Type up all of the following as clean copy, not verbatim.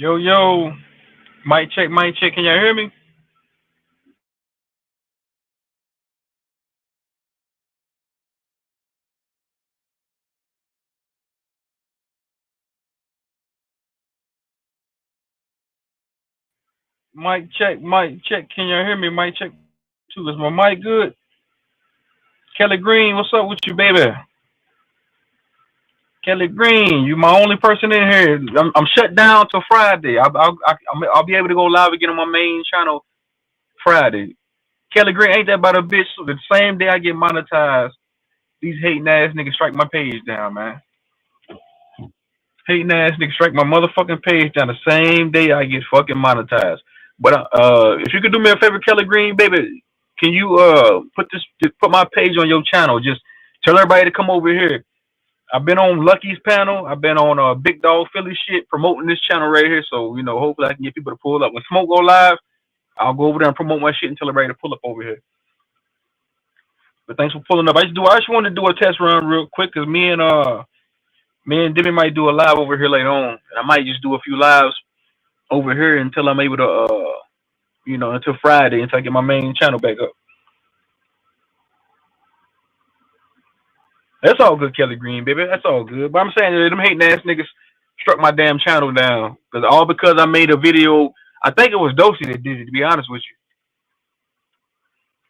Yo, yo, mic check, mic check. Can y'all hear me? Mic check, mic check. Can y'all hear me? Mic check two. Is my mic good? Kelly Green, what's up with you, baby? Kelly Green, you my only person in here. I'm shut down till Friday. I'll be able to go live again on my main channel Friday. Kelly Green, ain't that about a bitch? So the same day I get monetized, these hating ass niggas strike my page down, man. Hating ass niggas strike my motherfucking page down the same day I get fucking monetized. But if you could do me a favor, Kelly Green, baby, can you put my page on your channel? Just tell everybody to come over here. I've been on Lucky's panel. I've been on Big Dog Philly shit promoting this channel right here. So hopefully I can get people to pull up. When Smoke go live, I'll go over there and promote my shit and tell everybody to pull up over here. But thanks for pulling up. I just wanted to do a test run real quick because me and Demi might do a live over here later on, and I might just do a few lives over here until I'm able to, until Friday, until I get my main channel back up. That's all good, Kelly Green, baby. That's all good. But I'm saying that them hating ass niggas struck my damn channel down because I made a video. I think it was Dosey that did it, to be honest with you.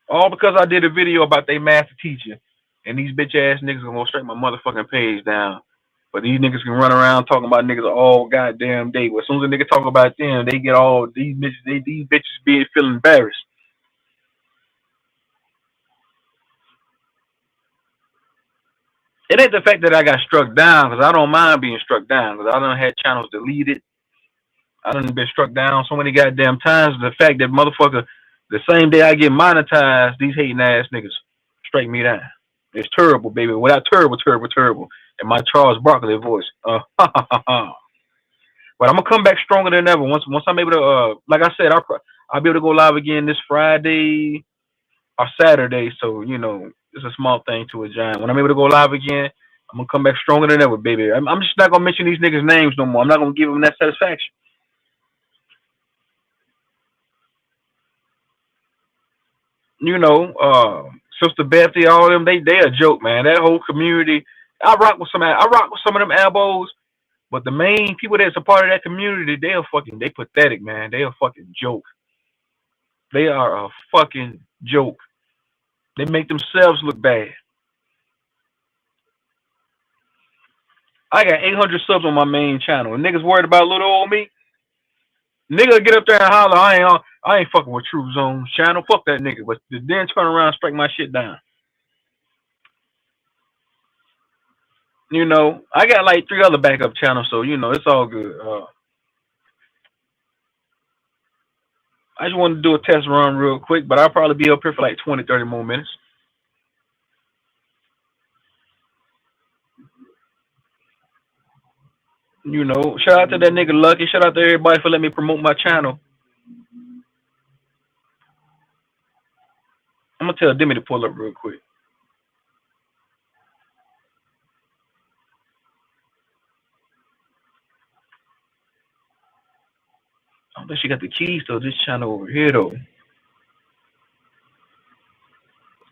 All because I did a video about they master teacher, and these bitch ass niggas gonna strike my motherfucking page down. But these niggas can run around talking about niggas all goddamn day. But as soon as a nigga talk about them, they get all these bitches. These bitches being feeling embarrassed. It ain't the fact that I got struck down, because I don't mind being struck down, because I done had channels deleted. I done been struck down so many goddamn times. The fact that motherfucker, the same day I get monetized, these hating ass niggas strike me down. It's terrible, baby. Without terrible, terrible, terrible. And my Charles Barkley voice. But I'm gonna come back stronger than ever. Once I'm able to, like I said, I'll be able to go live again this Friday or Saturday. So it's a small thing to a giant. When I'm able to go live again, I'm gonna come back stronger than ever, baby. I'm just not gonna mention these niggas' names no more. I'm not gonna give them that satisfaction. Sister Bethy, all of them, they a joke, man. That whole community. I rock with some of them elbows, but the main people that's a part of that community, they pathetic, man. They a fucking joke. They are a fucking joke. They make themselves look bad. I got 800 subs on my main channel. And niggas worried about little old me. Nigga get up there and holler, I ain't fucking with True Zone's channel. Fuck that nigga. But then turn around and strike my shit down. I got like 3 other backup channels, so it's all good. I just wanted to do a test run real quick, but I'll probably be up here for like 20, 30 more minutes. Shout out to that nigga Lucky. Shout out to everybody for letting me promote my channel. I'm gonna tell Demi to pull up real quick. I don't think she got the keys to this channel over here though.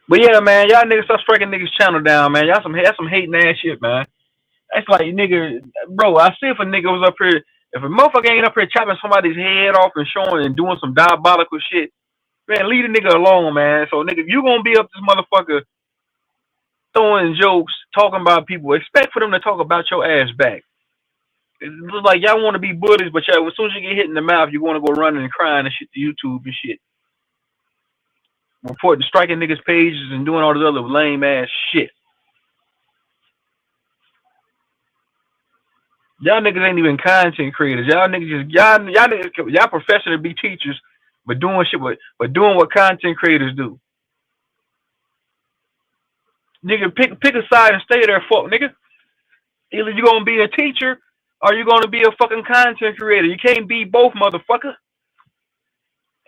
But yeah, man, y'all niggas start striking niggas channel down, man. That's some hating ass shit, man. That's like nigga, bro. I see if a nigga was up here, if a motherfucker ain't up here chopping somebody's head off and showing and doing some diabolical shit, man, leave the nigga alone, man. So nigga, if you gonna be up this motherfucker throwing jokes, talking about people, expect for them to talk about your ass back. It's like y'all want to be bullies, but y'all, as soon as you get hit in the mouth, you want to go running and crying and shit to YouTube and shit. Reporting, striking niggas' pages and doing all this other lame ass shit. Y'all niggas ain't even content creators. Y'all professing to be teachers, but doing what content creators do. Nigga, pick a side and stay there, fuck nigga. Either you gonna be a teacher or you gonna be a fucking content creator. You can't be both, motherfucker.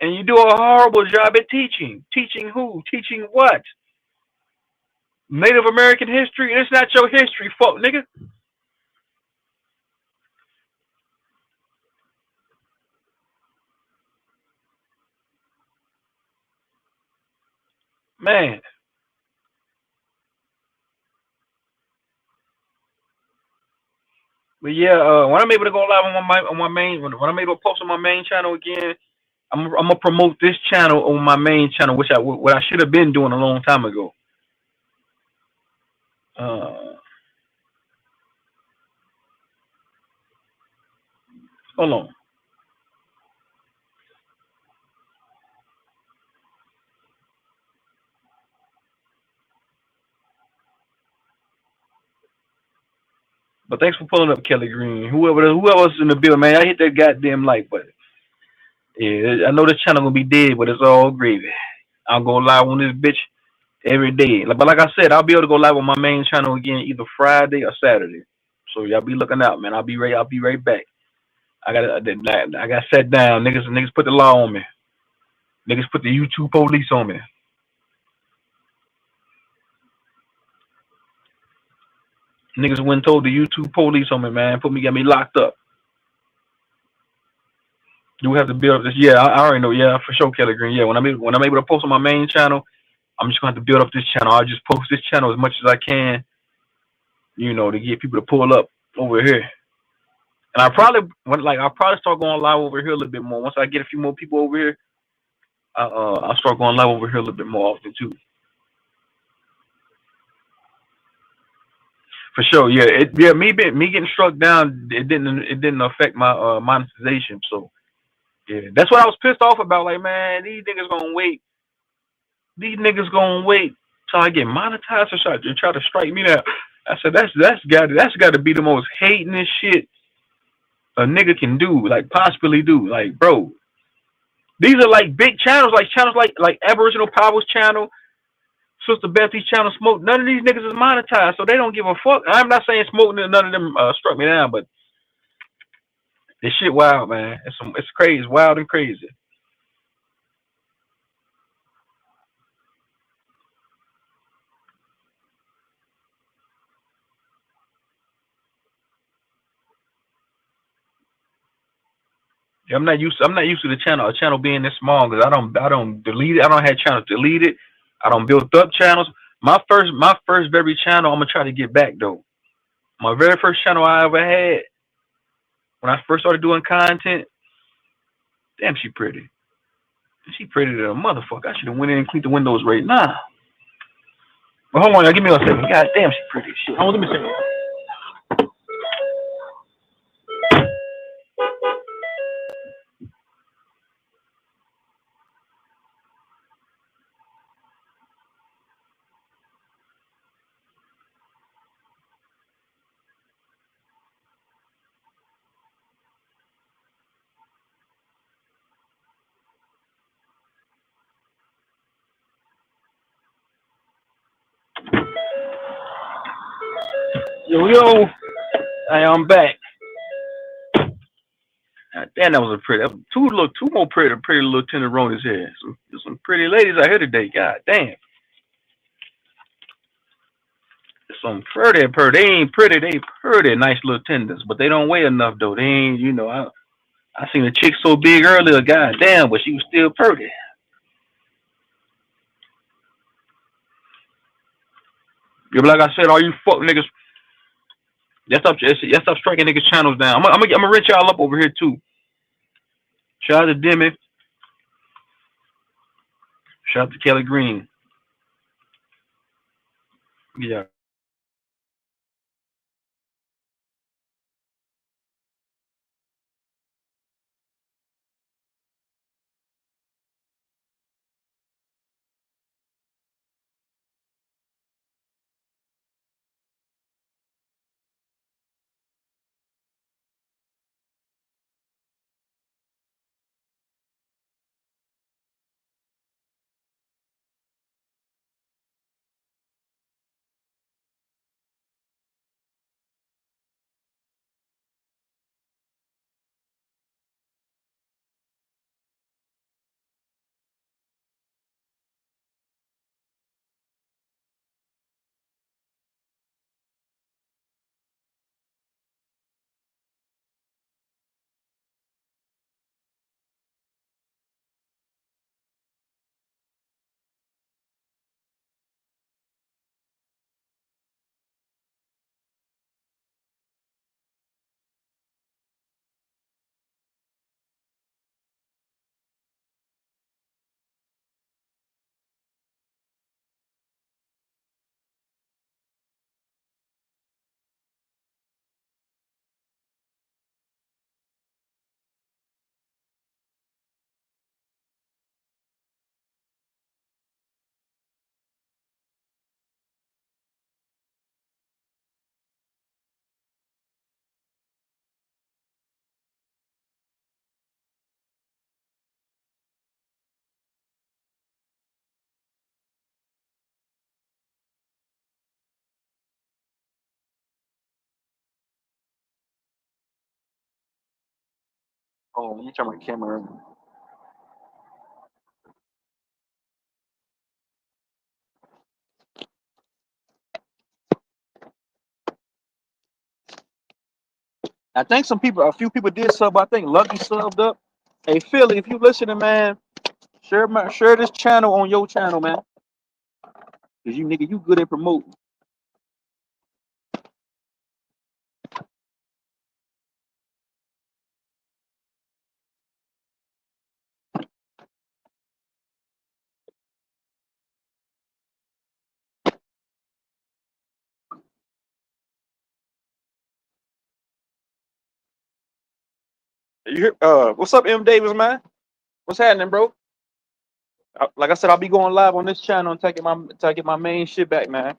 And you do a horrible job at teaching. Teaching who? Teaching what? Native American history? It's not your history, fuck nigga. Man. But yeah, when I'm able to go live on my main when I'm able to post on my main channel again, I'm gonna promote this channel on my main channel, which what I should have been doing a long time ago. Uh, hold on. But thanks for pulling up, Kelly Green. Whoever's in the bill, man. I hit that goddamn like button. Yeah, I know this channel gonna be dead, but it's all gravy. I'll go live on this bitch every day. But like I said, I'll be able to go live on my main channel again either Friday or Saturday. So y'all be looking out, man. I'll be right back. I got set down. Niggas put the law on me. Niggas put the YouTube police on me. Niggas went and told the YouTube police on me, man. Got me locked up. Do we have to build up this? Yeah, I already know. Yeah, for sure, Kelly Green. Yeah, when I'm able to post on my main channel, I'm just gonna have to build up this channel. I'll just post this channel as much as I can, to get people to pull up over here. And I'll probably start going live over here a little bit more. Once I get a few more people over here, I'll start going live over here a little bit more often too. For sure, yeah. Me getting struck down, it didn't affect my monetization. So yeah, that's what I was pissed off about. Like, man, these niggas gonna wait till I get monetized to try to strike me down. I said that's got to be the most hating shit a nigga can do, like possibly do. Like, bro, these are like big channels, like Aboriginal Powers channel, Sister Bethy's channel, Smoke. None of these niggas is monetized, so they don't give a fuck. I'm not saying Smoke, none of them struck me down, but this shit wild, man. It's crazy, it's wild and crazy. Yeah, I'm not used to a channel being this small because I don't delete it. I don't have channels deleted. I don't build up channels. My first very channel I'm gonna try to get back though. My very first channel I ever had when I first started doing content. Damn, she pretty. She pretty than a motherfucker. I should have went in and cleaned the windows right now. But hold on, y'all, give me a second. God damn, she pretty. Shit. Hold on, let me see. Yo, I'm back. God damn, that was a pretty. Two more pretty little tenderonis here. Some pretty ladies out here today. God damn. Some pretty. They ain't pretty. They pretty nice little tenders, but they don't weigh enough though. They ain't. I seen a chick so big earlier. God damn, but she was still pretty. Yeah, but like I said, all you fuck niggas, stop striking niggas channels down. I'm gonna rent y'all up over here too. Shout out to Demi. Shout out to Kelly Green. Yeah. Oh, let me turn my camera on. I think a few people did sub. I think Lucky subbed up. Hey Philly, if you listening, man, share this channel on your channel, man. Cause you nigga, you good at promoting. What's up, M Davis, man? What's happening, bro? Like I said, I'll be going live on this channel and taking my main shit back, man.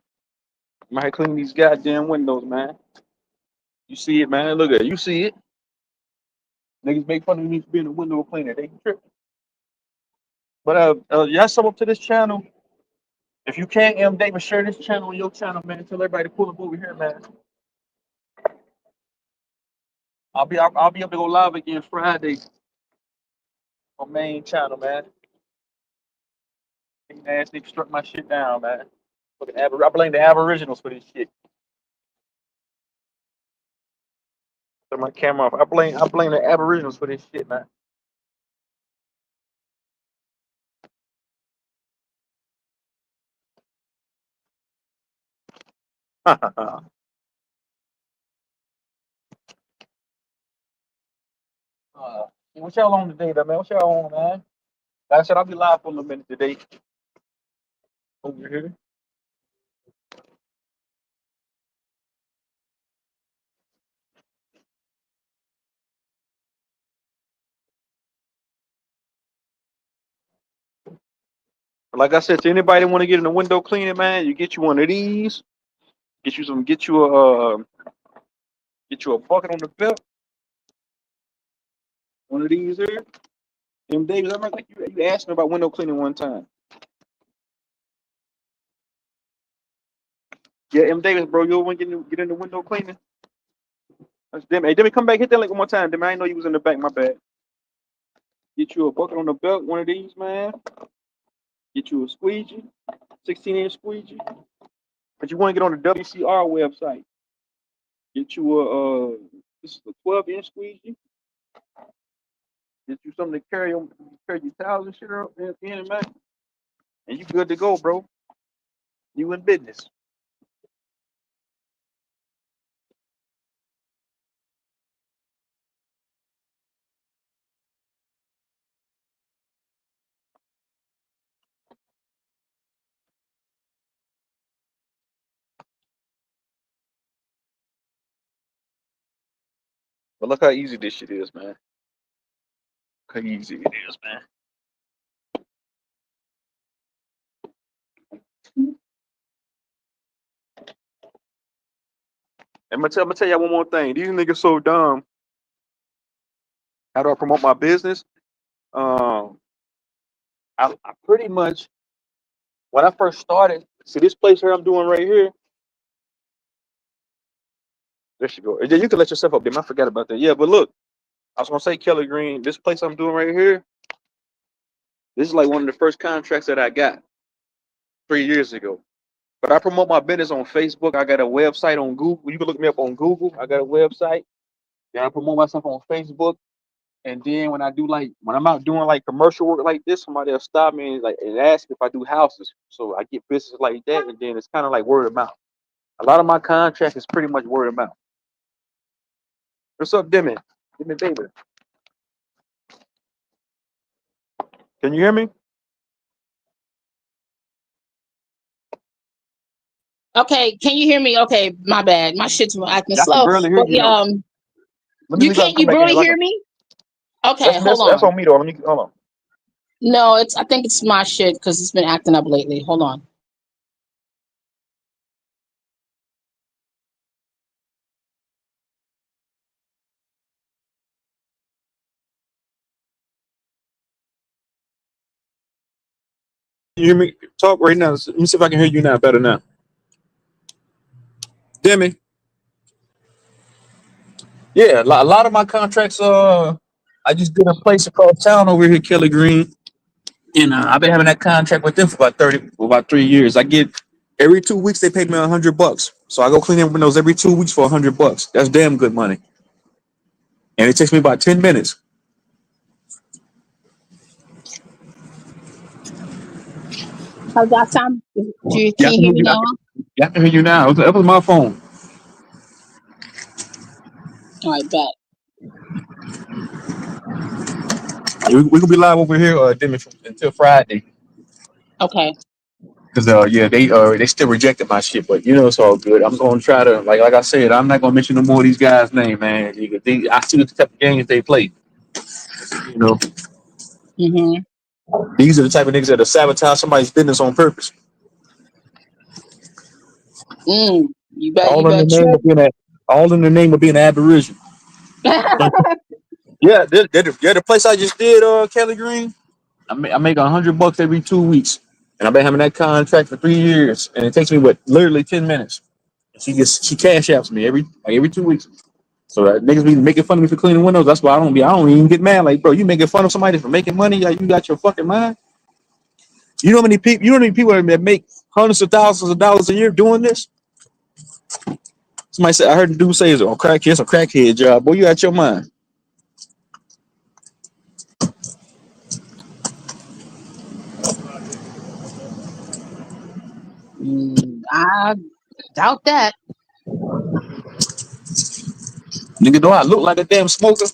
I'm out here cleaning these goddamn windows, man. You see it, man. Look at it. You see it. Niggas make fun of me for being a window cleaner. They tripping. But y'all sub up to this channel. If you can't, M Davis, share this channel on your channel, man. Tell everybody to pull up over here, man. I'll be able to go live again Friday on main channel, man. Ass nigga struck my shit down, man. I blame the Aboriginals for this shit. Turn my camera off. I blame the Aboriginals for this shit, man. What y'all on today, though, man? What y'all on, man? Like I said, I'll be live for a little minute today over here. Like I said, to anybody that want to get in the window cleaning, man, you get you one of these. Get you a bucket on the belt. One of these here. M Davis, I remember like you asked me about window cleaning one time. Yeah, M Davis, bro, you want to get in the window cleaning? That's them. Hey, Demi, come back, hit that link one more time. Demi, I didn't know you was in the back. My bad. Get you a bucket on the belt, one of these, man. Get you a squeegee, 16-inch squeegee. But you want to get on the WCR website. Get you this is a 12-inch squeegee. Get you something to carry your towels and shit up in, man. And you good to go, bro. You in business. But look how easy this shit is, man. Look how easy it is, man. I'm gonna tell y'all one more thing. These niggas so dumb. How do I promote my business? I pretty much when I first started. See this place here I'm doing right here. There you go. You can let yourself up, damn. I forgot about that. Yeah, but look, I was gonna say Kelly Green. This place I'm doing right here. This is like one of the first contracts that I got 3 years ago. But I promote my business on Facebook. I got a website on Google. You can look me up on Google. I got a website. Then I promote myself on Facebook. And then when I'm out doing like commercial work like this, somebody will stop me and ask if I do houses. So I get business like that, and then it's kind of like word of mouth. A lot of my contracts is pretty much word of mouth. What's up, Demi? Demi, baby. Can you hear me? Okay, can you hear me? Okay, my bad. My shit's acting I can slow. barely hear But you though. Let me you leave out and can't. come You back in. barely Like hear me? Okay, hold that's on. on me though. Let me hold on. No, I think it's my shit because it's been acting up lately. Hold on. Can you hear me? Talk right now. Let me see if I can hear you now. Better now. Demi. Yeah, a lot of my contracts. I just did a place across town over here, Kelly Green, and I've been having that contract with them for about 3 years. I get every 2 weeks they pay me $100, so I go clean their windows every 2 weeks for $100. That's damn good money, and it takes me about 10 minutes. How's that sound? Yeah, Can you hear me now? I can hear you now. That was my phone. All right, bet. We gonna be live over here, until Friday. Okay. Cause yeah, they still rejected my shit, but it's all good. I'm gonna try to like I said, I'm not gonna mention no more of these guys' name, man. I see the type of games they play. You know, Mm-hmm. these are the type of niggas that sabotage somebody's business on purpose. You bet. You All in the bet. name of being all in the name of being an Aboriginal. Like, yeah, they're the place I just did, Kelly Green. I make $100 every 2 weeks, and I've been having that contract for 3 years, and it takes me literally 10 minutes. She cash apps me every 2 weeks. So that niggas be making fun of me for cleaning windows. That's why I don't even get mad. Like, bro, you making fun of somebody for making money? Like, you got your fucking mind? You know how many people that make hundreds of thousands of dollars a year doing this? Somebody said I heard the dude say it's a crackhead job. Boy, you got your mind. I doubt that. Nigga, do I look like a damn smoker?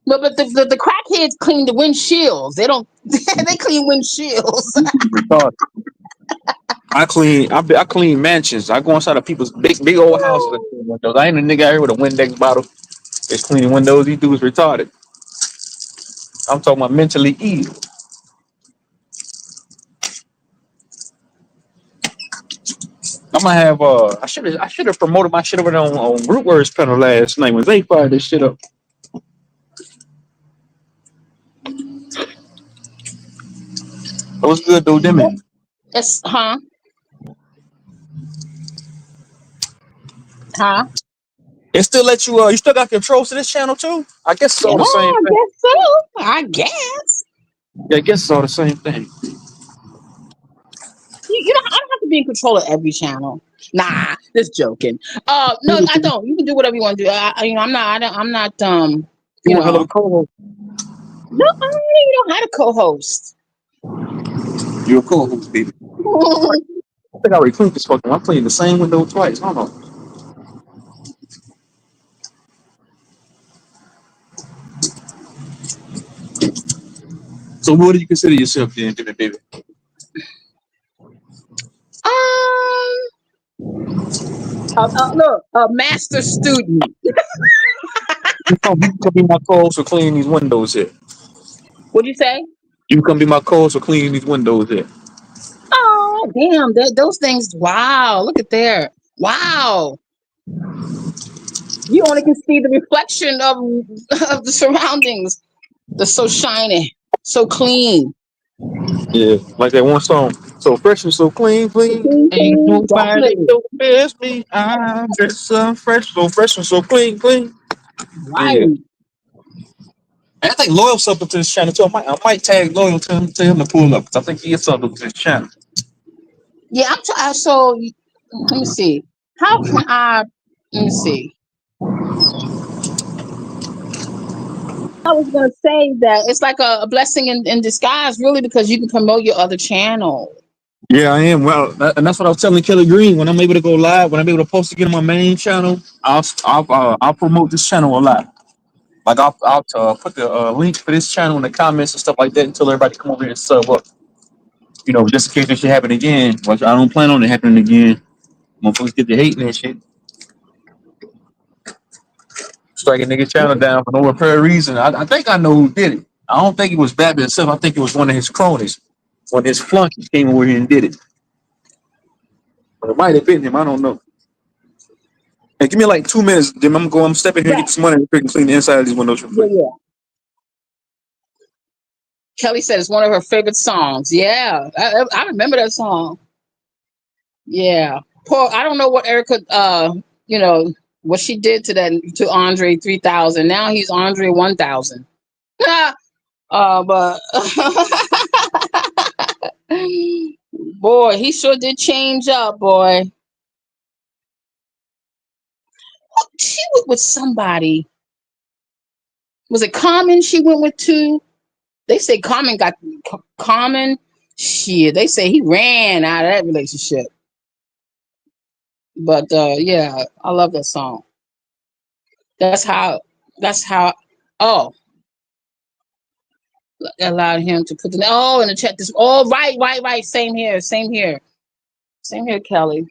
But the crackheads clean the windshields. They don't. They clean windshields. I clean mansions. I go inside of people's big old houses and clean windows. I ain't a nigga out here with a Windex bottle. It's cleaning windows. These dudes retarded. I'm talking about mentally ill. I'm gonna have I should have promoted my shit over there on Rootwords panel last night when they fired this shit up. It was good though, didn't it? It's huh. It still let you you still got controls to this channel too? I guess it's Yeah, all the same I thing. guess so. I guess. Yeah, I guess it's all the same thing. I don't have to be in control of every channel. Nah, just joking. No, I don't. You can do whatever you want to do. I'm not. I'm not. You a hell of a co-host. No, I don't even know how to co-host. You're a co-host, baby. I think I already cleaned this fucking. I'm cleaning the same window twice. Hold on. So what do you consider yourself then, baby? Look, a master student. You can be my co-host for cleaning these windows here. What'd you say? You can be my co-host for cleaning these windows here. Oh, damn! Those things. Wow! Look at there. Wow! You only can see the reflection of the surroundings. They're so shiny, so clean. Yeah, like that one song. So fresh and so clean, clean. Clean, Ain't clean, nobody definitely. so best me. I'm just so fresh and so clean, clean. Yeah. Right. And I think Loyal something to this channel too. I might tag Loyal to him to pull up because I think he is something to this channel. Yeah, I'm trying. So let me see. How can I? Let me see. I was gonna say that it's like a blessing in disguise, really, because you can promote your other channel. Yeah, I am. Well, and that's what I was telling Kelly Green. When I'm able to go live, when I'm able to post again on my main channel, I'll promote this channel a lot. Like I'll put the link for this channel in the comments and stuff like that until everybody come over here and sub up. Just in case this shit happen again. Which I don't plan on it happening again. Motherfuckers get to hating and shit. Strike a nigga channel down for no apparent reason. I think I know who did it. I don't think it was Batman himself. I think it was one of his cronies. One of his flunkies came over here and did it. But it might have been him. I don't know. Hey, give me like 2 minutes, Jim. I'm stepping here and Yeah, get this money and freaking clean the inside of these windows real yeah, quick. yeah. Kelly said it's one of her favorite songs. Yeah, I remember that song. Yeah. Poor. I don't know what Erica. You know. What she did to Andre 3000. Now he's Andre 1000. But boy, he sure did change up, boy. She went with somebody. Was it Common she went with too? They say Common got Common. Shit, they say he ran out of that relationship. But yeah, I love that song. That's how. That's how. Oh, allowed him to put the in the chat. This. Oh, right. Same here. Same here. Same here, Kelly.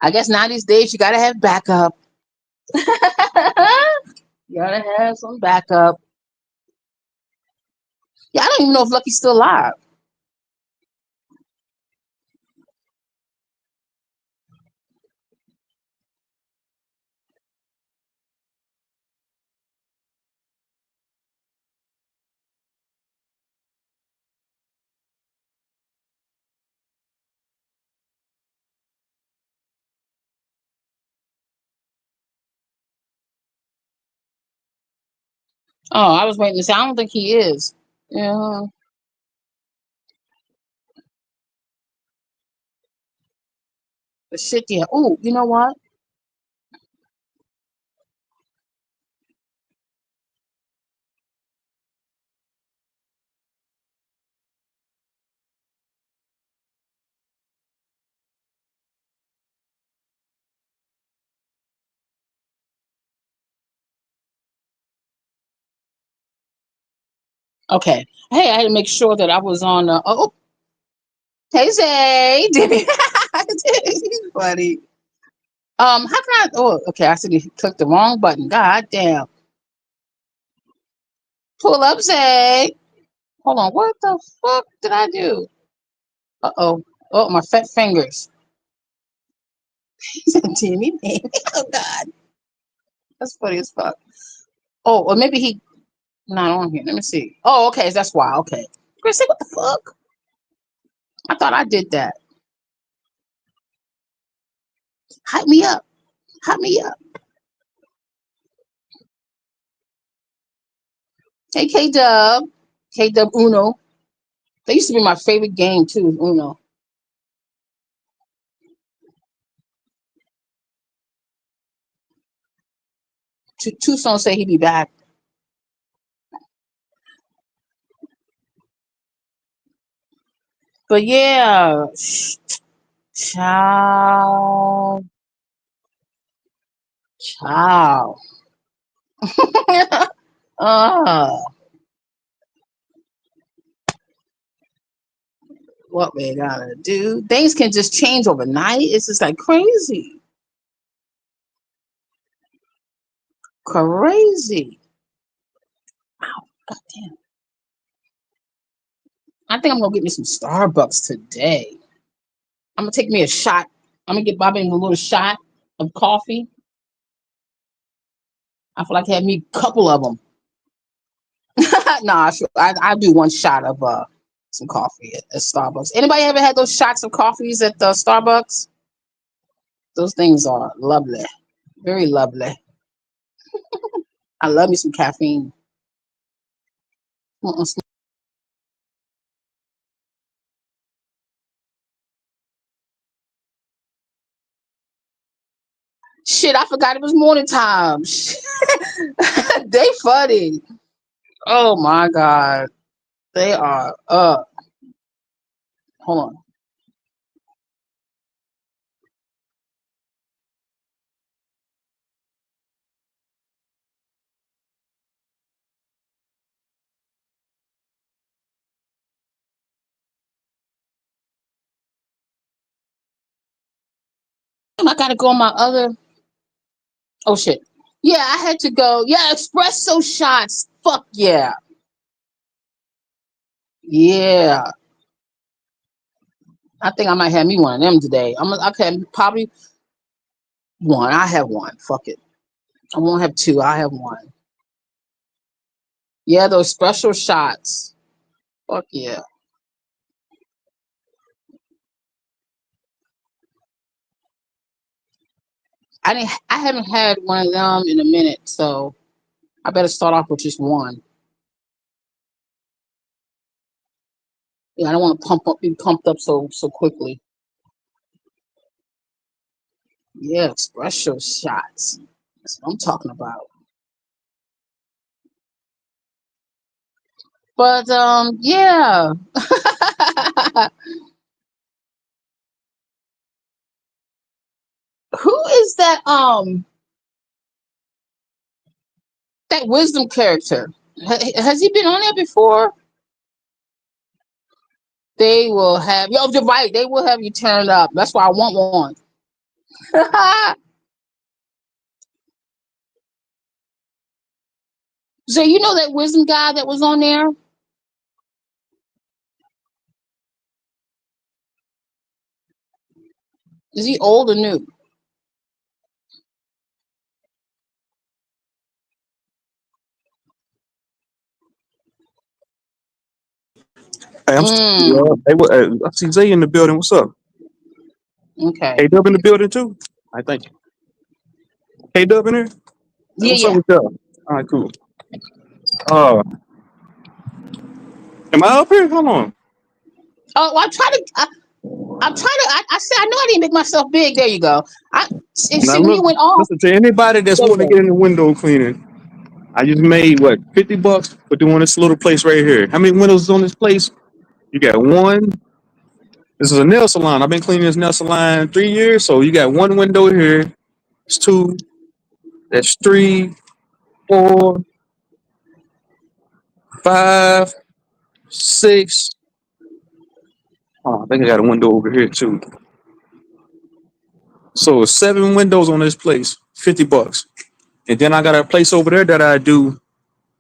I guess now these days you gotta have backup. You gotta have some backup. Yeah, I don't even know if Lucky's still alive. Oh, I was waiting to say. I don't think he is. Yeah. But shit, yeah. Oh, you know what? Okay. Hey, I had to make sure that I was on. Hey, Zay. He's funny. How can I? Oh, okay. I said he clicked the wrong button. God damn. Pull up, Zay. Hold on. What the fuck did I do? Uh-oh. Oh, my fat fingers. He said Timmy. Oh God, that's funny as fuck. Oh, or maybe he not on here. Let me see. Oh, okay, that's why. Okay. Chris, say what the fuck? I thought I did that. Hype me up. Hype me up. Hey, K Dub. K Dub Uno. That used to be my favorite game too. Uno. Tucson say he'd be back. But yeah, ciao, ciao. uh, what we gotta do? Things can just change overnight. It's just like crazy, crazy. Wow, goddamn. I think I'm gonna get me some Starbucks today. I'm gonna take me a shot. I'm gonna get Bobby a little shot of coffee. I feel like I had me a couple of them. Nah, I do one shot of some coffee at Starbucks. Anybody ever had those shots of coffees at the Starbucks? Those things are lovely, very lovely. I love me some caffeine. Mm-mm. Shit, I forgot it was morning time. They funny. Oh my god, they are. Hold on. I gotta go on my other. Oh shit. Yeah, I had to go. Yeah, espresso shots. Fuck yeah. Yeah. I think I might have me one of them today. I can probably one. I have one. Fuck it. I won't have two. I have one. Yeah, those special shots. Fuck yeah. I haven't had one of them in a minute, so I better start off with just one. Yeah, I don't want to be pumped up so quickly. Yeah, espresso shots. That's what I'm talking about. But yeah. Who is that wisdom character? Has he been on there before? They will have you. Oh, you're right. They will have you turned up. That's why I want one. So you know that wisdom guy that was on there? Is he old or new? Hey, I'm Mm, hey, I see Zay in the building. What's up? okay. K Dub in the building too. I thank you. K Dub in there. Hey, Yeah, what's up yeah. with y'all? All right, cool. Uh, am I up here? Hold on. Oh, well, I'm trying to. I said I know I didn't make myself big. There you go. Now See when look, you went off. listen to anybody that's There you want to go. get into window cleaning. I just made what $50 for doing this little place right here. How many windows is on this place? You got one. This is a nail salon. I've been cleaning this nail salon 3 years. So you got one window here. It's two. That's three, four, five, six. Oh, I think I got a window over here too. So it's 7 windows on this place, $50. And then I got a place over there that I do.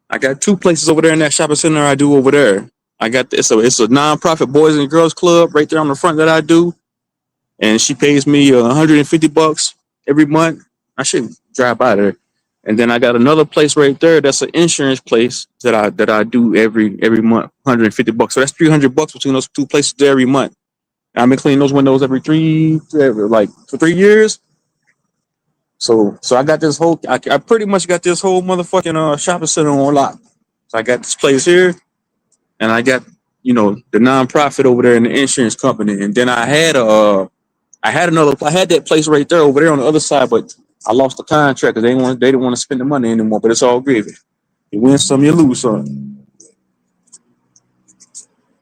I got 2 places over there in that shopping center I do over there. I got it's a nonprofit boys and girls club right there on the front that I do, and she pays me $150 every month. I should drive by there. And then I got another place right there that's an insurance place that I do every month, $150. So that's $300 between those 2 places there every month. And I've been cleaning those windows like for 3 years. So I got this whole I pretty much got this whole motherfucking shopping center on lock. So I got this place here, and I got the nonprofit over there in the insurance company, and then I had that place right there over there on the other side, but I lost the contract because they didn't want to spend the money anymore. But it's all gravy. You win some, you lose some. And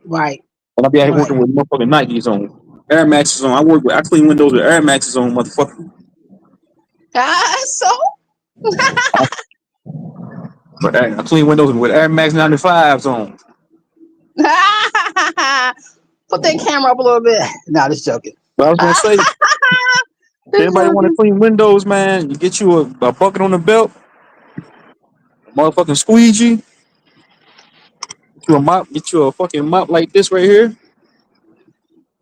Right, I'll be out here right. working with motherfucking Nikes on, Air Maxes on. I clean windows with Air Maxes on, motherfucker. So But I clean windows with Air Max 95s on. put that camera up a little bit. No, just joking. But I was gonna say, if Just anybody want to joking. clean windows, man, you get you a bucket on the belt, a motherfucking squeegee, get you a mop, get you a fucking mop like this right here.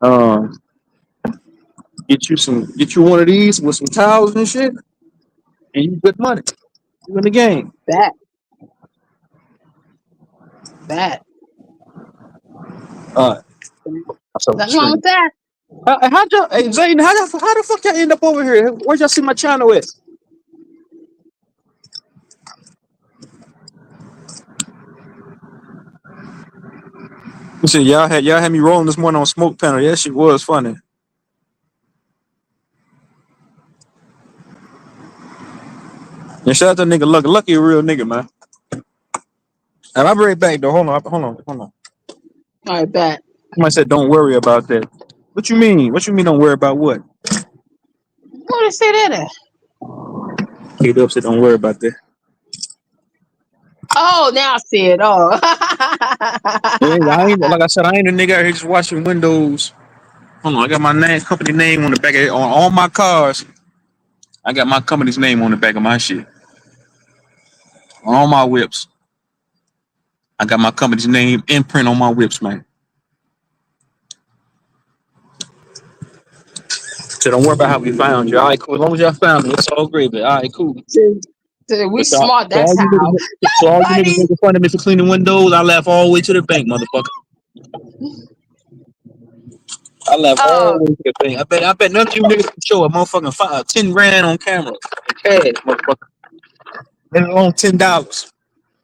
Uh, get you one of these with some towels and shit, and you good money. You in the game. That, that. Uh, that's up the Nothing wrong with screen. that. Hey Zane, how the fuck y'all end up over here? Where'd y'all see my channel at? You see, y'all had me rolling this morning on smoke panel. Yeah, shit was funny. And shout out to nigga Lucky a real nigga, man. And I'll be right back though. Hold on. All right, bet. Somebody said don't worry about that. What you mean? What you mean don't worry about what? What did say that at? Kid up said don't worry about that. Oh, now I see it. Oh. Yeah, I ain't like I said, I ain't a nigga out here just washing windows. Hold on, I got my company name on the back of it. On all my cars. I got my company's name on the back of my shit. On all my whips. I got my company's name imprint on my whips, man. So don't worry about how we found you. All right, cool. As long as y'all found me, it's all great. But all right, cool. See, we smart. That's how. So all you niggas Funny. making fun of me for cleaning windows, I laugh all the way to the bank, motherfucker. I left all Oh, the nigga thing. I bet none of you niggas can show a motherfucking 10 grand on camera. Cash, motherfucker. Let alone $10.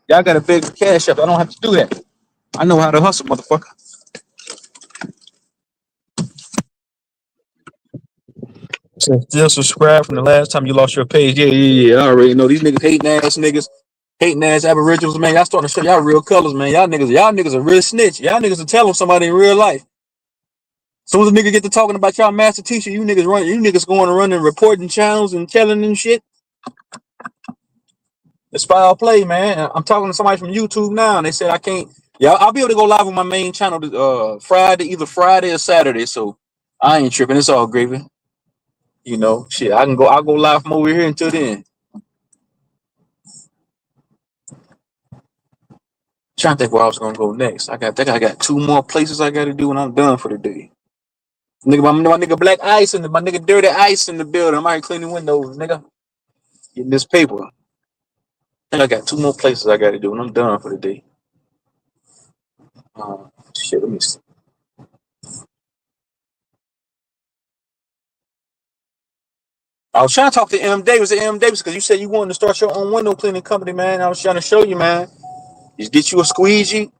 Y'all got a big cash up. I don't have to do that. I know how to hustle, motherfucker. So still subscribe from the last time you lost your page. Yeah. I already know these niggas hating ass aboriginals, man. Y'all starting to show y'all real colors, man. Y'all niggas are real snitch. Y'all niggas are telling somebody in real life. Soon as a nigga get to talking about y'all master teacher, you niggas going to run and reporting channels and telling them shit. It's foul play, man. I'm talking to somebody from YouTube now, and they said I can't. Yeah, I'll be able to go live on my main channel either Friday or Saturday. So I ain't tripping. It's all gravy. You know, shit. I'll go live from over here until then. Trying to think where I was gonna go next. I got two more places I gotta do, and I'm done for the day. Nigga, my nigga Black Ice and my nigga Dirty Ice in the building. I'm already cleaning windows, nigga. Getting this paper. I got two more places I gotta do, and I'm done for the day. Shit, let me see. I was trying to talk to M. Davis because you said you wanted to start your own window cleaning company, man. I was trying to show you, man. Just get you a squeegee,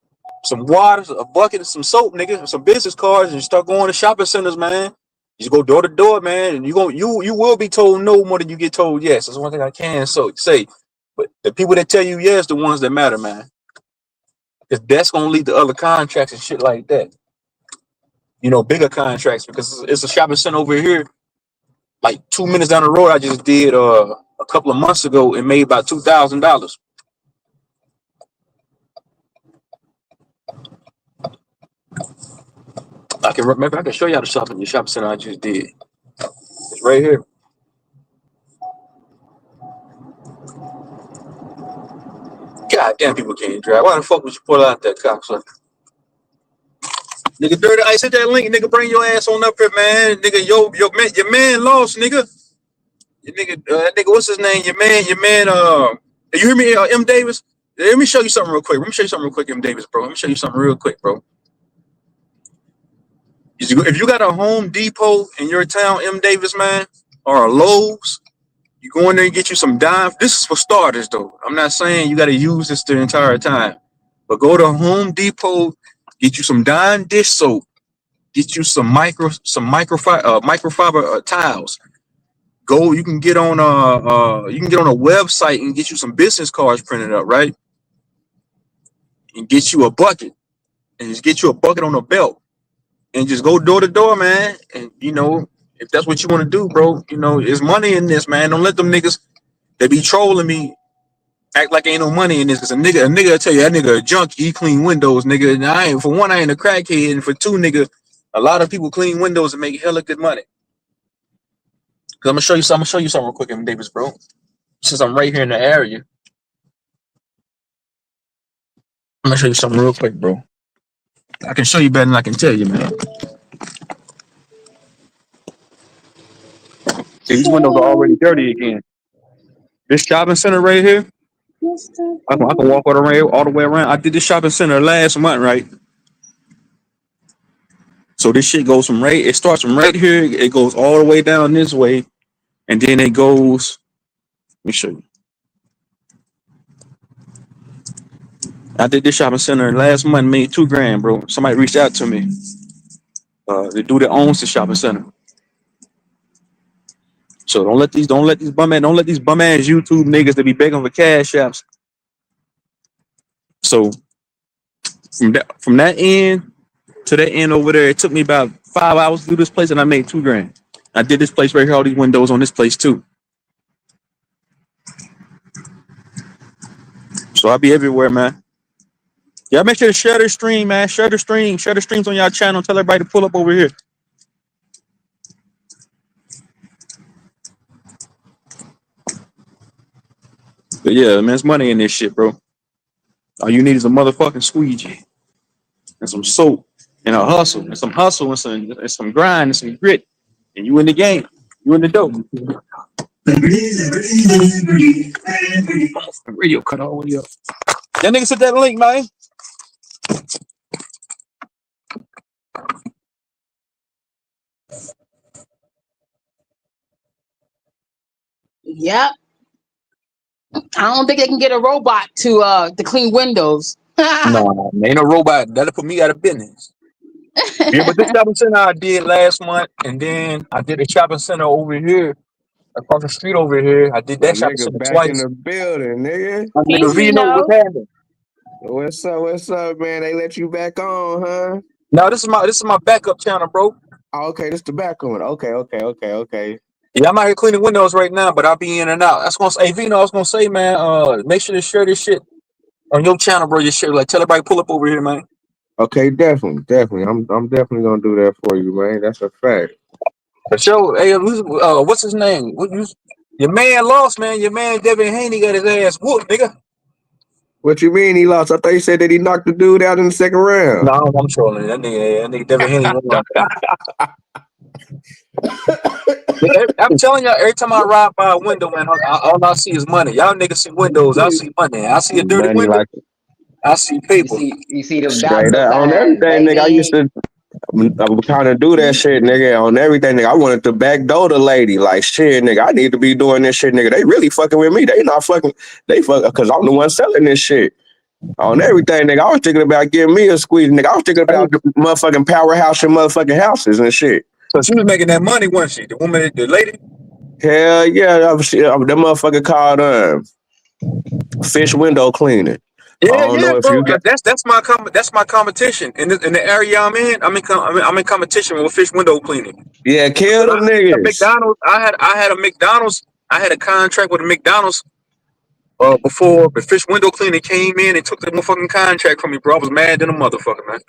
some water, a bucket, and some soap, nigga, and some business cards, and start going to shopping centers, man. You just go door to door, man, and you will be told no more than you get told yes. That's one thing I can say. But the people that tell you yes, the ones that matter, man. Because that's gonna lead to other contracts and shit like that. You know, bigger contracts because it's a shopping center over here like 2 minutes down the road. I just did a couple of months ago and made about $2,000. I can show y'all the shopping center I just did. It's right here. God damn, people can't drive. Why the fuck would you pull out that cocksucker? Nigga, Dirty Ice, hit that link. Nigga, bring your ass on up here, man. Nigga, your man lost, nigga. Your nigga, what's his name? Your man. You hear me, M. Davis? Let me show you something real quick. Let me show you something real quick, M. Davis, bro. Let me show you something real quick, bro. If you got a Home Depot in your town, M. Davis, man, or a Lowe's, you go in there and get you some dime. This is for starters, though. I'm not saying you got to use this the entire time, but go to Home Depot, get you some Dawn dish soap, get you some microfiber tiles. Go, you can get on a website and get you some business cards printed up, right? And get you a bucket, and just get you a bucket on a belt, and just go door to door, man. And if that's what you want to do, bro, there's money in this, man. Don't let them niggas that be trolling me act like ain't no money in this. Cause a nigga will tell you that nigga a junkie, he clean windows, nigga. And I ain't a crackhead, and for two, nigga, a lot of people clean windows and make hella good money. Cause I'm gonna show you something real quick, M. Davis, bro. Since I'm right here in the area, I'm gonna show you something real quick, bro. I can show you better than I can tell you, man. See, these windows are already dirty again. This shopping center right here, I can walk all the way around. I did this shopping center last month, right? So this shit it starts from right here, it goes all the way down this way, and then it goes. Let me show you. I did this shopping center last month, made $2,000, bro. Somebody reached out to me. The dude that owns the shopping center. So don't let these bum ass YouTube niggas that be begging for cash apps. So from that end to that end over there, it took me about 5 hours to do this place, and I made $2,000. I did this place right here, all these windows on this place too. So I'll be everywhere, man. Y'all make sure to share the stream, man. Share the streams on y'all channel. Tell everybody to pull up over here. But yeah, man, there's money in this shit, bro. All you need is a motherfucking squeegee and some soap and a hustle and some grind and some grit, and you in the game. You in the dope. Radio cut all the way up. That nigga said that link, man. Yep. I don't think they can get a robot to clean windows. Nah, ain't a robot. That'll put me out of business. Yeah, but this shopping center I did last month, and then I did a shopping center over here across the street over here. I did My that shopping nigga center back in twice. the building, nigga. My Peace, nigga Vino, what's Vino. happening? What's up? What's up, man? They let you back on, huh? No, this is my backup channel, bro. Oh, okay, this the back one. Okay. Yeah, I'm out here cleaning windows right now, but I'll be in and out. That's gonna say, hey, Vino, I was gonna say, man, make sure to share this shit on your channel, bro. Just share, like, tell everybody pull up over here, man. Okay, definitely. I'm definitely gonna do that for you, man. That's a fact. For sure. Hey, what's his name? Your man lost, man. Your man Devin Haney got his ass whooped, nigga. What you mean he lost? I thought you said that he knocked the dude out in the second round. No, I'm trolling. That nigga Devin Haney won. I'm telling y'all, every time I ride by a window, man, all I see is money. Y'all niggas see windows, I see money. I see a dirty Money window, like I see You paper. see them straight dollar up on signs, everything, nigga. I used baby. to. I would kind of do that shit, nigga, on everything, nigga. I wanted to backdoor the lady, like shit, nigga. I need to be doing this shit, nigga. They really fucking with me. They not fucking. They fuck because I'm the one selling this shit on everything, nigga. I was thinking about giving me a squeeze, nigga. I was thinking about motherfucking powerhouse and motherfucking houses and shit. So she was making that money, wasn't she? The woman, the lady. Hell yeah, that motherfucker called fish window cleaning. I Yeah, don't yeah, know if bro. you got. That's my competition in the area I'm in. I'm in competition with fish window cleaning. Yeah, kill Because them a niggas. McDonald's. I had a McDonald's. I had a contract with a McDonald's before the fish window cleaning came in and took the motherfucking contract from me, bro. I was mad than a motherfucker, man.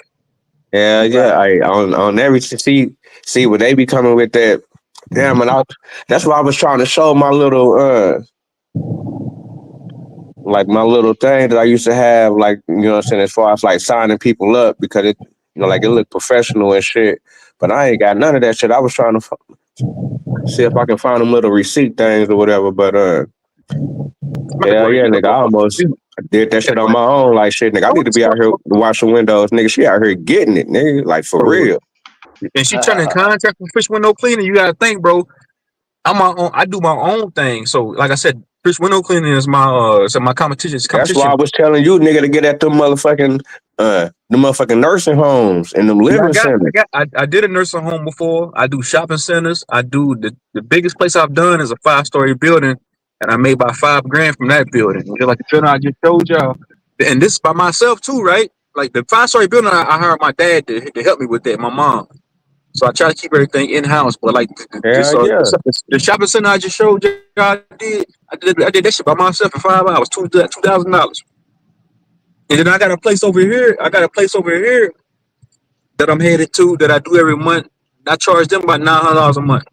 Yeah, yeah. Right. On every see when they be coming with that. Damn, and that's why I was trying to show my little like my little thing that I used to have, like, you know what I'm saying, as far as like signing people up because it, you know, like it looked professional and shit. But I ain't got none of that shit. I was trying to see if I can find them little receipt things or whatever. But Man, hell bro, yeah, you know, nigga, I almost did that shit on my own. Like shit, nigga, I need to be out here washing windows, nigga. She out here getting it, nigga, like for real. and she trying to contract with fish window cleaning. You gotta think, bro. I'm my own. I do my own thing. So, like I said, fish window cleaning is my so my competition. It's That's why I competition. was telling you, nigga, to get at them motherfucking nursing homes and them Yeah, living centers. I did a nursing home before. I do shopping centers. I do the biggest place I've done is a 5-story building, and I made about $5 grand from that building. Just like the building I just showed y'all, and this by myself too, right? Like the 5-story building, I hired my dad to help me with that, my mom. So I try to keep everything in house. But like Hell yeah. the shopping center I just showed y'all, I did that shit by myself in 5 hours, $2,000. And then I got a place over here. I got a place over here that I'm headed to that I do every month. I charge them about $900 a month.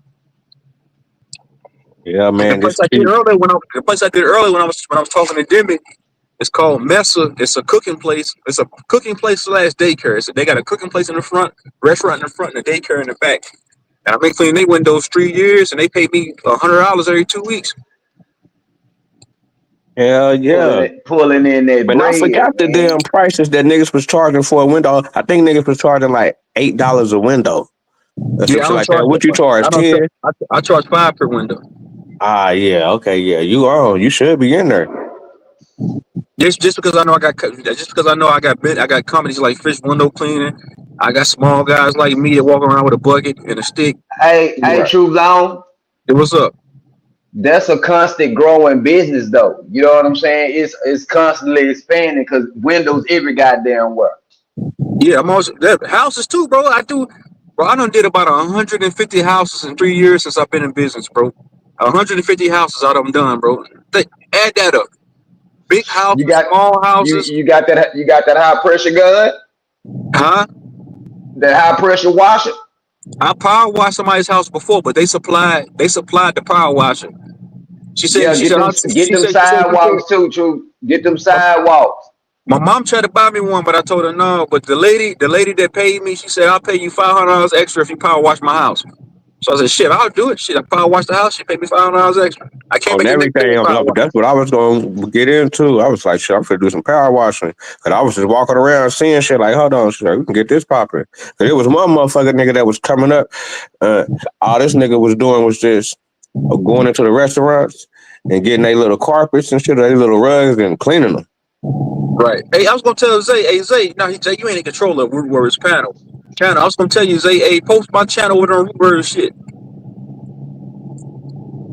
Yeah, And man, this cheap. the place I did earlier when I was talking to Demi, it's called Mesa. It's a cooking place. It's a cooking place slash daycare. So they got a cooking place in the front, restaurant in the front, and a daycare in the back. And I've been cleaning their windows 3 years, and they pay me $100 every 2 weeks. Hell yeah. Pulling in that But I bread, forgot the man. damn prices that niggas was charging for a window. I think niggas was charging like $8 a window or some Yeah, I shit don't like that. charge What that you much. charge? 10? I charge 5 per window. Ah, yeah, okay, yeah. You on? You should be in there. Just because I know I got companies like fish window cleaning. I got small guys like me that walk around with a bucket and a stick. Hey, Right. True Zone. Hey, what's up? That's a constant growing business, though. You know what I'm saying? It's constantly expanding because Windows every goddamn where. Yeah, I'm also houses too, bro. Bro. I done did about 150 houses in 3 years since I've been in business, bro. 150 houses I done done, bro. Add that up. Big You houses, got small you houses, you got that high pressure gun, huh? that high pressure washer. I power washed somebody's house before, but they supplied the power washer. She said Yeah, she said get them sidewalks too, True. Get them sidewalks. my mom tried to buy me one, but I told her no. But the lady that paid me, she said I'll pay you $500 extra if you power wash my house. So I said, shit, I'll do it. Shit, I power wash the house. She paid me $500 extra. I can't On make a nigga do everything. power wash. That's what I was going to get into. I was like, shit, I'm finna do some power washing. Cause I was just walking around seeing shit like, hold on, shit, we can get this popping. Cause it was one motherfucker nigga that was coming up. All this nigga was doing was just going into the restaurants and getting their little carpets and shit, their little rugs and cleaning them. Right. Hey, I was gonna tell Zay, hey Zay, now Zay, you ain't in control of Root Warriors panel. Channel. I was gonna tell you, Zay, hey, post my channel with on Root Warriors shit.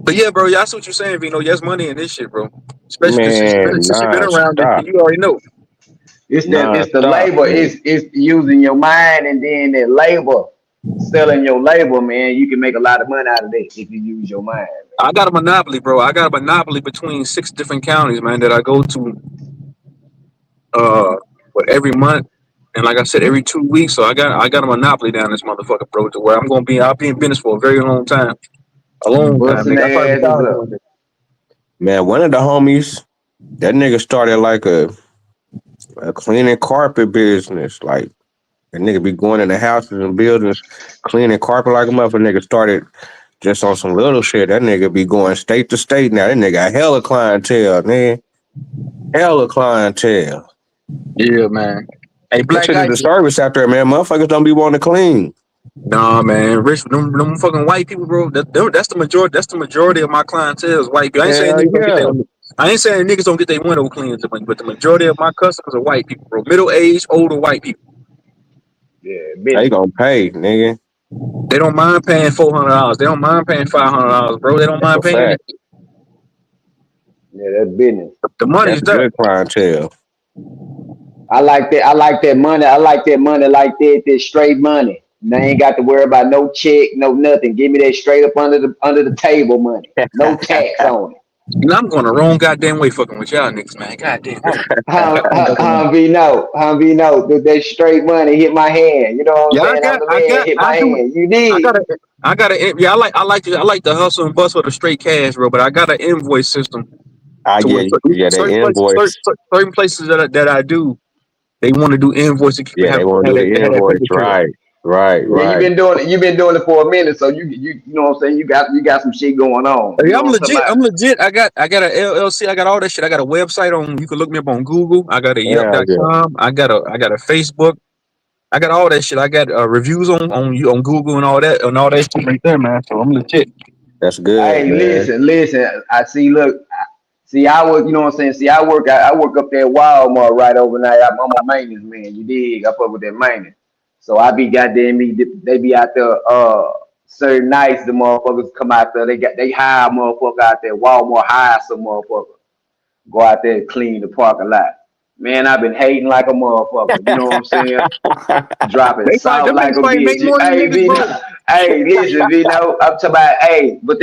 But yeah, bro, yeah, I see what you're saying, Vino. Yes, money in this shit, bro. Especially Man, since you've been nah, around this stop. shit, you already know. Nah, It's the stop, labor. man. It's using your mind and then that labor, selling your labor, man. You can make a lot of money out of that if you use your mind, I got a monopoly, bro. I got a monopoly between 6 different counties, man, that I go to every month. And like I said, every 2 weeks. So I got a monopoly down this motherfucker, bro, to where I'll be in business for a very long time. A man. long time, Busting nigga. I probably their asses retire up. doing this. Man, one of the homies, that nigga started like a cleaning carpet business. Like, that nigga be going in the houses and buildings, cleaning carpet like a motherfucker. Nigga started just on some little shit. That nigga be going state to state now. That nigga got hella clientele, man. Hella clientele. Yeah, man. Hey, That Black shit is Guy. a service out there, man. Motherfuckers don't be wanting to clean. Nah, man, rich them fucking white people, bro. That's the majority. That's the majority of my clientele is white people. I ain't saying Hell niggas don't get yeah. their. I ain't saying niggas don't get their window cleaned, but the majority of my customers are white people, bro. Middle aged, older white people. Yeah, They business. gonna pay, nigga. They don't mind paying $400. They don't mind paying $500, bro. They don't That's mind a paying it. fact. Yeah, that's business. The money's That's there. good clientele. I like that. I like that money. I like that money like that. That straight money. They ain't got to worry about no check, no nothing. Give me that straight up under the table money. No tax on it. And I'm going the wrong goddamn way, fucking with y'all niggas, man. Goddamn. Humvee no. That straight money hit my hand. You know what I'm Yeah, saying? I'm the man. Hit I my do. hand. You I did. got to yeah. I like the hustle and bustle of the straight cash, bro. But I got an invoice system I to where get yeah, they invoice. certain places that I do, they want to do invoice to keep it Yeah, they want to do the have that invoice. paper trail. Right, right, Yeah, you've right. been doing it. You've been doing it for a minute, so you know what I'm saying. You got some shit going on. You Yeah, know I'm what I'm talking legit. about? I'm legit. I got a LLC. I got all that shit. I got a website on. You can look me up on Google. I got a Yeah, yeah. yep.com. I got a Facebook. I got all that shit. I got reviews on Google and all that shit right there, man. So I'm legit. That's good, Hey, man. listen. I see. Look, see, I work. You know what I'm saying. See, I work up there at Walmart right overnight. I'm a maintenance man. You dig? I fuck with that maintenance. So I be goddamn me. They be out there. Certain nights the motherfuckers come out there. They hire a motherfucker out there. Walmart hire some motherfucker. Go out there and clean the parking lot. Man, I've been hating like a motherfucker. You know what I'm saying? Dropping salt Them like niggas a probably make bitch. more than you Hey, niggas, bro. Hey, listen, I'm talking about, hey, but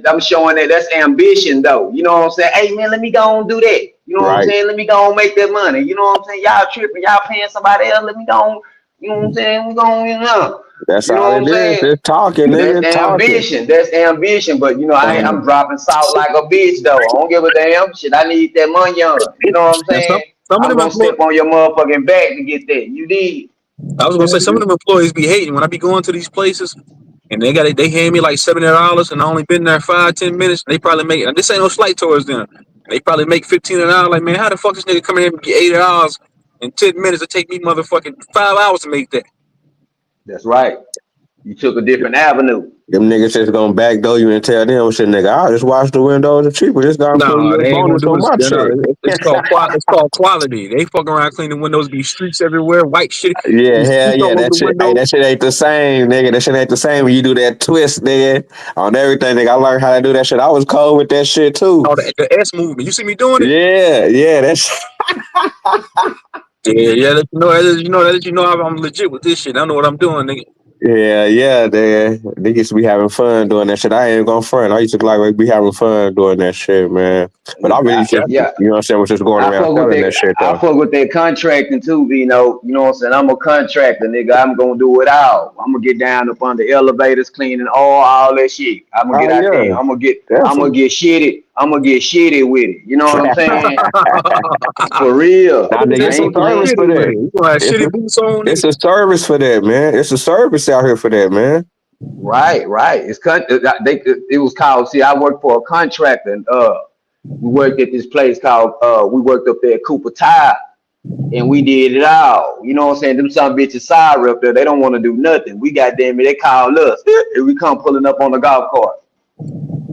I'm showing that that's ambition though. You know what I'm saying? Hey, man, let me go and do that. You know what I'm Right. saying? Let me go and make that money. You know what I'm saying? Y'all tripping, y'all paying somebody else. Let me go and, you know what I'm saying? We going, That's you know all what it I'm is. saying? It's talking, But that's nigga. Talking. ambition. That's ambition. But you know, I'm dropping salt like a bitch though. I don't give a damn. Shit, I need that money on. You know what I'm And saying? some of I'm them gonna employees. step on your motherfucking back to get that. You need. I was gonna say some of them employees be hating when I be going to these places and they hand me like $70 and I only been there 5-10 minutes. They probably make this ain't no slight towards them. They probably make 15 an hour. Like, man, how the fuck this nigga come in here and get $80 in 10 minutes? It take me motherfucking 5 hours to make that. That's right. You took a different avenue. Them niggas just gonna backdoor you and tell them shit, nigga. I'll just wash the windows and cheaper. Just gonna pay No, you a they ain't gonna bonus do on it. my You know, check. it's called quality. They fuck around cleaning windows, be streaks everywhere, white shit, Yeah, be hell streaks yeah. all over That the shit, hey, window. that shit ain't the same, nigga. That shit ain't the same when you do that twist, nigga. On everything, nigga. I learned how to do that shit. I was cold with that shit too. Oh, the S movement. You see me doing it? Yeah, yeah. That's Yeah. That you know I'm legit with this shit. I know what I'm doing, nigga. yeah, yeah, nigga. They used to be having fun doing that shit. I ain't gonna front. I used to like be having fun doing that shit, man. But I really just, Yeah, you know what I'm saying, was just going around selling that shit I though. fuck with that contracting too, you know what I'm saying? I'm a contractor, nigga. I'm gonna do it all. I'm gonna get down up on the elevators, cleaning all that shit. I'm gonna Oh get out there. yeah, I'm gonna definitely. get shitty. I'm gonna get shitty with it. You know what I'm saying? For real. Nah, nigga, I Just it's a so ain't get service playing. shitty for with that. it. You gonna have It's shitty a boots on, it's nigga. a service for that, man. It's a service out here for that, man. Right, right. It was called. See, I worked for a contractor, and we worked at this place called. We worked up there at Cooper Tire, and we did it all. You know what I'm saying? Them some bitches sorry up there. They don't want to do nothing. We got them. They call us, and we come pulling up on the golf cart.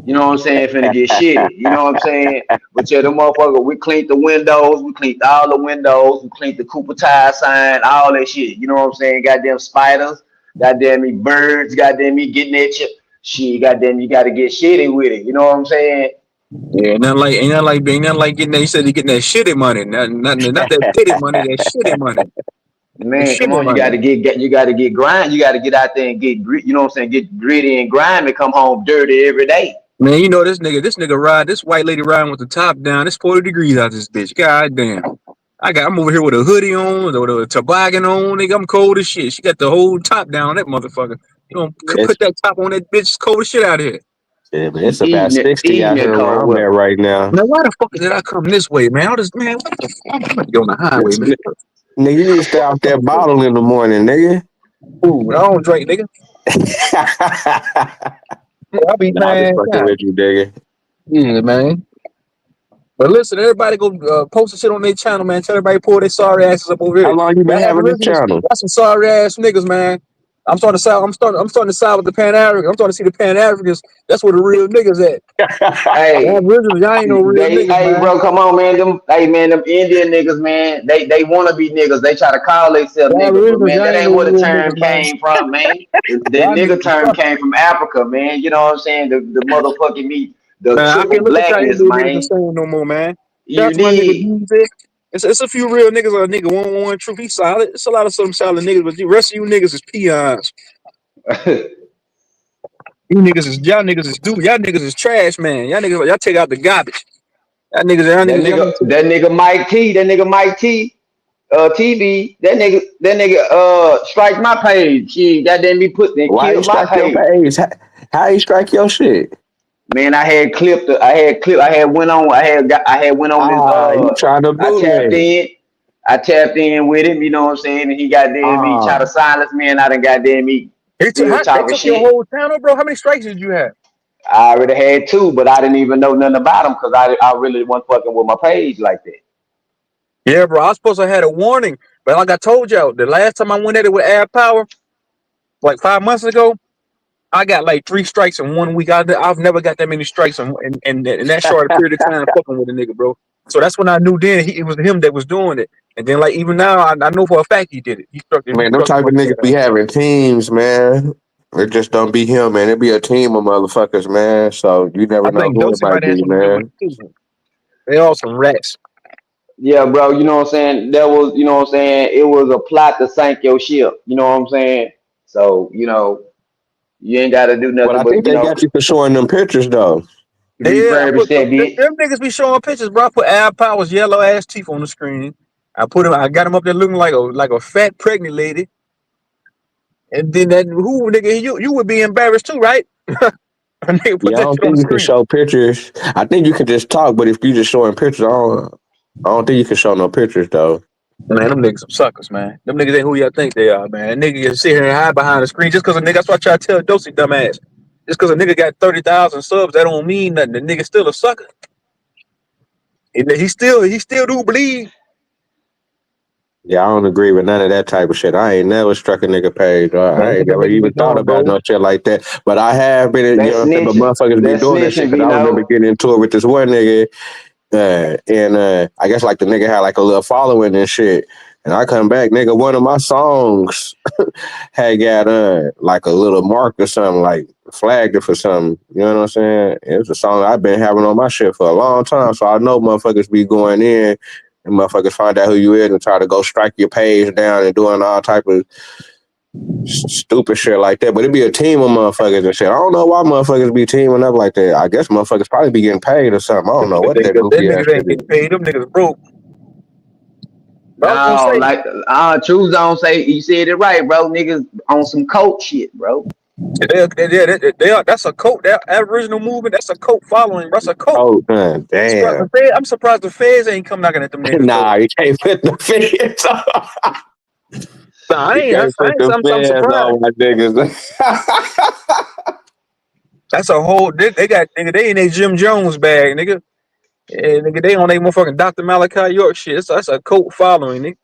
You know what I'm saying? Finna get shitty. You know what I'm saying? But yeah, the motherfucker, we cleaned the windows, we cleaned all the windows, we cleaned the Cooper tire sign, all that shit. You know what I'm saying? Goddamn spiders, goddamn me birds, goddamn me getting at you. Shit, goddamn, you gotta get shitty with it. You know what I'm saying? Yeah, ain't nothing like getting that. You said you getting that shitty money, not that pity money, that shitty money, that Man, come shitty on, you money. gotta you gotta get grind, you gotta get out there and get grit, you know what I'm saying? Get gritty and grime and come home dirty every day. Man, you know this white lady riding with the top down. It's 40 degrees out this bitch. God damn. I'm over here with a hoodie on, with a toboggan on, nigga. I'm cold as shit. She got the whole top down on that motherfucker. You don't It's put that top on that bitch, it's cold as shit out here. yeah, man, She it's about 60 eating out that here where cold I'm at weather. right now. Now, why the fuck did I come this way, man? What the fuck? I'm gonna be on the highway, This man. nigga, you need to stay off that bottle in the morning, nigga. Ooh, I don't drink, nigga. I be, Nah, I'm just man, fucking God, with you, nigga. yeah, man. But listen, everybody go post the shit on their channel, man. Tell everybody pull their sorry asses up over How here. long you been Y'all having this Aborigines, channel? y'all some sorry ass niggas, man. I'm starting to side with the Pan Africans. I'm starting to see the Pan Africans. That's where the real niggas at. The Hey, Aboriginals, y'all ain't no real niggas, hey, man. bro, come on, man. Them Indian niggas, man. They want to be niggas. They try to call themselves The niggas, but Aboriginals, man, y'all that ain't ain't no where the real term niggas, man. came from, man. The Y'all niggas nigga some term came suckers. from Africa, man. You know what I'm saying? The motherfucking meat, the Man, I triple can't look at y'all blackness, Indian niggas the man. same no more, man. Shout out You to my nigga did. DJ. It's a few real niggas on a nigga 111 truth. He solid. It's a lot of some solid niggas, but the rest of you niggas is peons. Y'all niggas is dude. Y'all niggas is trash, man. Y'all take out the garbage. Y'all niggas take. That nigga Mike T, that nigga Mike T, TV, that nigga, strike my page. She goddamn me put and Why you killed my strike your page. page? How you strike your shit? Man, I had went on this, Ah, you trying to I tapped bootleg. in, I tapped in with him, you know what I'm saying? And he got damn me, try Ah, to silence me, and I done got damn me still They talking took your shit. whole channel, bro. How many strikes did you have? I already had two, but I didn't even know nothing about them because I really wasn't fucking with my page like that. Yeah, bro. I was supposed to have had a warning, but like I told y'all, the last time I went at it with Ad Power, like 5 months ago, I got like 3 strikes in 1 week. I've never got that many strikes in that short period of time fucking with a nigga, bro. So that's when I knew then it was him that was doing it. And then like even now, I know for a fact he did it. He man, them struck type of niggas the be having teams, man. It just don't be him, man. It be a team of motherfuckers, man. So you never I know think who it Dosey might might have had be, something to do with man. it too. They all some rats. Yeah, bro, you know what I'm saying? That was, you know what I'm saying? It was a plot to sink your ship. You know what I'm saying? So, you ain't got to do But nothing I but, think they got you for showing them pictures, though. Yeah, I refurbish put that bitch. them niggas be showing pictures, bro. I put Al Power's yellow ass teeth on the screen. I got him up there looking like a fat pregnant lady. And then that who nigga you would be embarrassed too, right? A nigga put Yeah, I that don't shit on think the you can screen. show pictures. I think you can just talk, but if you just showing pictures, I don't think you can show no pictures, though. Man, them niggas some suckers, man. Them niggas ain't who y'all think they are, man. Nigga can sit here and hide behind the screen just cause a nigga. That's what I try to tell Dosey dumbass. Just cause a nigga got 30,000 subs, that don't mean nothing. The nigga still a sucker. And he still do believe. Yeah, I don't agree with none of that type of shit. I ain't never struck a nigga page. Man, I that's ain't what them never niggas be even thought doing, about bro. no shit like that. But I have been, That but snitching. motherfuckers be That doing that shit snitching, because I remember Vino. getting into it with this one nigga. And I guess like the nigga had like a little following and shit. And I come back, nigga, one of my songs had got like a little mark or something, like flagged it for something. You know what I'm saying? It was a song I've been having on my shit for a long time. So I know motherfuckers be going in and motherfuckers find out who you is and try to go strike your page down and doing all type of stupid shit like that. But it be a team of motherfuckers and shit. I don't know why motherfuckers be teaming up like that. I guess motherfuckers probably be getting paid or something. I don't know what that Them goofy ass niggas shit ain't is. getting paid. Them niggas broke. But I was gonna No, say, like, True Zone say, you said it right, bro. Niggas on some coke shit, bro. they are. That's a cult. That Aboriginal movement. That's a cult following. That's a cult. Oh, man, damn. I'm surprised the feds ain't come knocking at them niggas door. Nah, you can't put the fence on. Nah, I You ain't. can't put the I'm fans surprised. on my niggas. That's a whole. They got nigga. They in a Jim Jones bag, nigga. Yeah, nigga. They on a motherfucking Dr. Malachi York shit. That's a cult following, nigga.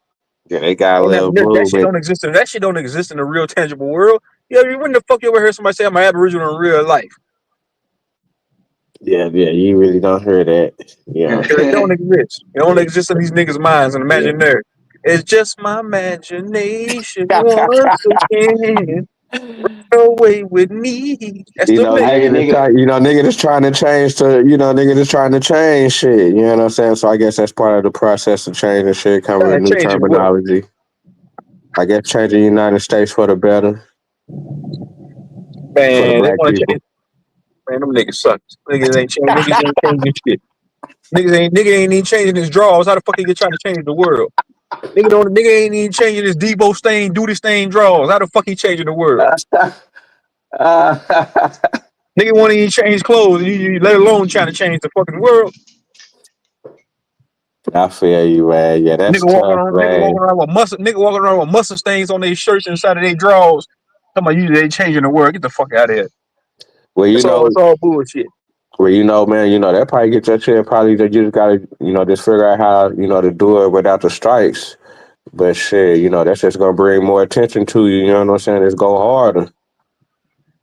Yeah, they got a And little that shit movement. don't exist. That shit don't exist in the real tangible world. Yeah, when the fuck you ever heard somebody say I'm Aboriginal in real life? Yeah, you really don't hear that. Yeah. Because it don't exist. It only exists in these niggas' minds and Yeah. imaginary. It's just my imagination once again. Away with me. That's You them know, niggas. Hey, nigga that's nigga. trying, nigga that's trying to change to, nigga that's trying to change shit. You know what I'm saying? So I guess that's part of the process of changing shit, coming with Man, new changing what? terminology. I guess changing the United States for the better, for the Man, they black want to people. change. Man, them niggas suck. Niggas ain't changing shit. Nigga ain't even changing his draws. How the fuck he trying to change the world? Nigga ain't even changing his Debo stain, do this thing draws. How the fuck he changing the world? Nigga won't even change clothes, let alone trying to change the fucking world. I feel you, man. Yeah, that's tough, man. Nigga walking around with mustard stains on their shirts inside of their drawers. Talking about you they changing the world. Get the fuck out of here. Well, It's all bullshit. man, that probably get your shit. Probably that you just gotta, just figure out how, to do it without the strikes. But shit, that's just gonna bring more attention to you. You know what I'm saying? It's go harder.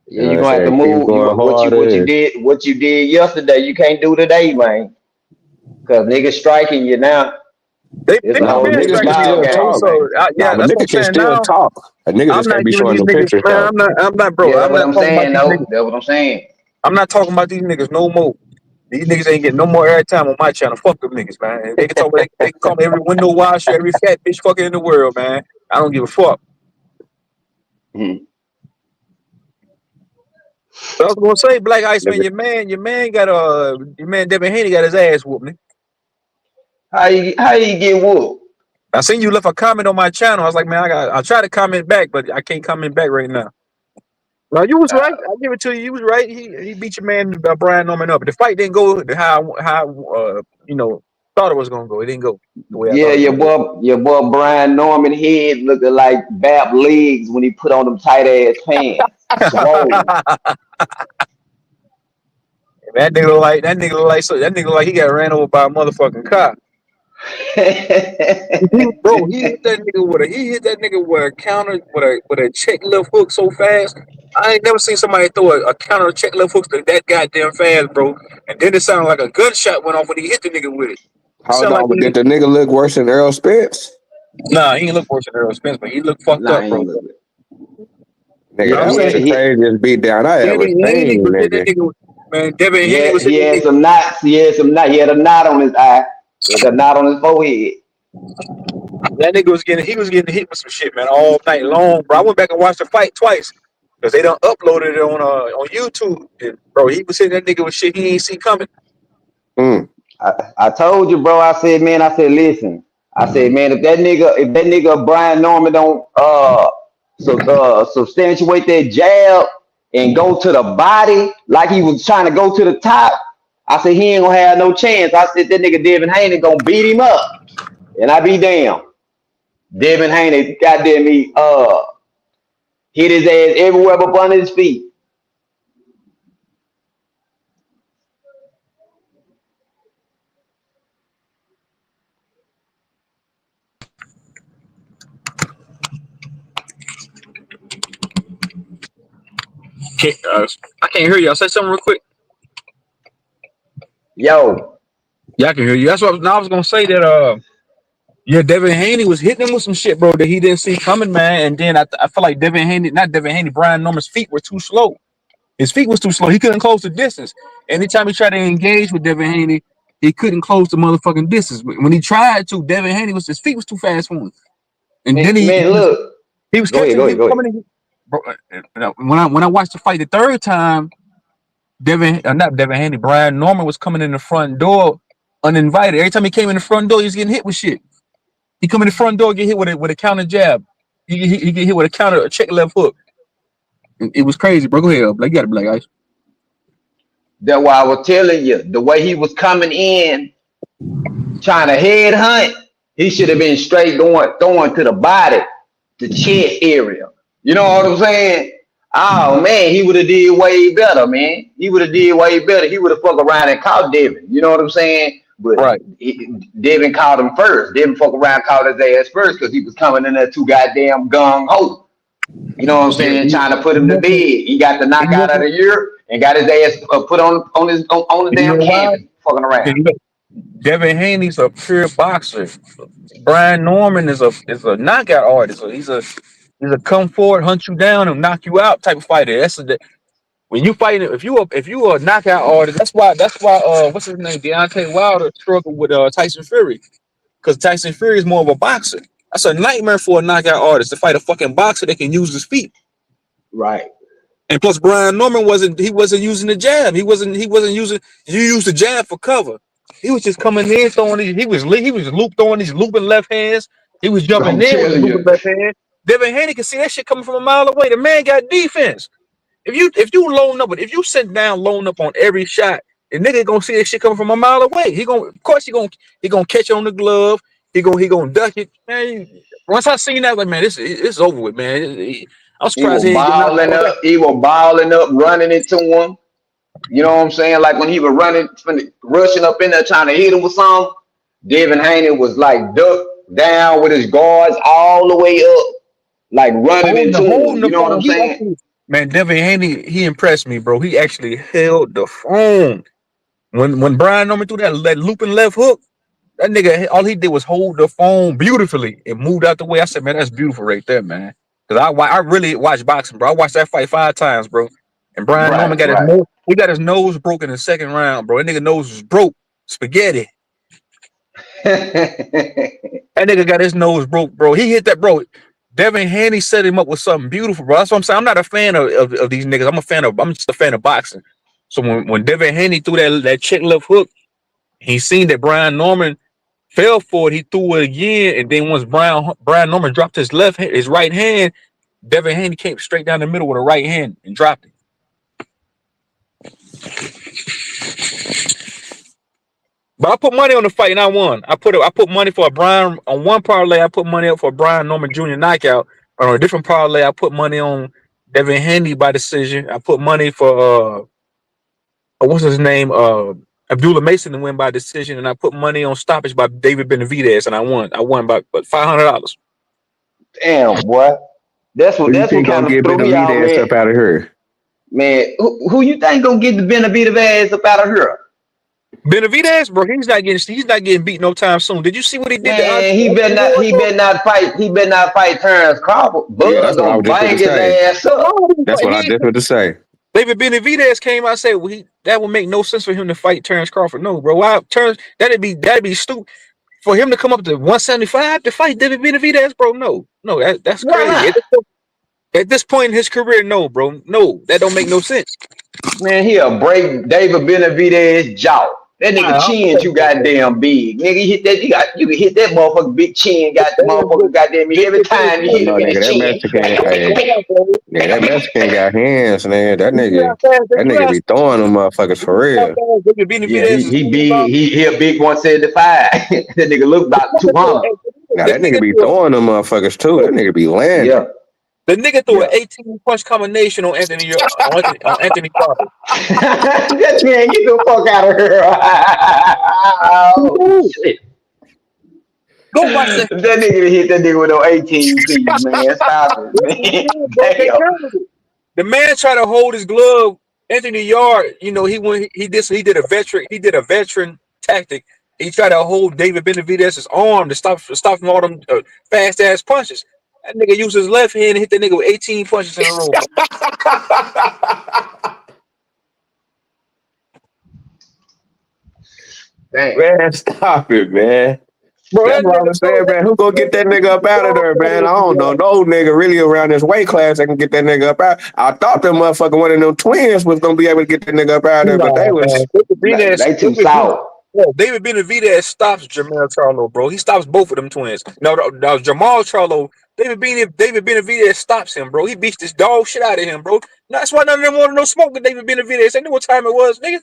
Yeah, You know what you're I'm gonna have to saying? Keep move. going harder. What you did yesterday, you can't do today, man. Cause niggas striking you now. It's a Niggas No, whole been nigga niggas striking can me ball though, still bro. game, talk. man. Yeah, But that's what I'm nigga can saying still now. talk. A nigga I'm just can't not be giving showing these the niggas, pictures man. though. Bro. Yeah, that's I'm what not I'm talking about saying, these though. niggas. That's what I'm saying. I'm not talking about these niggas no more. These niggas ain't getting no more airtime on my channel. Fuck them niggas, man. They can talk. They can call me every window washer, every fat bitch fucking in the world, man. I don't give a fuck. Mhm. But I was gonna say, Black Ice Man, Nigga, your man Devin Haney got his ass whooped, man. How you get whooped? I seen you left a comment on my channel. I was like, man, I'll try to comment back, but I can't comment back right now. No, you was right. I give it to you. You was right. He beat your man Brian Norman up. But the fight didn't go how thought it was gonna go. It didn't go the way I Yeah, thought it was gonna your boy Brian Norman head looking like Bap legs when he put on them tight ass pants. Swole. go. That nigga look like he got ran over by a motherfucking car. He hit that nigga with a counter with a check left hook so fast. I ain't never seen somebody throw a counter check left hook that goddamn fast, bro. And then it sounded like a gunshot went off when he hit the nigga with it. It hold sounded like on, but did the nigga look worse than Earl Spence? nah, he ain't look worse than Earl Spence, but he looked fucked Nah, up, I bro. ain't look good. Nigga, that He was had the he craziest beat down I ever Haney seen, was hitting that nigga. nigga. Man, Devin Haney yeah, was hitting that nigga. some knots. He had some knot. He had a knot on his eye. He had a knot on his forehead. That nigga he was getting hit with some shit, man, all night long, bro. I went back and watched the fight twice because they done uploaded it on YouTube. And, bro, he was hitting that nigga with shit he ain't see coming. Mm. I told you, bro. I said, listen. I said, man, if that nigga Brian Norman don't substantiate that jab and go to the body like he was trying to go to the top, I said he ain't gonna have no chance. I said that nigga Devin Haney gonna beat him up, and I be damn. Devin Haney, goddamn me, hit his ass everywhere but under his feet. I can't hear you. I'll say something real quick. Yo, Yeah, I can hear you. That's what I was gonna say that yeah, Devin Haney was hitting him with some shit, bro, that he didn't see coming, man. And then I feel like not Devin Haney, Brian Norman's feet were too slow. His feet was too slow. He couldn't close the distance. Anytime he tried to engage with Devin Haney, he couldn't close the motherfucking distance. When he tried to, Devin Haney his feet was too fast for him. And then man, look. he was Go ahead, catching, go he ahead, was go ahead. coming in. Bro, when I watched the fight the third time, not Devin Haney, Brian Norman was coming in the front door uninvited. Every time he came in the front door, he was getting hit with shit. He come in the front door, get hit with a counter jab. He get hit with a check left hook. It was crazy, bro. Go ahead, Black. You got it, Black Ice. That's why I was telling you the way he was coming in, trying to head hunt. He should have been straight going throwing to the body. the chest area. You know what I'm saying? Oh man, he would have did way better, man. He would have did way better. He would have fucked around and caught Devin. You know what I'm saying? But Right. Devin caught him first. Devin fuck around, caught his ass first because he was coming in there too goddamn gung ho. You know what I'm Yeah, saying? he, Trying to put he him to bed. wasn't. He got the He knockout of wasn't. the year and got his ass put on the You know damn why? canvas, fucking around. Because Devin Haney's a pure boxer. Brian Norman is a knockout artist. So he's a come forward, hunt you down, and knock you out type of fighter. When you fight, if you a knockout artist, that's why what's his name, Deontay Wilder struggled with Tyson Fury, because Tyson Fury is more of a boxer. That's a nightmare for a knockout artist to fight a fucking boxer that can use his feet. Right. And plus, Brian Norman wasn't using the jab. He wasn't using. You use the jab for cover. He was just coming in throwing these. He was throwing these looping left hands. He was jumping I'm in with the telling looping you. left hand. Devin Haney could see that shit coming from a mile away. The man got defense. If you loan up, but if you sit down loan up on every shot, the nigga gonna see that shit coming from a mile away. Of course he gonna catch it on the glove. He gonna duck it. Man, once I seen that, like man, this is over with, man. I'm He surprised was he ain't getting knocked balling out. up. He was balling up, running into him. You know what I'm saying? Like when he was running, rushing up in there trying to hit him with something. Devin Haney was like ducked down with his guards all the way up, like running Holding the into holding him. the You know what phone. I'm He saying? actually, man, Devin Haney, he impressed me, bro. He actually held the phone. When Brian Norman threw that looping left hook, that nigga, all he did was hold the phone beautifully and moved out the way. I said, man, that's beautiful right there, man. Because I really watched boxing, bro. I watched that fight 5 times, bro. And Brian Norman Right, got his right. nose, he got his nose broken in the second round, bro. That nigga nose was broke. Spaghetti. That nigga got his nose broke, bro. He hit that, bro. Devin Haney set him up with something beautiful, bro. That's what I'm saying. I'm not a fan of these niggas. I'm just a fan of boxing. So when Devin Haney threw that check left hook, he seen that Brian Norman fell for it. He threw it again, and then once Brian Norman dropped his right hand, Devin Haney came straight down the middle with a right hand and dropped it. But I put money on the fight and I won. I put money for a Brian on one parlay. I put money up for a Brian Norman Jr. knockout. On a different parlay, I put money on Devin Haney by decision. I put money for what's his name, Abdullah Mason to win by decision, and I put money on stoppage by David Benavidez, and I won. I won by $500. Damn, boy. That's Who what you that's what think gonna kind of get threw me out, Benavidez man. up out of here? Man, who you think gonna get the Benavidez ass up out of here? Benavidez, bro, he's not getting beat no time soon. Did you see what he did to Man, Anthony Ward, bro? he better not fight Terrence Crawford. Yeah, that's Bud what I gonna was just going bang to his say. ass Bro, why up. would he That's fight? what I just wanted to say. David Benavidez came out and said, well, that would make no sense for him to fight Terrence Crawford. No, bro. Why Terrence? That'd be stupid for him to come up to 175 to fight David Benavidez, bro. No, no, that's Why crazy. not? At this point in his career, no, bro. No, that don't make no sense. Man, he'll break David Benavidez's jaw. That nigga I don't chin think too so, bro. goddamn big. Nigga, you can hit that motherfucking big chin, got Damn, motherfucker goddamn me every David time you Oh hit Benavidez, him no, in his nigga, that chin. Mexican, hey, nigga, that Mexican got hands, nigga. That you see how nigga, fast that nigga be throwing them motherfuckers for real. David Yeah, Benavidez is he throwing about? big. He a big 175. That nigga look about 200. Now The that nigga nigga be threw throwing them motherfuckers too. That nigga be landing. Yeah, the nigga threw an yeah. 18 punch combination on Anthony Crawford. That man, get the fuck out of here. Oh, shit. Go watch that. That nigga hit that nigga with no 18 piece, man. Stop it, Yes, he man. did, bro. They Damn. counted it. The man tried to hold his glove. Anthony Yard, he went. He did a veteran tactic. He tried to hold David Benavidez's arm to stop from all them fast ass punches. That nigga used his left hand and hit that nigga with 18 punches in a row, bro. Damn. Man, stop it, man. Bro, That's that what I nigga was throw saying, man. Who gonna get that nigga up out of there, man? I don't know no nigga really around this weight class that can get that nigga up out. I thought that motherfucker one of them twins was gonna be able to get that nigga up out of there, but they No, man. was They too soft. David Benavidez stops Jamal Charlo, bro. He stops both of them twins. No, Jamal Charlo. David Benavidez stops him, bro. He beats this dog shit out of him, bro. That's why none of them wanted no smoke with David Benavidez. They knew what time it was, nigga.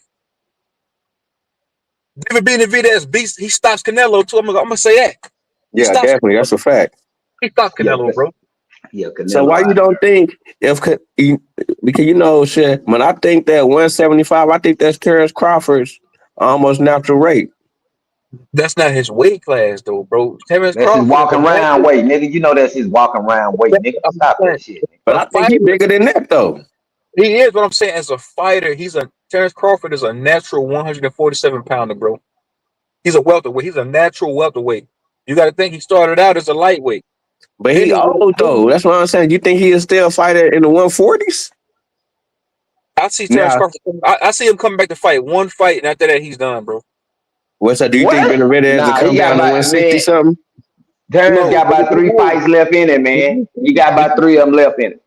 David Benavidez he stops Canelo too. I'm gonna say that. He yeah, stops definitely. That's a fact. he stops Yeah, Canelo, bro. Yeah, So Canelo why you out of don't there. think because you know shit? When I think that 175, I think that's Terrence Crawford's almost natural rate. That's not his weight class though, bro. Terrence That's his Crawford is a walking around natural. weight, nigga. You know that's his walking around weight, nigga. I'm Stop saying, that shit, nigga. But a I think he fighter. bigger than that though. He is what I'm saying. As a fighter, Terrence Crawford is a natural 147 pounder, bro. He's a welterweight. He's a natural welterweight. You got to think he started out as a lightweight. But Then he he went. old though. That's what I'm saying. You think he is still fighting in the 140s? I see Terrence Now, Crawford. I see him coming back to fight one fight, and after that, he's done, bro. what's that? Do you think What? Benavidez will Nah, he come got down to about 160 man. something? Terrence No, got but if about you 3 fights left in it, did man. you He see got did about you, 3 of them left in it.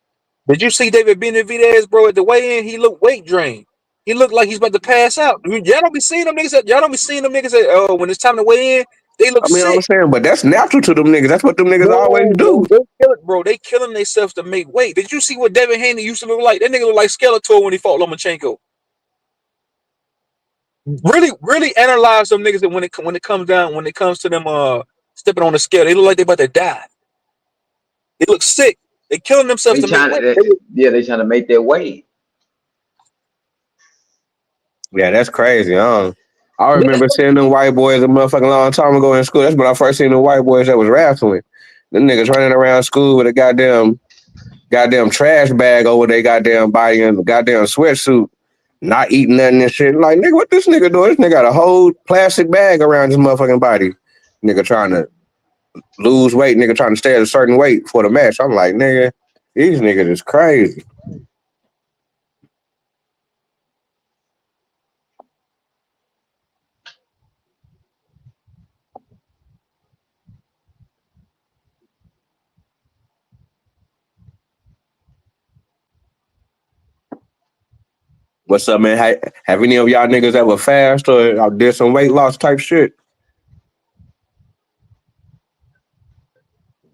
did you see David Benavidez, bro, at the weigh-in? He looked weight drained. He looked like he's about to pass out. Y'all don't be seeing them niggas. Y'all don't be seeing them niggas. When it's time to weigh in, they look I mean, I'm sick. saying, but that's natural to them niggas. That's what them niggas always No, do. bro, they kill it, bro. They killing themselves to make weight. Did you see what Devin Haney used to look like? That nigga look like Skeletor when he fought Lomachenko. Really, really analyze them niggas that when it comes to them stepping on the scale, they look like they about to die. They look sick. They killing themselves They to make trying weight. to, yeah, they trying to make their weight. Yeah, that's crazy. I remember seeing them white boys a motherfucking long time ago in school. That's when I first seen the white boys that was wrestling. Them niggas running around school with a goddamn trash bag over their goddamn body and a goddamn sweatsuit, not eating nothing and shit. Like, nigga, what this nigga doing? This nigga got a whole plastic bag around his motherfucking body. Nigga trying to lose weight, nigga trying to stay at a certain weight for the match. I'm like, nigga, these niggas is crazy. What's up, man? Have any of y'all niggas ever fast or did some weight loss type shit?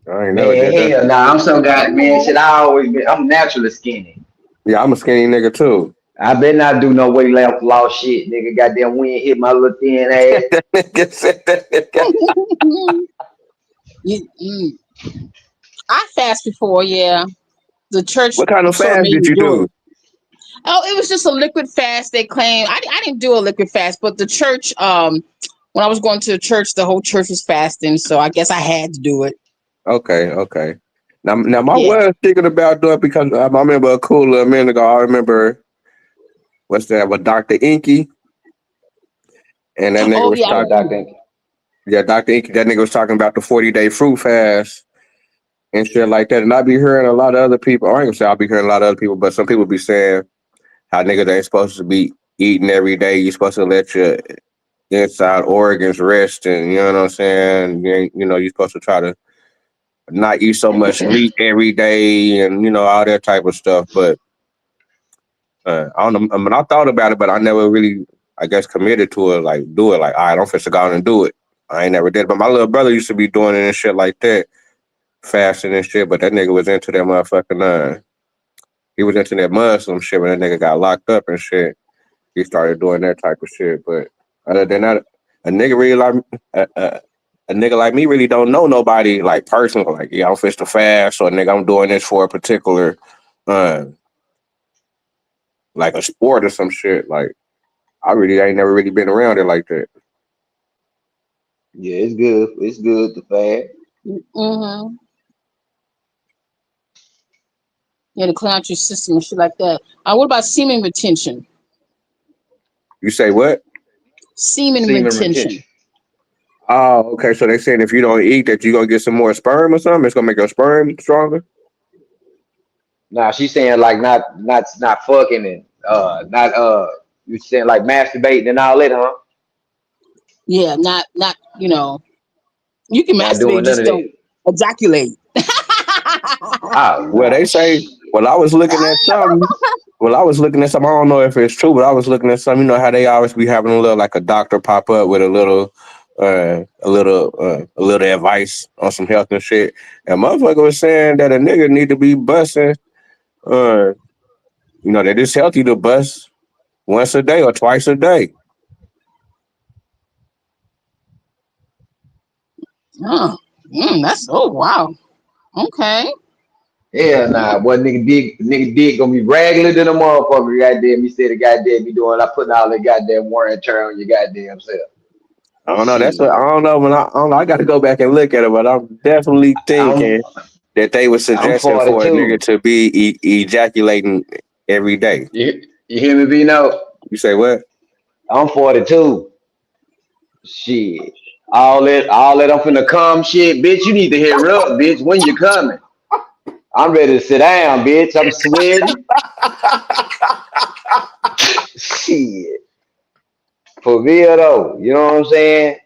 I ain't never Man, did that. hell nah, I'm so god man. Shit, I'm naturally skinny. Yeah, I'm a skinny nigga too. I better not do no weight loss shit, nigga. Goddamn wind hit my little thin ass. That nigga said that. You- I fast before, yeah. The church What kind of sort of fast made did me you do do? it. Oh, it was just a liquid fast. They claim I didn't do a liquid fast, but the church, when I was going to the church, the whole church was fasting, so I guess I had to do it. Okay. Now my Yeah. was thinking about doing it because I remember a cool little minute ago. I remember what's that with Dr. Inky and that nigga Oh was yeah. Yeah, talking. Doctor. Yeah, Dr. Inky. That nigga was talking about the 40-day fruit fast and shit like that. And I be hearing a lot of other people. I ain't gonna say I'll be hearing a lot of other people, but some people be saying how niggas ain't supposed to be eating every day. You're supposed to let your inside organs rest, and you know what I'm saying. You're supposed to try to not eat so much meat every day, and all that type of stuff. But I don't know. I mean, I thought about it, but I never really, I guess, committed to it. Like, do it. Like, all right, I'm finna go out and do it. I ain't never did. But my little brother used to be doing it and shit like that, fasting and shit. But that nigga was into that motherfucking. He was into that Muslim shit, but that nigga got locked up and shit. He started doing that type of shit. But other than that, a nigga really like a nigga like me really don't know nobody like personally. Like, yeah, I'm fit to fast, or nigga, I'm doing this for a particular, uh, like a sport or some shit. Like, I really ain't never really been around it like that. Yeah, it's good. It's good to fast. Mm-hmm. Yeah, to clean out your system and shit like that. What about semen retention? You say what? Semen Semen retention. retention. Oh, okay. So they saying if you don't eat that, you gonna get some more sperm or something. It's gonna make your sperm stronger. Nah, she's saying like not fucking and not you saying like masturbating and all that, huh? Yeah, not you can Not doing masturbate, none just of that. don't ejaculate. Oh Well, they no. say. Well, I was looking at something. Well, I was looking at something. I don't know if it's true, but I was looking at something. You know how they always be having a little like a doctor pop up with a little advice on some health and shit. And motherfucker was saying that a nigga need to be busting. Uh, that it's healthy to bust once a day or twice a day. Oh, that's wow. Okay. Hell nah, boy, nigga dick gonna be regular than a motherfucker. Goddamn, he said the goddamn be doing. I putting all that goddamn wear and tear on your goddamn self. I don't know. That's what I Shit, don't know. When I don't know. I got to go back and look at it, but I'm definitely I'm thinking that they were I'm suggesting for a nigga 42. to be ejaculating every day. You hear me, Vino? You say what? I'm 42. Shit, all that I'm finna come. Shit, bitch, you need to hurry up, bitch. When you coming? I'm ready to sit down, bitch. I'm sweating. Shit, for real though. You know what I'm saying?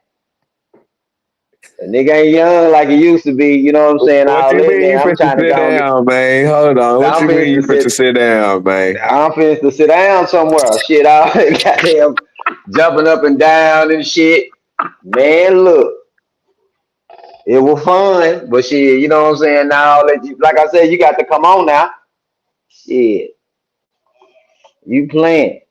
A nigga ain't young like it used to be. You know what I'm saying? What All you that mean you now. I'm fit to trying to sit go and get. down, man? Hold on. What I'm you mean finna you to fit to sit. sit down, man? I'm finna to sit down somewhere. Shit, all goddamn jumping up and down and shit. Man, look, it was fun, but shit, you know what I'm saying? Now, like I said, you got to come on now. Shit, you playing.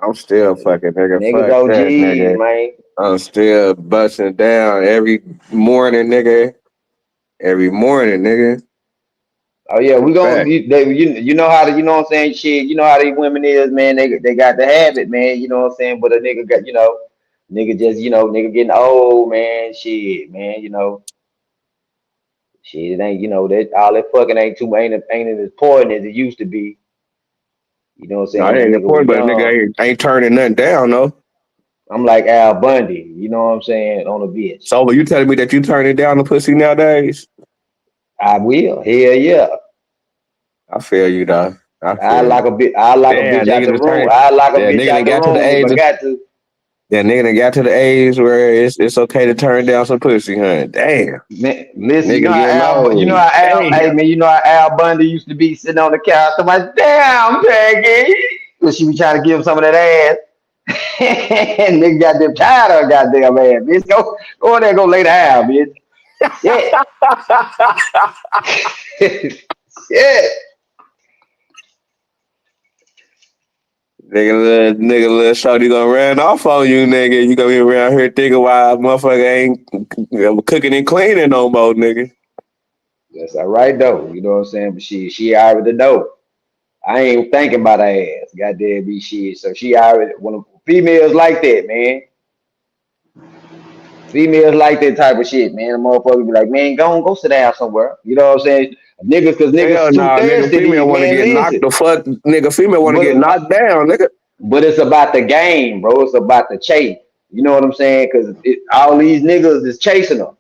I'm still fucking nigga. Niggas Fuck that OGs, nigga. man. I'm still busting down every morning, nigga. Every morning, nigga. Oh yeah, That's a we gon' fact. you know how to, you know what I'm saying, shit, you know how these women is, man, they got the habit, man, you know what I'm saying, but a nigga got, nigga just, nigga getting old, man, shit, man, shit, it ain't, that all that fucking ain't too ain't as important as it used to be, you know what I'm No, saying, it when a ain't nigga was important, but a nigga young. ain't turning nothing down, though. I'm like Al Bundy, you know what I'm saying, on a bitch. So, but you telling me that you turning down the pussy nowadays? I will, hell yeah. I feel you, dog. I I feel you. like a bitch, I like a Damn, bitch out nigga the just room. turned. I like a That bitch nigga done out the got to the room if age. I got to. That nigga done got to the age where it's okay to turn down some pussy, huh? Damn, Man, listen, nigga getting You know old. how hey Damn. man, you know how Al Bundy used to be sitting on the couch. Somebody, damn, Peggy, because she be trying to give him some of that ass. And nigga got them tired of her goddamn ass. Bitch, go in there, go lay down, bitch. Shit, shit. Nigga, little shorty gonna run off on you, nigga. You gonna be around here thinking why a motherfucker ain't cooking and cleaning no more, nigga. That's all right though. You know what I'm saying? But she already know. I ain't thinking about her ass. Goddamn be shit. So she already when females like that, man. Females like that type of shit, man. The motherfucker be like, man, go sit down somewhere. You know what I'm saying? Niggas, cause Hell niggas too nah, nigga. thirsty. Female want to Man, get knocked listen. the fuck, nigga. Female want to get But knocked down, nigga. but it's about the game, bro. It's about the chase. You know what I'm saying? Cause all these niggas is chasing her.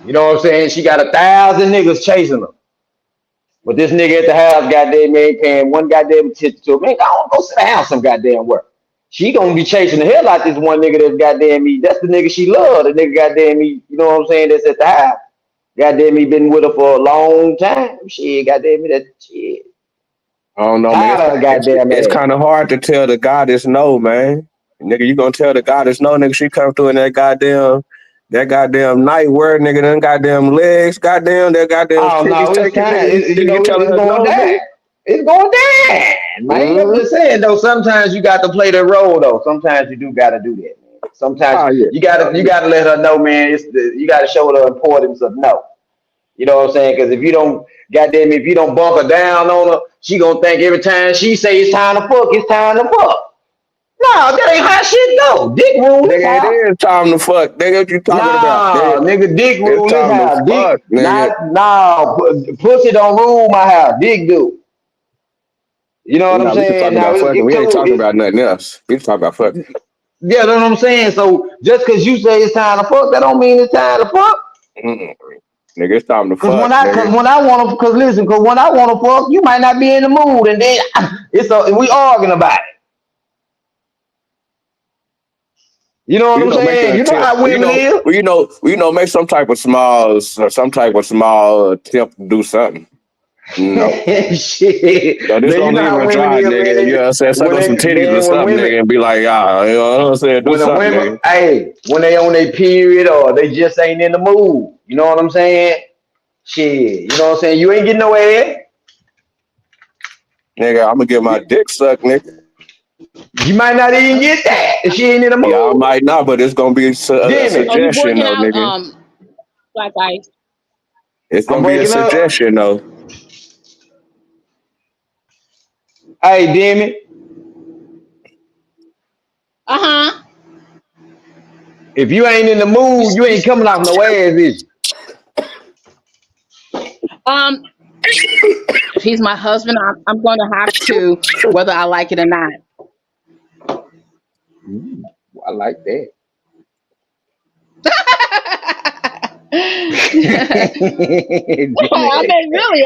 You know what I'm saying? She got 1,000 niggas chasing her. But this nigga at the house, goddamn, man, paying one goddamn attention to her. Man, go sit down some goddamn work. She gonna be chasing the hell out this one nigga that's goddamn me. That's the nigga she love. The nigga goddamn me. You know what I'm saying? That's at the house. Goddamn me, been with her for a long time. Shit, goddamn me, that shit. I don't know, man. Tired of her goddamn It's ass. kind of hard to tell the goddess no, man. Nigga, you gonna tell the goddess no, nigga? She come through in that goddamn night wear, nigga. Them goddamn legs, goddamn that goddamn Oh titties no, it's taking, time. nigga. You telling It's her going no, down. nigga? It's going down, man. I'm Mm-hmm. just saying though. Sometimes you got to play the role though. Sometimes you do got to do that, man. Sometimes Oh yeah. you gotta let her know, man. You got to show her the importance of no. You know what I'm saying? Because if you don't, goddamn, if you don't bump her down on her, she gonna think every time she say it's time to fuck, it's time to fuck. No, that ain't how shit go. Dick rule is Nigga, it how. is time to fuck. Nigga, what you talking about? Nah, Nigga, nigga, dick it's rule is time to how. fuck, Dick, nigga. not, nah, pussy don't rule my house. Dick do. You know what I'm Nah, we just saying? talking Now about fucking. it's We ain't cool. talking about nothing else. We just talking about fucking. Yeah, that's what I'm saying. So just cause you say it's time to fuck, that don't mean it's time to fuck. Mm-mm. Nigga, it's time to Cause fuck, nigga. when I wanna, cause listen, cause when I wanna fuck, you might not be in the mood, and then we arguing about it. You know what I'm Make an saying? You know attempt. how women is. Make some type of small attempt to do something. You know, Shit, this man. You don't know leave how her women dry, is, man. nigga. You know what I'm saying? Suck When on some they titties or man, when something, women, nigga, and be like, ah, you know what I'm saying? Do when the something, women, nigga. hey, when they on their period or they just ain't in the mood. You know what I'm saying? Shit, you know what I'm saying? You ain't getting no ass. Nigga, I'm gonna get my dick sucked, nigga. You might not even get that if she ain't in the Y'all mood. might not, but it's gonna be a Damn it. Oh, you suggestion, working though, out, nigga. Black Ice? It's I'm gonna be a breaking up. suggestion though. Hey, Demi, Uh-huh. if you ain't in the mood, you ain't coming off no ass, is Um, if he's my husband, I'm going to have to, whether I like it or not. you? Ooh, I like that. I mean, really,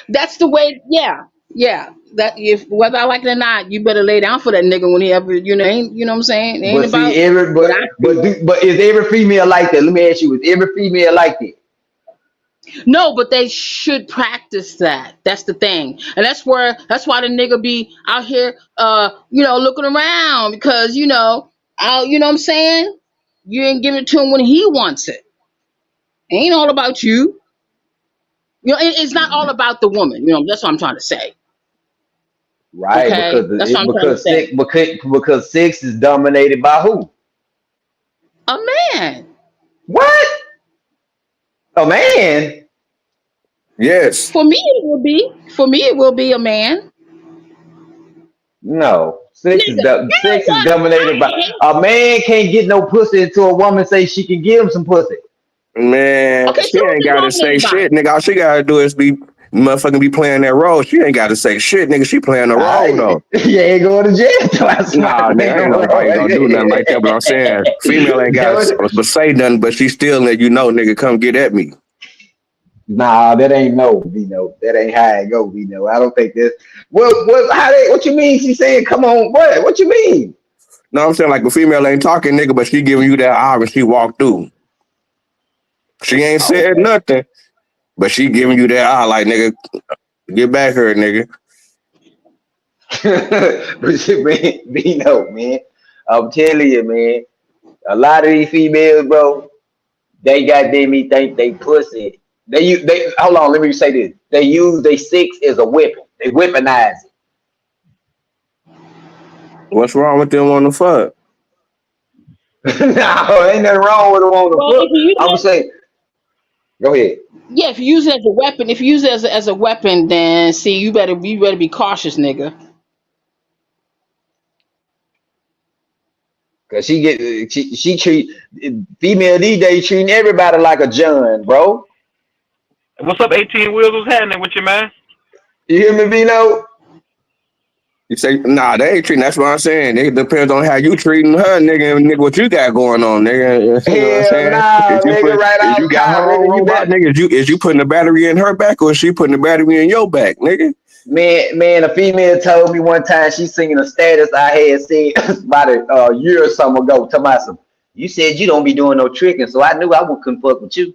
that's the way. Yeah, yeah. That if whether I like it or not, you better lay down for that nigga when he ever, ain't, you know what I'm saying? It ain't But see, about what I feel. but is every female like that? Let me ask you: is every female like that? No, but they should practice that. That's the thing, and that's why the nigga be out here, looking around because you know what I'm saying. You ain't giving it to him when he wants it. It ain't all about you. It's not all about the woman. That's what I'm trying to say. Right? Okay, that's what I'm trying to say. Because sex is dominated by who? A man. What? A man? Yes. For me, it will be. For me, it will be a man. No. Nigga, you know Sex is what? dominated by a man. Can't get no pussy until a woman say she can give him some pussy. Man, Okay, she so what's ain't it gotta say dominated by? shit, nigga. All she gotta do is be motherfucking be playing that role. She ain't gotta say shit, nigga. She playing the role I though. you ain't going to jail till I Nah, somebody nigga, ain't nobody gonna do nothing like that. But I'm saying, female ain't gotta but say nothing, but she still let you know, nigga, come get at me. Nah, that ain't no, Vino. That ain't how it go, Vino. I don't think this. What you mean? She saying, "Come on, what? What you mean?" No, I'm saying like the female ain't talking, nigga, but she giving you that eye when she walked through. She ain't Oh, said nothing, but she giving you that eye, like nigga, get back here, nigga. okay. But you, man, Vino, man, I'm telling you, man. A lot of these females, bro, they goddamn me think they pussy. They hold on. Let me say this. They use they sex as a weapon. They weaponize What's wrong with them on the fuck? it. No, ain't nothing wrong with them on the Well, foot. if you use I'm gonna it, say, go ahead. yeah, if you use it as a weapon, if you use it as a weapon, then see, you better be cautious, nigga. Cause she treat female these days treating everybody like a John, bro. What's up, 18 wheels? What's happening with you, man? You hear me, Vino? You say, nah, they ain't treating. That's what I'm saying. It depends on how you treating her, nigga, and nigga, what you got going on, nigga. You know what I'm Hell saying? nah, nigga, right If you got outside, her on nigga. You robot, bet, nigga, is you putting the battery in her back or is she putting the battery in your back, nigga? man. A female told me one time she seen a status I had seen about a year or something ago. To myself, you said you don't be doing no tricking, so I knew I couldn't fuck with you.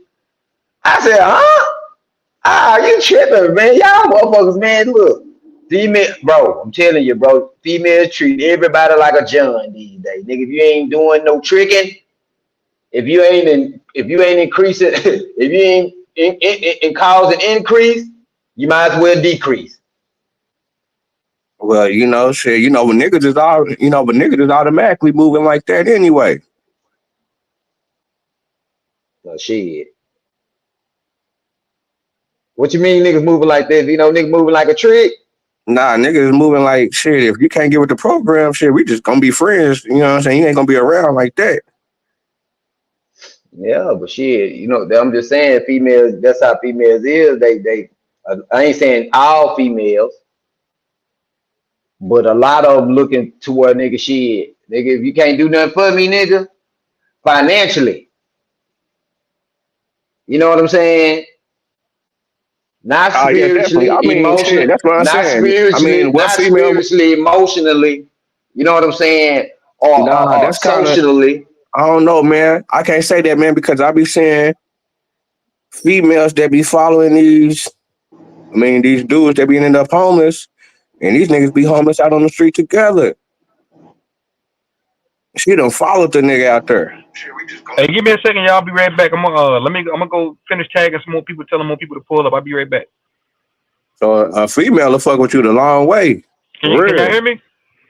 I said, huh? Ah, you tripping, man? Y'all motherfuckers, man. Look, female, bro. I'm telling you, bro. Females treat everybody like a John these days, nigga. If you ain't doing no tricking. If you ain't increasing, if you ain't in cause an increase, you might as well decrease. Well, you know, shit, you know, but niggas is automatically moving like that anyway. Oh, shit. What you mean niggas moving like this? You know, niggas moving like a trick? Nah, niggas is moving like shit. If you can't get with the program, shit, we just gonna be friends. You know what I'm saying? You ain't gonna be around like that. Yeah, but shit, I'm just saying females, that's how females is. I ain't saying all females, but a lot of them looking toward nigga shit. Nigga, if you can't do nothing for me, nigga, financially, you know what I'm saying? Not Oh yeah, definitely. I spiritually, mean, shit, emotionally, that's what I'm saying. I mean, what not female? spiritually, emotionally, you know what I'm saying? Nah, Or that's kind of. socially. I don't know, man. I can't say that, man, because I be seeing females that be following these. I mean, these dudes that be ending up homeless, and these niggas be homeless out on the street together. She done followed the nigga out there. Hey, give me a second, y'all. I'll be right back. I'm gonna go finish tagging some more people, telling more people to pull up. I'll be right back. So a female will fuck with you the long way. For Can y'all real. hear me?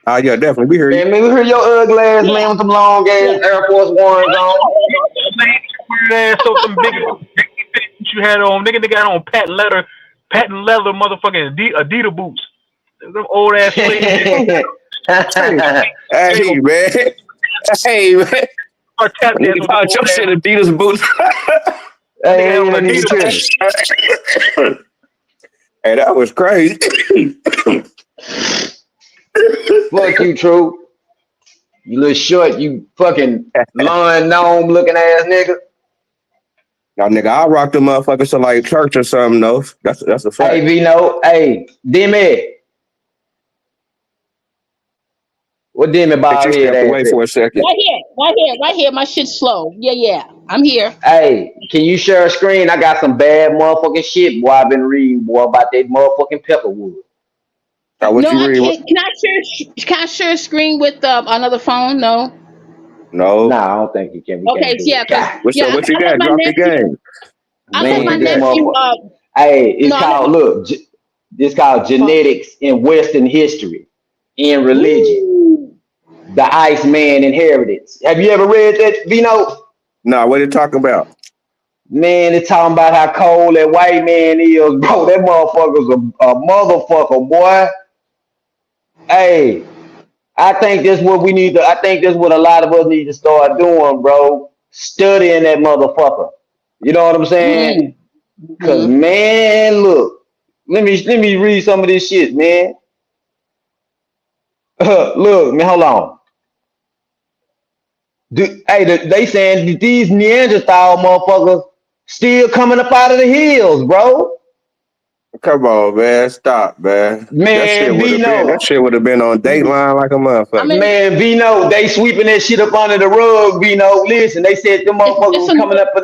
Ah, yeah, definitely. We hear you. Man, we hear your ugly ass Yeah, man with them long yeah. ass Air Force Ones on. Weird ass, so them big you had on. Nigga had on patent leather motherfucking Adidas boots. Them old ass slave niggas. Hey, They hey, gonna man. Hey, man. start tap dancing Nigga with them found your old shit ass. Adidas boots. Nigga had Hey, on that nigga Adidas tripping. boots. Hey, that was crazy. Fuck you, True. You little short, you fucking lawn gnome looking ass nigga. Now, nigga, I rock the motherfuckers to like church or something, though. That's a Hey, fact. Vino. Hey, Demi. What Demi Bitch, you bald head stepped ass away at? for a second. Right here. My shit's slow. Yeah. I'm here. Hey, can you share a screen? I got some bad motherfucking shit, boy. I've been reading, boy, about that motherfucking Pepperwood. Now, what No, you I read? can't. Can I share a screen with another phone? No. No. Nah, I don't think you can. We Okay. can't do Yeah, it. because God, What you I let got? my Drop the nephew. game. I let my man, this nephew. motherfucker. Hey, it's No, I let. called, look, this called Uh, Genetics in Western History and Religion. ooh. The Iceman Inheritance. Have you ever read that, Vino? Nah, what you talking about? Man, it's talking about how cold that white man is, bro. That motherfucker's a motherfucker, boy. Hey, I think that's what we need to. I think that's what a lot of us need to start doing, bro. Studying that motherfucker. You know what I'm saying? Mm-hmm. Cause man, look, let me read some of this shit, man. Look, man, hold on. They saying that these Neanderthal motherfuckers still coming up out of the hills, bro. Come on, man. Stop, man. Man, That Vino. shit would have been on Dateline like a I motherfucker. mean, Man, Vino, they sweeping that shit up under the rug, Vino. Listen, they said the motherfuckers it's was a coming up, but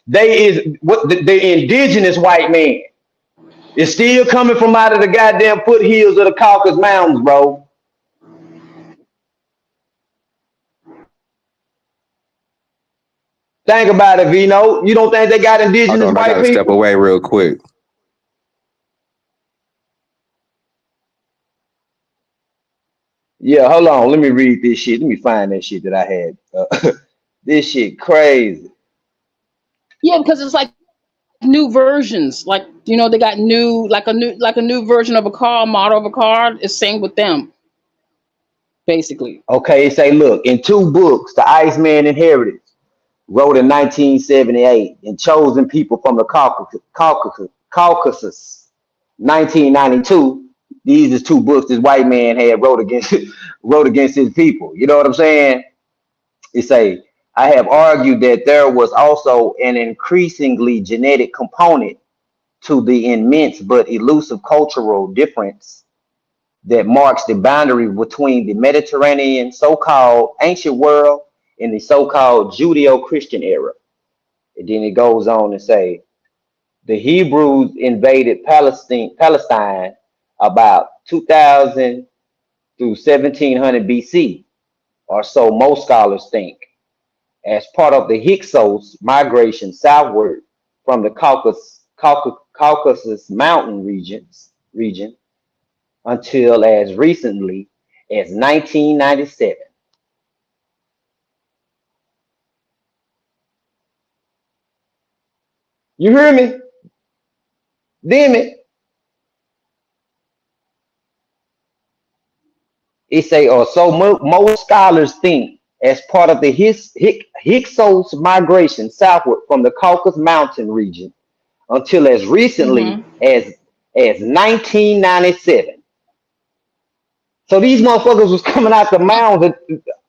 they is what the indigenous white man is still coming from out of the goddamn foothills of the Caucasus Mountains, bro. Think about it, Vino. You don't think they got Hold indigenous on, I white gotta step people? away real quick. Yeah, hold on. Let me read this shit. Let me find that shit that I had. This shit crazy. yeah, because it's like new versions. Like they got new new version of a car, model of a car. It's same with them, basically. Okay, say, look, in two books, The Iceman Inheritance, wrote in 1978, and Chosen People from the Caucasus 1992. These is two books this white man had wrote against wrote against his people. You know what I'm saying? It say, I have argued that there was also an increasingly genetic component to the immense but elusive cultural difference that marks the boundary between the Mediterranean so-called ancient world and the so-called Judeo-Christian era. And then it goes on to say, the Hebrews invaded Palestine about 2000 through 1700 BC, or so most scholars think, as part of the Hyksos migration southward from the Caucasus Mountain region until as recently as 1997. You hear me? Damn it. It say, or so most scholars think, as part of the Hyksos migration southward from the Caucasus Mountain region until as recently Mm-hmm. as 1997. So these motherfuckers was coming out the mounds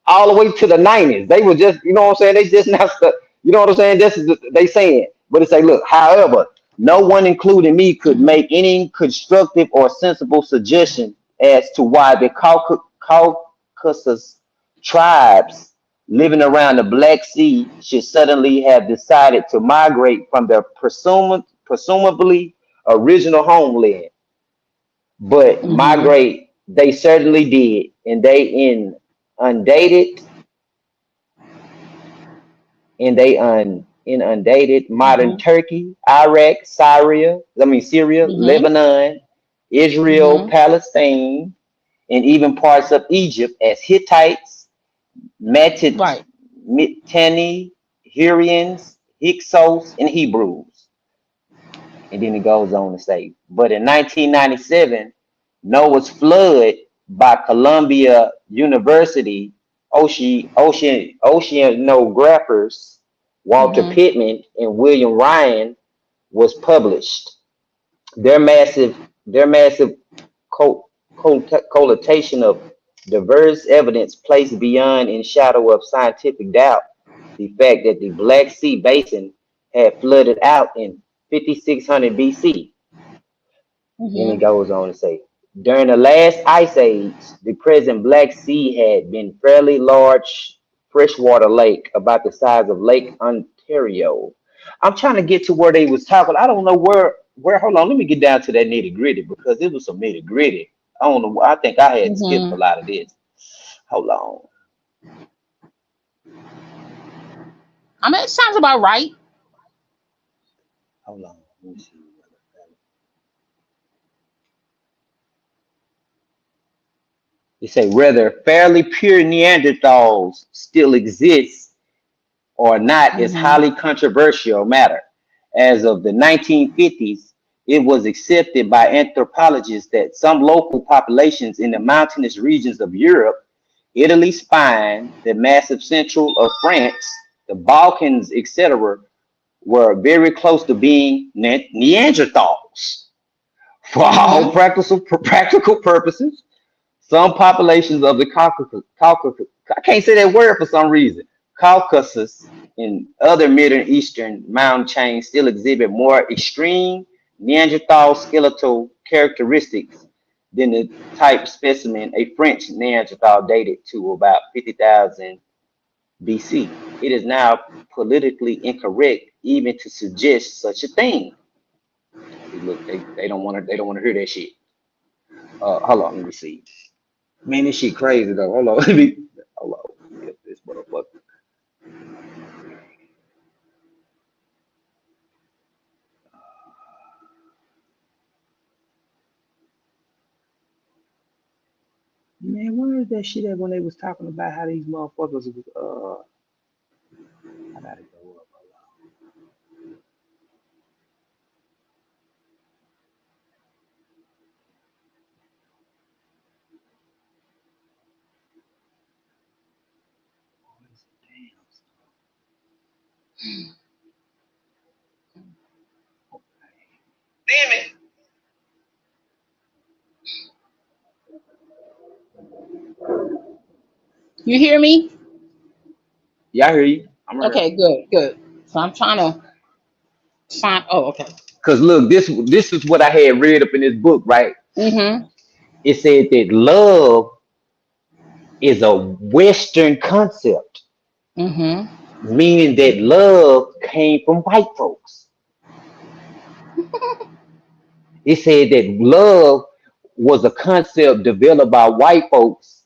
all the way to the 90s. They were just, you know what I'm saying? They just not stuck. You know what I'm saying? This is they saying. But it's like, look, however, no one, including me, could Mm-hmm. make any constructive or sensible suggestion as to why the Caucasus tribes living around the Black Sea should suddenly have decided to migrate from their presumably original homeland, but Mm-hmm. migrate they certainly did, and undated inundated modern Mm-hmm. Turkey, Iraq, Syria, Mm-hmm. Lebanon, Israel, Mm-hmm. Palestine, and even parts of Egypt as Hittites, Right. Mitanni, Hurrians, Hyksos, and Hebrews. And then it goes on to say, but in 1997, Noah's flood by Columbia University oceanographers Walter Mm-hmm. Pittman and William Ryan was published. Their massive, their massive collection of diverse evidence placed beyond in shadow of scientific doubt the fact that the Black Sea basin had flooded out in 5600 BC. Then it Mm-hmm. goes on to say, during the last ice age, the present Black Sea had been fairly large freshwater lake, about the size of Lake Ontario. I'm trying to get to where they was talking. I don't know where. Hold on, let me get down to that nitty gritty because it was some nitty gritty. I don't know. I think I had skipped a Mm-hmm. lot of this. Hold on. I mean, it sounds about right. Hold on. Let me see. They say whether fairly pure Neanderthals still exist or not is Mm-hmm. highly controversial matter. As of the 1950s, it was accepted by anthropologists that some local populations in the mountainous regions of Europe, Italy, Spain, the massive central of France, the Balkans, etc., were very close to being Neanderthals. For all Mm-hmm. practical purposes, some populations of the Caucasus, I can't say that word for some reason. Caucasus and other Middle Eastern mountain chains still exhibit more extreme Neanderthal skeletal characteristics than the type specimen, a French Neanderthal dated to about 50,000 BC. It is now politically incorrect even to suggest such a thing. See, look, they don't want to hear that shit. Hold on, let me see. Man, this shit crazy though. Hold on. Hold on. Get this motherfucker. Man, where is that shit at when they was talking about how these motherfuckers was I gotta go up. Damn it. You hear me? Yeah, I hear you. I'm right here. Okay, good, good. So I'm trying to find. Oh, okay. Cause look, this is what I had read up in this book, right? Mm-hmm. It said that love is a Western concept, Mm-hmm. meaning that love came from white folks. It said that love was a concept developed by white folks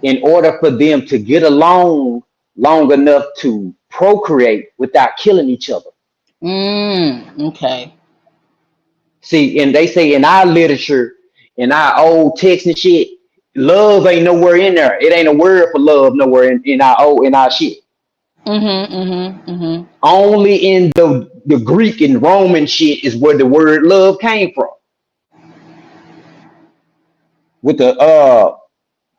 in order for them to get along long enough to procreate without killing each other. Okay. See, and they say in our literature, in our old text and shit, love ain't nowhere in there. It ain't a word for love nowhere in our shit. Mm-hmm. Mm-hmm. Mm-hmm. Only in the Greek and Roman shit is where the word love came from. With the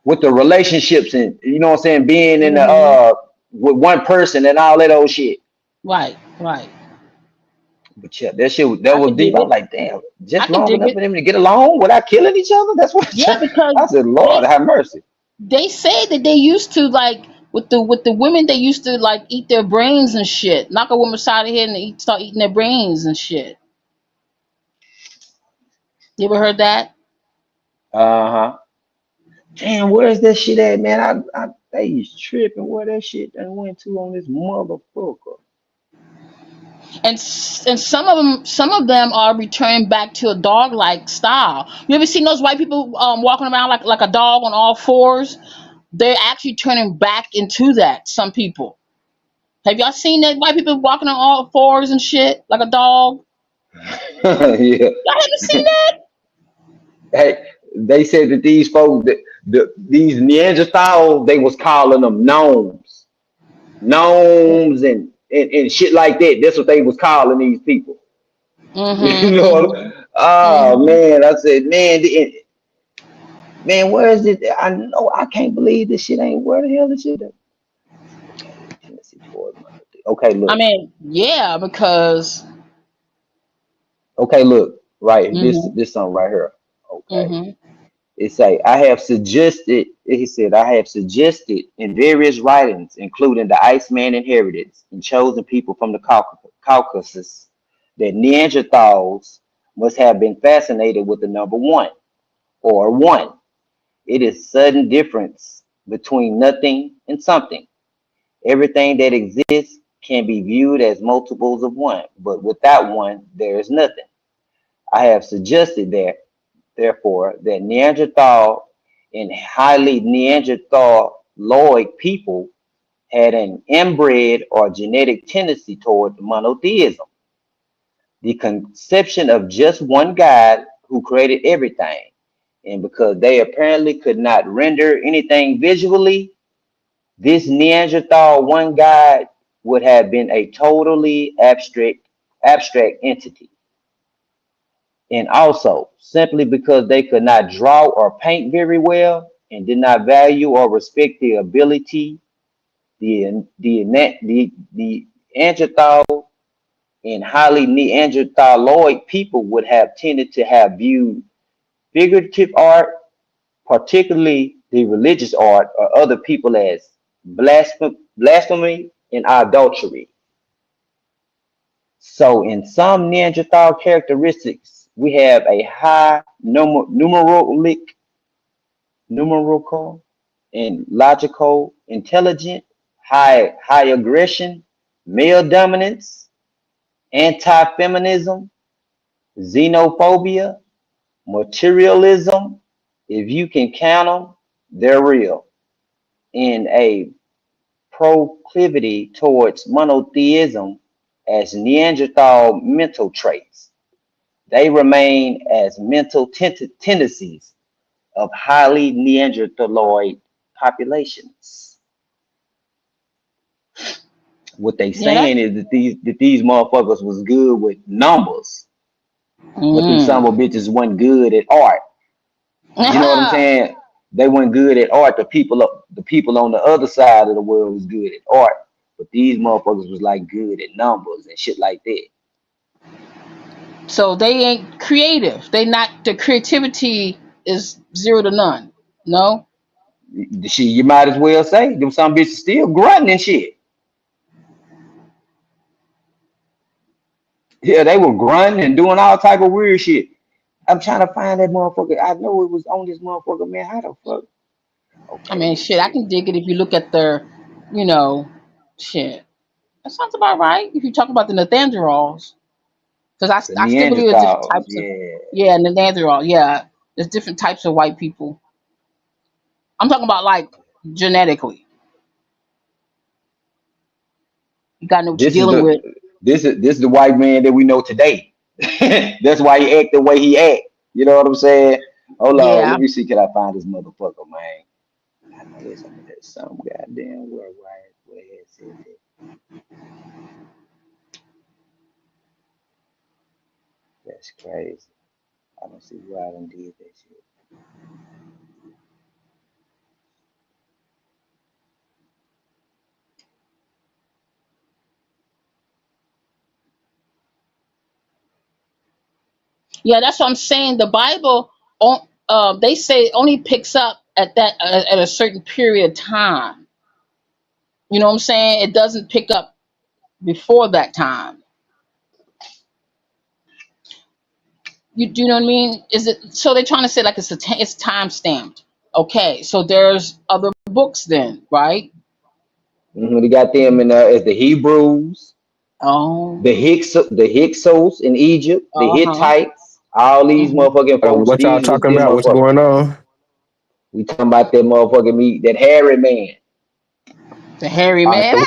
with the relationships and you know what I'm saying, being in the Mm-hmm. with one person and all that old shit. Right. Right. But yeah, that I was could dig deep. I was it. like, damn, I just could long dig enough it. for them to get along without killing each other. That's what Yeah, because I said. Lord, they have mercy. they say that they used to like with the women they used to like eat their brains and shit. Knock a woman side of the head and start eating their brains and shit. You ever heard that? Uh huh. Damn, where's that shit at, man? They is tripping. Where that shit done went to on this motherfucker? And some of them are returning back to a dog like style. You ever seen those white people walking around like a dog on all fours? They're actually turning back into that. Some people. Have y'all seen that white people walking on all fours and shit like a dog? Yeah. Y'all haven't seen that? Hey, they said that these folks, these Neanderthals, they was calling them gnomes and shit like that. That's what they was calling these people. You Mm-hmm. know, Mm-hmm. oh Mm-hmm. man, I said, man, man, where is it? I know I can't believe this shit ain't where the hell this shit. Okay, Tennessee Ford Monday. Okay, I look. mean, yeah, because Okay, look. Right, mm-hmm. this something right here. Okay. Mm-hmm. It say, I have suggested, he said, I have suggested in various writings, including the Iceman Inheritance and Chosen People from the Caucasus, that Neanderthals must have been fascinated with the number one, or one. It is sudden difference between nothing and something. Everything that exists can be viewed as multiples of one, but without one, there is nothing. I have suggested that therefore, that Neanderthal and highly Neanderthaloid people had an inbred or genetic tendency toward monotheism, the conception of just one God who created everything. And because they apparently could not render anything visually, this Neanderthal one God would have been a totally abstract entity. And also, simply because they could not draw or paint very well and did not value or respect the ability, the Neanderthal and highly Neanderthaloid people would have tended to have viewed figurative art, particularly the religious art, or other people as blasphemy and adultery. So, in some Neanderthal characteristics, we have a high numerical and logical intelligence, high aggression, male dominance, anti-feminism, xenophobia, materialism. If you can count them, they're real. And a proclivity towards monotheism as Neanderthal mental traits. They remain as mental tendencies of highly Neanderthaloid populations. What they Yeah, that. saying is that these motherfuckers was good with numbers, but them some of Mm. bitches wasn't good at art. You know what I'm saying? They weren't good at art. The people on the other side of the world was good at art, but these motherfuckers was like good at numbers and shit like that. So they ain't creative. They not the creativity is zero to none. No. The shit you might as well say them some bitches still grunting and shit. Yeah, they were grunting and doing all type of weird shit. I'm trying to find that motherfucker. I know it was on this motherfucker, man. How the fuck? I Okay, mean, let me shit. I see. can dig it if you look at their, you know, shit. That sounds about right. If you talk about the Neanderthals, because The I still believe there's different Neanderthals, types of, yeah. yeah, Neanderthal. Yeah, there's different types of white people. I'm talking about like genetically. You gotta know what you're This is dealing with. the this is the white man that we know today. That's why he act the way he act. You know what I'm saying? Hold on, Yeah. let me see. Can I find this motherfucker, man? I know there's some goddamn where it said that. That's crazy. I don't see why I done did that shit. Yeah, that's what I'm saying. The Bible, they say it only picks up at that at a certain period of time. You know what I'm saying? It doesn't pick up before that time. You do you know what I mean? Is it so they're trying to say like it's time stamped? Okay, so there's other books then, right? We got them in as the Hebrews, Oh, The Hyksos in Egypt, the uh huh. Hittites, all these Hmm. motherfucking folks. What y'all These was talking them about? What's motherfuckers. going on? We talking about that motherfucking meat, that hairy man. The hairy All right, man.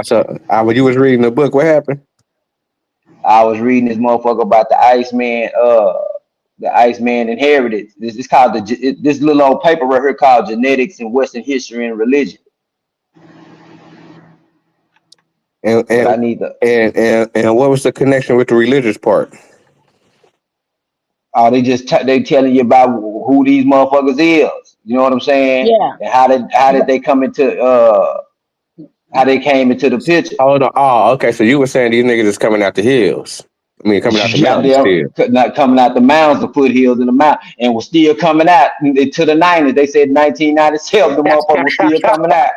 so when you was reading the book, what happened? I was reading this motherfucker about the Iceman inheritance. This is called this little old paper right here called Genetics in Western History and Religion. And But I and need to. and what was the connection with the religious part? They just they telling you about who these motherfuckers is. You know what I'm saying? Yeah. And how did they come into how they came into the picture? Hold on. Oh, okay. So you were saying these niggas is coming out the hills. I mean, coming out the mountains Goddamn, still. not coming out the mountains, the foothills in the mountain, and was still coming out into the 90s. They said 1997, the motherfucker was still coming out.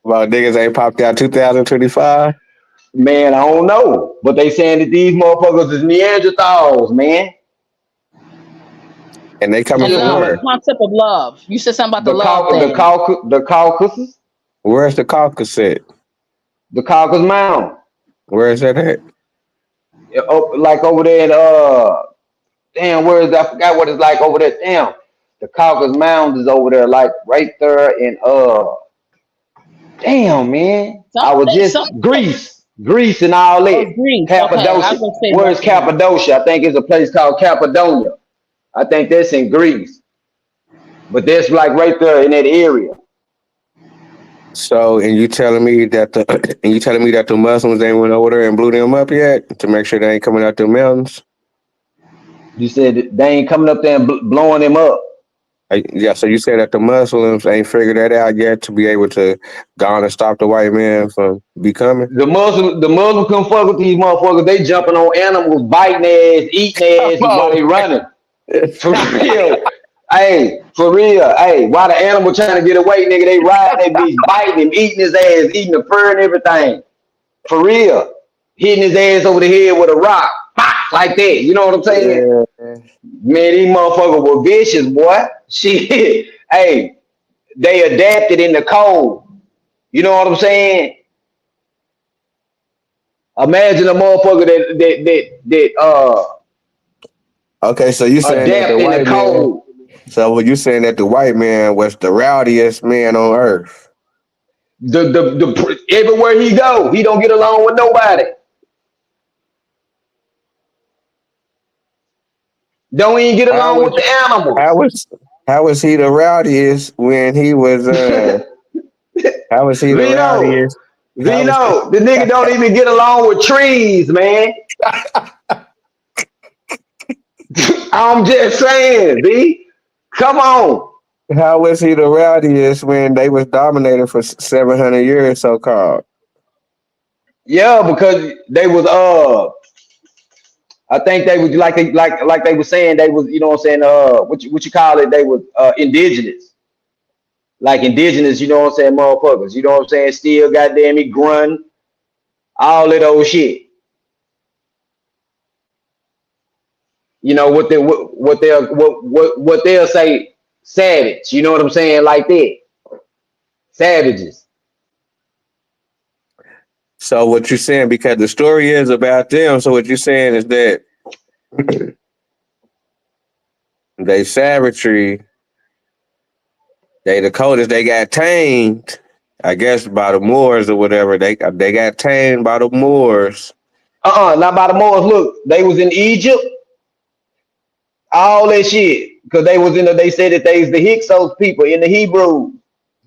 Well, niggas ain't popped out 2025, Man, I don't know, but they saying that these motherfuckers is Neanderthals, man. and they coming And from love, where? the concept of love. You said something about the The love Cau- the thing. Caucasus, the Caucasus, Where's the Caucasus at? the Caucasus Mountain, Where is that at? like over there in damn, where is that? I forgot what it's like over there. Damn, the Caucasus Mountains is over there, like right there in damn man, I was just Something. Greece and all Oh, that. Greece. Okay, I Cappadocia. was gonna say Where's that. Yeah. Cappadocia? I think it's a place called Cappadocia. I think that's in Greece, but that's like right there in that area. So, and you telling me that the and you telling me that the Muslims ain't went over there and blew them up yet to make sure they ain't coming out the mountains? You said that they ain't coming up there and blowing them up. Yeah. So you said that the Muslims ain't figured that out yet to be able to go on and stop the white man from becoming. The Muslim couldn't fuck with these motherfuckers. They jumping on animals, biting their ass, eating their asses while Oh, they running. For real. Hey, for real. Hey, while the animal trying to get away, nigga, they riding that bitch, biting him, eating his ass, eating the fur and everything. For real. Hitting his ass over the head with a rock. Pop, like that. You know what I'm saying? yeah. Man, these motherfuckers were vicious, boy. Shit. Hey, they adapted in the cold. You know what I'm saying? Imagine a motherfucker that Okay. So you saying that the adapt in the white man? cold. So what you saying that the white man was the rowdiest man on earth? The everywhere he go, he don't get along with nobody. Don't even get How along with was the how animals. was how was he the rowdiest when he was how was he the Zeno, rowdiest? How was Zeno, the nigga don't even get along with trees, man. I'm just saying, B. Come on. how was he the rowdiest when they was dominated for 700 years, so called? Yeah, because they was I think they was like they were saying they was, you know what I'm saying, what you call it, they was indigenous. Like indigenous, you know what I'm saying, motherfuckers. You know what I'm saying? Still goddamn it grunt, all that old shit. You know what they'll say, savage. You know what I'm saying? Like that. Savages. So what you're saying, because the story is about them, so what you're saying is that they savagery, they the coldest, they got tamed, I guess by the Moors or whatever. They got tamed by the Moors. Not by the Moors. Look, they was in Egypt, all that shit. Because they was in they said that they was the Hyksos people in the Hebrew.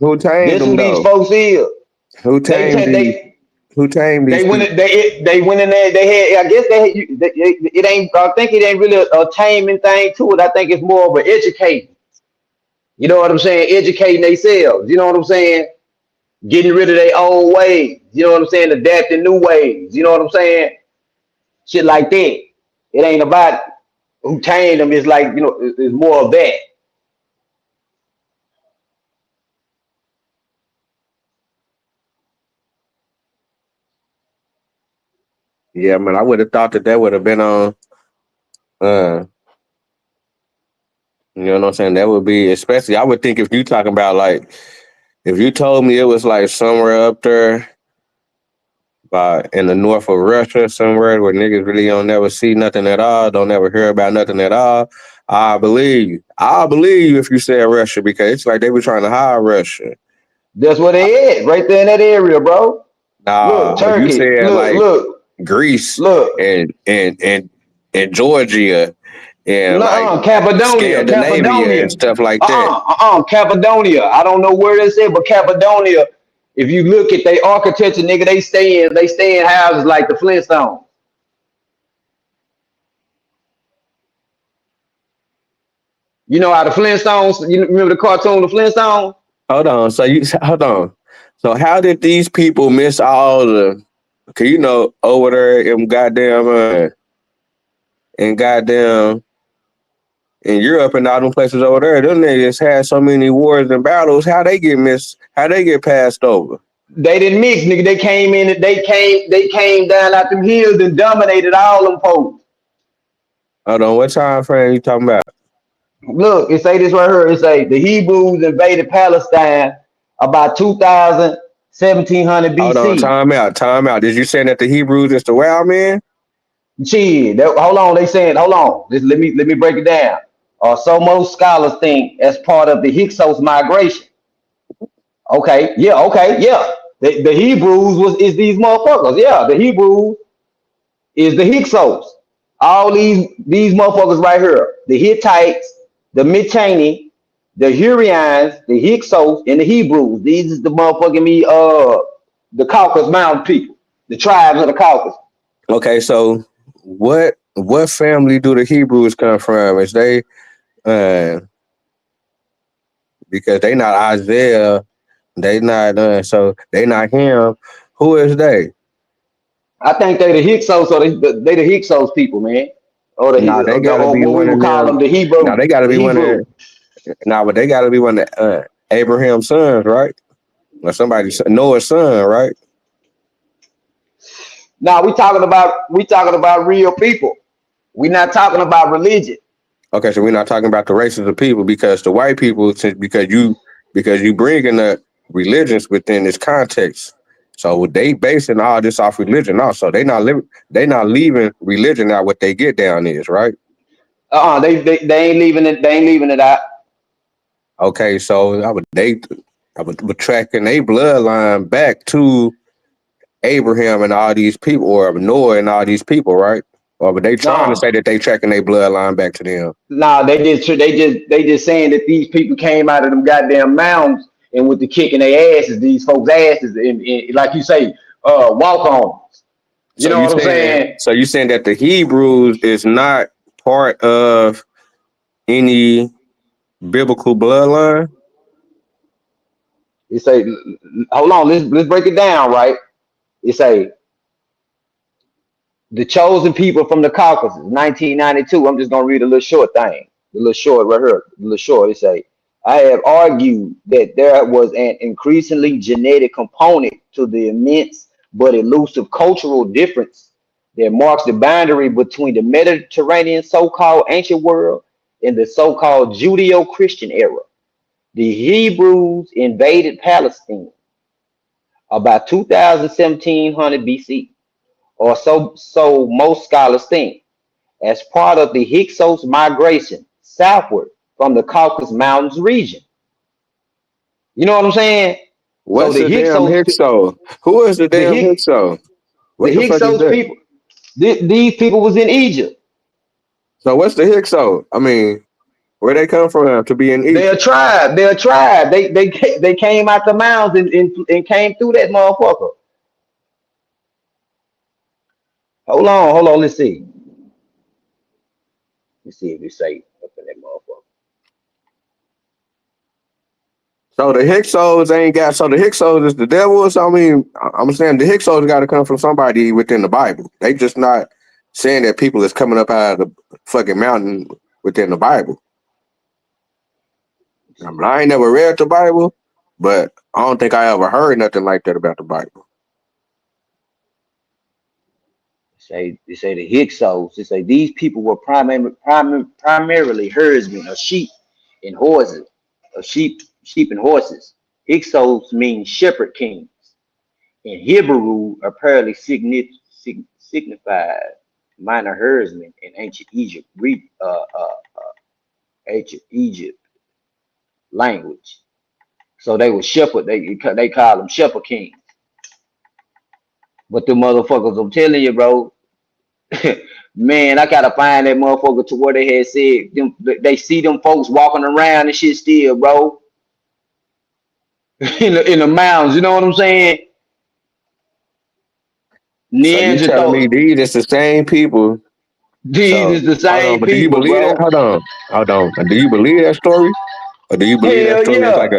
Who tamed This them who these though? folks is. Who They tamed take these? they Who tamed they these went people? in, they went in there. They had, I guess it ain't. I think it ain't really a taming thing to it. I think it's more of an educating. You know what I'm saying? Educating themselves. You know what I'm saying? Getting rid of their old ways. You know what I'm saying? Adapting new ways. You know what I'm saying? Shit like that. It ain't about who tamed them. It's like, it's more of that. Yeah, man, I would have thought that would have been on. Uh, you know what I'm saying? That would be, especially. I would think if you talking about like, if you told me it was like somewhere up there, by in the north of Russia, somewhere where niggas really don't never see nothing at all, don't ever hear about nothing at all, I believe you. I believe you if you said Russia because it's like they were trying to hide Russia. That's where they at, right there in that area, bro. Look, Nah, but you Turkey. said Look, like look, Greece look. and Georgia and like Nuh-uh, Cappadonia, Scandinavia Cappadonia. and stuff like that. Cappadonia. I don't know where this is, but Cappadonia If you look at their architecture, nigga, they stay in houses like the Flintstones. You know how the Flintstones, you remember the cartoon, the Flintstones? Hold on. So you hold on. So how did these people miss all the? Cause you know over there in goddamn in goddamn in Europe and all them places over there, them niggas had so many wars and battles. How they get missed? How they get passed over? They didn't mix, nigga. They came in, they came down out them hills and dominated all them folks. Hold on. What time frame you talking about? Look, it say this right here. It say the Hebrews invaded Palestine about 2000, 1700 Hold on. BC. Time out. Time out. Did you say that the Hebrews is the wild man? Shit, hold on. They saying, hold on. Let me break it down. So most scholars think as part of the Hyksos migration. Okay, yeah. The Hebrews is these motherfuckers. Yeah, the Hebrews is the Hyksos. All these motherfuckers right here. The Hittites, the Mitanni, the Hurrians, the Hyksos, and the Hebrews. These is the motherfucking the Caucasus Mountain people, the tribes of the Caucasus. Okay. So what family do the Hebrews come from? Is they uh because they not Isaiah, they not so they not him. Who is they? I think they the Hyksos or they the Hyksos people, man. Or Nah, they gotta or be what we one would of call them. them, the Nah, Hebrew, they gotta the be one Hebrew. of nah, but they gotta be one of Abraham's sons, right? Or somebody's Noah's son, right? Now we talking about real people. We not talking about religion. Okay, so we're not talking about the races of people because the white people, since because you bringing the religions within this context. So they basing all this off religion also. They not leaving religion out what they get down is, right? They ain't leaving it. They ain't leaving it out. Okay, so I would tracking their bloodline back to Abraham and all these people, or Noah and all these people, right? Or but they trying to No, say that they tracking their bloodline back to them. no, they just saying that these people came out of them goddamn mountains and with the kicking their asses, these folks' asses, and like you say, walk on. You know what I'm saying? So you saying that the Hebrews is not part of any biblical bloodline? It say, hold on, let's break it down, right? It say the chosen people from the Caucasus, 1992. I'm just gonna read a little short thing, the little short right here, the little short. It say, I have argued that there was an increasingly genetic component to the immense but elusive cultural difference that marks the boundary between the Mediterranean so-called ancient world and the so-called Judeo-Christian era. The Hebrews invaded Palestine about 2017 BC, or so most scholars think, as part of the Hyksos migration southward from the Caucasus Mountains region. You know what I'm saying? So What's the damn Hyksos? Who is the the damn Hyksos? the What the fuck is Hyksos that? people, these people was in Egypt. So what's the Hyksos? I mean, where they come from to be in They're a Egypt? tribe. They're a tribe. They came out the mountains and came through that motherfucker. Hold on. Let's see. Let's see if it say up in that motherfucker. So the Hyksos ain't got. So the Hyksos is the devil. So I mean, I'm saying the Hyksos got to come from somebody within the Bible. They just not saying that people is coming up out of the fucking mountain within the Bible. Let's I see. mean, I ain't never read the Bible, but I don't think I ever heard nothing like that about the Bible. They say the Hyksos. They say these people were primarily herdsmen of sheep and horses, sheep and horses. Hyksos means shepherd kings. In Hebrew, apparently signified minor herdsmen in ancient Egypt language. So they were shepherd. They call them shepherd kings. But the motherfuckers, I'm telling you, bro, man, I gotta find that motherfucker to where they had said them, they see them folks walking around and shit still, bro. in the mountains. You know what I'm saying? So you telling me Neanderthal. these is the same people? These So is the hold on, same but do you people, believe that? bro. Hold on. Do you believe that story, or do you believe that Hell story is like yeah. a?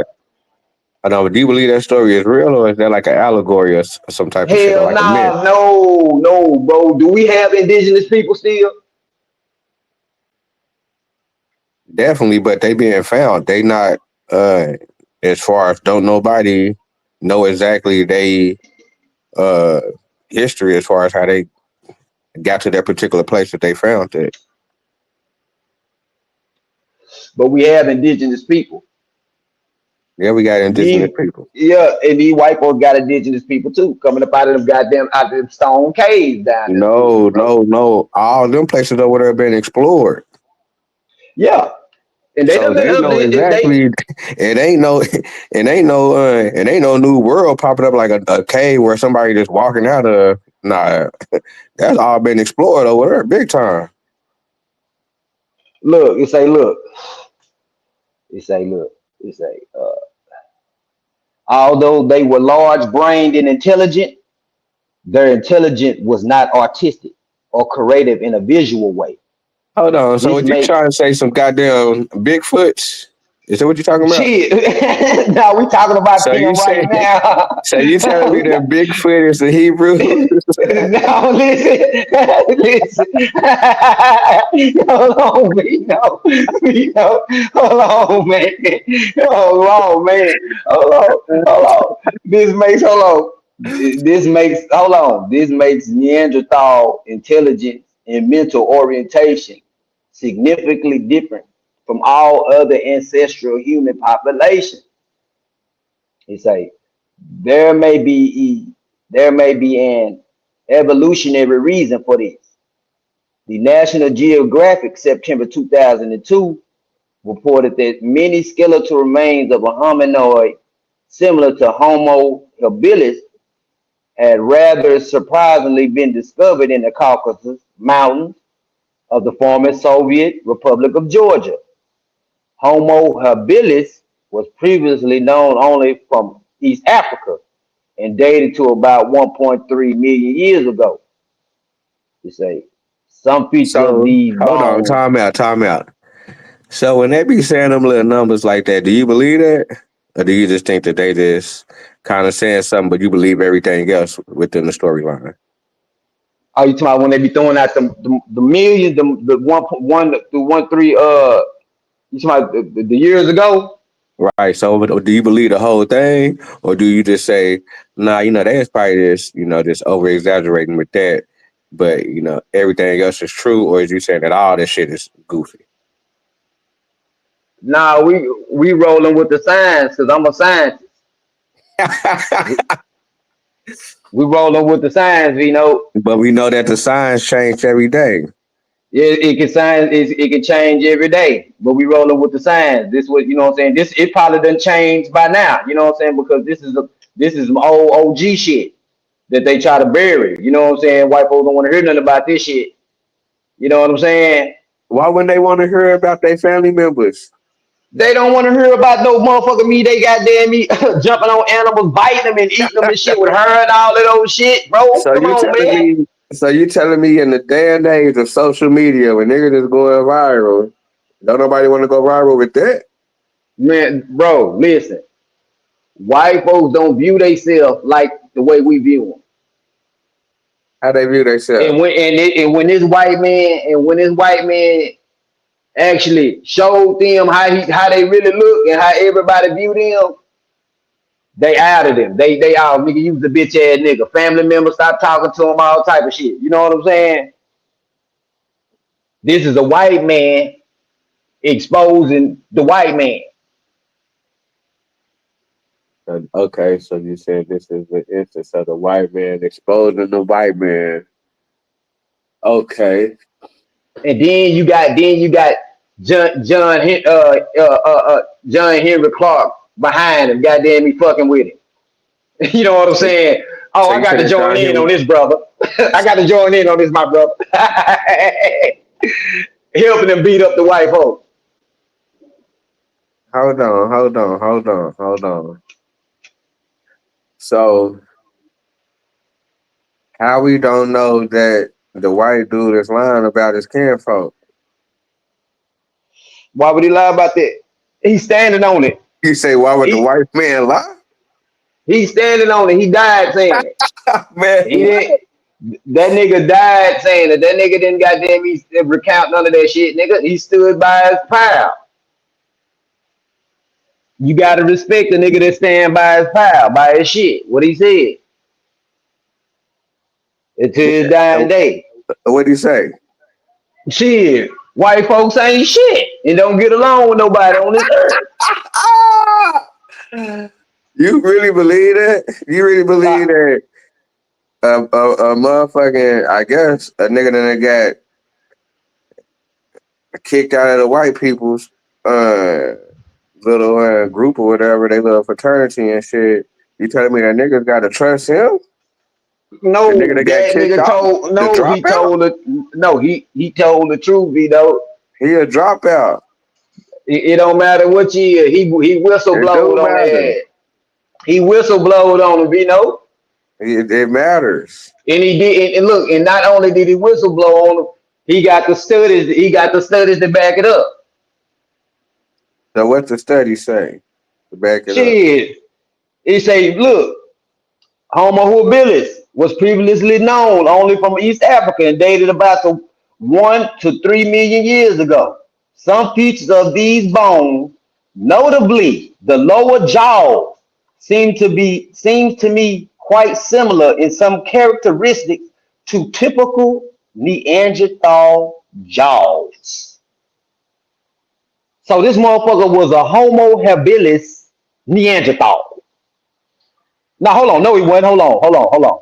Hold on, but do you believe that story is real, or is that like an allegory, or some type of shit, or Hell like a myth? nah, no, bro. Do we have indigenous people still? Definitely, but they being found. They not. Uh, as far as don't nobody know exactly they uh history as far as how they got to that particular place that they found it. But we have indigenous people. Yeah, we got indigenous These, people. yeah, and these white folks got indigenous people too, coming up out of them goddamn out of them stone caves down there, No, bro. no, no. All them places over there been explored. Yeah, and they So done been they up know there. They exactly. It ain't no, it ain't no new world popping up like a cave where somebody just walking out of. Nah, that's all been explored over there, big time. look. It say look. It say look. It say although they were large brained and intelligent, their intelligence was not artistic or creative in a visual way. Hold on. So This what you makes trying to say? Some goddamn Bigfoots? Is that what you talking about? shit. Now we talking about So you them right say, now. so you telling me that Bigfoot is the Hebrew? No, listen, listen. Hold on, we know, we know. Hold on, man. Hold on, man. Hold on. Hold on. Hold on. This makes Neanderthal intelligence and mental orientation significantly different from all other ancestral human populations. He say there may be there may be an evolutionary reason for this. The National Geographic, September 2002, reported that many skeletal remains of a hominoid similar to Homo habilis had rather surprisingly been discovered in the Caucasus Mountains of the former Soviet Republic of Georgia. Homo habilis was previously known only from East Africa and dated to about 1.3 million years ago. You say some features of So these hold on, bones. time out. So when they be saying them little numbers like that, do you believe that, or do you just think that they just kind of saying something, but you believe everything else within the storyline? Are you talking about when they be throwing out the millions, the 1.1 to 1.3 you talking about the years ago? Right. So do you believe the whole thing, or do you just say, nah, that's probably just just over exaggerating with that, but everything else is true, or is you saying that all this shit is goofy? Nah, we rolling with the science because I'm a scientist. We, we rolling with the science. But we know that the signs change every day. It can change every day, but we rolling with the science. This what you know what I'm saying. This it probably done changed by now. You know what I'm saying because this is some old OG shit that they try to bury. You know what I'm saying. White folks don't want to hear nothing about this shit. You know what I'm saying. Why wouldn't they want to hear about their family members? They don't want to hear about no motherfucker me. They goddamn me jumping on animals, biting them and eating them and shit with her and all that old shit, bro. So Come you on, telling man. me? So you telling me in the day and age of social media, when niggas is going viral, don't nobody want to go viral with that? Man, bro, listen. White folks don't view themselves like the way we view them. How they view And themselves? when this white man actually showed them how they really look and how everybody view them, they outed them. They all nigga use the bitch ass nigga. Family members stop talking to him, all type of shit. You know what I'm saying? This is a white man exposing the white man. Okay, so you said this is the instance of the white man exposing the white man. Okay. And then you got John Henry Clark behind him, goddamn me fucking with him. You know what I'm saying? Oh, So I you got to saying join John in Henry? on this, brother. I got to join in on this, my brother. Helping them beat up the white folks. Hold on. So how we don't know that the white dude is lying about his kinfolk? Why would he lie about that? He's standing on it. You say, why would the He white man lie? he's standing on it. He died saying it. Man, He what? didn't. That nigga died saying it. That nigga didn't goddamn he recount none of that shit, nigga. He stood by his pal. You gotta respect the nigga that stand by his pal, by his shit. What he said until his dying day. What'd he say? Shit, white folks ain't shit and don't get along with nobody on this earth. You really believe that? You really believe Nah, that a motherfucking, I guess, a nigga that got kicked out of the white people's uh little group or whatever, they little fraternity and shit. You telling me that niggas gotta trust him? The nigga no, that got that kicked nigga off? told The no, he dropout? told the no, he told the truth, Vito. He a dropout. It don't matter what you he It do whistleblowed on matter. that. He whistleblowed on him, Vito. It matters. And he did and look, and not only did he whistleblow on him, he got the studies to back it up. So what's the study say to back it up? Shit. He say, look, Homo habilis was previously known only from East Africa and dated about 1 to 3 million years ago. Some features of these bones, notably the lower jaw, seems to me quite similar in some characteristics to typical Neanderthal jaws. So this motherfucker was a Homo habilis Neanderthal. Now hold on, no, he wasn't. Hold on.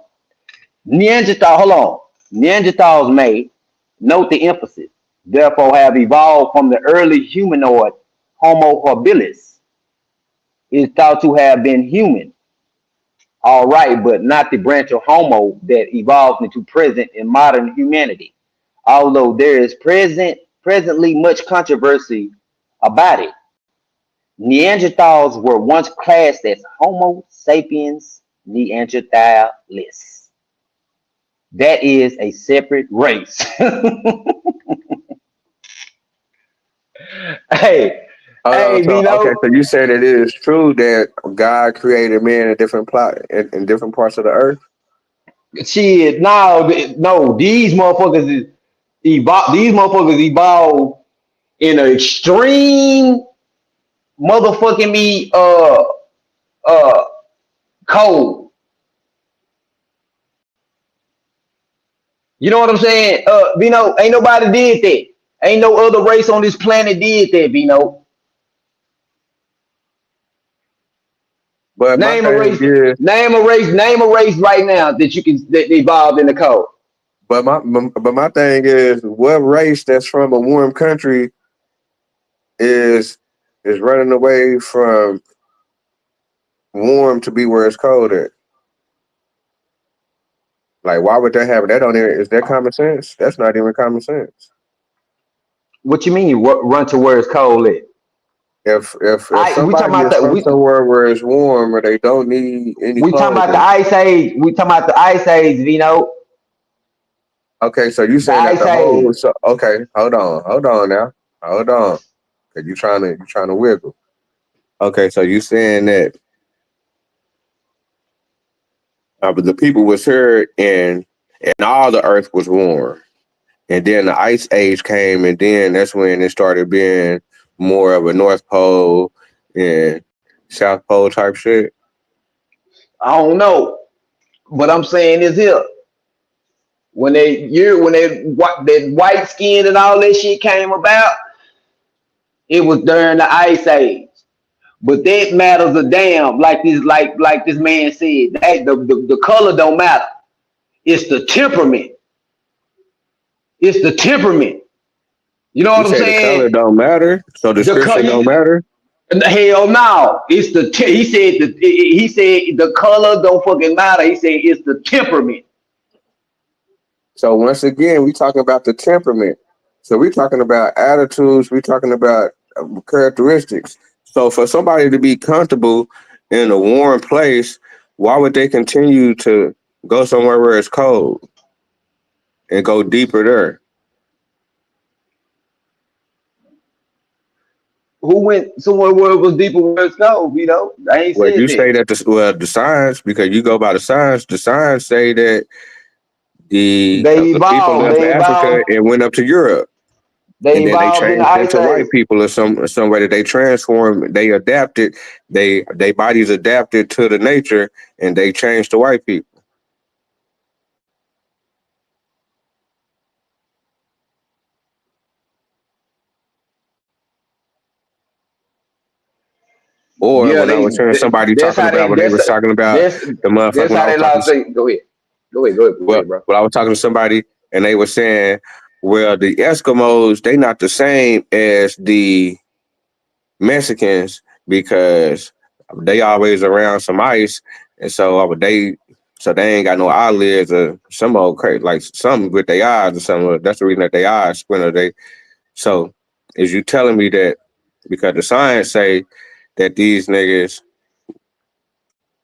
Neanderthal, hold on. Neanderthals may, note the emphasis, therefore have evolved from the early humanoid Homo habilis, is thought to have been human. All right, but not the branch of Homo that evolved into present in modern humanity. Although there is presently much controversy about it. Neanderthals were once classed as Homo sapiens neanderthalis. That is a separate race. hey, Hold on. hey, So okay, Vito. so you said it is true that God created men in different in different parts of the earth. Shit, no, these motherfuckers is evolve. These motherfuckers evolve in an extreme motherfucking me uh cold. You know what I'm saying? Vino, ain't nobody did that. Ain't no other race on this planet did that, Vino. But my Name a thing race. is, Name a race right now that you can that evolved in the cold. but my thing is, what race that's from a warm country is running away from warm to be where it's cold at? Like, why would that happen? That don't even, is that common sense? That's not even common sense. What you mean? What run to where it's cold at? If We talking somebody about is that. from somewhere where it's warm or they don't need any We talking about the clothing, ice age. We talking about the ice age, Vino. okay, so you The saying that ice the whole, age. so okay, hold on now, hold on, cause you trying to wiggle. Okay, so you saying that but the people was here and all the earth was warm, and then the ice age came, and then that's when it started being more of a North Pole and South Pole type shit. I don't know, but I'm saying this here. When that white skin and all that shit came about, it was during the ice age. But that matters a damn, like this man said. The color don't matter. It's the temperament. It's the temperament. You know You what I'm say the color saying? don't matter, so The description don't matter. hell no. It's he said the color don't fucking matter. He said it's the temperament. So once again, we talking about the temperament. So we talking about attitudes. We talking about characteristics. So for somebody to be comfortable in a warm place, why would they continue to go somewhere where it's cold and go deeper there? Who went somewhere where it was deeper where it's cold? You know, I ain't Well, said you that. say that the science, because you go by the science say that the people They left Africa evolved. and went up to Europe. They And then they evolved in the changed ice into white age. people or some way that they transformed, they adapted, they bodies adapted to the nature and they changed to white people. Or Yeah, when I was hearing somebody that's talking how about they when they was talking about that's the motherfucker that's when I how was they talking lost. Go ahead. Go well ahead, bro. when I was talking to somebody and they were saying, well, the Eskimos, they not the same as the Mexicans because they always around some ice, and so they ain't got no eyelids or some old crazy like something with their eyes or something. That's the reason that their eyes squint. Or they so is you telling me that because the science say that these niggas,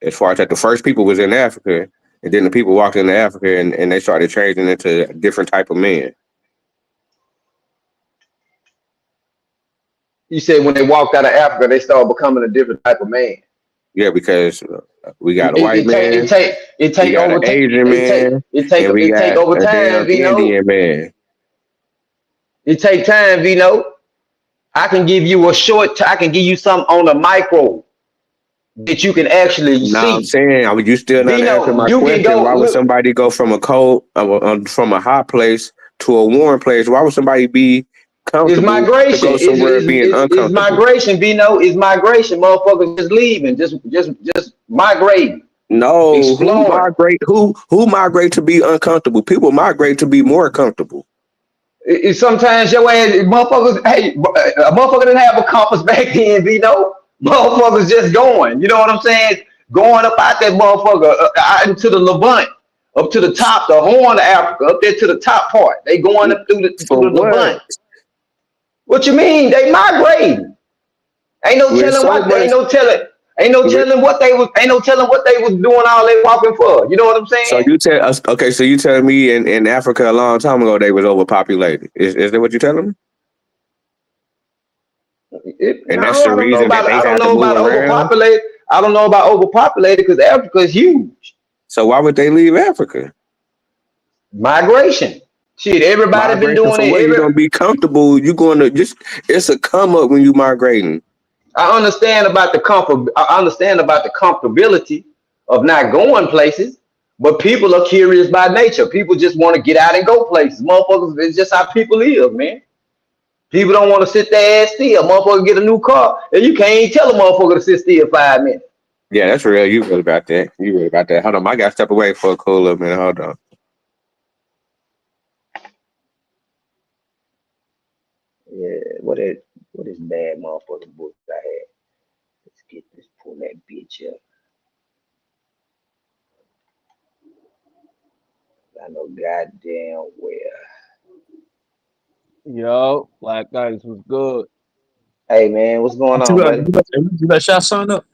as far as that the first people was in Africa, and then the people walked into Africa and they started changing into a different type of men. You said when they walked out of Africa, they started becoming a different type of man. Yeah, because we got a It, white it take it man, take it we take got an over t- Asian man, and we it take got over a time, damn Vino. Indian man. It take time, Vino. I can give you I can give you something on a micro that you can actually No, I'm see. saying, you still not answering Vino, my you can question. go Why would look. somebody go from a from a hot place to a warm place? Why would somebody be It's comfortable to migration. Go somewhere being It's uncomfortable? migration, Vino. It's migration. Motherfuckers just leaving, just migrating, No, exploring. who migrate to be uncomfortable? People migrate to be more comfortable. Sometimes your ass, motherfuckers, hey, a motherfucker didn't have a compass back then, Vino. Motherfuckers just going. You know what I'm saying? Going up out that motherfucker, out into the Levant, up to the top, the Horn of Africa, up there to the top part. They going up For through the what? Levant. What you mean? They migrating. Ain't no With telling so what. much, Ain't no with, telling what they was. Ain't no telling what they was doing all they walking for. You know what I'm so saying? you tell us, okay, so you telling me in Africa a long time ago they was overpopulated. Is that what you telling me? And that's No, the I don't know reason that about. they I don't had to know move about around. overpopulated. I don't know about overpopulated because Africa is huge. So why would they leave Africa? Migration. Shit, everybody been Migration doing for it. what? You're gonna be comfortable. You're going to just it's a come up when you migrating. I understand about the comfort. I understand about the comfortability of not going places, but people are curious by nature. People just want to get out and go places. Motherfuckers, it's just how people live, man. People don't want to sit their ass still. Motherfucker get a new car, and you can't even tell a motherfucker to sit still 5 minutes. Yeah, that's real. You real about that. You real about that. Hold on, I gotta step away for a cool little minute. Hold on. Yeah, what is bad motherfucking book I had? Let's get this, pull that bitch up. I know goddamn well. Yo, Black Ice was good. Hey man, what's going You on, got, buddy? you got, you got shot son up? All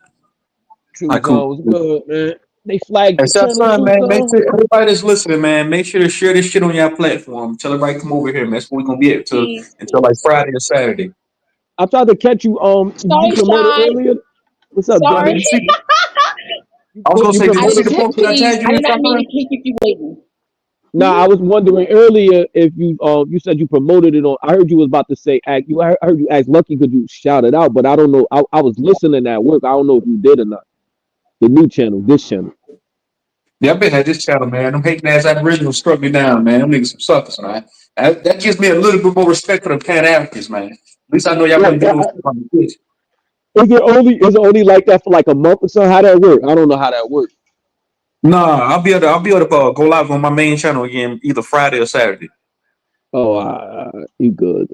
True right, cool. Zone was good, man. They flagged And your shot channel, son, True man, make Zone. sure everybody that's listening, man, make sure to share this shit on your platform. Tell everybody come over here, man. That's what we're gonna be at Peace, until like peace. Friday or Saturday. I tried to catch you. You Sorry, promoted Shy. earlier. What's up, Nah, Sorry. did Jimmy? you see? I was gonna You say, did I you see promoted. the just hit post that I peace. tagged I you in, did not shot mean to son? keep you waiting. Nah, I was wondering earlier if you said you promoted it on. I heard you was about to say act. I heard you ask Lucky because you shouted out, but I don't know. I was listening at work. I don't know if you did or not. The new channel, this channel. Yeah, I've been at this channel, man. Them hating ass Aboriginals struck me down, man. Them niggas some suckers, man. That gives me a little bit more respect for the Pan Africans, man. At least I know y'all Well, been doing some fucking shit. is it only like that for like a month or so? How that work? I don't know how that works. Nah, I'll be able to go live on my main channel again either Friday or Saturday. Oh, you good?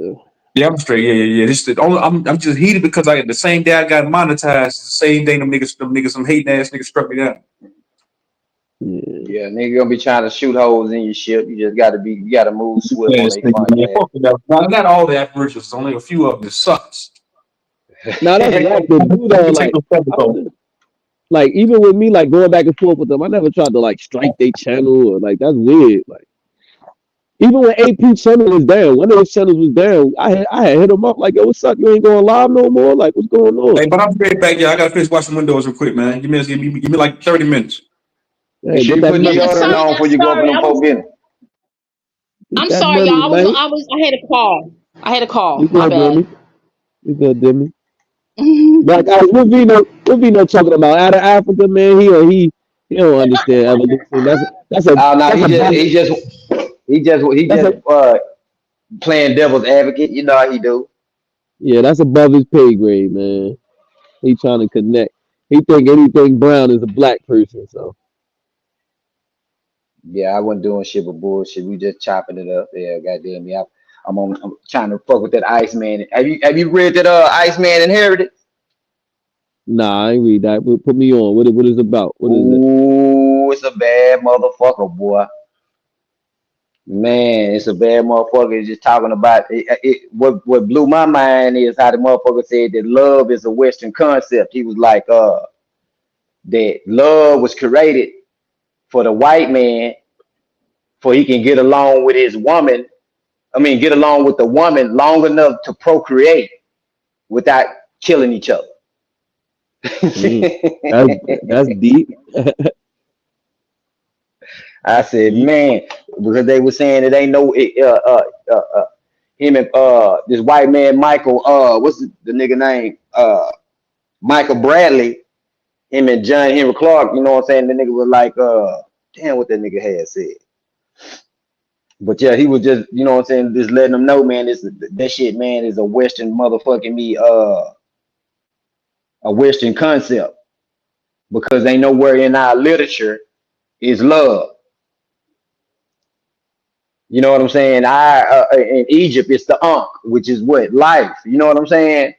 Yeah, I'm straight. Yeah. This the only, I'm just heated because the same day I got monetized, the same day them niggas, some hating ass niggas struck me down. Yeah. Yeah, nigga gonna be trying to shoot holes in your ship. You gotta move swift on Ass they niggas, funny man. Fuck with that. Now, not all the Aboriginals, only a few of them that sucks. Now that's ass. whack to do I though. can take Like, those feathers I off. was Like even with me, like going back and forth with them, I never tried to like strike their channel or like that's weird. Like even when AP channel was down, one of his channels was down, I had hit him up like, yo, what's up? You ain't going live no more? Like, what's going on? Hey, but I'll be right back. Yeah, I gotta finish washing windows real quick, man. Give me like 30 minutes. Yeah, Make sure get you that put money, deodorant on before you go up in them folk business. get I'm that sorry, y'all. money, man. I had a call. I had a call. You My good, bad. Demi? You good, Demi? Like, what Vino talking about? Out of Africa, man, he don't understand evolution. Oh no, That's above he that's just a playing devil's advocate. You know how he do. yeah, that's above his pay grade, man. He trying to connect. He think anything brown is a black person. So Yeah, I wasn't doing shit but bullshit. We just chopping it up. Yeah, goddamn me. I'm trying to fuck with that Iceman. Have you read that Iceman Inherited? nah, I ain't read that. Put me on. What is it about? What is it? Ooh, it's a bad motherfucker, boy. Man, it's a bad motherfucker. It's just talking about what blew my mind is how the motherfucker said that love is a Western concept. He was like, that love was created for the white man, for he can get along with his woman. I mean, get along with the woman long enough to procreate without killing each other. Mm, that's that's deep. I said, Deep. man, because they were saying it ain't no him and this white man Michael what's the nigga name Michael Bradley, him and John Henry Clark, you know what I'm saying? The nigga was like damn what that nigga had said. But yeah, he was just, you know what I'm saying, just letting them know, man, that shit, man, is a Western motherfucking me a Western concept, because ain't nowhere in our literature is love. You know what I'm saying? I in Egypt it's the Ankh, which is what life. You know what I'm saying?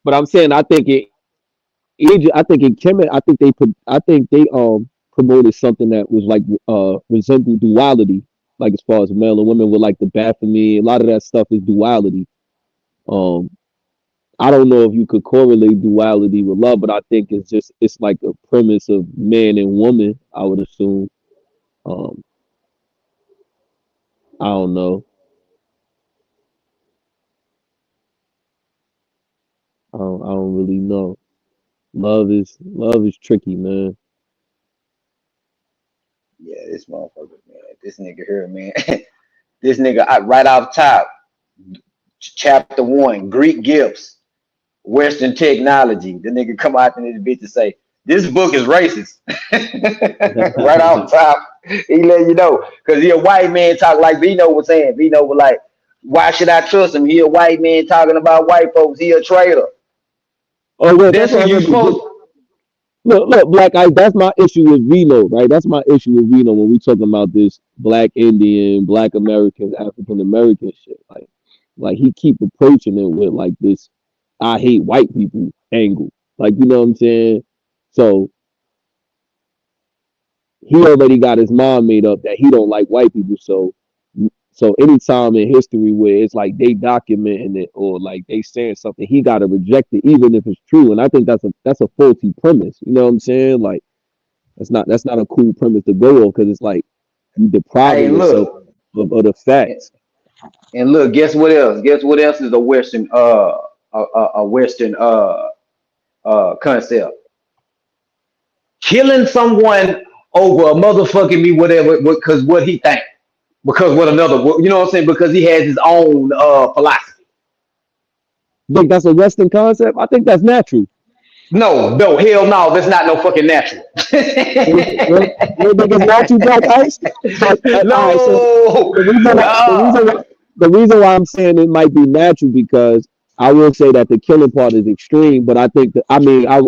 But I'm saying I think in Egypt, I think in Kemet, I think they promoted something that was like resembled duality, like as far as male and women with like the Baphomet. A lot of that stuff is duality. Um, I don't know if you could correlate duality with love, but I think it's like a premise of man and woman. I would assume. Um, I don't know. I don't really know. Love is tricky, man. Yeah, this motherfucker, man. This nigga here, man. This nigga right off top, chapter one, Greek gifts, Western technology. The nigga come out in this bitch to say, this book is racist. Right off top, he let you know. Because he a white man talk like Vino was saying. Vino was like, why should I trust him? He a white man talking about white folks. He a traitor. Oh yeah, that's That's who what I you read. supposed. Look, Black Ice. That's my issue with Vino, right? That's my issue with Vino when we talking about this Black Indian, Black American, African American shit. Like he keep approaching it with like this, I hate white people angle. Like you know what I'm saying? So he already got his mind made up that he don't like white people. So anytime in history where it's like they documenting it or like they saying something, he gotta reject it even if it's true. And I think that's a faulty premise. You know what I'm saying? Like that's not a cool premise to go on because it's like you Hey, depriving yourself look. of the facts. And look, guess what else? Guess what else is a Western a Western concept? Killing someone over a motherfucking me whatever because what he think. Because what another you know what I'm saying? Because he has his own philosophy. Think that's a Western concept? I think that's natural. No, no, hell no, that's not no fucking natural. You don't think it's natural, Black Ice? So all right, so No, the reason why, the no. reason why, the reason why I'm saying it might be natural because I will say that the killing part is extreme, but I think that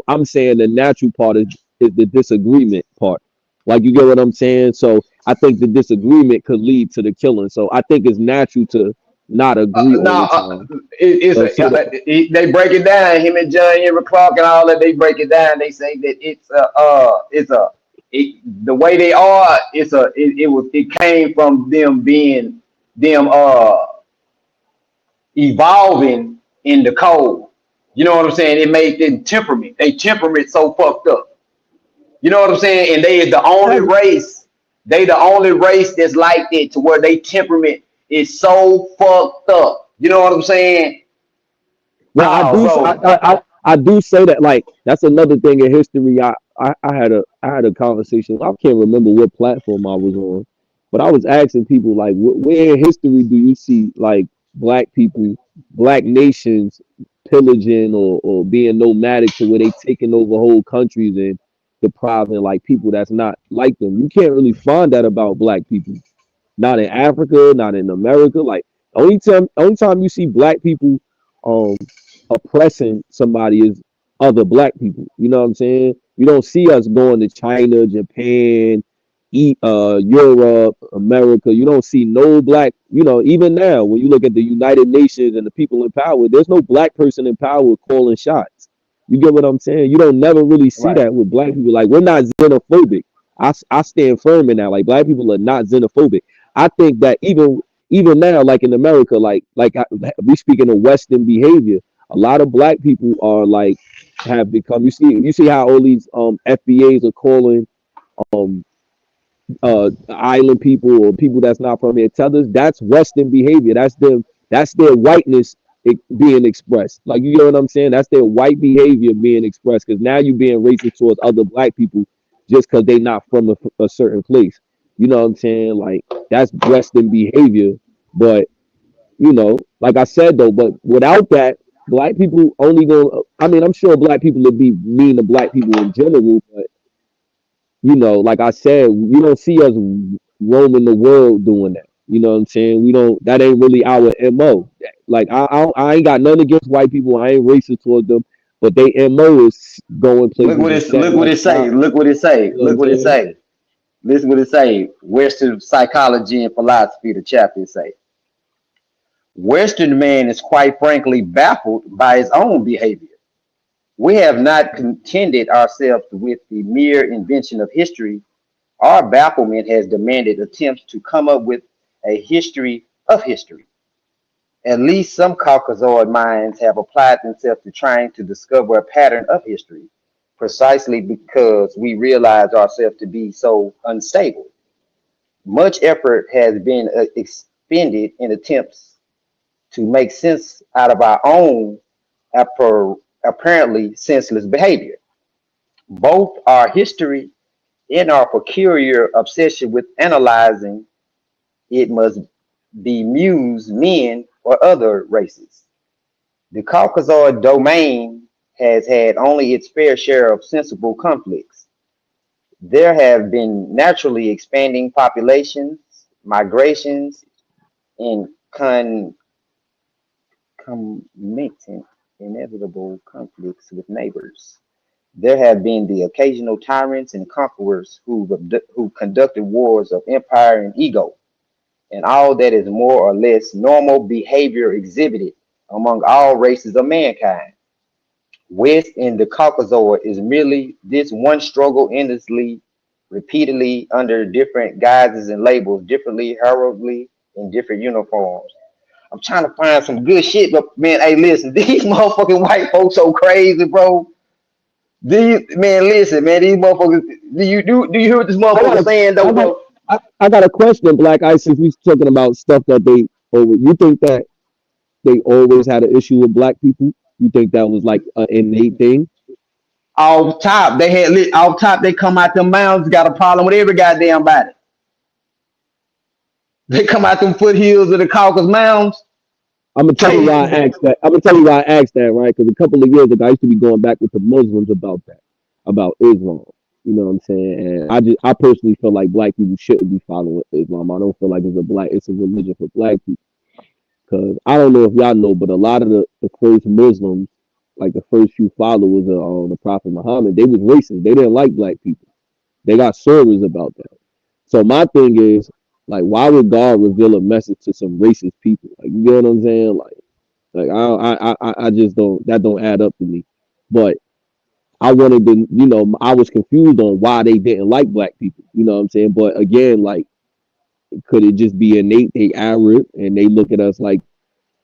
I'm saying the natural part is the disagreement part. Like you get what I'm saying? So I think the disagreement could lead to the killing. So I think it's natural to not agree all No, the time. they break it down. Him and John Henry Clark and all that. They break it down. They say that the way they are. It came from them being them evolving in the code. You know what I'm saying? It made them temperament. They temperament so fucked up. You know what I'm saying? And they is the only Exactly. race. They the only race that's like that to where they temperament is so fucked up. You know what I'm saying? Well, Oh, bro. I do say that, like, that's another thing in history. I had a conversation. I can't remember what platform I was on, but I was asking people like, where in history do you see like black people, black nations pillaging or being nomadic to where they taking over whole countries and depriving like people that's not like them? You can't really find that about black people. Not in Africa, not in America. Like only time you see black people um oppressing somebody is other black people. You know what I'm saying? You don't see us going to China, Japan, Europe, America. You don't see no black, even now when you look at the United Nations and the people in power, there's no black person in power calling shots. You get what I'm saying? You don't never really see Right. that with black people. Like we're not xenophobic. I stand firm in that. Like black people are not xenophobic. I think that even now, like in America, we speaking of Western behavior, a lot of black people are like have become. You see how all these FBAs are calling um island people or people that's not from here tethers. That's Western behavior. That's them. That's their whiteness being expressed. Like you get what I'm saying? That's their white behavior being expressed. Because now you're being racist towards other black people just because they not from a certain place. You know what I'm saying? Like that's Western behavior. But like I said though, but without that, black people only going. I mean, I'm sure black people would be mean to black people in general, but like I said, you don't see us roaming the world doing that. You know what I'm saying? We don't. That ain't really our mo. Like I ain't got nothing against white people. I ain't racist towards them, but they mo is going places and Look setting what up it say. shop. Look what it say. You know what Look I'm what it saying? say. Listen what it say. Western psychology and philosophy, the chapter say. Western man is quite frankly baffled by his own behavior. We have not contented ourselves with the mere invention of history. Our bafflement has demanded attempts to come up with a history of history. At least some Caucasoid minds have applied themselves to trying to discover a pattern of history, precisely because we realize ourselves to be so unstable. Much effort has been expended in attempts to make sense out of our own apparently senseless behavior. Both our history and our peculiar obsession with analyzing it must bemuse men or other races. The Caucasoid domain has had only its fair share of sensible conflicts. There have been naturally expanding populations, migrations, and concomitant inevitable conflicts with neighbors. There have been the occasional tyrants and conquerors who conducted wars of empire and ego, and all that is more or less normal behavior exhibited among all races of mankind. West in the Caucasoid is merely this one struggle endlessly, repeatedly under different guises and labels, differently heraldly in different uniforms. I'm trying to find some good shit, but man, hey, listen, these motherfucking white folks so crazy, bro. Man, listen, man, these motherfuckers. Do you hear what this I got motherfucker a saying though, I got bro? I got a question, Black Ice. If we talking about stuff that they over, you think that they always had an issue with black people? You think that was like an innate thing? Off top, off top. They come out them mountains, got a problem with every goddamn body. They come out them foothills of the Caucasus Mountains. I'm gonna tell you why I asked that. I'm gonna tell you why I asked that, right? Because a couple of years ago, I used to be going back with the Muslims about that, about Islam. You know what I'm saying? And I personally feel like black people shouldn't be following Islam. I don't feel like it's a religion for black people. Because I don't know if y'all know, but a lot of the first Muslims, like the first few followers of the Prophet Muhammad, they was racist. They didn't like black people. They got stories about that. So my thing is, like, why would God reveal a message to some racist people? Like, you get what I'm saying? Like I just don't. That don't add up to me. But I wanted to, I was confused on why they didn't like black people. You know what I'm saying? But again, like, could it just be innate? They Arab and they look at us like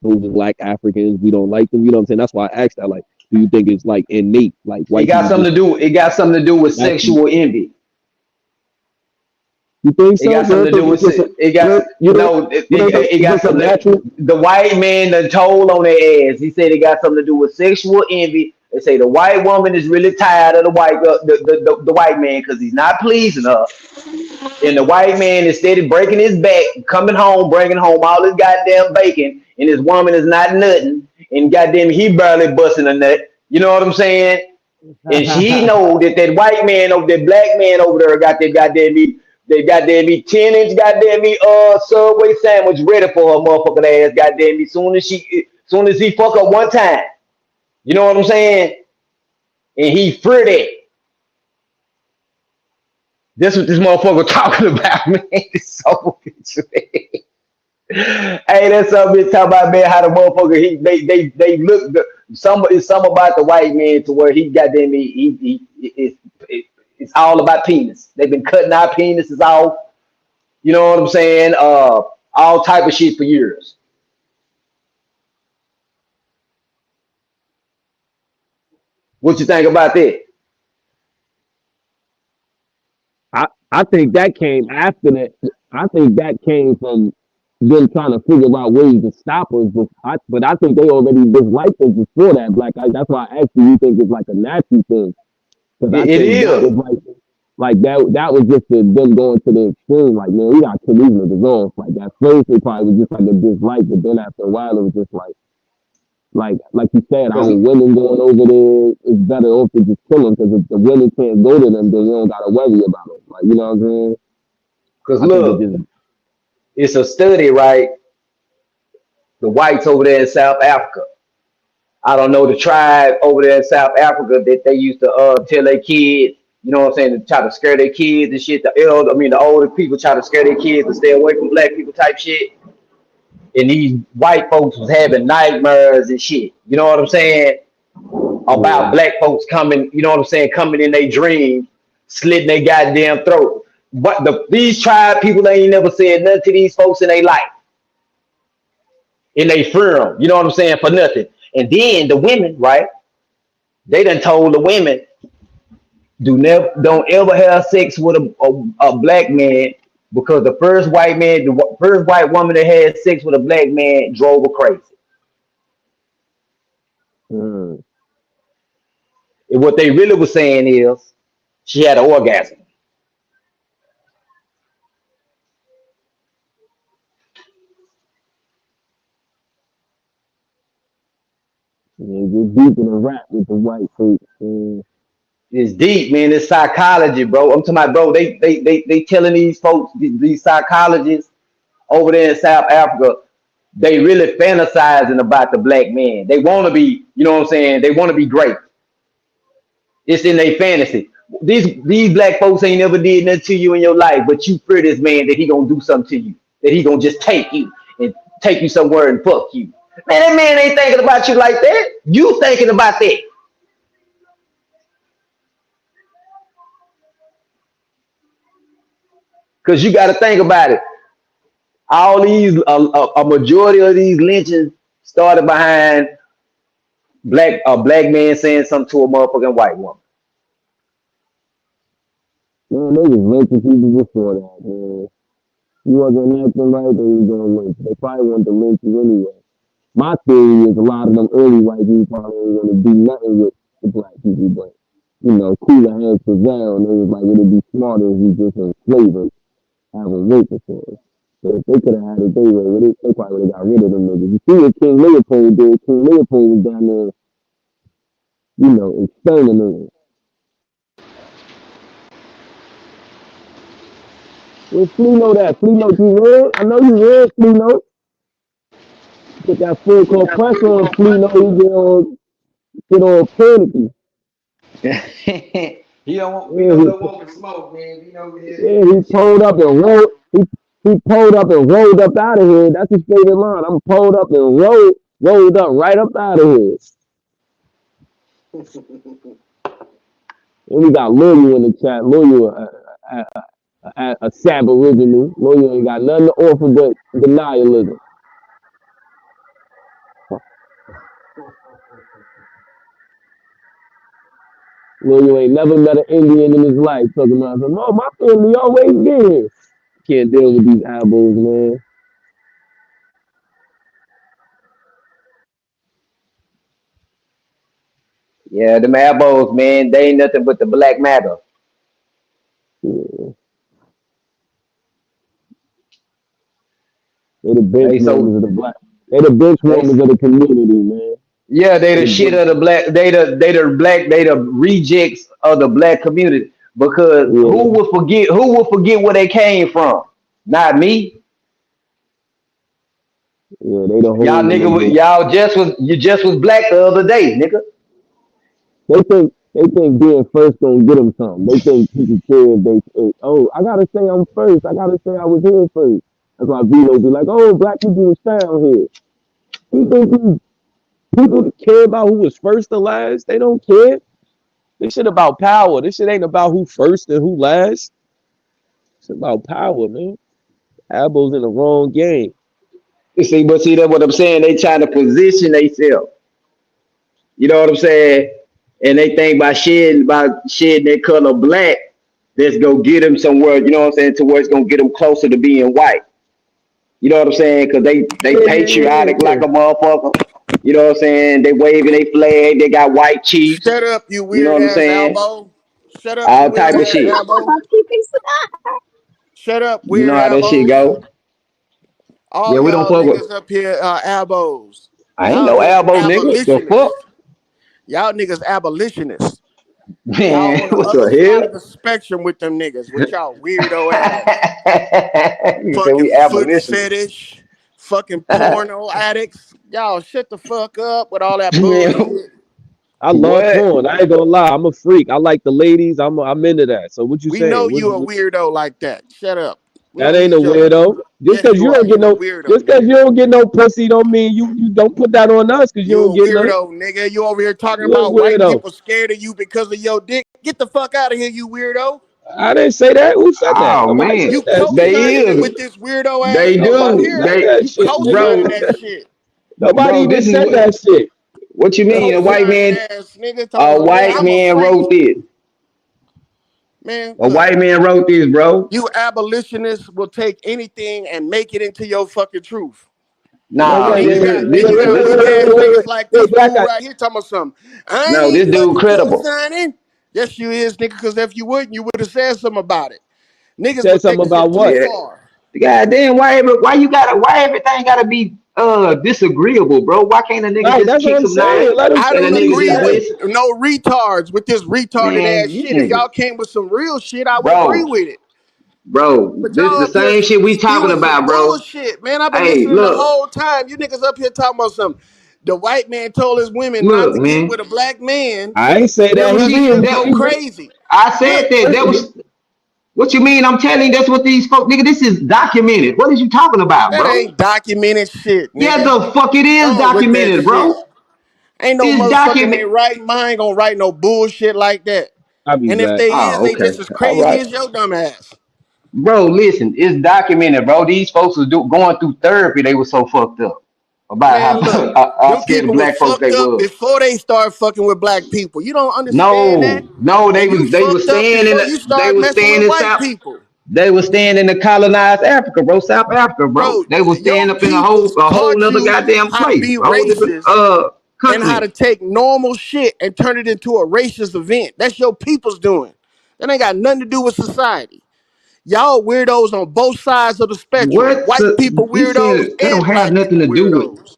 those are black Africans. We don't like them. You know what I'm saying? That's why I asked that. Like, do you think it's like innate, like It white got people something just to do. It got something to do with naturally? sexual envy. You think It so? got You something don't to do think with it's just sex. a It got no. you don't think It it's got just a something. natural? The white man done told on their ass. He said it got something to do with sexual envy. They say the white woman is really tired of the white man because he's not pleasing her. And the white man is steady breaking his back, coming home, bringing home all his goddamn bacon, and his woman is not nutting, and goddamn he barely busting a nut. You know what I'm saying? And she know that that white man over that black man over there got that goddamn meat, that goddamn meat 10-inch goddamn meat Subway sandwich ready for her motherfucking ass goddamn meat soon as he fuck up one time. You know what I'm saying? And he free that. This what this motherfucker talking about, man. It's so bitch. Hey, that's something talking about, man. How the motherfucker they look it's some about the white man to where he got them it's all about penis. They've been cutting our penises off. You know what I'm saying? All type of shit for years. What you think about that? I think that came after that. I think that came from them trying to figure out ways to stop us. But I think they already disliked us before that. That's why I asked you. You think it's like a natural thing? Because I It think that is. was like that. That was just them going to the extreme. Like, man, we got to kill these niggas off. Like at first it probably was just like a dislike, but then after a while it was just like you said, Cause, our women going over there is better off to just kill them because if the women can't go to them, then we don't gotta worry about them. Like, you know what I'm saying? Cause I think it look, just it's a study, right? The whites over there in South Africa. I don't know the tribe over there in South Africa that they used to tell their kids, you know what I'm saying, to try to scare their kids and shit. The older people try to scare their kids to stay away from black people type shit. And these white folks was having nightmares and shit. You know what I'm saying? yeah. About black folks coming, you know what I'm saying, coming in their dreams, slitting their goddamn throat. But these tribe people, they ain't never said nothing to these folks in their life. And they fear them, you know what I'm saying, for nothing. And then the women, right? They done told the women, don't ever have sex with a black man because the first white woman that had sex with a black man drove her crazy. Mm. And what they really was saying is she had an orgasm. Yeah, get deep in the rap with the white folks. It's deep, man. It's psychology, bro. I'm talking about, bro. They telling these folks, these psychologists over there in South Africa, they really fantasizing about the black man. They want to be, you know what I'm saying? They want to be great. It's in their fantasy. These black folks ain't never did nothing to you in your life, but you fear this man that he gonna do something to you, that he gonna just take you and take you somewhere and fuck you. Man, that man ain't thinking about you like that. You thinking about that. Because you got to think about it. All these, a majority of these lynchings started behind a black man saying something to a motherfucking white woman. Man, they was lynching people before that, man. You wasn't acting right, they was gonna lynch. They probably wanted to lynch you anyway. My theory is a lot of them early white people probably ain't gonna do nothing with the black people, but cooler heads prevail, and they was like, it'd be smarter if we just enslave us, have them working for us. So if they could have had it their way, they probably would have got rid of them niggas. You see what King Leopold did? King Leopold was down there, exterminating. Where's Flea Note at? Flea Note, you read? I know you read Flea Note. Put that full court pressure on Flea Note, he get all panicky. He don't want, we Yeah, know he, don't want the smoke, man. We know yeah, he this shit pulled ain't up and rolled. He pulled up and rolled up out of here. That's his favorite line. I'm pulled up and rolled up right up out of here. And we got Loyal in the chat. Loyal, a Sab original. Loyal ain't got nothing to offer but denialism. Well, you ain't never met an Indian in his life talking about some. No, my family always been here. Can't deal with these elbows, man. Yeah, them elbows, man, they ain't nothing but the black matter. Yeah. They the bench They warmers so of the black. They the bench they warmers of the community, man. yeah, they They the the shit bench. of the black. They the rejects of the black community. Because Yeah, who will forget where they came from? Not me. yeah. They the Y'all homes, nigga, nigga. you just was black the other day, nigga. They think being first gonna get them something. They think people care if oh, I gotta say I'm first. I gotta say I was here first. That's why Vito be like, oh, black people was found here. You think these people care about who was first or last? They don't care. This shit about power. This shit ain't about who first and who last. It's about power, man. Abo's in the wrong game. You see, but see that's what I'm saying. They trying to position themselves. You know what I'm saying? And they think by shedding their color black, that's gonna get them somewhere. You know what I'm saying? To where it's gonna get them closer to being white. You know what I'm saying? Because they Yeah, yeah, yeah, patriotic like yeah. a motherfucker. You know what I'm saying? They waving their flag. They got white chiefs. Shut up, you You know weird what I'm ass saying? elbow. Shut up, you All weird type of ass shit. elbow. Shut up, You know weird how that shit elbows. go. All Yeah, we don't y'all fuck with. niggas up here are elbows. I ain't Y'all no is elbow nigga. The fuck, abolitionists. Y'all niggas abolitionists. Y'all man. on the What other the side hell? of the spectrum with them niggas, with y'all weirdo ass. You said Fucking we foot abolitionists. fetish. Fucking porno addicts. Y'all shut the fuck up with all that Man, bullshit. I love what? porn. I ain't gonna lie. I'm a freak. I like the ladies. I'm into that. So what you We know saying? you a weirdo like that. Shut up. We That don't ain't a need your. weirdo. Just Yes, cause you you are. don't get You a no, weirdo, just cause nigga. you don't get no pussy, don't mean you don't put that on us. Cause you You don't a get none. weirdo, nigga. You over here talking You a about white weirdo. people scared of you because of your dick. Get the fuck out of here, you weirdo. I didn't say that. Who said that? Oh Nobody said man, You that shit. they co-signing it is. with this weirdo ass They nigga. Nobody do. said They, that You shit, co-signing bro, that nigga. shit. Nobody bro. even This is said that shit. what you mean. Co-signing ass nigga talking A about, man, white I'm a man freak. wrote this. Man, A look. white man wrote this, bro. You abolitionists will take anything and make it into your fucking truth. No, Nah, wait, And wait, you wait, got wait, and wait, you wait, got wait, weak wait, ass wait, wait, niggas wait, like wait, this Black fool guy. right here talking about something. I no, this ain't dude fucking credible. co-signing. Yes, you is, nigga, because if you wouldn't, you would have said something about it. Niggas Said would take something the shit about too what? Yeah. far. Goddamn, why everything gotta be disagreeable, bro? Why can't a nigga Right, just that's what kick I'm some nine saying. Let him I and say a don't what he nigga agree just with saying. listen? no retards with this retarded Man, ass these shit. If niggas, y'all came with some real shit, I would agree bro, with it. bro, But this y'all the up here same shit we talking spewing some about, bro. bullshit, man. I've been Hey, listening the look, whole time. You niggas up here talking about something. The white man told his women not look, to get man. with a black man. I ain't say Them that. He She, females he, go that, he crazy. I said Look, that. That listen. was what you mean. I'm telling you, that's what these folks, nigga. This is documented. What is you talking about, that bro? ain't documented shit, Yeah, nigga. the fuck it is Gone with that documented, shit. bro. Ain't no It's motherfucker in their documented. right mind gonna write no bullshit like that. I'll be And if back. they is, Oh, they okay. just as All crazy right. as your dumb ass. Bro, listen, it's documented, bro. These folks was going through therapy. They were so fucked up about Man, look, how them scared of people was black folks they fucked up was. before they started fucking with black people. You don't understand that? No, And you they was fucked up staying in before you they started was messing staying with in white South people. they was staying in the colonized Africa, bro, South Africa, bro. Bro, They was staying your up in peoples a whole taught nother you goddamn how to place, be a whole different racist and how continent. to take normal shit and turn it into a racist event. That's your people's doing. That ain't got nothing to do with society. Y'all weirdos on both sides of the spectrum. What White people you weirdos saying that don't and have black nothing people to do with weirdos.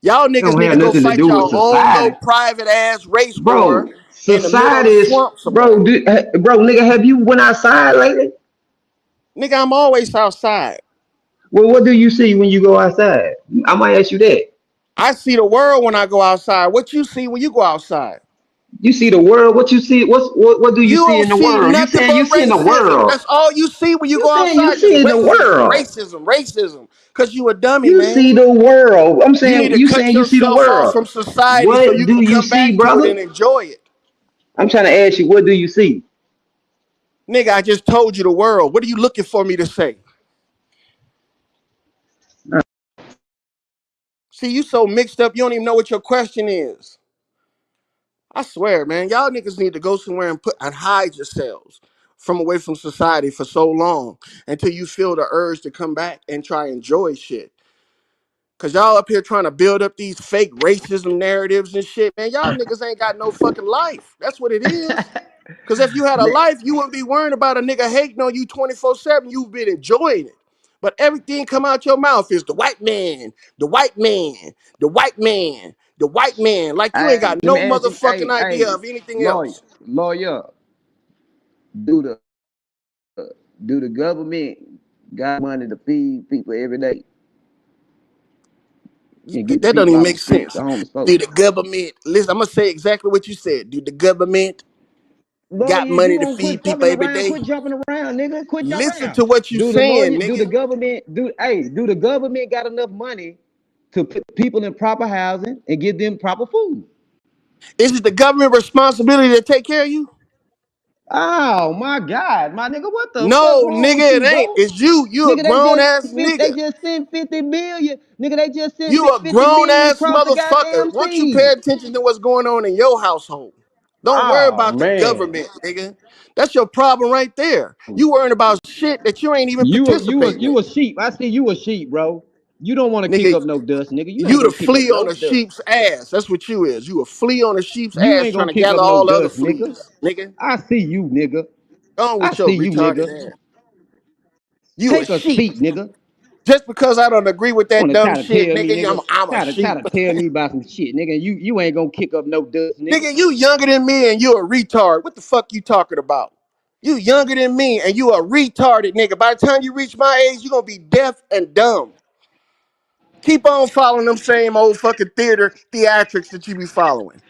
Y'all that niggas don't need have to go nothing to fight do with your own little society. private ass race war Bro, in the middle of society the is swamp somewhere. bro, nigga, have you went outside lately? Nigga, I'm always outside. Well, what do you see when you go outside? I might ask you that. I see the world when I go outside. What you see when you go outside? You see the world. What you see? What do you You see don't in the see world? You nothing saying you but see in the racism. world? That's all you see when you You go saying you outside. Just see in the racism, world? racism, racism. Cause you a dummy, You man. see the world. I'm You need saying to you cut saying you see the yourself off world. from society so What you do can you come see, back to it brother? and enjoy it. I'm trying to ask you. What do you see? Nigga, I just told you the world. What are you looking for me to say? See, you so mixed up, you don't even know what your question is. I swear, man, y'all niggas need to go somewhere and hide yourselves from away from society for so long until you feel the urge to come back and try and enjoy shit. Cause y'all up here trying to build up these fake racism narratives and shit, man. Y'all niggas ain't got no fucking life. That's what it is. Cause if you had a Man, life, you wouldn't be worrying about a nigga hating on you 24/7. You've been enjoying it. But everything come out your mouth is the white man, the white man, the white man, the white man. Like you ain't hey, got let me no ask you, motherfucking idea hey, of anything lawyer, else. lawyer, do the do the government got money to feed people every day and get the That don't people even off the make street, the sense. homeless Do folks? the government listen? I'm gonna say exactly what you said. Do the government got Lawyer, if you money to gonna quit feed people fucking every around, day? quit jumping around, nigga. Quit jumping Listen around. to what you Do the saying, lawyer, do the nigga. government, do the government got enough money to put people in proper housing and give them proper food? Is it the government responsibility to take care of you? Oh my God, my nigga, what the fuck No, wrong with nigga, it you, ain't. bro? It's you. You a Nigga, they grown just ass they nigga. just sent 50 million. Nigga, they just sent You a 50 grown million ass across the motherfucker. goddamn Once you pay sea. attention to what's going on in your household, don't worry Oh about the man. government, nigga. That's your problem right there. You worrying about shit that you ain't even participating in. You a sheep. I see you a sheep, bro. You don't want to kick Nigga, up no dust, nigga. You ain't you the gonna kick up flea on no a dust. sheep's ass. That's what you is. You a flea on a sheep's You ass ain't trying gonna to kick gather up no all the other dust, nigga. fleas, nigga. I see you, nigga. Go on I with your see you, retarded nigga. ass. You a Take a sheep. seat, nigga. Just because I don't agree with that Wanna dumb try to shit, tell me, nigga, nigga. I'm a Try sheep. to tell me about some shit, nigga. You ain't gonna kick up no dust, nigga. Nigga, you younger than me and you a retard. What the fuck you talking about? You younger than me and you a retarded nigga. By the time you reach my age, you gonna be deaf and dumb. Keep on following them same old fucking theatrics that you be following.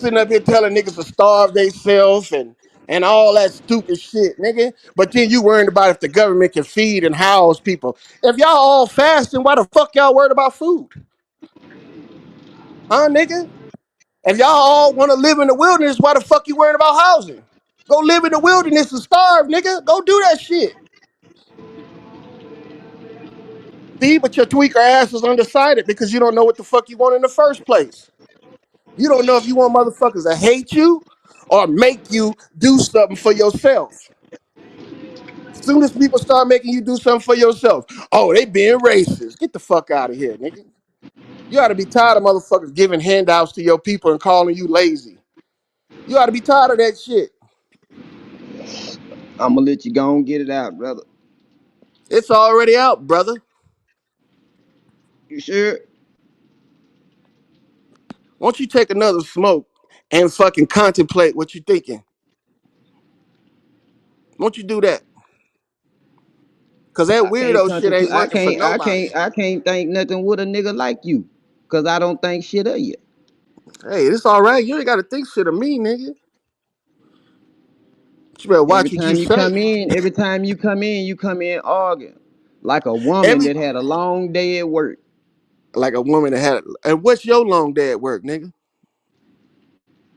Sitting up here telling niggas to starve themselves and all that stupid shit, nigga. But then you worrying about if the government can feed and house people. If y'all all fasting, why the fuck y'all worried about food? Huh, nigga? If y'all all want to live in the wilderness, why the fuck you worrying about housing? Go live in the wilderness and starve, nigga. Go do that shit. See, but your tweaker ass is undecided because you don't know what the fuck you want in the first place. You don't know if you want motherfuckers to hate you or make you do something for yourself. Soon as people start making you do something for yourself, oh, they being racist. Get the fuck out of here, nigga. You ought to be tired of motherfuckers giving handouts to your people and calling you lazy. You ought to be tired of that shit. I'ma let you go and get it out, brother. It's already out, brother. You sure? Won't you take another smoke and fucking contemplate what you're thinking? Won't you do that? Cause that I can't weirdo shit ain't contemplate. working for nobody. I can't think nothing with a nigga like you, cause I don't think shit of you. Hey, it's all right. You ain't gotta think shit of me, nigga. You better Every watch what you time you say. come in, you come in arguing like a woman Every that had a long day at work. like a woman that had. And what's your long day at work, nigga?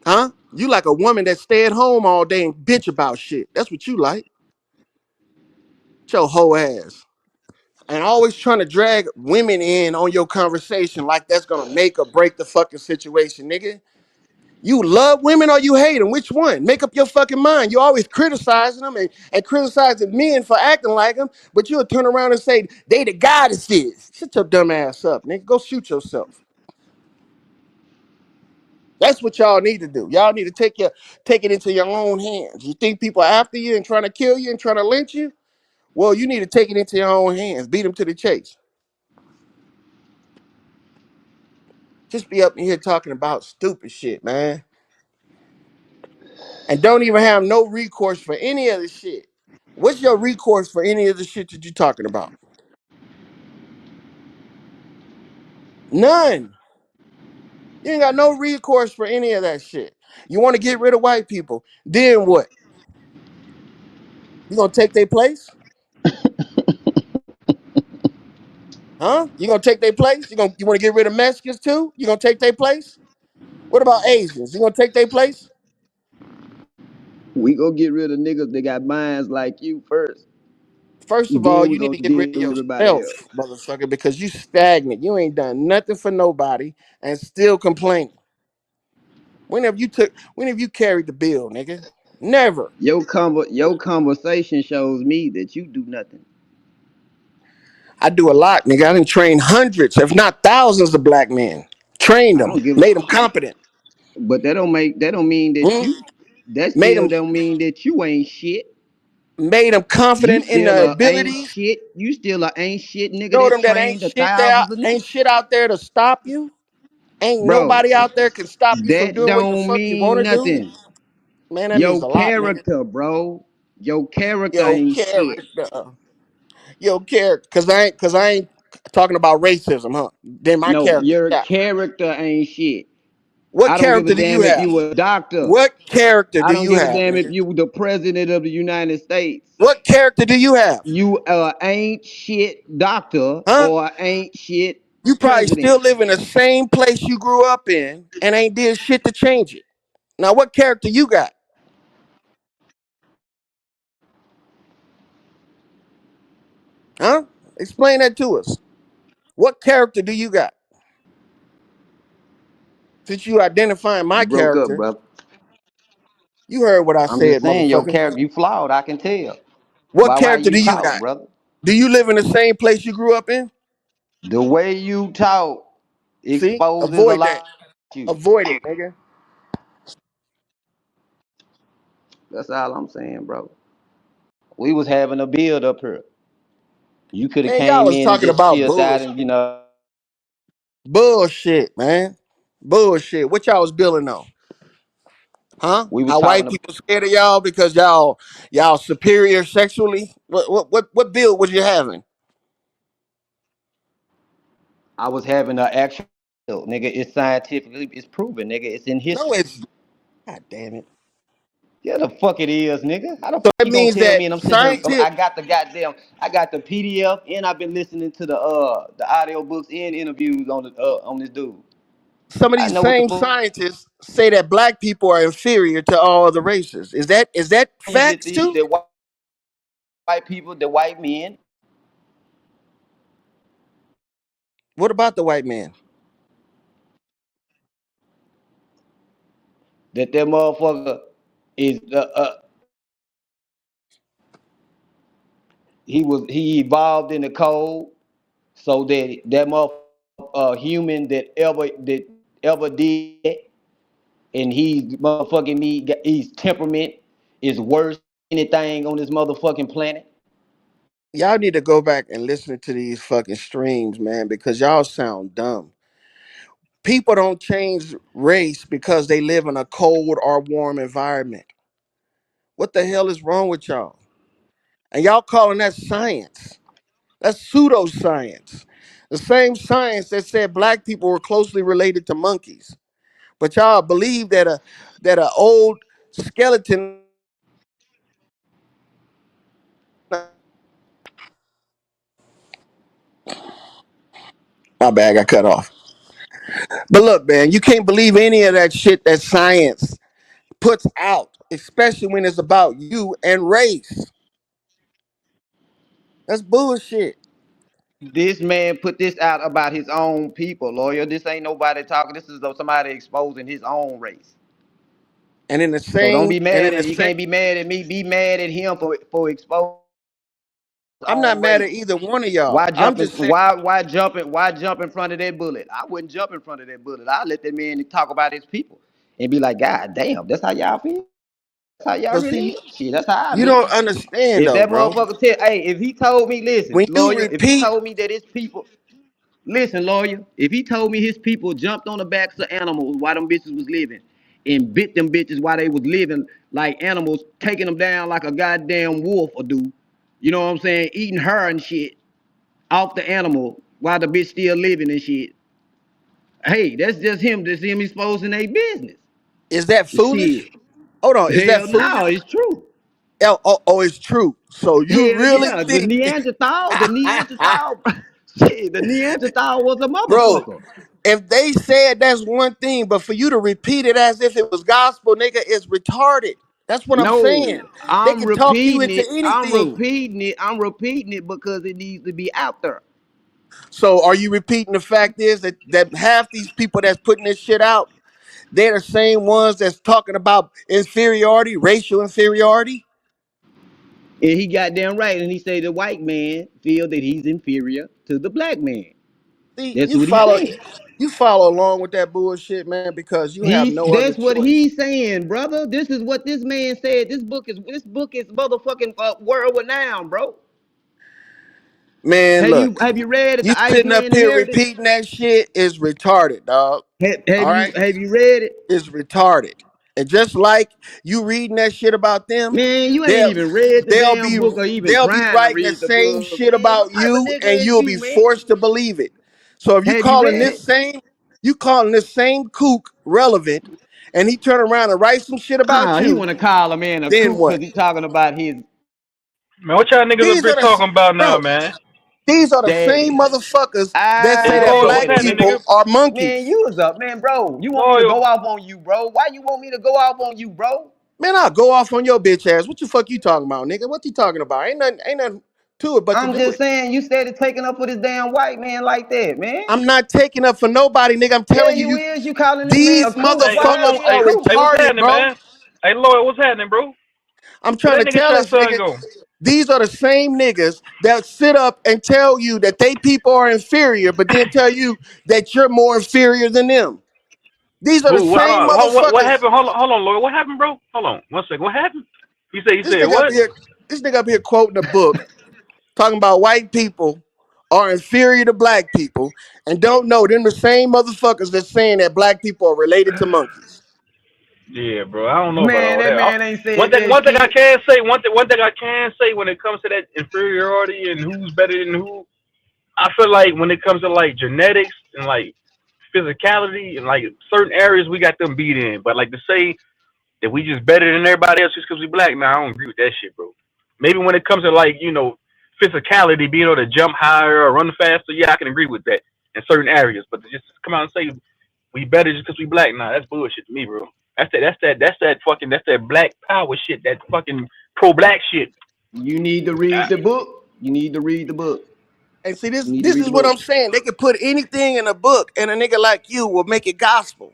Huh? You like a woman that stay at home all day and bitch about shit. That's what you like. Your whole ass. And always trying to drag women in on your conversation like that's gonna make or break the fucking situation, nigga. You love women or you hate them? Which one? Make up your fucking mind. You always criticizing them and criticizing men for acting like them, but you'll turn around and say they the goddesses. Shut your dumb ass up, nigga. Go shoot yourself. That's what y'all need to do. Y'all need to take it into your own hands. You think people are after you and trying to kill you and trying to lynch you? Well, you need to take it into your own hands. Beat them to the chase. Just be up in here talking about stupid shit, man. And don't even have no recourse for any of the shit. What's your recourse for any of the shit that you're talking about? None. You ain't got no recourse for any of that shit. You want to get rid of white people. Then what? You gonna take their place? Huh? You gonna take their place? You want to get rid of Mexicans too? You gonna take their place? What about Asians? You gonna take their place? We go get rid of niggas that got minds like you first. First of all, Then we you need gonna to get rid deal of with everybody else. yourself, motherfucker, because you stagnant. You ain't done nothing for nobody and still complaining. When have you carried the bill, nigga? Never. Your conversation shows me that you do nothing. I do a lot, nigga. I done trained hundreds, if not thousands, of black men. Trained I them, don't give made them competent. but that don't mean that Hmm? you that Made still them, don't mean that you ain't shit. made them You confident in still their a ain't abilities. shit. You still a ain't shit nigga Show that them that trained the thousands of ain't niggas. shit out there to stop you. Ain't Bro, nobody out there can stop you from that doing what the don't fuck you want mean to do. nothing. Man, that means Your a lot, nigga. character, bro. Your character Yo, ain't shit. character. Yo, character. Cause I ain't talking about racism, huh? Then my No, character your shot. character ain't shit. What I don't give a character do you damn if have? you a doctor. What character I do don't you give a have, damn if nigga? you the president of the United States. What character do you have? You ain't shit doctor Huh? or ain't shit You probably president. still live in the same place you grew up in and ain't did shit to change it. Now, what character you got? Huh? Explain that to us. What character do you got? Since you identifying my You broke up, character, bro. you heard what I I'm just said, saying your motherfucker. character, you flawed. I can tell What by why character you do you talk, got? brother. Do you live in the same place you grew up in? The way you talk See? exposes a Avoid lot that. of you. Avoid it, nigga. That's all I'm saying, bro. We was having a build up here. You could have Man, y'all came was in and talking just about chilled out, bullshit. and you know Bullshit, man. Bullshit. What y'all was building on? Huh? we was How white talking. people scared of y'all because y'all superior sexually? What build was you having? I was having an actual nigga. It's scientifically, it's proven, nigga. It's in No, history. it's God damn it. Yeah, the fuck it is, nigga. How the So fuck that you gonna means tell that me? And I'm sitting here. scientists, I got the goddamn. I got the PDF, and I've been listening to the audio books and interviews on this dude. some of I these know what the same fuck scientists say that black people are inferior to all other races. Is that is that facts too? the white people, the white men, What about the white man? that motherfucker is he evolved in the cold so that motherfucker human that ever did that, and he's motherfucking me. His temperament is worse than anything on this motherfucking planet. Y'all need to go back and listen to these fucking streams, man, because y'all sound dumb. People don't change race because they live in a cold or warm environment. What the hell is wrong with y'all? And y'all calling that science? That's pseudoscience. The same science that said black people were closely related to monkeys. But y'all believe that a old skeleton. My bad, got cut off. But look, man, you can't believe any of that shit that science puts out, especially when it's about you and race. That's bullshit. This man put this out about his own people, lawyer. This ain't nobody talking. This is somebody exposing his own race. And in the So don't same, be and mad in at the you. same, Can't be mad at me. Be mad at him for exposing his I'm not own mad at race. either one of y'all. Why I'm jumping? just saying, Why jump in front of that bullet? I wouldn't jump in front of that bullet. I let that man talk about his people and be like, God damn, that's how y'all feel. That's how y'all but really see, is. Shit, that's how I you be. don't understand If though, that bro. motherfucker hey, if he told me, listen, When you lawyer, if he repeat, told me that his people, listen, lawyer, if he told me his people jumped on the backs of animals while them bitches was living and bit them bitches while they was living like animals, taking them down like a goddamn wolf or do, you know what I'm saying? Eating her and shit off the animal while the bitch still living and shit. Hey, that's just him. That's him exposing their business. is that foolish? Shit. Hold on, is that Hell no, foolish? it's true. Oh, it's true. So you Hell really yeah. The think, Neanderthal, the Neanderthal, shit, the Neanderthal was a bro? motherfucker. If they said that's one thing, but for you to repeat it as if it was gospel, nigga, is retarded. That's what I'm No, saying. They I'm can talk you repeating into it. I'm anything. repeating it. I'm repeating it because it needs to be out there. So are you repeating the fact is that half these people that's putting this shit out, they're the same ones that's talking about inferiority, racial inferiority? And he got damn right. And he say the white man feel that he's inferior to the black man. See, That's what he's saying. you follow along with that bullshit, man, because you have He's no other that's what choice. he's saying, brother. This is what this man said. This book is motherfucking world renowned, bro. Man, look, Have you read it? you The sitting up Iceman here inherited. repeating that shit is retarded, dog. Have All you right? have you read it? Is retarded. And just like you reading that shit about them, Man, you ain't they'll even read the they'll damn be book or even they'll be trying to writing the read the same book, shit man. about What type of you nigga and is you'll you, be man? forced to believe it. So if Have you read it? you calling this same kook relevant and he turn around and write some shit about Ah, he you, want to call a man a then kook what? because he talking about his Man, what y'all niggas up These here are the talking about now, bro, man? these are the same daddy. motherfuckers that Hey, say that Loyal, what's black happening, Man, nigga? people are man, monkeys. you was up, man, bro. You want me to Loyal. go off on you, bro? Why you want me to go off on you, bro? Man, I'll go off on your bitch ass. What the fuck you talking about, nigga? What you talking about? Ain't nothing to it but to I'm do just it. saying you started taking up for this damn white man like that, man. I'm not taking up for nobody, nigga. I'm Yeah, telling you, you is. You calling this man a these kook. Hey, Why hold is on. motherfuckers he a Hey, are kook? hey, what's retarded, happening, bro. man? Hey, Loyal, what's happening, bro? I'm Where trying that to nigga tell shot this son nigga, go? these are the same niggas that sit up and tell you that they people are inferior, but then tell you that you're more inferior than them. These are the Who? Hold same on. What motherfuckers. happened? Hold on, Loyal. What happened, bro? Hold on. 1 second. What happened? You This said nigga up what? here, this nigga up here quoting a book talking about white people are inferior to black people and don't know them the same motherfuckers that's saying that black people are related to monkeys. Yeah, bro. I don't know about Man, all that that. man ain't One said thing, that one thing I shit. can say, one thing I can say when it comes to that inferiority and who's better than who, I feel like when it comes to like genetics and like physicality and like certain areas, we got them beat in. But like to say that we just better than everybody else just because we black, man, I don't agree with that shit, bro. Maybe when it comes to like physicality, being able to jump higher or run faster, yeah, I can agree with that in certain areas. But to just come out and say we better just because we black, nah, that's bullshit to me, bro. That's that black power shit. That fucking pro black shit. You need to read the book. You need to read the book. And see, You need to this read is the what book. I'm saying. They could put anything in a book, and a nigga like you will make it gospel.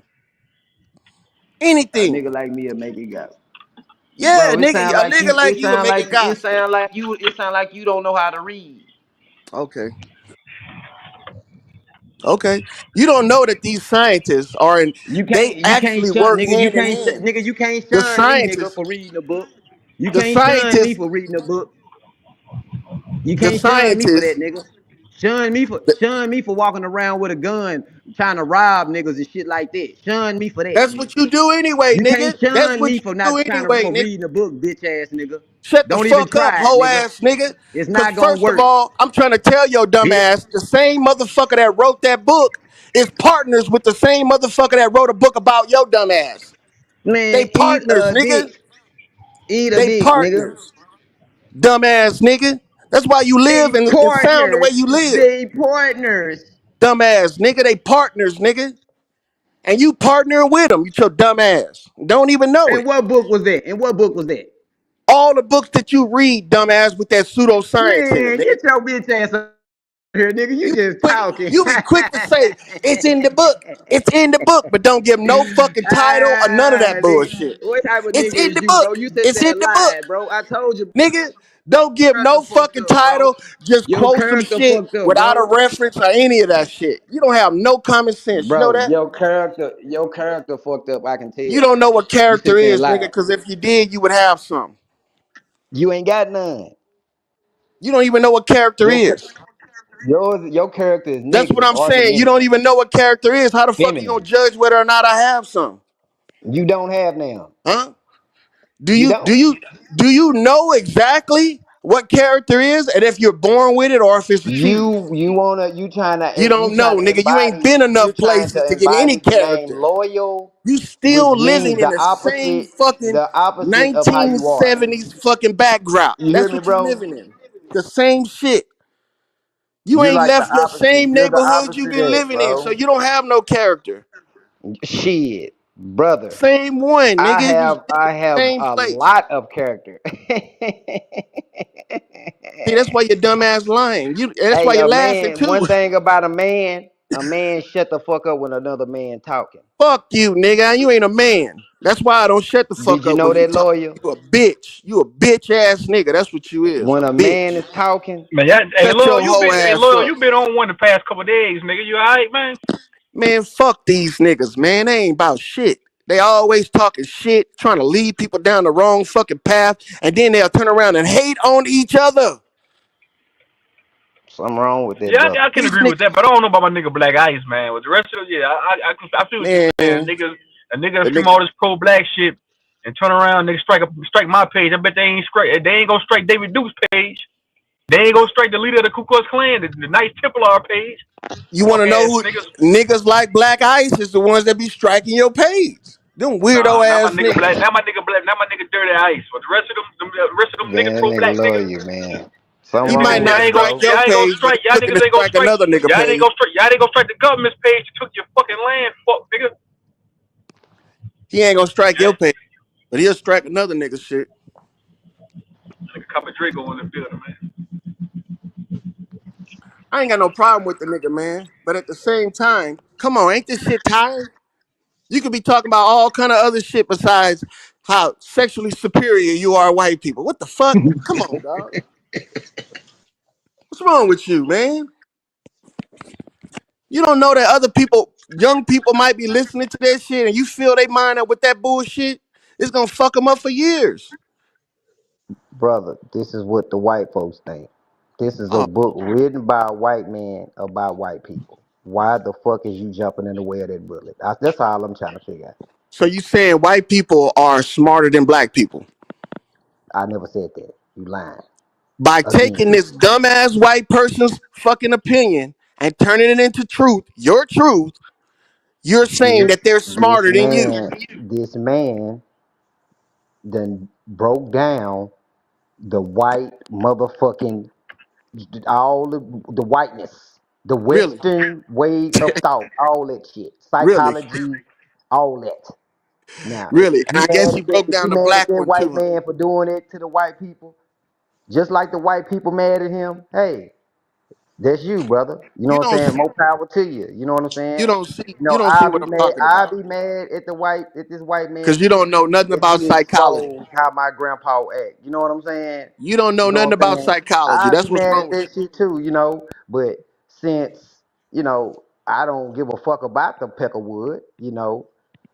A Anything. nigga like me will make it go. Yeah, Bro, it nigga, sound a like nigga you. like It you will sound make like it it gospel. sound like you. It sound like you don't know how to read. Okay. Okay. You don't know that these scientists are in, they You can't actually shun work nigga. hand in hand. You can't The shun me, nigga, scientists, for reading a book. You the can't shun me scientists, for reading a book. You the can't shun me for scientists, that, nigga. Shun me for walking around with a gun trying to rob niggas and shit like that. Shun me for that, that's nigga. what you do anyway, You can't nigga. That's shun what me you for do not trying to anyway, for nigga. reading a book, bitch ass nigga. Shut the Don't even fuck up, try it, hoe nigga. ass nigga. It's Cause not gonna first of work, all, I'm trying to tell your dumb bitch. ass, the same motherfucker that wrote that book is partners with the same motherfucker that wrote a book about your dumb ass. They Man, eat partners, a nigga. dick. Eat a They dick, nigga. partners. Dumbass nigga. That's why you live They and sound the way partners. you live. They partners. Dumbass nigga. They partners, nigga. And you partnering with them, you your dumb ass. Don't even know And it. what book was that? And what book was that? All the books that you read, dumbass, with that pseudoscience in it, Man, nigga. get your bitch ass up here, nigga. You You just quick, talking. you be quick to say it's in the book. It's in the book, but don't give no fucking title or none of that Nigga. bullshit. What type of It's nigga in is the you, bro? book. You sitting It's in there the book. lying, bro. I told you, Nigga, don't give character no fucked fucking up, bro. title. Just Your quote some character shit fucked up, without a bro. reference or any of that shit. You don't have no common sense. You know Bro, that? your character fucked up. I can You tell. don't know what You character sit there and is, nigga, lie. because if you did, you would have some. You ain't got none. You don't even know what character Your is. your character is That's what negative, I'm saying. You don't argumentative, even know what character is. How the fuck are you gonna feminine. judge whether or not I have some? You don't have now. Huh? Do You you do don't. you do you know exactly what character is and if you're born with it or if it's achieved? You You you don't trying know, to nigga. You ain't embody been you're enough trying places to to get any embody the name character. loyal, You which still means living in the the same opposite fucking the opposite of how you are. 1970s fucking backdrop. You hear That's me, what you bro? living in. The same shit. You You're ain't like the left your opposite. same You're the neighborhood you opposite of been that, living in, so bro. you don't have no character. Shit. brother. Same one, I nigga. You have same a place. lot of character. See, that's why you're dumbass lying. That's why Hey, you're a laughing man. One too. thing about a man shut the fuck up when another man talking. Fuck you, nigga. You ain't a man. That's why I don't shut the Did fuck you up know when you that, talk. lawyer? You a bitch. You a bitch ass nigga. That's what you is. A When a man bitch. is talking, Man, hey, Shut your hoe ass Loyal, up. you been on one the past couple of days, nigga. You alright, man? Man, fuck these niggas, man. They ain't about shit. They always talking shit, trying to lead people down the wrong fucking path, and then they'll turn around and hate on each other. something wrong with that, Yeah, brother. I can These agree with niggas, that, but I don't know about my nigga Black Ice, man. With the rest of it, yeah, I feel what you're man, saying. the A nigga stream nigga, all this pro black shit and turn around, nigga strike my page. I bet they ain't gonna strike David Duke's page. They ain't gonna strike the leader of the Ku Klux Klan, the nice Templar page. you want Punk to know ass who niggas. niggas like Black Ice is the ones that be striking your page. Them Nah, weirdo not my ass nigga niggas. Black, not my nigga Dirty Ice. But the rest of them nigga Man, pro nigga black love niggas. you, man. Something He Y'all wrong might with not him, bro. strike your ain't gonna page, but strike. he's looking to strike another nigga page. Y'all ain't gonna strike the government's page. You took your fucking land, fuck nigga. He ain't gonna strike your page, but he'll strike another nigga shit. Nigga Copper Draco in the building, man. I ain't got no problem with the nigga, man. But at the same time, come on, ain't this shit tired? You could be talking about all kind of other shit besides how sexually superior you are white people. What the fuck? Come on, dog. What's wrong with you, man? You don't know that other people, young people might be listening to that shit and you fill they mind up with that bullshit? It's gonna fuck them up for years. Brother, this is what the white folks think. This is a Oh, book written by a white man about white people. Why the fuck is you jumping in the way of that bullet? That's all I'm trying to figure out. so you saying white people are smarter than black people? I never said that. You lying. By Again. taking this dumbass white person's fucking opinion and turning it into truth, your truth, you're saying This that they're this smarter than you. man this man then broke down the white motherfucking all the whiteness, the Really? Western way of thought, all that shit, Really? psychology, all that. Now, Really? And you I guess mad he at that? broke down You the mad at black that one white too, huh? man for doing it to the white people? Just like the white people mad at him. Hey, that's you, brother. You know You what I'm don't saying? see More power to you. You know what I'm saying? you don't see what I'm talking I'll about. be mad at this white man Cause you don't know nothing if about he psychology. exposed how my grandpa act. You know what I'm saying? You don't know You know nothing what I'm about saying? psychology. I'll be That's what's mad wrong at with that shit too, But since, I don't give a fuck about the Peckerwood,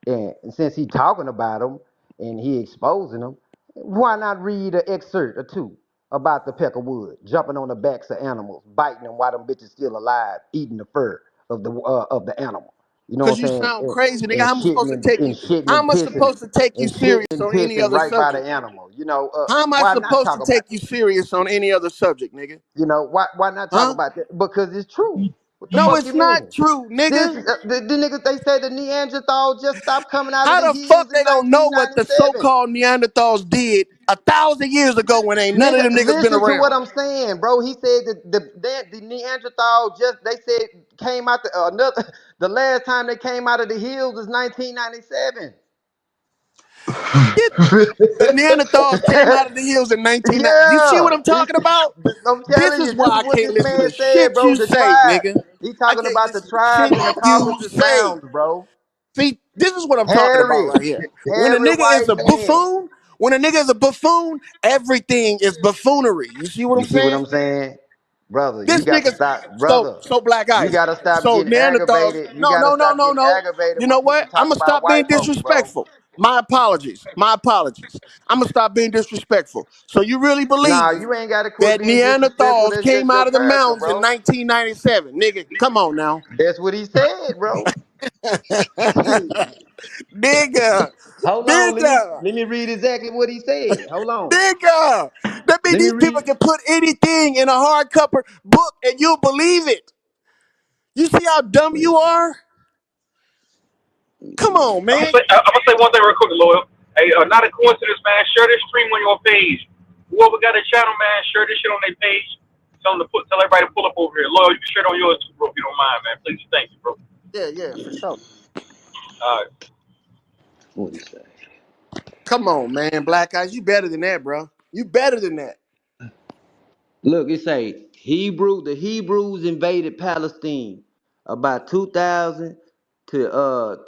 and since he talking about them and he exposing them, why not read an excerpt or two about the Peckerwood jumping on the backs of animals, biting them while them bitches still alive, eating the fur of the animal. You know Cause what you I'm saying? sound crazy, nigga. And shitting and shitting How and am I pissing supposed to take you and shitting serious and on any pissing other right by the subject? animal. How am I Why not supposed to talk about take you serious on any other subject, nigga? why not talk Huh? about that? Because it's true. What the No, fuck you it's not mean? true, This nigga. the niggas they said the Neanderthal just stopped coming out of How the the hills fuck in they gonna know what the 1997. so-called Neanderthals did 1,000 years ago when ain't none of Nigga, them niggas been listen to what around? I'm saying, bro. He said that the Neanderthal just they said came out another the last time they came out of the hills is 1997. Get the Neanderthals came out of the hills in 1990. You see what Yeah, I'm talking about? I'm This telling is you, this why is I what can't this listen man to said, shit bro. you The say, tribes. nigga. He I talking can't about the listen to tribes shit and the you caucasus say. mounds, bro. See, this is what I'm talking about Hairy, right here. When a hairy nigga is white a man. buffoon, when a nigga is a buffoon, everything is buffoonery. You see what You I'm see what saying? I'm saying, brother? You This got to nigga's stop, so brother. so black You ice. got to stop So getting Neanderthals. aggravated. You No, got to no, no, stop no, getting no. aggravated You when know people what? talk I'm gonna about stop being white folks, bro. disrespectful. My apologies. My apologies. I'm gonna stop being disrespectful. So you really Nah, believe you ain't got to quit that being disrespectful. Neanderthals That's just came your out of the character, mountains in bro. 1997? Nigga, come on now. That's what he said, bro. Nigga, Hold on, nigga. let me read exactly what he said. Hold on. Nigga, that means Let me these people read. can put anything in a hardcover book and you'll believe it. You see how dumb you are? Come on, man. I'm gonna say one thing real quick, Loyal. Hey, not a coincidence, man. Share this stream on your page. Whoever got a channel, man, share this shit on their page. Tell everybody to pull up over here. Loyal, you can share it on yours too, bro. If you don't mind, man. Please, thank you, bro. Yeah, yeah, for sure. All right. What he say? Come on, man, Black Eyes, you better than that, bro. You better than that. Look, it say the Hebrews invaded Palestine about 2000 to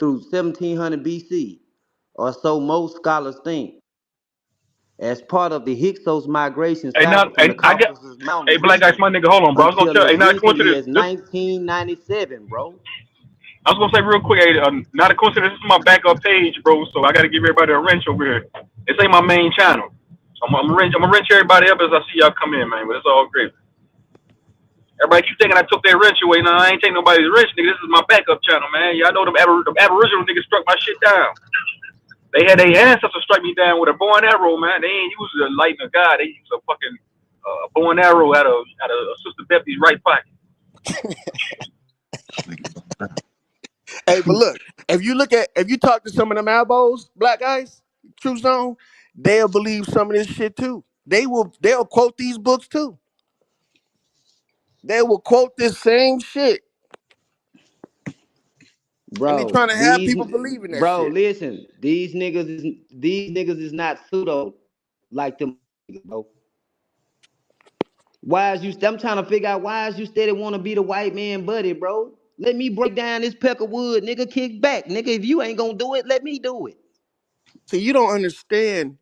through 1700 BC, or so most scholars think, as part of the Hyksos migration Hey, south not, from the hey, I get, Caucasus Mountain hey, Black Ice, region my nigga, hold on, bro. I was gonna until tell, as hey, not a recently coincidence. as 1997, bro. I was gonna say real quick, hey, not a coincidence. This is my backup page, bro. So I gotta give everybody a wrench over here. This ain't my main channel. So I'm gonna wrench everybody up as I see y'all come in, man. But it's all great. Everybody keep thinking I took their wrench away. No, I ain't taking nobody's wrench, nigga. This is my backup channel, man. Y'all know them Aboriginal niggas struck my shit down. They had their ancestors strike me down with a bow and arrow, man. They ain't use a light and a gun. They use a fucking bow and arrow out of Sister Beppi's right pocket. Hey, but look, if you talk to some of them albos, Black Eyes, True Zone, they'll believe some of this shit too. They'll quote these books too. They will quote this same shit. And they trying to have people believe in that shit. Listen, these niggas is not pseudo like them niggas, bro. Why is you? I'm trying to figure out why is you steady want to be the white man buddy, bro? Let me break down this peck of wood, nigga. Kick back, nigga. If you ain't gonna do it, let me do it. See, you don't understand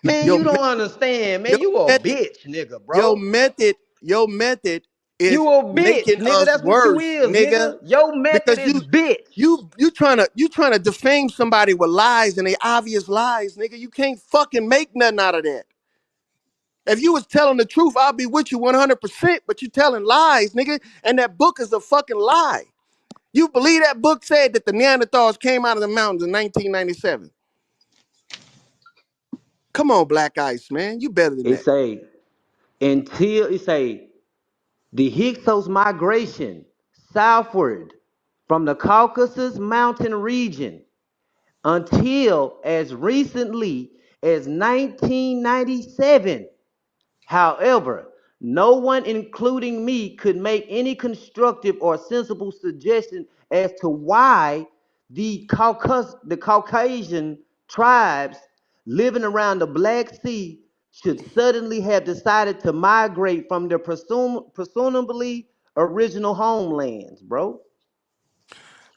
Man, your you me- don't understand, man. your You a method, bitch, nigga, your bro. method, your method is You a bitch, making nigga. us That's what you worse, is, nigga. nigga. Your method Because is bitch. you trying to defame somebody with lies and they obvious lies, nigga. You can't fucking make nothing out of that. If you was telling the truth, I'll be with you 100%, but you telling lies, nigga, and that book is a fucking lie. You believe that book said that the Neanderthals came out of the mountains in 1997? Come on, Black Ice, man. You better than It that. say the Hyksos migration southward from the Caucasus Mountain region until as recently as 1997. However, no one, including me, could make any constructive or sensible suggestion as to why the Caucasian tribes living around the Black Sea should suddenly have decided to migrate from their presumably original homelands, bro.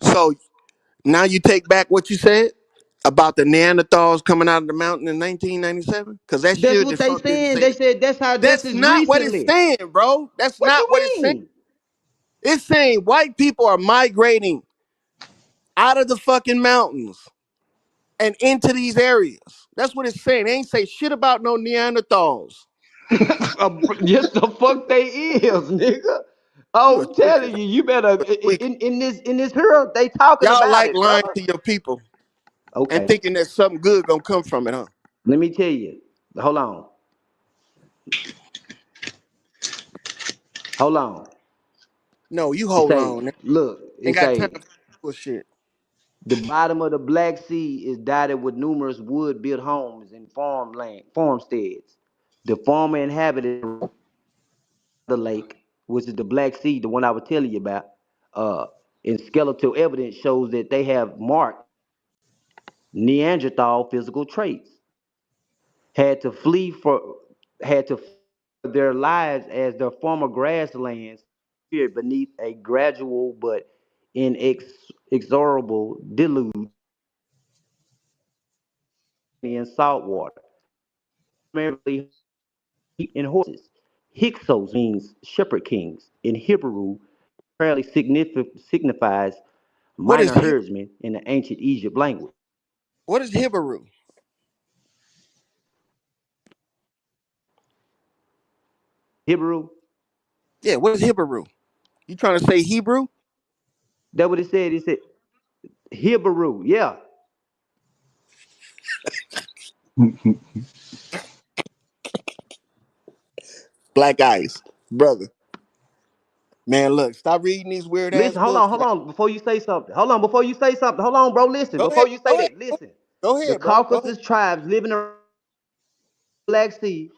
So now you take back what you said about the Neanderthals coming out of the mountain in 1997? Because that That's should what the they fuck didn't saying. say They that. said that's That's as not what it's recently. saying, bro. That's What not you what it's saying. mean? It's saying white people are migrating out of the fucking mountains and into these areas. That's what it's saying. They ain't say shit about no Neanderthals. Yes, the fuck they is, nigga. You a I'm tweaker. telling you, you better Tweaker. in this here, they talking Y'all about like it, lying brother. to your people and Okay, thinking that something good gonna come from it, huh? let me tell you. Hold on, hold on. No, you It hold say, on. Man. look, Ain't it got time say for bullshit. the bottom of the Black Sea is dotted with numerous wood-built homes and farmsteads. The former inhabitants of the lake, which is the Black Sea, the one I was telling you about, uh, and skeletal evidence shows that they have marked Neanderthal physical traits. Had to flee for had to flee for their lives as their former grasslands appeared beneath a gradual but inexorable deluge in salt water, primarily and horses. Hyksos means shepherd kings. In Hebrew, apparently signifies What is minor Hebrew? herdsmen in the ancient Egypt language. What is Hebrew? Hebrew, Yeah, what is Hebrew? You trying to say Hebrew? that what it said. It said Hebrew, yeah. Black eyes, brother. Man, look, stop reading these weird ass Listen, hold on, books, hold man. on. Before you say something, hold on. Before you say something, hold on, bro. Listen, Go ahead, before you say go ahead, that, listen. go The ahead, bro. Go ahead. Caucasus tribes living around the Black Sea.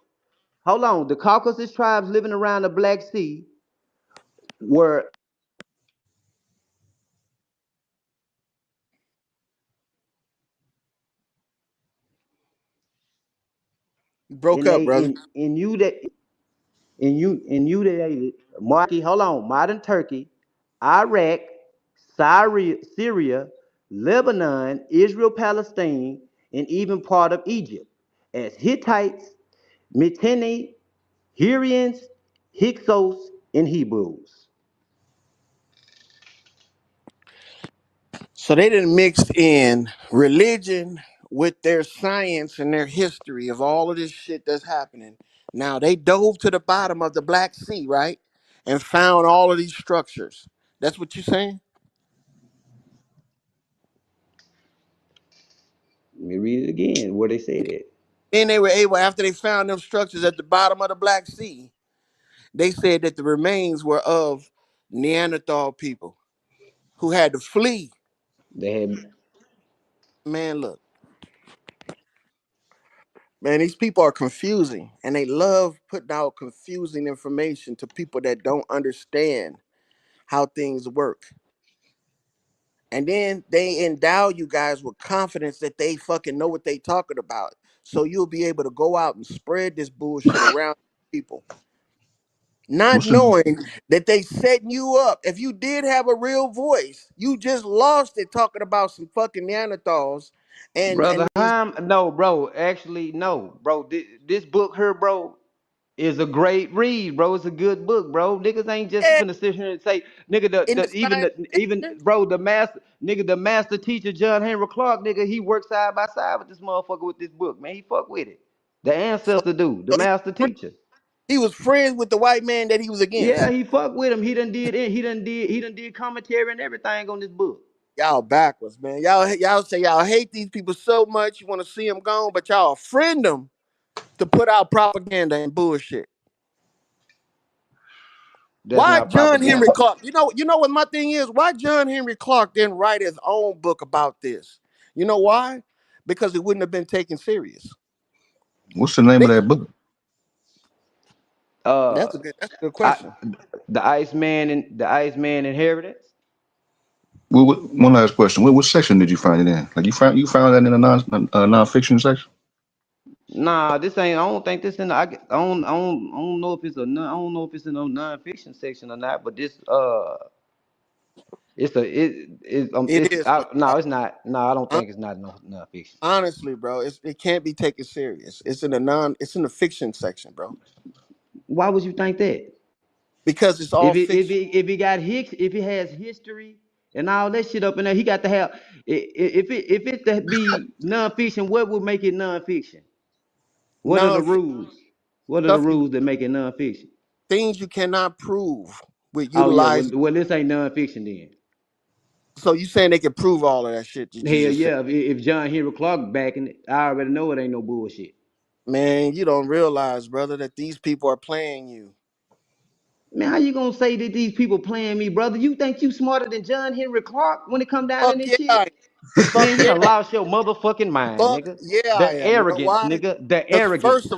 Hold on. The Caucasus tribes living around the Black Sea were Broke and up, they brother. in you that in you that hold on, modern Turkey, Iraq, Syria, Lebanon, Israel, Palestine, and even part of Egypt, as Hittites, Mitanni, Hyrrians, Hyksos, and Hebrews. So they didn't mix in religion with their science and their history of all of this shit that's happening. Now they dove to the bottom of the Black Sea, right? And found all of these structures. That's what you're saying? Let me read it again where they say that. Then they were able, after they found them structures at the bottom of the Black Sea, they said that the remains were of Neanderthal people who had to flee. They had Man, look, man, these people are confusing and they love putting out confusing information to people that don't understand how things work. And then they endow you guys with confidence that they fucking know what they talking about. So you'll be able to go out and spread this bullshit around people, not What's the knowing that they setting you up. If you did have a real voice, you just lost it talking about some fucking Neanderthals Brother and these. Ham. No, bro. Actually, no, bro. This book here, bro, is a great read, bro. It's a good book, bro. Niggas ain't just Yeah, finna sit here and say, nigga, in the science even fiction. bro, the master teacher John Henry Clark, nigga, he worked side by side with this motherfucker with this book, man. He fuck with it. The So, ancestor dude, the so master teacher. he was friends with the white man that he was Yeah, against. he fuck with him. He done did commentary and everything on this book. Y'all backwards, man. Y'all say y'all hate these people so much you want to see them gone, but y'all friend them to put out propaganda and bullshit. That's Why not John Henry propaganda. Clark? You know what my thing is? Why John Henry Clark didn't write his own book about this? You know why? Because it wouldn't have been taken serious. what's the name of They, that book? Uh, that's a good I, question. the Iceman inheritance. One last question. What section did you find it in? Like you found that in a nonfiction section? Nah, this ain't. I don't think this in. I don't know if it's a. I don't know if it's in a nonfiction section or not. But this. It's a. It. It It's. is, my No, guy. it's not. No, I don't Hon- think it's not no nonfiction. Honestly, bro, it can't be taken serious. It's in the fiction section, bro. Why would you think that? Because it's all fiction. If he got Hicks, if he has history and all that shit up in there, he got to have. If it to be nonfiction, what would make it nonfiction? What are the Non rules? What are the stuff you rules that make it nonfiction? things you cannot prove with Oh yeah, utilizing. well this ain't nonfiction then. So you saying they can prove all of that shit that you Hell just said? yeah, if John Henry Clark backing it, I already know it ain't no bullshit. Man, you don't realize, brother, that these people are playing you. Man, how you gonna say that these people playing me, brother? You think you smarter than John Henry Clark when it come down in Fuck this yeah, shit? I am. Fuck Man, you yeah, done lost your motherfucking mind, fuck nigga. yeah, I The am. You know arrogance, why? nigga. The Because arrogance.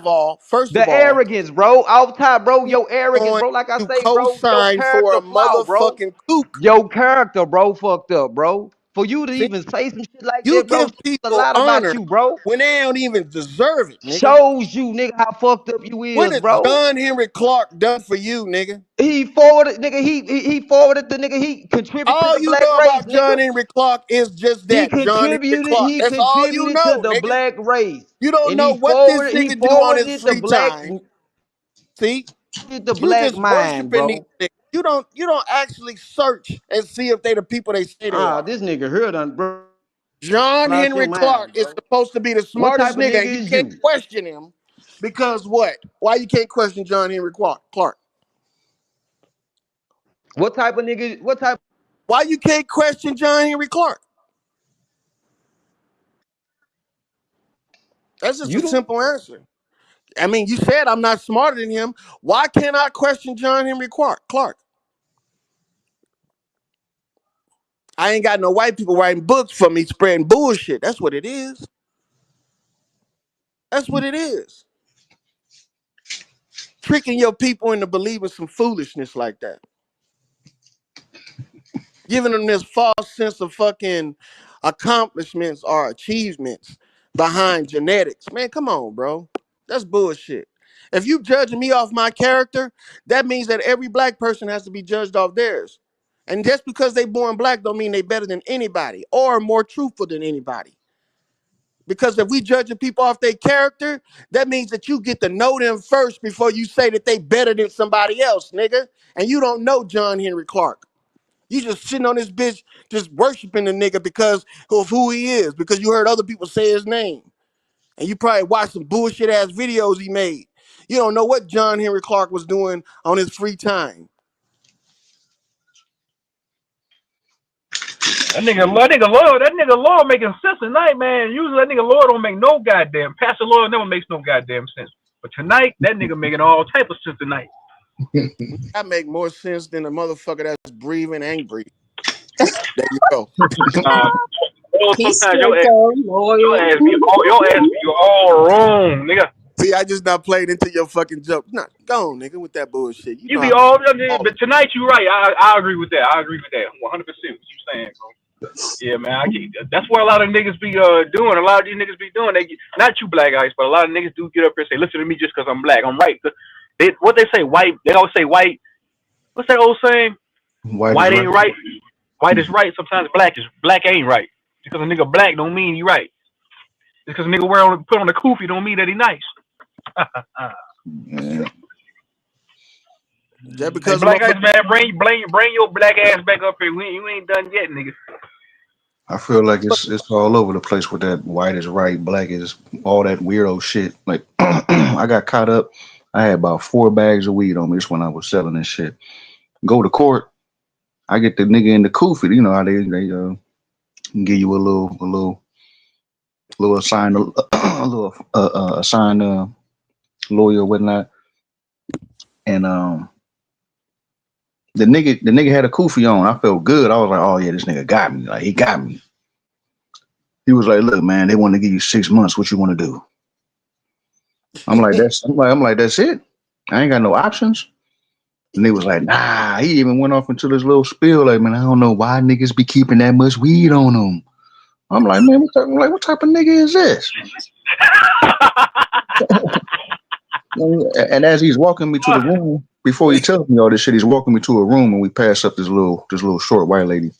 first of The all, arrogance, bro. Off top, bro. who Your arrogance, going bro. Like I to say, bro, your co-sign for character a flaw, bro. motherfucking kook? Your character, bro, fucked up, bro. For you to See, even say some shit like you that, bro, give shows a people lot about honor you, bro. when they don't even deserve it, nigga. Shows you, nigga, how fucked up you What is, has bro. John Henry Clark done for you, nigga? He forwarded, nigga. He forwarded the nigga. He contributed to All the you black know race, about nigga. John Henry Clark is just He that, John Henry contributed. Clark. He That's all you contributed to know, the nigga. black race, You don't and know he what this forwarded. He nigga do on his forwarded the free black. time. See, The you black just mind, worshiping these bro. niggas. You don't actually search and see if they the people they say they Ah, are. this nigga here done, bro. John Lost your Henry Clark mind, is bro. supposed to be the What smartest type of nigga, nigga and you is can't you? question him because what? Why you can't question John Henry Clark? What type of nigga? What type? Why you can't question John Henry Clark? That's just a You don't. simple answer. I mean, you said I'm not smarter than him. Why can't I question John Henry Clark? I ain't got no white people writing books for me spreading bullshit. That's what it is. That's what it is. Tricking your people into believing some foolishness like that. Giving them this false sense of fucking accomplishments or achievements behind genetics. Man, come on, bro. That's bullshit. If you judging me off my character, that means that every black person has to be judged off theirs. And just because they born black don't mean they better than anybody or more truthful than anybody. Because if we judging people off their character, that means that you get to know them first before you say that they better than somebody else, nigga. And you don't know John Henry Clark. You just sitting on this bitch just worshiping the nigga because of who he is, because you heard other people say his name. And you probably watched some bullshit ass videos he made. You don't know what John Henry Clark was doing on his free time. That nigga Lord making sense tonight, man. Usually that nigga Lord don't make no goddamn. Pastor Lord never makes no goddamn sense. But tonight, that nigga making all type of sense tonight. That make more sense than a motherfucker that's breathing and breathing. There you go. Peace, Sometimes loyal. your ass be all wrong, nigga. See, I just not played into your fucking joke. Nah, go on, nigga, with that bullshit. You You know be how all, but tonight you right. I agree with that. 100% what you saying, bro. Yeah, man. That's what a lot of niggas be doing. A lot of these niggas be doing. Not you, Black Ice, but a lot of niggas do get up here and say, "Listen to me, just because I'm black, I'm right." What they say, white. They always say white. What's that old saying? White ain't right. White is right. Sometimes black ain't right. Because a nigga black don't mean he right. Because a nigga put on a kufi don't mean that he nice. Yeah. just Hey, because Black Ice, man, bring your black ass back up here. You ain't done yet, nigga. I feel like it's all over the place with that white is right, black is all that weirdo shit. Like I got caught up. I had about 4 bags of weed on me. This when I was selling this shit. Go to court. I get the nigga in the kufi. You know how they give you a little assigned a little assigned lawyer or whatnot. And the nigga had a kufi on. I felt good. I was like, oh yeah, this nigga got me. Like he got me. He was like, look, man, they want to give you 6 months. What you want to do? I'm like, that's it. I ain't got no options. And they was like, nah. He even went off into this little spiel, like, man, I don't know why niggas be keeping that much weed on them. I'm like, man, what type of nigga is this? And as he's walking me to the room, before he tells me all this shit, he's walking me to a room, and we pass up this little short white lady.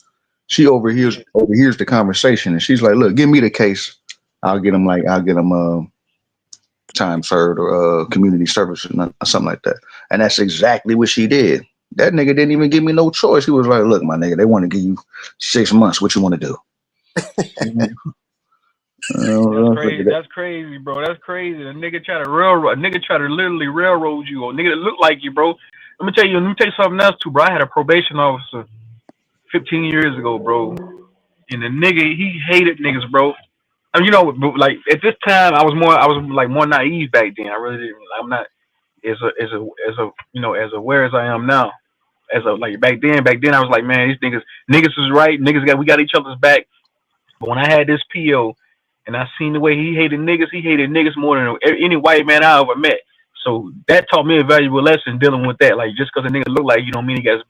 She overhears the conversation, and she's like, look, give me the case. I'll get him time served or community service or something like that. And that's exactly what she did. That nigga didn't even give me no choice. He was like, look, my nigga, they want to give you 6 months. What you want to do? That's crazy, bro. That's crazy. A nigga try to literally railroad you, or nigga that look like you, bro. Let me tell you something else too, bro. I had a probation officer 15 years ago, bro. And the nigga, he hated niggas, bro. I mean, like at this time, I was like more naive back then. I really didn't. I'm not as aware as I am now. Like back then, I was like, man, these niggas is right. We got each other's back. But when I had this PO, and I seen the way he hated niggas more than any white man I ever met. So that taught me a valuable lesson dealing with that. Like just because a nigga look like you don't mean he got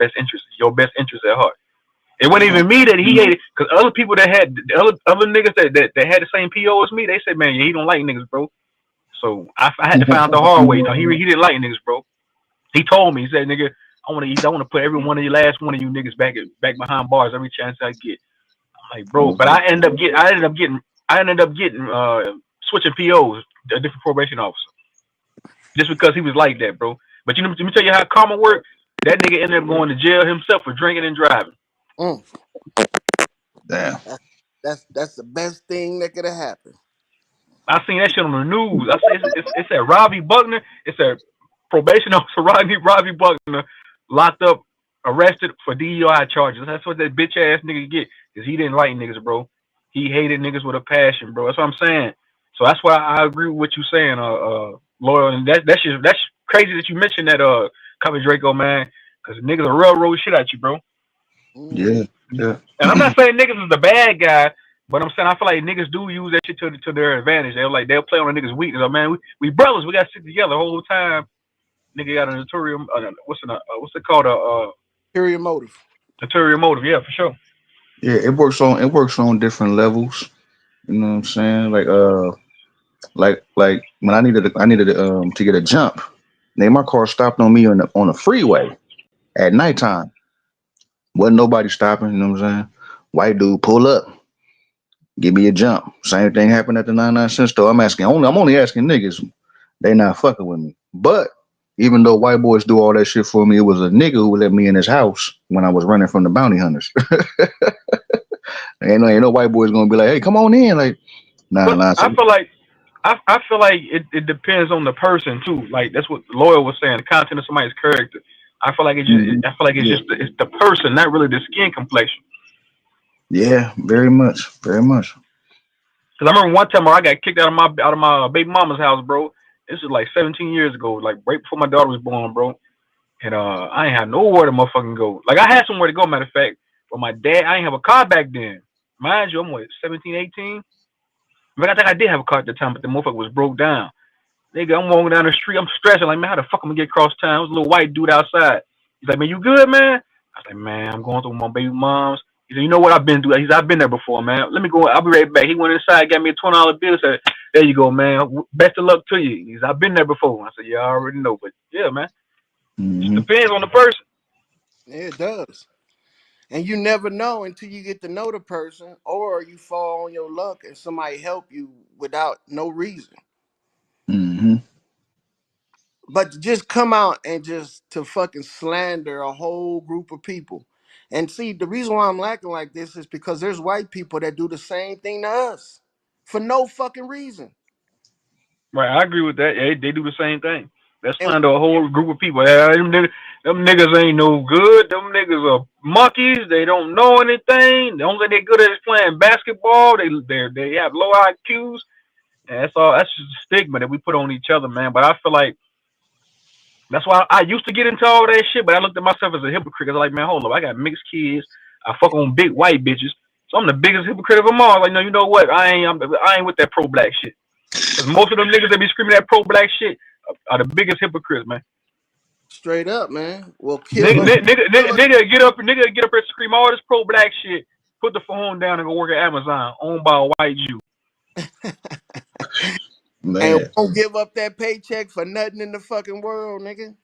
your best interest at heart. It wasn't even me that he hated, because other people that had other niggas that had the same PO as me, they said, man, yeah, he don't like niggas, bro. So I had to find out the hard way. No, he didn't like niggas, bro. He told me, he said, nigga, I want to put every one of you last one of you niggas back behind bars every chance I get. I'm like, bro, but I ended up getting switching POs, a different probation officer, just because he was like that, bro. But let me tell you how karma worked. That nigga ended up going to jail himself for drinking and driving. Mm. Damn. That's the best thing that could have happened. I seen that shit on the news. I said it's at Robbie Buckner. It's a probation officer Robbie Buckner locked up, arrested for DUI charges. That's what that bitch ass nigga get, because he didn't like niggas, bro. He hated niggas with a passion, bro. That's what I'm saying. So that's why I agree with what you saying, Loyal. And that's crazy that you mentioned that Copy Draco, man, because niggas are railroad shit at you, bro. Yeah, yeah. And I'm not saying niggas is the bad guy, but I'm saying I feel like niggas do use that shit to their advantage. They'll play on a nigga's weakness. Like, man, we brothers. We got to stick together the whole time. Nigga got a notorium. What's it called? Superior motive. Notorium motive. Yeah, for sure. Yeah, it works on different levels. You know what I'm saying? Like Like when I needed to get a jump. Then my car stopped on me on the freeway at nighttime. Wasn't nobody stopping. You know what I'm saying? White dude pull up, give me a jump. Same thing happened at the 99 cent store. I'm only asking niggas. They not fucking with me. But even though white boys do all that shit for me, it was a nigga who let me in his house when I was running from the bounty hunters. Ain't no white boys gonna be like, hey, come on in. Like, nah, But nah. I feel like I feel like it depends on the person too. Like that's what the lawyer was saying. The content of somebody's character. I feel like Mhm. I feel like it's Yeah, just it's the person, not really the skin complexion. yeah, very much, very much. Cause I remember one time where I got kicked out of my baby mama's house, bro. This was like 17 years ago, like right before my daughter was born, bro. And I ain't had nowhere to motherfucking go. Like I had somewhere to go, matter of fact. But my dad, I ain't have a car back then. Mind you, I'm what 17, 18. But I think I did have a car at the time, but the motherfucker was broke down. Nigga, I'm walking down the street. I'm stressing. Like, man, how the fuck am I gonna get across town? There's a little white dude outside. He's like, man, you good, man? I was like, man, I'm going through my baby mom's. He said, you know what? I've been through. He said, I've been there before, man. Let me go. I'll be right back. He went inside, got me a $20 bill. Said, there you go, man. Best of luck to you. He said, I've been there before. I said, yeah, I already know. But yeah, man, it just Hmm. depends on the person. Yeah, it does. And you never know until you get to know the person, or you fall on your luck and somebody help you without no reason. Hmm. But to just come out and just to fucking slander a whole group of people. And see, the reason why I'm acting like this is because there's white people that do the same thing to us for no fucking reason. Right, I agree with that. Yeah, they do the same thing. That's And under a whole group of people. Yeah, them niggas ain't no good. Them niggas are monkeys. They don't know anything. The only thing they good at is playing basketball. They have low IQs. And that's all. That's just a stigma that we put on each other, man. But I feel like that's why I used to get into all that shit. But I looked at myself as a hypocrite. I was like, man, hold up. I got mixed kids. I fuck on big white bitches. So I'm the biggest hypocrite of them all. Like, no, you know what? I ain't with that pro black shit. Because most of them niggas that be screaming that pro black shit are the biggest hypocrites, man. straight up, man, will kill Nigga, us. nigga, nigga, Kill us. nigga get up and scream all this pro black shit. Put the phone down and go work at Amazon, owned by a white Jew. And Man. won't give up that paycheck for nothing in the fucking world, nigga.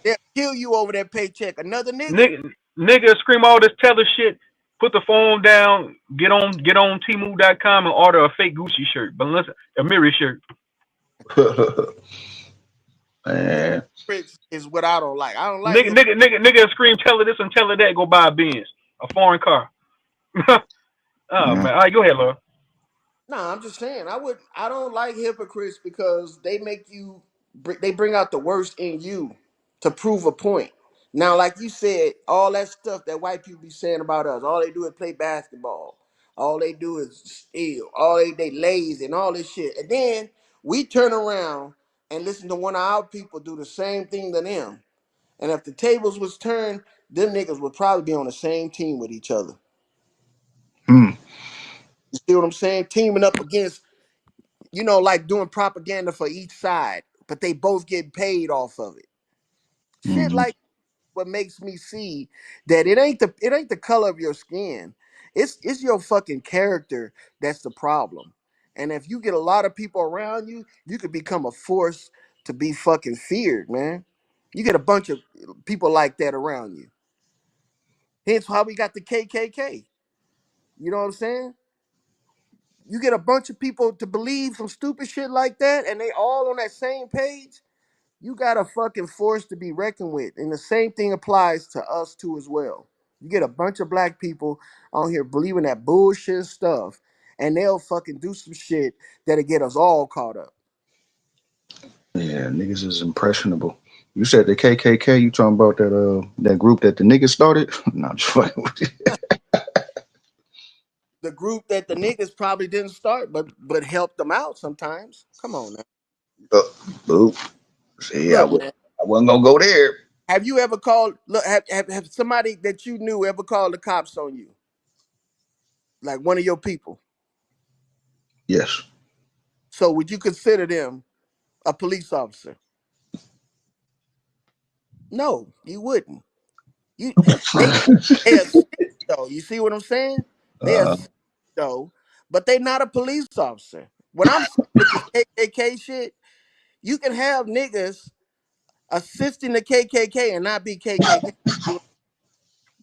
They'll kill you over that paycheck. Another nigga. Nigga scream all this tether shit. Put the phone down. Get on Temu.com and order a fake Gucci shirt, but listen, a Miri shirt. Man. Prince is what I don't like. I don't like Nigga, hip. nigga, nigga, nigga scream tell her this and tell her that. Go buy a Benz, a foreign car. Oh Yeah. man, all right, go ahead, Laura. Nah, I'm just saying. I don't like hypocrites because they make you. They bring out the worst in you to prove a point. Now, like you said, all that stuff that white people be saying about us, all they do is play basketball. All they do is steal. They lazy and all this shit. And then we turn around and listen to one of our people do the same thing to them. And if the tables was turned, them niggas would probably be on the same team with each other. Hmm. You see what I'm saying? Teaming up against, like doing propaganda for each side, but they both get paid off of it. Shit Hmm. like what makes me see that it ain't the color of your skin. It's your fucking character that's the problem. And if you get a lot of people around you, you could become a force to be fucking feared, man. You get a bunch of people like that around you. Hence why we got the KKK. You know what I'm saying? You get a bunch of people to believe some stupid shit like that, and they all on that same page. You got a fucking force to be reckoned with, and the same thing applies to us too as well. You get a bunch of black people on here believing that bullshit stuff, and they'll fucking do some shit that'll get us all caught up. Yeah, niggas is impressionable. You said the KKK. You talking about that group that the niggas started? No, I'm just fucking with you. The group that the niggas probably didn't start, but helped them out sometimes. Come on now. Boop. See, Look, man. I wasn't gonna go there. Have you ever called? Look, have somebody that you knew ever called the cops on you? Like one of your people. Yes. So would you consider them a police officer? No, you wouldn't. You they they assist though. You see what I'm saying? They uh, assist though, but they not a police officer. What I'm saying with this KKK shit, you can have niggas assisting the KKK and not be KKK,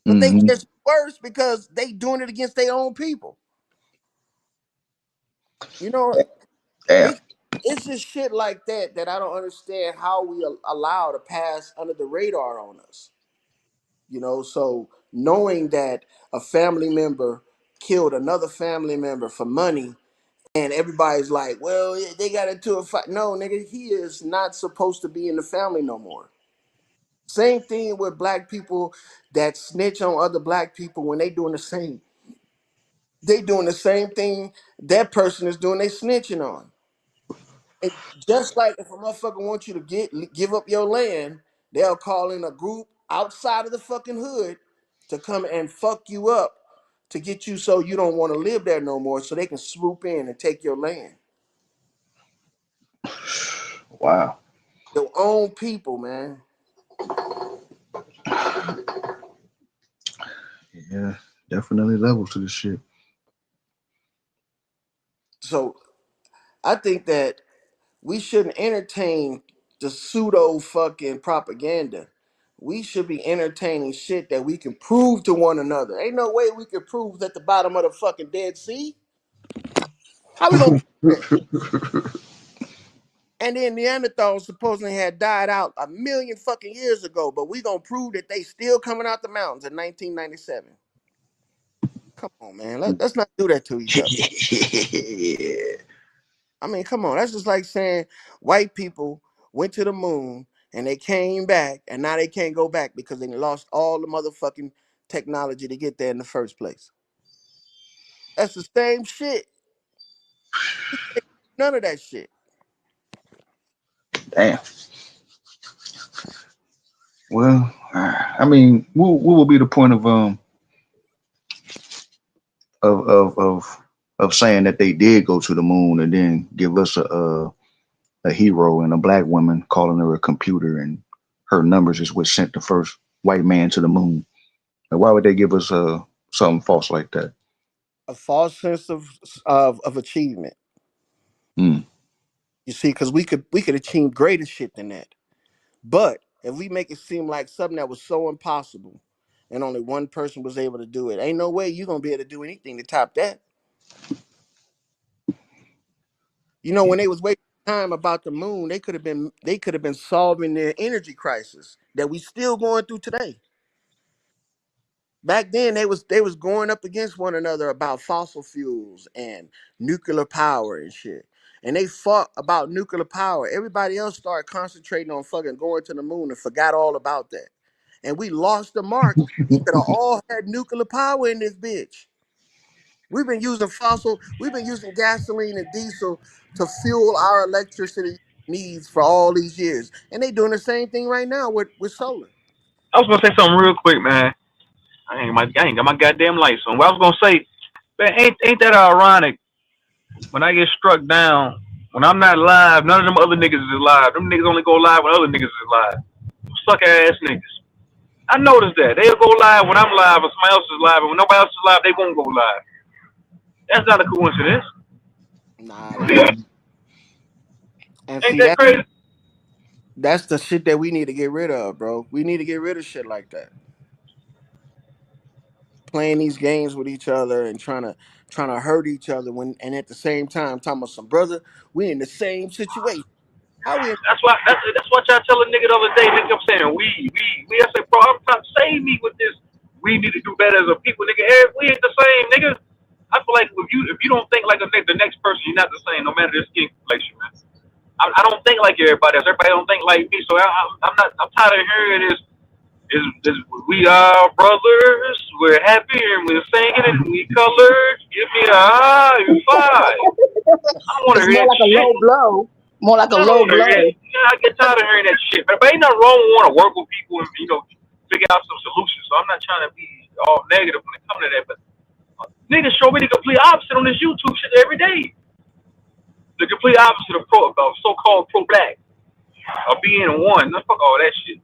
but they Hmm. just worse because they doing it against their own people. You know, Damn. it's it's just shit like that that I don't understand how we allow to pass under the radar on us. So knowing that a family member killed another family member for money, and everybody's like, well, they got into a fight. No, nigga, he is not supposed to be in the family no more. Same thing with black people that snitch on other black people when they doing the same thing that person is doing, they snitching on. And just like if a motherfucker wants you to give up your land, they'll call in a group outside of the fucking hood to come and fuck you up to get you so you don't want to live there no more, so they can swoop in and take your land. Wow. Your own people, man. Yeah, definitely levels to this shit. So I think that we shouldn't entertain the pseudo fucking propaganda. We should be entertaining shit that we can prove to one another. Ain't no way we can prove that the bottom of the fucking Dead Sea. How we gonna prove that? And then Neanderthals supposedly had died out a million fucking years ago, but we gonna prove that they still coming out the mountains in 1997. Come on, man. Let's not do that to each other. Yeah. I mean, come on. That's just like saying white people went to the moon and they came back and now they can't go back because they lost all the motherfucking technology to get there in the first place. That's the same shit. None of that shit. Damn. Well, I mean, what will be the point of saying that they did go to the moon and then give us a hero and a black woman calling her a computer and her numbers is what sent the first white man to the moon? Like, why would they give us something false like that? A false sense of achievement. Mm. You see, because we could achieve greater shit than that. But if we make it seem like something that was so impossible and only one person was able to do it, ain't no way you're gonna be able to do anything to top that. When they was wasting time about the moon, they could have been solving their energy crisis that we still going through today. Back then they was going up against one another about fossil fuels and nuclear power and shit. And they fought about nuclear power. Everybody else started concentrating on fucking going to the moon and forgot all about that. And we lost the mark. We could have all had nuclear power in this bitch. We've been using gasoline and diesel to fuel our electricity needs for all these years. And they doing the same thing right now with solar. I was gonna say something real quick, man. I ain't got my goddamn lights on. What I was gonna say, man, ain't that ironic? When I get struck down, when I'm not live, none of them other niggas is live. Them niggas only go live when other niggas is live. Suck ass niggas. I noticed that. They'll go live when I'm live or somebody else is live, and when nobody else is live, they won't go live. That's not a coincidence. Nah, that's not. And Ain't see that crazy? that's the shit that we need to get rid of, bro. We need to get rid of shit like that. Playing these games with each other and trying to hurt each other when and at the same time talking about some brother, we in the same situation. How we in That's what y'all tell a nigga the other day. Nigga kept saying we. I said, bro, I'm trying to save me with this. We need to do better as a people, nigga. We ain't the same, nigga. I feel like if you don't think like the next person, you're not the same. No matter the skin complexion, man. I don't think like everybody else. Everybody don't think like me. So I'm not. I'm tired of hearing this. Is we are brothers. We're happy and we're singing and we colored. Give me a high five. I don't want to It's hear more that like a shit. low blow. More like a I don't low want to hear it. blow. Yeah, I get tired of hearing that shit. But ain't nothing wrong with want to work with people and figure out some solutions. So I'm not trying to be all negative when it comes to that. But niggas show me the complete opposite on this YouTube shit every day. The complete opposite of so-called pro-black of being one. Now, fuck all that shit.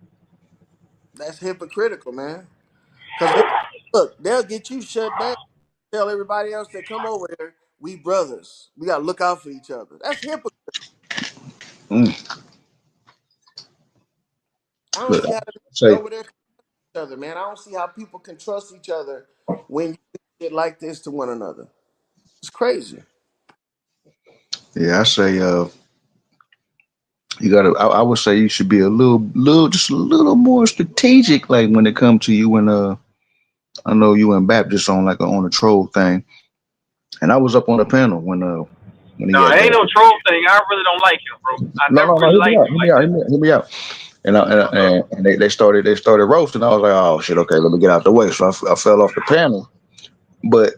that's hypocritical, man. Cause look, they'll get you shut down. Tell everybody else that come over there, we brothers. We gotta look out for each other. That's hypocrite. Mm. I don't Look, see how the say, over there trust each other, man. I don't see how people can trust each other when you do shit like this to one another. It's crazy. yeah, I say, you gotta. I would say you should be a just a little more strategic. Like when it comes to you and I know you and Baptist on like on a troll thing, and I was up on the panel when he No, had it ain't that. no troll thing. I really don't like him, bro. I No, never no, no. really Hear me liked out. him Hear me like out. that. Hear me out. And they started roasting. I was like, oh shit, okay, let me get out the way. So I fell off the panel. But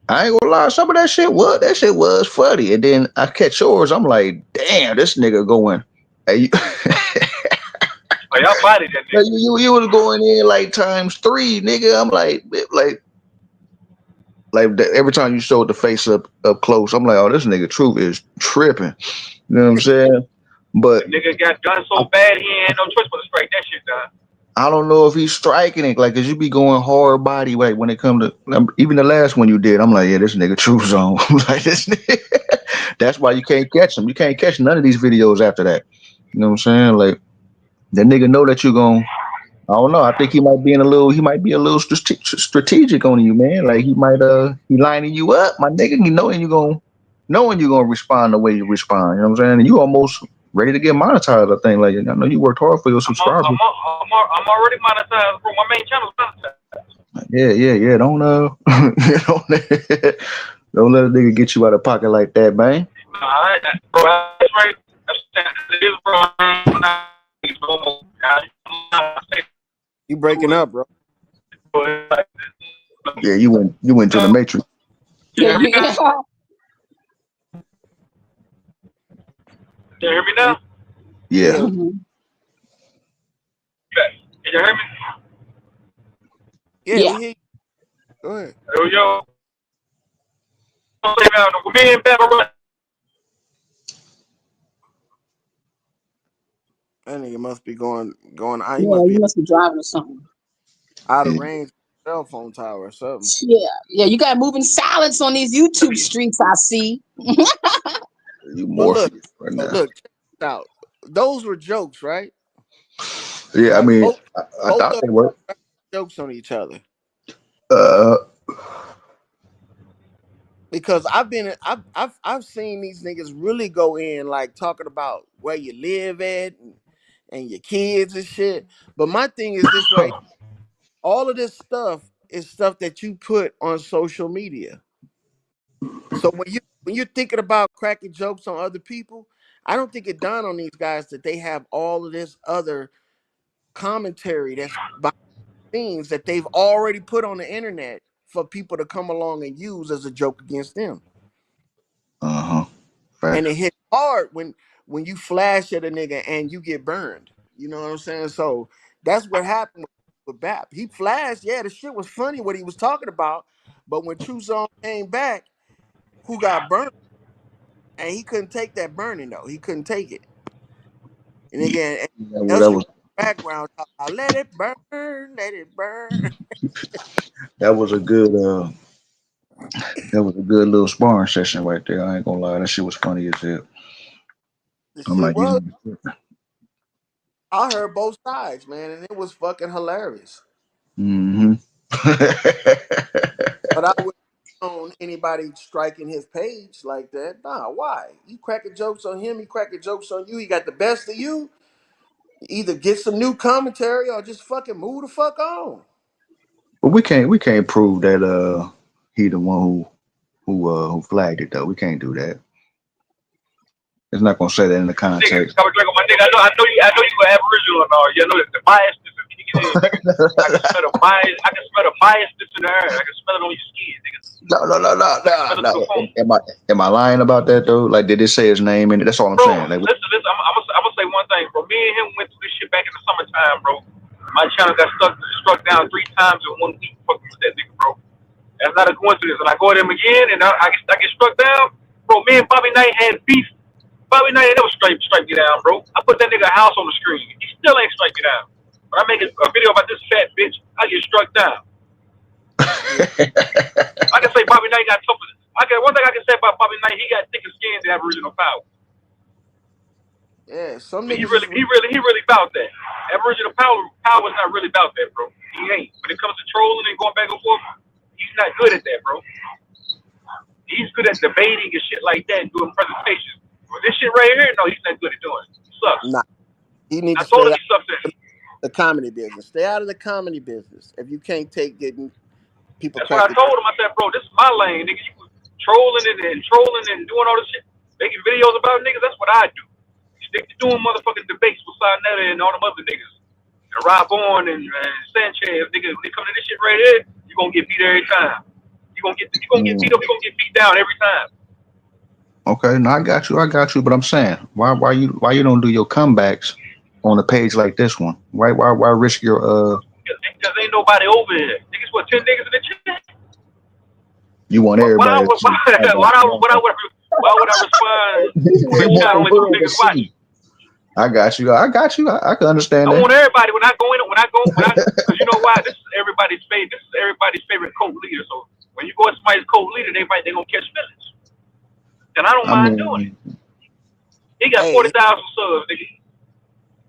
I ain't gonna lie, some of that shit was funny. And then I catch yours. I'm like, damn, this nigga going. Hey, you, Oh, y'all body that like, nigga. you was going in like times three, nigga. I'm every time you showed the face up close, I'm like, oh, this nigga Truth is tripping. You know what I'm saying? The But nigga got done so bad he ain't no choice but to strike that shit down. I don't know if he's striking it, like, cause you be going hard body, like when it come to even the last one you did. I'm like, yeah, this nigga True Zone. Like this nigga. That's why you can't catch him. You can't catch none of these videos after that. You know what I'm saying? Like that nigga know that you gon' I don't know. I think he might be a little strategic on you, man. Like he lining you up, my nigga. He knowing you gonna respond the way you respond. You know what I'm saying? And you almost ready to get monetized. I think. Like I know you worked hard for your subscribers. I'm already monetized, bro. My main channel's monetized. Yeah. Don't don't let a nigga get you out of pocket like that, man. Nah, bro, that's right. It is, bro. You breaking up, bro. Yeah, you went to the matrix. Can you Yeah, hear me now? yeah. Can you hear me Yeah. now? Yeah. Yeah. Mhm. Can you hear me? Yeah, Yeah. we hear you. Go ahead. Yo. Me and Bama run. That nigga must be going out. He Yeah, must be you must be driving or something. out of Yeah, range of the cell phone tower or something. Yeah, yeah, you got moving silence on these YouTube streets, I see. you But look, Morpheus right now. check this out. Those were jokes, right? Yeah, I Like mean, both I both thought of they were. them jokes on each other. Uh, Because I've seen these niggas really go in like talking about where you live at and your kids and shit. But my thing is this, right? All of this stuff is stuff that you put on social media. So when you're thinking about cracking jokes on other people, I don't think it dawned on these guys that they have all of this other commentary that's behind the scenes that they've already put on the internet for people to come along and use as a joke against them. huh. And Facts. it hits hard when you flash at a nigga and you get burned. You know what I'm saying? So that's what happened with Bap. He flashed, yeah, the shit was funny what he was talking about, but when True Song came back, who got burned? And he couldn't take that burning though. He couldn't take it. And Yeah, again, well, else in the background talking about let it burn. that was a good that was a good little sparring session right there. I ain't gonna lie, that shit was funny as hell. The I'm shit like, you was. know, I heard both sides, man, and it was fucking hilarious. mm-hmm. But I wouldn't own anybody striking his page like that. Nah, why? You cracking jokes on him, he cracking jokes on you. He got the best of you. Either get some new commentary or just fucking move the fuck on. But we can't prove that he the one who flagged it though. We can't do that. It's not gonna say that in the Nigga, context. cover drink on my nigga. I know you were Aboriginal and all. You know that the biasness is kicking in, nigga. I can smell the bias. I can smell the biasness in the air. I can smell it on your skin, nigga. I can smell it through the No. phone. Am I lying about that though? Like, did it say his name? And that's all I'm Bro, saying. Like, listen. I'm gonna say one thing, bro. Me and him went through this shit back in the summertime, bro. My channel got struck down 3 times in 1 week. Fucking with that nigga, bro. That's not a coincidence. And I go at him again, and I get struck down, bro. Me and Bobby Knight had beef. Bobby Knight never strike me down, bro. I put that nigga house on the screen. He still ain't strike me down. When I make a video about this fat bitch, I get struck down. Yeah, I can say Bobby Knight got tougher. One thing I can say about Bobby Knight, he got thicker skin than Aboriginal Power. yeah. Some But niggas is he really about that. Aboriginal Power's not really about that, bro. He ain't. When it comes to trolling and going back and forth, he's not good at that, bro. He's good at debating and shit like that and doing presentations. But this shit right here, no, he's not good at doing. He sucks. nah. He need I to told stay him out he sucks at. of the comedy business. Stay out of the comedy business. If you can't take getting people That's what I cracking. told him. I said, bro, this is my lane, nigga. You trolling and doing all this shit, making videos about niggas. That's what I do. Stick to doing motherfucking debates with Sinetta and all them other niggas. And Rob Bourne and Sanchez, niggas. When it come to this shit right here, you gonna get beat every time. You gonna get beat up. You gonna get beat down every time. Okay, no, I got you. But I'm saying, why you don't do your comebacks on a page like this one? Why risk your Because ain't nobody over here. Niggas, what, 10 niggas in the chat? You want everybody to see? Why would I respond to a You want chat the only two world to niggas watching? see. I got you. I can understand I that. want everybody because you know why? This is everybody's favorite. This is everybody's favorite cult leader. So when you go at somebody's cult leader, they gonna catch feelings, and I don't I mind doing it. mean, He got Hey, 40,000 subs, nigga.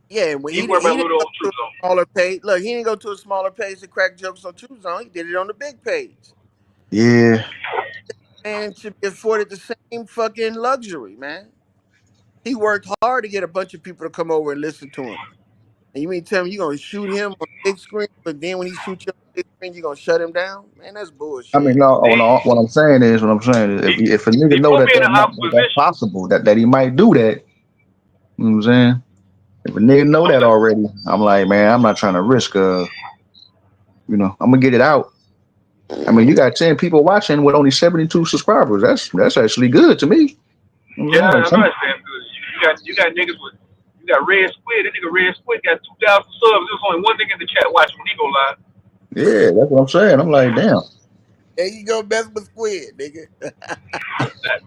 yeah, when He he worried didn't, he about didn't little go old to a True Zone. smaller page. Look, he didn't go to a smaller page to crack jokes on True Zone. He did it on the big page. yeah. Man should be afforded the same fucking luxury, man. He worked hard to get a bunch of people to come over and listen to him. And you mean tell me you're gonna shoot him on the big screen, but then when he shoots you on the big screen, you're gonna shut him down? Man, that's I mean, bullshit. no, He, no, what I'm saying is, he, if a nigga he know put that me in an awkward that's position. possible, that he might do that, you know what I'm saying? If a nigga know I'm that saying, already, I'm like, man, I'm not trying to risk. I'm gonna get it out. I mean, you got 10 people watching with only 72 subscribers. That's actually good to me. You know what I'm yeah, saying? Like I know that's damn good. You got niggas with, you got Red Squid. That nigga Red Squid got 2,000 subs. There's only one nigga in the chat watching when he go live. yeah, that's what I'm saying. I'm like, damn. There you go, mess with Squid, nigga.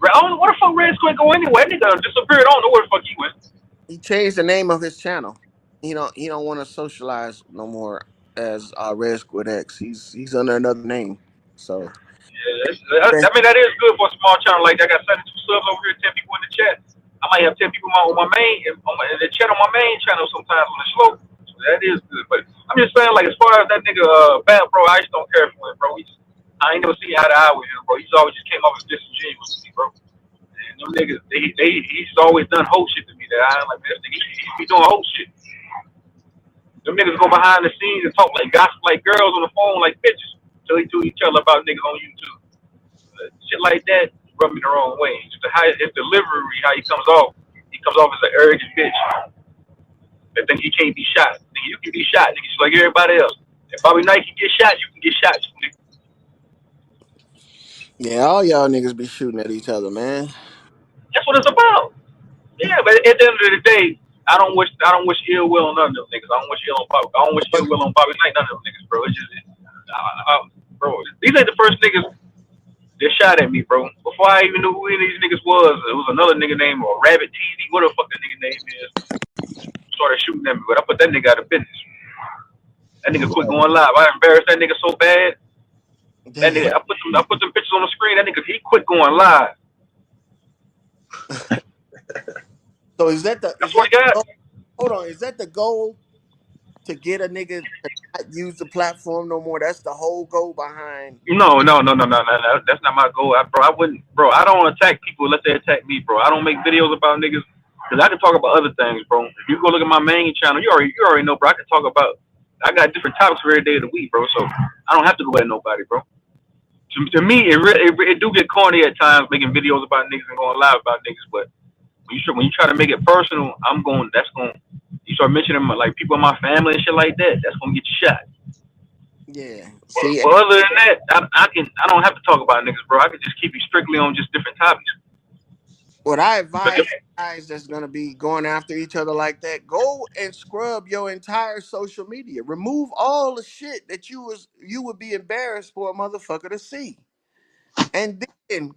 I don't know where the fuck Red Squid go anyway. That nigga disappeared. I don't know where the fuck he went. He changed the name of his channel. He don't want to socialize no more as Red Squid X. He's under another name. So Yeah, I mean that is good for a small channel like that. I got 72 subs over here, 10 people in the chat. I might have 10 people on my main in the chat on my main channel sometimes on the slow. So that is good. But I'm just saying, like as far as that nigga Bad Bro, I just don't care for him, bro. I ain't never seen eye to eye with him, bro. He's always just came off as disingenuous to me, bro. And them niggas, he's always done whole shit to me that I ain't like, man, this nigga, he be doing whole shit. Them niggas go behind the scenes and talk like gossip like girls on the phone like bitches. Tell each other about niggas on YouTube. Shit like that rub me the wrong way. Just his delivery, how he comes off as an arrogant bitch. That think he can't be shot. Nigga, you can be shot, nigga, just like everybody else. If Bobby Knight can get shot, you can get shot, nigga. yeah, all y'all niggas be shooting at each other, man. That's what it's about. Yeah, but at the end of the day, I don't wish ill will on none of them niggas. I don't wish ill will on Bobby Knight, none of them niggas, bro. It's just, bro, these ain't the first niggas that shot at me, bro. Before I even knew who any of these niggas was, it was another nigga named Rabbit TV, what the fuck that nigga name is. Started shooting at me, but I put that nigga out of business. That nigga quit going live. I embarrassed that nigga so bad. That Damn. nigga, I put them pictures on the screen. That nigga, he quit going live. So is that the I swear to God. goal? Hold on, is that the goal to get a nigga to not use the platform no more? That's the whole goal behind. No. That's not my goal, bro. I wouldn't, bro. I don't attack people unless they attack me, bro. I don't make videos about niggas because I can talk about other things, bro. If you go look at my main channel, you already know, bro. I can talk about. I got different topics for every day of the week, bro. So I don't have to go at nobody, bro. To me, it do get corny at times making videos about niggas and going live about niggas, but when you try to make it personal, that's going. You start mentioning like people in my family and shit like that. That's gonna get you shot. Yeah. See, But other than that, I don't have to talk about niggas, bro. I can just keep it strictly on just different topics. what I But advise guys that's gonna be going after each other like that, go and scrub your entire social media. Remove all the shit that you would be embarrassed for a motherfucker to see. And then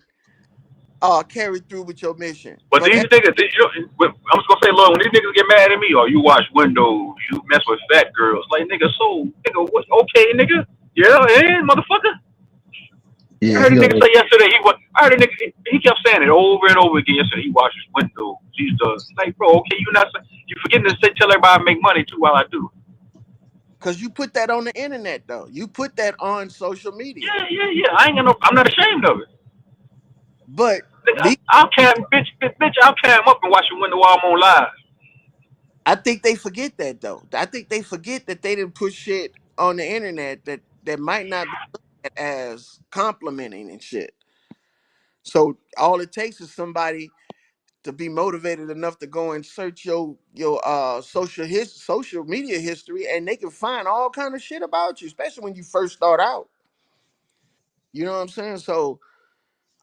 carry through with your mission. but But these niggas, I'm just gonna say, look, when these niggas get mad at me, or you watch Windows, you mess with fat girls, like nigga, so nigga, what? Okay, nigga, Yeah, and motherfucker. I Yeah, heard he a got nigga say yesterday he was. I heard a nigga he kept saying it over and over again. Yesterday he washes windows. He's like, bro, okay, you forgetting to say tell everybody I make money too while I do. Because you put that on the internet, though. You put that on social media. Yeah. I ain't got no. I'm not ashamed of it. But Nigga, the I'll carry bitch. I'll carry him up and wash your window while I'm on live. I think they forget that, though. I think they forget that they didn't put shit on the internet that might not be looked at as complimenting and shit. So all it takes is somebody to be motivated enough to go and search your social media history, and they can find all kind of shit about you, especially when you first start out. You know what I'm saying? So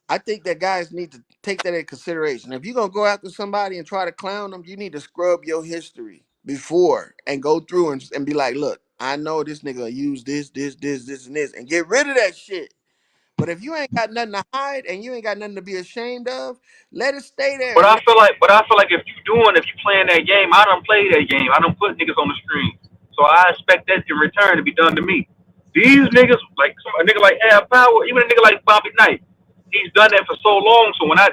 I think that guys need to take that into consideration. If you're gonna go after somebody and try to clown them, you need to scrub your history before and go through and be like, look, I know this nigga use this, and this, and get rid of that shit. But if you ain't got nothing to hide and you ain't got nothing to be ashamed of, let it stay there. But And I feel like, if you playing that game, I don't play that game. I don't put niggas on the screen, so I expect that in return to be done to me. These niggas, like a nigga like Ab Power, even a nigga like Bobby Knight, he's done that for so long. So when I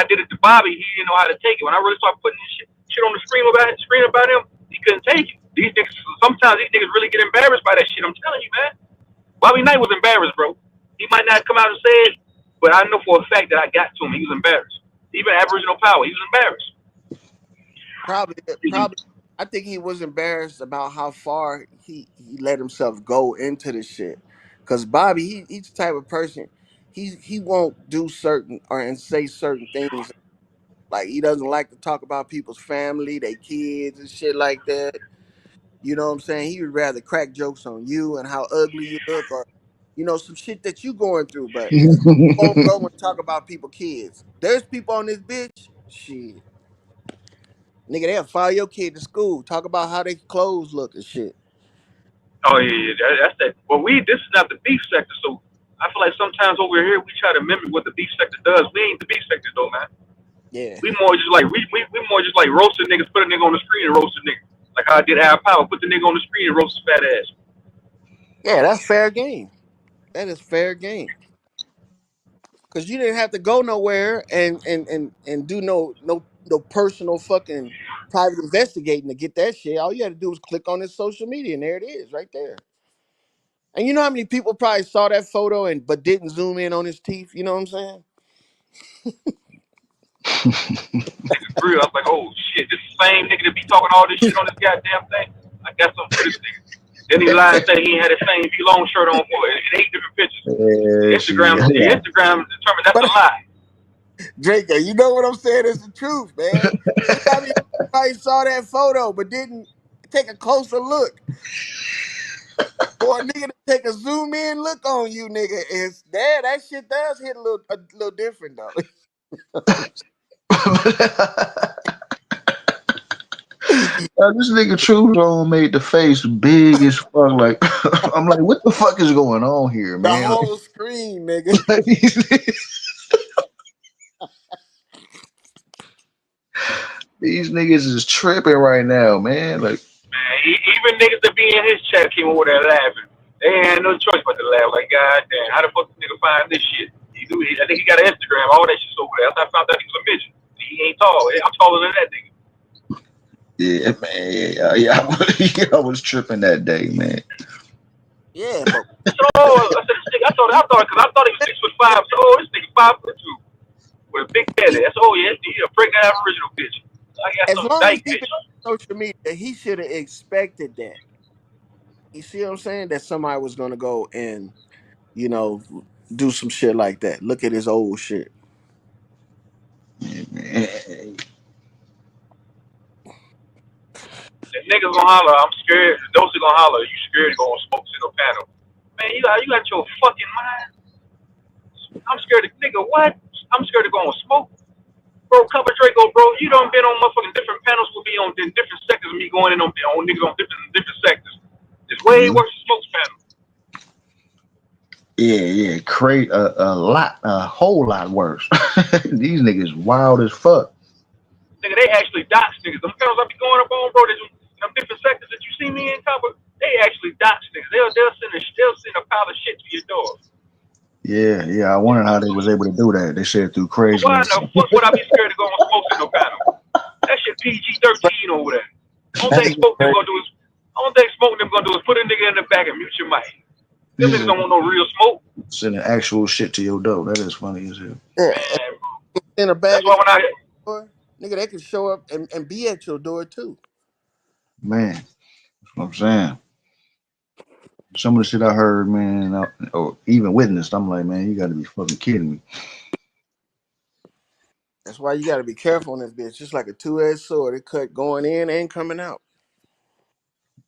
did it to Bobby, he didn't know how to take it. When I really started putting this shit on the screen about him, he couldn't take it. These niggas, sometimes these niggas really get embarrassed by that shit. I'm telling you, man. Bobby Knight was embarrassed, bro. He might not come out and say it, but I know for a fact that I got to him. He was embarrassed. Even Aboriginal Power, he was embarrassed. probably, I think he was embarrassed about how far he let himself go into the shit. Cause Bobby, he's the type of person he won't do certain or and say certain things. Like he doesn't like to talk about people's family, their kids and shit like that. You know what I'm saying? He would rather crack jokes on you and how ugly you look, or some shit that you going through. But he won't go and talk about people kids. There's people on this bitch. Shit, nigga, they'll follow your kid to school. Talk about how their clothes look and shit. Oh yeah, that's that. But this is not the beef sector, so I feel like sometimes over here we try to mimic what the beef sector does. We ain't the beef sector though, man. Yeah, We more just like we more just like roasting niggas, put a nigga on the screen and roast a nigga. Like how I did Al Power, put the nigga on the screen and roast his fat ass. yeah, that's fair game. That is fair game. Cause you didn't have to go nowhere and do no personal fucking private investigating to get that shit. All you had to do was click on his social media, and there it is, right there. And you know how many people probably saw that photo and but didn't zoom in on his teeth? You know what I'm saying? Nigga grill. I was like, oh shit, this same nigga that be talking all this shit on this goddamn thing. I got something for this nigga. Then he lied and said he ain't had the same V long shirt on for it. 8 different pictures. yeah, Instagram, shit. the Instagram determined that's a But lie. Draco, you know what I'm saying? It's the truth, man. You know how many people probably saw that photo but didn't take a closer look? For a nigga to take a zoom in look on you, nigga, is that shit does hit a little different though. This nigga True Zone made the face big as fuck. Like I'm like, what the fuck is going on here, The man? whole screen, nigga. Like, these niggas is tripping right now, man. Like, Man, even niggas that be in his chat came over there laughing. They ain't had no choice but to laugh. Like, god damn, how the fuck this nigga find this shit? I think he got an Instagram. All that shit's over there. I found out he was a midget. He ain't tall. I'm taller than that nigga. yeah, man, yeah, yeah, I was tripping that day, man. Yeah, but So I said, this nigga, I thought he was 6'5". So this nigga 5'2" with a big belly. That's yeah, he a pregnant Aboriginal bitch. I got as some long as dyke he bitch. been on social media, he should have expected that. You see what I'm saying? That somebody was gonna go and you know do some shit like that. Look at his old shit. Yeah, man. The niggas gonna holler, I'm scared. Those are gonna holler, you scared to go on smoke signal panel. Man, you got your fucking mind. I'm scared to nigga what? I'm scared to go on smoke. Bro, cover Draco, bro. You done been on motherfucking different panels will be on in different sectors of me going in on niggas on different sectors. It's way Mhm. worse than smoke's panel. Yeah, create a whole lot worse. These niggas wild as fuck. Nigga, they actually dox niggas. Them panels I be going up on, bro, them different sectors that you see me in cover, they actually dox niggas. They'll send a pile of shit to your door. Yeah, yeah. I wondered how they was able to do that. They said through But why in Craigslist. the fuck would I be scared to go on smokes in no panel? That shit PG-13 over there. Only thing That's smoke them crazy. gonna do is only thing smoke them gonna do is put a nigga in the back and mute your mic. Them niggas Yeah, don't want no real smoke, sending actual shit to your door. That is funny as hell. Yeah, man. in a That's bag why of when I door, nigga, they can show up and be at your door too. Man, that's what I'm saying. Some of the shit I heard, man, or even witnessed, I'm like, man, you got to be fucking kidding me. That's why you got to be careful on this bitch. Just like a two-edged sword, it cut going in and coming out.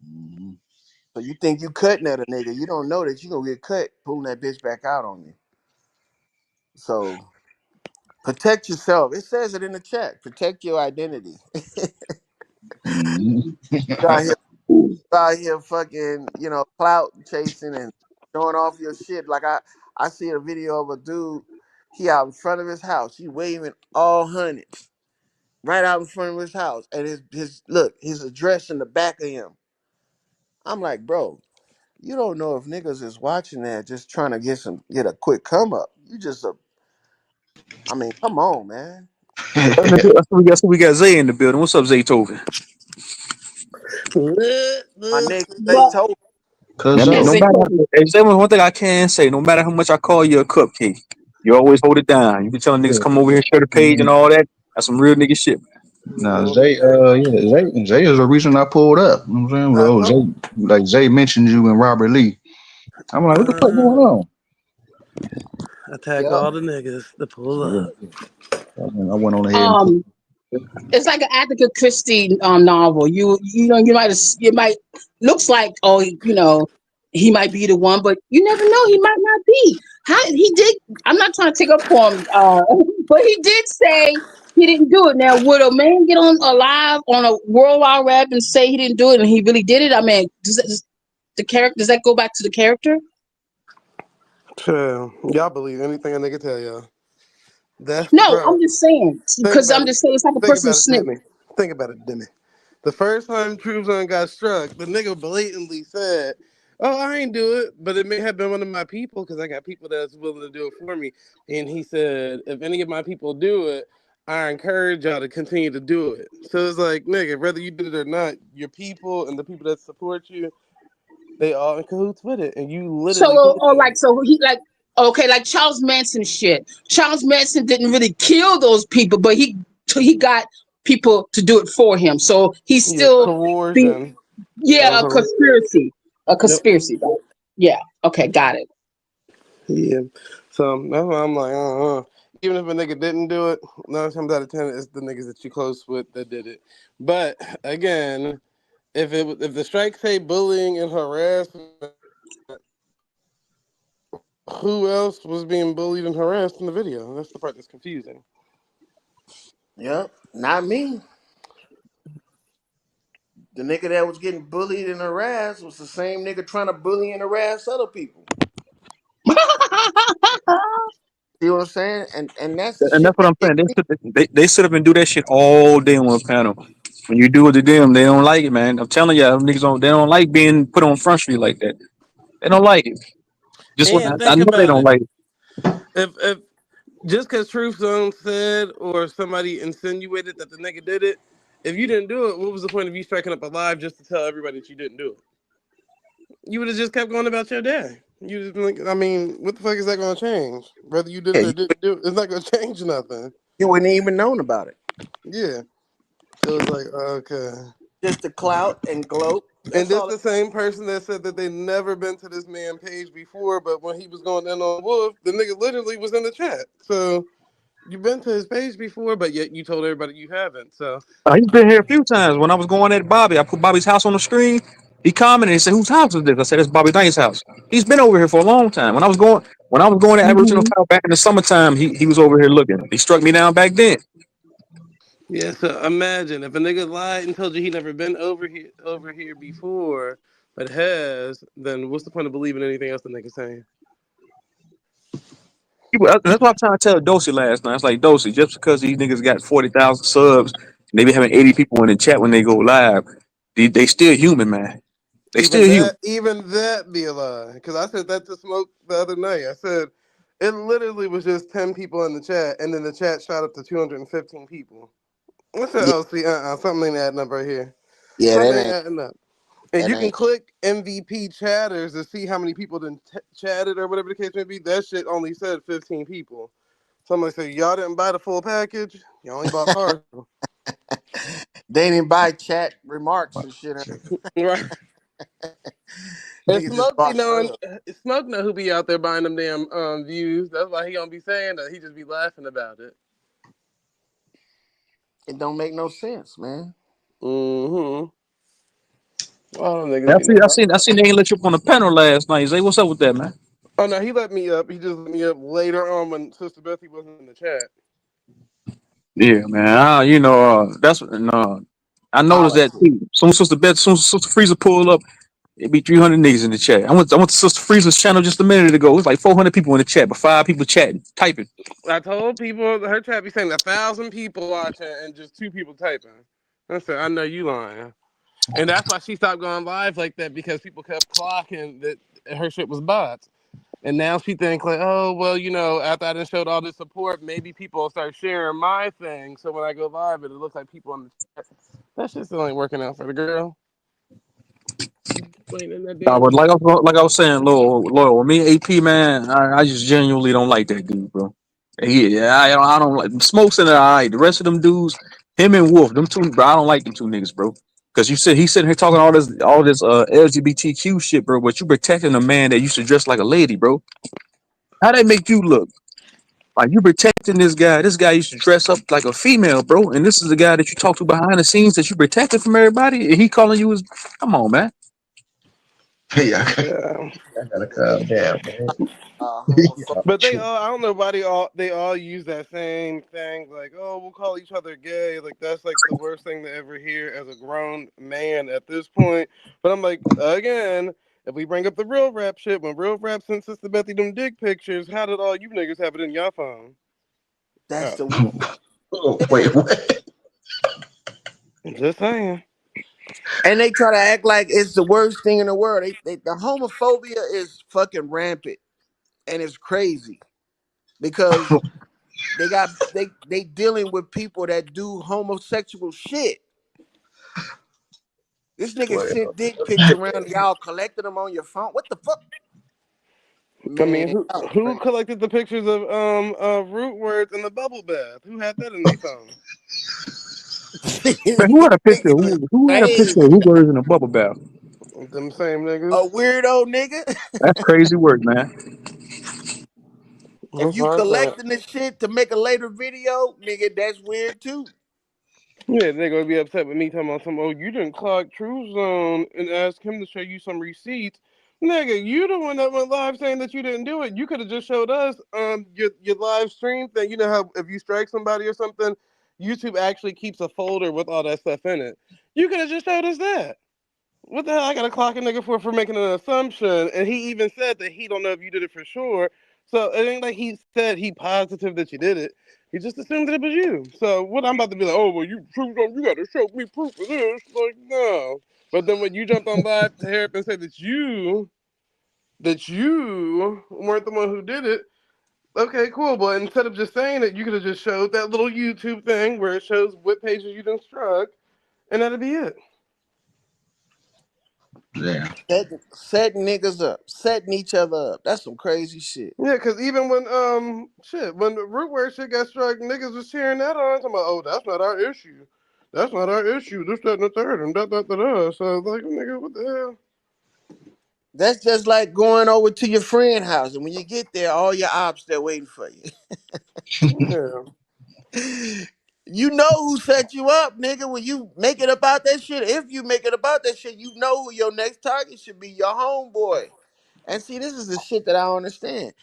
Hmm. So you think you cutting at a nigga, you don't know that you gonna get cut pulling that bitch back out on you. So protect yourself. It says it in the chat. Protect your identity. Hmm. You out here, out here fucking, clout chasing and showing off your shit. Like I see a video of a dude, he out in front of his house, he waving all hundreds right out in front of his house, and his address in the back of him. I'm like, bro, you don't know if niggas is watching that just trying to get a quick come up. You just I mean, come on, man. That's what we got Zay in the building. What's up, Zaytoven? My nigga, they Well, told. Cause Man, yes, no so they matter, told me. if there was one thing I can say, no matter how much I call you a cupcake, you always hold it down. You be telling niggas come over here, share the page and all that. That's some real nigga shit. now Mhm. Zay, yeah, Zay is the reason I pulled up. You know what I'm saying? I Well, told. Zay, like Zay mentioned you and Robert Lee. I'm like, what the fuck going Uh, on? attack Yep. all the niggas to pull Yeah, up. I went on ahead and put. Um, it's like an Agatha Christie novel. You might looks like he might be the one, but you never know. He might not be. How he did? I'm not trying to take up for him, but he did say he didn't do it. Now, would a man get on alive on a World Wide Web and say he didn't do it and he really did it? I mean, does that go back to the character? Chill. Y'all believe anything a nigga tell y'all. That's No, bro. I'm just saying Think because about I'm it. just saying it's like a Think person about it, snitch. Demi. Think about it, Demi. The first time True Zone got struck, the nigga blatantly said, "Oh, I ain't do it, but it may have been one of my people because I got people that's willing to do it for me." And he said, "If any of my people do it, I encourage y'all to continue to do it." So it's like, nigga, whether you did it or not, your people and the people that support you, they all in cahoots with it, and you So, literally told them. he like okay, like Charles Manson shit. Charles Manson didn't really kill those people, but he got people to do it for him. So he's Yeah, still be coercion. yeah, Uh-huh. a Yep. conspiracy. Right? Yeah, okay, got it. Yeah. So that's why I'm like, even if a nigga didn't do it, 9 times out of 10, it's the niggas that you close with that did it. But again, if the strike say bullying and harassment, who else was being bullied and harassed in the video? That's the part that's confusing. Yep. Not me. The nigga that was getting bullied and harassed was the same nigga trying to bully and harass other people. See what I'm saying? And that's the And shit that's what that I'm gets saying. They me. they sit up and do that shit all day on one panel. When you do it to them, they don't like it, man. I'm telling you, niggas they don't like being put on front street like that. They don't like it. Just when And I think know they about don't it. like it. If just because Truth Zone said or somebody insinuated that the nigga did it, if you didn't do it, what was the point of you striking up a live just to tell everybody that you didn't do it? You would have just kept going about your day. You just been like, I mean, what the fuck is that going to change? Whether you did Yeah, it or didn't do it, it's not going to change nothing. you wouldn't even known about it. Yeah. So it's like, okay. Just the clout and gloat. And That's this all. the same person that said that they never been to this man page before, but when he was going in on Wolf, the nigga literally was in the chat. So you've been to his page before, but yet you told everybody you haven't. So He's been here a few times. When I was going at Bobby, I put Bobby's house on the screen. He commented and said, "Whose house is this?" I said, "It's Bobby Knight's house." He's been over here for a long time. When I was going to Aboriginal Mhm. Power back in the summertime, he was over here looking. He struck me down back then. yeah, so imagine if a nigga lied and told you he never been over here before, but has, then what's the point of believing anything else the nigga saying? That's what I'm trying to tell Dosey last night. It's like Dosey, just because these niggas got 40,000 subs, and they be having 80 people in the chat when they go live, they still human, man. They still human. Even that be a lie. Because I said that to Smoke the other night. I said it literally was just 10 people in the chat, and then the chat shot up to 215 people. I said, Yeah, oh, see, something ain't adding up right here. yeah, that Something ain't ain't adding up. And that you can ain't. click MVP chatters to see how many people done chatted or whatever the case may be. That shit only said 15 people. Somebody said, y'all didn't buy the full package. You only bought partial. They didn't buy chat remarks and shit. Right. And Niggas just Smoke be bought knowing, love. Smoke know who be out there buying them damn views. That's why he gonna be saying that. He just be laughing about it. It don't make no sense, man. Mm-hmm. All them niggas I be see, I knowing. seen, I seen they ain't let you up on the panel last night. Zay, what's up with that, man? Oh no, he let me up. He just let me up later on when Sister Bethy wasn't in the chat. Yeah, man. That's no. I noticed that Politics. too. Soon as Sister Freezer pulled up, it be 300 niggas in the chat. I went to Sister Freezer's channel just a minute ago. It was like 400 people in the chat, but 5 people chatting, typing. I told people her chat be saying 1,000 people watching and just 2 people typing. I said, I know you lying. And that's why she stopped going live like that because people kept clocking that her shit was bots. And now she think like, oh well, after I done showed all this support, maybe people will start sharing my thing. So when I go live, it looks like people on the chat. That shit still ain't working out for the girl. Waiting in that Nah, damn but chat. like I was saying, loyal. With me, AP man, I just genuinely don't like that dude, bro. Yeah, I don't like Smokes in there. All right, the rest of them dudes, him and Wolf, them two, bro. I don't like them two niggas, bro. Because he's sitting here talking all this LGBTQ shit, bro. But you protecting a man that used to dress like a lady, bro. How that make you look? Like you protecting this guy. This guy used to dress up like a female, bro. And this is the guy that you talk to behind the scenes that you protected from everybody. And he calling you as, come on, man. Hey, Yeah. I gotta calm down, man. Homophobic. But they all, I don't know why they all use that same thing, like, oh, we'll call each other gay. Like, that's like the worst thing to ever hear as a grown man at this point. But I'm like, again, if we bring up the real rap shit, when real rap sent Sister Bethy them dick pictures, how did all you niggas have it in your phone? That's Oh, the Oh, wait, what? just saying. and they try to act like it's the worst thing in the world. The homophobia is fucking rampant and it's crazy because they dealing with people that do homosexual shit. This nigga Well, sent dick pics around, y'all collected them on your phone. What the fuck, I mean, man? who Y'all who crazy. collected the pictures of root words in the bubble bath? Who had that in their phone? Man, who had a picture? Niggas is Who had a picture of crazy. who was in a bubble bath? Them same niggas. A weirdo nigga. That's crazy work, man. If That's you what I said. collecting this shit to make a later video, nigga, that's weird too. Yeah, they're gonna be upset with me talking about some. Oh, you didn't clock True Zone and ask him to show you some receipts, nigga. You the one that went live saying that you didn't do it. You could have just showed us your live stream thing. You know how if you strike somebody or something, YouTube actually keeps a folder with all that stuff in it. You could have just showed us that. What the hell? I got to clock a nigga for making an assumption, and he even said that he don't know if you did it for sure. So it ain't like he said he positive that you did it. He just assumed that it was you. So what I'm about to be like, oh well, you got to show me proof of this. Like no. But then when you jumped on live to Harrop and said that you weren't the one who did it, okay, cool. But instead of just saying it, you could have just showed that little YouTube thing where it shows what pages you done struck, and that'd be it. yeah. Setting niggas up, setting each other up. That's some crazy shit. Yeah, because even when the rootware shit got struck, niggas was cheering that on. Talking about, oh, that's not our issue. That's not our issue. This, that, and the third, and da. So like, nigga, what the hell? That's just like going over to your friend house, and when you get there, all your ops there waiting for you. Yeah. You know who set you up, nigga. When you make it about that shit, if you make it about that shit, you know who your next target should be, your homeboy. And see, this is the shit that I don't understand.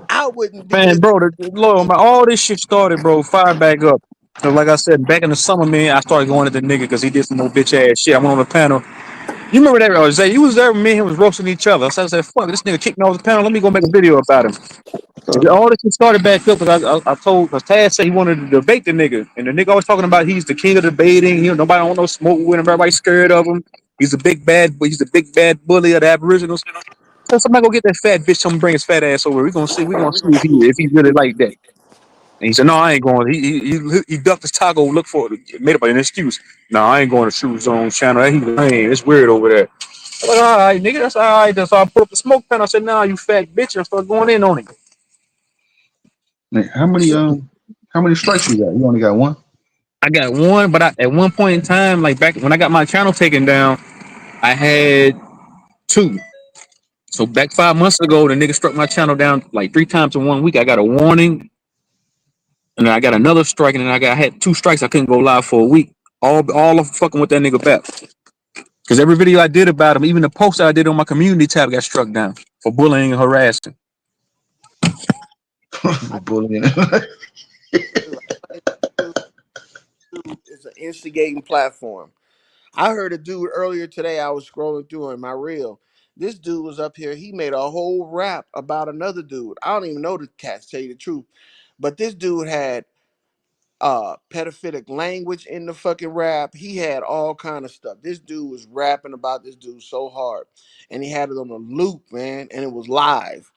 I wouldn't be Man, bro, Lord, all this shit started, bro. Fire back up. So like I said, back in the summer, man, I started going at the nigga because he did some more bitch ass shit. I went on the panel. You remember that, Zay? You was there with me and him was roasting each other. So I said, fuck, this nigga kicked me off the panel. Let me go make a video about him. And all this shit started back up because I told, because Taz said he wanted to debate the nigga. And the nigga always talking about he's the king of debating. Nobody don't want no smoke with him. Everybody scared of him. He's a big bad, but he's a big bad bully of the Aboriginals. So somebody go get that fat bitch. Come bring his fat ass over. We're gonna see. We're gonna see if he really like that. And he said, "No, I ain't going." He ducked his taco, looked for it, made up an excuse. No, I ain't going to Shoot Zone channel. He lame. It's weird over there. I'm like, all right, nigga, that's all right. So I put up the smoke pen. I said, "Nah, you fat bitch," and I started going in on him. Man, how many strikes you got? You only got one? I got one, but at one point in time, like back when I got my channel taken down, I had two. So back 5 months ago, the nigga struck my channel down like 3 times in 1 week. I got a warning, and then I got another strike, and then I had two strikes. I couldn't go live for a week. All of fucking with that nigga back. Because every video I did about him, even the post I did on my community tab, got struck down for bullying and harassing. For bullying. I think YouTube is an instigating platform. I heard a dude earlier today. I was scrolling through in my reel. This dude was up here. He made a whole rap about another dude. I don't even know the cat, to tell you the truth. But this dude had pedophilic language in the fucking rap. He had all kind of stuff. This dude was rapping about this dude so hard, and he had it on a loop, man, and it was live.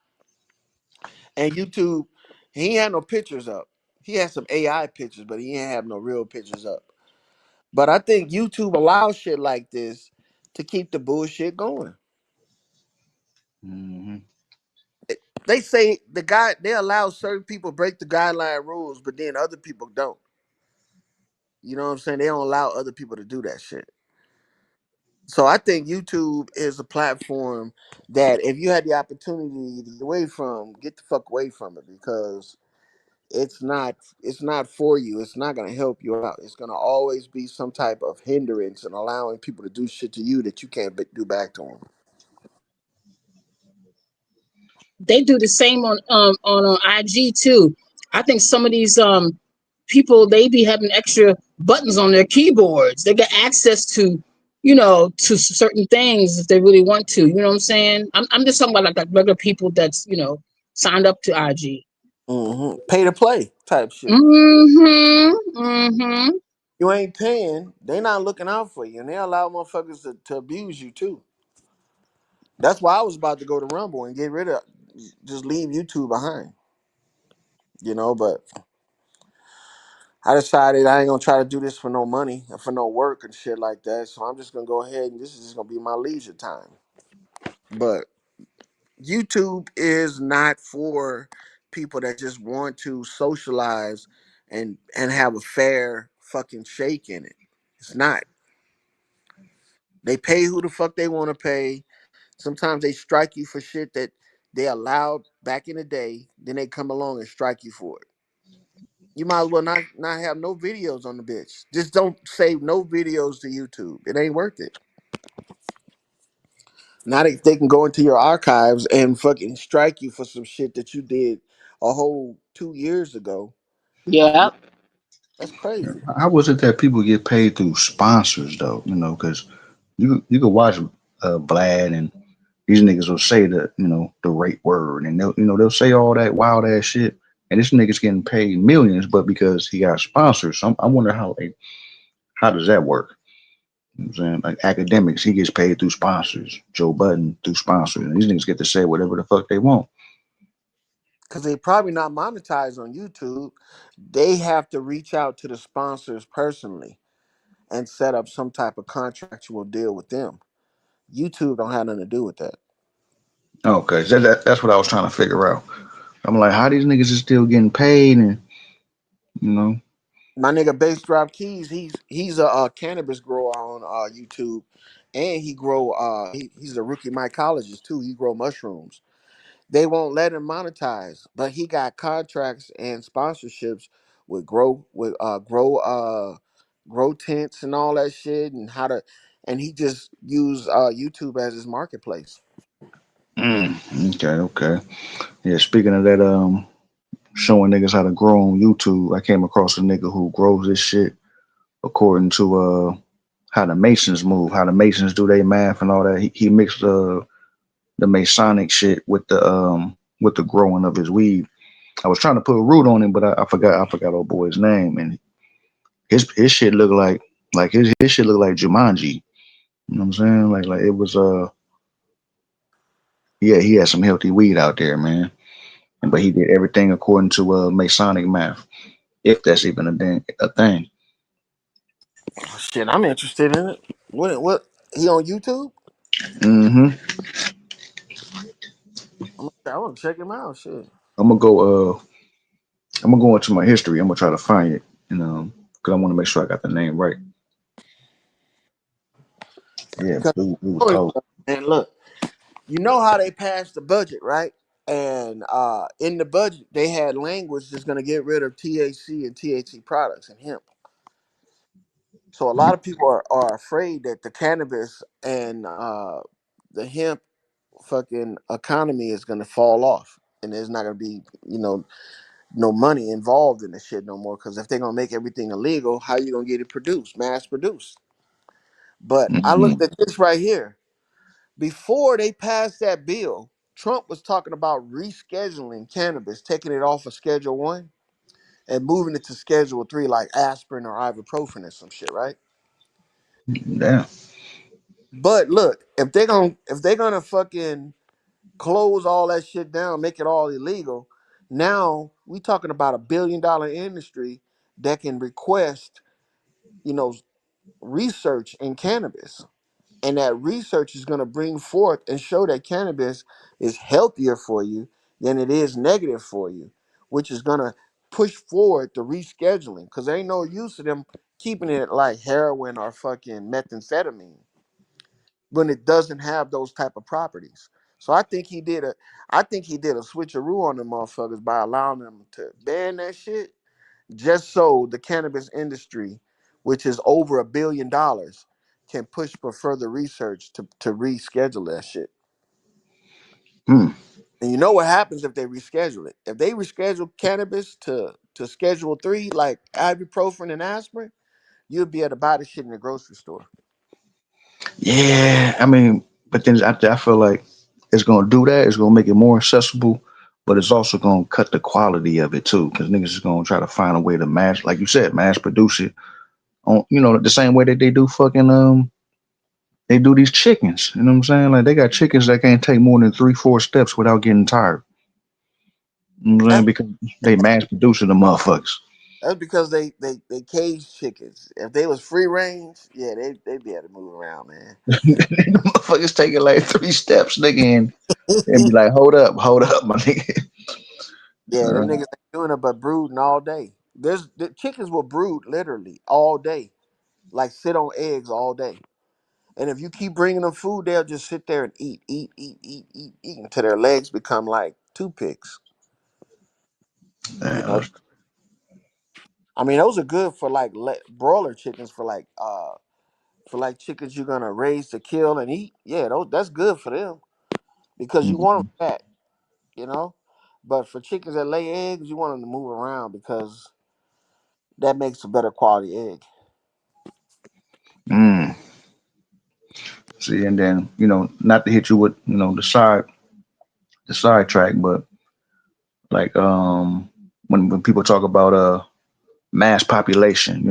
And YouTube, he had no pictures up. He had some AI pictures, but he didn't have no real pictures up. But I think YouTube allows shit like this to keep the bullshit going. Hmm. They say they allow certain people break the guideline rules, but then other people don't. You know what I'm saying? They don't allow other people to do that shit. So I think YouTube is a platform that if you had the opportunity to get away from, get the fuck away from it, because it's not for you. It's not gonna help you out. It's gonna always be some type of hindrance and allowing people to do shit to you that you can't do back to them. They do the same on IG too. I think some of these people, they be having extra buttons on their keyboards. They get access to, to certain things if they really want to. You know what I'm saying? I'm just talking about like regular people that's signed up to IG. Pay to play type shit. Mm-hmm. Mm-hmm. You ain't paying, they not looking out for you, and they allow motherfuckers to abuse you too. That's why I was about to go to Rumble and get rid of, just leave YouTube behind, But I decided I ain't gonna try to do this for no money and for no work and shit like that. So I'm just gonna go ahead and this is just gonna be my leisure time. But YouTube is not for people that just want to socialize and have a fair fucking shake in it. It's not. They pay who the fuck they want to pay. Sometimes they strike you for shit that they allowed back in the day. Then they come along and strike you for it. You might as well not have no videos on the bitch. Just don't save no videos to YouTube. It ain't worth it. Now they can go into your archives and fucking strike you for some shit that you did a whole 2 years ago. Yeah. That's crazy. How was it that people get paid through sponsors though? Because you could watch Vlad and these niggas will say the right word and they'll say all that wild ass shit and this nigga's getting paid millions, but because he got sponsors, so I wonder how does that work? You know what I'm saying, like academics, he gets paid through sponsors. Joe Budden through sponsors, and these niggas get to say whatever the fuck they want. Because they probably not monetized on YouTube. They have to reach out to the sponsors personally and set up some type of contractual deal with them. YouTube don't have nothing to do with that. Okay, that's what I was trying to figure out. I'm like, how these niggas is still getting paid, and you know, My nigga Bass Drop Keys, he's a cannabis grower on YouTube, and he's a rookie mycologist too. He grow mushrooms. They won't let him monetize, but he got contracts and sponsorships with grow tents and all that shit, and he just used YouTube as his marketplace. okay. Yeah, speaking of that, showing niggas how to grow on YouTube, I came across a nigga who grows this shit according to how the Masons move, how the Masons do their math and all that. He mixed the Masonic shit with the growing of his weed. I was trying to put a root on him, but I forgot old boy's name, and his shit look like his shit look like Jumanji. You know what I'm saying? Like it was yeah, he had some healthy weed out there, man. But he did everything according to Masonic math, if that's even a thing. Shit, I'm interested in it. What he on YouTube? Hmm. I want to check him out. Shit. I'm gonna go. I'm gonna go into my history. I'm gonna try to find it, and because I want to make sure I got the name right. Yeah, Because it was cold. and look, you know how they passed the budget, right? And in the budget, they had language that's going to get rid of THC and THC products and hemp. So a lot of people are afraid that the cannabis and the hemp fucking economy is going to fall off, and there's not going to be no money involved in the shit no more. Because if they're going to make everything illegal, how you going to get it produced, mass produced? But I looked Mm-hmm. at this right here. Before they passed that bill, Trump was talking about rescheduling cannabis, taking it off of Schedule 1 and moving it to Schedule 3 like aspirin or ibuprofen or some shit, right? Yeah. But look, if they're gonna fucking close all that shit down, make it all illegal, now we talking about $1 billion industry that can request, you know, research in cannabis. And that research is going to bring forth and show that cannabis is healthier for you than it is negative for you, which is going to push forward the rescheduling because there ain't no use of them keeping it like heroin or fucking methamphetamine when it doesn't have those type of properties. So I think he did a switcheroo on them motherfuckers by allowing them to ban that shit just so the cannabis industry, which is over $1 billion, can push for further research to reschedule that shit. Hmm. And you know what happens if they reschedule it? If they reschedule cannabis to Schedule 3, like ibuprofen and aspirin, you'll be able to buy the shit in the grocery store. Yeah. I mean, but then after I feel like it's gonna do that. It's gonna make it more accessible, but it's also gonna cut the quality of it too, because niggas is gonna try to find a way to mass, like you said, mass produce it on, the same way that they do fucking they do these chickens. You know what I'm saying? Like they got chickens that can't take more than 3, 4 steps without getting tired. You know what I'm saying? That's Because they mass producing the motherfuckers. that's because they cage chickens. If they was free range, yeah, they'd be able to move around, man. The motherfuckers taking like 3 steps, nigga, and be like, hold up, my nigga. Yeah, them Uh, niggas ain't doing it but brooding all day. The chickens will brood literally all day, like sit on eggs all day. And if you keep bringing them food, they'll just sit there and eat until their legs become like toothpicks. You damn, know, I mean, those are good for like broiler chickens for like chickens you're gonna raise to kill and eat. Yeah, that's good for them because you want mhm. them fat. You know, but for chickens that lay eggs, you want them to move around because that makes a better quality egg. Mm. See, and then not to hit you with the sidetrack, but like when people talk about mass population,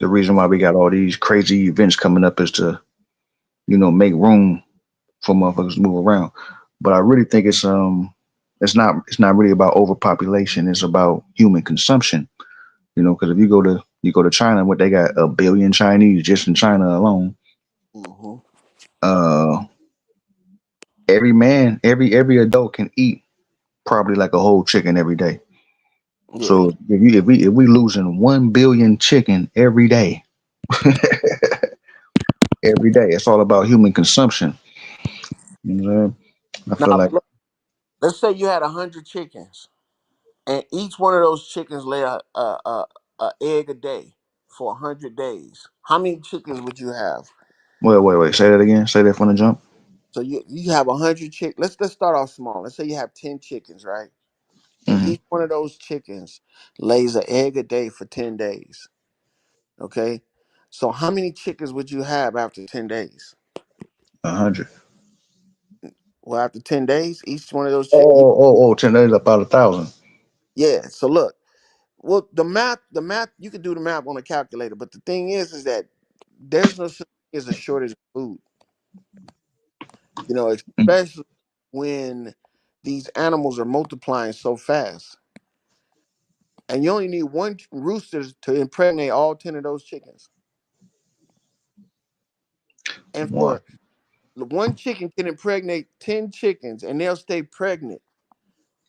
the reason why we got all these crazy events coming up is to make room for motherfuckers to move around. But I really think it's not really about overpopulation. It's about human consumption. Because if you go to China, what they got 1 billion Chinese just in China alone. Hmm. Uh, every man, every adult can eat probably like a whole chicken every day. Yeah. So if we losing 1 billion chicken every day, every day, it's all about human consumption. You know what I'm saying? I feel Now, like look, let's say you had 100 chickens, and each one of those chickens lay a egg a day for 100 days. How many chickens would you have? wait, say that again. Say that from the jump. So you have 100 chick. Let's start off small. Let's say you have 10 chickens, right? And Mm-hmm. each one of those chickens lays an egg a day for 10 days. Okay. So how many chickens would you have after 10 days? 100. Well, after 10 days, each one of those Oh, chickens. oh, oh, oh, 10 days about 1,000. Yeah. So look. Well, the math, you could do the math on a calculator, but the thing is that there's no such is a shortage of food. You know, Mm. especially when these animals are multiplying so fast, and you only need one rooster to impregnate all 10 of those chickens. And One. for one chicken can impregnate 10 chickens, and they'll stay pregnant.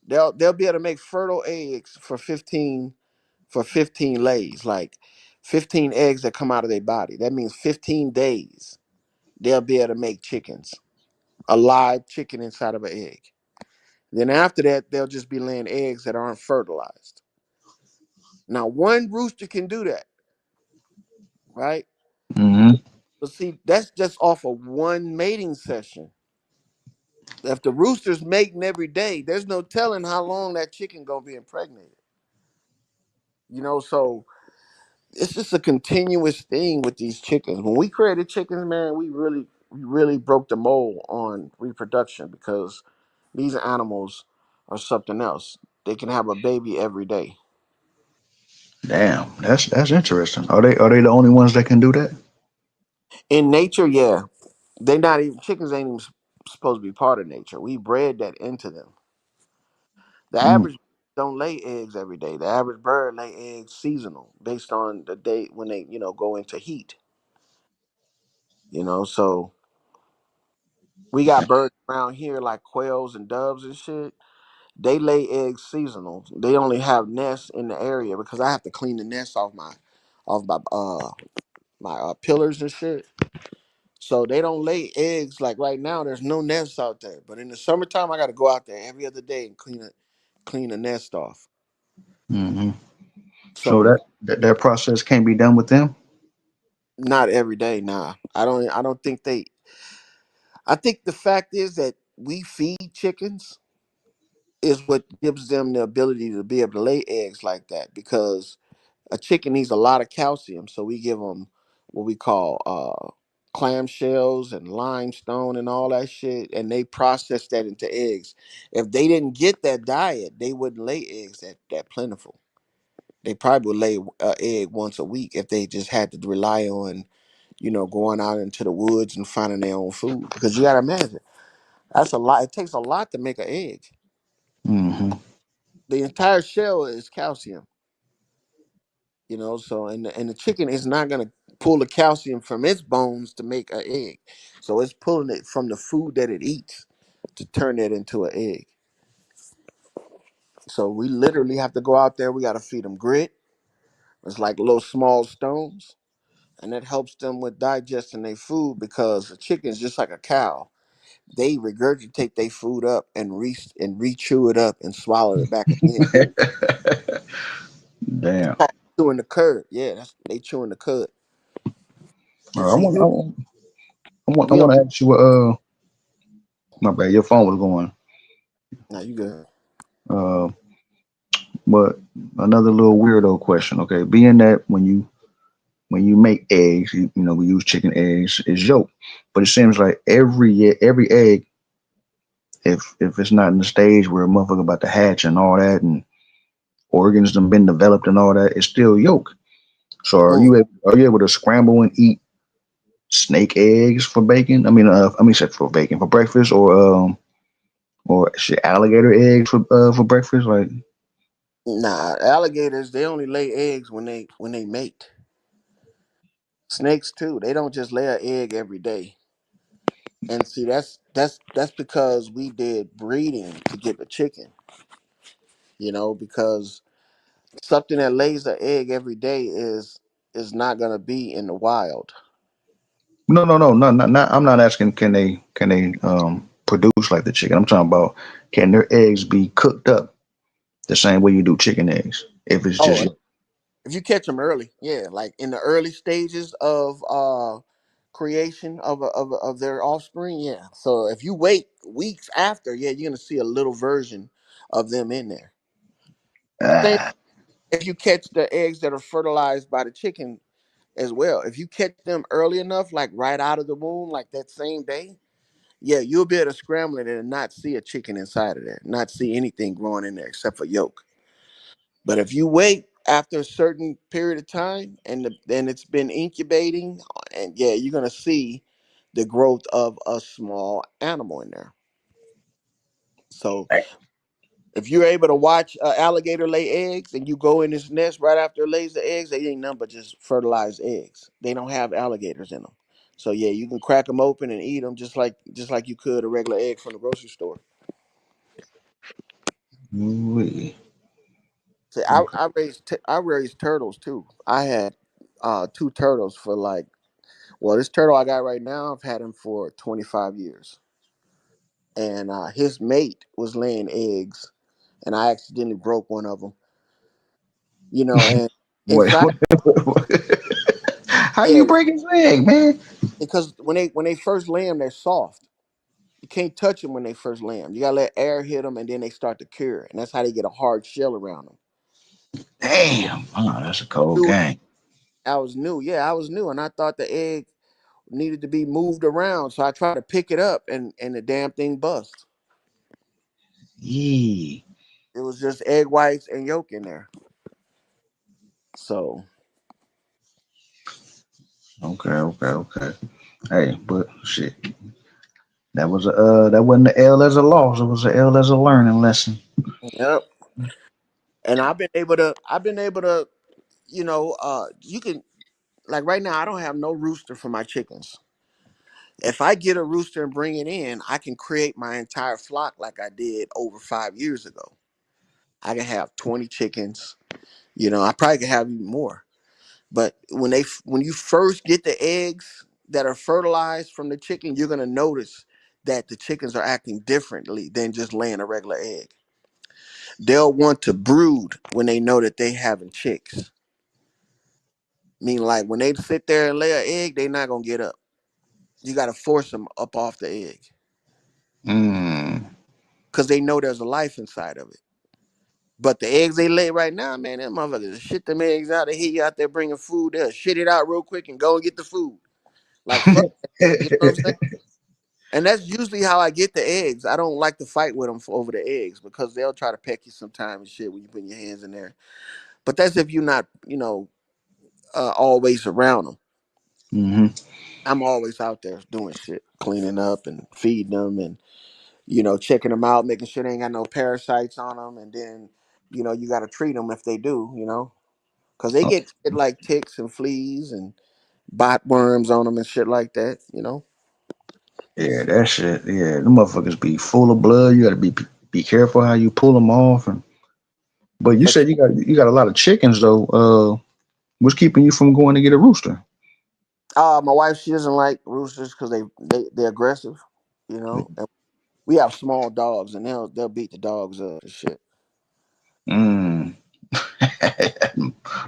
They'll be able to make fertile eggs for 15 lays, like 15 eggs that come out of their body. That means 15 days they'll be able to make chickens, a live chicken inside of an egg. Then after that, they'll just be laying eggs that aren't fertilized. Now, one rooster can do that, right? Mm-hmm. But see, that's just off of one mating session. If the rooster's mating every day, there's no telling how long that chicken gonna be impregnated. You know, so it's just a continuous thing with these chickens. When we created chickens, man, we really broke the mold on reproduction because these animals are something else. They can have a baby every day. Damn, that's interesting. Are they the only ones that can do that? In nature, yeah, they not even chickens ain't even supposed to be part of nature. We bred that into them. The Mm. average don't lay eggs every day. The average bird lay eggs seasonal based on the day when they go into heat. So we got birds around here like quails and doves and shit. They lay eggs seasonal. They only have nests in the area because I have to clean the nests off my pillars and shit. So they don't lay eggs like right now. There's no nests out there. But in the summertime, I got to go out there every other day and clean the nest off. Mm-hmm. So So that process can't be done with them. not every day, nah. I don't think they. I think the fact is that we feed chickens is what gives them the ability to be able to lay eggs like that because a chicken needs a lot of calcium, so we give them what we call clamshells and limestone and all that shit, and they process that into eggs. If they didn't get that diet, they wouldn't lay eggs that plentiful. They probably would lay an egg once a week if they just had to rely on, going out into the woods and finding their own food. Because you gotta imagine, that's a lot. It takes a lot to make an egg. Mm-hmm. The entire shell is calcium. So and the chicken is not gonna pull the calcium from its bones to make an egg. So it's pulling it from the food that it eats to turn it into an egg. So we literally have to go out there. We got to feed them grit. It's like little small stones, and that helps them with digesting their food because a chicken is just like a cow. They regurgitate their food up and re-chew it up and swallow it back again. It's Damn. called chewing the cud. Yeah, they chewing the cud. All And right, I see, want I want I want I we don't. want to ask you. My bad. Your phone was going. Now you good. Uh, but another little weirdo question. Okay, being that when you make eggs, we use chicken eggs is yolk, but it seems like every egg, if it's not in the stage where a motherfucker about to hatch and all that, and organs done been developed and all that, it's still yolk. So Mm. are you able to scramble and eat snake eggs for bacon? Said for bacon for breakfast, or shit, alligator eggs for breakfast. Like, Nah, alligators they only lay eggs when they mate. Snakes too. They don't just lay an egg every day. And see, that's because we did breeding to get the chicken. Because something that lays an egg every day is not gonna be in the wild. no, no, no, not. I'm not asking can they produce like the chicken. I'm talking about can their eggs be cooked up the same way you do chicken eggs? If it's Oh, just if you catch them early, yeah, like in the early stages of creation of their offspring, yeah. So if you wait weeks after, yeah, you're gonna see a little version of them in there. Same ah, if you catch the eggs that are fertilized by the chicken as well. If you catch them early enough, like right out of the womb, like that same day, yeah, you'll be able to scramble it and not see a chicken inside of there, not see anything growing in there except for yolk. But if you wait after a certain period of time, and it's been incubating, and yeah, you're gonna see the growth of a small animal in there. So if you're able to watch an alligator lay eggs and you go in its nest right after it lays the eggs, they ain't nothing but just fertilized eggs. They don't have alligators in them. So yeah, you can crack them open and eat them just like you could a regular egg from the grocery store. Ooh-wee. See, Okay. I raised turtles too. I had two turtles for like, well, this turtle I got right now, I've had him for 25 years, and his mate was laying eggs, and I accidentally broke one of them. And Wait, inside, how yeah, you break his leg, man? because when they first lay them, they're soft. You can't touch them when they first lay them. You gotta let air hit them, and then they start to cure, and that's how they get a hard shell around them. Damn. Oh, that's a cold game. I was new, yeah, I was new, and I thought the egg needed to be moved around, so I tried to pick it up, and the damn thing bust. Yee. It was just egg whites and yolk in there. So Okay, okay, okay. Hey, but shit, that wasn't the L as a loss. It was a L as a learning lesson. yep. And I've been able to, you can, like, right now I don't have no rooster for my chickens. If I get a rooster and bring it in, I can create my entire flock like I did over 5 years ago. I can have 20 chickens. I probably could have even more. But when you first get the eggs that are fertilized from the chicken, you're gonna notice that the chickens are acting differently than just laying a regular egg. They'll want to brood when they know that they having chicks. Mean, like, when they sit there and lay an egg, they not gonna get up. You gotta force them up off the egg Mm. because they know there's a life inside of it. But the eggs they lay right now, man, them motherfuckers shit them eggs out. They hear you out there bringing food. They'll shit it out real quick and go and get the food. Like, fuck that shit. You know what I'm saying? And that's usually how I get the eggs. I don't like to fight with them over the eggs because they'll try to peck you sometimes and shit when you put your hands in there. But that's if you're not, always around them. Hmm. I'm always out there doing shit, cleaning up and feeding them and, checking them out, making sure they ain't got no parasites on them. And then, you got to treat them if they do, because they get shit like ticks and fleas and bot worms on them and shit like that. Yeah, that shit. Yeah, the motherfuckers be full of blood. You gotta be careful how you pull them off. But you But said you got a lot of chickens though. What's keeping you from going to get a rooster? my wife, she doesn't like roosters because they're aggressive, and we have small dogs, and they'll beat the dogs up and shit. Mm.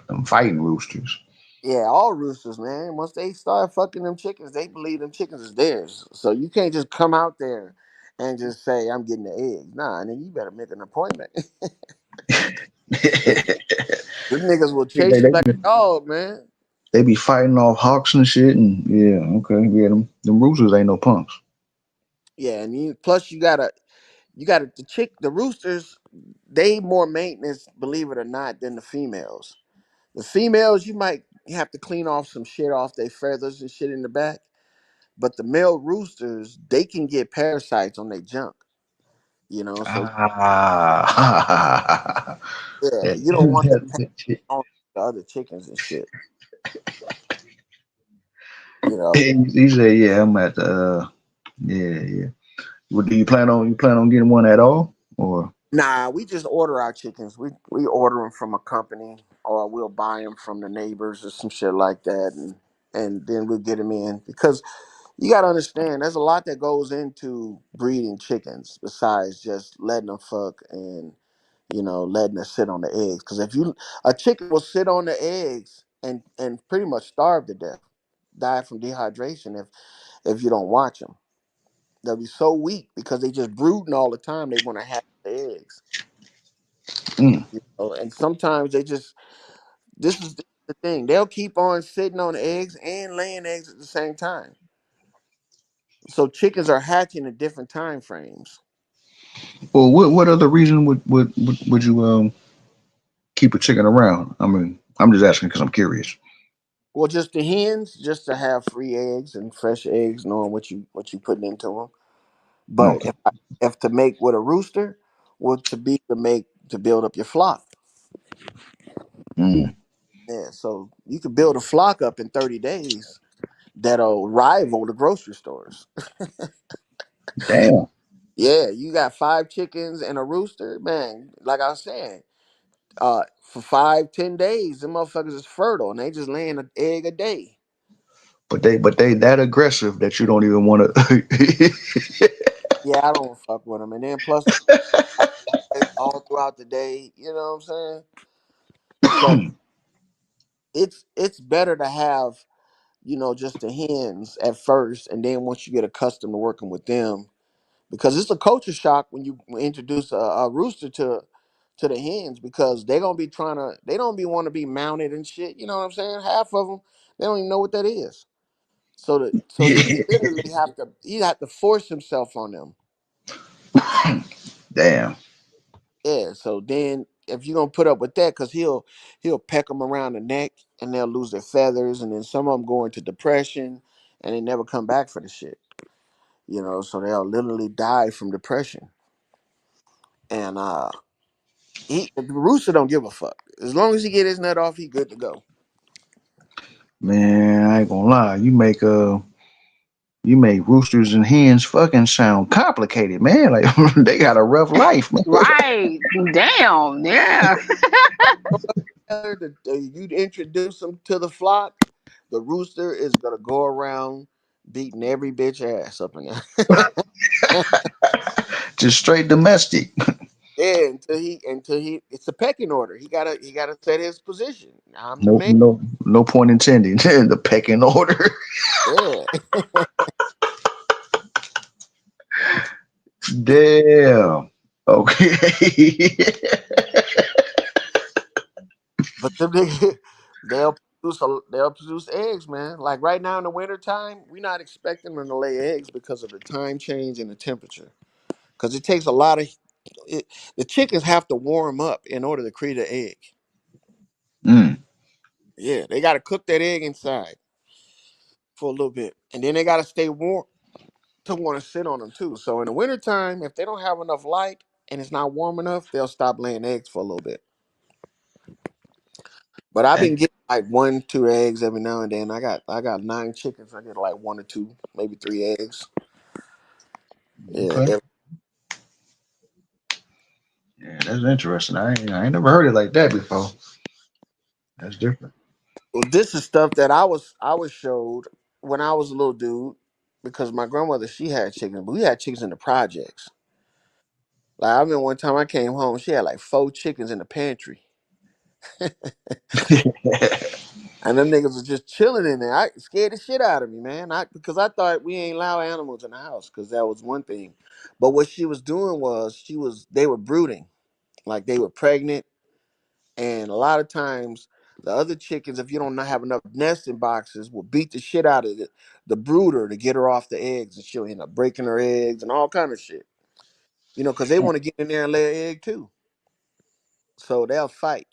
Them fighting roosters. Yeah, all roosters, man. Once they start fucking them chickens, they believe them chickens is theirs. So you can't just come out there and just say I'm getting the eggs. Nah, and then you better make an appointment. Them niggas will Yeah, chase you like a dog, man. they be fighting off hawks and shit, and yeah, okay, yeah, them roosters ain't no punks. Yeah, and plus you gotta the roosters, they more maintenance, believe it or not, than the females. The females, you might have to clean off some shit off their feathers and shit in the back. But the male roosters, they can get parasites on their junk, so Ah, yeah, yeah, you don't want them on the other chickens and shit, you know. he said, "Yeah, I'm at the, yeah, yeah." Well, do you plan on getting one at all, or? Nah, we just order our chickens. We order them from a company, or we'll buy them from the neighbors or some shit like that, and then we'll get them in because you got to understand there's a lot that goes into breeding chickens besides just letting them fuck and letting it sit on the eggs. Because if a chicken will sit on the eggs and pretty much starve to death, die from dehydration if you don't watch them. They'll be so weak because they just brooding all the time. They want to have the eggs, Mm. and sometimes they just this is the thing. They'll keep on sitting on the eggs and laying eggs at the same time. So chickens are hatching at different time frames. Well, what other reason would you keep a chicken around? I mean, I'm just asking because I'm curious. Well, just the hens, just to have free eggs and fresh eggs, knowing what you putting into them. But Okay. if to make with a rooster, would to be to build up your flock. Mm, Yeah, so you could build a flock up in 30 days that'll rival the grocery stores. damn. Yeah, you got 5 chickens and a rooster, man. Like I was saying, for 5, 10 days, the motherfuckers is fertile and they just laying an egg a day. But they that aggressive that you don't even want to. Yeah, I don't fuck with them. And then plus all throughout the day, you know what I'm saying? So it's better to have, just the hens at first, and then once you get accustomed to working with them, because it's a culture shock when you introduce a rooster to the hens, because they don't be want to be mounted and shit. You know what I'm saying? Half of them, they don't even know what that is. So you literally have to force himself on them. Damn. Yeah. So then if you're gonna put up with that, because he'll peck them around the neck and they'll lose their feathers, and then some of them go into depression and they never come back for the shit. So they'll literally die from depression. And the rooster don't give a fuck. As long as he get his nut off, he good to go. Man, I ain't gonna lie. You make roosters and hens fucking sound complicated, man. Like they got a rough life, man. Right. Damn. Yeah. You'd introduce him to the flock, the rooster is gonna go around beating every bitch ass up in there. Just straight domestic. Yeah, until he it's a pecking order. He gotta set his position. I'm the No, man. no, no point intended. The pecking order. Yeah. Damn. Okay. But them they'll produce eggs, man. Like right now in the wintertime, we're not expecting them to lay eggs because of the time change and the temperature. Because it takes a lot of it, the chickens have to warm up in order to create an egg. Mm, Yeah, they got to cook that egg inside for a little bit, and then they got to stay warm to want to sit on them too. So in the wintertime, if they don't have enough light and it's not warm enough, they'll stop laying eggs for a little bit. But I've damn. been getting like 1, 2 eggs every now and then. I got 9 chickens. I get like 1 or 2, maybe 3 eggs. Yeah. Okay. Yeah, that's interesting. I ain't never heard it like that before. That's different. Well, this is stuff that I was showed when I was a little dude, because my grandmother, she had chickens, but we had chickens in the projects. Like I remember one time I came home, she had like 4 chickens in the pantry. And them niggas was just chilling in there. I scared the shit out of me, man. Because I thought we ain't allow animals in the house, because that was one thing. But what she was doing was they were brooding. Like they were pregnant, and a lot of times the other chickens, if you don't have enough nesting boxes, will beat the shit out of the brooder to get her off the eggs, and she'll end up breaking her eggs and all kind of shit. Because they want to get in there and lay an egg too. So they'll fight.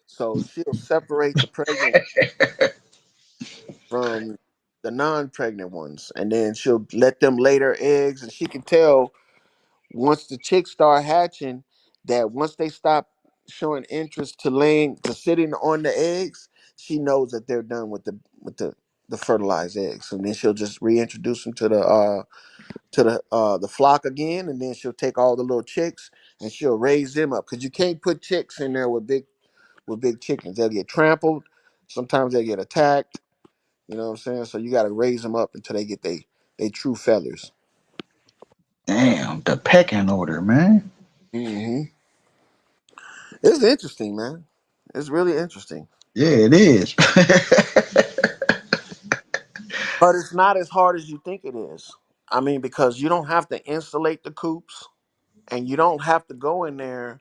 So she'll separate the pregnant from the non-pregnant ones, and then she'll let them lay their eggs, and she can tell once the chicks start hatching that once they stop showing interest to sitting on the eggs, she knows that they're done with the fertilized eggs. And then she'll just reintroduce them to the flock again, and then she'll take all the little chicks and she'll raise them up, because you can't put chicks in there with big chickens. They'll get trampled. Sometimes they get attacked. You know what I'm saying? So you got to raise them up until they get they true feathers. Damn, the pecking order, man. Hmm. It's interesting, man. It's really interesting. Yeah, it is. But it's not as hard as you think it is. I mean, because you don't have to insulate the coops, and you don't have to go in there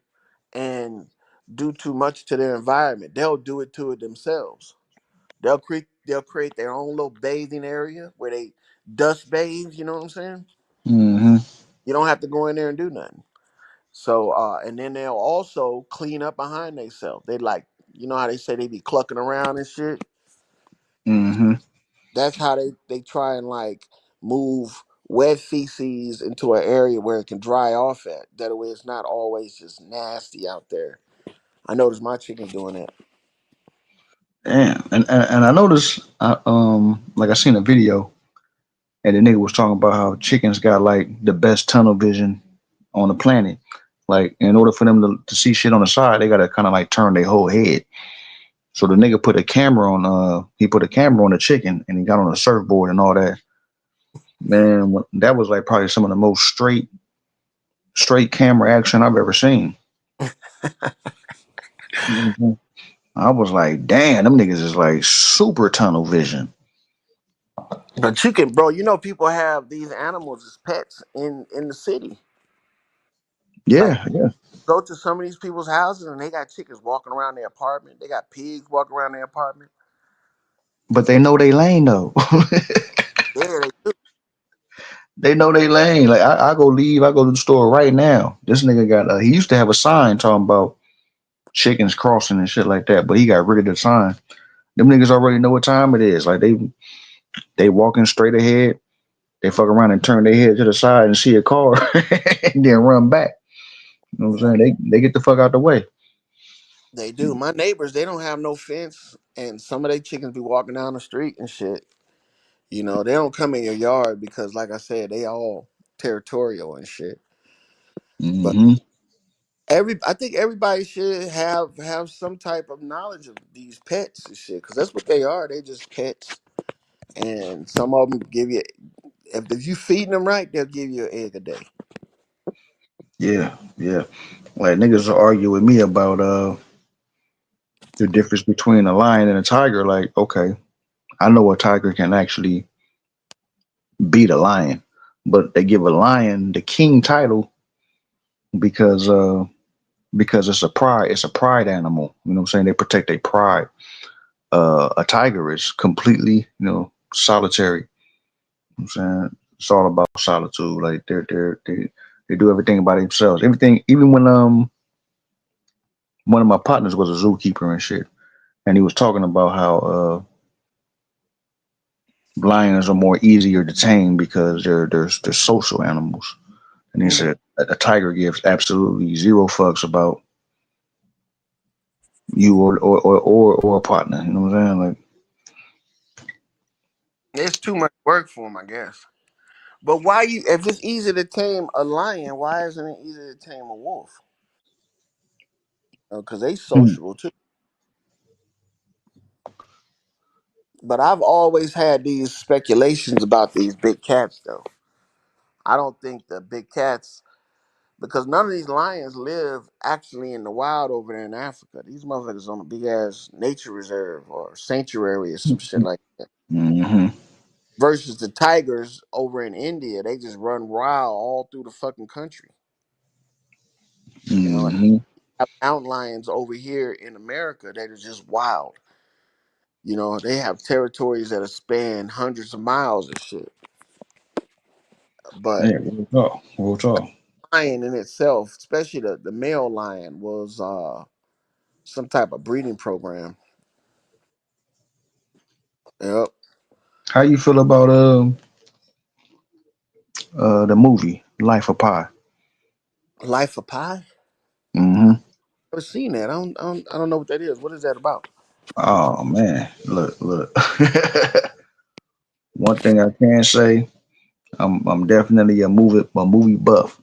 and do too much to their environment. They'll do it to it themselves. They'll create their own little bathing area where they dust bathe, you know what I'm saying? Hmm. You don't have to go in there and do nothing. So and then they'll also clean up behind themselves. They like, you know how they say they be clucking around and shit. Mm-hmm. That's how they try and like move wet feces into an area where it can dry off at. That way it's not always just nasty out there. I noticed my chicken doing that. Damn. And I noticed, like I seen a video, and the nigga was talking about how chickens got like the best tunnel vision on the planet. Like, in order for them to see shit on the side, they gotta kind of like turn their whole head. So the nigga put a camera on. He put a camera on the chicken, and he got on a surfboard and all that. Man, that was like probably some of the most straight camera action I've ever seen. Mhm. I was like, damn, them niggas is like super tunnel vision. But you can, bro. You know, people have these animals as pets in the city. Like, Yeah, yeah. go to some of these people's houses and they got chickens walking around their apartment. They got pigs walking around their apartment. But they know they lane though. Yeah, they do. They know they lane. Like I go leave, I go to the store right now. This nigga got he used to have a sign talking about chickens crossing and shit like that, but he got rid of the sign. Them niggas already know what time it is. Like they walking straight ahead. They fuck around and turn their head to the side and see a car and then run back. You know what I'm saying? They get the fuck out the way. They do. My neighbors, they don't have no fence, and some of their chickens be walking down the street and shit. You know, they don't come in your yard because, like I said, they all territorial and shit. But Hmm. I think everybody should have some type of knowledge of these pets and shit, because that's what they are. They just pets, and some of them give you, if you feeding them right, they'll give you an egg a day. Yeah, yeah. Like niggas will argue with me about the difference between a lion and a tiger. Like, okay, I know a tiger can actually beat a lion, but they give a lion the king title because because it's a pride animal. You know what I'm saying? They protect their pride. A tiger is completely, solitary. You know what I'm saying? It's all about solitude. Like they do everything by themselves. Everything, even when one of my partners was a zookeeper and shit, and he was talking about how lions are more easier to tame because they're social animals. And he Mm. said a tiger gives absolutely zero fucks about you or a partner. You know what I'm saying? Like, It's too much work for them, I guess. But why you? If it's easy to tame a lion, why isn't it easy to tame a wolf? Because they hmm, sociable too. But I've always had these speculations about these big cats, though. I don't think the big cats, because none of these lions live actually in the wild over there in Africa. These motherfuckers on a big ass nature reserve or sanctuary or some shit like that. hmm, Versus the tigers over in India, they just run wild all through the fucking country. You know, hmm. have mountain lions over here in America that are just wild. You know, they have territories that span hundreds of miles and shit. But Yeah, real talk, real talk. lion in itself, especially the male lion, was some type of breeding program. Yep. How you feel about the movie Life of Pi? Life of Pi? Hmm. Never seen that. I don't know what that is. What is that about? Oh man, look. One thing I can say, I'm definitely a movie buff.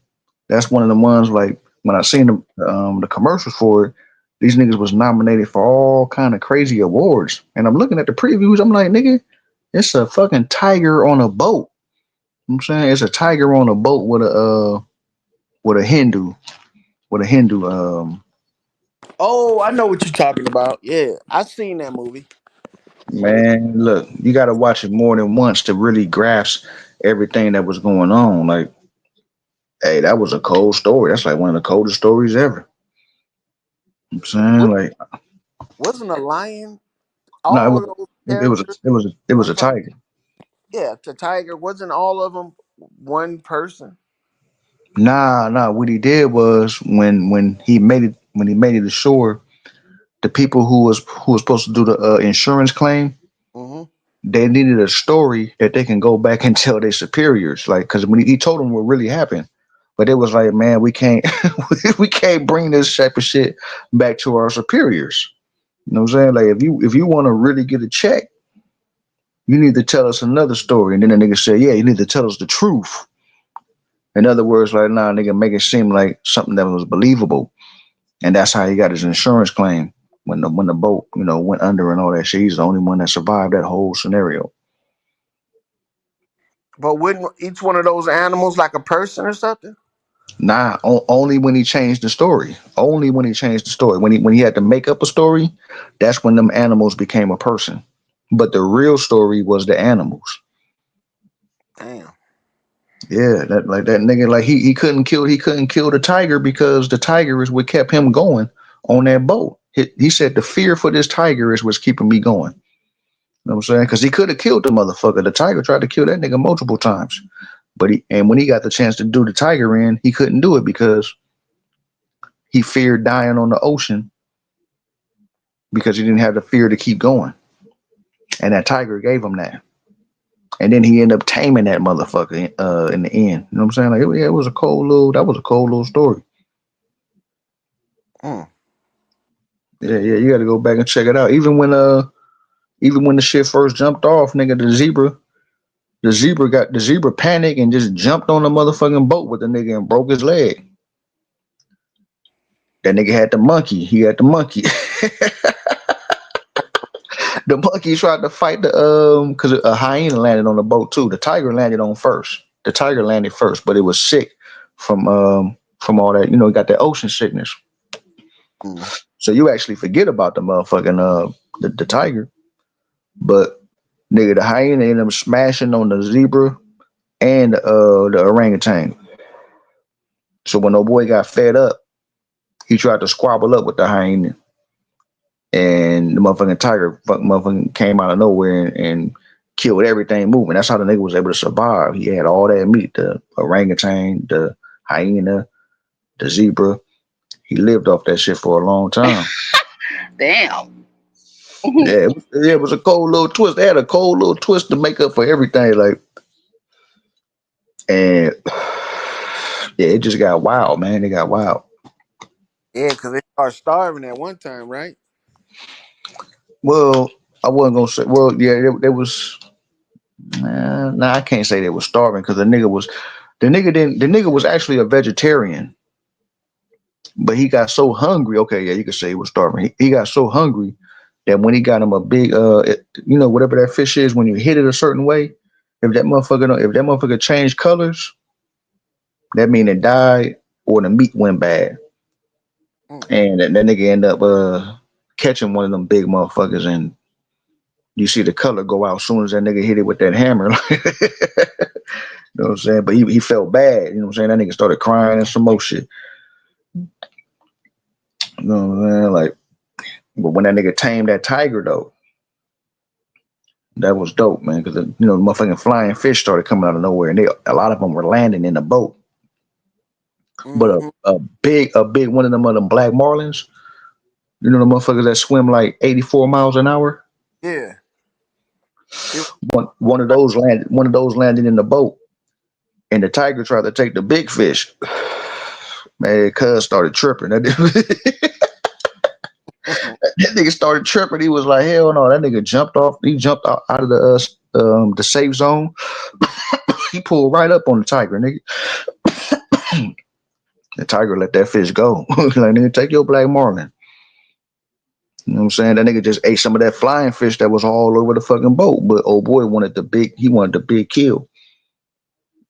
That's one of the ones like when I seen the commercials for it, these niggas was nominated for all kind of crazy awards. And I'm looking at the previews, I'm like, nigga, it's a fucking tiger on a boat. You know what I'm saying it's a tiger on a boat with a Hindu with a Hindu Oh, I know what you're talking about. Yeah, I seen that movie. man, look, you gotta watch it more than once to really grasp everything that was going on. Like, hey, that was a cold story. That's like one of the coldest stories ever. You know what I'm What saying? Like, wasn't a lion? no, All of those characters. it was I'm a talking. tiger. Yeah, the tiger wasn't all of them one person. Nah. What he did was when he made it ashore, the people who was supposed to do the insurance claim, Mm-hmm. they needed a story that they can go back and tell their superiors, like because when he told them what really happened, but it was like, man, we can't we can't bring this type of shit back to our superiors. You know what I'm saying? Like if you want to really get a check, you need to tell us another story. And then the nigga said, yeah, you need to tell us the truth. In other words, like, nah, nigga, make it seem like something that was believable. And that's how he got his insurance claim when the boat, went under and all that shit. He's the only one that survived that whole scenario. But wouldn't each one of those animals like a person or something? Nah, only when he changed the story. Only when he changed the story. When he had to make up a story, that's when them animals became a person. But the real story was the animals. Damn. Yeah, that nigga, like he couldn't kill the tiger because the tiger is what kept him going on that boat. He said the fear for this tiger is what's keeping me going. You know what I'm saying? Because he could have killed the motherfucker. The tiger tried to kill that nigga multiple times. And when he got the chance to do the tiger in, he couldn't do it because he feared dying on the ocean because he didn't have the fear to keep going. And that tiger gave him that. And then he ended up taming that motherfucker in the end. You know what I'm saying? Like it was a cold little story. Mm. Yeah, you got to go back and check it out. Even when the shit first jumped off, nigga, the zebra panicked and just jumped on the motherfucking boat with the nigga and broke his leg. That nigga had the monkey. He had the monkey. The monkey tried to fight because a hyena landed on the boat too. The tiger landed on first. The tiger landed first, but it was sick from all that. It got that ocean sickness. Mm. So you actually forget about the motherfucking the tiger, but nigga, the hyena ended up smashing on the zebra and the orangutan. So when old boy got fed up, he tried to squabble up with the hyena, and the motherfucking tiger motherfucking came out of nowhere and killed everything moving. That's how the nigga was able to survive. He had all that meat, the orangutan, the hyena, the zebra. He lived off that shit for a long time. Damn. Yeah, it was a cold little twist. They had a cold little twist to make up for everything. Like, and yeah, it just got wild, man. It got wild. Yeah, because they started starving at one time, right? Well, I wasn't gonna say. Well, yeah, there was. Nah, I can't say they was starving because the nigga was actually a vegetarian, but he got so hungry. Okay, yeah, you could say he was starving. He got so hungry that when he got him a big whatever that fish is, when you hit it a certain way, if that motherfucker changed colors, that mean it died or the meat went bad. Mm. And that nigga end up catching one of them big motherfuckers, and you see the color go out as soon as that nigga hit it with that hammer. You know what I'm saying? But he felt bad. You know what I'm saying? That nigga started crying and some more shit. You know what I'm saying? Like, but when that nigga tamed that tiger though, that was dope, man. Because the motherfucking flying fish started coming out of nowhere, and a lot of them were landing in the boat. But Mm-hmm. a big one of them black marlins, the motherfuckers that swim like 84 miles an hour. Yeah. It, One of those landed in the boat, and the tiger tried to take the big fish. Man, cuz started tripping. That nigga started tripping. He was like, hell no. That nigga jumped off. He jumped out of the safe zone. He pulled right up on the tiger, nigga. The tiger let that fish go. Like, nigga, take your black marlin. You know what I'm saying? That nigga just ate some of that flying fish that was all over the fucking boat. But old boy wanted the big kill.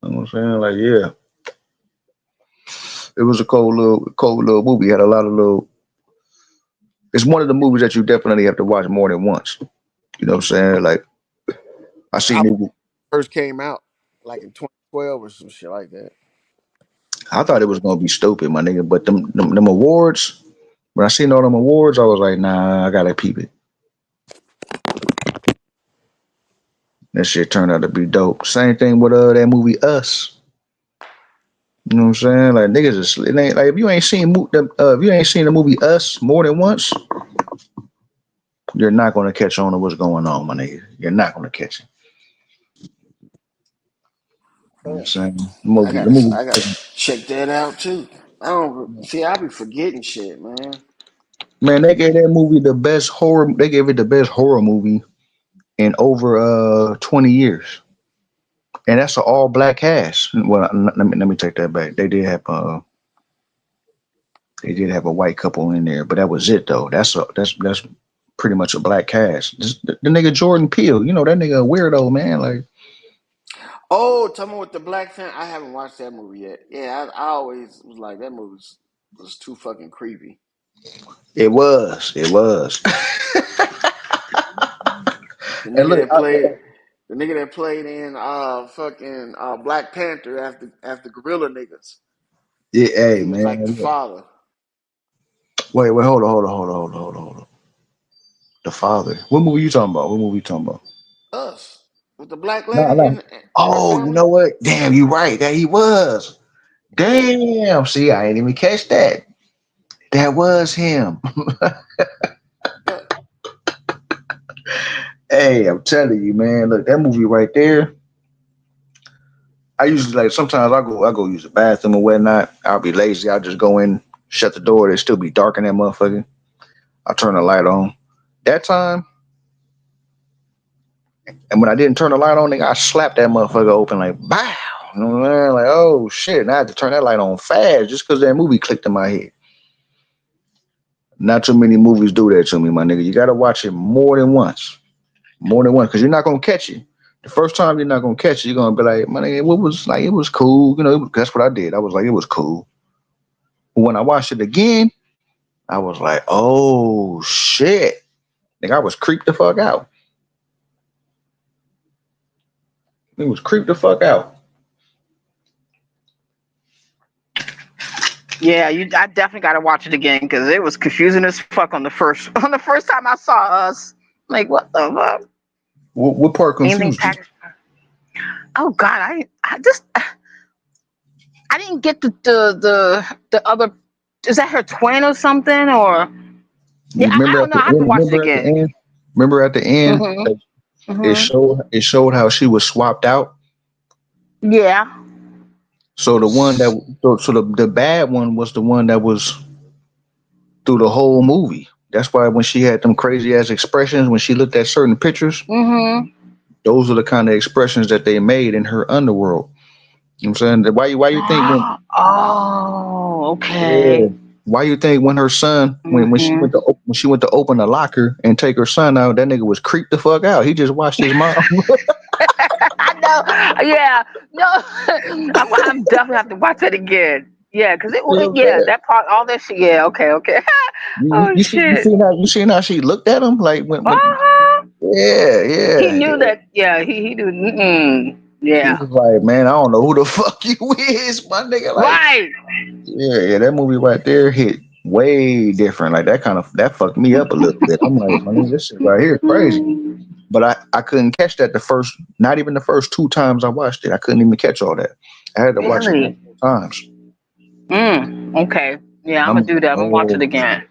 You know what I'm saying? Like, yeah. It was a cold little movie. It had a lot of little. It's one of the movies that you definitely have to watch more than once. You know what I'm saying? Like, I I seen it. first came out like in 2012 or some shit like that. I thought it was gonna be stupid, my nigga. But them awards, when I seen all them awards, I was like, nah, I gotta peep it. That shit turned out to be dope. Same thing with that movie Us. You know what I'm saying? Like niggas is it ain't like if you ain't seen the movie Us more than once, you're not gonna catch on to what's going on, my nigga. You're not gonna catch it. You know what I'm Yeah. saying? The I movie, gotta check that out too. I don't see. I be forgetting shit, man. man, they gave that movie the best horror. They gave it the best horror movie in over 20 years, and that's an all black cast. Well, let me take that back. They did have a white couple in there, but that was it though. That's pretty much a black cast. The nigga Jordan Peele, you know that nigga a weirdo, man. Like Oh, tell me what the black fan. I haven't watched that movie yet. Yeah, I always was like that movie was too fucking creepy. it was. The And nigga look, that played the nigga that played in fucking Black Panther after Gorilla niggas. yeah, hey He was like the man, look. father. Wait, hold on. The Father. What movie you talking about? What movie you talking about? Us with the black No, lady no. and her Oh, you family. know what? Damn, you right. That he was. Yeah, Damn. See, I ain't even catch that. That was him. yeah. Hey, I'm telling you, man. Look, that movie right there. I usually like sometimes I go use the bathroom or whatnot. I'll be lazy. I'll just go in, shut the door. It still be dark in that motherfucker. I turn the light on. That time, and when I didn't turn the light on, nigga, I slapped that motherfucker open like bow. You know what I'm saying? Like, oh shit. Now I had to turn that light on fast just because that movie clicked in my head. Not too many movies do that to me, my nigga. You gotta watch it more than once. More than once, because you're not gonna catch it. The first time you're not gonna catch it, you're gonna be like, my nigga, what was like it was cool. You know, that's what I did. I was like, it was cool. But when I watched it again, I was like, oh shit. Nigga, I was creeped the fuck out. It was creeped the fuck out. Yeah, I definitely got to watch it again because it was confusing as fuck on the first on the first time I saw Us. Like, what the fuck? What part Anything confused you? packaged? Oh God, I just I didn't get the other. Is that her twin or something? Or yeah, You I remember don't at know. the I have to end? watch it Remember at the again. end? Remember at the end? Mhm. It Mhm. showed how she was swapped out. Yeah. So the one that so the bad one was the one that was through the whole movie. That's why when she had them crazy ass expressions when she looked at certain pictures, Mhm. those are the kind of expressions that they made in her underworld. You know what I'm saying? Why you think when Oh, yeah, okay. why you think when her son Mhm. when she went to open the locker and take her son out, that nigga was creeped the fuck out. He just watched his mom. I know. Yeah. No. I'm definitely have to watch it again. Yeah, because You know what I'm yeah, saying? that part, all that shit. Yeah. Okay. Okay. Oh You shit. seen how she looked at him like when Uh-huh. yeah, He yeah, knew yeah. that. Yeah. He knew. He Yeah. was like, man, I don't know who the fuck you is, my nigga. Like, Right. yeah, that movie right there hit way different. Like that fucked me up a little bit. I'm like, my nigga, this shit right here crazy. But I couldn't catch that not even the first two times I watched it. I couldn't even catch all that. I had to watch it Really? multiple times. Okay. Yeah, I'm I'm gonna do like, that. I'm gonna watch it oh, again.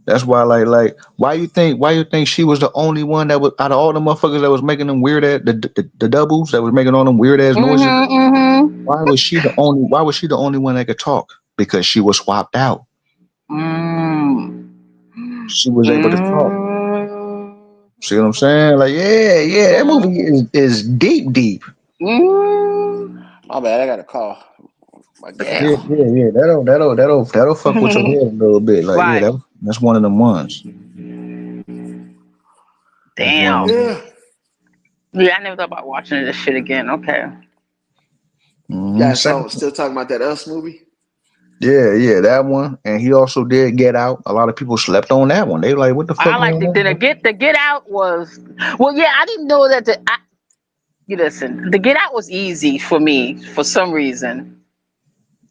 that's why like why you think she was the only one that was out of all the motherfuckers that was making them weird at the doubles that was making all them weird ass noises. Mm-hmm. Why was she the only one that could talk? Because she was swapped out. Mm. She was able to talk. Mm. See what I'm saying? Like, yeah, that movie is deep. Mm. My bad. I got a call. My Yeah, gal. Damn. yeah. That'll fuck with your head a little bit. Like, yeah, Right. that's one of them ones. That's one of Damn. them. Yeah. Yeah, I never thought about watching this shit again. Okay. Yeah. Second, Still talking about that Us movie. yeah, that one. And he also did Get Out. A lot of people slept on that one. They like, what the fuck I like going on? the Get Out was well. Yeah, I didn't know that you listen. The Get Out was easy for me for some reason.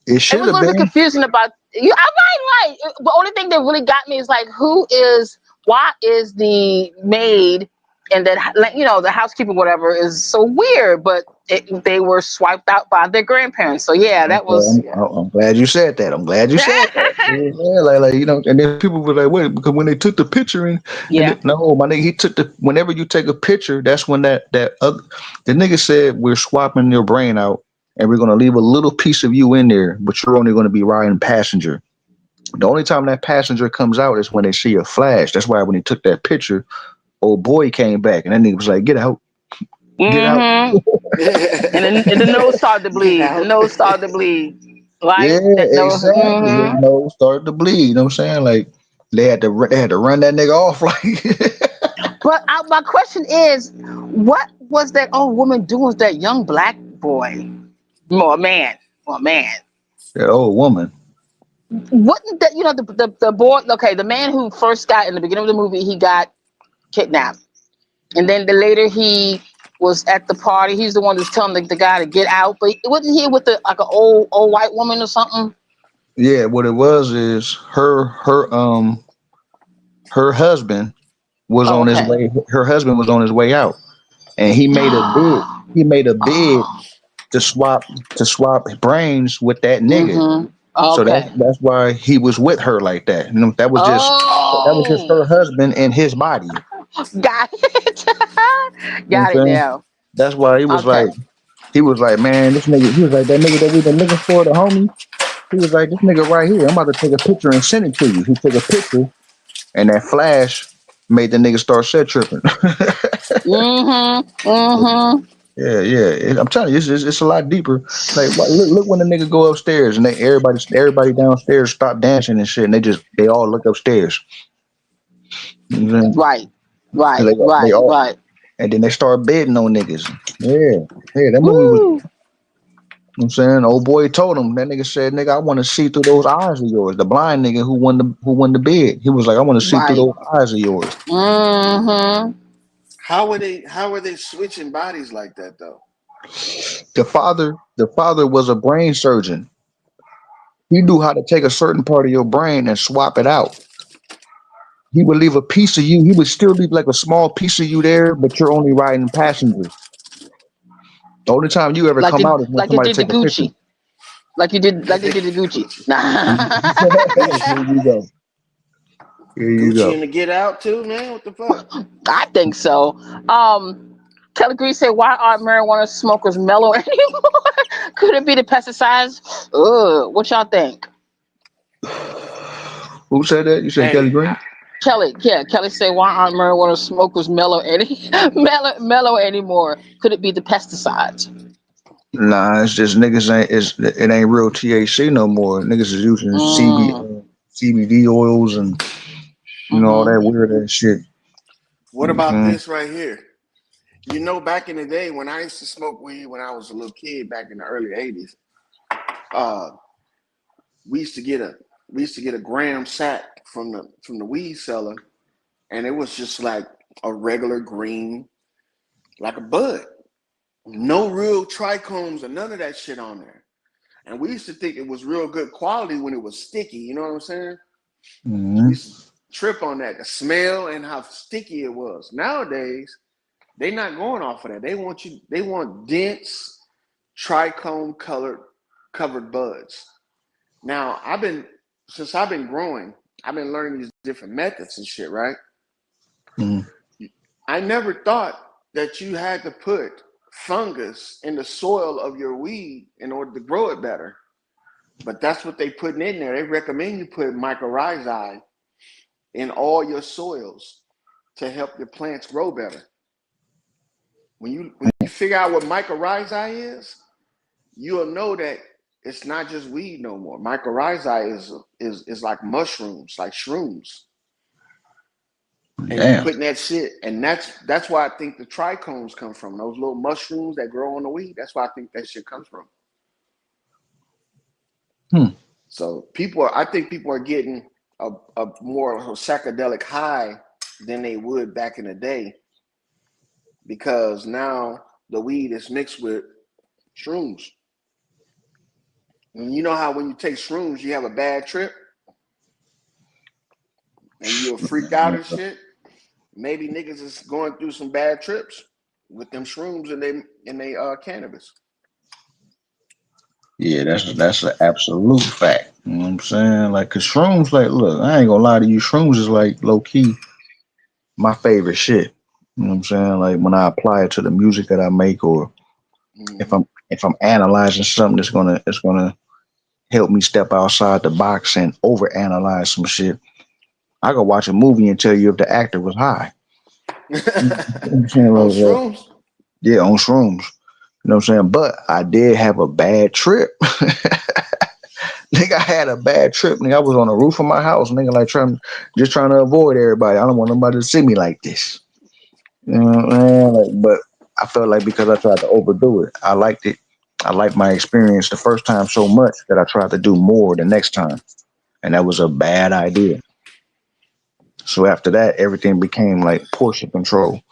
It It should was a have little bit been. confusing about you. I'm right. The only thing that really got me is like, why is the maid and that, like, the housekeeper, whatever, is so weird. But they were swiped out by their grandparents. So yeah, that was I'm glad you said that. I'm glad you said that. Yeah, like you know, and then people were like, wait, because when they took the picture and yeah. no, my nigga, he took the whenever you take a picture, that's when that other, the nigga said we're swapping your brain out and we're gonna leave a little piece of you in there, but you're only gonna be riding passenger. The only time that passenger comes out is when they see a flash. That's why when he took that picture, old boy came back and that nigga was like, get out, get out. Mm-hmm. And the nose started to Get bleed. The out. nose started to bleed. Yeah, Right? That nose. exactly. His Mm-hmm. nose started to bleed. You know what I'm saying? Like they had to run that nigga off. Like But my question is, what was that old woman doing with that young black boy? Or man. Or man. that old woman. Wasn't that, the boy, okay, the man who first got in the beginning of the movie, he got kidnapped. And then later he was at the party. He's the one that's telling the guy to get out. But wasn't he with like an old white woman or something? Yeah, what it was is her husband was Oh, on his okay. way. Her husband was on his way out, and he made a bid. He made a bid Oh. to swap brains with that nigga. Mm-hmm. So Okay. that's why he was with her like that. You know, that was just Oh. her husband in his body. You Got it. know Got what it I'm saying? now. That's why Okay. he was like, man, this nigga. He was like that nigga that we've been looking for, the homie. He was like, this nigga right here. I'm about to take a picture and send it to you. He took a picture, and that flash made the nigga start set tripping. Mm-hmm. Mm-hmm. Yeah, yeah. I'm telling you, it's a lot deeper. Like, look when the nigga go upstairs and everybody downstairs stop dancing and shit, and they all look upstairs. You know what I'm saying? Right. And Right. they Right. all, Right. and then they start bidding on niggas. Yeah, yeah. That movie was. Woo. You know what I'm saying, old boy told him, that nigga said, nigga, I want to see through those eyes of yours. The blind nigga who won the bid. He was like, I want to see through Right. those eyes of yours. Mm-hmm. How are they switching bodies like that though? The father was a brain surgeon. He knew how to take a certain part of your brain and swap it out. He would leave a piece of you. He would still leave like a small piece of you there, but you're only riding passenger. The only time you ever come out is when Like you somebody did the take a picture. Gucci. Like they did the Gucci. Nah. Here you go. Here you Gucci go. and the Get Out too, man. What the fuck? I think so. Kelly Green said, "Why aren't marijuana smokers mellow anymore? Could it be the pesticides? Ugh, what y'all think?" Who said that? You said Kelly Hey, Green? Kelly, yeah, Kelly said, "Why aren't marijuana smokers mellow anymore? Could it be the pesticides?" Nah, it's just niggas it ain't real THC no more. Niggas is using Mm, CBD oils and all that mm-hmm. weird ass shit. what about this right here? You know, back in the day when I used to smoke weed when I was a little kid back in the early '80s, uh, we used to get a gram sack from the weed seller, and it was just like a regular green, like a bud. No real trichomes or none of that shit on there. And we used to think it was real good quality when it was sticky. You know what I'm saying? We Mm-hmm. used to trip on that, the smell and how sticky it was. Nowadays, they not going off of that. They want dense, trichome covered buds. Now, since I've been growing, I've been learning these different methods and shit, right? Mm-hmm. I never thought that you had to put fungus in the soil of your weed in order to grow it better. But that's what they putting in there. They recommend you put mycorrhizae in all your soils to help your plants grow better. When you figure out what mycorrhizae is, you'll know that it's not just weed no more. Mycorrhizae is like mushrooms, like shrooms. And you Damn. putting that shit, and that's why I think the trichomes come from. Those little mushrooms that grow on the weed. That's why I think that shit comes from. Hmm. So I think people are getting a more psychedelic high than they would back in the day because now the weed is mixed with shrooms. And you know how when you take shrooms, you have a bad trip and you're freaked out and shit. Maybe niggas is going through some bad trips with them shrooms and they cannabis. Yeah, that's an absolute fact. You know what I'm saying? Like, cause shrooms, like, look, I ain't gonna lie to you, shrooms is like low key my favorite shit. You know what I'm saying? Like when I apply it to the music that I make, or Hmm. if I'm analyzing something that's gonna help me step outside the box and overanalyze some shit. I could watch a movie and tell you if the actor was high. You know what I'm saying? On Like, shrooms. yeah, on shrooms. You know what I'm saying? But I did have a bad trip. Nigga, I had a bad trip. Nigga, I was on the roof of my house. Nigga, like just trying to avoid everybody. I don't want nobody to see me like this. You know what I'm saying? Like, but I felt like because I tried to overdo it, I liked it. I liked my experience the first time so much that I tried to do more the next time. And that was a bad idea. So after that, everything became like portion control.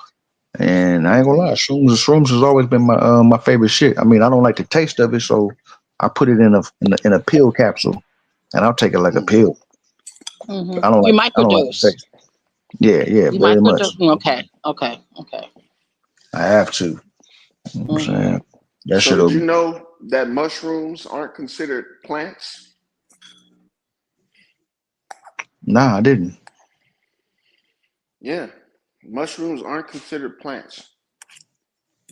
And I ain't gonna lie, shrooms has always been my favorite shit. I mean, I don't like the taste of it, so I put it in a pill capsule, and I'll take it like a Hmm. pill. Mm-hmm. You I don't like the microdose. taste. Yeah, yeah, You very much. microdose. Okay. Okay. Okay. I have to. You know what I'm Mm-hmm. saying? That So did you shit'll. know that mushrooms aren't considered plants? Nah, I didn't. Yeah, mushrooms aren't considered plants.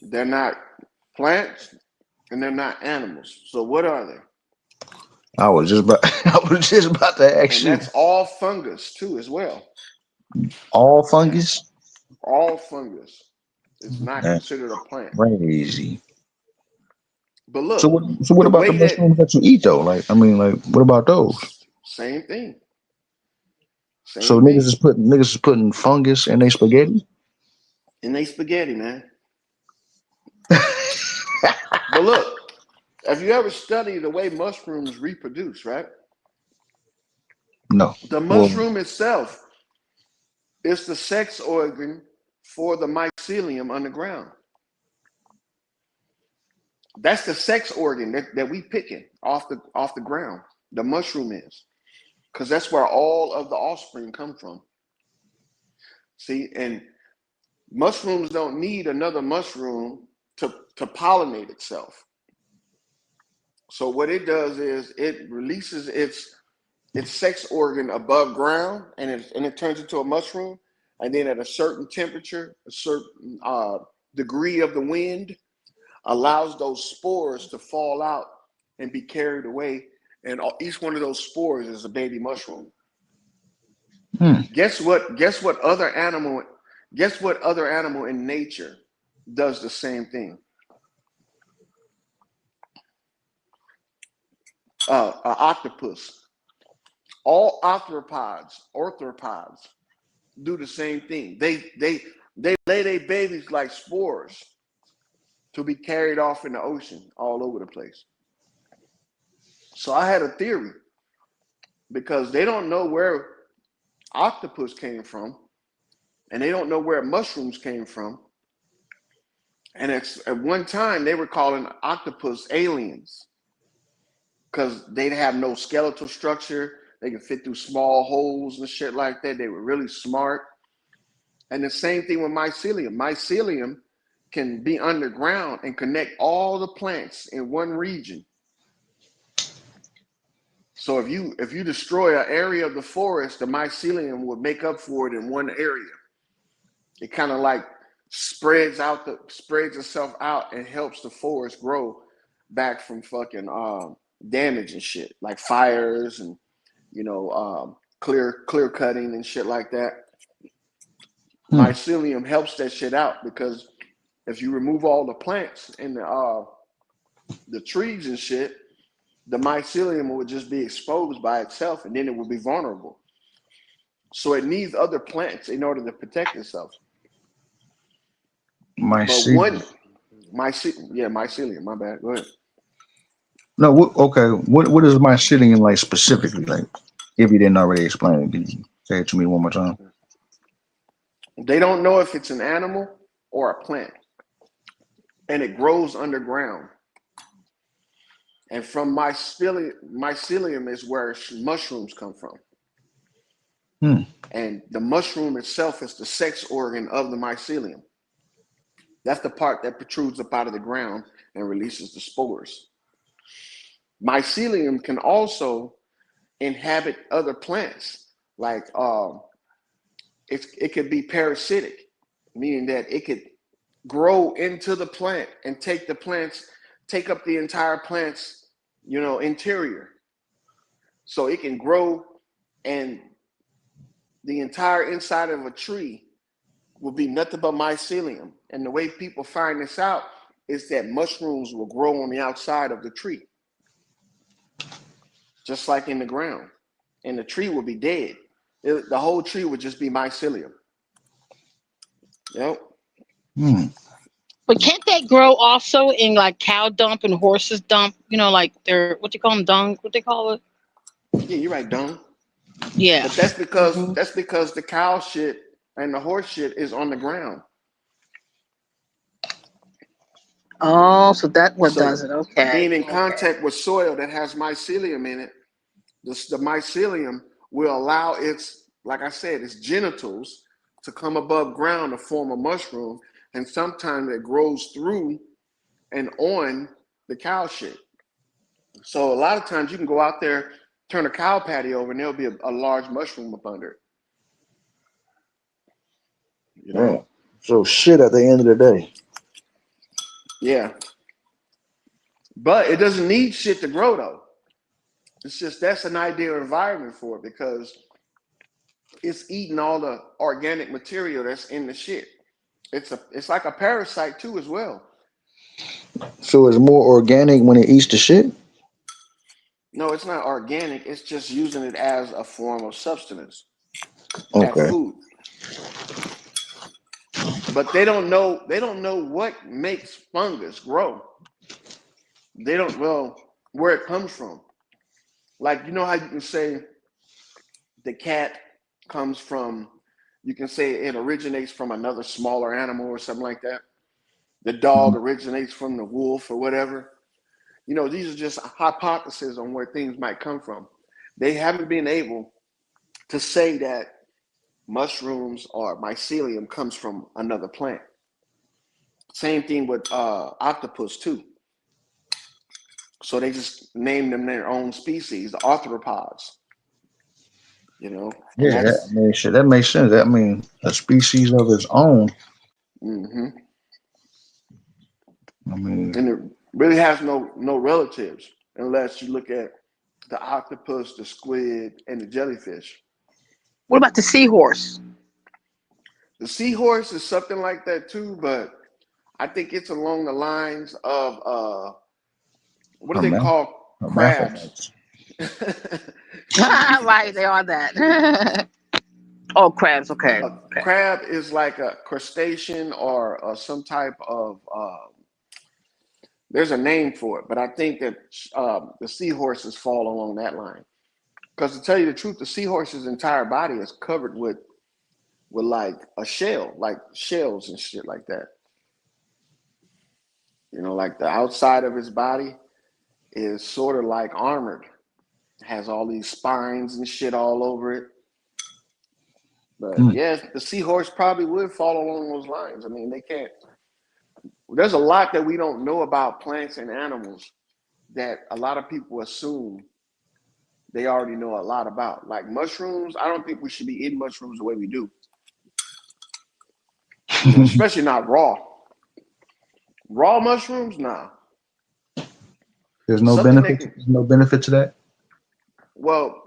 They're not plants and they're not animals. So what are they? I was just about. I was just about to ask And you. that's all fungus too, as well. All fungus. All fungus is not That's considered a plant. crazy. But So look, what? So what the about the way that mushrooms that you eat though? Like, I mean, like, what about those? same thing, So same thing. niggas is putting fungus in their spaghetti. And they spaghetti, man. But look, have you ever studied the way mushrooms reproduce, right? No. The Well, mushroom itself is the sex organ for the mycelium underground. That's the sex organ that we picking off the ground. The mushroom is. Because that's where all of the offspring come from. See, and mushrooms don't need another mushroom to pollinate itself. So what it does is it releases its sex organ above ground, and it turns into a mushroom. And then at a certain temperature, a certain degree of the wind, allows those spores to fall out and be carried away. And each one of those spores is a baby mushroom. hmm, Guess what? Guess what other animal? Guess what other animal in nature does the same thing? An octopus. All arthropods do the same thing. They lay their babies like spores to be carried off in the ocean all over the place. So I had a theory because they don't know where octopus came from, and they don't know where mushrooms came from. And at one time they were calling octopus aliens because they'd have no skeletal structure. They could fit through small holes and shit like that. They were really smart. And the same thing with mycelium. Mycelium can be underground and connect all the plants in one region. So if you destroy an area of the forest, the mycelium would make up for it in one area. It kind of like spreads itself out and helps the forest grow back from fucking damage and shit, like fires and clear cutting and shit like that. hmm. Mycelium helps that shit out because if you remove all the plants and the trees and shit, the mycelium would just be exposed by itself, and then it would be vulnerable. So it needs other plants in order to protect itself. My But seed. one mycelium. My bad. Go ahead. No, okay. What is my sitting in like specifically? Like, if you didn't already explain it, can you say it to me one more time? They don't know if it's an animal or a plant, and it grows underground. And from mycelium is where mushrooms come from. Hmm. And the mushroom itself is the sex organ of the mycelium. That's the part that protrudes up out of the ground and releases the spores. Mycelium can also inhabit other plants, like it could be parasitic, meaning that it could grow into the plant and take up the entire plant's, interior. So it can grow, and the entire inside of a tree will be nothing but mycelium. And the way people find this out is that mushrooms will grow on the outside of the tree, just like in the ground. And the tree will be dead. The whole tree would just be mycelium. Yep. Hmm. But can't that grow also in like cow dump and horses dump? Like they're what you call them, dung? What they call it? Yeah, you're right, Don. Yeah. But that's because Hmm. that's because the cow shit and the horse shit is on the ground. Oh, so that what does So it? Okay. being in Okay. contact with soil that has mycelium in it, the mycelium will allow like I said, its genitals to come above ground to form a mushroom, and sometimes it grows through and on the cow shit. So a lot of times you can go out there, turn a cow patty over, and there'll be a large mushroom up under it. You Yeah. know? So shit at the end of the day. Yeah. But it doesn't need shit to grow though. It's just that's an ideal environment for it because it's eating all the organic material that's in the shit. It's like a parasite too as well. So it's more organic when it eats the shit. No, it's not organic. It's just using it as a form of substance, as Okay. food. But they don't know what makes fungus grow. They don't well where it comes from. Like you know how you can say the cat comes from you can say it originates from another smaller animal or something like that. The dog originates from the wolf or whatever. These are just hypotheses on where things might come from. They haven't been able to say that mushrooms or mycelium comes from another plant. Same thing with octopus too. So they just named them their own species, the arthropods. And Yeah, I that's mean, shit, that makes sense. I mean, a species of its own. hmm I mean, and it really has no relatives unless you look at the octopus, the squid, and the jellyfish. What about the seahorse? The seahorse is something like that too, but I think it's along the lines of what do they herma- call crabs? hermaphrodites. Right, they are that. Oh, crabs. Okay. A Okay. crab is like a crustacean or some type of. There's a name for it, but I think that the seahorses fall along that line. Because to tell you the truth, the seahorse's entire body is covered with like a shell, like shells and shit like that. Like the outside of his body is sort of like armored, has all these spines and shit all over it. But Mm. yes, the seahorse probably would fall along those lines. I mean, they can't. There's a lot that we don't know about plants and animals that a lot of people assume they already know a lot about. Like mushrooms, I don't think we should be eating mushrooms the way we do. Especially not raw. Raw mushrooms, nah. There's no Something that benefit. can. There's no benefit to that. Well,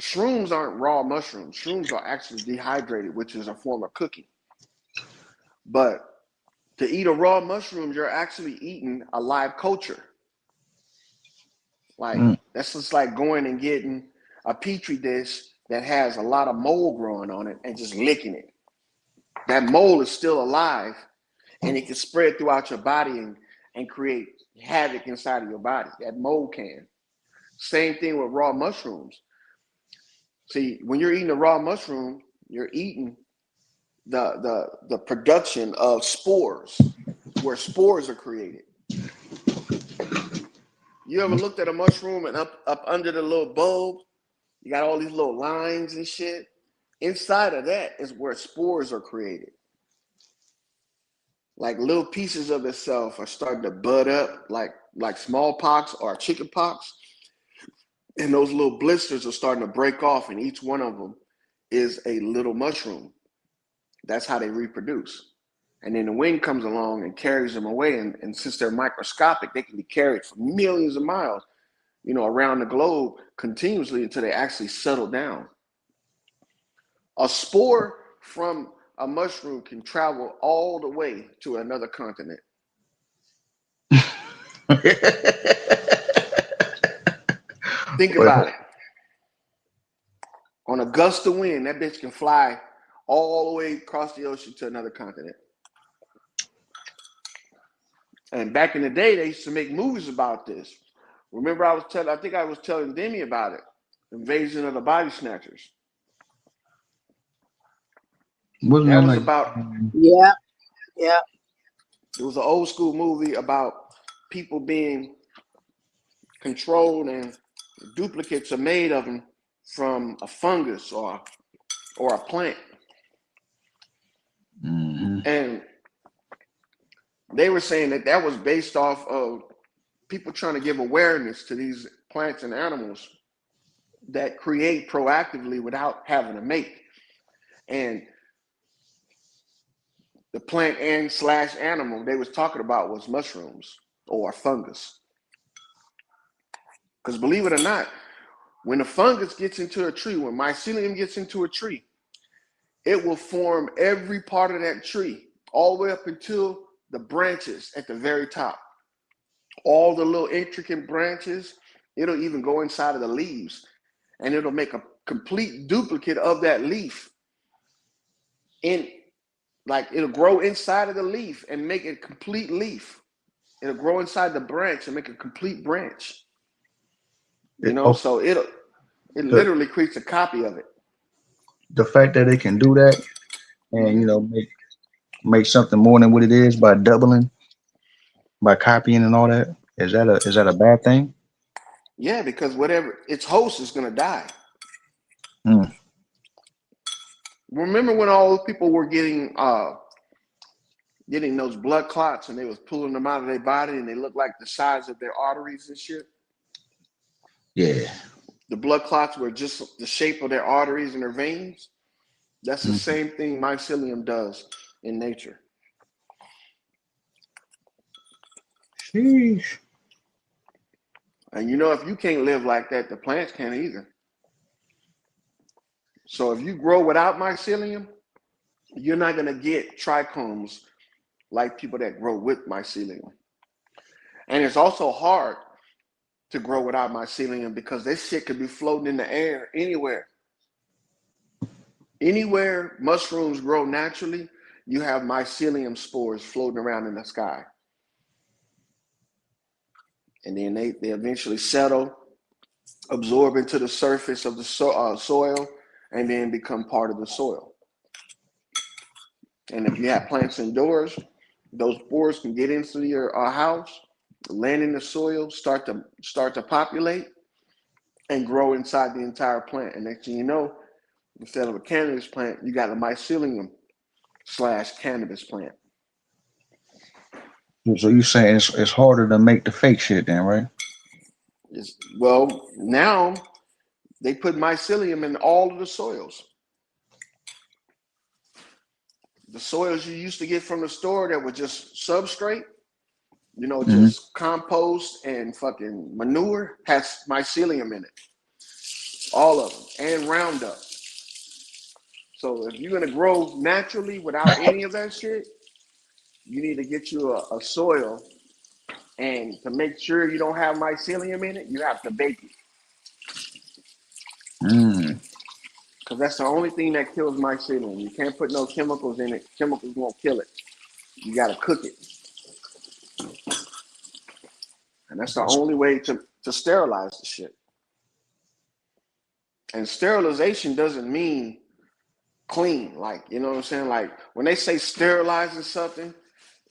shrooms aren't raw mushrooms. Shrooms are actually dehydrated, which is a form of cooking. But to eat a raw mushroom, you're actually eating a live culture. Like Mm. that's just like going and getting a petri dish that has a lot of mold growing on it and just licking it. That mold is still alive and it can spread throughout your body and create havoc inside of your body. That mold can. Same thing with raw mushrooms. See, when you're eating a raw mushroom, you're eating the production of spores, where spores are created. You ever looked at a mushroom and up under the little bulb, you got all these little lines and shit. Inside of that is where spores are created. like little pieces of itself are starting to bud up, like smallpox or chicken pox, and those little blisters are starting to break off, and each one of them is a little mushroom. That's how they reproduce. And then the wind comes along and carries them away, and since they're microscopic, they can be carried for millions of miles, around the globe continuously until they actually settle down. A spore from a mushroom can travel all the way to another continent. Think But about it. On a gust of wind, that bitch can fly all the way across the ocean to another continent. And back in the day, they used to make movies about this. Remember, I think I was telling Demi about it. Invasion of the Body Snatchers. wasn't That that was like about, Yeah, yeah. it was an old school movie about people being controlled, and duplicates are made of them from a fungus or a plant. mm-hmm. And they were saying that was based off of people trying to give awareness to these plants and animals that create proactively without having to mate. And the plant and slash animal they was talking about was mushrooms or fungus. Because believe it or not, when a fungus gets into a tree, when mycelium gets into a tree, it will form every part of that tree, all the way up until the branches at the very top. All the little intricate branches, it'll even go inside of the leaves, and it'll make a complete duplicate of that leaf. In Like, it'll grow inside of the leaf and make a complete leaf. It'll grow inside the branch and make a complete branch. Okay, So it the literally creates a copy of it. the fact that it can do that and Hmm. make something more than what it is by doubling, by copying and all that, is that a bad thing? Yeah, because whatever its host is gonna die. Mm. Remember when all those people were getting those blood clots, and they was pulling them out of their body, and they looked like the size of their arteries and shit? Yeah. The blood clots were just the shape of their arteries and their veins. That's the Mm. same thing mycelium does in nature. Sheesh. And if you can't live like that, the plants can't either. So if you grow without mycelium, you're not gonna get trichomes like people that grow with mycelium. And it's also hard to grow without mycelium because this shit could be floating in the air anywhere. Anywhere mushrooms grow naturally, you have mycelium spores floating around in the sky. And then they eventually settle, absorb into the surface of the soil, and then become part of the soil. And if you have plants indoors, those spores can get into your house, land in the soil, start to populate, and grow inside the entire plant. And next thing you know, instead of a cannabis plant, you got a mycelium slash cannabis plant. So you saying it's harder to make the fake shit then, right? Well, now they put mycelium in all of the soils. The soils you used to get from the store that were just substrate, Hmm. just compost and fucking manure, has mycelium in it. All of them. And Roundup. So if you're gonna grow naturally without any of that shit, you need to get you a soil, and to make sure you don't have mycelium in it, you have to bake it. Mm. Because that's the only thing that kills mycelium. You can't put no chemicals in it. Chemicals won't kill it. You gotta cook it. And that's the only way to sterilize the shit. And sterilization doesn't mean clean. Like, you know what I'm saying? Like, when they say sterilizing something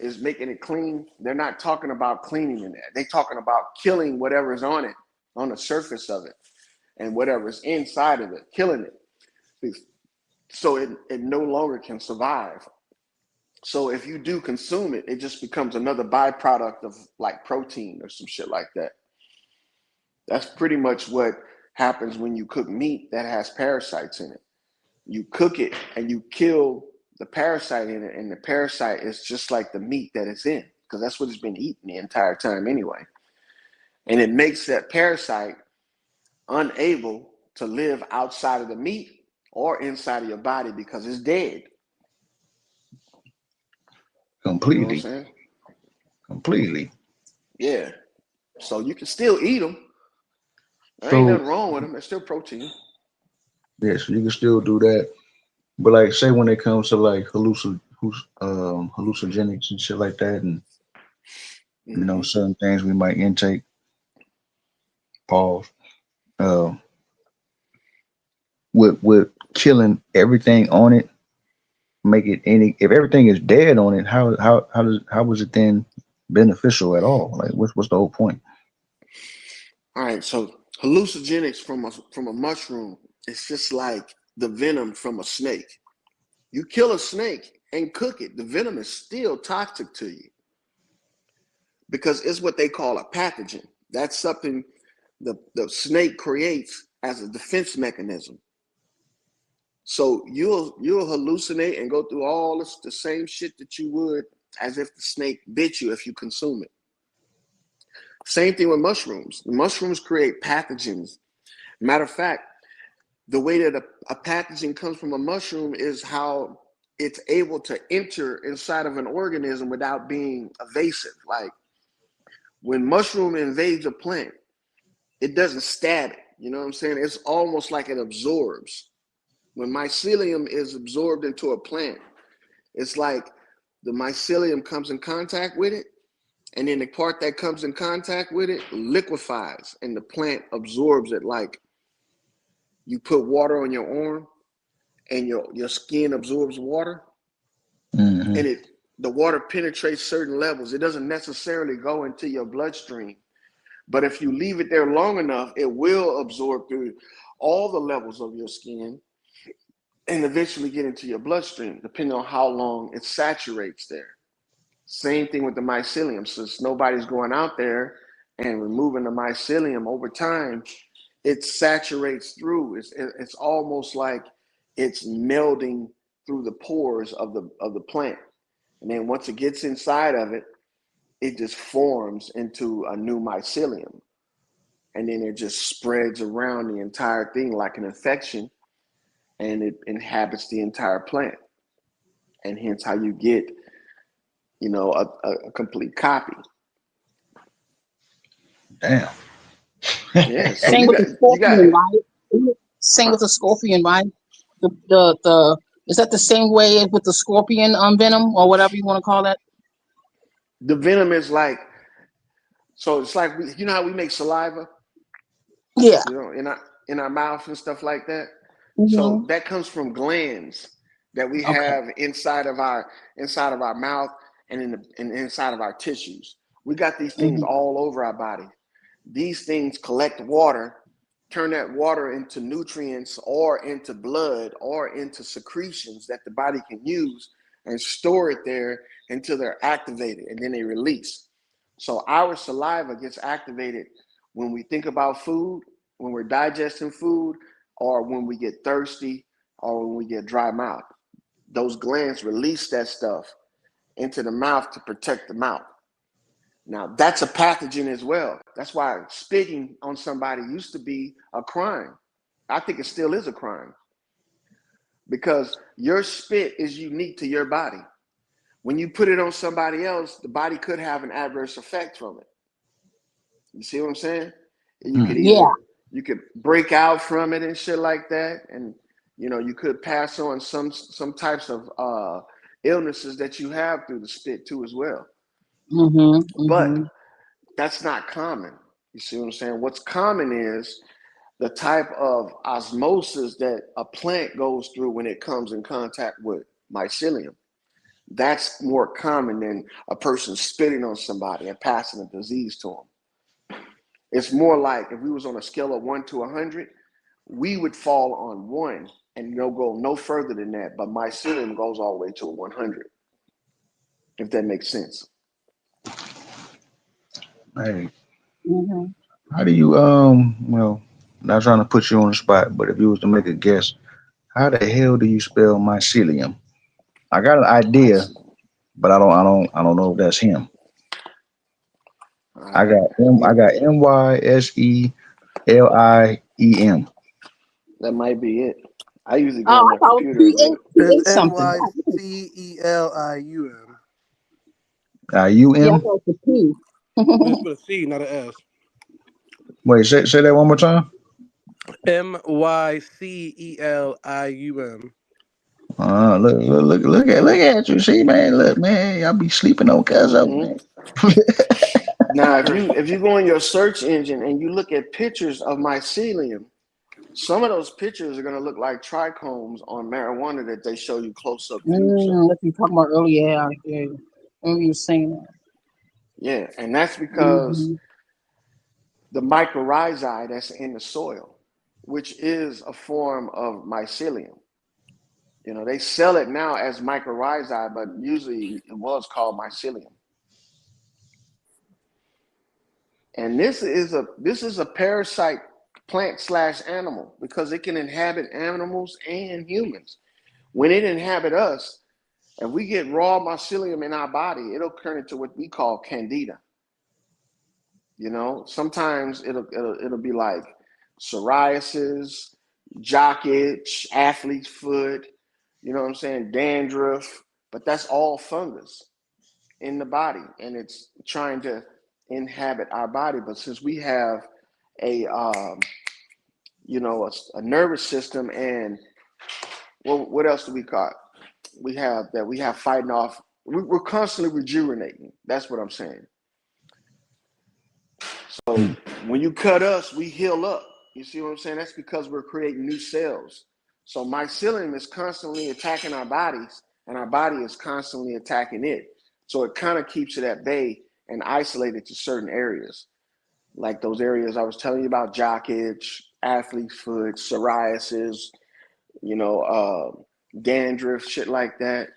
is making it clean, they're not talking about cleaning in there. They're talking about killing whatever's on it, on the surface of it, and whatever's inside of it, killing it. So it no longer can survive. So if you do consume it, it just becomes another byproduct of like protein or some shit like that. That's pretty much what happens when you cook meat that has parasites in it. You cook it and you kill the parasite in it, and the parasite is just like the meat that it's in, because that's what it's been eating the entire time anyway. And it makes that parasite unable to live outside of the meat or inside of your body because it's dead. You know what I'm Completely. saying? Completely. Yeah. So you can still eat them. There ain't So nothing wrong with them. They're still protein. yeah, so you can still do that. But like say when it comes to like hallucinogenics and shit like that, and Hmm. certain things we might intake, pause. Uh, with killing everything on it, make it any if everything is dead on it, how was it then beneficial at all? Like what's the whole point? All right. So hallucinogenics from a mushroom, it's just like the venom from a snake. You kill a snake and cook it, the venom is still toxic to you because it's what they call a pathogen. That's something the snake creates as a defense mechanism. So you'll hallucinate and go through all the same shit that you would as if the snake bit you if you consume it. Same thing with mushrooms. The mushrooms create pathogens. Matter of fact, the way that a pathogen comes from a mushroom is how it's able to enter inside of an organism without being evasive. Like when mushroom invades a plant, it doesn't stab it. You know what I'm saying? It's almost like it absorbs. When mycelium is absorbed into a plant, it's like the mycelium comes in contact with it, and then the part that comes in contact with it liquefies, and the plant absorbs it like you put water on your arm and your skin absorbs water, Hmm. and the water penetrates certain levels. It doesn't necessarily go into your bloodstream, but if you leave it there long enough, it will absorb through all the levels of your skin and eventually get into your bloodstream, depending on how long it saturates there. Same thing with the mycelium. Since nobody's going out there and removing the mycelium over time, it saturates through. It's almost like it's melding through the pores of the plant. And then once it gets inside of it, it just forms into a new mycelium. And then it just spreads around the entire thing like an infection, and it inhabits the entire plant. And hence how you get, a complete copy. Damn. Yeah. So Same you with got the you got scorpion, right? Same huh? with the scorpion, right? The is that the same way with the scorpion venom or whatever you want to call that? The venom is like, so it's like how we make saliva, Yeah. in our mouth and stuff like that. So Hmm. that comes from glands that we Okay. have inside of our mouth and inside of our tissues. We got these things Hmm. all over our body. These things collect water, turn that water into nutrients or into blood or into secretions that the body can use and store it there until they're activated, and then they release. So our saliva gets activated when we think about food, when we're digesting food, or when we get thirsty, or when we get dry mouth. Those glands release that stuff into the mouth to protect the mouth. Now, that's a pathogen as well. That's why spitting on somebody used to be a crime. I think it still is a crime because your spit is unique to your body. When you put it on somebody else, the body could have an adverse effect from it. You see what I'm saying? You could Hmm. Yeah. you could break out from it and shit like that, and you could pass on some types of illnesses that you have through the spit too as well. Hmm. But Hmm. that's not common. You see what I'm saying? What's common is the type of osmosis that a plant goes through when it comes in contact with mycelium. That's more common than a person spitting on somebody and passing a disease to them. It's more like if we was on a scale of 1 to 100, we would fall on 1 and go no further than that. But mycelium goes all the way to 100. if that makes sense. Hey, Hmm. how do you well, not trying to put you on the spot, but if you was to make a guess, how the hell do you spell mycelium? I got an My, idea, but I don't know if that's him. all I right, got let M me. I got Myseliem. That might be it. I usually Oh, go on I my thought it computer and was look. It's PH N something. Y Oh, C E L I U M. yeah, I UM. thought it was a P. It's with a C, not an S. Wait, say that one more time. Mycelium. Look at you. See, man, look, man, y'all be sleeping on Cuzzo, Hmm. man. Now, if you go in your search engine and you look at pictures of mycelium, some of those pictures are going to look like trichomes on marijuana that they show you close up views of. What you talking about earlier? Yeah, yeah. When you were saying that. Yeah, and that's because Mm-hmm. the mycorrhizae that's in the soil, which is a form of mycelium. You know, they sell it now as mycorrhizae, but usually it was called mycelium. And this is a parasite plant slash animal because it can inhabit animals and humans. When it inhabit us, if we get raw mycelium in our body, it'll turn into what we call candida. You know, sometimes it'll be like psoriasis, jock itch, athlete's foot, you know what I'm saying, dandruff, but that's all fungus in the body, and it's trying to inhabit our body. But since we have a a nervous system, and what else do we call it? We have fighting off. We're constantly rejuvenating. That's what I'm saying. So when you cut us, we heal up. You see what I'm saying? That's because we're creating new cells. So mycelium is constantly attacking our bodies, and our body is constantly attacking it. So it kind of keeps it at bay and isolated to certain areas, like those areas I was telling you about: jock itch, athlete's foot, psoriasis, you know, dandruff, shit like that.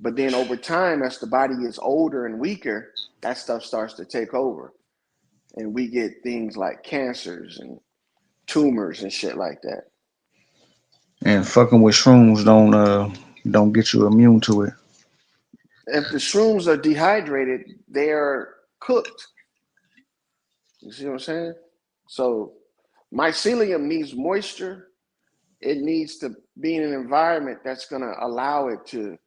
But then over time, as the body gets older and weaker, that stuff starts to take over, and we get things like cancers and tumors and shit like that. And fucking with shrooms don't get you immune to it. If the shrooms are dehydrated, they are cooked. You see what I'm saying? So mycelium needs moisture. It needs to be in an environment that's gonna allow it to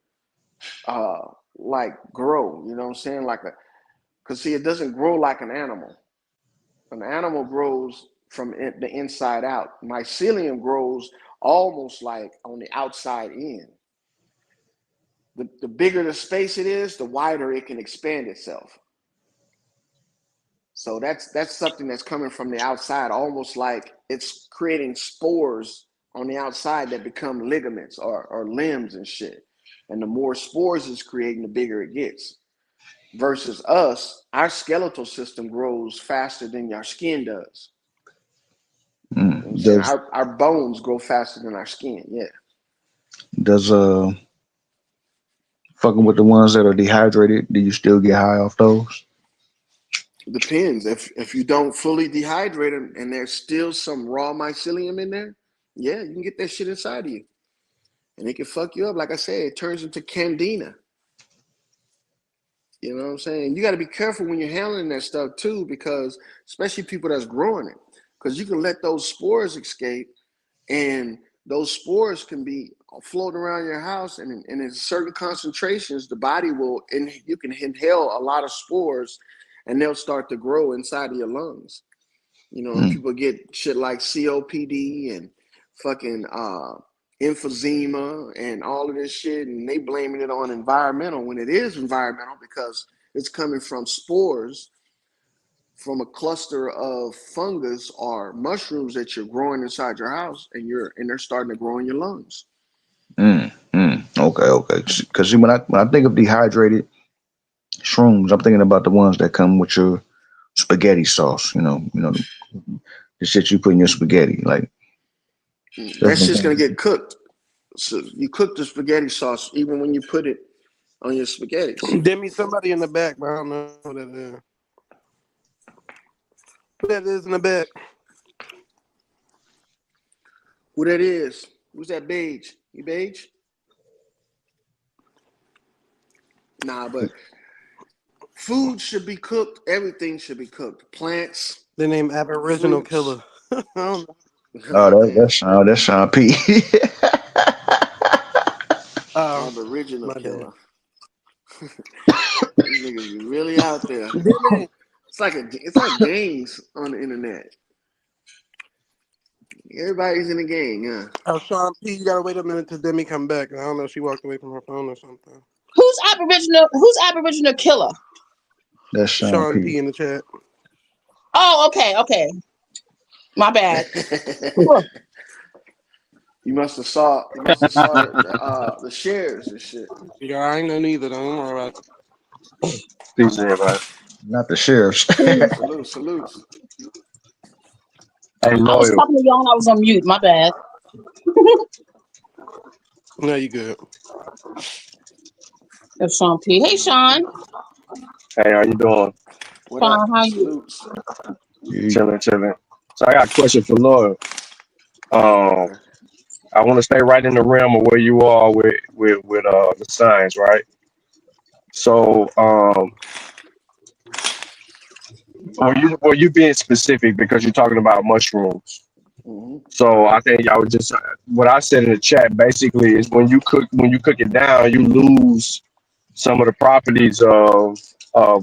like grow. You know what I'm saying? Because see, it doesn't grow like an animal. An animal grows from the inside out. Mycelium grows almost like on the outside in. The bigger the space it is, the wider it can expand itself. So that's something that's coming from the outside, almost like it's creating spores on the outside that become ligaments or limbs and shit. And the more spores it's creating, the bigger it gets. Versus us, our skeletal system grows faster than our skin does. You know what I'm saying? Does Our bones grow faster than our skin. Yeah. does fucking with the ones that are dehydrated, do you still get high off those? Depends. If you don't fully dehydrate them and there's still some raw mycelium in there, yeah, you can get that shit inside of you. And it can fuck you up. Like I said, it turns into candida. You know what I'm saying? You got to be careful when you're handling that stuff too, because especially people that's growing it, because you can let those spores escape, and those spores can be floating around your house, and in certain concentrations, the body will, and you can inhale a lot of spores, and they'll start to grow inside of your lungs. You know, and Mm. people get shit like COPD and fucking emphysema and all of this shit, and they blaming it on environmental when it is environmental because it's coming from spores from a cluster of fungus or mushrooms that you're growing inside your house, and they're starting to grow in your lungs. Okay. Because when I think of dehydrated shrooms, I'm thinking about the ones that come with your spaghetti sauce. The shit you put in your spaghetti. Like that's That what I'm shit's gonna thinking. get cooked. So you cook the spaghetti sauce even when you put it on your spaghettis. Demi, somebody in the back, but I don't know who that is. Who that is in the back? Who that is? Who's that beige? You beige? Nah, but food should be cooked. Everything should be cooked. Plants, The name Aboriginal fruits. Killer. I don't know. Oh, damn. That's Sean P. Oh, Aboriginal my bad. killer. These niggas be really out there. Demi. It's like gangs on the internet. Everybody's in a gang, huh? Oh, Sean P, you gotta wait a minute till Demi come back. I don't know if she walked away from her phone or something. Who's Aboriginal? Who's Aboriginal Killer? That's Sean Sean P. P in the chat. Oh, okay. My bad. You must have saw the shares and shit. Yeah, I ain't know neither. Don't worry about it. Peace, everybody. Not the sheriffs. Salutes. Hey, I was loyal. talking to y'all and I was on mute. My bad. No, you good. That's Sean P. Hey, Sean. Hey, how you doing? What up? Sean, how you? Salutes. Chilling. So I got a question for loyal. Um, Okay. I want to stay right in the realm of where you are with the signs, right? So, were you being specific because you're talking about mushrooms? Mm-hmm. So I think I would just what I said in the chat basically is when you cook it down, you lose some of the properties of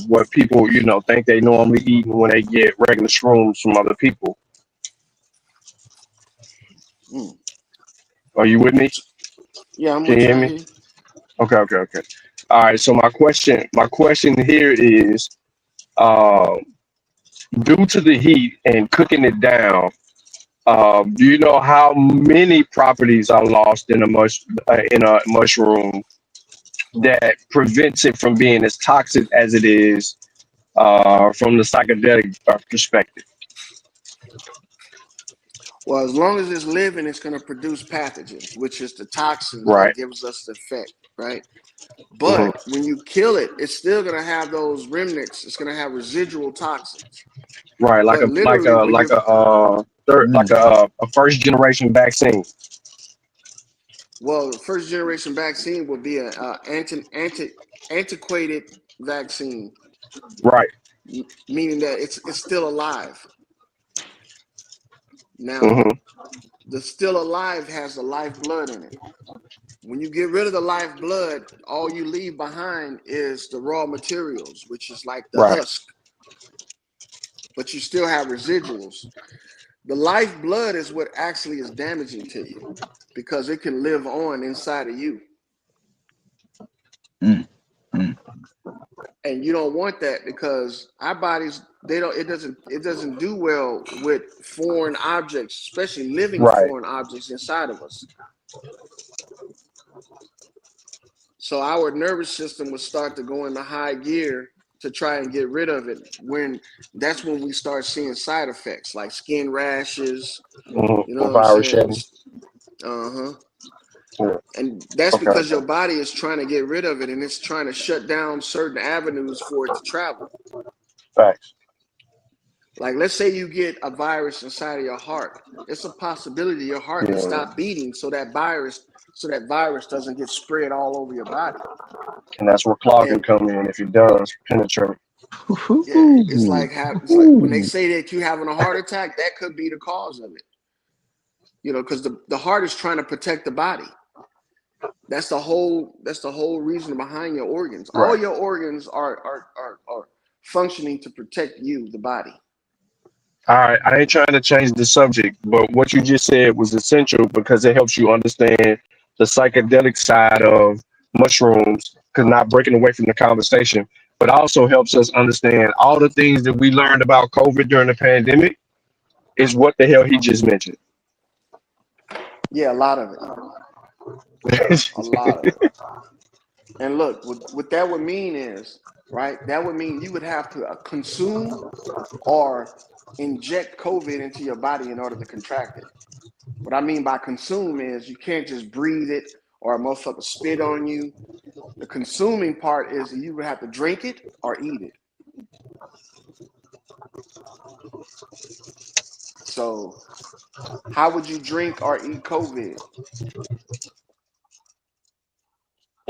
what people think they normally eat when they get regular shrooms from other people. Mm. Are you with me? Yeah, I'm Can you with you. hear I me? hear you. Okay. All right. So my question here is, uh, due to the heat and cooking it down, do you know how many properties are lost in a mushroom that prevents it from being as toxic as it is from the psychedelic perspective? Well, as long as it's living, it's going to produce pathogens, which is the toxins that Right. gives us the effect, right? Hmm. But when you kill it, it's still going to have those remnants. It's going to have residual toxins. Right. But literally, when you're A first generation vaccine. well, first generation vaccine will be an antiquated vaccine, Right. meaning that it's still alive. Now, Hmm. the still alive has the lifeblood in it. When you get rid of the lifeblood, all you leave behind is the raw materials, which is like the Right. husk, but you still have residuals. The lifeblood is what actually is damaging to you because it can live on inside of you. Mm, mm. And you don't want that because our bodies, it doesn't do well with foreign objects, especially living Right. foreign objects inside of us. So our nervous system would start to go into high gear to try and get rid of it. That's when we start seeing side effects like skin rashes. You know Or what I'm virus saying? shedding. Uh-huh. Yeah. And that's because your Okay. body is trying to get rid of it and it's trying to shut down certain avenues for it to travel. Facts. Like let's say you get a virus inside of your heart. It's a possibility your heart could Yeah. stop beating so that virus doesn't get spread all over your body. And that's where clogging And come in if it does penetrate. yeah, it's like when they Ooh. say that you're having a heart attack, that could be the cause of it. Because the heart is trying to protect the body. That's the whole reason behind your organs. All Right. your organs are functioning to protect you, the body. All right. I ain't trying to change the subject, but what you just said was essential because it helps you understand the psychedelic side of mushrooms, because not breaking away from the conversation, but also helps us understand all the things that we learned about COVID during the pandemic is what the hell he just mentioned. Yeah, a lot of it. A lot of it. And look, what that would mean is, right? That would mean you would have to consume or inject COVID into your body in order to contract it. What I mean by consume is you can't just breathe it or a motherfucker spit on you. The consuming part is you would have to drink it or eat it. So how would you drink or eat COVID?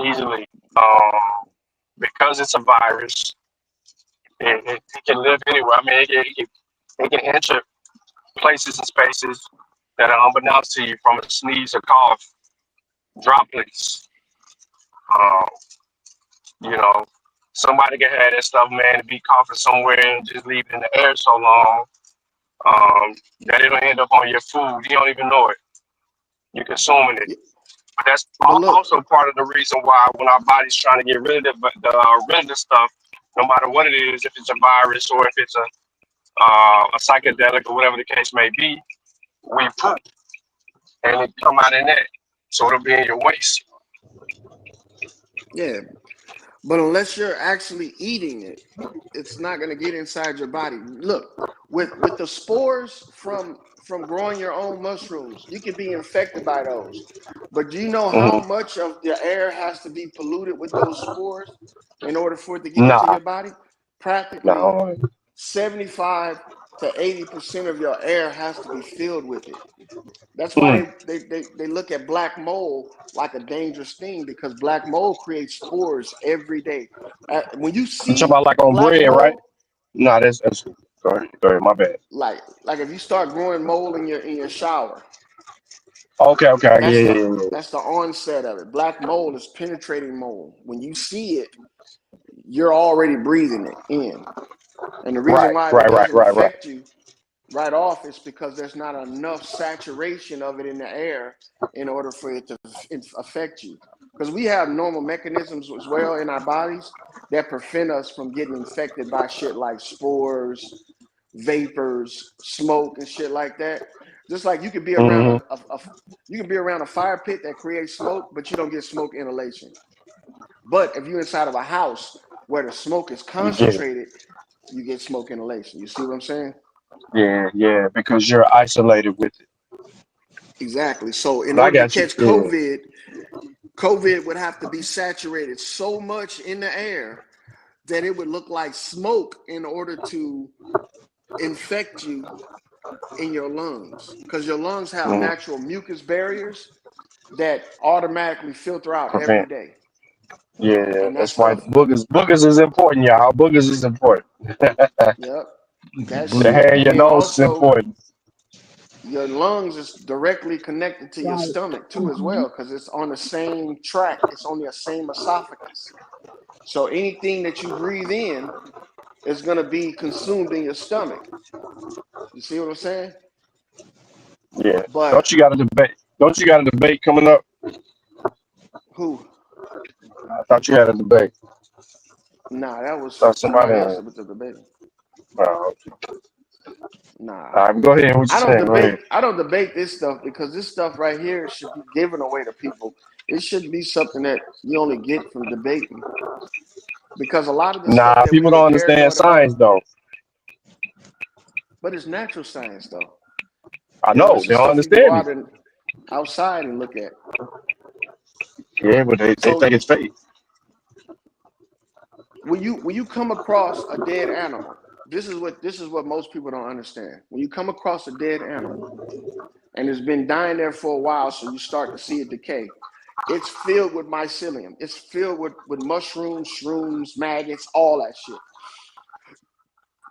Easily. Because it's a virus, it can live anywhere. I mean, it can enter places and spaces that are unbeknownst to you from a sneeze or cough, droplets. Um, you know, somebody can have that stuff, man, and be coughing somewhere and just leave it in the air so long that it'll end up on your food. You don't even know it. You're consuming it. But that's But look, also part of the reason why when our body's trying to get rid of the stuff, no matter what it is, if it's a virus or if it's a psychedelic or whatever the case may be, we poop and it come out in that. So it'll be in your waste. yeah, but unless you're actually eating it, it's not going to get inside your body. Look, with the spores from growing your own mushrooms, you can be infected by those. But do you know how Mm-hmm. much of the air has to be polluted with those spores in order for it to get into Nah, your body? Practically no. 75 to 80% of your air has to be filled with it. That's Mm. why they look at black mold like a dangerous thing, because black mold creates spores every day. When you You talking see about like on black bread, right? mold, Nah, that's go ahead, my bad. like if you start growing mold in your shower, Okay, that's yeah, the yeah, yeah. that's the onset of it. Black mold is penetrating mold. When you see it, you're already breathing it in. And the reason Right, why it right, right, doesn't right, right. affect you right off is because there's not enough saturation of it in the air in order for it to affect you. Because we have normal mechanisms as well in our bodies that prevent us from getting infected by shit like spores, vapors, smoke, and shit like that. Just like you could be around Mm-hmm. you can be around a fire pit that creates smoke, but you don't get smoke inhalation. But if you're inside of a house where the smoke is You get it. concentrated, you get smoke inhalation. You see what I'm saying? Yeah, because you're isolated with it. Exactly. So in But I order to got you. catch Yeah. COVID would have to be saturated so much in the air that it would look like smoke in order to infect you in your lungs. Because your lungs have Mm-hmm. natural mucus barriers that automatically filter out every Prevent. day. Yeah, And that that's why stuff, boogers is important, y'all. Boogers is important. yep, that The shit. hair in And your then nose is also important. your lungs is directly connected to your Right. stomach too as Mhm. well, because it's on the same track. It's on the same esophagus. So anything that you breathe in is going to be consumed in your stomach. You see what I'm saying? Yeah. But Don't you got a debate coming up? who? I thought you had a debate. Nah, that I was thought somebody somebody else had. that was the debate. Okay. Nah, All right, go ahead. What you saying? Go ahead. I don't debate this stuff because this stuff right here should be given away to people. It shouldn't be something that you only get from debating, because a lot of the stuff Nah, that we people are don't understand paranoid science about, though. but it's natural science though. I You know, know this they is don't stuff you can go understand it. out and outside and look at. Yeah, but they So think it's fake. when you come across a dead animal, this is what most people don't understand. When you come across a dead animal and it's been dying there for a while, so you start to see it decay, it's filled with mycelium. It's filled with mushrooms, shrooms, maggots, all that shit.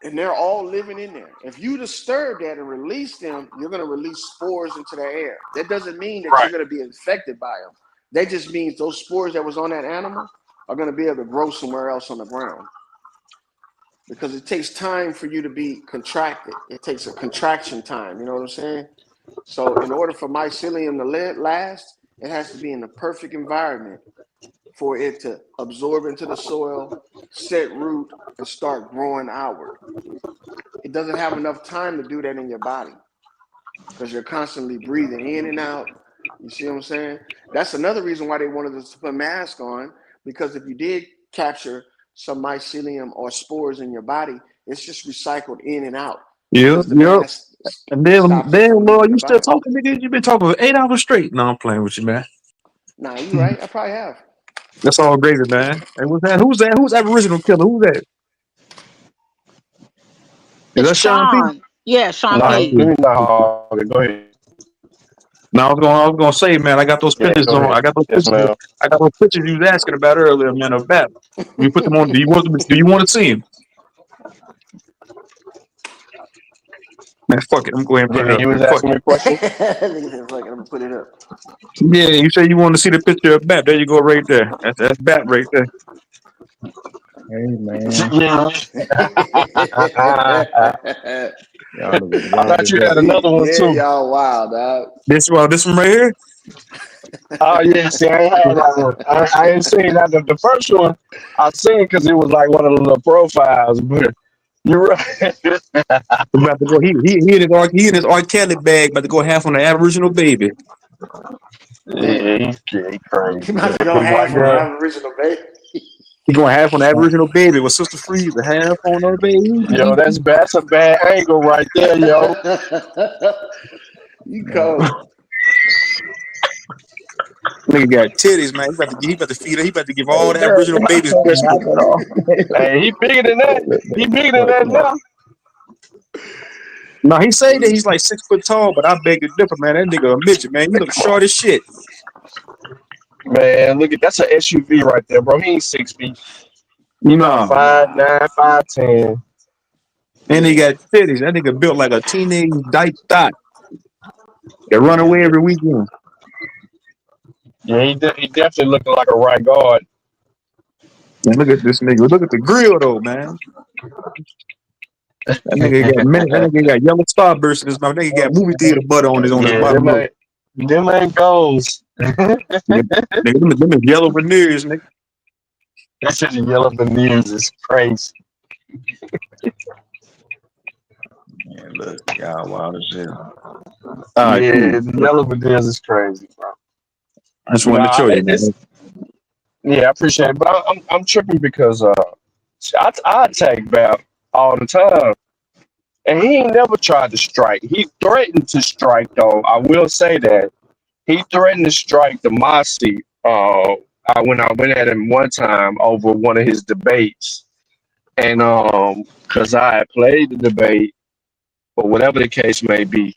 And they're all living in there. If you disturb that and release them, you're going to release spores into the air. That doesn't mean that you're Right. going to be infected by them. That just means those spores that was on that animal are going to be able to grow somewhere else on the ground, because it takes time for you to be contracted. It takes a contraction time. You know what I'm saying? So in order for mycelium to last, it has to be in the perfect environment for it to absorb into the soil, set root, and start growing outward. It doesn't have enough time to do that in your body because you're constantly breathing in and out. You see what I'm saying? That's another reason why they wanted us to put masks on, because if you did capture some mycelium or spores in your body, it's just recycled in and out Yeah, because the yeah. mask And then, stops it from Lord, leaving you the still body. talking, nigga? You been talking for 8 hours straight. No, I'm playing with you, man. Nah, you right. I probably have. That's all gravy, man. Hey, what's that? Who's that? Who's Aboriginal killer? Who's that? Is It's that Sean P? Sean. Yeah, Sean All right, No, P. let cool. me know. Go ahead. Now I was gonna say, man, I got those Yeah, pictures go on. ahead. Yes, ma'am. I got those pictures you was asking about earlier, man. Of Bat. You put them on. Do you want to see him? Man, fuck it. I'm going to put it Yeah, up you here. was Fuck asking it. me a question. Nigga said, "Fuck it, I'm gonna put it up." Yeah, you say you want to see the picture of Bat. There you go, right there. That's Bat right there. Hey man, Yeah. y'all niggas I wild thought as you had hell. another one Yeah, too. y'all wild, dog. This one right here. Oh yeah, see, I ain't had that one. I ain't seen that. The first one I seen because it was like one of the little profiles. But you're right. We're about to go. He in his R. Kelly bag. About to go half on the Aboriginal baby. Yeah, he crazy. You might The, as well the go white half on the girl. Aboriginal, baby. He going half on the Aboriginal baby with Sister Freeze, the half on her Yo, baby. that's a bad angle right there, yo. You Man, cold. Nigga got titties, man. He about to feed her. He about to give all hey, the bro, Aboriginal babies breast knock milk. it off. Hey, he bigger than that. He bigger than Fuck that no. now. Now he say that he's like 6 foot tall, but I beg to differ, man. That nigga a midget, man. He look short as shit. Man, look at that's an SUV right there, bro. He ain't 6 feet. He about No. 5'9", 5'10". And he got titties. That nigga built like a teenage dyke thot that run away every weekend. Yeah, he definitely looking like a right guard. Man, look at this nigga. Look at the grill though, man. That nigga got yellow starburst in his mouth. That nigga got movie theater butter on his Yeah, bottom lip. them ain't goals. Nigga, them is yellow veneers, nigga. That shit in yellow veneers is crazy. Man, look, y'all wild as hell. All right, cool. Yeah, the yellow veneers is crazy, bro. I just wanted to Nah, show you, it's man. yeah, I appreciate it, but I'm tripping because I attack Bap all the time, and he ain't never tried to strike. He threatened to strike though. I will say that he threatened to strike the Mossy. When I went at him one time over one of his debates, and because I had played the debate or whatever the case may be,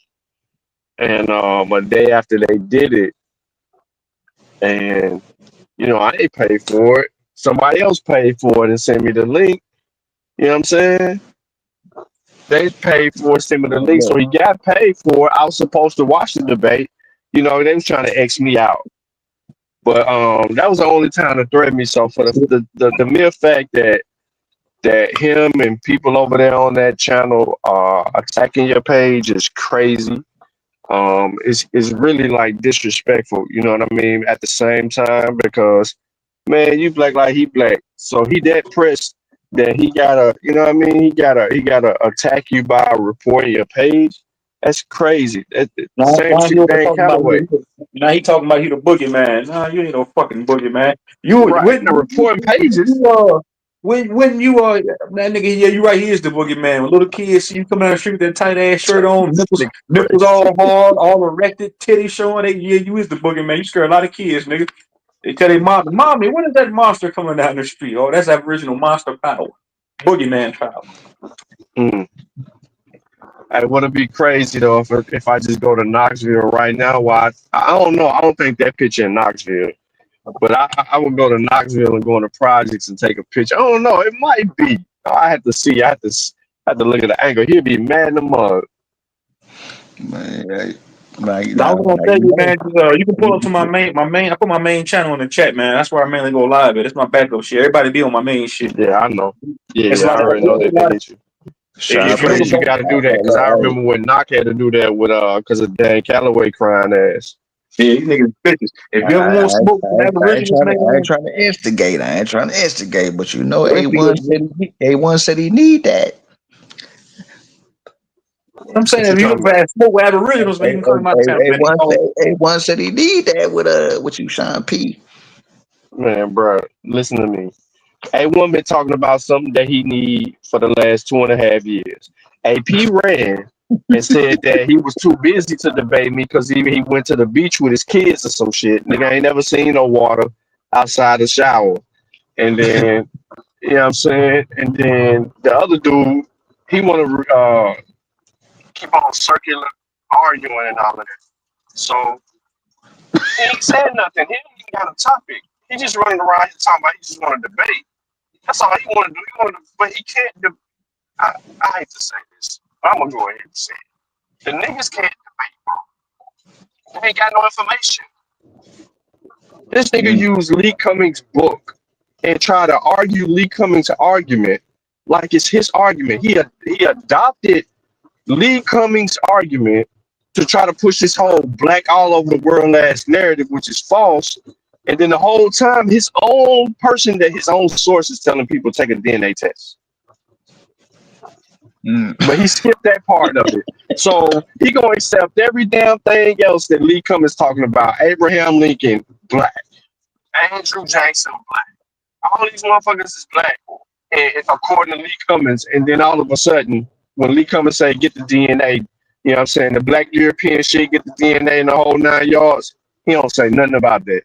and a day after they did it, and I ain't paid for it. Somebody else paid for it and sent me the link. You know what I'm saying? They paid for it, sent me the link, so Look, he got paid for it. I was supposed to watch the debate. They was trying to X me out. But that was the only time to threaten me. So for the mere fact that him and people over there on that channel are attacking your page is crazy. Is really like disrespectful. You know what I mean? At the same time, because man, you black like he black, so he that pressed that he gotta, you know what I mean? He gotta attack you by reporting your page. That's crazy. Same Now he shit over Dan talking about Calloway. now he talking about he the boogeyman. Nah, you ain't no fucking boogeyman. You Right. Now reporting pages. when you that nigga, yeah, you right, he is the boogeyman. When little kids see you coming down the street with that tight ass shirt on, Nigga nipples crazy. all hard, all erected, titties showing, yeah, you is the boogeyman. You scare a lot of kids, nigga. They tell their mommy, when is that monster coming down the street? Oh, that's Aboriginal monster power. Boogeyman power. Mm. It would be crazy though if I just go to Knoxville right now. Why? I don't know. I don't think that picture in Knoxville. But I would go to Knoxville and go into projects and take a picture. I don't know. It might be. I had to see. I had to look at the angle. He'd be mad in the mug. man, like, I now, was gonna now, tell you you, know, man. You can pull up to my main. I put my main channel in the chat, man. That's where I mainly go live. It's my backup shit. Everybody be on my main shit. Yeah, I know. Yeah, It's yeah. a I lot of, already know that they hit you. if It's you look Sean crazy. You up, got to do that because I P. remember when Knock had to do that with because of Dan Calloway crying ass. yeah, you niggas bitches. If you ever want to smoke some I ain't Aboriginals, trying to. I ain't man, trying to instigate. I ain't trying to instigate. But you know, this A1 nigga, said A1 said he need that. I'm saying What you if you talking look for about, that smoke with Aboriginals, man, you can come to my channel, man. A1 said A1 said he need that with you, Sean P. man, bro? Listen to me. A1 been talking about something that he need for the last 2.5 years. AP ran. and said that he was too busy to debate me because he went to the beach with his kids or some shit. Nigga ain't never seen no water outside the shower. And then, you know what I'm saying? And then the other dude, he want to keep on circular arguing and all of that. So he ain't said nothing. He ain't even got a topic. He just running around here talking about he just want to debate. That's all he want to do. He want to, but he can't. I hate to say this, but I'm gonna go ahead and say it. The niggas can't debate, bro. They ain't got no information. This nigga Mm. used Lee Cummings' book and try to argue Lee Cummings' argument like it's his argument. He adopted Lee Cummings' argument to try to push this whole black all over the world ass narrative, which is false. And then the whole time, his own person, that his own source is telling people take a DNA test. Mm. But he skipped that part of it. So he gonna accept every damn thing else that Lee Cummings talking about. Abraham Lincoln, black. Andrew Jackson, black. All these motherfuckers is black, and according to Lee Cummings. And then all of a sudden, when Lee Cummings say get the DNA, you know what I'm saying, the black European shit, get the DNA in the whole 9 yards, he don't say nothing about that.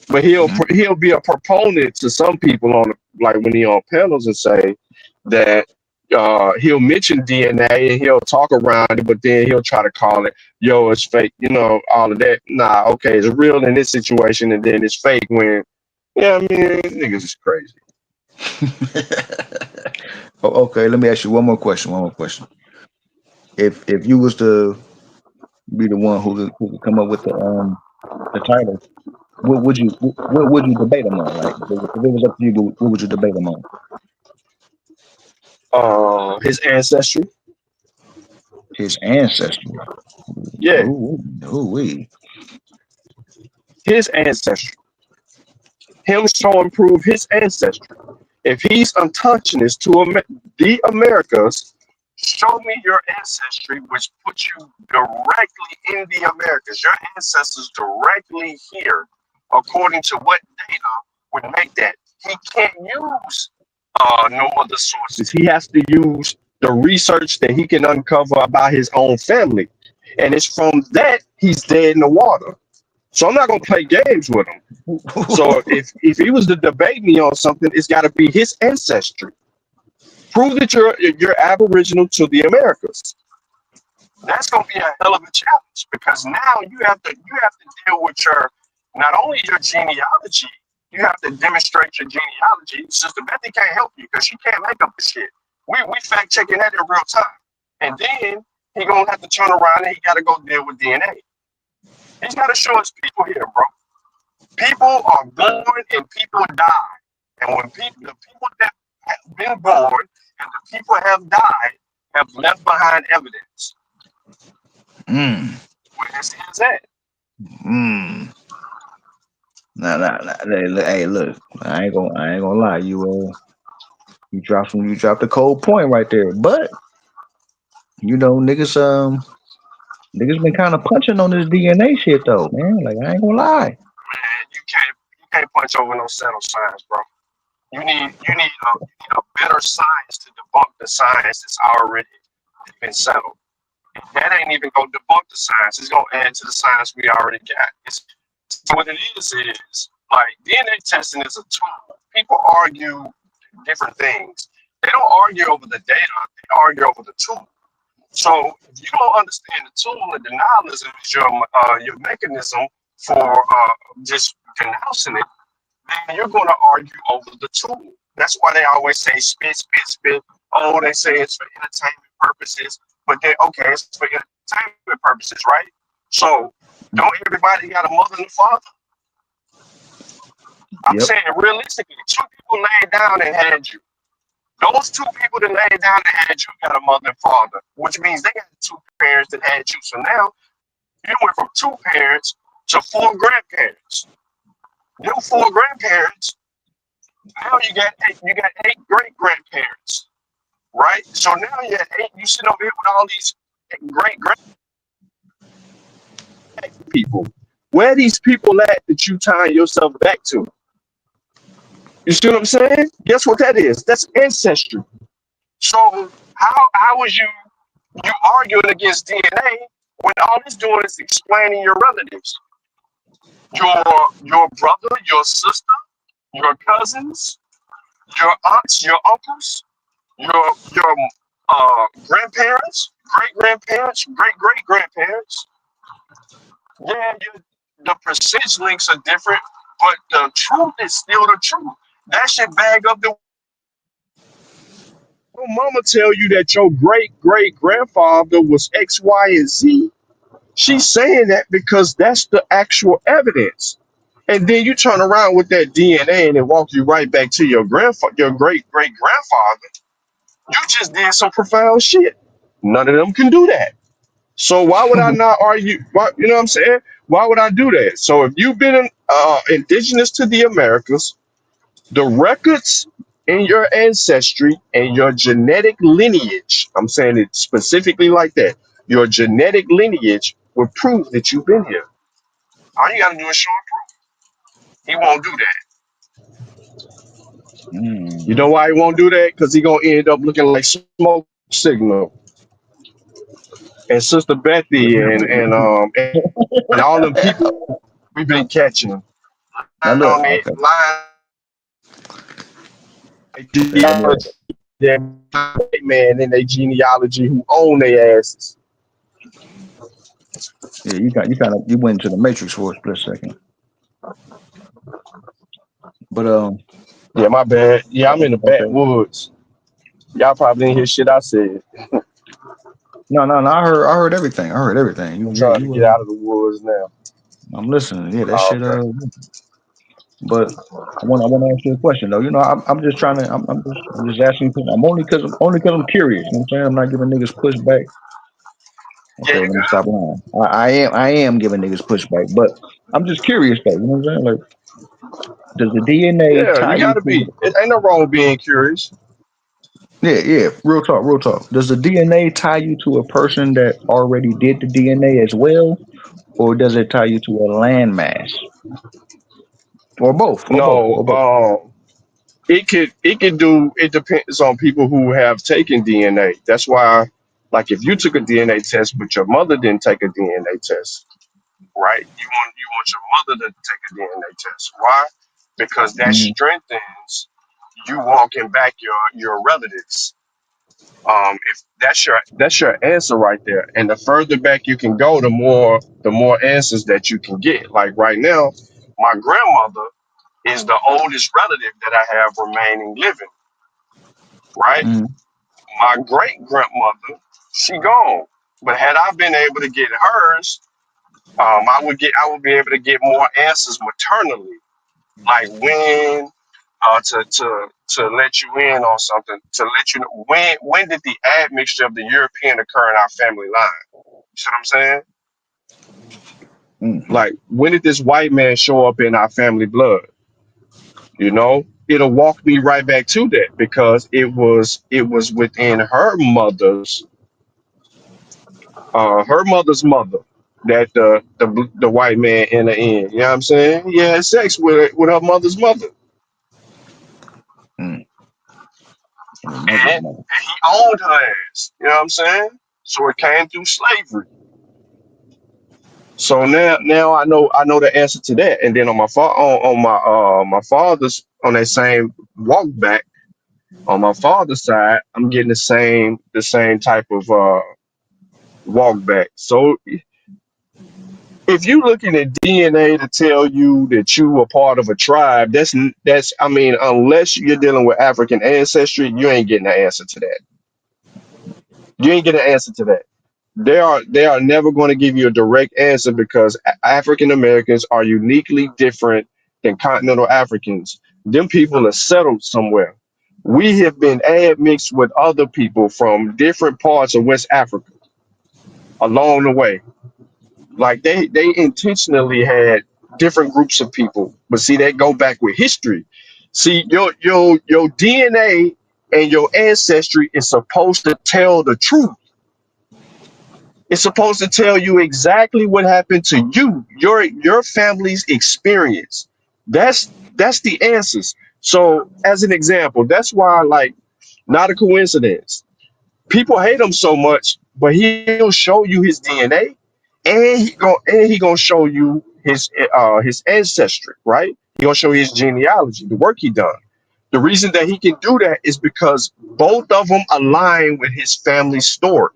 But he'll be a proponent to some people on like when he on panels and say that he'll mention DNA and he'll talk around it, but then he'll try to call it, yo, it's fake, you know, all of that. Nah, okay, it's real in this situation, and then it's fake when, yeah, I mean, niggas is crazy. Oh, okay, let me ask you one more question. One more question. If you was to be the one who could come up with the title, what would you debate them on? Like if it was up to you, what would you debate them on? His ancestry, His ancestry. yeah, We. his ancestry. Him show and prove his ancestry. If he's untouchiness to the Americas, show me your ancestry, which puts you directly in the Americas. Your ancestors directly here, according to what data would make that. He can't use no other sources. He has to use the research that he can uncover about his own family. And it's from that he's dead in the water. So I'm not gonna play games with him. So if he was to debate me on something, it's got to be his ancestry. Prove that you're Aboriginal to the Americas. That's gonna be a hell of a challenge because now you have to deal with your not only your genealogy, you have to demonstrate your genealogy. Sister Betty can't help you because she can't make up the shit. We fact checking that in real time, and then he gonna have to turn around and he got to go deal with DNA. He's got to show his people here, bro. People are born and people die. And when the people that have been born and the people have died have left behind evidence. Mm. Where is that? Mm. Nah. Hey, look. I ain't gonna lie. You dropped the cold point right there. But niggas been kind of punching on this DNA shit though, man. Like I ain't gonna lie. Man, you can't punch over no settled science, bro. You need a better science to debunk the science that's already been settled. That ain't even gonna debunk the science. It's gonna add to the science we already got. So what it is like DNA testing is a tool. People argue different things. They don't argue over the data. They argue over the tool. So if you don't understand the tool, and denialism is your mechanism for just denouncing it, then you're going to argue over the tool. That's why they always say spit, spit, spit. Oh, they say it's for entertainment purposes, but then okay, it's for entertainment purposes, right? So don't everybody got a mother and a father? I'm Yep. saying realistically, two people laid down and had you. Those two people that laid down and had you got a mother and father, which means they got two parents that had you. So now you went from two parents to four grandparents. Them four grandparents, now you got eight great grandparents, right? So now you have eight. You sit over here with all these great people. Where are these people at that you tie yourself back to? You see what I'm saying? Guess what that is? That's ancestry. So how was you You arguing against DNA when all it's doing is explaining your relatives, your your brother, your sister, your cousins, your aunts, your uncles, your grandparents, great grandparents, great great grandparents. Yeah, the percentage links are different, but the truth is still the truth. That should bag up the your mama tell you that your great great grandfather was X, Y, and Z. She's saying that because that's the actual evidence. And then you turn around with that DNA and it walks you right back to your grandfather, your great great grandfather. You just did some profound shit. None of them can do that. So why would I not argue? Why, you know what I'm saying? Why would I do that? So if you've been indigenous to the Americas, the records in your ancestry and your genetic lineage, I'm saying it specifically like that, your genetic lineage will prove that you've been here. All you got to do is show and prove. He won't do that. You know Mm. why he won't do that? Because he going to end up looking like smoke signal. And Sister Bethy and all them people we've been catching. Now Lying look, on it, okay, lying okay, now look. genealogy. That white man in their genealogy who own their asses. Yeah, you went into the matrix for a split second. But Yeah, my bad. Yeah, I'm in the okay. backwoods. Y'all probably didn't hear shit I said. No. I heard everything. I heard everything. I'm trying to You get out of the woods now. I'm listening. Yeah, that Oh, shit. okay. But I want to ask you a question though. You know, I'm just trying to. I'm just asking. I'm only because I'm curious. You know what I'm saying? I'm not giving niggas pushback. Yeah, Okay, you let me good. stop lying. I am giving niggas pushback, but I'm just curious though. You know what I'm saying? Like, does the DNA Yeah, tie you you gotta to? be. It ain't no wrong with being curious. Yeah. Real talk, real talk. Does the DNA tie you to a person that already did the DNA as well, or does it tie you to a landmass, or both, or both, No, or both? it could do. It depends on people who have taken DNA. That's why, like, if you took a DNA test, but your mother didn't take a DNA test, right? You want your mother to take a DNA test. Why? Because that Mm-hmm. strengthens you walking back your relatives. If that's your answer right there, and the further back you can go, the more answers that you can get. Like right now, my grandmother is the oldest relative that I have remaining living. Right, Mm-hmm. my great grandmother, she gone. But had I been able to get hers, I would be able to get more answers maternally, like to let you in on something, to let you know when did the admixture of the European occur in our family line? You see what I'm saying? Mm-hmm. Like, when did this white man show up in our family blood? It'll walk me right back to that because it was within her mother's mother that the white man in the end. You know what I'm saying? He had sex with her mother's mother, Mm. Your mother's mother. and he owned her ass. You know what I'm saying? So it came through slavery. So now I know the answer to that. And then on my father's, on that same walk back on my father's side, I'm getting the same type of walk back. So if you looking at DNA to tell you that you are part of a tribe, that's I mean, unless you're dealing with African ancestry, you ain't getting an answer to that. You ain't getting an answer to that. They are never going to give you a direct answer because African Americans are uniquely different than continental Africans. Them people are settled somewhere. We have been admixed with other people from different parts of West Africa along the way. Like they intentionally had different groups of people, but see that go back with history. See your DNA and your ancestry is supposed to tell the truth. It's supposed to tell you exactly what happened to you, your family's experience. That's the answers. So as an example, that's why, like, not a coincidence. People hate him so much, but he'll show you his DNA, and he gonna show you his ancestry, right? He gonna show you his genealogy, the work he done. The reason that he can do that is because both of them align with his family story.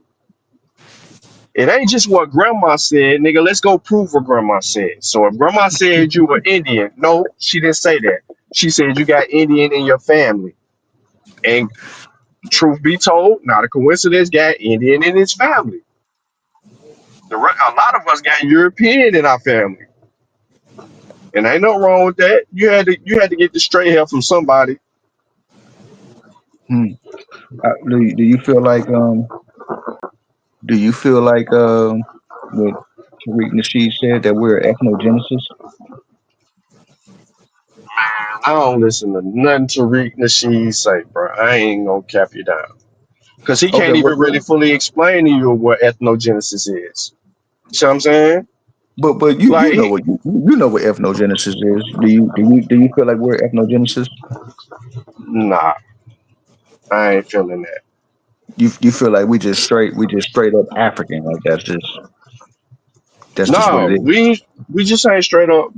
It ain't just what grandma said, nigga. Let's go prove what grandma said. So if grandma said you were Indian, no, she didn't say that. She said you got Indian in your family. And truth be told, not a coincidence, got Indian in his family. A lot of us got European in our family, and ain't no wrong with that. You had to get the straight hair from somebody. Hmm. Do you feel like what Tariq Nasheed said that we're ethnogenesis? Man, I don't listen to nothing Tariq Nasheed say, bro. I ain't gonna cap you down because he Okay, can't even really fully explain to you what ethnogenesis is. You see what I'm saying? but you Like, know what you know what ethnogenesis is. Do you feel like we're ethnogenesis? nah, I ain't feeling that. You feel like we just straight up African, like that's just what it No, is. we just ain't straight up.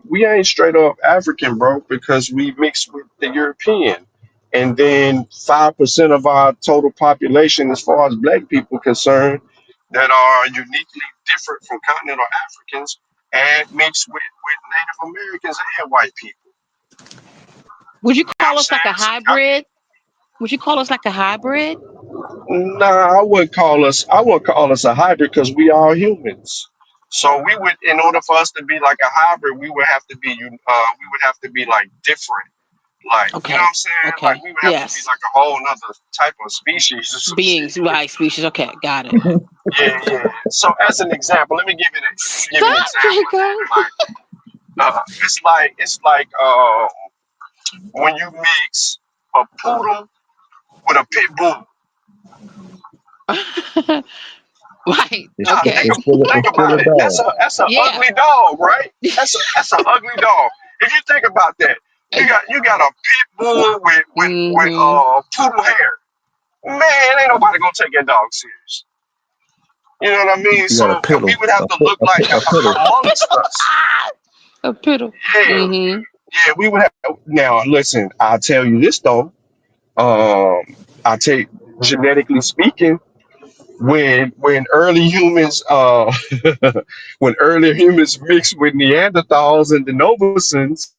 We ain't straight up African, bro, because we mixed with the European, and then 5% of our total population, as far as Black people concerned, that are uniquely different from continental Africans and mixed with Native Americans and white people. Would you You know what call I'm us like a saying? hybrid? Would you call us like a hybrid? Nah, I wouldn't call us a hybrid because we are humans. So we would, in order for us to be like a hybrid, we would have to be like different. Like, you know what Okay. I'm saying? Like Okay. we would have to be Yes. like a whole nother type of species or some shit. Beings, right? Species. Okay. Got it. Yeah, yeah. So as an example, let me give you an Stop, example of Jacob. that. It's like when you mix a poodle with a pit bull. Right. It's Nah, still Okay. it's still think it's still about a it. That's dog. a Yeah. ugly dog, right? That's a ugly dog. If you think about that, you got a pit bull with Mm-hmm. poodle hair. Man, ain't nobody gonna take that dog serious. You know what I mean? You So got a we piddle, would have to look like a piddle. amongst us. A poodle. Yeah, Mm-hmm. yeah. We would have. Now, listen. I'll tell you this though. Um, I take genetically speaking, when early humans when early humans mixed with Neanderthals and Denovasans,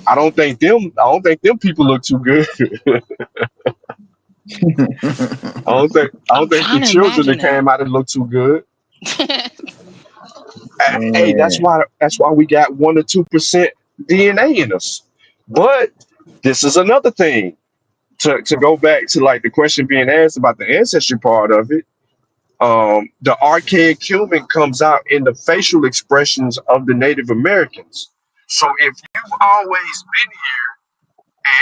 I don't think them people look too good. I don't think the Trying to children that imagine it. came out of it look too good. Hey, that's Man, why we got 1 or 2% DNA in us. But this is another thing. To go back to like the question being asked about the ancestry part of it, the archaic human comes out in the facial expressions of the Native Americans. So if you've always been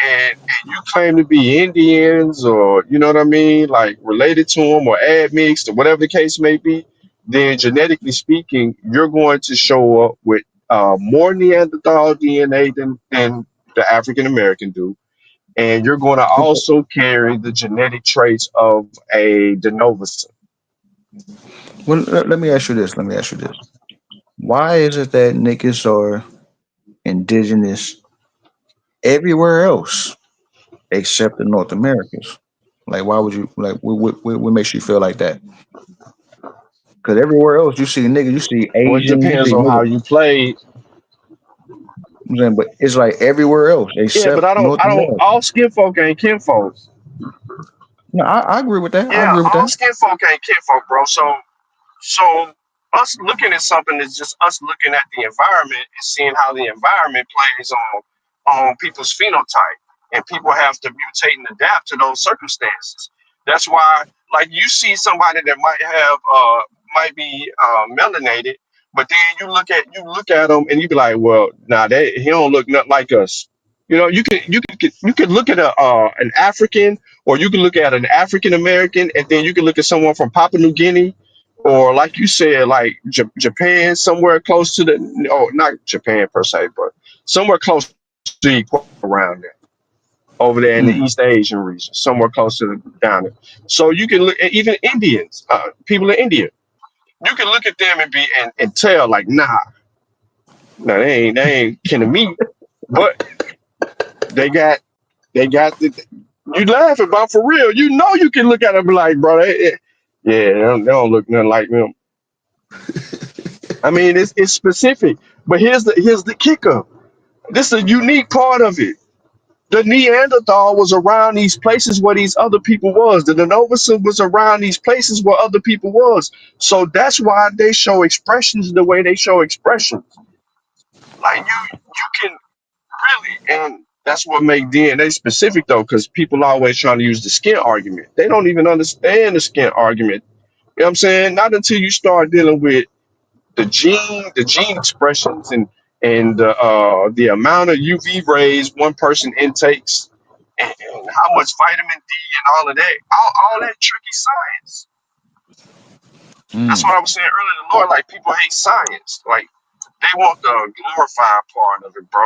and you claim to be Indians or you know what I mean, like related to them or admixed or whatever the case may be, then genetically speaking, you're going to show up with more Neanderthal DNA than the African American do, and you're going to also carry the genetic traits of a Denovisan. well, let me ask you this. Let me ask you this. Why is it that niggas are indigenous everywhere else except in North Americas? Like, why would you like? What makes you feel like that? Because everywhere else you see niggas, you see Well, it Asians, you depends see on how niggas. you play. I'm saying, but it's like everywhere else Yeah, but except I don't. North I don't. America. All skin folk ain't kinfolk. No, I agree with that. I Yeah, agree with all that. skin folk ain't kinfolk, bro. So us looking at something is just us looking at the environment and seeing how the environment plays on people's phenotype, and people have to mutate and adapt to those circumstances. That's why, like, you see somebody that might be melanated, but then you look at them and you be like, well, nah, that he don't look nothing like us. You know, you can look at an African, or you can look at an African American, and then you can look at someone from Papua New Guinea, or like you said, like Japan, somewhere close to not Japan per se, but somewhere close to equal around there. over there in the Mm. East Asian region, somewhere close to the, down there. So you can look at even Indians, people in India. You can look at them and and tell like, nah, they ain't kin to me, but they got the. You laughing about for real? You know you can look at them like, bro, yeah, they don't look nothing like them. I mean, it's specific, but here's the kicker. This is a unique part of it. The Neanderthal was around these places where these other people was. The Denovicin was around these places where other people was. So that's why they show expressions the way they show expressions. Like you can really, and that's what make DNA specific though, because people always trying to use the skin argument. They don't even understand the skin argument. You know what I'm saying? Not until you start dealing with the gene expressions and the amount of UV rays one person intakes and how much vitamin D and all of that, all that tricky science. That's Mm. what I was saying earlier. The Lord, like people hate science, like they want the glorified part of it, bro.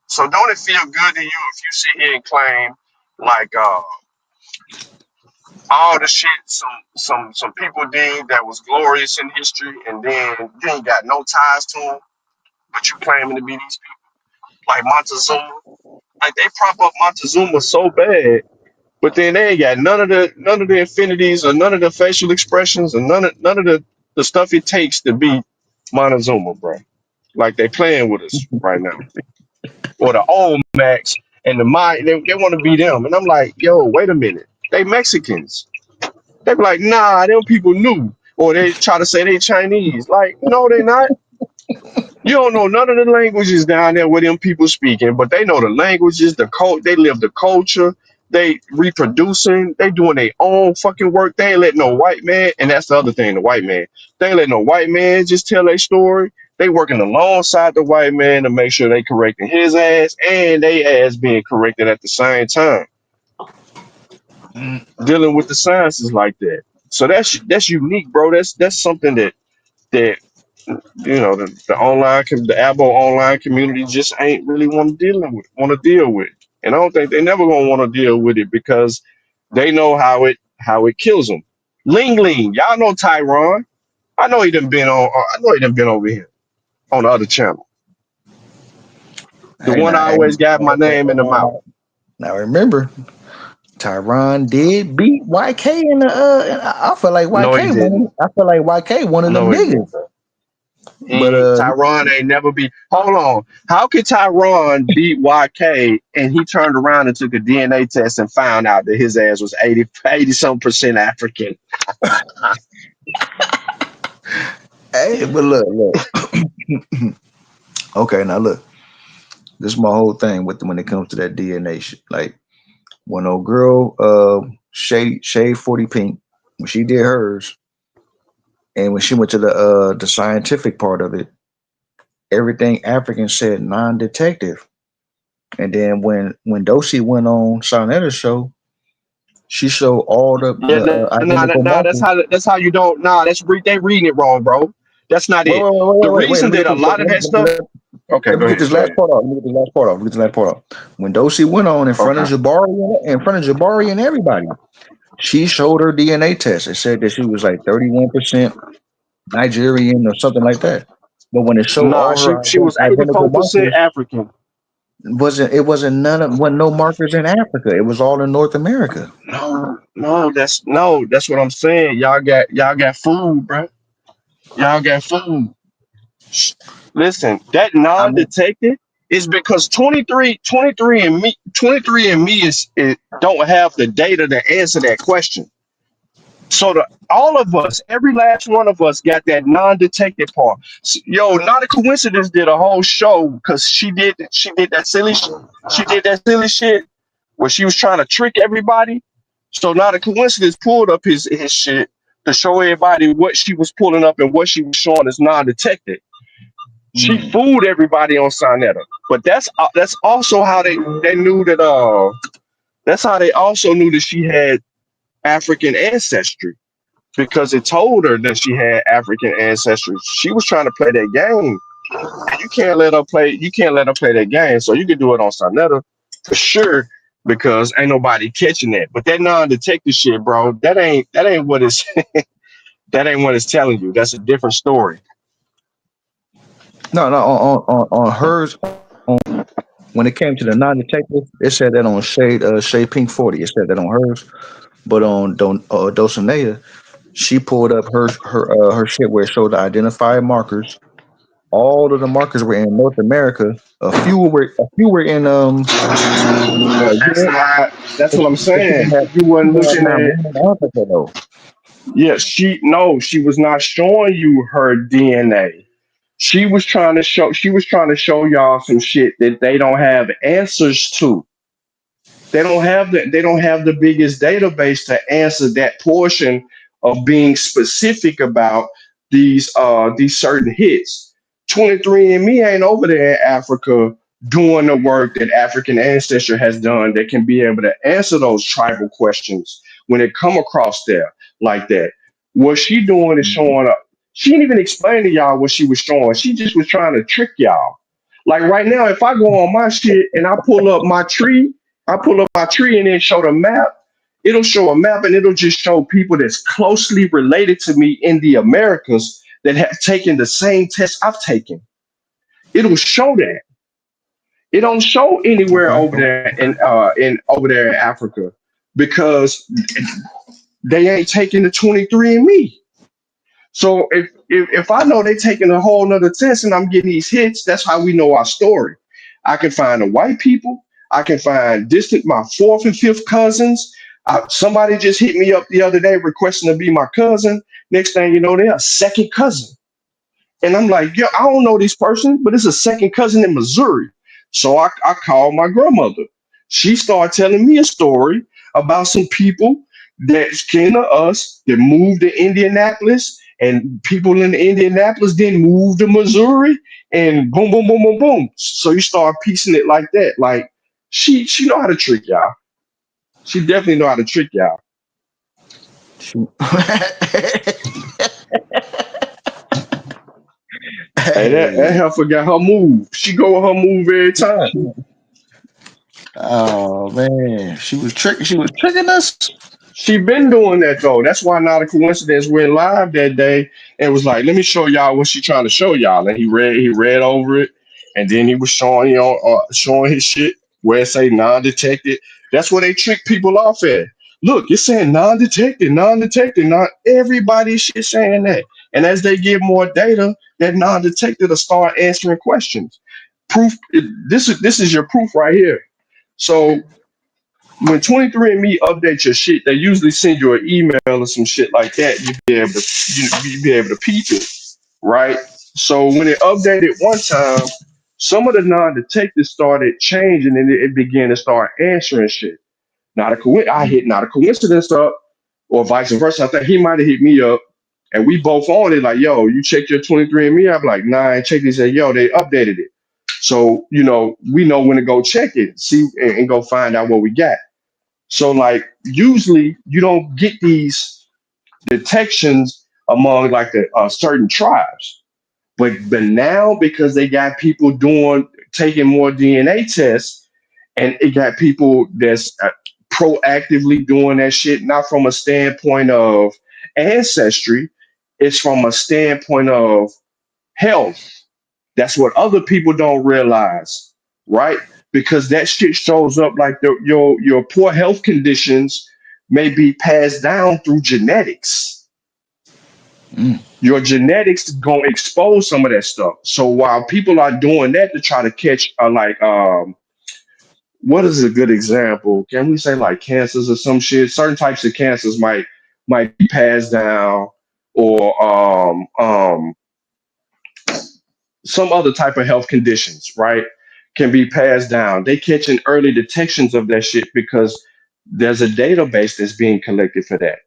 So don't it feel good to you if you sit here and claim like all the shit some people did that was glorious in history, and then you ain't got no ties to them, but you claiming to be these people like Montezuma. Like they prop up Montezuma so bad, but then they ain't got none of the affinities or none of the facial expressions or none of the stuff it takes to be Montezuma, bro. Like they playing with us right now. Or the Olmecs and the Maya, they want to be them. And I'm like, yo, wait a minute. They Mexicans. They be like, nah, them people new. Or they try to say they Chinese. Like, no, they not. You don't know none of the languages down there where them people speaking, but they know the languages, the cult. They live the culture. They reproducing. They doing their own fucking work. They ain't let no white man. And that's the other thing, the white man. They ain't let no white man just tell their story. They working alongside the white man to make sure they correcting his ass and they ass being corrected at the same time. Mm. Dealing with the sciences like that. So that's unique, bro. That's something that the the abo online community just ain't really want to deal with, and I don't think they never gonna want to deal with it because they know how it kills them. Ling Ling, y'all know Tyron. I know he done been on. I know he done been over here on the other channel. The Hey, one now, I hey, always got my name in the mouth. now remember, Tyron did beat YK in the. I feel like No, he YK didn't. one. I feel like YK one of them No, he niggas. didn't. But Tyron ain't never beat. Hold on. How could Tyron beat YK and he turned around and took a DNA test and found out that his ass was 80 some percent African? hey, but look. Okay, now look. This is my whole thing with when it comes to that DNA shit. Like when old girl, Shade 40 Pink, when she did hers, and when she went to the scientific part of it, everything African said non-detective. And then when Doshi went on Sonetta's show, she showed all Yeah, the identical markers. that's how you don't. Nah, they reading it wrong, bro. That's not Wait, it. wait, wait, wait, The wait, wait. reason Let me that get a this. lot of that stuff. Okay, Let me go get ahead. this Go last ahead. part off. Let me get this last part off. Let me get this last part off. When Doshi went on Okay. in front of Jabari and everybody, she showed her DNA test. It said that she was like 31% Nigerian or something like that. But when it showed Nah, all her she was identical 84% markers, African. wasn't no markers in Africa. It was all in North America. No, that's what I'm saying. Y'all got food, bro. Y'all got food. Listen, that I mean, non-detected is because 23 and me is don't have the data to answer that question. So all of us, every last one of us, got that non-detected part. Yo, not a coincidence did a whole show because she did that silly shit where she was trying to trick everybody. So not a coincidence pulled up his shit to show everybody what she was pulling up and what she was showing as non-detected. She mm, fooled everybody on Sinetta, but that's also how they knew that that's how they also knew that she had African ancestry because it told her that she had African ancestry. She was trying to play that game, and you can't let her play. You can't let her play that game. So you can do it on Sinetta for sure. because ain't nobody catching that. But that non-detective shit, bro, that ain't what it's that ain't what it's telling you. That's a different story. No, no, on hers, when it came to the non-detective, it said that on Shade Pink 40. It said that on hers, but on Dulcinea, she pulled up her shit where it showed the identified markers. All of the markers were in North America. A few were in That's Europe. not. That's But what I'm saying. You wasn't people have looking found at. one in Africa though. Yeah, she was not showing you her DNA. She was trying to show y'all some shit that they don't have answers to. They don't have the biggest database to answer that portion of being specific about these certain hits. 23andMe ain't over there in Africa doing the work that African ancestor has done that can be able to answer those tribal questions when it come across there like that. What she doing is Mhm. showing up. She didn't even explain to y'all what she was showing. She just was trying to trick y'all. Like right now, if I go on my shit and I pull up my tree and then show the map. It'll show a map and it'll just show people that's closely related to me in the Americas that have taken the same test I've taken. It'll show that. It don't show anywhere Okay, over okay. there in over there in Africa because they ain't taking the 23andMe. So if I know they taking a whole nother test and I'm getting these hits, that's how we know our story. I can find the white people. I can find distant my fourth and fifth cousins. Somebody just hit me up the other day requesting to be my cousin. Next thing you know, they're a second cousin. And I'm like, yo, I don't know this person, but it's a second cousin in Missouri. So I called my grandmother. She started telling me a story about some people that's kin to us that moved to Indianapolis, and people in Indianapolis then moved to Missouri, and boom, boom, boom, boom, boom. So you start piecing it like that. Like she know how to trick y'all. She definitely know how to trick y'all. Shoot. Hey, that Hey. heifer got her move. She go with her move every time. Oh man, she was tricking. She was tricking us. She been doing that though. That's why not a coincidence went live that day and was like, "Let me show y'all what she trying to show y'all." And he read over it, and then he was showing showing his shit where it say non-detected. That's where they trick people off at. Look, it's saying non-detected, non-detected. Not everybody shit saying that. And as they get more data, that non-detected will start answering questions. Proof. This is your proof right here. So when 23andMe updates your shit, they usually send you an email or some shit like that. You be able to peep it, right? So when it updated one time, some of the non-detectives started changing and it began to start answering shit. I hit not a coincidence up, or vice versa. I think he might have hit me up, and we both on it. Like, yo, you checked your 23andMe? I'm like, nah, I ain't checked it. He said, yo, they updated it. So we know when to go check it, see, and go find out what we got. So like usually you don't get these detections among like the certain tribes, but now because they got people doing taking more DNA tests, and it got people that's proactively doing that shit, not from a standpoint of ancestry, it's from a standpoint of health. That's what other people don't realize, right? Because that shit shows up like your poor health conditions may be passed down through genetics. Mm. Your genetics gonna expose some of that stuff. So while people are doing that to try to catch, what is a good example? Can we say like cancers or some shit? Certain types of cancers might be passed down, or some other type of health conditions, right, can be passed down. They catching early detections of that shit because there's a database that's being collected for that.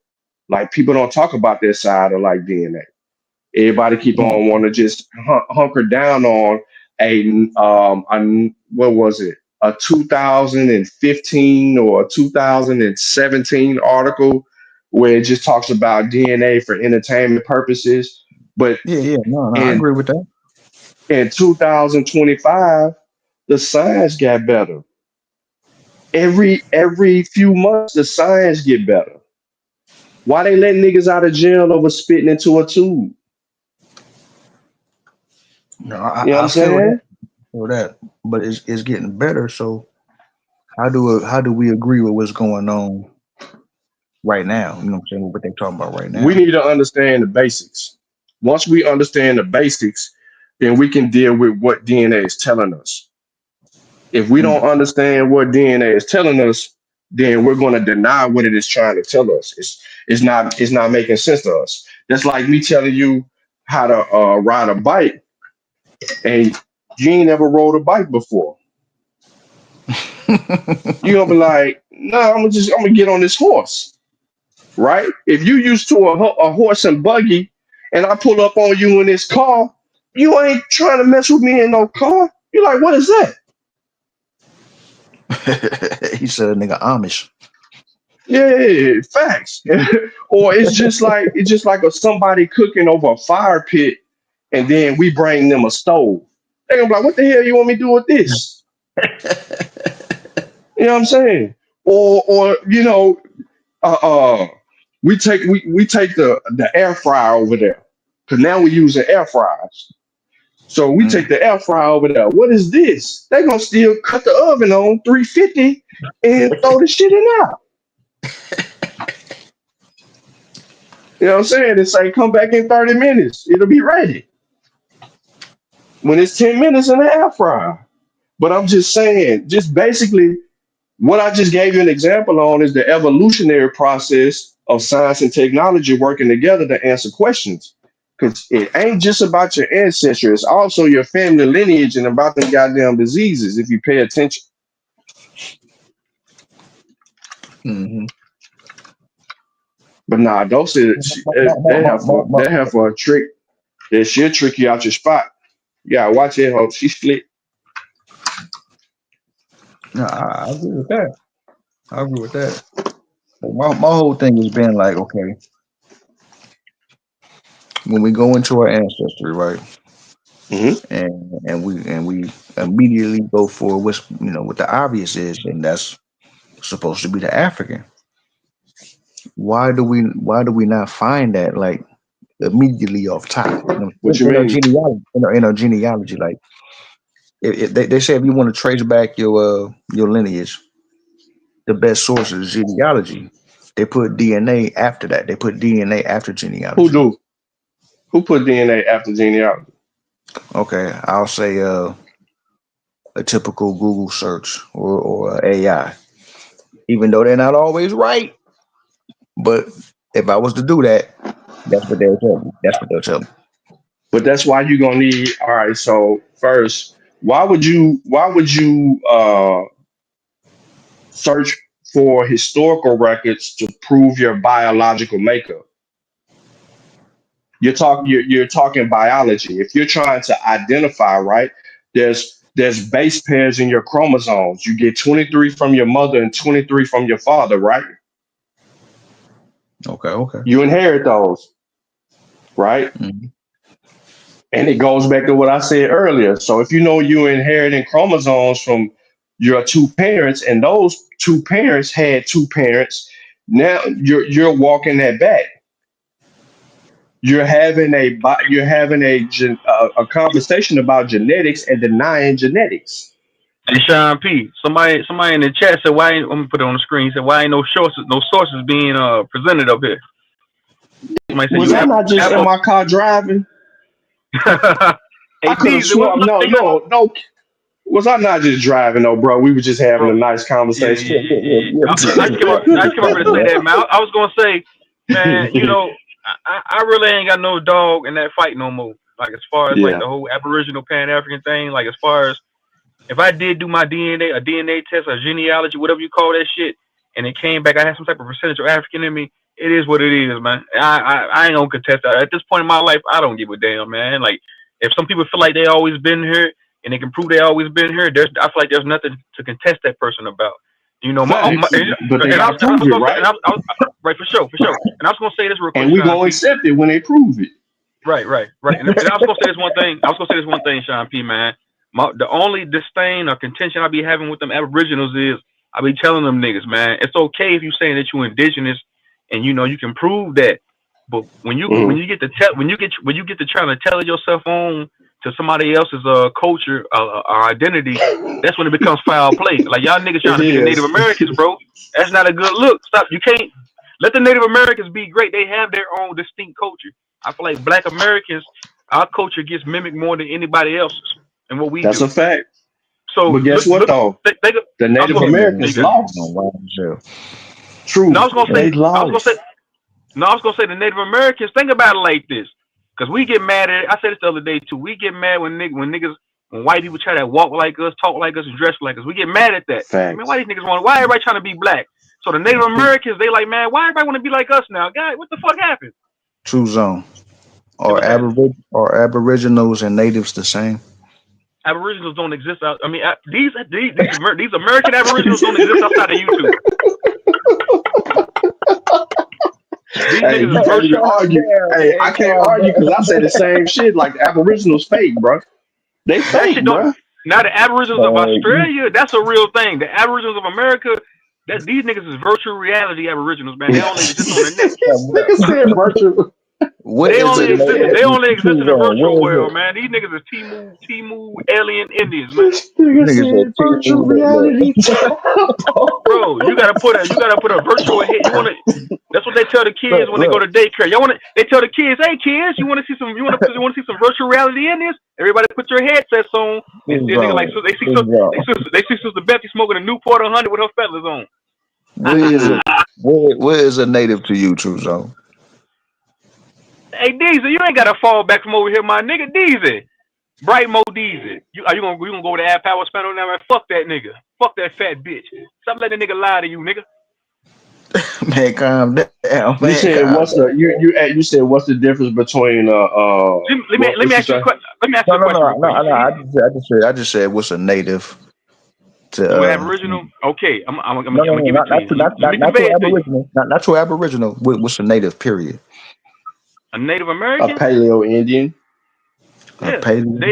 Like people don't talk about their side of like DNA. Everybody keep No. on want to just hunker down on a what was it? A 2015 or a 2017 article where it just talks about DNA for entertainment purposes. But Yeah, yeah. No, no. I in agree with that. in 2025, the science got better. every few months the science get better. Why they let niggas out of jail over spitting into a tube? No, You know what I'm I saying? feel that, but it's getting better. So how do we agree with what's going on right now? You know what I'm saying? What they talking about right We now? need to understand the basics. Once we understand the basics, then we can deal with what DNA is telling us. If we Mm. don't understand what DNA is telling us, then we're going to deny what it is trying to tell us. It's not making sense to us. That's like me telling you how to ride a bike, and you ain't never rode a bike before. You're gonna be like, no, I'm gonna get on this horse, right? If you used to a horse and buggy, and I pull up on you in this car, you ain't trying to mess with me in no car. You're like, what is that? He said, "Nigga Amish." Yeah, facts. Or it's just like somebody cooking over a fire pit, and then we bring them a stove. They gonna be like, what the hell you want me to do with this? You know what I'm saying? Or uh, uh we take the air fryer over there, because now we're using air fryers. So we take Mm. the air fryer over there. What is this? They gonna still cut the oven on 350 and throw the shit in there. You know what I'm saying? It's like come back in 30 minutes. It'll be ready. When it's 10 minutes in the air fryer. But I'm just saying, just basically what I just gave you an example on is the evolutionary process of science and technology working together to answer questions. Because it ain't just about your ancestry, it's also your family lineage and about them goddamn diseases if you pay attention. Mm-hmm. But nah, those they have for a trick that she'll trick you out your spot. You gotta watch it, hope she split. No, I agree with that. I agree with that. But my whole thing has been like, okay, when we go into our ancestry, right, Hmm. and we immediately go for what the obvious is, and that's supposed to be the African. Why do we not find that like immediately off top? What you In our mean? genealogy, in our genealogy, like they say if you want to trace back your lineage, the best source is genealogy. They put DNA after that. They put DNA after Who genealogy. do? Who put DNA after genealogy? Okay, I'll say a typical Google search or AI. Even though they're not always right, but if I was to do that, that's what they'll tell me. That's what they'll tell me. But that's why you're gonna need. All right. So first, why would you search for historical records to prove your biological makeup? You're talking biology. If you're trying to identify, right? There's base pairs in your chromosomes. You get 23 from your mother and 23 from your father, right? Okay, okay. You inherit those, right? Mhm. And it goes back to what I said earlier. So if you know you're inheriting chromosomes from your two parents, and those two parents had two parents, now you're walking that back. You're having a conversation about genetics and denying genetics. Hey Sean P. Somebody in the chat said why ain't, I'm gonna put it on the screen. Said why ain't no sources being presented up here. Somebody said Was you I not just in Apple. my car driving? Hey I could have Peasy, what's sworn. up? No, You got no, no. Was I not just driving, though, bro? We were just having bro? a nice Yeah, conversation. yeah, yeah, yeah. Yeah, we I just came up. I just came up here to say yeah. that, man. I was gonna say, man, I really ain't got no dog in that fight no more. Like as far as like Yeah. the whole Aboriginal Pan African thing, like as far as if I did do my DNA, a DNA test, a genealogy, whatever you call that shit, and it came back, I had some type of percentage of African in me. It is what it is, man. I ain't gonna contest that. At this point in my life, I don't give a damn, man. Like if some people feel like they always been here and they can prove they always been here, I feel like there's nothing to contest that person about. Facts. But they And got to I prove was it, gonna say, right? right, for sure, for sure. And I was gonna say this real quick, And we Sean going to P. accept it when they prove it. Right, right, right. And I was gonna say this one thing. I was gonna say this one thing, Sean P. Man. The only disdain or contention I be having with them Aboriginals is I be telling them niggas, man, it's okay if you saying that you indigenous and you know you can prove that. But when Mhm. you get to when you get to trying to tell yourself on to somebody else's culture or identity, that's when it becomes foul play. Like y'all niggas It trying to be the Native is. Americans, bro. That's not a good look. Stop. You can't let the Native Americans be great. They have their own distinct culture. I feel like Black Americans, our culture gets mimicked more than anybody else's and what we That's do. a fact. So But guess what look. though? They, The I was Native gonna. There you Americans go. lost. Wild as hell. No, I True. was gonna say. They I was gonna say. lost. No, I was gonna say the Native Americans. Think about it like this, because we get mad at. I said this the other day too. We get mad when white people try to walk like us, talk like us, and dress like us. We get mad at that. Man, why Facts. these niggas want? Why everybody trying to be black? So the Native Americans, they like, man, why everybody want to be like us now? God, what the fuck happened? True zone. Yeah, Are what's that? aboriginals and natives the same? Aboriginals don't exist out. I mean, these American Aboriginals don't exist outside of YouTube. These Hey, niggas you is can't even virtual. argue. Hey, I can't argue because I say the same shit. Like the Aboriginals fake, bro. They That fake, shit don't. bro. Now the Aboriginals of You Australia, that's a real thing. The Aboriginals of America, that these niggas is virtual reality Aboriginals, man. They only exist on the net. This nigga said virtual. what They is only a Nigga exist. said, They only exist true in the zone? virtual What is world, it? man. These niggas is Timu alien Indians, man. this nigga Niggas said said virtual T-Move, look. reality temple. Bro, you gotta put a virtual head. You wanna. That's what they tell the kids Look, when they go look. to daycare. Y'all wanna. They tell the kids, hey kids, you wanna see some virtual reality Indians? Everybody put your headsets on and True see a nigga like zone. so they see so True zone. they see Sister Betty smoking a Newport 100 with her feathers on. What is it? What is a native to you, True Zone? Hey, Deezy, you ain't got to fall back from over here, my nigga. Deezy. Bright Mo Deezy. You gonna go with the Air Power Spanner now, man? Fuck that nigga. Fuck that fat bitch. Stop letting that nigga lie to you, nigga. Man, calm down, You man. said Calm what's the down. you said what's the difference between Let me what you ask you a say? question. Let me ask No, you a no, question no, real quick. no, no. I just said what's a native to To an Aboriginal? Okay, I'm no, no, gonna no, give it not to not you. to not Let not me not convey to it to you. Aboriginal, not to Aboriginal. What's a native? Period. A Native A American? Paleo Indian. A Yeah, pagan.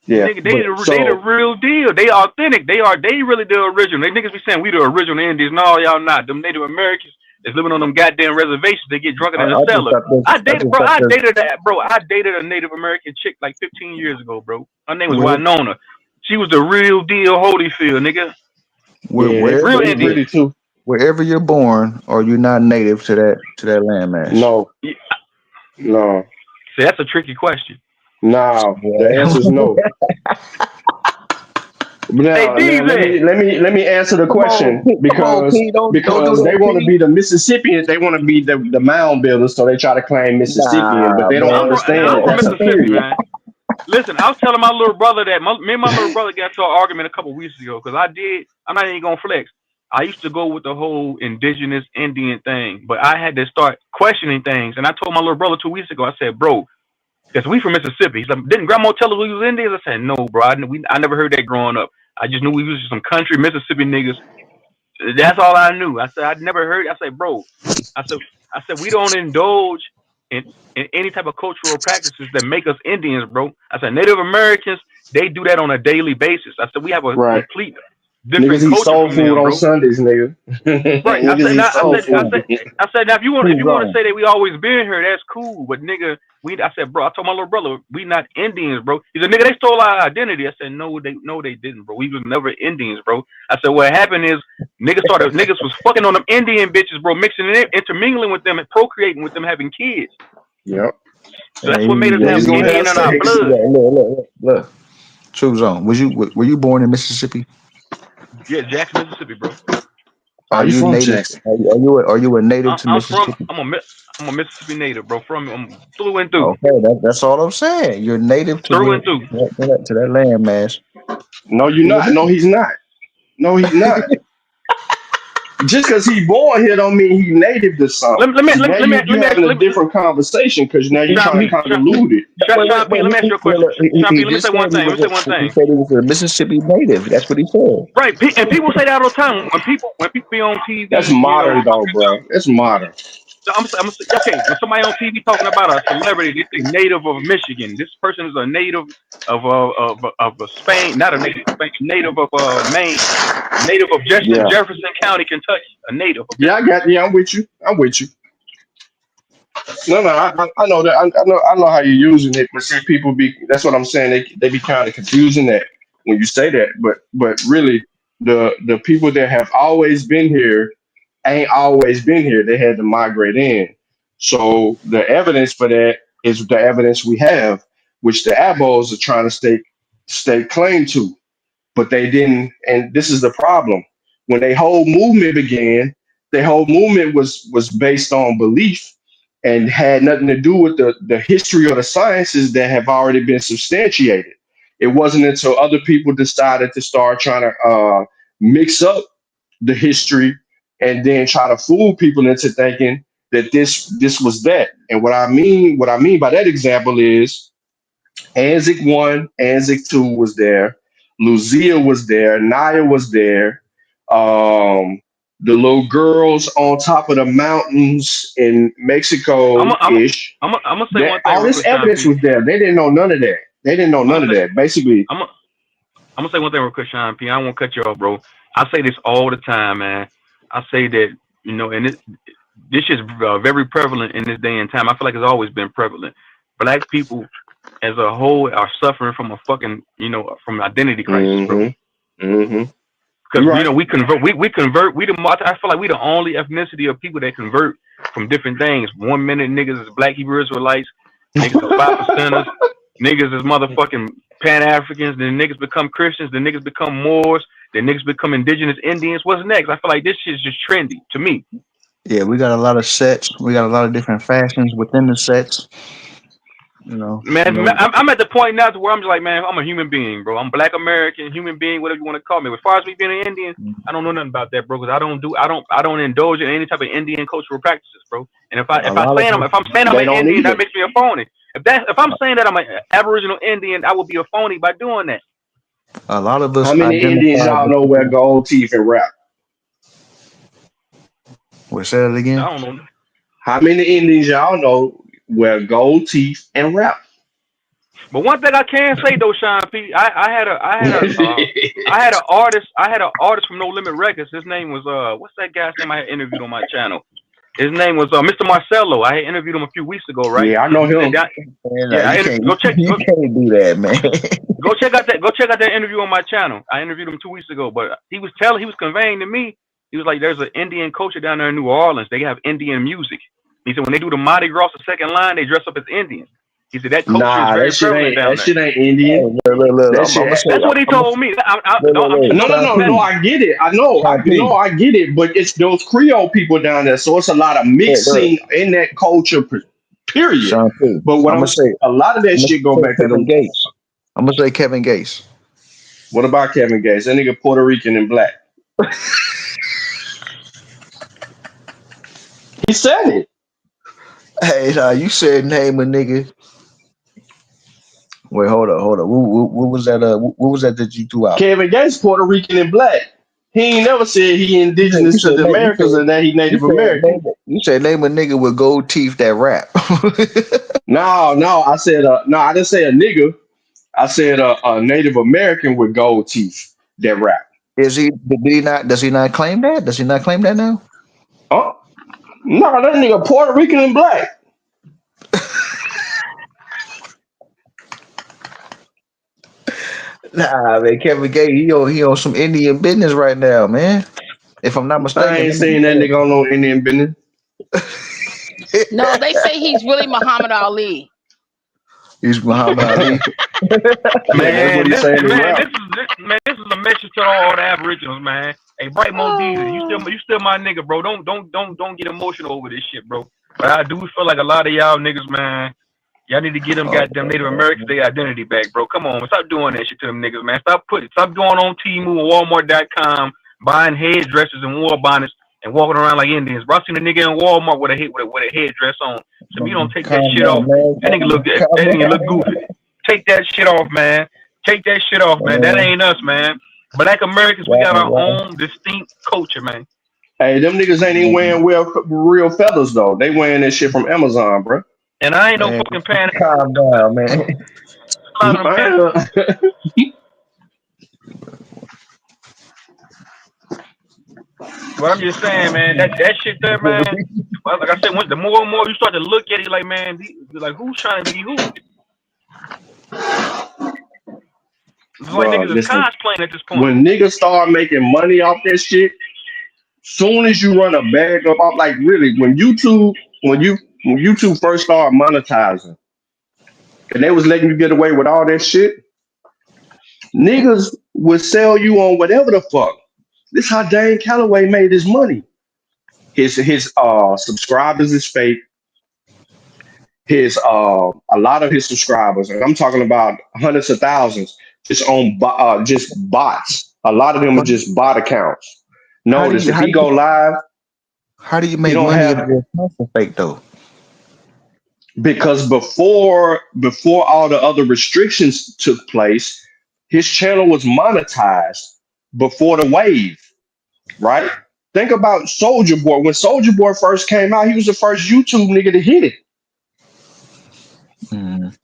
Yeah, nigga, but they the so real deal. They authentic. They really the original. They niggas be saying we the original Indians. No, y'all not. Them Native Americans is living on them goddamn reservations. They get drunker than a I just cellar. thought this. I just thought this. I dated a Native American chick like 15 years ago, bro. Her name was Where, Winona. She was the real deal Holyfield, nigga. yeah, wherever Real they Indian. pretty too. wherever you're born, or you're not native to that landmass. No, Yeah, no, see, that's a tricky question. no. The answer is Yeah. no. Hey, Now DZ. let me answer the question Come on, P. Don't do because they that, want to P. be the Mississippians, they want to be the mound builders, so they try to claim Mississippian, but Nah, they don't I'm man. from understand I'm that from that's a Mississippi, period. man. Listen, I was telling my little brother that me and my little brother got to an argument a couple weeks ago because I did. I'm not even gonna flex. I used to go with the whole indigenous Indian thing, but I had to start questioning things. And I told my little brother 2 weeks ago. I said, "Bro, because we from Mississippi." He's like, "Didn't Grandma tell us we was Indians?" I said, "No, bro. I never heard that growing up. I just knew we was some country Mississippi niggas. That's all I knew." I said, "I'd never heard." I said, "Bro," I said, we don't indulge in any type of cultural practices that make us Indians, bro." I said, Native Americans, they do that on a daily basis. I said, we have a Right. complete Niggas different eat culture soul from food them, on bro. Sundays, nigga. Right. I Niggas said, eat now, soul food. I said, now if True you want to zone. say that we always been here, that's cool. But nigga, I said, bro, I told my little brother, we not Indians, bro. He said, nigga, they stole our identity. I said, no, they didn't, bro. We was never Indians, bro. I said, what happened is niggas was fucking on them Indian bitches, bro, mixing it, intermingling with them and procreating with them, having kids. Yep. So And that's here what made you us go. have Niggas You gonna have Indian in our sex. blood. look. True zone. Were you born in Mississippi? Yeah, Jackson, Mississippi, bro. Oh, Are you you from native? Jackson? Are you a native to Mississippi? I'm a Mississippi native, bro. I'm through and through, Okay, that's all I'm saying. You're native to through and through. to that landmass. No, you're not. No, he's not. No, he's not. Just because he born here don't mean he native to something. See, now you having a different conversation because now you're Sean trying to P, convolute it. Sean P, let me ask you a question. Sean He P, let me just say said one thing. Let me say one he thing. said he was a Mississippi native. That's what he said. Right, and people say that all the time. When people be on That's TV, modern though, bro. That's modern. Okay. When somebody on TV talking about a celebrity, they say native of Michigan. This person is a native of Spain, not a native of Spain, native of Maine, native of Yeah, Jefferson County, Kentucky, a native of this. yeah, I got. Yeah, I'm with you. I'm with you. No, no, I know that. I know how you're using it, but see, people be. That's what I'm saying. They be kind of confusing that when you say that, but really, the people that have always been here ain't always been here. They had to migrate in. So the evidence for that is the evidence we have, which the Abos are trying to stake claim to, but they didn't. And this is the problem. When their whole movement began, their whole movement was based on belief and had nothing to do with the history or the sciences that have already been substantiated. It wasn't until other people decided to start trying to mix up the history and then try to fool people into thinking that this was that. And what I mean by that example is Anzik 1, Anzik 2 was there, Lucia was there, Naya was there, the little girls on top of the mountains in I'm Mexico gonna I'm ish. I'm gonna say That one thing all real this quick, Sean evidence P. was there. They didn't know none of that. They didn't know I'm none gonna of say that. Basically, I'm gonna, I'm gonna say one thing real quick, Sean P. I won't cut you off, bro. I say this all the time, man. I say that and this is very prevalent in this day and time. I feel like it's always been prevalent. Black people as a whole are suffering from a fucking from identity crisis, bro. mm-hmm, mm-hmm. Because You're right. we convert, we convert. I feel like we the only ethnicity of people that convert from different things. 1 minute niggas is Black Hebrew Israelites, niggas are 5%ers, niggas is motherfucking Pan Africans. Then niggas become Christians. Then niggas become Moors. Then niggas become indigenous Indians. What's next? I feel like this shit's just trendy to me. Yeah, we got a lot of sets. We got a lot of different fashions within the sets. You Man, know. I'm at the point now to where I'm just like, man, I'm a human being, bro. I'm Black American, human being, whatever you want to call me. As far as me being an Indian, I don't know nothing about that, bro. Because I don't indulge in any type of Indian cultural practices, bro. And if I A lot of us, if I'm saying I'm They an don't Indian, need that it. makes me a phony. If I'm saying that I'm an Aboriginal Indian, I will be a phony by doing that. a lot of How us many Indians identify y'all with know wear people. gold teeth and rap? We say it I again. don't know. How many Indians y'all know wear gold teeth and rap? But one thing I can say though, Sean P, I had an artist from No Limit Records. His name was what's that guy's name I had interviewed on my channel? His name was Mr. Marcello. I had interviewed him a few weeks ago, right? Yeah, I And know he said him. that And yeah, you can't, you go can't do that, man. check out that interview on my channel. I interviewed him 2 weeks ago, but he was conveying to me, he was like, there's an Indian culture down there in New Orleans. They have Indian music. He said when they do the Mardi Gras, the second line, they dress up as Indians. He said that culture is Nah, very prevalent down that there. shit ain't Indian. Hey, look, That I'm shit. gonna say, That's what he told me. I'm just No, don't no, let no, me no. Sean pass. P, I get it. I know. Sean P, I get it. But it's those Creole people down there, so it's a lot of look, mixing in that culture. Period. Sean P. But a lot of that I'm gonna shit go say back to Kevin them. Gates. I'm gonna say Kevin Gates. What about Kevin Gates? That nigga Puerto Rican and black. He said it. Hey, you said name a nigga. Wait, hold up. What was that? What was that you threw out? Kevin Gates Puerto Rican and black. He ain't never said he You indigenous to said the name. Americas or that he Native American. You said name a nigga with gold teeth that rap. No, no. I said no. I didn't say a nigga. I said a Native American with gold teeth that rap. Is he? Did he not? Does he not claim that? Does he not claim that now? Oh no, that nigga Puerto Rican and black. Nah, man. Kevin Gates, he on some Indian business right now, man. If I'm not I mistaken, ain't seen that nigga on no Indian business. No, they say he's really Muhammad Ali. he's Muhammad Ali. Yeah, that's what Man, he's saying in rap. this is a message to all the Aboriginals, man. Hey, Bright Mo Jesus, Oh. you still my nigga, bro. Don't get emotional over this shit, bro. But I do feel like a lot of y'all niggas, man, y'all need to get them Oh, goddamn Native Americans their identity back, bro. Come on, stop doing that shit to them niggas, man. Stop going on Temu and Walmart.com, buying headdresses and war bonnets and walking around like Indians. Bro, I seen a nigga in Walmart with a headdress on. So you don't take that calm shit down, off. man. That Calm nigga look down. goofy. Take that shit off, man. Take that shit off, man. That ain't us, man. Black Americans, we got our Wow. own distinct culture, man. Hey, them niggas ain't even wearing real feathers though. They wearing that shit from Amazon, bro. And I ain't no Man, fucking panic. calm down, man. A lot of them panic. But I'm just saying, man, that shit there, man. Well, like I said, the more and more you start to look at it, like, man, like who's trying to be who? It's like Bro, niggas is listen. cosplaying at this point. When niggas start making money off that shit, soon as you run a bag up off, like really, when YouTube first started monetizing and they was letting you get away with all that shit, niggas would sell you on whatever the fuck. This how Dane Calloway made his money. His subscribers is fake. His a lot of his subscribers, and I'm talking about hundreds of thousands, just bots. A lot of them are But just bot accounts. how do Notice you if how he do go you live, how do you he make don't money if have your accounts are fake though? because before all the other restrictions took place, his channel was monetized before the wave, right? Think about Soldier Boy. When Soldier Boy first came out, he was the first YouTube nigga to hit it. Mm.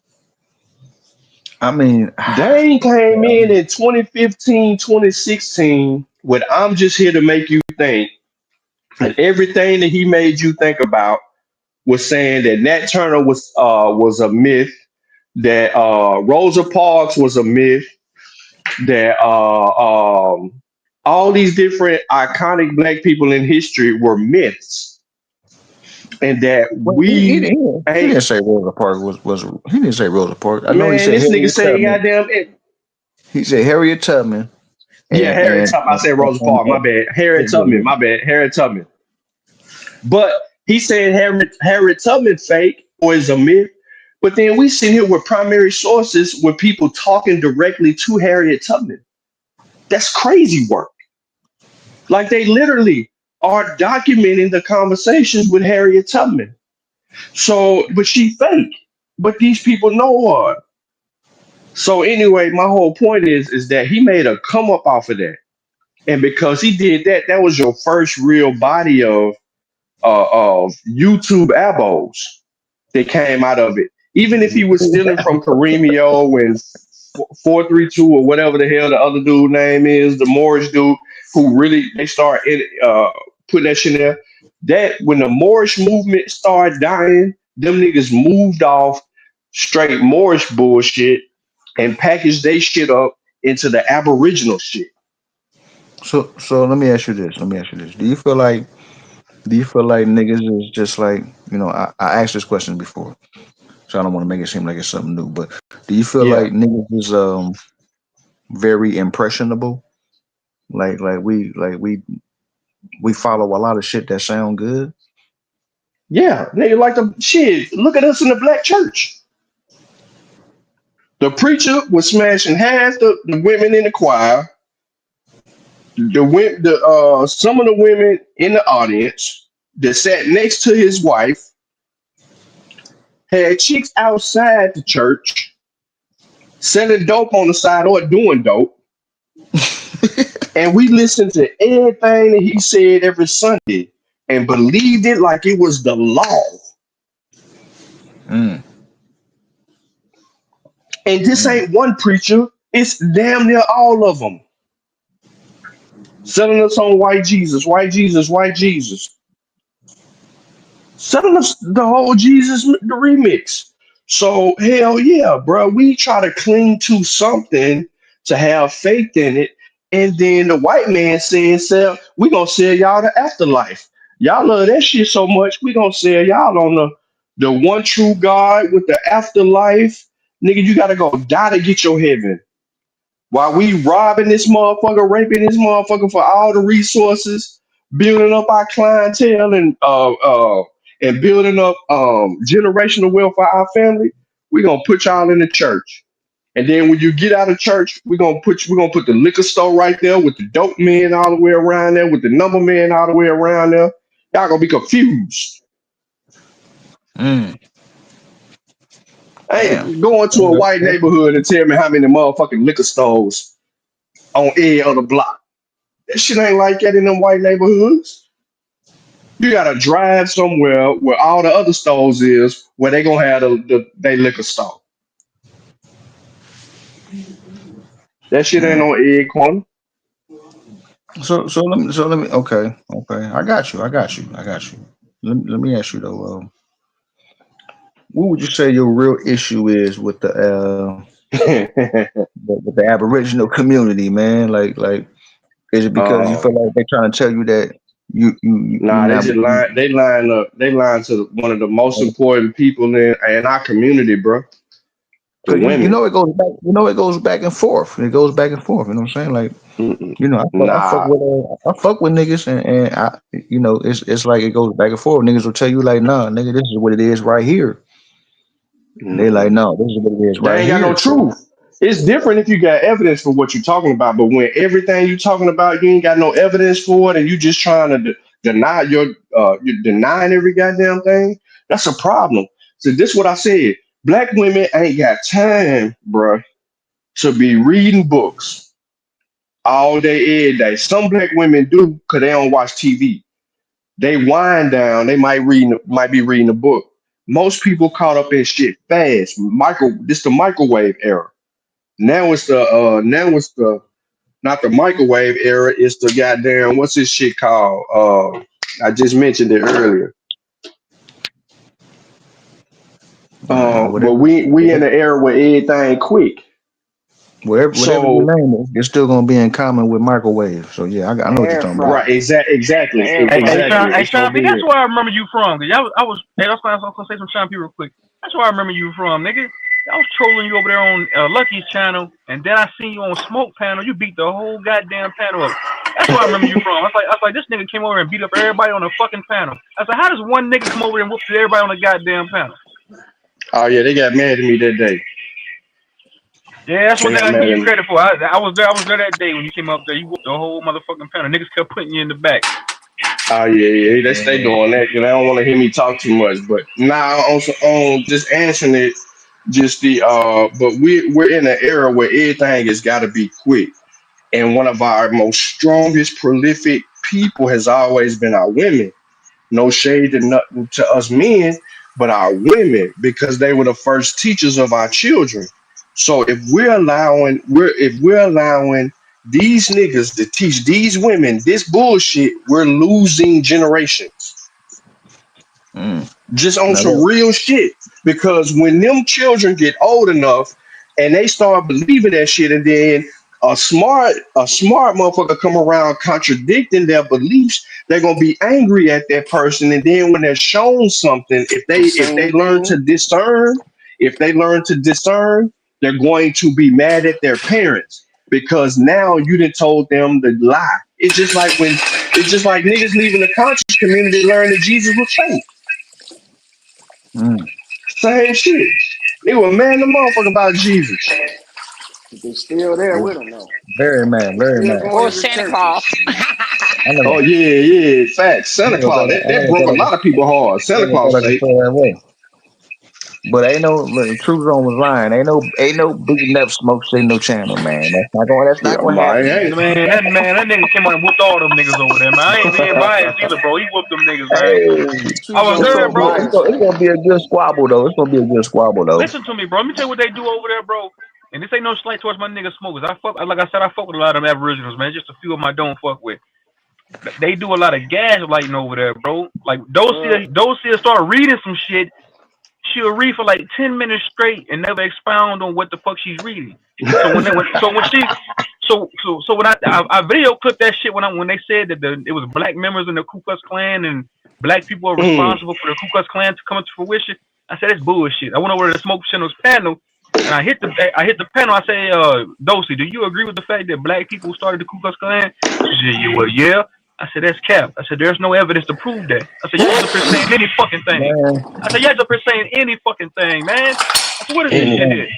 I mean, Dane came in 2015, 2016 with I'm just here to make you think. And everything that he made you think about was saying that Nat Turner was a myth, that Rosa Parks was a myth, that all these different iconic black people in history were myths, and that well, we he ain't. didn't say Rosa Parks was he didn't say Rosa Parks. I know he Man, said this nigga Harriet say Tubman. goddamn He said Harriet Tubman yeah, and Harriet and Tubman. I and, said and, Rosa and, Parks, my bad. yeah, Harriet yeah, Tubman, yeah. my bad. Harriet Tubman. But he said Harriet Tubman fake or is a myth. But then we sit here with primary sources with people talking directly to Harriet Tubman. That's crazy work. Like they literally are documenting the conversations with Harriet Tubman. So, but she fake. But these people know her. So anyway, my whole point is that he made a come up off of that. And because he did that, that was your first real body of YouTube abos that came out of it. Even if he was stealing from Karemio and 432 or whatever the hell the other dude name is, the Moorish dude who really they start putting that shit in there. That when the Moorish movement started dying, them niggas moved off straight Moorish bullshit and packaged they shit up into the Aboriginal shit. So let me ask you this. Let me ask you this. Do you feel like niggas is just like, I asked this question before, so I don't want to make it seem like it's something new, but do you feel Yeah. like niggas is very impressionable? Like we follow a lot of shit that sound good. Yeah. They like the shit. Look at us in the black church. The preacher was smashing half the women in the choir. Some of the women in the audience that sat next to his wife had chicks outside the church selling dope on the side or doing dope. And we listened to everything that he said every Sunday and believed it like it was the law. Mm, And this mm, ain't one preacher, it's damn near all of them selling us on white Jesus, white Jesus, white Jesus. Selling us the whole the remix. So hell yeah, bro. We try to cling to something to have faith in it, and then the white man saying, "Sell, we gonna sell y'all the afterlife. Y'all love that shit so much, we gonna sell y'all on the one true God with the afterlife. Nigga, you gotta go die to get your heaven. While we robbing this motherfucker, raping this motherfucker for all the resources, building up our clientele and building up generational wealth for our family, we gonna put y'all in the church. And then when you get out of church, we're gonna put the liquor store right there with the dope man all the way around there, with the number man all the way around there. Y'all gonna be confused. mm. I Damn. ain't going to a white neighborhood and tell me how many motherfucking liquor stores on edge of the block. That shit ain't like that in them white neighborhoods. You gotta drive somewhere where all the other stores is, where they gonna have they liquor store. That shit ain't Mm. on egg corner. So let me. Okay. I got you. Let me ask you though. What would you say your real issue is with the Aboriginal community, man? Like, is it because you uh, feel like they're trying to tell you that you nah, they not just believe? line. They line up. They line to one of the most important people in our community, bro. The Cause you women. know it goes back. You know it goes back and forth. It goes back and forth. You know what I'm saying? Like, Mm-mm. I fuck Nah. with niggas, and it's like it goes back and forth. Niggas will tell you like, nah, nigga, this is what it is right here. And they like, Mm-mm. no, this is what it is They right ain't got no here. So, truth. It's different if you got evidence for what you're talking about, but when everything you talking about, you ain't got no evidence for it, and you just trying to deny you're denying every goddamn thing. That's a problem. So this what I said. Black women ain't got time, bruh, to be reading books all day, every day. Some black women do because they don't watch TV. They wind down. They might be reading a book. Most people caught up in shit fast. This the microwave era. Now it's the not the microwave era. It's the goddamn what's this shit called? I just mentioned it earlier. But whatever, we in the era where everything quick. whatever you So name it, it's still gonna be in common with microwave. So yeah, I know what you're Air talking about. fry. right, The air Hey, fryer. Sean, exactly. hey, It's gonna Sean P, be that's it. where I remember you from. Cause hey, that's why I was gonna say some Sean P real quick. That's where I remember you from, nigga. I was trolling you over there on Lucky's channel, and then I seen you on Smoke panel. You beat the whole goddamn panel up. That's where I remember you from. I was like, this nigga came over and beat up everybody on the fucking panel. I was like, how does one nigga come over and whoop everybody on the goddamn panel? Oh yeah, they got mad at me that day. Yeah, that's They one thing got I give mad you at me. credit for. I was there that day when you came up there. You whooped the whole motherfucking panel. Niggas kept putting you in the back. Oh yeah, they stay Man, doing that because they don't want to hear me talk too much. But now also on just answering it, just but we're in an era where everything has got to be quick, and one of our most strongest, prolific people has always been our women. No shade to nothing to us men, but our women because they were the first teachers of our children. So if we're allowing these niggas to teach these women this bullshit, we're losing generations mm. just on Now some that, real shit. Because when them children get old enough and they start believing that shit, and then a smart motherfucker come around contradicting their beliefs, they're gonna be angry at that person. And then when they're shown something, if The they same learn to thing. discern, if they learn to discern, they're going to be mad at their parents because now you done told them the lie. It's just like niggas leaving the conscious community learn that Jesus was fake. mm. Same shit. They were mad the motherfucker about Jesus. They still there Yeah, with them though. very mad, They very still mad. going Or to the Santa Claus. churches. I Oh never, yeah, yeah, facts. I Santa never Claus, thought, that, that broke a lot of people hard. I Santa never thought Claus I could say, feel that way. But ain't no look, True Zone was lying. Ain't no beating up smoke signal channel, man. That's yeah, not gonna my happen, ain't. man. Man, that nigga came out and whooped all them niggas over there, man. I ain't being biased either, bro. He whooped them niggas, man. Hey, I True was Zone it's there, gonna so be bro. it's biased, gonna, it's man. gonna be a good squabble though. It's gonna be a good squabble though. Listen to me, bro. Let me tell you what they do over there, bro. And this ain't no slight towards my nigga smokers. Like I said, I fuck with a lot of them Aboriginals, man. Just a few of them I don't fuck with. They do a lot of gaslighting over there, bro. Like What? Dosia started reading some shit. She'll read for like 10 minutes straight and never expound on what the fuck she's reading. So when they when so when she so when I video clipped that shit when they said that it was black members in the Ku Klux Klan and black people are Mm. responsible for the Ku Klux Klan to come to fruition. I said it's bullshit. I went over to the Smoke Signals panel and I hit the panel. I say, Dosey, do you agree with the fact that black people started the Ku Klux Klan? She said, yeah, well, yeah. I said, that's cap. I said, there's no evidence to prove that. I said, y'all just up here saying any fucking thing. Man, I said, y'all just up here saying any fucking thing, man. I said, what is this And shit it, man, here?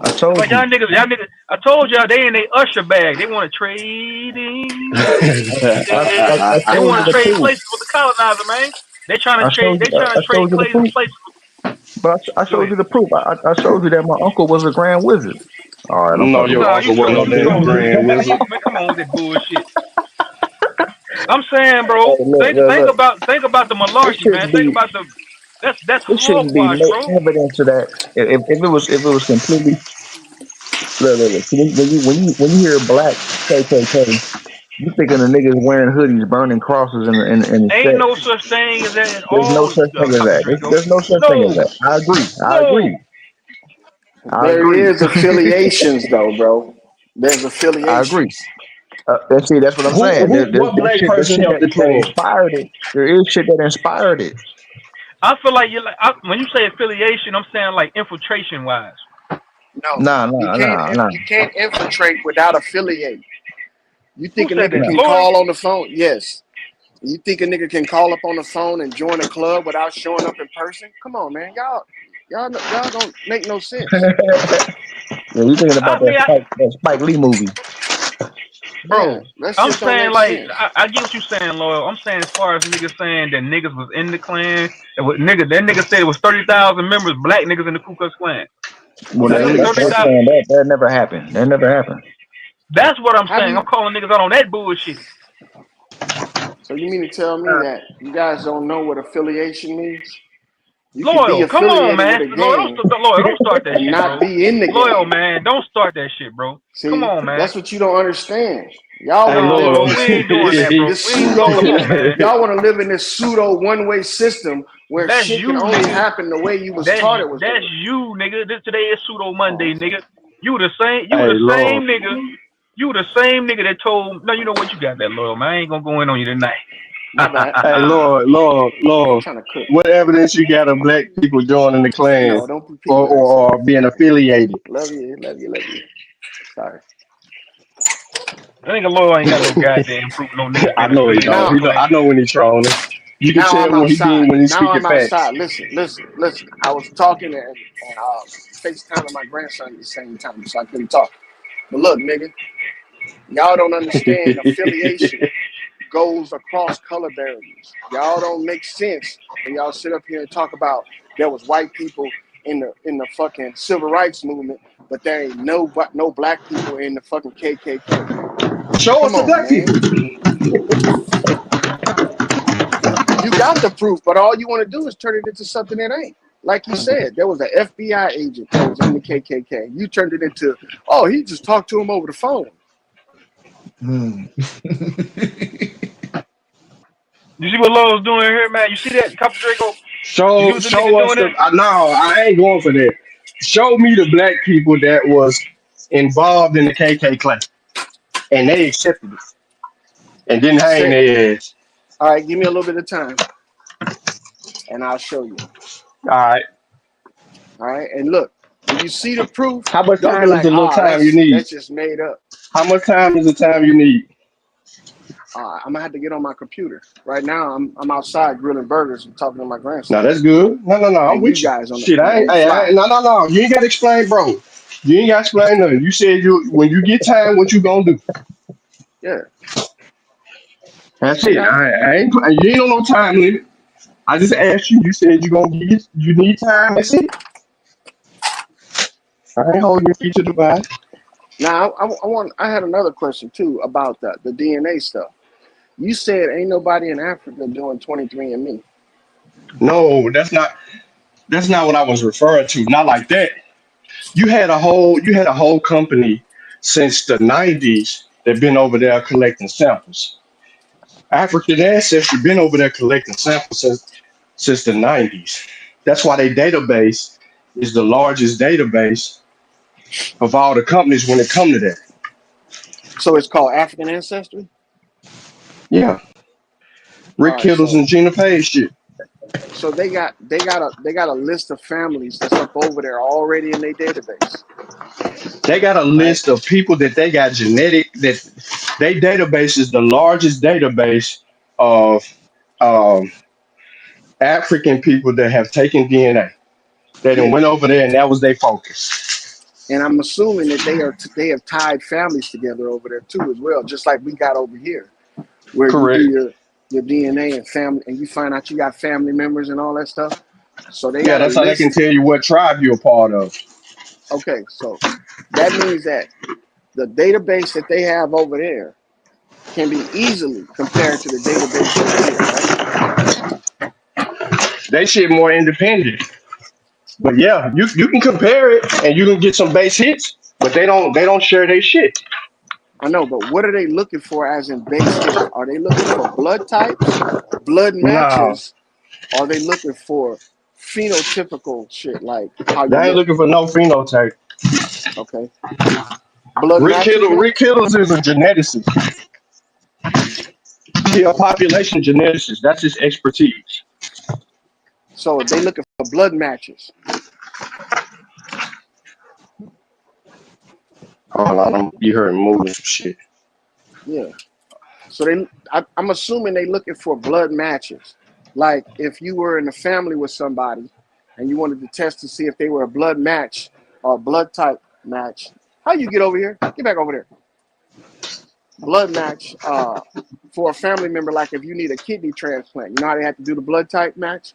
I It's told like you. y'all niggas. I told y'all they in a usher bag. They want to trading. I They told you want to the trade proof. places with the colonizer, man. They trying I to trade. showed They you. trying to I trade showed you the places. proof. Places. But I Go showed ahead. you the proof. I showed you that my uncle was a grand wizard. All right, don't no, fuck with your Nah, me. you uncle wasn't no trolling. You damn trolling. grand Man, wizard. come on with that bullshit. I'm saying, Hey, bro. look, Think look, think look. about think about the It malarkey, man. shouldn't Think be. about the that's It shouldn't be hogwash, no bro. evidence of that. If it was completely look. When you hear black KKK, you thinking the niggas wearing hoodies, burning crosses in the Ain't set. no such thing as that at There's no all, such thing as Papa that. Draco. There's no such thing as No, that. I agree. I no. agree. I There agree. is affiliations though, bro. There's I agree. affiliations. And see, that's what I'm saying. What black The person shit helped the that Klan? inspired it. There is shit that inspired it. I feel like you like when you say affiliation, I'm saying like infiltration wise. No, Nah, you nah, can't. nah, nah, You can't infiltrate without affiliate. You Who think a said nigga that? nah. can Loyal? call on the phone? Yes. You think a nigga can call up on the phone and join a club without showing up in person? Come on, man. Y'all don't make no sense. Yeah, you thinking about I mean, that Spike Lee movie? Yeah, bro, that I'm shit don't saying make like sense. I get what you're saying, Loyal. I'm saying as far as niggas saying that niggas was in the Klan, that nigga said it was 30,000 members, black niggas in the Ku Klux Klan. Well, That That's nigga what say he that's what I'm 30,000. said. saying. That never happened. That never happened. That's what I'm How do saying. I'm you? calling niggas out on that bullshit. So you mean to tell me that you guys don't know what affiliation means? You could be Loyal, come on, affiliated man. with a gang Loyal, don't start that and shit, not bro. be in the Loyal, gang. man, don't start that shit, bro. Come See, on, man. that's what you don't understand. Y'all Hey, want to live No, in Lord. we this ain't doing this that, bro. this We ain't. Come pseudo. on, man. Y'all want to live in this pseudo one-way system where That's shit can you, only nigga. happen the way you was That's taught it was that's gonna. you, nigga. This today is Pseudo Oh, Monday, nigga. You the same. You Hey, the Lord. same nigga. You the same nigga that told. No, you know what? You got that loyal, man. I ain't gonna go in on you tonight. my bad. Hey, I'm Lord. trying to cook. What evidence you got of black people joining the Klan No, don't repeat what I said. or being affiliated? Love you, love you, love you. Sorry. I think a loyal ain't got no goddamn proof. No niggas I being know he affiliated with don't. the Now, Klan. I know when he's trolling. You can now tell I'm when outside. when he's Now speaking I'm facts. outside. Listen. I was talking and FaceTiming my grandson at the same time, so I couldn't talk. But look, nigga, y'all don't understand affiliation goes across color barriers. Y'all don't make sense when y'all sit up here and talk about there was white people in the fucking civil rights movement, but there ain't no black people in the fucking KKK. Show us Come the on, black people. man. You got the proof, but all you want to do is turn it into something that ain't. Like you said, there was an FBI agent that was in the KKK. You turned it into, oh, he just talked to him over the phone. Hmm. You see what Loyal's doing here, man? You see that, Copper Draco? You see what the nigga Show us doing the. there? No, I ain't going for that. Show me the black people that was involved in the KK clan and they accepted it and didn't hang Say, their ass. all right, give me a little bit of time, and I'll show you. All right. All right, and look, when you see the proof, How much don't be time is like, the little ah, time you need? that's just made up. How much time is the time you need? I'm gonna have to get on my computer right now. I'm outside grilling burgers and talking to my No, grandson, that's good. No. I'm and you with you. guys Shit, on the I fly. ain't, no. You ain't got to explain, bro. You ain't got to explain nothing. You said when you get time, what you gonna do? Yeah, That's I it. got it. I ain't. You ain't on no time limit. I just asked you. You said you need time. That's it. I ain't holding your feet to the fire. Now I had another question too about the DNA stuff. You said ain't nobody in Africa doing 23andMe. No, that's not what I was referring to. Not like that. You had a whole company since the '90s that been over there collecting samples. African Ancestry been over there collecting samples since the '90s. That's why their database is the largest database of all the companies when it come to that. So it's called African ancestry. Yeah, All Rick right, Kittles and Gina Page shit. so they got a list of families that's up over there already in their database, They got a right? list of people that they got genetic that their database is the largest database of um, African people that have taken DNA. They done Yeah, went over there and that was their focus. and I'm assuming that they have tied families together over there too as well, just like we got over here, where you do Correct. your DNA and family, and you find out you got family members and all that stuff. So they Yeah, got a that's how they can list. tell you what tribe you're a part of. Okay, so that means that the database that they have over there can be easily compared to the database over here, right? They shit more independent. But yeah, you can compare it and you can get some base hits, but they don't share their shit. I know, but what are they looking for as in base hits? Are they looking for blood types, blood Nah, matches? Are they looking for phenotypical shit like how they you ain't look? looking for no phenotype. Okay, blood matches then. Rick Kittles is a geneticist. He a population geneticist. That's his expertise. So they looking for blood matches. Hold on, you heard him moving some shit. Yeah. So I'm assuming they looking for blood matches. Like if you were in a family with somebody and you wanted to test to see if they were a blood match or a blood type match. How you get over here? Get back over there. Blood match for a family member, like if you need a kidney transplant. You know how they have to do the blood type match?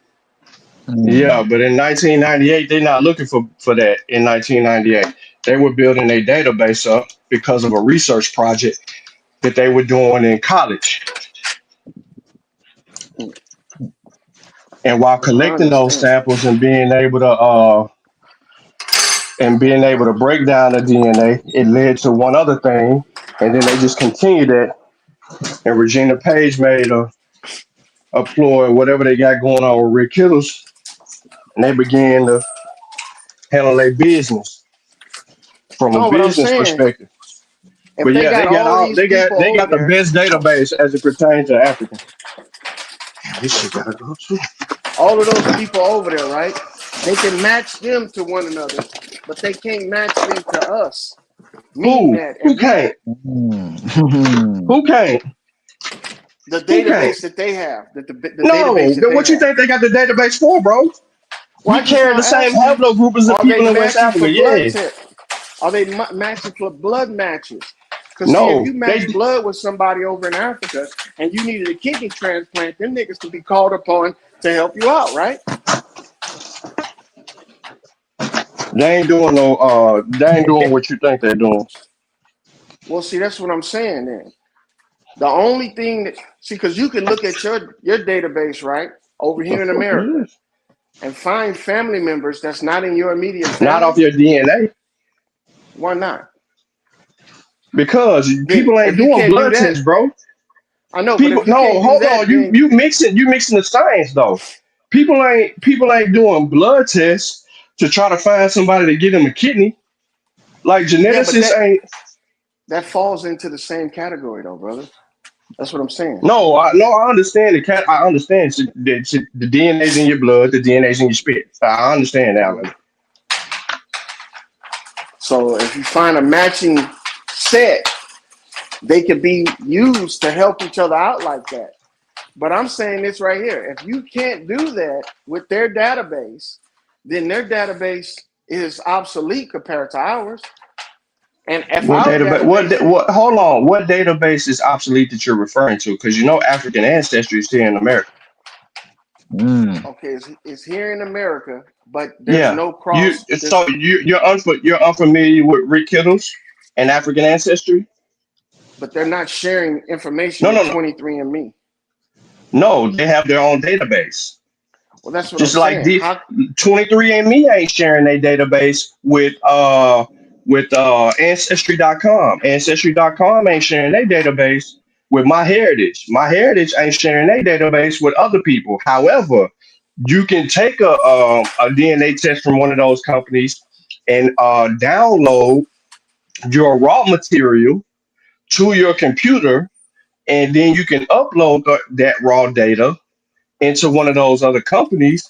Yeah, but in 1998, they're not looking for that. In 1998, they were building a database up because of a research project that they were doing in college. And while I collecting those understand. samples and being able to break down the DNA, it led to one other thing. And then they just continued it. And Regina Page made a ploy, whatever they got going on with Rick Kittles, and they began to handle their business from a No, but I'm business saying perspective. if But they yeah, got all these they got people they over got the there, best database as it pertains to African. This shit gotta go too. all of those people over there, right? They can match them to one another, but they can't match them to us. Meaning Who? that Who if we can't? Who can't? the Who can't? database that they have, the database No. that they What you have. think they got the database for, bro? Well, I We just carry now the same asked you, haplogroup as the are they people in West matching Africa. for blood Yeah. test? Are they matching for blood matches? Because see, if No. you match blood with somebody over in Africa and you needed a kidney transplant, them niggas can be called upon to help you out, right? They ain't doing no. They ain't doing what you think they're doing. Well, see, that's what I'm saying. Then the only thing that see, because you can look at your database right over The here in fuck is America this? and find family members that's not in your immediate Not family. off your DNA. Why not? Because Then people ain't if you doing can't do blood that, tests, bro. I know, but People, if you no, can't do hold on. that, You then you mixing the science though. People ain't doing blood tests to try to find somebody to get them a kidney. Like yeah, but geneticists ain't. that falls into the same category though, brother. That's what I'm saying. No, I understand the cat. I understand the DNA's in your blood, the DNA's in your spit. I understand that. Like, So if you find a matching set, they could be used to help each other out like that. But I'm saying this right here. If you can't do that with their database, then their database is obsolete compared to ours. And if what our database? database, What? Hold on. What database is obsolete that you're referring to? Because you know African ancestry is here in America. okay, is here in America, but there's Yeah. no cross. So you're unfamiliar with Rick Kittles and African ancestry? But they're not sharing information No, with no, no. 23andMe. No, they have their own database. Well, that's what I'm Just like saying. the How 23andMe ain't sharing their database with ancestry.com. Ancestry.com ain't sharing their database with MyHeritage. MyHeritage ain't sharing their database with other people. However, you can take a DNA test from one of those companies and download your raw material to your computer, and then you can upload that raw data into one of those other companies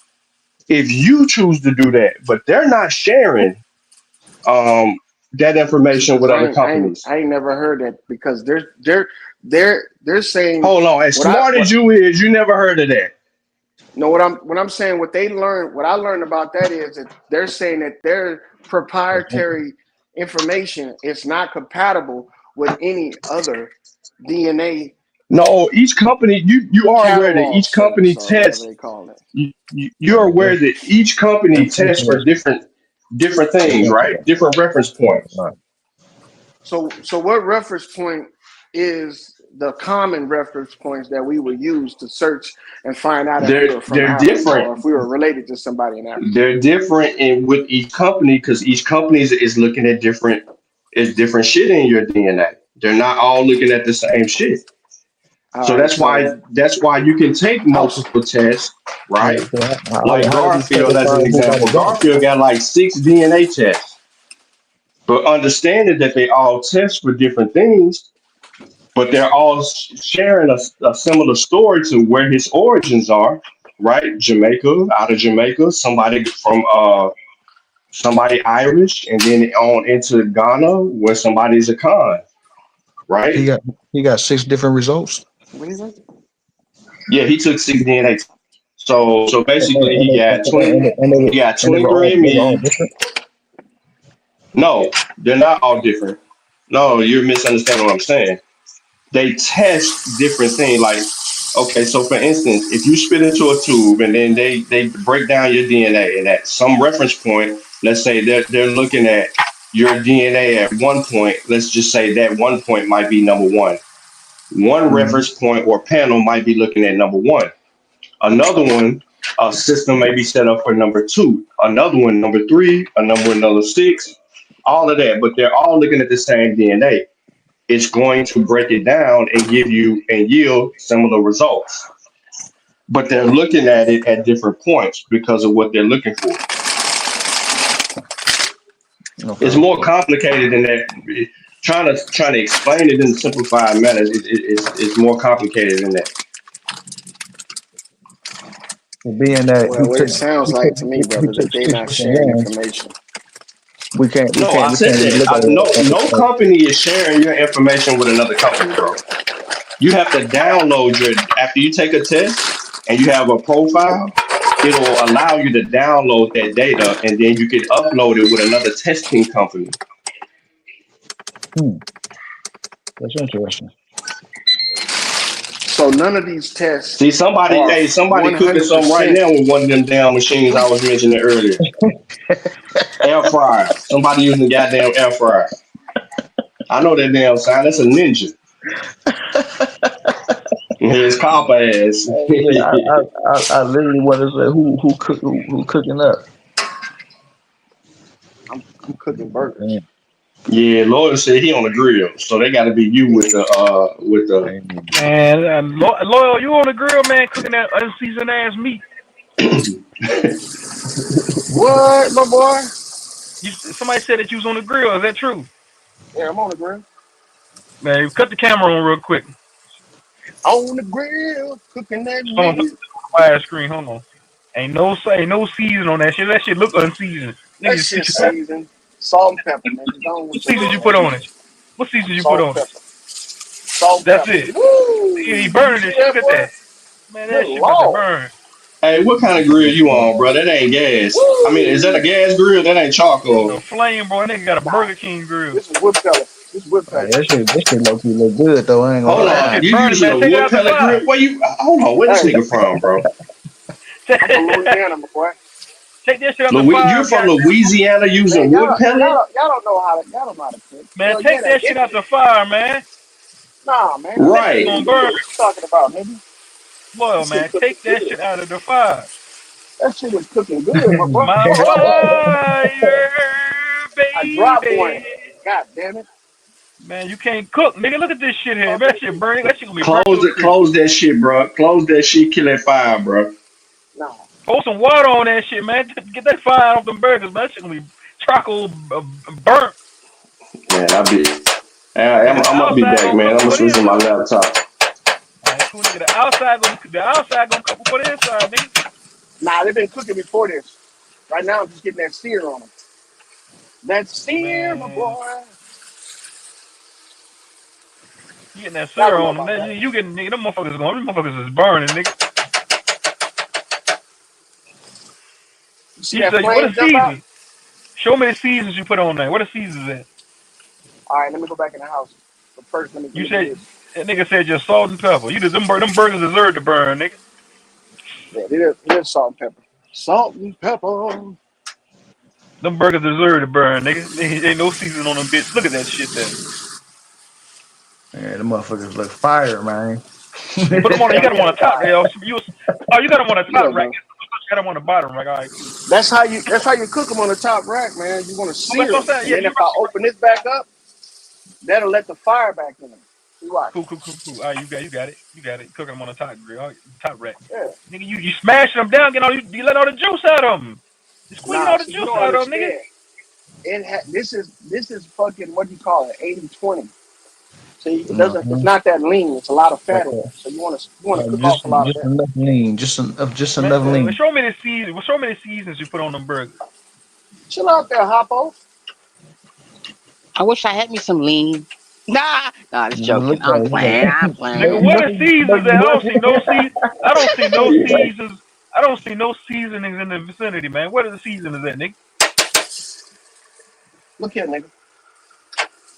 if you choose to do that. But they're not sharing um, that see, information because with other companies. I ain't never heard that because they're saying Hold on, as smart as what you is, you never heard of that. no what I'm saying what I learned about that is that they're saying that their proprietary information is not compatible with any other DNA No, each company, you are aware that catalog each source company or whatever tests. they call it. You're aware that each company tests for different things, right? Different reference points. So what reference point is the common reference points that we would use to search and find out if we were from They're Africa or if different. we were related to somebody in Africa. They're different in with each company because each company is looking at different shit in your DNA. They're not all looking at the same shit. All So right, that's why you can take how multiple tests, Yeah. right? So Like how do these Garfield fellas as an find who got example. it done? Garfield got like 6 DNA tests. But understanding that they all test for different things, but they're all sharing a similar story to where his origins are, right? Jamaica, out of Jamaica, somebody Irish, and then on into Ghana, where somebody's a Khan, He right? got he got 6 different results. what is it? Yeah, he took 6 DNA. So And, basically, and, he got and twenty three and they were all Me. different. No, they're not all different. No, you're misunderstanding what I'm saying. They test different things. Like, okay, so for instance, if you spit into a tube and then they break down your DNA, and at some reference point, let's say they're looking at your DNA at one point. Let's just say that one point might be number one. One Mm-hmm. reference point or panel might be looking at number one. Another one, a system may be set up for number two. Another one, number three. Another six. All of that, but they're all looking at the same DNA. It's going to break it down and give you and yield similar results. But they're looking at it at different points because of what they're looking for. It's Okay. more complicated than that. Trying to explain it in a simplified manner is more complicated than that. So being that Well, what it sounds like to me, he brother, took that they're six not different sharing ones, information. No, I we said can't really that. look at No, it. no company is sharing your information with another company, bro. You have to download your after you take a test and you have a profile. It'll allow you to download that data, and then you can upload it with another testing company. Hmm, that's interesting. So none of these tests See, somebody, are hey, somebody cooking something right 100%. now with one of them damn machines I was mentioning earlier. Air fryer. Somebody using a goddamn air fryer. I know that damn sound. That's a ninja. His copper ass. Yeah, I literally want to say who cooking up. I'm cooking burgers. Man, Yeah, Lord said he on the grill, so they got to be you with the. man. Man, loyal, you on the grill, man, cooking that unseasoned ass meat. What, my boy? You, somebody said that you was on the grill. Is that true? Yeah, I'm on the grill. Man, cut the camera on real quick. On the grill, cooking that Someone put meat. the wide screen. Hold on. Ain't no season on that shit. That shit look unseasoned. That Niggas, shit seasoned. Salt and pepper, nigga. Go on what with your season little you put man. on it? What season you put Salt and on it? pepper. Salt and That's pepper. it. He Woo! You burning see this shit. that, Look at boy? that. Man, Good that shit about to lord. burn. Hey, what kind of grill you on, bro? That ain't gas. I mean, is that a Woo! gas grill? That ain't It's a charcoal. flame, bro. Nigga got a Nah, Burger King grill. this is wood pellet. This is wood Hey, pellet. this shit low key look good though. I ain't gonna Hold Man, that on, lie. shit you burning, using man. a Take it wood out the pellet fire. grill? Where you? Hold on, where this Hey, nigga from, bro? I'm from Louisiana, my boy. Take that shit out the fire, You're from goddamn. Louisiana Man, using wood pellet? y'all don't know how to cook. Man, Well, yeah, take that that shit out different. the fire, man. Nah, man, That that shit shit Right. gonna good. burn. What you talking about, nigga? Loyal, That shit man. cooking Take that good. shit out of the fire. That shit is cooking good, my boy. My fire, I dropped one. baby. God damn it. Man, you can't cook, nigga. Look at this shit here, man. That shit burning. That shit gonna be burnt to Close a it. crisp. Close that shit, bro. Close that shit. Kill that fire, bro. Nah. Pour some water on that shit, man. Get that fire off them burgers, man. That shit gonna be charcoal burnt. Man, I be. Nigga, the I'm gonna be outside back, gonna man. cook I'm gonna before the switch to my inside. laptop. Alright, cool, nigga. The outside gonna cook before the inside, nigga. Nah, they've been cooking before this. Right now, I'm just getting that sear on them. That sear, my Man, boy. you getting that Y'all syrup don't know on them. about Then that. you getting, nigga, them motherfuckers is burning, nigga. You see You that say, what flame a jump out? season? Show me the seasons you put on there. What a seasons at? All right, let me go back in the house. But first, let You me do said, this. that nigga said just salt and pepper. Them burgers deserve to burn, nigga. Yeah, it is salt and pepper. Salt and pepper. Them burgers deserve to burn, nigga. Ain't no season on them bitch. Look at that shit there. Yeah, the motherfuckers look fire, man. You put them on. You Hell got them yeah, on they the top. fire. Oh, you got them on the top Look, rack. bro. You got them on the bottom rack. All right, cool. That's how you cook them on the top rack, man. You want to Oh, that's sear what I'm them, saying. and Yeah, then you're if I right. open this back up, that'll let the fire back in. See watch. Cool, cool, cool, cool. All right, you got it. You got it. Cooking them on the top grill, top rack. Yeah. Nigga, you smashing them down, you let all the juice out of them. You squeezing Nah, all the see, you juice don't out of them, nigga. understand. This is fucking what do you call it, 80/20. So it doesn't. It's Mhm. not that lean. It's a lot of Like, fat in there. So you want to cook just off a lot of just that. enough lean, just Man, enough lean. show me the season. Show me the seasons you put on them burgers. Chill out there, Hoppo. I wish I had me some lean. Nah, just joking. Look I'm at playing. I'm Nigga, playing. what are seasons there? I don't see no season. I don't see no seasons. I don't see no seasonings in the vicinity, man. What are the seasonings at, nigga? Look here, nigga.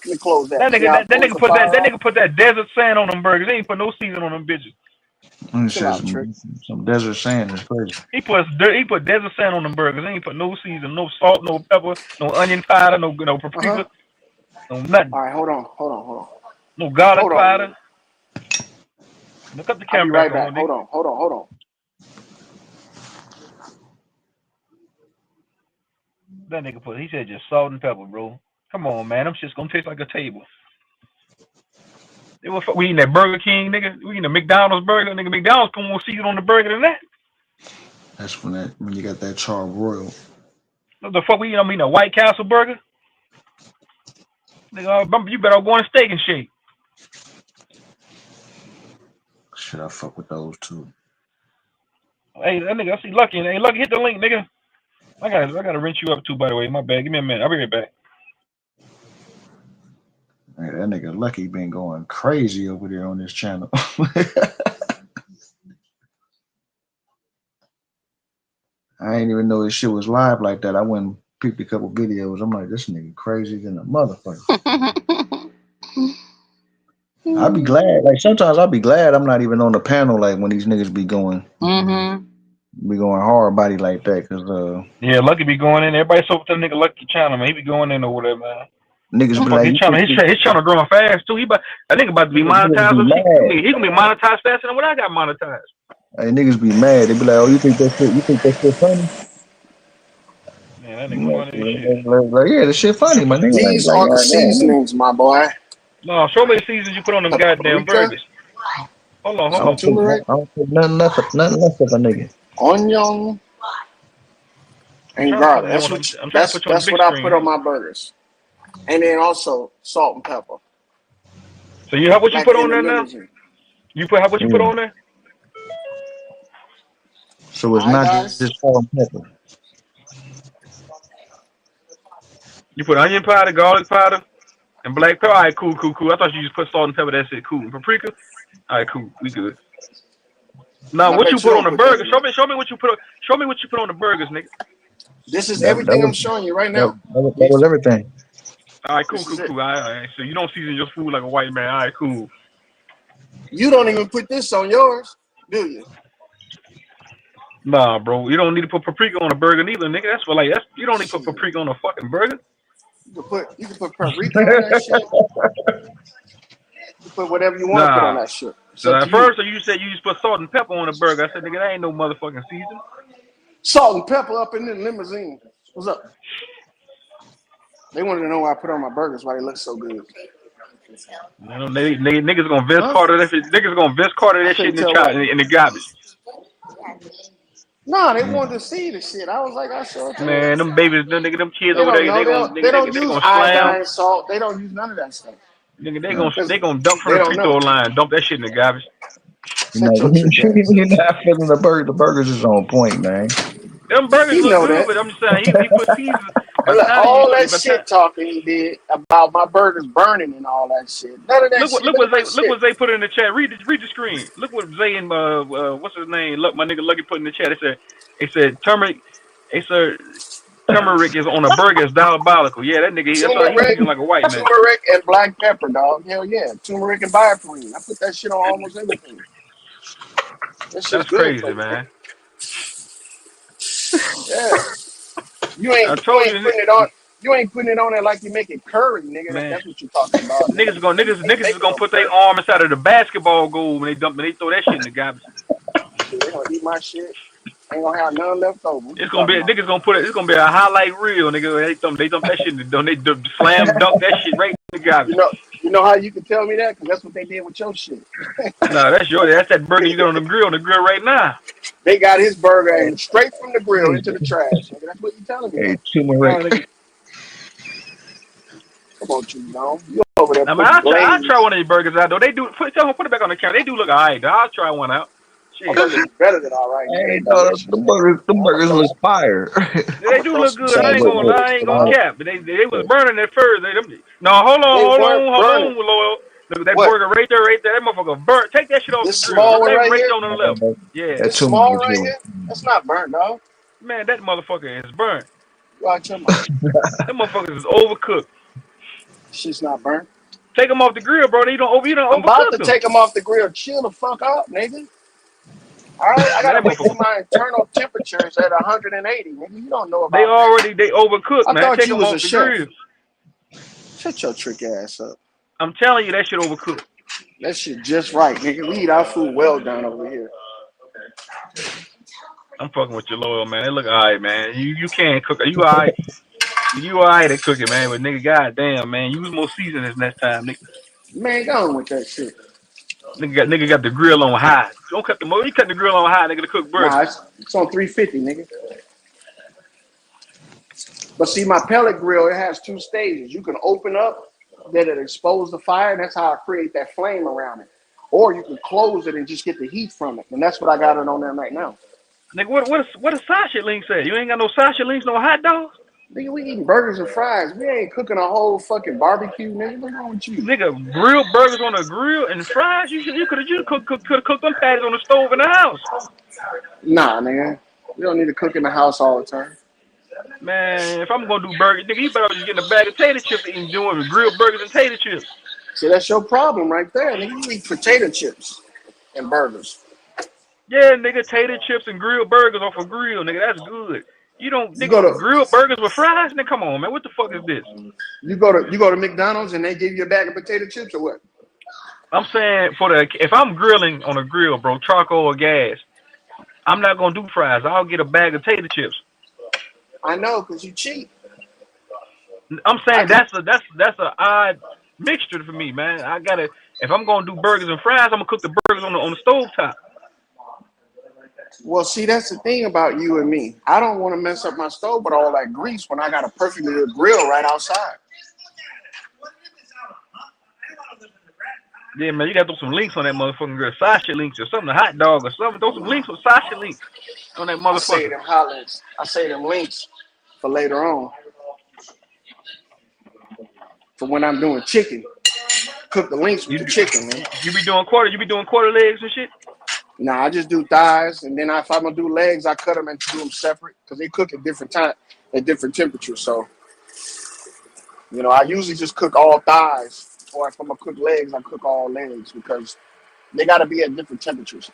Let me close that. That See nigga, how I that close nigga the put that, fire that off? nigga put that desert sand on them burgers. They ain't put no season on them bitches. It Chill says out, trick. some desert sand is crazy. He put desert sand on them burgers. They ain't put no season, no salt, no pepper, no onion powder, no Uh huh. paprika, no nothing, All right, hold on. no garlic Hold on, powder. nigga. Look up the I'll be camera right back back. on, nigga. Hold on. That nigga put. He said just salt and pepper, bro. Come on, man. Them shit's gonna taste like a table. We eating that Burger King, nigga. We eating a McDonald's burger, nigga. McDonald's come more season on the burger than that. That's when you got that charbroil. What the fuck we eating? I'm eating a White Castle burger. Nigga, you better go on a Steak and Shake. Shit, I fuck with those too. Hey, that nigga, I see Lucky. Hey, Lucky, hit the link, nigga. I gotta rinse you up too, by the way. My bad. Give me a minute. I'll be right back. Hey, that nigga Lucky been going crazy over there on this channel. I ain't even know his shit was live like that. I went and peeped a couple videos. I'm like, this nigga crazy than a motherfucker. I'd be glad. Like sometimes I'd be glad I'm not even on the panel. Like when these niggas Mm-hmm. be going hard body like that, cause Yeah, Lucky be going in. Everybody so with that nigga Lucky channel, man. He be going in over there, man. niggas be Motherfucker, like, his you channel, think his, his channel growing fast too. I think about to be niggas monetized. be mad. He gonna be monetized faster than what I got monetized. Hey, niggas be mad. They be like, oh, you think that shit? You think that shit funny? Man, that I'm nigga like, funny as shit. yeah, the shit funny, my nigga. These Like, are the God damn, seasonings, my boy. No, show me the seasons you put on them goddamn Paprika, burgers. Hold on, I hold some on. turmeric, don't put nothing less of a nigga. onion, I'm and trying to put garlic. you on. I'm trying to That's put you on the that's big what I put screen. on Hold on. my burgers. And then also salt and pepper. So you have what you Back put in on the there now? limousine. What you put Yeah. on there? So it's All right, not guys. just salt and pepper. You put onion powder, garlic powder, and black pepper. All right, cool, cool, cool. I thought you just put salt and pepper. That's it. Cool. And paprika. All right, cool. We good. And Now, I what you bet you put on don't the put that burger? in Show there. me. Show me what you put. Show me what you put on the burgers, nigga. This is That everything was I'm showing you right that, now. that was Yes. everything. All right, cool, This is cool, it. cool. All right. So you don't season your food like a white man. All right, cool. You don't even put this on yours, do you? Nah, bro. You don't need to put paprika on a burger neither, nigga. You don't need to put Shit. paprika on a fucking burger. You can put paprika on that shit. You put whatever you want to put on Nah. that shit. It's Cause up to at you. first you said you just put salt and pepper on a burger. I said, nigga, that ain't no motherfucking season. Salt and pepper up in the limousine. What's up? They wanted to know why I put on my burgers, why they look so good. You know, niggas gonna Vince Huh? Carter that shit. Niggas gonna Vince Carter I that shit couldn't in the tell what. in the garbage. No, they Yeah. wanted to see the shit. I was like, I sure can. Man, them babies, them kids They over don't there, know. They don't they use gonna slam. iodine, salt. They don't use none of that stuff. Nigga, No. Because they gonna dump from they the don't free know. throw line, dump that shit in the garbage. Set your trick ass up. You're not feeling the burger. The burgers is on point, man. Them burgers He look know good, that. but I'm just saying he put seasons. And By the look, time you all look, that by the time shit talking he did about my burgers burning and all that shit. None of that shit. Look at my look shit. what Zay put in the chat. Read the screen. Look what Zay and what's his name? Look, my nigga Lucky put in the chat. It said turmeric. It said turmeric is on a burger is diabolical. Yeah, that nigga. That's why he Turmeric, seasoned like a white man. turmeric and black pepper, dog. Hell yeah. Turmeric and bioperine. I put that shit on almost everything. That shit's That's good for crazy, you, man. man. Yeah. You I ain't you told ain't you. putting it on. You ain't putting it on there like you make it curry, nigga. Man, That's what you're talking about, nigga. They niggas is make it gonna on put their curry. arm inside of the basketball goal when they throw that shit in the garbage. Shit, they gonna eat my shit. Ain't gonna have none left over. What you It's gonna be talking about? niggas gonna put it. It's gonna be a highlight reel, nigga. They dump that shit. They slam dunk that shit right in the You garbage. know, you know how you can tell me that? Because that's what they did with your shit. No, that's that burger you got on the grill right now. They got his burger Hey, and straight from the grill hey, into the trash, nigga. That's what you telling me hey, though. turmeric. No, nigga. Come on, you know. You over there I mean, putting I'll try glaze. one of these burgers out though. They do put it back on the counter. They do look alright. I'll try one out. Oh, Shit, they look better than all right, nigga. Hey, They no, delicious, nigga. the I'm gonna burgers throw was some. fire. they I'm gonna do throw look some good. Nah, seasoning on I this ain't shit, gonna huh? cap. They was burning at first. No, They weren't hold burning. on, Loyal. Look, that What? burger right there. That motherfucker burnt. Take that shit off the This grill. small one That right right here? there on the left. Yeah, that This turmeric small right shit was. here? That's not burnt, dog. man, that motherfucker is burnt. You out your mind. That motherfucker is overcooked. Shit's not burnt. Take them off the grill, bro. You don't I'm about overcook to them. take them off the grill. Chill the fuck out, nigga. All right, I Man, gotta that wait till motherfucker. my internal temperatures at 180, nigga. You don't know about that. They overcooked, I man. thought Take you them was off a the chef. grill. Shut your trick ass up. I'm telling you, that shit overcooked. That shit just right, nigga. We eat our food well done over here. I'm fucking with your Loyal, man. They look alright, man. You can't cook it. You alright. You alright at cooking, man. But nigga, goddamn, man, use more seasonings next time, nigga. Man, go on with that shit. Nigga got the grill on high. Don't cut the mo. You cut the grill on high, nigga, to cook Nah, burgers. it's on 350, nigga. But see, my pellet grill, it has two stages. You can open up, let it expose the fire, and that's how I create that flame around it. Or you can close it and just get the heat from it. And that's what I got it on there right now. Nigga, what does Sasha Link say? You ain't got no Sasha Links, no hot dogs? Nigga, we eating burgers and fries. We ain't cooking a whole fucking barbecue, nigga. What's wrong with you? Nigga, grilled burgers on a grill and fries? You could have cooked them patties on the stove in the house. Nah, nigga. We don't need to cook in the house all the time. Man, if I'm gonna do burgers, nigga, you better just getting a bag of tater chips and doing grilled burgers and tater chips. See, that's your problem right there, nigga. You eat potato chips and burgers. Yeah, nigga, tater chips and grilled burgers off a grill, nigga, that's good. You don't, You go nigga, to grilled burgers with fries? Nigga, come on, man, what the fuck is this? you go to McDonald's and they give you a bag of potato chips or what? I'm saying if I'm grilling on a grill, bro, charcoal or gas, I'm not gonna do fries. I'll get a bag of tater chips. I know, cause you cheap. I'm I saying can. that's a odd mixture for me, man. If I'm gonna do burgers and fries, I'm gonna cook the burgers on the stove top. Well, see, that's the thing about you and me. I don't want to mess up my stove with all that grease when I got a perfectly good grill right outside. Yeah, man, you gotta throw some links on that motherfucking grill. Sasha links or something, a hot dog or something. Throw some links with Sasha links on that I say motherfucker. them highlights. I say them links for later on, for when I'm doing chicken. Cook the links with You the do, chicken, man. you be doing quarter legs and shit. Nah, I just do thighs, and then if I'm gonna do legs, I cut them and do them separate because they cook at different time, at different temperatures. So, I usually just cook all thighs, or if I'm gonna cook legs, I cook all legs because they gotta be at different temperatures.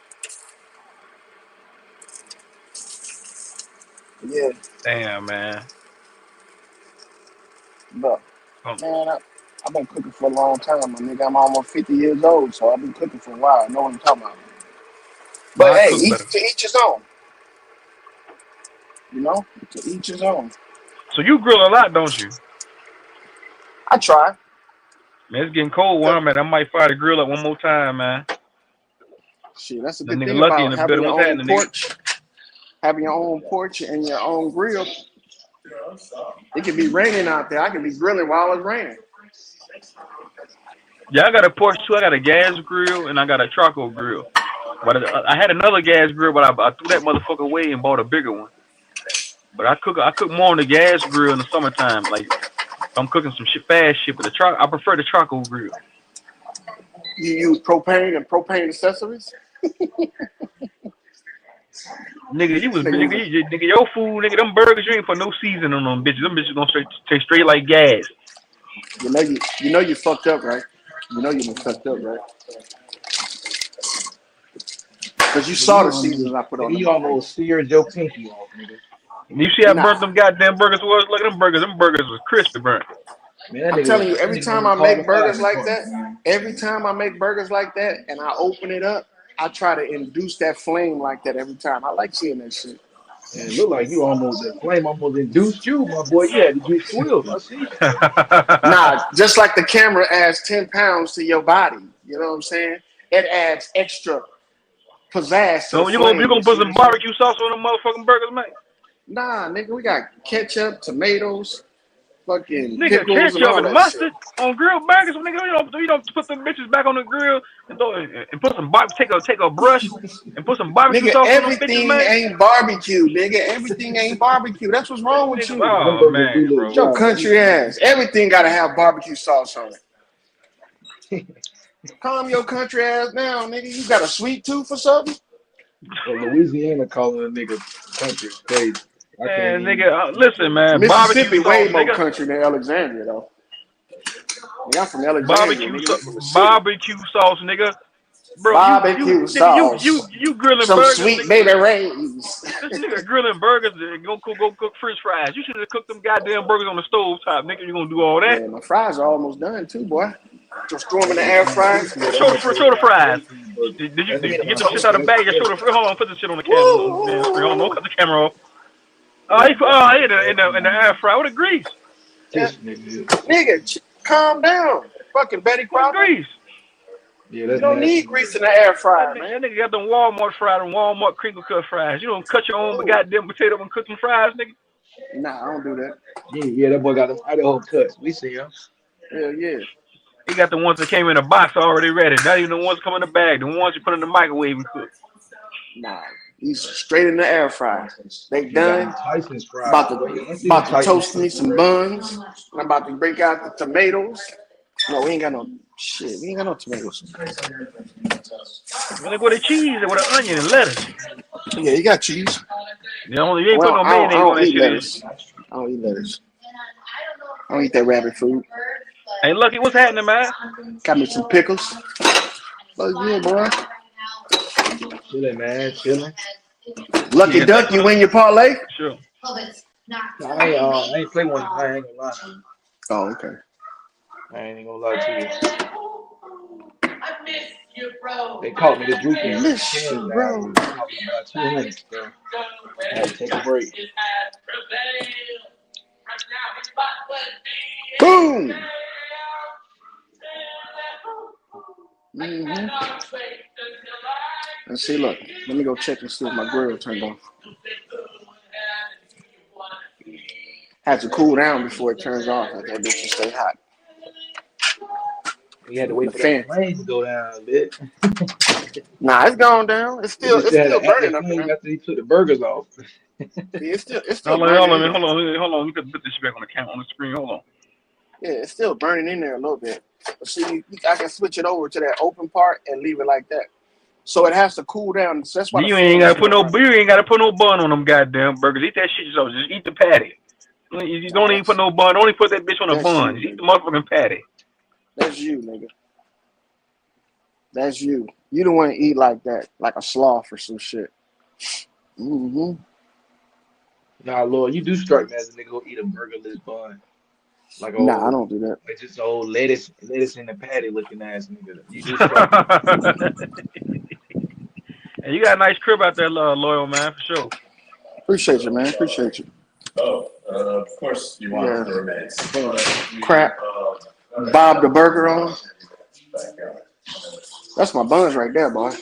Yeah, Damn, man. but Um, man, I've been cooking for a long time, my nigga. I'm almost 50 years old, so I've been cooking for a while. I know what I'm talking about. no, But I hey, cook better. to each his own. To each his own. So you grill a lot, don't you? I try. Man, it's getting cold where I'm at. I might fire the grill up one more time, man. Shit, that's a The good nigga thing lucky in about the having building. your What's own happening, nigga? porch. Having your own porch and your own grill. It could be raining out there. I could be grilling while it's raining. Yeah, I got a porch too. I got a gas grill and I got a charcoal grill. But I had another gas grill, but I threw that motherfucker away and bought a bigger one. But I cook more on the gas grill in the summertime. Like if I'm cooking some shit fast shit, but I prefer the charcoal grill. You use propane and propane accessories. Nigga, Nigga, nigga, your food, nigga, them burgers you ain't put no seasoning on them bitches. Them bitches gonna taste straight like gas. you fucked up, right? You know you been fucked up, right? Because you Nigga, saw the seasons I put on nigga, them you motherfuckers. almost seared your pinky off, nigga. You see how burnt Nah, them goddamn burgers was? Look at them burgers. Them burgers was crispy burnt. Man, I'm telling you, that every nigga want time to I call the make fire burgers like department, that, man. every time I make burgers like that, and I open it up, I try to induce that flame like that every time. I like seeing that shit. And it looked like you almost that flame almost induced you, my boy. You had to get swift. I see. Nah, just like the camera adds 10 pounds to your body. You know what I'm saying? It adds extra pizzazz to the So you flame. You gonna put see what I'm some saying? barbecue sauce on them motherfucking burgers, man? Nah, nigga, we got ketchup, tomatoes, fucking Nigga, pickles, and ketchup all and that shit. mustard on grilled burgers. Nigga, you don't put them bitches back on the grill and put some take a brush and put some barbecue Nigga, sauce on them bitches, everything man. ain't barbecue, nigga. Everything ain't barbecue. That's what's wrong with Nigga, you. Yeah, them oh burgers do man, look bro. With your dry, but country ass. Everything gotta have barbecue sauce on it. Calm your country ass down, nigga. You got a sweet tooth or something? Louisiana calling a nigga country is crazy. I can't Man, even. nigga, listen, man, barbecue Mississippi way sauce, more nigga. country than Alexandria, though. Nigga, I'm from Alexandria, nigga. We from the city. Barbecue sauce, nigga. Bro, Barbecue nigga, sauce. you grilling Some burgers, sweet nigga. baby rays. This nigga grilling burgers and go cook French fries. You should have cooked them goddamn burgers on the stove top, nigga. You gonna do all that? Yeah, my fries are almost done, too, boy. Just throw them That in the nigga air trying to fryer. push me at Show the almost fries. $1,000 burger. That Did nigga you get trying them to shit push out me. of the That's bag? Hold expensive. on, put this shit on the camera, man. Screen. Hold on, cut Woo! the camera off. Oh, Yeah, that's in the air fryer. What a grease? Yeah, this nigga. nigga, calm down. Fucking Betty What a Crocker. grease? Yeah, You that's don't nasty need work. grease in the air That fryer, nigga, man. that nigga got them Walmart fried and Walmart crinkle cut fries. You don't cut your own Who? goddamn potato and cook some fries, nigga. Nah, I don't do that. Yeah, that boy got them Idaho cuts. We see him. Hell yeah. He got the ones that came in a box already ready. Not even the ones come in the bag. The ones you put in the microwave and cook. Nah, he's straight in the air fryer. They He got done. them Tyson's fries, About to boy. I see them about to Tyson's toast me cooking some ready. buns. I'm about to break out the tomatoes. No, we ain't got no shit. We ain't got no tomatoes. And they go to cheese with an onion and lettuce. Yeah, you got cheese. You ain't put Well, no I mayonnaise on don't that eat shit, is you? lettuce. I don't eat lettuce. I don't eat that rabbit food. Hey, Lucky, what's happening, man? Got me some pickles. But yeah, boy. Chilling, man, chilling. Lucky Yeah, thanks Duck, for you the win your parlay? sure. No, I ain't play one tonight. I ain't gonna lie. Oh, okay. I ain't even gonna lie to you. They caught me this weekend with some Miss tens you, down. bro. They caught me about 200. So I had to take a break. Boom. Mm-hmm. Let's see, look. Let me go check and see if my grill turned on. Has to cool down before it turns off. Like that bitch should stay hot. We had to wait The for that fan. flame to go down a bit. Nah, it's gone down. It's It just still had still an active burning up in flame there. after he took the burgers off. Yeah, it's still Hold on, burning in there. hold on. We could put this shit back on the camera on the screen. Hold on. Yeah, it's still burning in there a little bit. But see, I can switch it over to that open part and leave it like that. So it has to cool down. So that's why the You ain't fan is gotta put still no running. you ain't gotta put no bun on them goddamn burgers. Eat that shit yourself. Just eat the patty. You Nah, don't even put no bun. Don't even put that bitch on a that's bun. you, Just eat the nigga. motherfucking patty. That's you, nigga. That's you. You don't want to eat like that, like a sloth or some shit. Mm-hmm. Nah, Lord, you do strike me as a nigga who eat a burgerless bun. Like Nah, I old, don't do that. like just old lettuce in the patty looking ass nigga. You do strike me. And you got a nice crib out there, loyal man, for sure. Appreciate you, man. Appreciate you. Oh, of course you want Yeah. the remains. Crap. Bob the burger on. That's my buns right there, boy.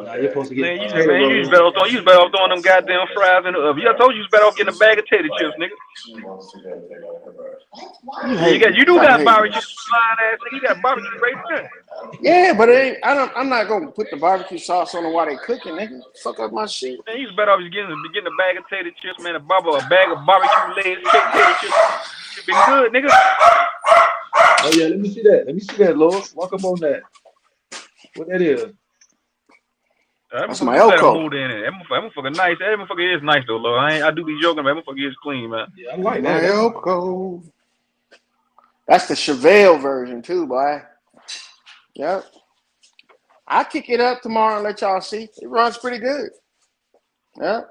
Nah, you're supposed to get Man, the potato you was rolls. better off throwing them goddamn fries in the oven. I told you was better off getting a bag of tater chips, nigga. You Yeah, hate me. you do Stop got hating me. barbecue, lying ass nigga. You got barbecue right there. Yeah, but it ain't, I'm not gonna put the barbecue sauce on them while they cooking, nigga. Fuck up my shit. Man, you was better off just getting a bag of tater chips, man. A bag of barbecue lays tater chips. It been good, nigga. Oh yeah, let me see that. Let me see that, Lord. Walk up on that. What that is? That That's my motherfucker do got a Elko. mood in it. That motherfucker nice. That motherfucker is nice though, Lord. I do be joking, but that motherfucker is clean, man. Yeah, I like that. My That's nice. Elko. That's the Chevelle version too, boy. Yep. I kick it up tomorrow and let y'all see. It runs pretty good. Yeah.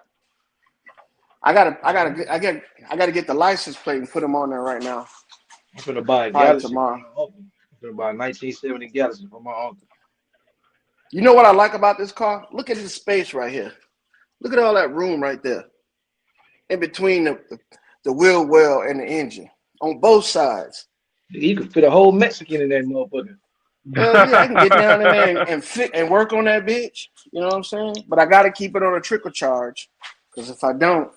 I gotta get the license plate and put them on there right now. I'm gonna buy a Probably Galaxy from tomorrow. my uncle. I'm gonna buy a 1970 Galaxy from my uncle. You know what I like about this car? Look at this space right here. Look at all that room right there in between the wheel well and the engine on both sides. You could fit a whole Mexican in that motherfucker. Hell yeah, I can get down in there and fit and work on that bitch. You know what I'm saying? But I got to keep it on a trickle charge because if I don't,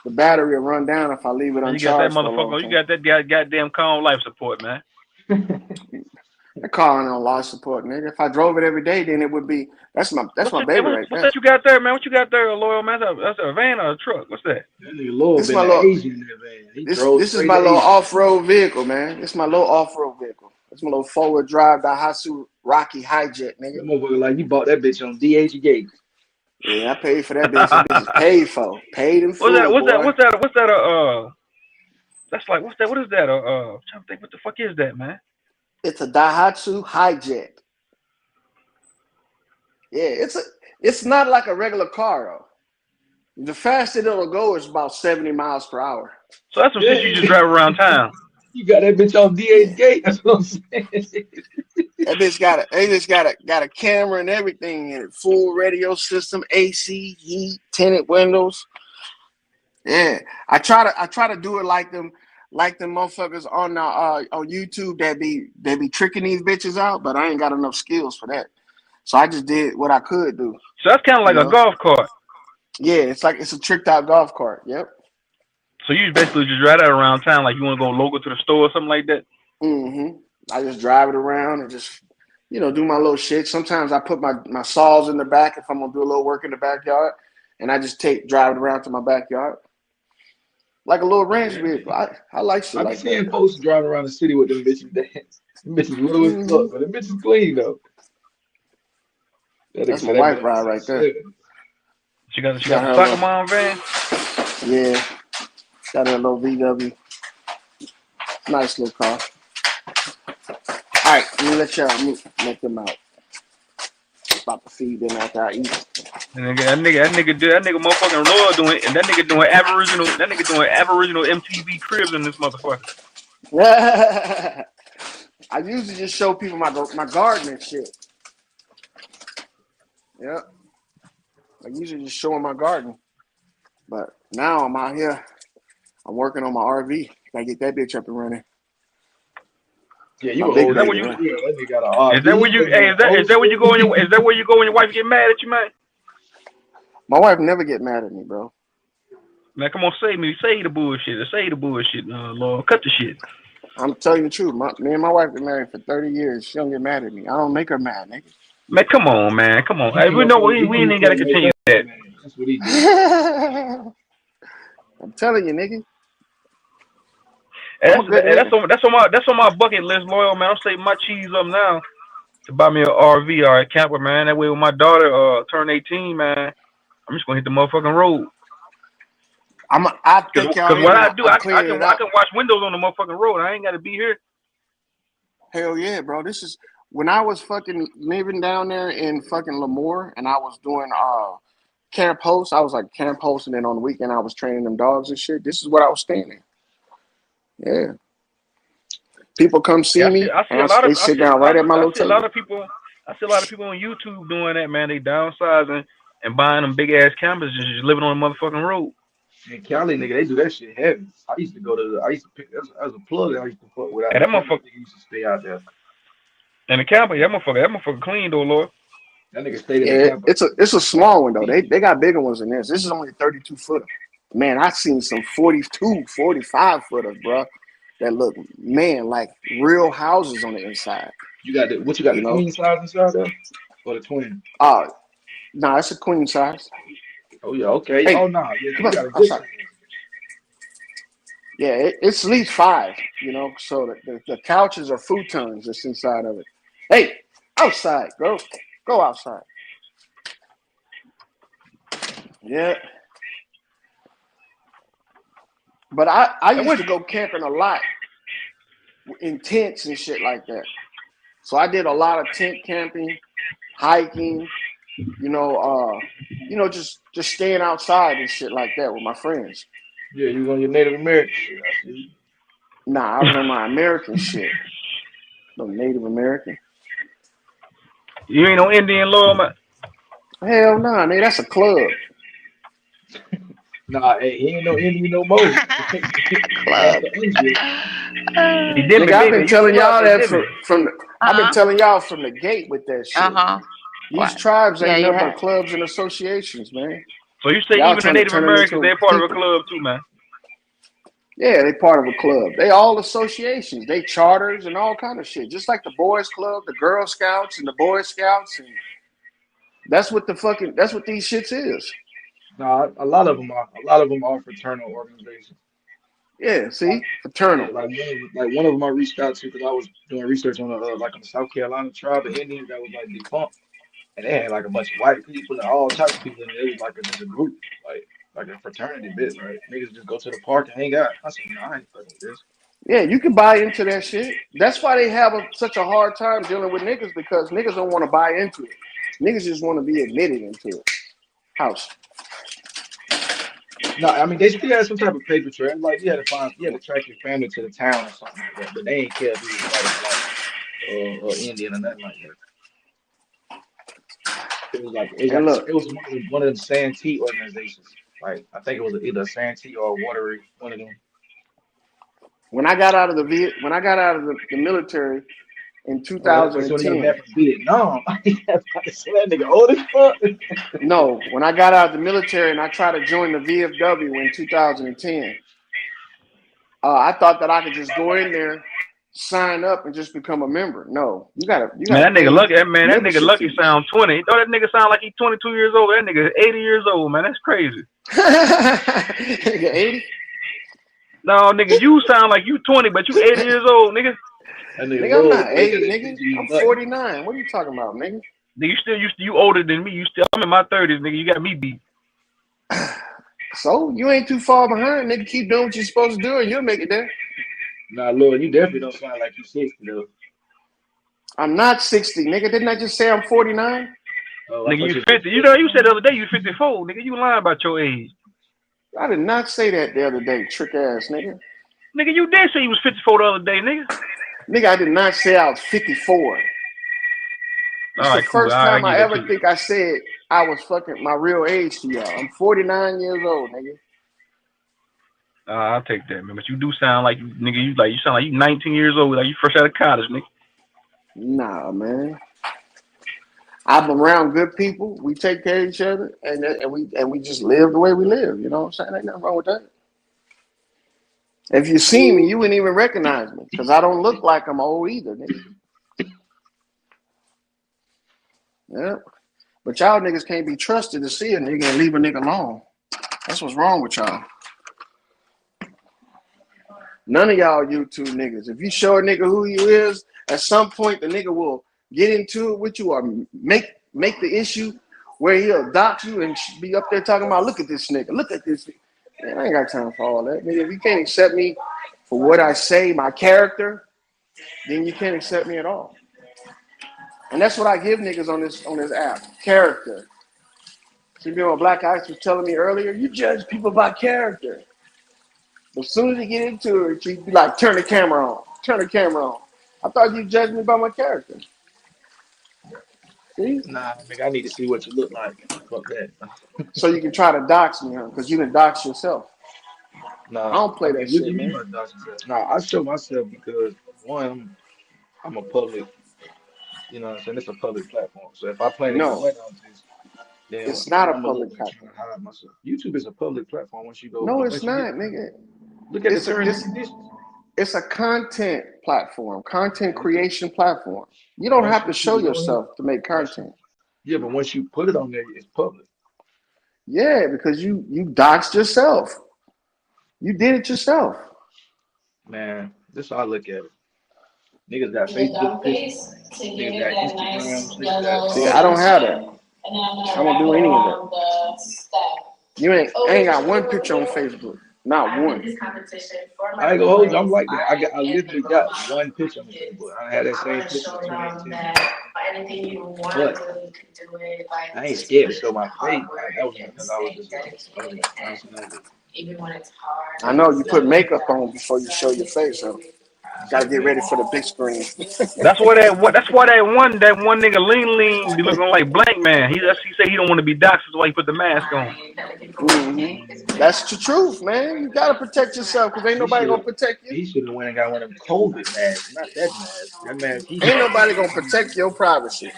the battery will run down if I leave it Man, you got that uncharged for a long motherfucker. You time. got that goddamn calm life support, man. That car ain't on life support, nigga. If I drove it every day, then it would be. That's my baby right What's there. that you got there, man? What you got there, Loyal man? That's a van or a truck? What's that? That nigga Lord This is been my to little. Asia in that van. He drove This is straight my to little Asia. off-road vehicle, man. This is my little off-road vehicle. It's my little forward drive Daihatsu Rocky Hijet, nigga. That motherfucker like you bought that bitch on DHgate. Yeah, I paid for that bitch. That bitch is paid for, paid in What's that? full, boy. What's that? That's like what's that? What is that? I'm trying to think. What the fuck is that, man? It's a Daihatsu Hijet. Yeah, it's not like a regular car though. The fastest it'll go is about 70 miles per hour. So that's some shit you just drive around town. You got that bitch on Yeah. DHgate. That's what I'm saying. That bitch got a camera and everything in it. Full radio system, AC, heat, tinted windows. Yeah. I try to do it like them motherfuckers on YouTube that be tricking these bitches out, but I ain't got enough skills for that. So I just did what I could do. So that's kind of like a golf cart. Yeah, it's a tricked out golf cart. Yep. So you basically just drive that around town like you want to go local to the store or something like that. Mm-hmm. I just drive it around and just, do my little shit. Sometimes I put my saws in the back if I'm gonna do a little work in the backyard, and I just drive it around to my backyard like a little ranch vehicle. I like shit I be like that. seeing folks driving around the city with them bitches. Them bitches little as fuck, but them bitches clean though. That nigga That's my said that wife bitch ride right there. She got her the soccer little, mom van. yeah, got her little VW. Nice little car. All right, let me let y'all make them out. About to feed them after I eat. That nigga motherfucking Loyal doing, and that nigga doing Aboriginal MTV cribs in this motherfucker. I usually just show people my garden and shit. Yeah. I usually just show them my garden. But now I'm out here. I'm working on my RV. Gotta get that bitch up and running. Yeah, you My an big old nigga. baby, man. Yeah, that nigga got an Is that where RV. you? That Hey, nigga old is that where you school. go when your wife get mad at you, man? My wife never get mad at me, bro. Man, come on, say the bullshit, Lord, cut the shit. I'm telling you the truth. Me and my wife been married for 30 years. She don't get mad at me. I don't make her mad, nigga. Man, come on, man, come on. He Hey, come we up know here, we ain't gotta and make continue her that. man. That's what he do. I'm telling you, nigga. Hey, I'm a good nigga. that's on my bucket list, Loyal, man. I'm saving my cheese up now to buy me an RV or a camper, man. That way when my daughter turn 18, man, I'm just gonna hit the motherfucking road. I take y'all Cause in what there. I do, I I clean can it out. watch windows on the motherfucking road. I ain't gotta be here. Hell yeah, bro. This is when I was fucking living down there in fucking Lemoore and I was doing camp host. I was like camp host, and then on the weekend I was training them dogs and shit. This is what I was staying in. Yeah. People come see Yeah, me and they sit down right at my little I see a lot table. of people. I see a lot of people on YouTube doing that, man. They downsizing and buying them big ass campers and just living on the motherfucking road. In Cali, nigga, they do that shit heavy. I used to pick as a plug. I used to fuck with out And in that Cali. motherfucker Nigga used to stay out there. and the camper, that motherfucker clean though, Lord. That nigga stayed in the Yeah, camper. it's a small one though. They got bigger ones than this. This is only 32 footer. Man, I seen some 42, 45 footers, bro. That look, man, like real houses on the inside. You got the You know? queen size inside there, or the twin? No, it's a queen size. Oh yeah, okay. Hey, Oh no, yeah, come you on, got a good outside. size. Yeah, it's at least 5, so the couches are futons that's inside of it. Hey, outside, go outside. Yeah. But I And used what? to go camping a lot in tents and shit like that. So I did a lot of tent camping, hiking, Just staying outside and shit like that with my friends. Yeah, you was on your Native American shit. I see. Nah, I was on my American shit. No Native American. You ain't no Indian law, man. Hell nah, nigga, that's a club. Nah, hey, he ain't no Indian no more. Club. After Unjil. Epidemic, Nigga, I've been baby. You telling know about y'all the that epidemic. I've been Uh-huh. telling y'all from the gate with that shit. Uh-huh. These What? tribes Yeah, ain't you nothing but had. clubs and associations, man. So you say Y'all even the trying to Native turn them Americans, into they're part of a people. club too, man. Yeah, they part of a club. They all associations. They charters and all kind of shit. Just like the Boys Club, the Girl Scouts, and the Boy Scouts, and that's what these shits is. Nah, a lot of them are. A lot of them are fraternal organizations. Yeah, Like, see, yeah, fraternal. like one of them I reached out to because I was doing research on on the South Carolina tribe of Indians that was like defunct, and they had like a bunch of white people and all types of people in it. It was like just a group, like a fraternity bit, right? Niggas just go to the park and hang out. I said, nah, I ain't fucking with this. Yeah, you can buy into that shit. That's why they have such a hard time dealing with niggas because niggas don't want to buy into it. Niggas just want to be admitted into it. House. No, I mean they still had some type of paper trail. Like you had to track your family to the town or something like that. But they ain't care if you was white or black or Indian or nothing like that. It was like And look, it was one of them Santee organizations. Like I think it was either a Santee or a Watery, one of them. when I got out of the military in Oh, wait, so when you got 2010, back from Vietnam, I about to say that nigga old as fuck. no, when I got out of the military and I tried to join the VFW in 2010, I thought that I could just go in there, sign up, and just become a member. No, you Man, gotta that nigga pay lucky. That nigga membership lucky fees. sound 20. Thought that nigga sound like he's 22 years old. That nigga 80 years old, man. That's crazy. Nigga, 80? No, nigga, you sound like you 20, but you 80 years old, nigga. That nigga Nigga, I'm love, not boy. He got 80, that nigga. Benjamin I'm Button. 49. What are you talking about, nigga? Nigga, you older than me. I'm in my 30s, nigga. You got me beat. So you ain't too far behind, nigga. Keep doing what you're supposed to do, and you'll make it there. Nah, Lord, you definitely don't sound like you 60 though. I'm not 60, nigga. Didn't I just say I'm 49? Oh, I Nigga, thought you you said 50. You know, you said the 49. other day you 54. Nigga, you lying about your age. I did not say that the other day, trick ass nigga. Nigga, you did say you was 54 the other day, nigga. Nigga, I did not say I was 54. All It's the right, cool. first I time give I that to ever you. think I said I was fucking my real age to y'all. I'm 49 years old, nigga. I'll take that, man. But you do sound like nigga. You sound like you 19 years old, like you fresh out of college, nigga. Nah, man. I'm around good people. We take care of each other, and we just live the way we live. You know what I'm saying? Ain't nothing wrong with that. If you see me, you wouldn't even recognize me because I don't look like I'm old either, nigga. Yeah. But y'all niggas can't be trusted to see a nigga and leave a nigga alone. That's what's wrong with y'all. None of y'all YouTube niggas. If you show a nigga who you is, at some point the nigga will get into it with you or make the issue where he'll dox you and be up there talking about, look at this nigga, look at this. Man, I ain't got time for all that. Nigga, if you can't accept me for what I say, my character, then you can't accept me at all. And that's what I give niggas on this app. Character. See, you know what Black Ice was telling me earlier? You judge people by character. As soon as you get into it, you be like, turn the camera on. Turn the camera on. I thought you judged me by my character. See? Nah, nigga, I need to see what you look like. Fuck that. So you can try to dox me, huh? Because you can dox yourself. I Nah, don't I play that mean, what do shit, you mean man. by dodge yourself? Nah, I show myself because one, I'm a public, you know what I'm saying? It's a public platform. So if I plan to No, go in on this, then it's not a I'm a little public bit trying platform. to hide myself. YouTube is a public platform No, it's once you get not, nigga. look at the It's a terms and this conditions. it's a content platform, content Man, okay. creation platform. You don't Once have you to put show it on here, yourself to make once you content. yeah, but once you put it on there, it's public. Yeah, because you doxed yourself. You did it yourself. Man, this is how I look at it. Niggas got The Facebook dumb pictures, face to give niggas it got that nice Instagrams, niggas got yellow See, I don't TikToks. have that. sunshine. And then I'm I gonna don't wrap do it any of that. around the stem. I ain't Oh, got one over picture on here. Facebook. Not I did one. this competition for I my ain't gonna hold you. I'm boys. like that. I I am literally a role got model one for picture on my the kids. Facebook. I had that I same want to picture in show them 2018. that by But I ain't scared to show my face. Like that was because I was just like, I was saying that. I know you put makeup on before you show your face, so gotta get ready for the big screen. That's why that one nigga lean be looking like Blank Man. He say he don't want to be doxxed, that's why he put the mask on. That's the truth, man. You gotta protect yourself because ain't He nobody should gonna have. protect you. He should have went and got one of them COVID masks, not that mask. That mask he Ain't got, nobody gonna protect your privacy.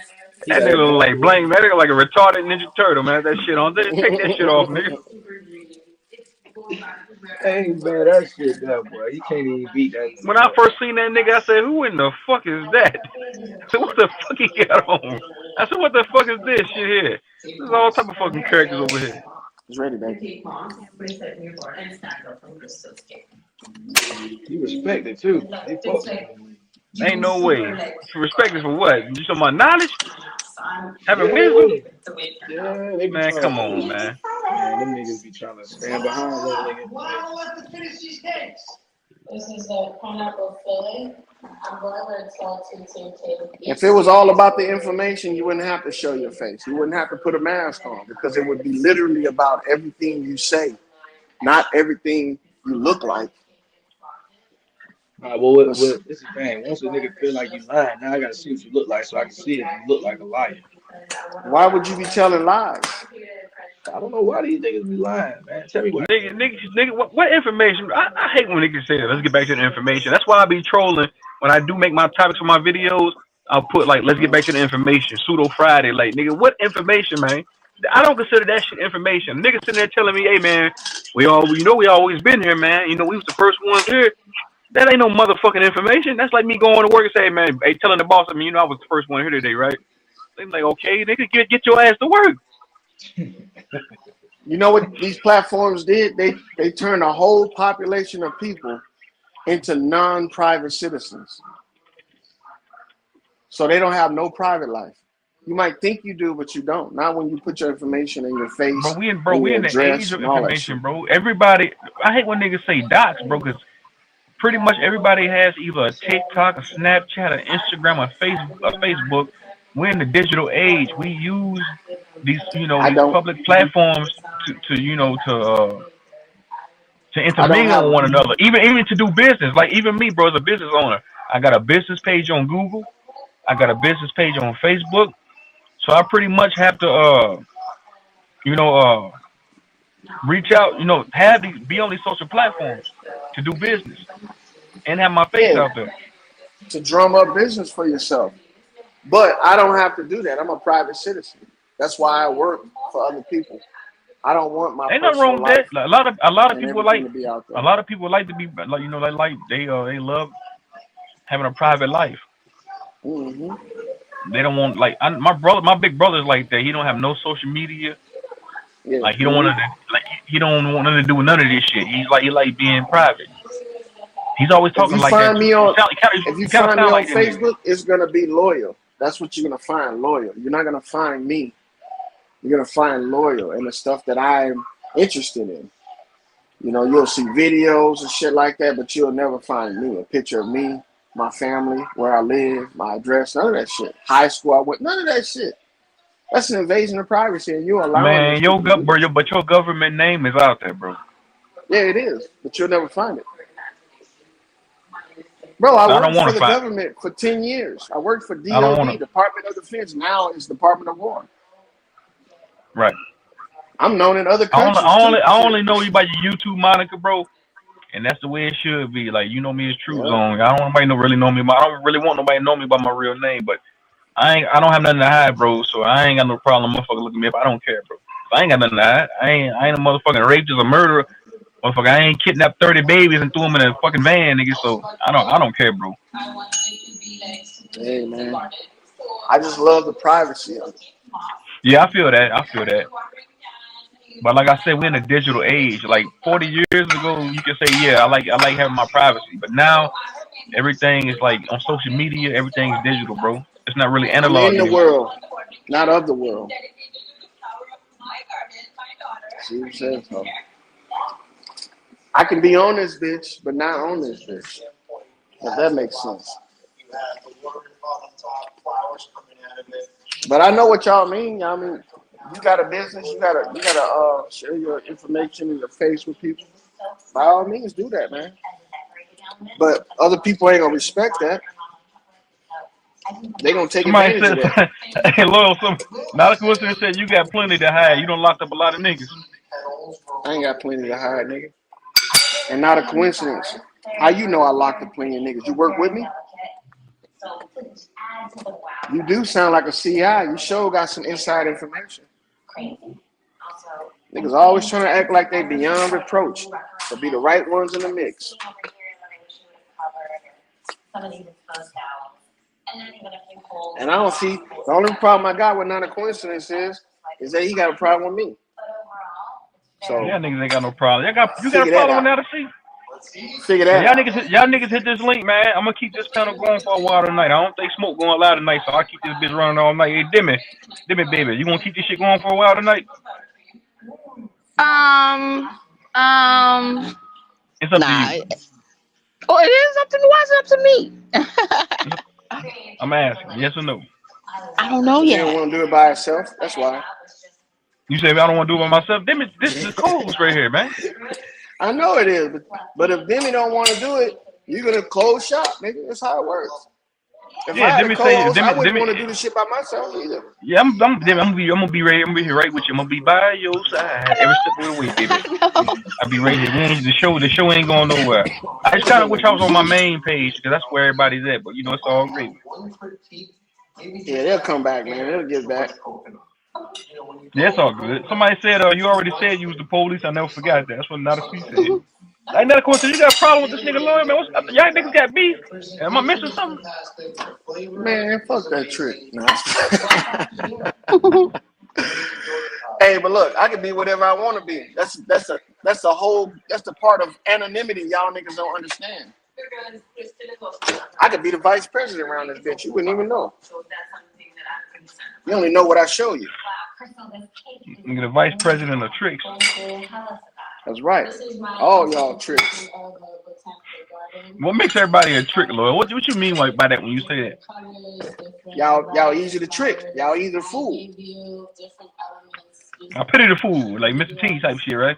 he That got nigga that look like motherfucker. Blank. That nigga like a retarded Ninja Turtle, man. That shit on. Just take that shit off, nigga. Ain't bad that shit there, boy. You can't even beat that When nigga I there. first seen that nigga, I said, "Who in the fuck is that?" I said, "What the fuck he got on?" I said, "What the fuck is this shit here?" There's all type of fucking characters over here. It's ready, baby. He respected too. They fuck with him. Ain't no way. For respect is for what? You talking about knowledge, having wisdom? Yeah, yeah. They be Man, trying come to. on, man. Man, them niggas be trying to stand behind little niggas, man. If it was all about the information, you wouldn't have to show your face. You wouldn't have to put a mask on because it would be literally about everything you say, not everything you look like. All right, well, this is the thing. Once a nigga feel like you lying, now I gotta see what you look like so I can see if you look like a liar. Why would you be telling lies? I don't know why these niggas be lying, man. Tell me why. Nigga, what information? I hate when niggas say that. Let's get back to the information. That's why I be trolling when I do make my topics for my videos. I'll put like, let's get back to the information. Pseudo Friday, like nigga, what information, man? I don't consider that shit information. Niggas sitting there telling me, hey man, we always been here, man. You know, we was the first ones here. That ain't no motherfucking information. That's like me going to work and saying, man, hey, telling the boss, I mean, I was the first one here today, right? They like, okay, nigga, get your ass to work. You know what these platforms did? They turned a whole population of people into non-private citizens. So they don't have no private life. You might think you do, but you don't. Not when you put your information in your face and We your in the age address of and all that shit. information, bro. Everybody, I hate when niggas say docs, bro, because pretty much everybody has either a TikTok, a Snapchat, an Instagram, a Facebook. We're in the digital age. We use I these don't. public platforms to I don't intermingle with have. one another, even to do business. Like even me, bro, as a business owner, I got a business page on Google. I got a business page on Facebook. So I pretty much have to you know reach out, have these be on these social platforms to do business and have my face Yeah, out there. to drum up business for yourself. But I don't have to do that. I'm a private citizen. That's why I work for other people. I don't want my Ain't nothing wrong personal with that. life Like, a lot of and people everything like to be out a there. lot of people like to be like they love having a private life. Hmm. They don't want my big brother's like that. He don't have no social media. Yeah. Like he don't want to he don't want nothing to do with none of this shit. He like being private. He's always If talking you like that find too. me You on, sound if you you kind of find me sound on like that nigga. Facebook, it's gonna be loyal. That's what you're gonna find, loyal. You're not gonna find me. You're gonna find loyal and the stuff that I'm interested in. You know, you'll see videos and shit like that, but you'll never find me. A picture of me, my family, where I live, my address, none of that shit. High school I went, none of that shit. That's an invasion of privacy, and you're allowing those Man, people to do that shit. but your government name is out there, bro. Yeah, it is, but you'll never find it. Bro, I I don't worked for want to the find. government for 10 years. I worked for I don't want DOD, to. Department of Defense. Now it's Department of War. Right. I'm known in other countries too. I Shit. only know you by your YouTube moniker, bro. And that's the way it should be. Like you know me as True Yeah. Zone. I don't want nobody to really know me. I don't really want nobody to know me by my real name. But I don't have nothing to hide, bro. So I ain't got no problem. Motherfucker, look at me up. I don't care, bro. I ain't got nothing to hide. I ain't a motherfucking rapist or murderer. Motherfucker, I ain't kidnapped 30 babies and threw them in a fucking van, nigga. So I don't care, bro. Hey man, I just love the privacy of it. Yeah, I feel that. I feel that. But like I said, we're in a digital age. Like 40 years ago, you can say, yeah, I like having my privacy. But now everything is like on social media. Everything's digital, bro. It's not really I'm analog in the anymore. world, not of the world. See what I'm saying? So I can be on this bitch, but not on this bitch. If that makes sense. But I know what y'all mean. I mean, you got a business, you gotta share your information and your face with people. By all means, do that, man. But other people ain't gonna respect that. They gonna take Somebody advantage said, of that. "Hey, loyal, not a coincidence said you got plenty to hide. You don't locked up a lot of niggas." I ain't got plenty to hide, nigga. And not a coincidence. How you know I locked up plenty of niggas? You work with me? You do sound like a CI. You sure got some inside information. Niggas always trying to act like they beyond reproach, but be the right ones in the mix. And I don't see, the only problem I got with not a coincidence is that he got a problem with me. So Yeah, niggas ain't got no problem. You got a figure that problem with out. that? See? Figure Man, that out. y'all niggas hit this link, man. I'm gonna keep this panel going for a while tonight. I don't think smoke going loud tonight, so I'll keep this bitch running all night. Hey, Demi, baby, you gonna keep this shit going for a while tonight? It's up to Nah. you. Oh, it is up to me. Why is it up to me? I'm asking, yes or no? I don't know Because he don't yet. want to do it by himself. That's why. You say I don't want to do it by myself. Demi, this is the co-host right here, man. I know it is, but if Demi don't want to do it, you're gonna close shop, nigga. That's how it works. If I Yeah, had a Demi say, co-host, I wouldn't want to do this shit by myself either. Yeah, I'm gonna be ready. I'm gonna be here right with you. I'm gonna be by your side every step of the way, baby. I'll be right here. The show ain't going nowhere. I just kind of wish I was on my main page because that's where everybody's at. But it's all great. Yeah, they'll come back, man. They'll get back. Yeah, it's all good. Somebody said, you already said you was the police. I never forgot that. That's what Not a C said. Like, not a coincidence. You got a problem with this nigga lawyer, man? Y'all niggas got beef? Am I missing something? Man, fuck that trick. No. Hey, but look, I can be whatever I want to be. That's the part of anonymity y'all niggas don't understand. I could be the vice president around this bitch. You wouldn't even know. You only know what I show you. Nigga, the vice president of tricks. That's right. All y'all tricks. What makes everybody a trick, lawyer? What you mean by that when you say that? Y'all easy to trick. Y'all either fool. I pity the fool, like Mr. T type shit, right?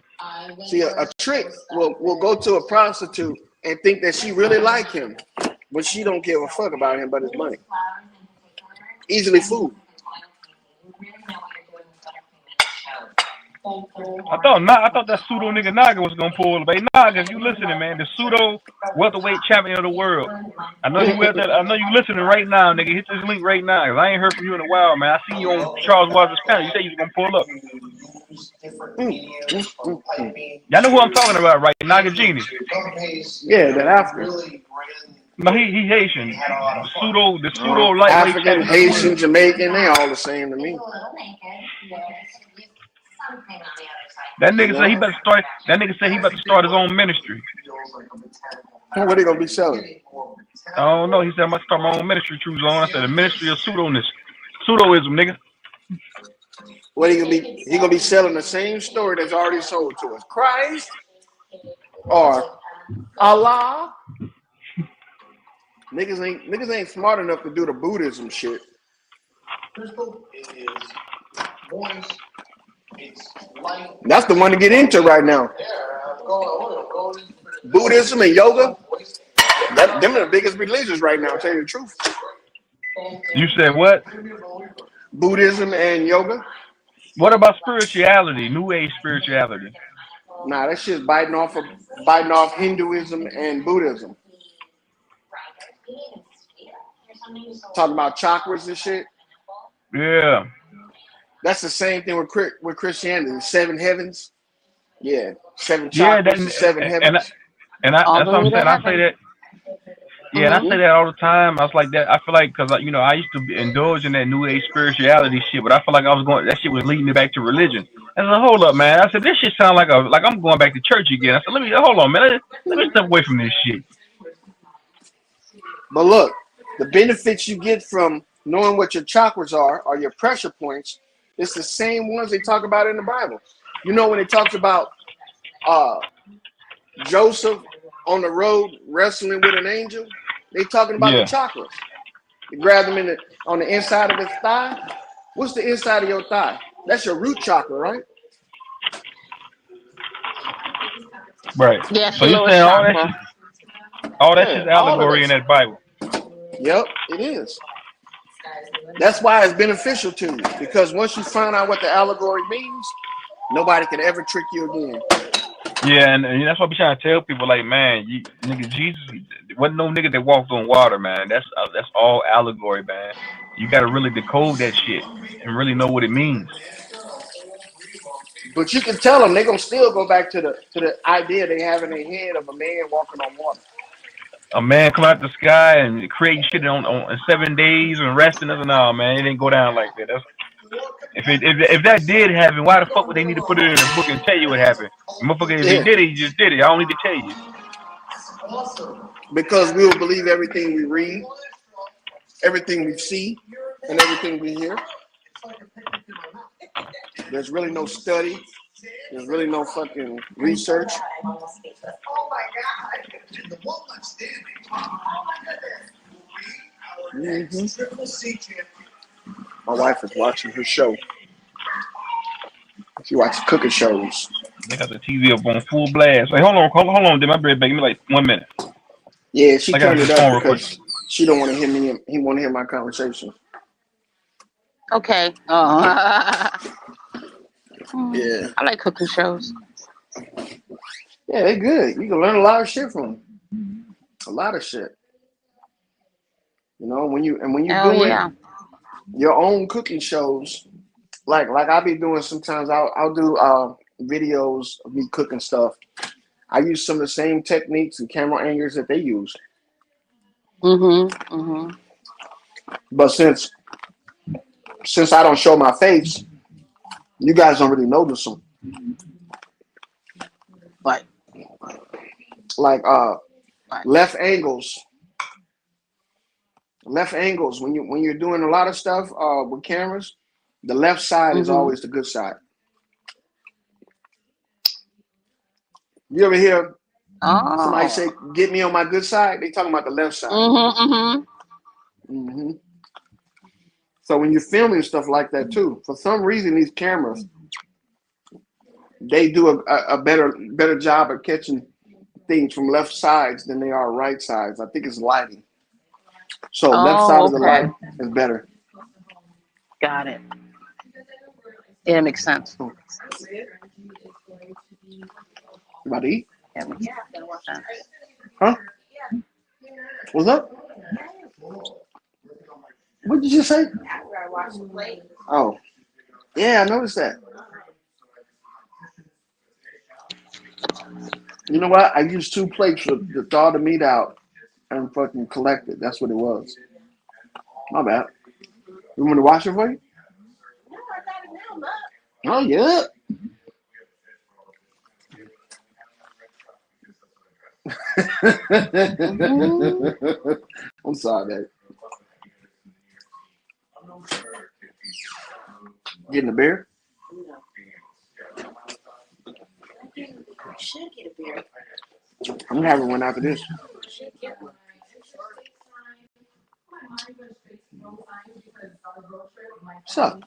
See, a trick will go to a prostitute and think that she really like him, but she don't give a fuck about him but his money. Easily fooled. I thought that pseudo nigga Naga was gonna pull. But Naga, if you listening, man, the pseudo welterweight champion of the world. I know you listening right now, nigga. Hit this link right now. Cause I ain't heard from you in a while, man. I seen you on Charles Watson's panel. You said you was gonna pull up. Y'all know who I'm talking about, right? Naga Genie. Yeah, that African. No, he Haitian. The pseudo lightweight African, champion of the Haitian, world. Jamaican, they all the same to me. That nigga said he about to start. That nigga said he about to start his own ministry. What are they gonna be selling? I don't know. He said I'm about to start my own ministry. True Zone. I said the ministry of pseudoism, nigga. What he gonna be selling the same story that's already sold to us. Christ or Allah. Niggas ain't smart enough to do the Buddhism shit. That's the one to get into right now. Buddhism and yoga. Them are the biggest religions right now, tell you the truth. You said what? Buddhism and yoga. What about spirituality? New age spirituality. Nah, that shit's biting off Hinduism and Buddhism. Talking about chakras and shit. Yeah. That's the same thing with Christianity. 7 heavens. Yeah. 7 chakras, the 7 heavens. That's what I'm saying. I say that. Yeah, and I say that all the time. I was like that. I feel like because I used to indulge in that new age spirituality shit, but I feel like that shit was leading me back to religion. I said, hold up, man. I said this shit sound like I'm going back to church again. I said, hold on, man. Let me step away from this shit. But look, the benefits you get from knowing what your chakras are or your pressure points, it's the same ones they talk about in the Bible. You know when it talks about Joseph on the road wrestling with an angel? They talking about the Yeah, chakras. You grab them on the inside of the thigh. What's the inside of your thigh? That's your root chakra, right? right. Yes, So your you're lowest saying chakra. all that Yeah, shit's all of allegory that in shit. that Bible. Yep, it is. That's why it's beneficial to you because once you find out what the allegory means, nobody can ever trick you again. Yeah, and that's what I be trying to tell people. Like, man, nigga, Jesus wasn't no nigga that walked on water, man. That's all allegory, man. You got to really decode that shit and really know what it means. But you can tell them they're gonna still go back to the idea they have in their head of a man walking on water. A man come out the sky and create shit on in 7 days and resting. No, man, it didn't go down like that. That's if that did happen, why the fuck would they need to put it in a book and tell you what happened? Motherfucker, if he Yeah, did it, he just did it. I don't need to tell you. because we will believe everything we read, everything we see, and everything we hear. There's really no study. There's really no fucking research. Mm-hmm. My wife is watching her show. She watches cooking shows. They got the TV up on full blast. Like, hold on, did my bread back? Give me like 1 minute. Yeah, she I got turned to it this up phone real quick. because she don't want to hear me. He want to hear my conversation. Okay. Yeah, I like cooking shows. yeah, they good. You can learn a lot of shit from them. A lot of shit. You know, when you Hell doing yeah. your own cooking shows, like I be doing sometimes. I'll do videos of me cooking stuff. I use some of the same techniques and camera angles that they use. But since I don't show my face, you guys don't really notice them. Right. Like Right. left angles. Left angles. When you're doing a lot of stuff with cameras, the left side is always the good side. You ever hear somebody say, Oh. "Get me on my good side"? They talking about the left side. Hmm. So when you're filming stuff like that too, for some reason these cameras they do a better job of catching things from left sides than they are right sides. I think it's lighting. So left side Oh, of the okay. light is better. Got it. Yeah, it makes sense. You about to eat? Yeah, it makes sense. Huh? What's up? What did you say? Oh, yeah, I noticed that. You know what? I used 2 plates to thaw the meat out and fucking collect it. That's what it was. My bad. You want me to wash it for you? Oh, yeah. I'm sorry, babe. Getting a beer? I'm having one after this. So,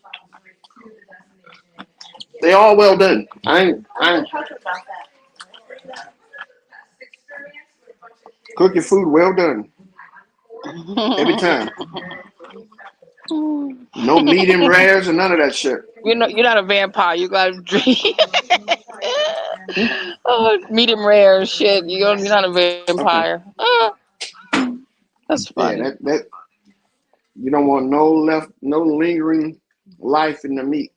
they all well done. I ain't cook your food well done every time. No medium rares or none of that shit. You're not a vampire. You gotta drink. Hmm? Oh, medium rare and shit. You're not a vampire. Okay. That's Yeah, funny. that you don't want no lingering life in the meat.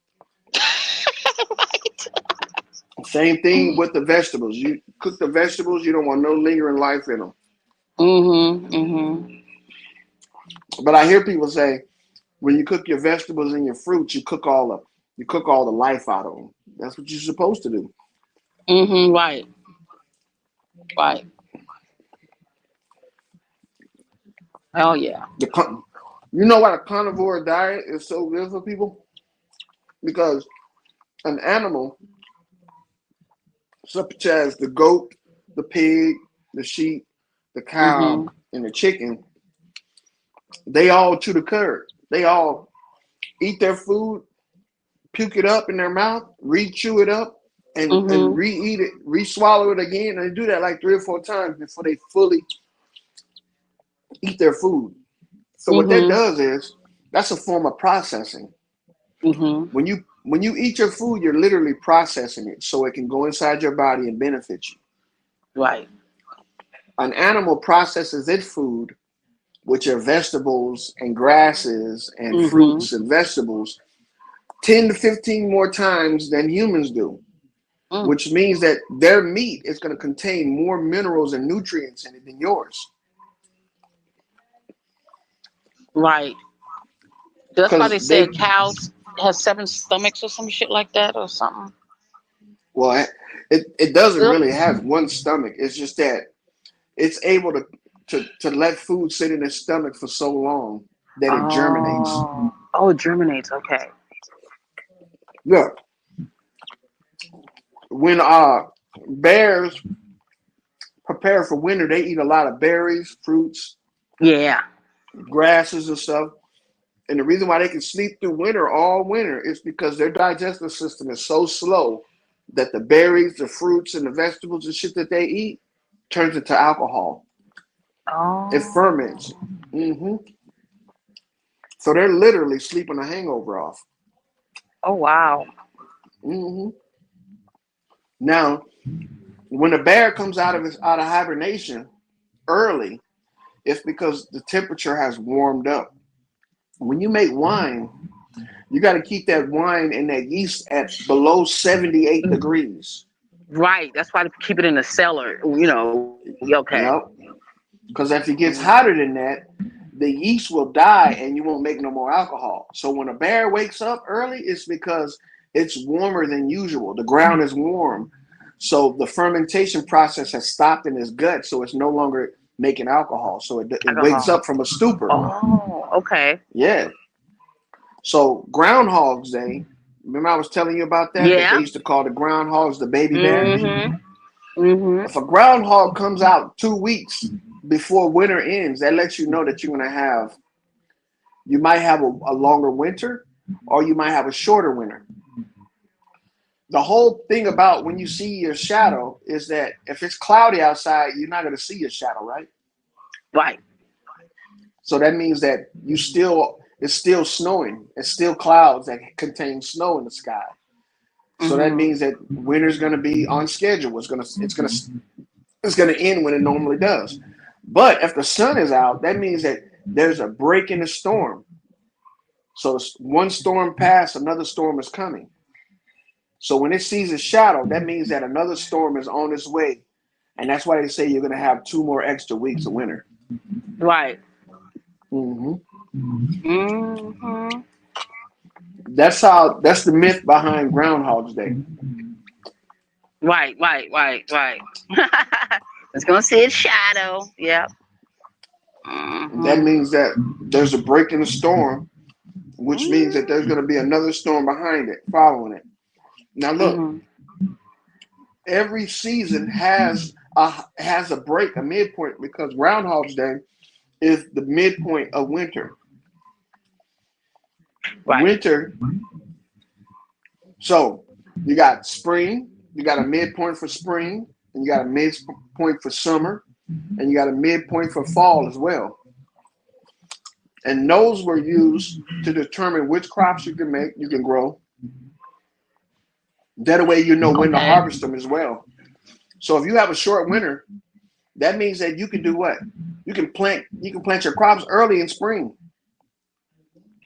Same thing with the vegetables. You cook the vegetables, you don't want no lingering life in them. But I hear people say when you cook your vegetables and your fruits, you cook all the life out of them. That's what you're supposed to do. Right. Right. Hell yeah. You know why the carnivore diet is so good for people? Because an animal such as the goat, the pig, the sheep, the cow, and the chicken, they all chew the cud. They all eat their food, puke it up in their mouth, re-chew it up, and Mhm. re-eat it, re-swallow it again, and they do that like 3 or 4 times before they fully eat their food. So what that Mhm. does is that's a form of processing. Mhm. When you eat your food, you're literally processing it so it can go inside your body and benefit you. Right. An animal processes its food, which are vegetables and grasses and Mhm. fruits and vegetables, 10 to 15 more times than humans do, Mm. which means that their meat is going to contain more minerals and nutrients in it than yours. Right. That's why Because they they, said cows have 7 stomachs or some shit like that or something. well, it doesn't Yep. really have one stomach. It's just that it's able to let food sit in its stomach for so long that it germinates. Oh. Oh, it germinates. Okay. Yeah. When bears prepare for winter, they eat a lot of berries, fruits, Yeah. grasses, and stuff. And the reason why they can sleep through winter all winter is because their digestive system is so slow that the berries, the fruits, and the vegetables and shit that they eat turns into alcohol. It Oh. ferments. Hmm. So they're literally sleeping a hangover off. Oh wow. Hmm. Now, when a bear comes out of hibernation early, it's because the temperature has warmed up. When you make wine, you got to keep that wine and that yeast at below 78 degrees. Right. That's why they keep it in the cellar. Okay. Yep. Because if it gets Mm. hotter than that, the yeast will die and you won't make no more alcohol. So when a bear wakes up early, it's because it's warmer than usual. The ground is warm. So the fermentation process has stopped in his gut. So it's no longer making alcohol. So it wakes Alcohol. up from a stupor. Oh. Okay. Yeah. So Groundhog's Day, remember I was telling you about that they Yeah. used to call the groundhogs the baby bears? Mhm. Mhm. If a groundhog comes out 2 weeks before winter ends, that lets you know that you might have a longer winter or you might have a shorter winter. The whole thing about when you see your shadow is that if it's cloudy outside, you're not going to see your shadow, right? Right. So that means that it's still snowing. It's still clouds that contain snow in the sky. So that Mhm. means that winter's going to be on schedule. It's going to end when it normally does. But if the sun is out, that means that there's a break in the storm. So one storm passed, another storm is coming. So when it sees a shadow, that means that another storm is on its way. And that's why they say you're going to have 2 more extra weeks of winter. Right. Hmm. Mhm. That's the myth behind Groundhog's Day. Right. Right. Right. Right. It's gonna see its shadow. Yep. That Mhm. means that there's a break in the storm, which means that there's Mhm. going to be another storm behind it, following it. Now look, Mhm. every season has a break, a midpoint, because Groundhog's Day is the midpoint of winter. Right. Winter, so you got spring, you got a midpoint for spring, and you got a midpoint for summer, and you got a midpoint for fall as well. And those were used to determine which crops you can grow. That way you know when to Okay. harvest them as well. So if you have a short winter, that means that you can do what? You can plant your crops early in spring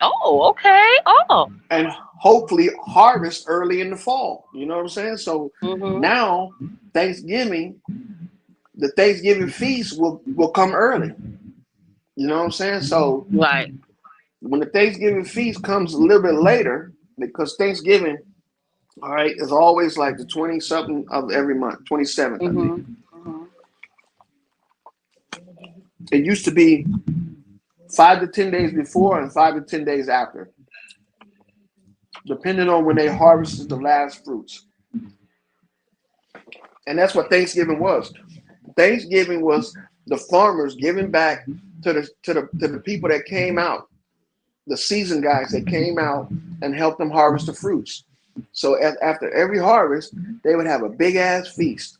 Oh. Okay. Oh. and hopefully harvest early in the fall. You know what I'm saying? So Mhm. now Thanksgiving, the Thanksgiving feast will come early. You know what I'm saying? So Right. when the Thanksgiving feast comes a little bit later, because Thanksgiving, all right, is always like the 20 something of every month, 27th, I think. Mhm. Mhm. It used to be 5 to 10 days before and 5 to 10 days after, depending on when they harvested the last fruits. And that's what Thanksgiving was. Thanksgiving was the farmers giving back to the people that came out, the seasoned guys that came out and helped them harvest the fruits. So after every harvest, they would have a big ass feast.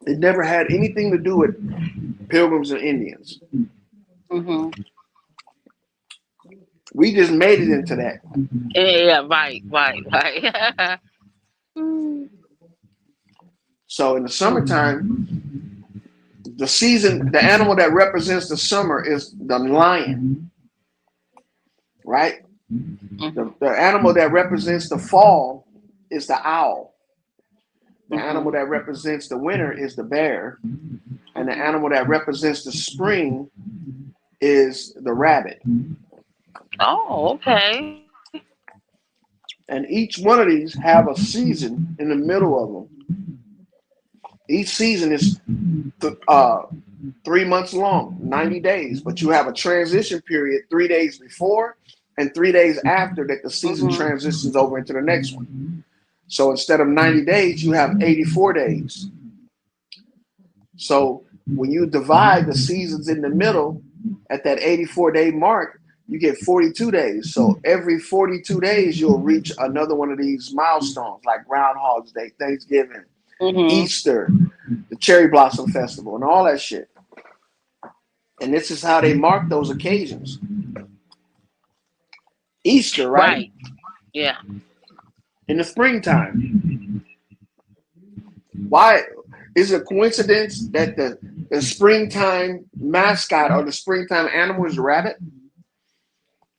It never had anything to do with Pilgrims and Indians. Mm-hmm. We just made it into that. Yeah, right. So in the summertime, the animal that represents the summer is the lion, right? Mm-hmm. The animal that represents the fall is the owl. The animal Mm-hmm. that represents the winter is the bear. And the animal that represents the spring is the rabbit. Oh, okay. And each one of these have a season in the middle of them. Each season is 3 months long, 90 days, but you have a transition period 3 days before and 3 days after that the season Mm-hmm. transitions over into the next one. So instead of 90 days, you have 84 days. So when you divide the seasons in the middle at that 84-day mark, you get 42 days. So every 42 days, you'll reach another one of these milestones like Groundhog's Day, Thanksgiving, Mm-hmm. Easter, the Cherry Blossom Festival, and all that shit. And this is how they mark those occasions. Easter, right? Right. Yeah. In the springtime. Why is it a coincidence that the springtime mascot or the springtime animal is a rabbit?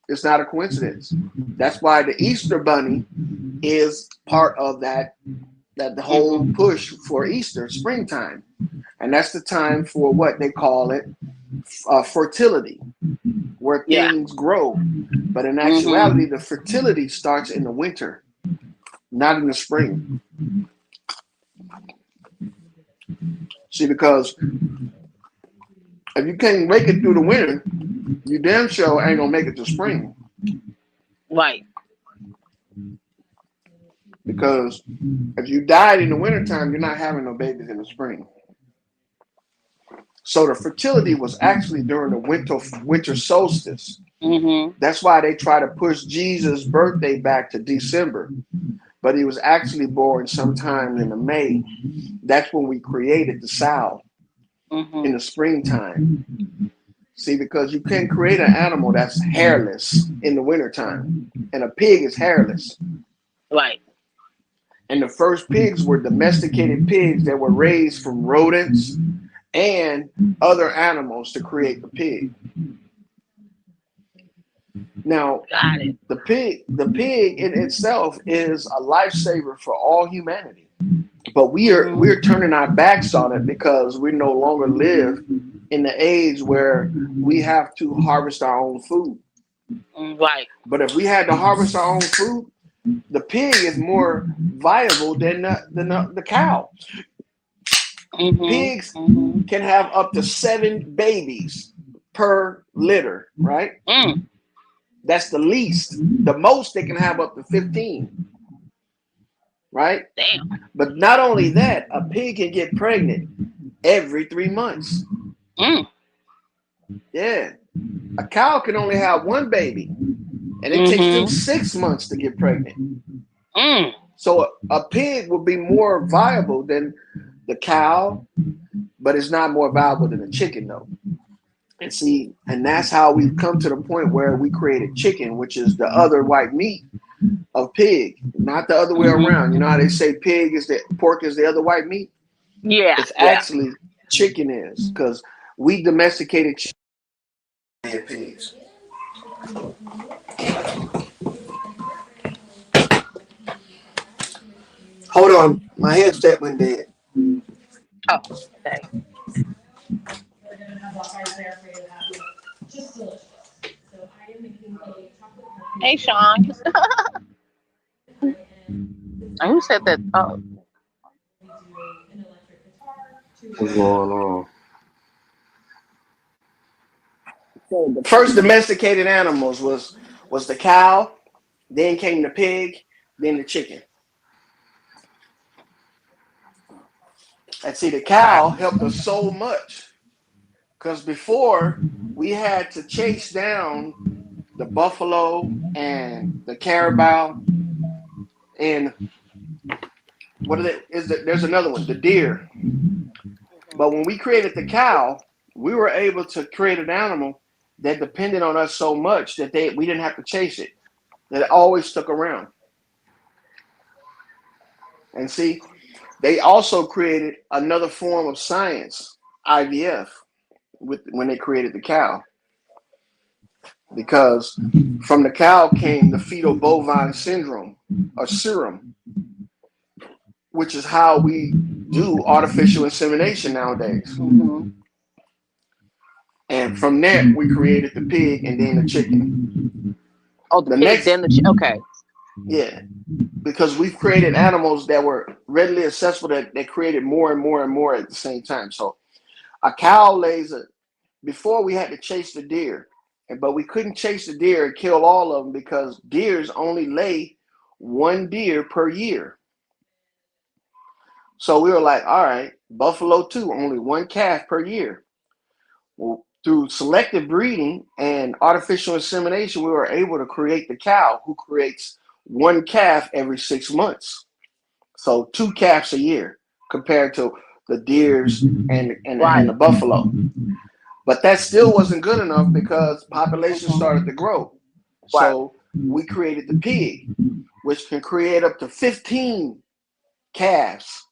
It's not a coincidence. That's why the Easter bunny is part of that the whole Mm-hmm. push for Easter, springtime. And that's the time for what they call it fertility, where Yeah. things grow. But in Mm-hmm. actuality, the fertility starts in the winter, not in the spring. See, because if you can't make it through the winter, you damn sure ain't gonna make it to spring. Right. Because if you died in the wintertime, you're not having no babies in the spring. So the fertility was actually during the winter solstice. Mm-hmm. That's why they try to push Jesus' birthday back to December. But he was actually born sometime in the May. That's when we created the sow in Mm-hmm. the springtime. See, because you can't create an animal that's hairless in the wintertime. And a pig is hairless. Right. And the first pigs were domesticated pigs that were raised from rodents and other animals to create the pig. Now, Got it. the pig in itself is a lifesaver for all humanity. But Mm-hmm. we're turning our backs on it because we no longer live in the age where we have to harvest our own food. Right. But if we had to harvest our own food, the pig is more viable than the cow. Mm-hmm. Pigs Mm-hmm. can have up to 7 babies per litter, right? Mm. That's the least. The most they can have up to 15, right? Damn. But not only that, a pig can get pregnant every 3 months. Mm. Yeah. A cow can only have 1 baby, and it takes them Mm-hmm. 6 months to get pregnant. Mm. So a pig will be more viable than the cow, but it's not more valuable than a chicken, though. And see, and that's how we've come to the point where we created chicken, which is the other white meat of pig, not the other way around. You know how they say pork is the other white meat? Yeah. It's Yeah. actually chicken is because we domesticated pigs. Hold on, my headset went dead. Oh, okay. Hey, Sean. Who said that? Oh, What's going on? So the first domesticated animals was the cow, then came the pig, then the chicken. And see, the cow helped us so much Because before we had to chase down the buffalo and the carabao and what are they? There's another one, the deer. But when we created the cow, we were able to create an animal that depended on us so much that we didn't have to chase it. That it always stuck around. And see, they also created another form of science, IVF, when they created the cow. Because from the cow came the fetal bovine syndrome or serum, which is how we do artificial insemination nowadays. Mm-hmm. And from that, we created the pig and then the chicken. Oh, the The pig, next, then okay. yeah, because we've created animals that were readily accessible that created more and more and more at the same time. So a cow lays before we had to chase the deer, but we couldn't chase the deer and kill all of them because deers only lay one deer per year. So we were like, all right, buffalo too, only one calf per year. Well, through selective breeding and artificial insemination, we were able to create the cow who creates one calf every 6 months. So 2 calves a year compared to the deers and the buffalo. But that still wasn't good enough because population started to grow. So we created the pig, which can create up to 15 calves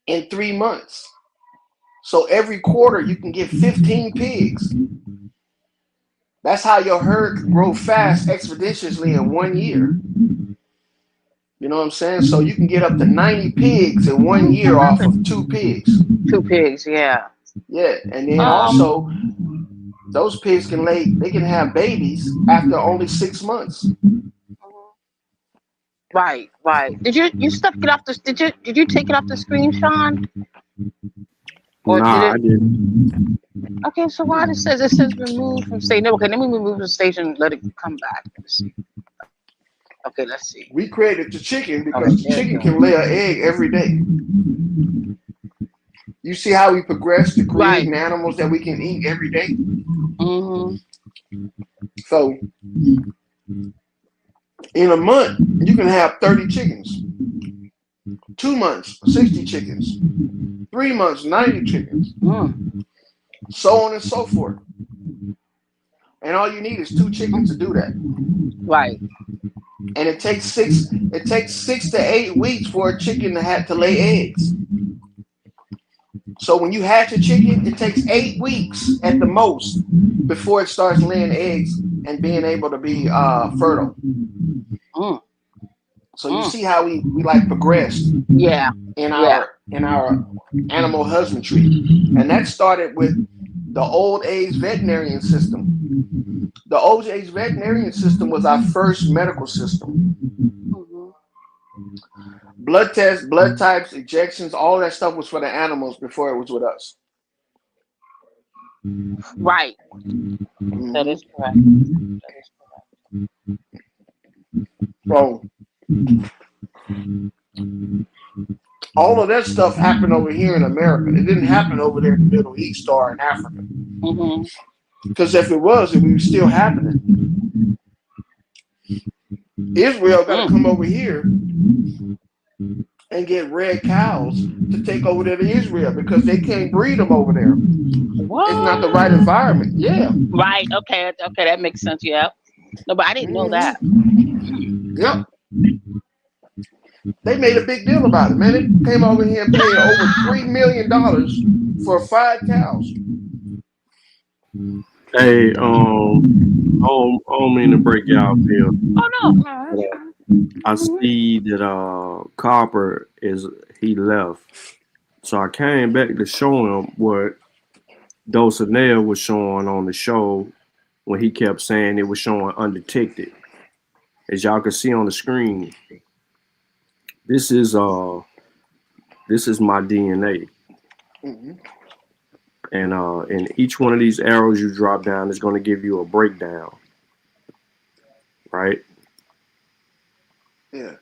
in 3 months. So every quarter you can get 15 pigs. That's how your herd can grow fast expeditiously in 1 year. You know what I'm saying? So you can get up to 90 pigs in 1 year off of 2 pigs. 2 pigs, yeah. Yeah, and then also those pigs they can have babies after only 6 months. Right. Did you stuff get off the did you take it off the screen, Sean? Or did Nah, it? I didn't. Okay, so why it says removed from station? No, okay, let me remove the station. Let it come back. Let's see. Okay, let's see. We created the chicken Okay, because the there chicken you can lay an egg every day. You see how we progressed to go. Right. creating animals that we can eat every day? Mm-hmm. So in a month, you can have 30 chickens. 2 months, 60 chickens. 3 months, 90 chickens. So on and so forth. And all you need is 2 chickens to do that. Right. And it takes 6 to 8 weeks for a chicken to lay eggs. So when you hatch a chicken, it takes 8 weeks at the most before it starts laying eggs and being able to be fertile. So you see how we like progressed Yeah. in our animal husbandry. And that started with the old age veterinarian system. The old age veterinarian system was our first medical system. Blood tests, blood types, injections, all that stuff was for the animals before it was with us. Right. Mm-hmm. That is correct. So all of that stuff happened over here in America. It didn't happen over there in the Middle East or in Africa. Because if it was, it would still happening. Israel got to come over here and get red cows to take over there to Israel because they can't breed them over there. What? It's not the right environment. Yeah. Right. Okay, that makes sense. Yeah. No, but I didn't know that. Yep. They made a big deal about it, man. They came over here and paid over $3 million for 5 cows. Hey, I don't mean to break y'all bill. Oh no. I see that Copper he left. So I came back to show him what Dulcinea was showing on the show when he kept saying it was showing undetected. As y'all can see on the screen, this is my DNA. Mm-hmm. And each one of these arrows you drop down is going to give you a breakdown. Right? Yeah.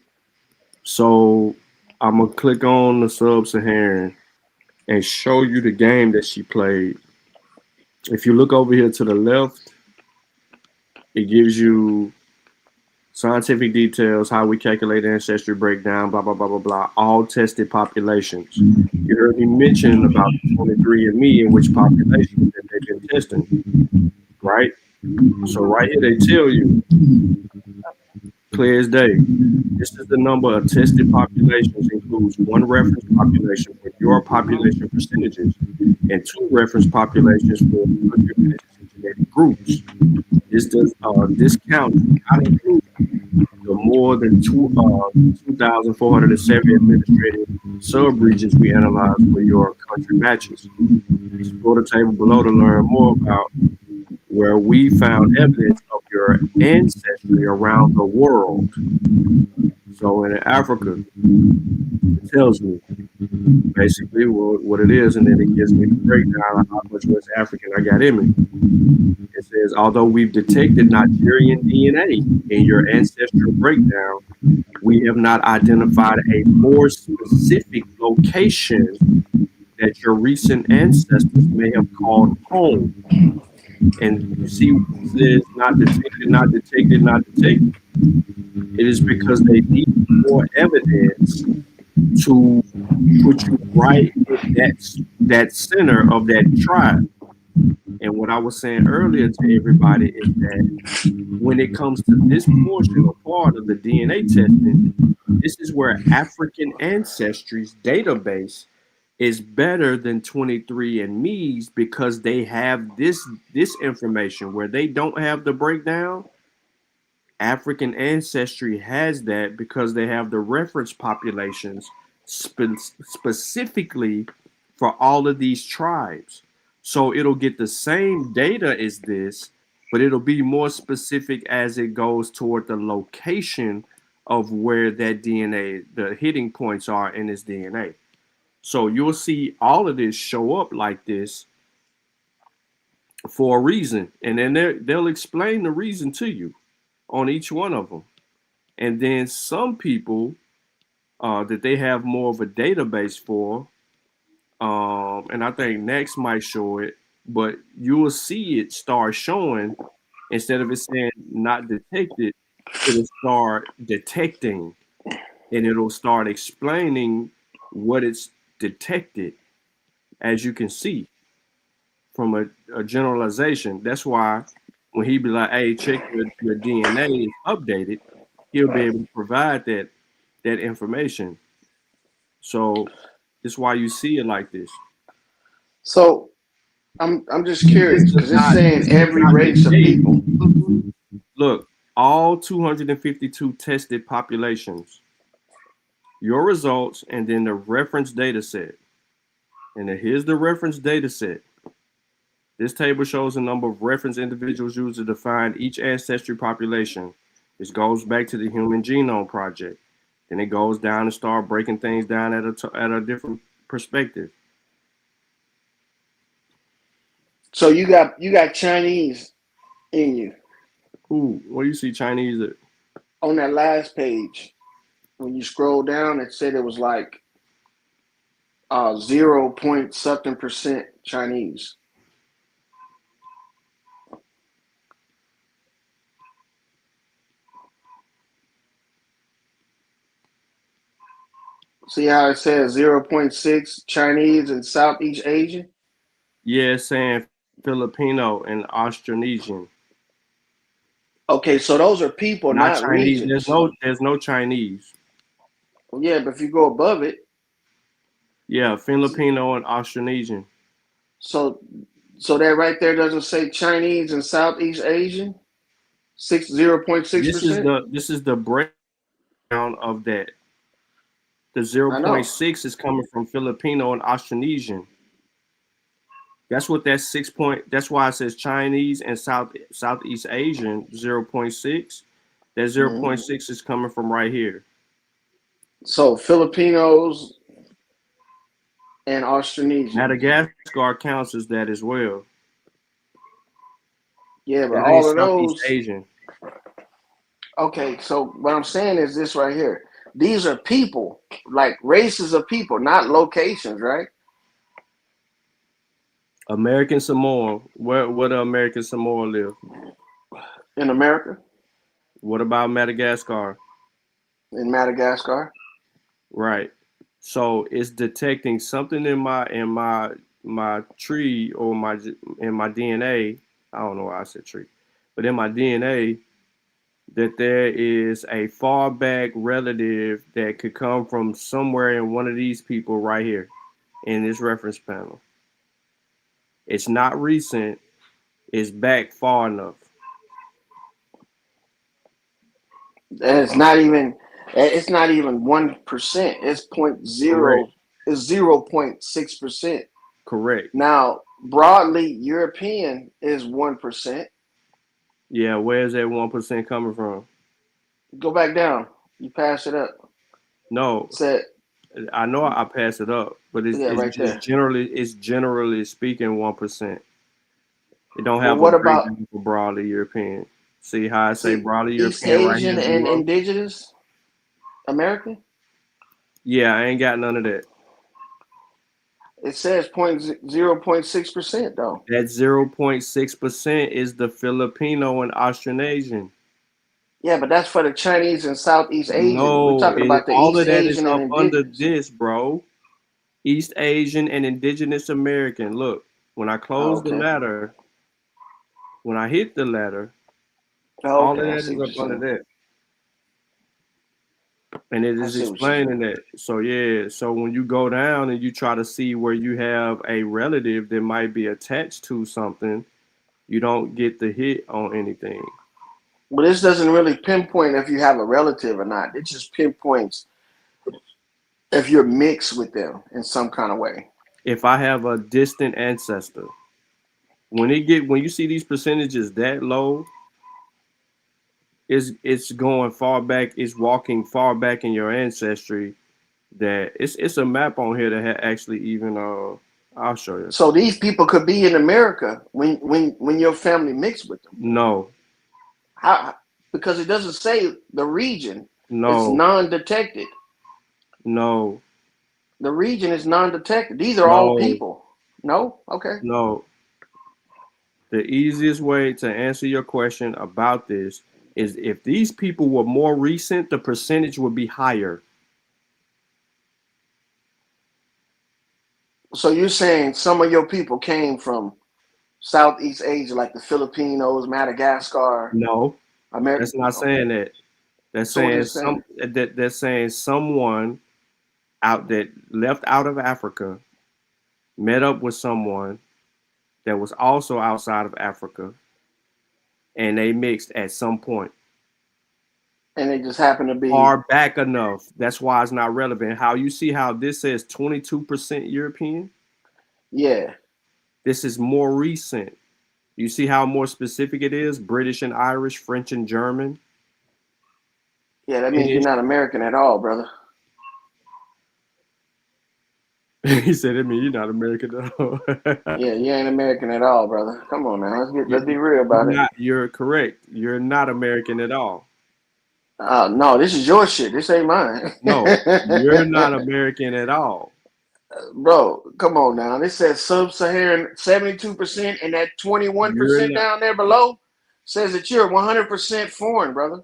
So I'm gonna click on the Sub-Saharan and show you the game that she played If you look over here to the left, it gives you scientific details, how we calculate ancestry breakdown, blah, blah, blah, blah, blah, all tested populations. You heard me mention about 23andMe and which populations that they've been testing, right? So right here they tell you, clear as day, this is the number of tested populations includes one reference population for your population percentages and two reference populations for country matches and genetic groups. This count does not include the more than 2,470 administrative sub-regions we analyzed for your country matches. Explore the table below to learn more about where we found evidence of your ancestry around the world. So in Africa, it tells me basically what it is, and then it gives me the breakdown of how much West African I got in me. It says, although we've detected Nigerian DNA in your ancestral breakdown, we have not identified a more specific location that your recent ancestors may have called home. And you see what it says, not detected, not detected, not detected. It is because they need more evidence to put you right in that center of that tribe. And what I was saying earlier to everybody is that when it comes to this portion or part of the DNA testing, this is where African Ancestry's database is better than 23andMe's because they have this information where they don't have the breakdown. African Ancestry has that because they have the reference populations specifically for all of these tribes. So it'll get the same data as this, but it'll be more specific as it goes toward the location of where that DNA, the hitting points are in this DNA. So you'll see all of this show up like this for a reason. And then they'll explain the reason to you on each one of them. And then some people that they have more of a database for, and I think next might show it, but you will see it start showing instead of it saying not detected, it'll start detecting and it'll start explaining what it's detected, as you can see from a generalization. That's why when he be like, hey, check your DNA is updated, he'll be able to provide that information. So that's why you see it like this. So I'm just curious because it's saying This does every not race of negate. people. Look, all 252 tested populations, your results, and then the reference data set. And then here's the reference data set. This table shows the number of reference individuals used to define each ancestry population. This goes back to the Human Genome Project. Then it goes down and start breaking things down at a different perspective. So you got Chinese in you Ooh, what do you see Chinese at? on that last page. When you scroll down, it said it was like 0 point something percent Chinese. See how it says 0.6 Chinese and Southeast Asian? Yeah, it's saying Filipino and Austronesian. Okay, so those are people, Not not Chinese. regions. There's no Chinese. Well, yeah, but if you go above it, Yeah, Filipino and Austronesian. so that right there doesn't say Chinese and Southeast Asian? 0.6 This is percent. the breakdown of that. The I know. 0.6 is coming from Filipino and Austronesian. That's what that 6 point. That's why it says Chinese and Southeast Asian 0.6. That Mm-hmm. 0.6 is coming from right here. So Filipinos and Austronesians. Madagascar counts as that as well. Yeah, but That ain't all of Southeast those. Asian. Okay, so what I'm saying is this right here. These are people, like races of people, not locations, right? American Samoa. Where do American Samoa live? in America, What about Madagascar? in Madagascar. Right. So it's detecting something in my tree or in my DNA. I don't know why I said tree, but in my DNA that there is a far back relative that could come from somewhere in one of these people right here in this reference panel. It's not recent. It's back far enough. And it's not even. It's not even 1%. It's point Correct. zero. It's 0.6%. Correct. Now, broadly, European is 1%. Yeah. Where's that 1% coming from? Go back down. You pass it up. No, Said, I know I pass it up, but yeah, it's right just there. generally speaking 1%. It don't Well, have a what about breakdown for broadly European. See how I say see broadly East European right Asian here, and zero? Indigenous American? Yeah, I ain't got none of that. It says 0.6% though. That 0.6% is the Filipino and Austronesian. Yeah, but that's for the Chinese and Southeast Asian. We're No, talking about the all East of that is Asian and up under Indigenous. this, bro. East Asian and Indigenous American. Look, when I Oh, close the okay. ladder, when I hit the ladder, Oh, all okay, of I that see is what up you're under saying. that. And it I is see what you're explaining saying. that. So yeah, so when you go down and you try to see where you have a relative that might be attached to something, you don't get the hit on anything. But this doesn't really pinpoint if you have a relative or not. It just pinpoints if you're mixed with them in some kind of way. If I have a distant ancestor, when you see these percentages that low, it's going far back, it's walking far back in your ancestry. That it's a map on here that actually even I'll show you. So these people could be in America when your family mixed with them. No, How? Because it doesn't say the region. It's no, non-detected. no, The region is non-detected. These are all no, people. No? Okay. no. The easiest way to answer your question about this is if these people were more recent, the percentage would be higher. So you're saying some of your people came from Southeast Asia, like the Filipinos, Madagascar, No, America? that's not Okay. saying that. That's So what saying is saying? that's saying someone out that left out of Africa met up with someone that was also outside of Africa and they mixed at some point. And they just happen to be, Far back enough. That's why it's not relevant. How you see how this says 22% European? yeah. This is more recent. You see how more specific it is? British and Irish, French and German. Yeah, that means you're Finnish. not American at all, brother. He said, I mean, you're not American at all. Yeah, you ain't American at all, brother. Come on now. Let's You- be real about it. you're correct. You're not American at all. No, this is your shit. This ain't mine. No, you're not American at all. Bro, come on now. This says sub-Saharan 72% and that You're 21% not down there below says that you're 100% foreign, brother.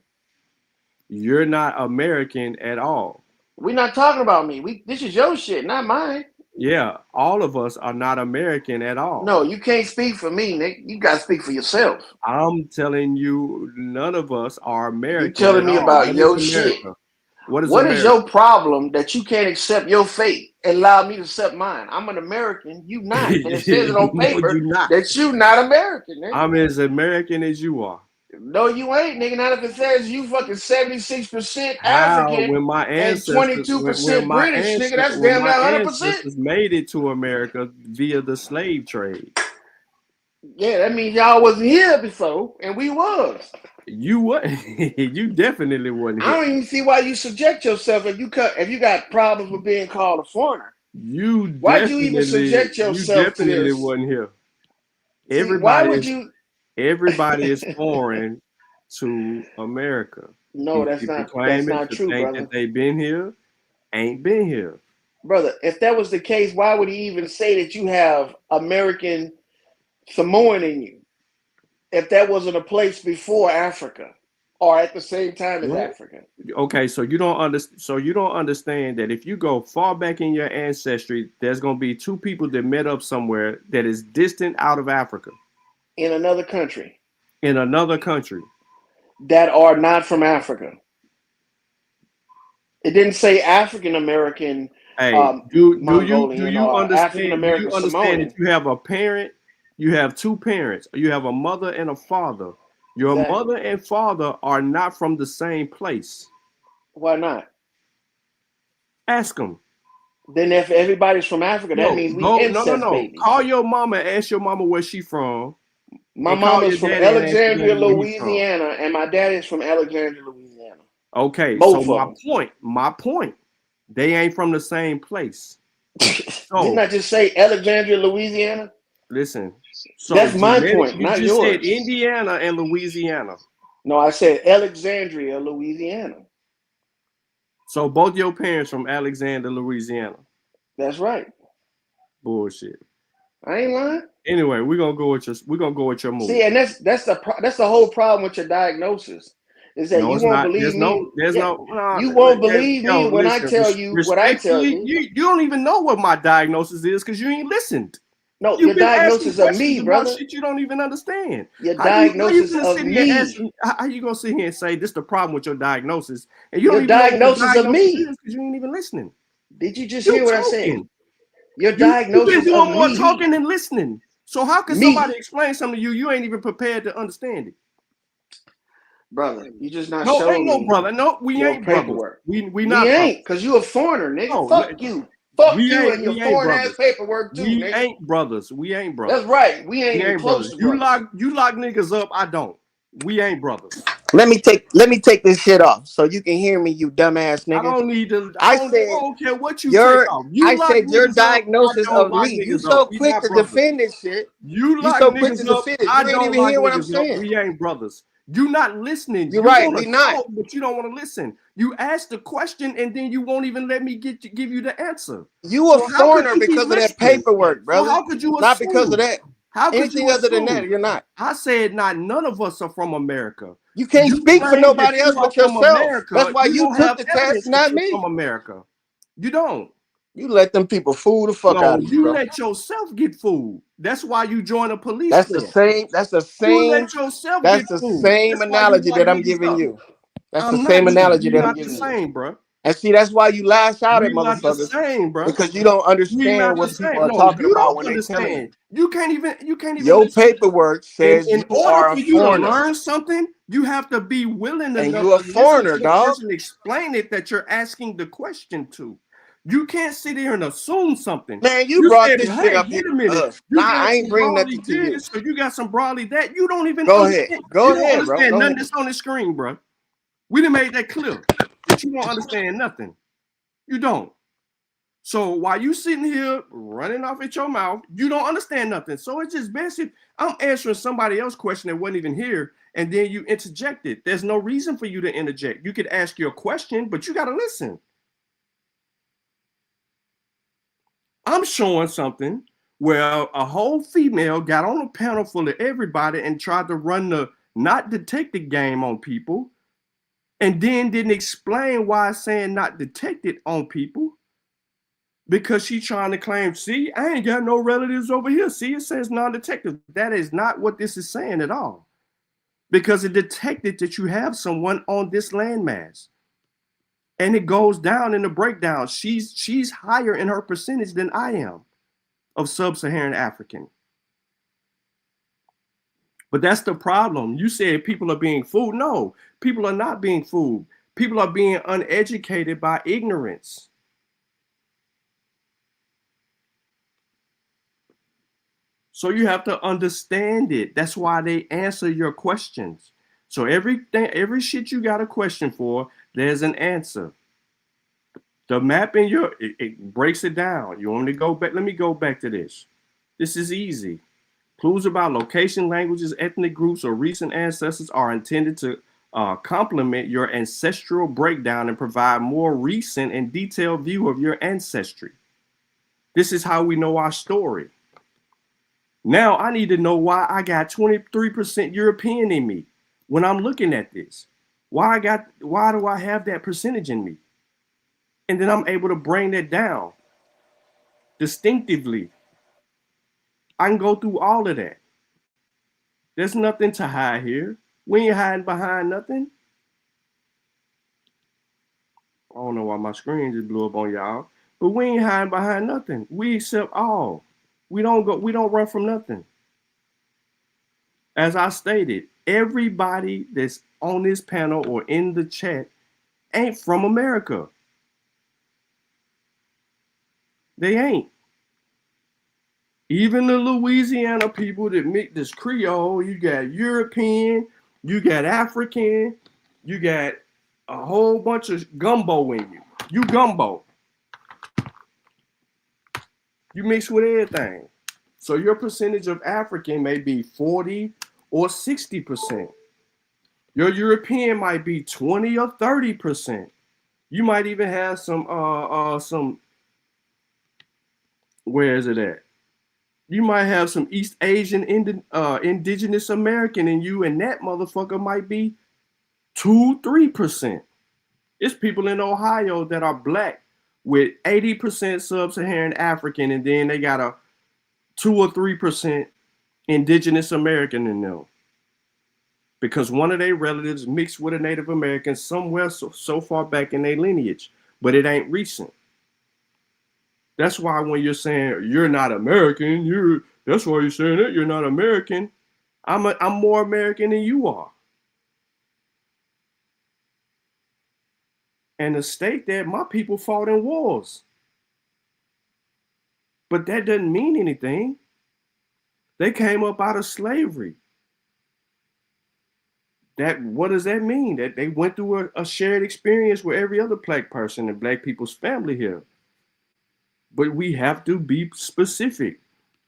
you're not American at all. We're not talking about me. This is your shit, not mine. Yeah, all of us are not American at all. No, you can't speak for me, Nick. You gotta speak for yourself. I'm telling you, none of us are You American telling at me all. about What is your shit. America? What is What is America? your problem that you can't accept your fate and allow me to accept mine? I'm an American, you not. And it says it on No, paper you not. that you not American, nigga. I'm as American as you are. No, you ain't, nigga. Not if it says you fucking 76% How? African When my and ancestors, 22% British, nigga. That's when damn my near 100%. ancestors made it to America via the slave trade, Yeah, that means y'all wasn't here before, and we was. you what? You definitely wasn't I here. don't even see why you subject yourself if you got problems with being called a foreigner. Why'd you even subject You yourself to definitely this? wasn't here. See, why Everybody would is you? everybody is foreign to America. No, These people that's claiming not to true, think that brother. they've been here, ain't been here. brother, if that was the case, why would he even say that you have American Samoan in you? If that wasn't a place before Africa or at the same time as What? Africa. Okay, so you don't understand. So you don't understand that if you go far back in your ancestry, there's gonna be two people that met up somewhere that is distant out of Africa, In another country in another country. that are not from Africa. It didn't say African American Hey, do Mongolian you or African understand? Do American you understand that Samoan. you have a parent, you have two parents, you have a mother and a father. Your Exactly. mother and father are not from the same place. Why not? Ask them. Then if everybody's from Africa, that No, means we go. No, no, incest no. Call babies. your mama and ask your mama where she from, My and call mama's your from daddy and ask your Alexandria, daddy where he from. Louisiana, and my daddy's from Alexandria, Louisiana. Okay, so Both of them. my point, they ain't from the same place. Didn't So I just say Alexandria, Louisiana? listen, so That's my genetic, point, you not just said yours. Indiana and Louisiana. No, I said Alexandria, Louisiana. So both your parents from Alexander, Louisiana. That's right. Bullshit. I ain't lying. Anyway, we're gonna go with your See, movie. and that's the whole problem with your diagnosis is that No, you it's won't not. believe me. There's Yeah, no. you won't believe me Yo, when I listen. tell you what I tell Respectfully, you. you don't even know what my diagnosis is because you ain't listened. No, You've your been asking diagnosis of questions me, about brother. shit you don't even understand. Your How you diagnosis gonna of sit here me. asking? How you gonna sit here and say this the problem with your diagnosis and you Your don't even know what the diagnosis of diagnosis me. is because you ain't even listening. Did you just You hear what I said? talking. Your You've been diagnosis of doing more me. talking than listening. So how can somebody Me. explain something to you? You ain't even prepared to understand it. Brother, you just not No, ain't showed no me brother. No, we your ain't brothers. paperwork. We We not brothers. ain't, because you a foreigner, nigga. No, Fuck you. Fuck we you ain't and your we ain't foreign ass brothers. paperwork too, We nigga. ain't brothers. We ain't That's brothers. right. We ain't We even ain't close brothers. to You brothers. lock niggas up. I don't. We ain't brothers. Let me take this shit off so you can hear me, you dumbass I nigga. don't need to. I I said don't care what you take off. You lock your niggas up. I diagnosis don't of me. lock You niggas up. so We quick not to brothers. defend this shit. You You lock so quick to niggas up. defend it. I You ain't don't even lock hear what I'm niggas up. saying. We ain't brothers. You not listening. You're You right. want We to not. talk, but you don't want to listen. You ask the question and then you won't even let me give you the answer. You a So how could foreigner you keep because of that listening? paperwork, So brother. how could you Not because of assume? that. How could Anything you other than that, assume? you're not. I said not none of us are from America. You can't You speak for claim that nobody you else are but from yourself. That's America. why You you don't took have the test, evidence that not you're from me. America. You don't. You let them people fool the fuck No, out of you, you bro. let yourself get fooled. That's why you join a police That's the force. same. That's the You same. let yourself That's get the fooled. same That's why you analogy lock that I'm niggas giving up. you. That's the I'm not. same analogy We that I'm not the giving you. same, bro. And see, that's why you lash out at We not the motherfuckers same, bro. because you don't We not understand the what people same. are No, talking you about don't when they telling you. understand. You can't even Your listen. paperwork says In you order are a for you to foreigner learn something, you have to be willing and enough you a to listen foreigner, to the dog. person explain it that you're asking the question to. You can't sit here and assume something. Man, you You brought said, this well, shit hey, up here wait a to minute. us. You Nah, got I ain't some bring broadly nothing to you. this, or you got some broadly that. You don't even Go ahead. understand. Go You don't ahead, bro. understand Go nothing ahead. that's on the screen, bro. We done made that clear that you don't understand nothing. You don't. So while you sitting here running off at your mouth, you don't understand nothing. So it's just best if I'm answering somebody else's question that wasn't even here, and then you interjected. There's no reason for you to interject. You could ask your question, but you got to listen. I'm showing something where a whole female got on a panel full of everybody and tried to run the not detected game on people, and then didn't explain why it's saying not detected on people. Because she's trying to claim, see, I ain't got no relatives over here. See, it says non-detective. That is not what this is saying at all. Because it detected that you have someone on this landmass. And it goes down in the breakdown. She's higher in her percentage than I am of sub-Saharan African. But that's the problem. You said people are being fooled. No, people are not being fooled. People are being uneducated by ignorance. So you have to understand it. That's why they answer your questions. So every shit you got a question for, there's an answer. The map in it breaks it down. You want me to go back? Let me go back to this. This is easy. Clues about location, languages, ethnic groups, or recent ancestors are intended to complement your ancestral breakdown and provide more recent and detailed view of your ancestry. This is how we know our story. Now I need to know why I got 23% European in me when I'm looking at this. Why do I have that percentage in me? And then I'm able to bring that down distinctively. I can go through all of that. There's nothing to hide here. We ain't hiding behind nothing. I don't know why my screen just blew up on y'all, but we ain't hiding behind nothing. We accept all. We don't run from nothing. As I stated, everybody that's on this panel or in the chat ain't from America. They ain't. Even the Louisiana people that make this Creole, you got European, you got African, you got a whole bunch of gumbo in you. You gumbo. You mix with everything. So your percentage of African may be 40 or 60%. Your European might be 20 or 30%. You might even have some where is it at? You might have some East Asian indigenous American in you, and that motherfucker might be 2-3%. It's people in Ohio that are black with 80% sub-Saharan African, and then they got a 2 or 3% indigenous American in them. Because one of their relatives mixed with a Native American somewhere so far back in their lineage, but it ain't recent. That's why when you're saying you're not American, that's why you're saying that you're not American. I'm more American than you are. And the state that my people fought in wars. But that doesn't mean anything. They came up out of slavery. What does that mean? That they went through a shared experience with every other black person and black people's family here. But we have to be specific.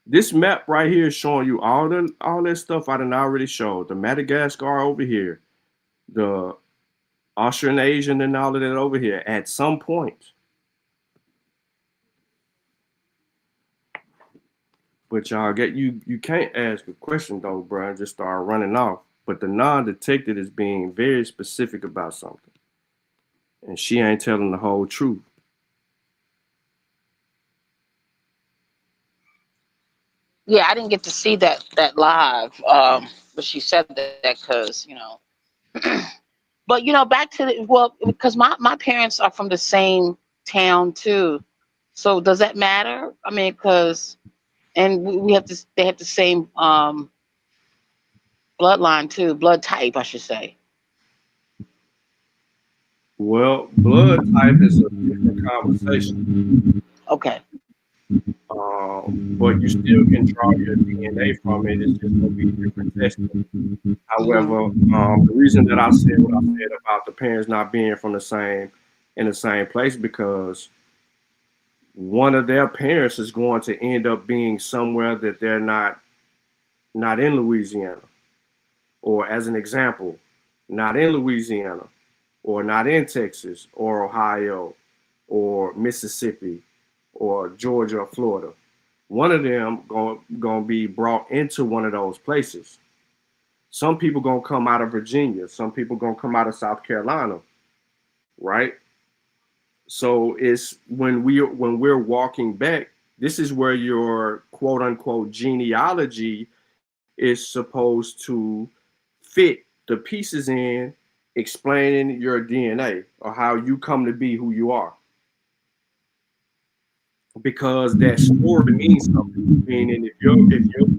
This map right here is showing you all that stuff I done already showed. The Madagascar over here, the Australasian and all of that over here. At some point, but y'all you can't ask a question though, bro, and just start running off. But the non-detected is being very specific about something, and she ain't telling the whole truth. Yeah, I didn't get to see that live, but she said that because But back to because my parents are from the same town too, so does that matter? I mean, because we have they have the same bloodline too, blood type, I should say. Well, blood type is a different conversation. Okay. But you still can draw your DNA from it. It's just going to be different testing. However, the reason that I said what I said about the parents not being from in the same place, because one of their parents is going to end up being somewhere that they're not in Louisiana, or as an example, not in Louisiana, or not in Texas, or Ohio, or Mississippi, or Georgia, or Florida. One of them going to be brought into one of those places. Some people going to come out of Virginia. Some people going to come out of South Carolina, right? So it's when we're walking back, this is where your quote unquote genealogy is supposed to fit the pieces in, explaining your DNA or how you come to be who you are. Because that story means something. Meaning, if your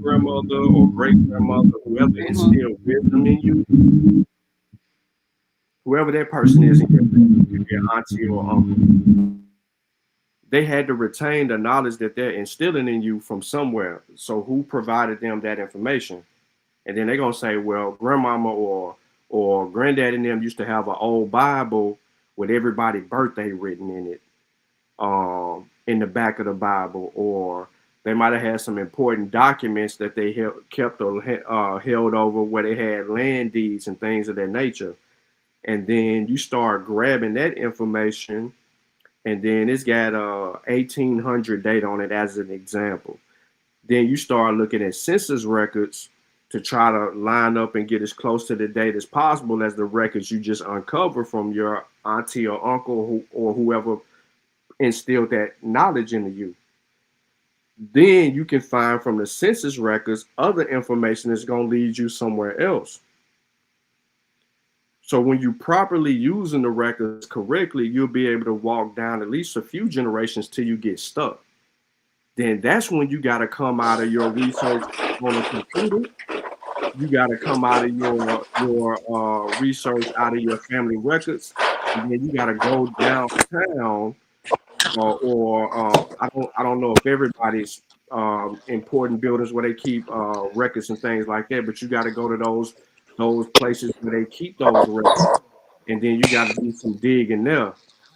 grandmother or great grandmother, whoever instilled wisdom in you, whoever that person is in your auntie or uncle, they had to retain the knowledge that they're instilling in you from somewhere. So who provided them that information? And then they're gonna say, well, grandmama or granddad and them used to have an old Bible with everybody's birthday written in it, in the back of the Bible, or they might have had some important documents that they kept or held over where they had land deeds and things of that nature. and then you start grabbing that information, and then it's got 1800 data on it as an example. Then you start looking at census records to try to line up and get as close to the date as possible as the records you just uncover from your auntie or uncle or whoever instilled that knowledge into you. Then you can find from the census records other information that's going to lead you somewhere else. So when you properly using the records correctly, you'll be able to walk down at least a few generations till you get stuck. Then that's when you got to come out of your research on a computer. You got to come out of your research out of your family records, and then you got to go downtown, I don't know if everybody's important buildings where they keep records and things like that, but you got to go to those places where they keep those records, and then you got to do some digging there,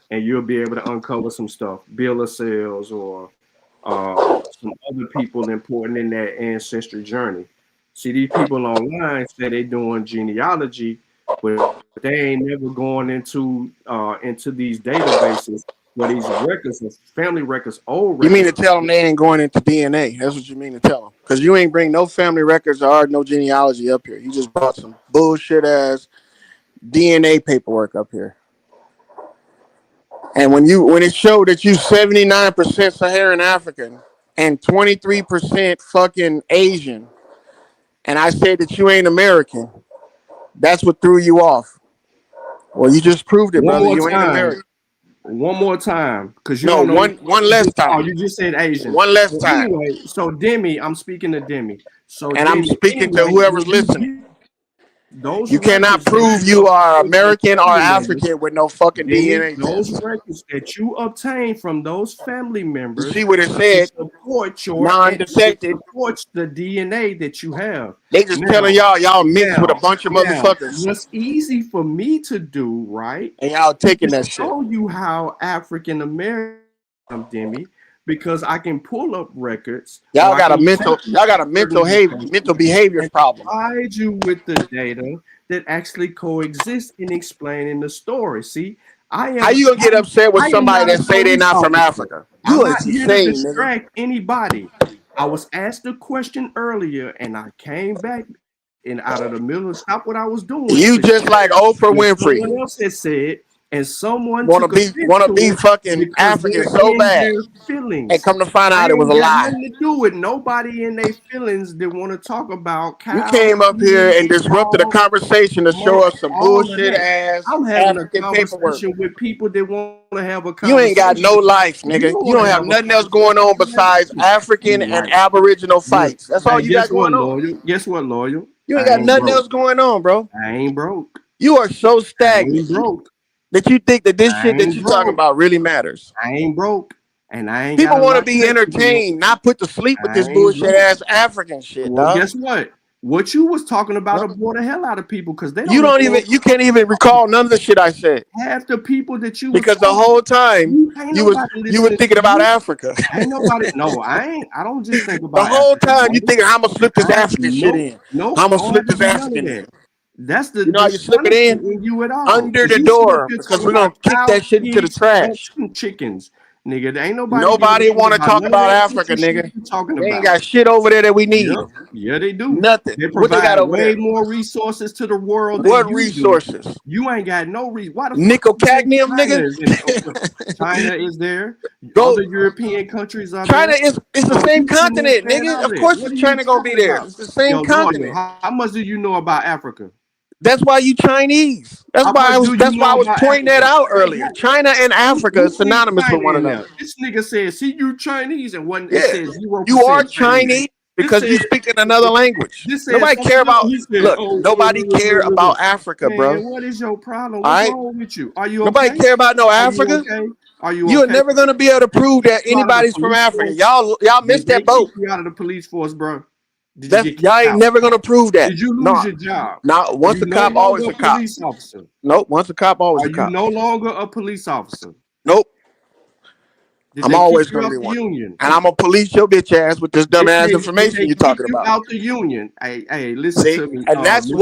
and you'll be able to uncover some stuff, bill of sales or some other people important in that ancestry journey. See, these people online say they're doing genealogy, but they ain't never going into these databases where these records, family records, old You mean to records. tell them they ain't going into DNA? That's what you mean to tell them? Because you ain't bring no family records or no genealogy up here. You just brought some bullshit ass DNA paperwork up here. And when it showed that you 79% Saharan African and 23% fucking Asian, and I said that you ain't American, that's what threw you off. Well, you just proved it, One brother. more You ain't time. American. One more time, because you No, don't know. one less time. You just said Asian. One less Well, time. anyway, so Demi, I'm speaking to Demi. So And I'm Demi, speaking to anyway, whoever's when you listening. get those You cannot records that prove you you are obtain from American or family members, African with no fucking Demi, DNA those test. records that you obtain from those family You members see what it to said? support it Non-dissected. supports the DNA that you have. They just telling Now, y'all mixed with a now, bunch of now, motherfuckers. what's easy for me to do, right, And y'all is taking that to shit. show you how African American Demi, because I can pull up records or Y'all I got a can take mental, you y'all got to a certain mental locations behaviors and problem. provide you with the data that actually coexist in explaining the story. See, I How am you gonna get upset with I am somebody not a that say they police not from officer. Africa? I'm You not is here to insane, nigga. distract anybody. I was asked a question earlier and I came back and out of the middle of stop what I was doing You to just share like Oprah what Winfrey. someone else had said, and someone Wanna took be offense wanna to be it fucking because African they're so in bad. their And feelings. come to find I out it was ain't a got lie. nothing to do with nobody in their feelings that want to talk about You cows, came up here sheep, and disrupted a hogs, conversation to show us some all of bullshit that. ass I'm having a African paperwork. conversation with people that want to have a You ain't got no conversation. life, You nigga. don't You want don't to have have a nothing else going conversation. on besides African You're and right. Aboriginal You're, fights. That's all hey, you got guess what, going on. loyal? Guess what, loyal? You ain't I got ain't nothing broke. else going on, bro. I ain't broke. You are so I stagnant ain't broke. that you think that this I shit that ain't you talking broke. about really matters. I ain't broke. And I ain't got People a want to lot be left to do. entertained, not put to sleep with I this ain't bullshit broke. ass African shit, Well, dog. guess what? What you was talking about Huh? will bore the hell out of people because they You don't even don't know even what the you fuck can't you even talking recall about. none of the shit I said Half the people that you was because the talking, whole time you ain't nobody you were listening to thinking about you. Africa. Ain't nobody. No, I ain't. I don't just think The about whole Africa, time you brother. thinking I'm gonna slip this I African shit nope, in. nope. I'm I gonna don't have slip to this do none of African that. in. That's the You know how you slip it dishonesty in? in you at all. Under Cause the you sit up door here because talking we're gonna about kick cows, that shit into the pigs, trash. ducks, and chickens, nigga. There ain't nobody giving a Nobody fuck want to about talk none of about that Africa, extra shit nigga. you talking They ain't about. got shit over there that we need. Yep. Yeah, they do. Nothing. They What they got provide over way there? more resources to the world than What you do. resources? You ain't got no reason. Why the fuck Nickel you think cadmium, China nigga. is in? China is there. Go. Other European countries are China there. is it's the So same you sitting there continent, saying nigga. all Of that. course, What it's are you China gonna be talking there. about? It's the same Yo, loyal. continent. How much do you know about Africa? That's why you Chinese. How much do you That's why know I was about pointing that Africa? out Wait, earlier. China and Africa is who is synonymous with China one in another. there? This nigga said, "See, you Chinese," and one it Yeah. said zero You are percent Chinese. Chinese This because said you speak in another language. this said Nobody something care else. about He said, look, "Oh, nobody care about Africa, bro. man, what is your problem? All What's right? wrong with you? Are you Nobody okay? care about no Are you Africa. okay? Are you You are okay?" never gonna be able to prove that You out of the anybody's from police Africa. force? Y'all Did missed they that boat. kick you out of the police force, bro? Did you That's get y'all kicked ain't out? never gonna prove that. Did you lose No, your job? not Are once you a no cop, longer always a a cop. police officer? Nope, once a cop, always Are a you cop. no longer a police officer? Nope. Did I'm they kick always you gonna out be the one. union? And I'm gonna police your bitch ass with this dumbass Did information they you're kick talking you about. out the union? Hey, listen See? to me, And that's mister.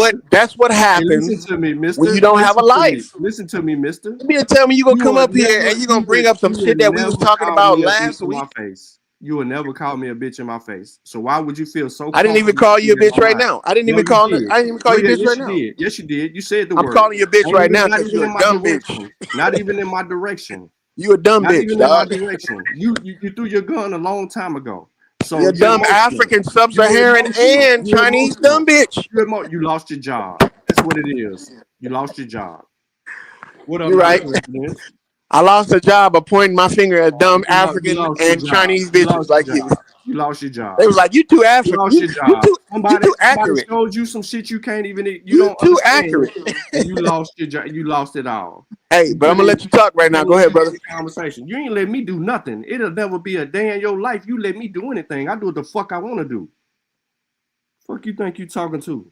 what Hey, listen happens to me, when mister. you don't have a Listen to me. life. Listen to me, mister. You mean to tell me you gonna You come would up here and never, you gonna bring up some you would shit that we was never talking call about me a bitch last in my week? face. You would never call me a bitch in my face. So why would you feel so I didn't even comfortable call you a saying bitch all right right? now. I didn't No, even you call did. I didn't even call No, you yeah, bitch yes, right you now. did. Yes, you did. You said the I'm word. calling you a bitch Ain't right even now not because even you're a in my dumb bitch. direction. Not even in my direction. You a dumb Not bitch, even in my dog. direction. You threw your gun a long time ago. You're So a you're dumb emotional. African, You're sub-Saharan, emotional. and You're Chinese emotional. dumb bitch. You lost your job. That's what it is. You lost your job. What up, You're non right. residents? I lost a job of pointing my finger at dumb You African lost your and job. Chinese You bitches lost like your you. job. You lost your They job. was like, you too You African. lost your job. You too Somebody accurate. showed you some shit you can't even you You don't too understand, accurate. and you lost your job. You lost it all. Hey, but I'm gonna let you talk right now. That Go ain't ahead, brother. the conversation. You ain't let me do nothing. It'll never be a day in your life you let me do anything. I do what the fuck I want to do. Fuck you think you talking to?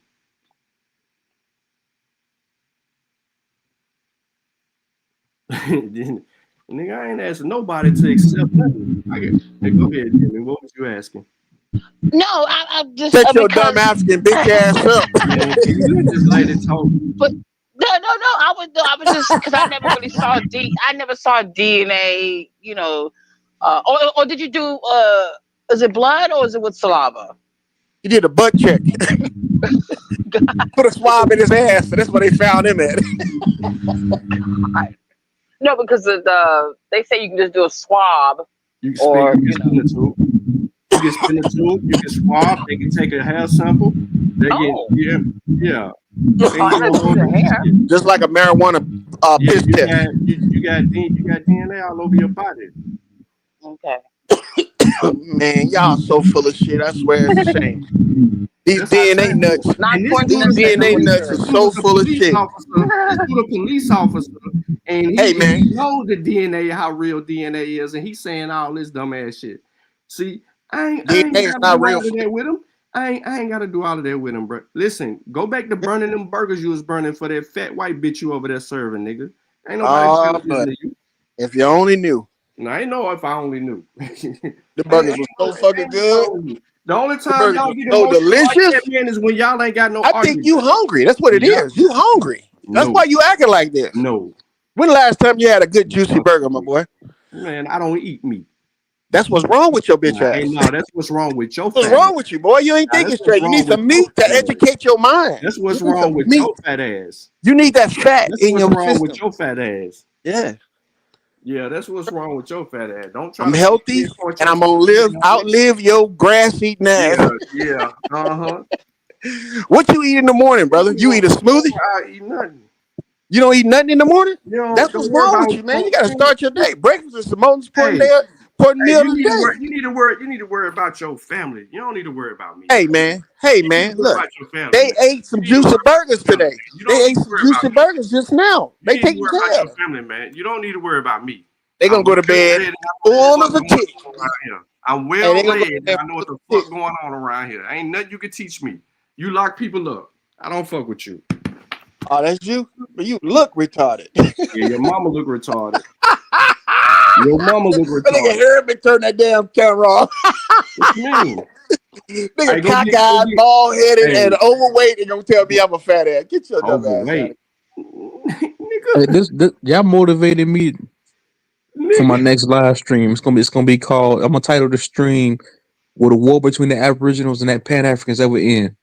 Nigga, I ain't asking nobody to accept nothing. Hey, go ahead, Jimmy. What was you asking? No, I'm just Shut your dumb because. African bitch ass up. Man, can you let this lady talk? But no. I was just because I never really saw I never saw DNA. Or did you do? Is it blood or is it with saliva? He did a butt check. Put a swab in his ass, so that's where they found him at. No, because they say you can just do a swab You can speak. or You can spin the tube. You can spin the tube. You can swab. They can take a hair sample. They get oh, yeah. They I can do like a to do whole the bunch of hair. shit. Just like a marijuana Yeah, piss test. you got DNA all over your body. Okay. Man, y'all so full of shit. I swear it's a shame. These That's how I DNA said. nuts. Not And this pointing dude the These is a finger DNA for police. nuts are This sure. dude so is a full of police shit. officer. This dude a police officer, and Hey, man. he knows the DNA, how real DNA is, and he's saying all this dumbass shit. See, I ain't DNA is got to not do real. all of that with him. I ain't got to do all of that with him, bro. Listen, go back to burning them burgers you was burning for that fat white bitch you over there serving, nigga. Ain't nobody Oh, finna listen but to you. if you only knew. And I ain't know if I only knew. The burgers were so fucking good. The only The time burgers y'all were get so emotional like that, delicious. man, is when y'all ain't got no I think argument. you hungry. That's what it Yep. is. You hungry. That's No. why you acting like this. No. When the last time you had a good juicy burger, my boy? Man, I don't eat meat. That's what's wrong with your bitch ass. No, that's what's wrong with your What's fat wrong ass. with you, boy? You ain't Now, thinking that's what's straight. You need wrong with some your meat to fat ass. educate your mind. That's You what's need wrong some with meat. your fat ass. You need that fat That's in what's your wrong with system. your fat ass. Yeah. Yeah, that's what's wrong with your fat ass. Don't try I'm to healthy pinpoint and your I'm fat gonna ass on me. outlive your grass eating ass. Yeah. Uh-huh. What you eat in the morning, brother? You eat a smoothie? I eat nothing. You don't eat nothing in the morning? You That's don't what's worry wrong about with you, man. You gotta start your day. Breakfast is the most important hey, meal of you the need to worry. day. You need to worry about your family. You don't need to worry about me. Hey man, hey You need to man, worry look. about your family, They man. ate You some need to juicy worry about burgers your family, today. man. You They don't need ate to some worry about juicy me. burgers just now. You They need to taking worry about care of your them. family, man. You don't need to worry about me. They gonna I'm go to well bed led and I know full what's as a going tick. on around here. I'm Hey, well they gonna go led to and bed I know full what as the a tick. fuck going on around here. Ain't nothing you can teach me. You lock people up. I don't fuck with you. Oh, that's you? But you look retarded. Yeah, your mama look retarded. Your mama look But nigga retarded. heard me turn that damn camera off. What you mean? Nigga Hey, cockeyed, bald headed, hey, and overweight and gonna tell me I'm a fat ass. Get your dumb ass out of overweight. Hey, Nigga, this y'all motivated me for my nigga. next live stream. It's gonna be called. I'm gonna title the stream "Will the War Between the Aboriginals and that Pan Africans Ever End?"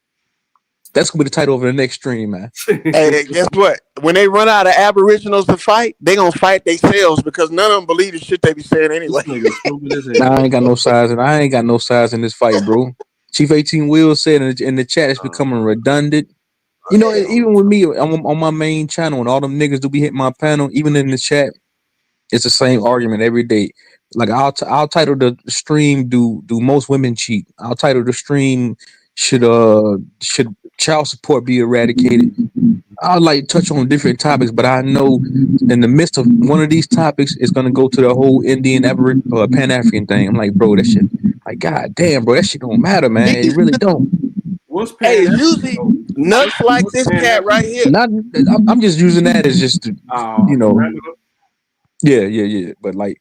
That's gonna be the title of the next stream, man. here. Hey, guess what? When they run out of aboriginals to fight, they gonna fight themselves because none of them believe the shit they be saying This anyway. nigga stupid as Nah, I hell. ain't got no size, and I ain't got no size in this fight, bro. Chief 18 Will said in the chat it's becoming redundant. You know, Yeah. even with me on my main channel, and all them niggas do be hitting my panel, even in the chat, it's the same argument every day. Like I'll title the stream "Do most women cheat?" I'll title the stream "Should child support be eradicated?" I'll like touch on different topics, but I know in the midst of one of these topics, it's gonna go to the whole Indian Pan African thing. I'm like, bro, that shit. Like, god damn, bro, that shit don't matter, man. It really don't. What's Hey, Pan it's African usually though? nuts like What's this Pan cat right African? here. Not, I'm just using that as just, A you know, parameter. yeah. But like.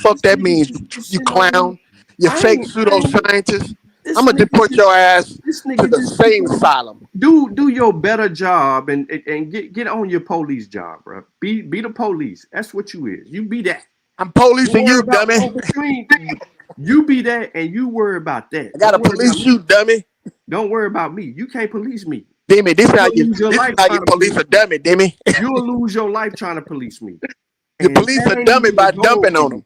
fuck that means, you Listen, man. clown, you I fake ain't. pseudoscientist. I'm This gonna nigga deport your ass this to nigga the just same asylum. do your better job and get on your police job, bro. Be the police. That's what you is. You be that. I'm Don't policing worry you, about dummy. between you be that and you worry about that. I Don't gotta worry about police me. you, dummy. Don't worry about me. You can't police me. Demi, You'll lose your this is life how you trying to police police a me. dummy, Demi. You'll lose your life trying to police me. You And police that a ain't dummy even the by goal dumping for on you.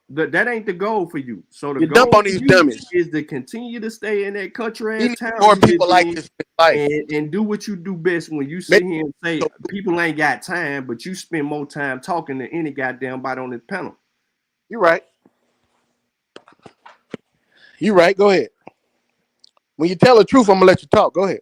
them. That ain't the goal for you. So the You dump goal on for these you dummies. is to continue to stay in that country You ass need town more you live people like in this in life. and do what you do best when you sit Make here and say people ain't got time, but you spend more time talking than any goddamn body on this panel. You right. You right. Go ahead. When you tell the truth, I'm gonna let you talk. Go ahead.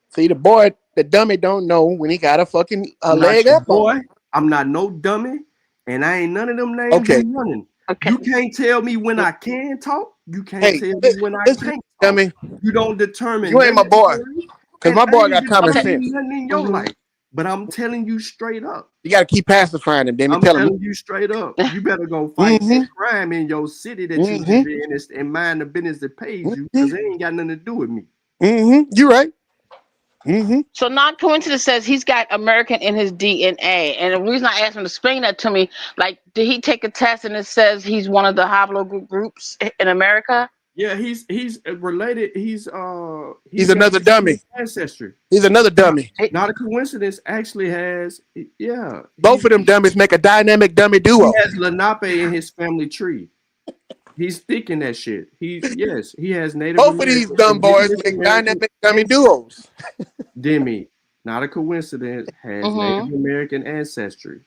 See, the dummy don't know when he got a fucking I'm not leg your up on boy. him. I'm not no dummy, and I ain't none of them names Okay. you running. Okay. You can't tell me when I can talk. You can't Hey, tell me when I listen, can't talk. dummy. You don't determine You ain't nothing my in my boy. life, Cause and my I boy ain't got common Okay. determining sense. nothing in your Mm-hmm. life. But I'm telling you straight up. You gotta keep pacifying him, Demi. I'm Tell him. telling you straight up. You better go fight that Mm-hmm. crime in your city that you Mm-hmm. live in and mind the business that pays you, Mm-hmm. because it ain't got nothing to do with me. Mm-hmm. You right. Mm-hmm. So not coincidence says he's got American in his DNA, and the reason I asked him to explain that to me, like, did he take a test and it says he's one of the haplogroup groups in America? Yeah, he's related. He's He's got another dummy. ancestry. He's another Not, dummy. not a coincidence. Actually, has yeah. Both of them dummies make a dynamic dummy He duo. has Lenape in his family tree. He's thick in that shit. He has Native Both of these American, dumb boys Indigenous make American, dynamic dummy and duos. Demi. Not a coincidence. Has Native Mm-hmm. American ancestry.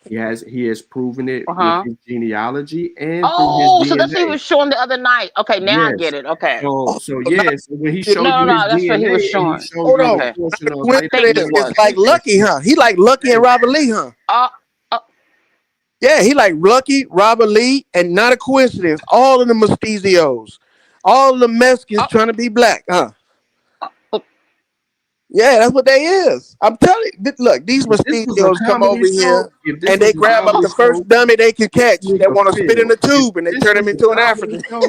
He has proven it with Uh-huh. his genealogy and through his Oh, so that's what he DNA. was showing the other night. Okay, now I Yes. get it. Okay. So Oh, so not yes, when he a, showed No, you no, his no. That's what he DNA was and he showing. showed hold you the on. Okay. Not portion a of I think coincidence. it hypergenetic was. It's like Lucky, ancestry, huh? He like Lucky and hey, Robert Lee, huh? Uh, uh, Yeah, he like Lucky, Robert Lee, and not a coincidence. All of the mestizos, all of the Mexicans uh, trying to be black, huh? uh, Yeah, that's what they is. I'm telling you. Look, these if this was a mestizos come comedy over show, here if this and was they a grab up comedy the show, first dummy they can this catch that nigga want to spit in failed. the If tube, and they this turn was him a into an comedy African. show,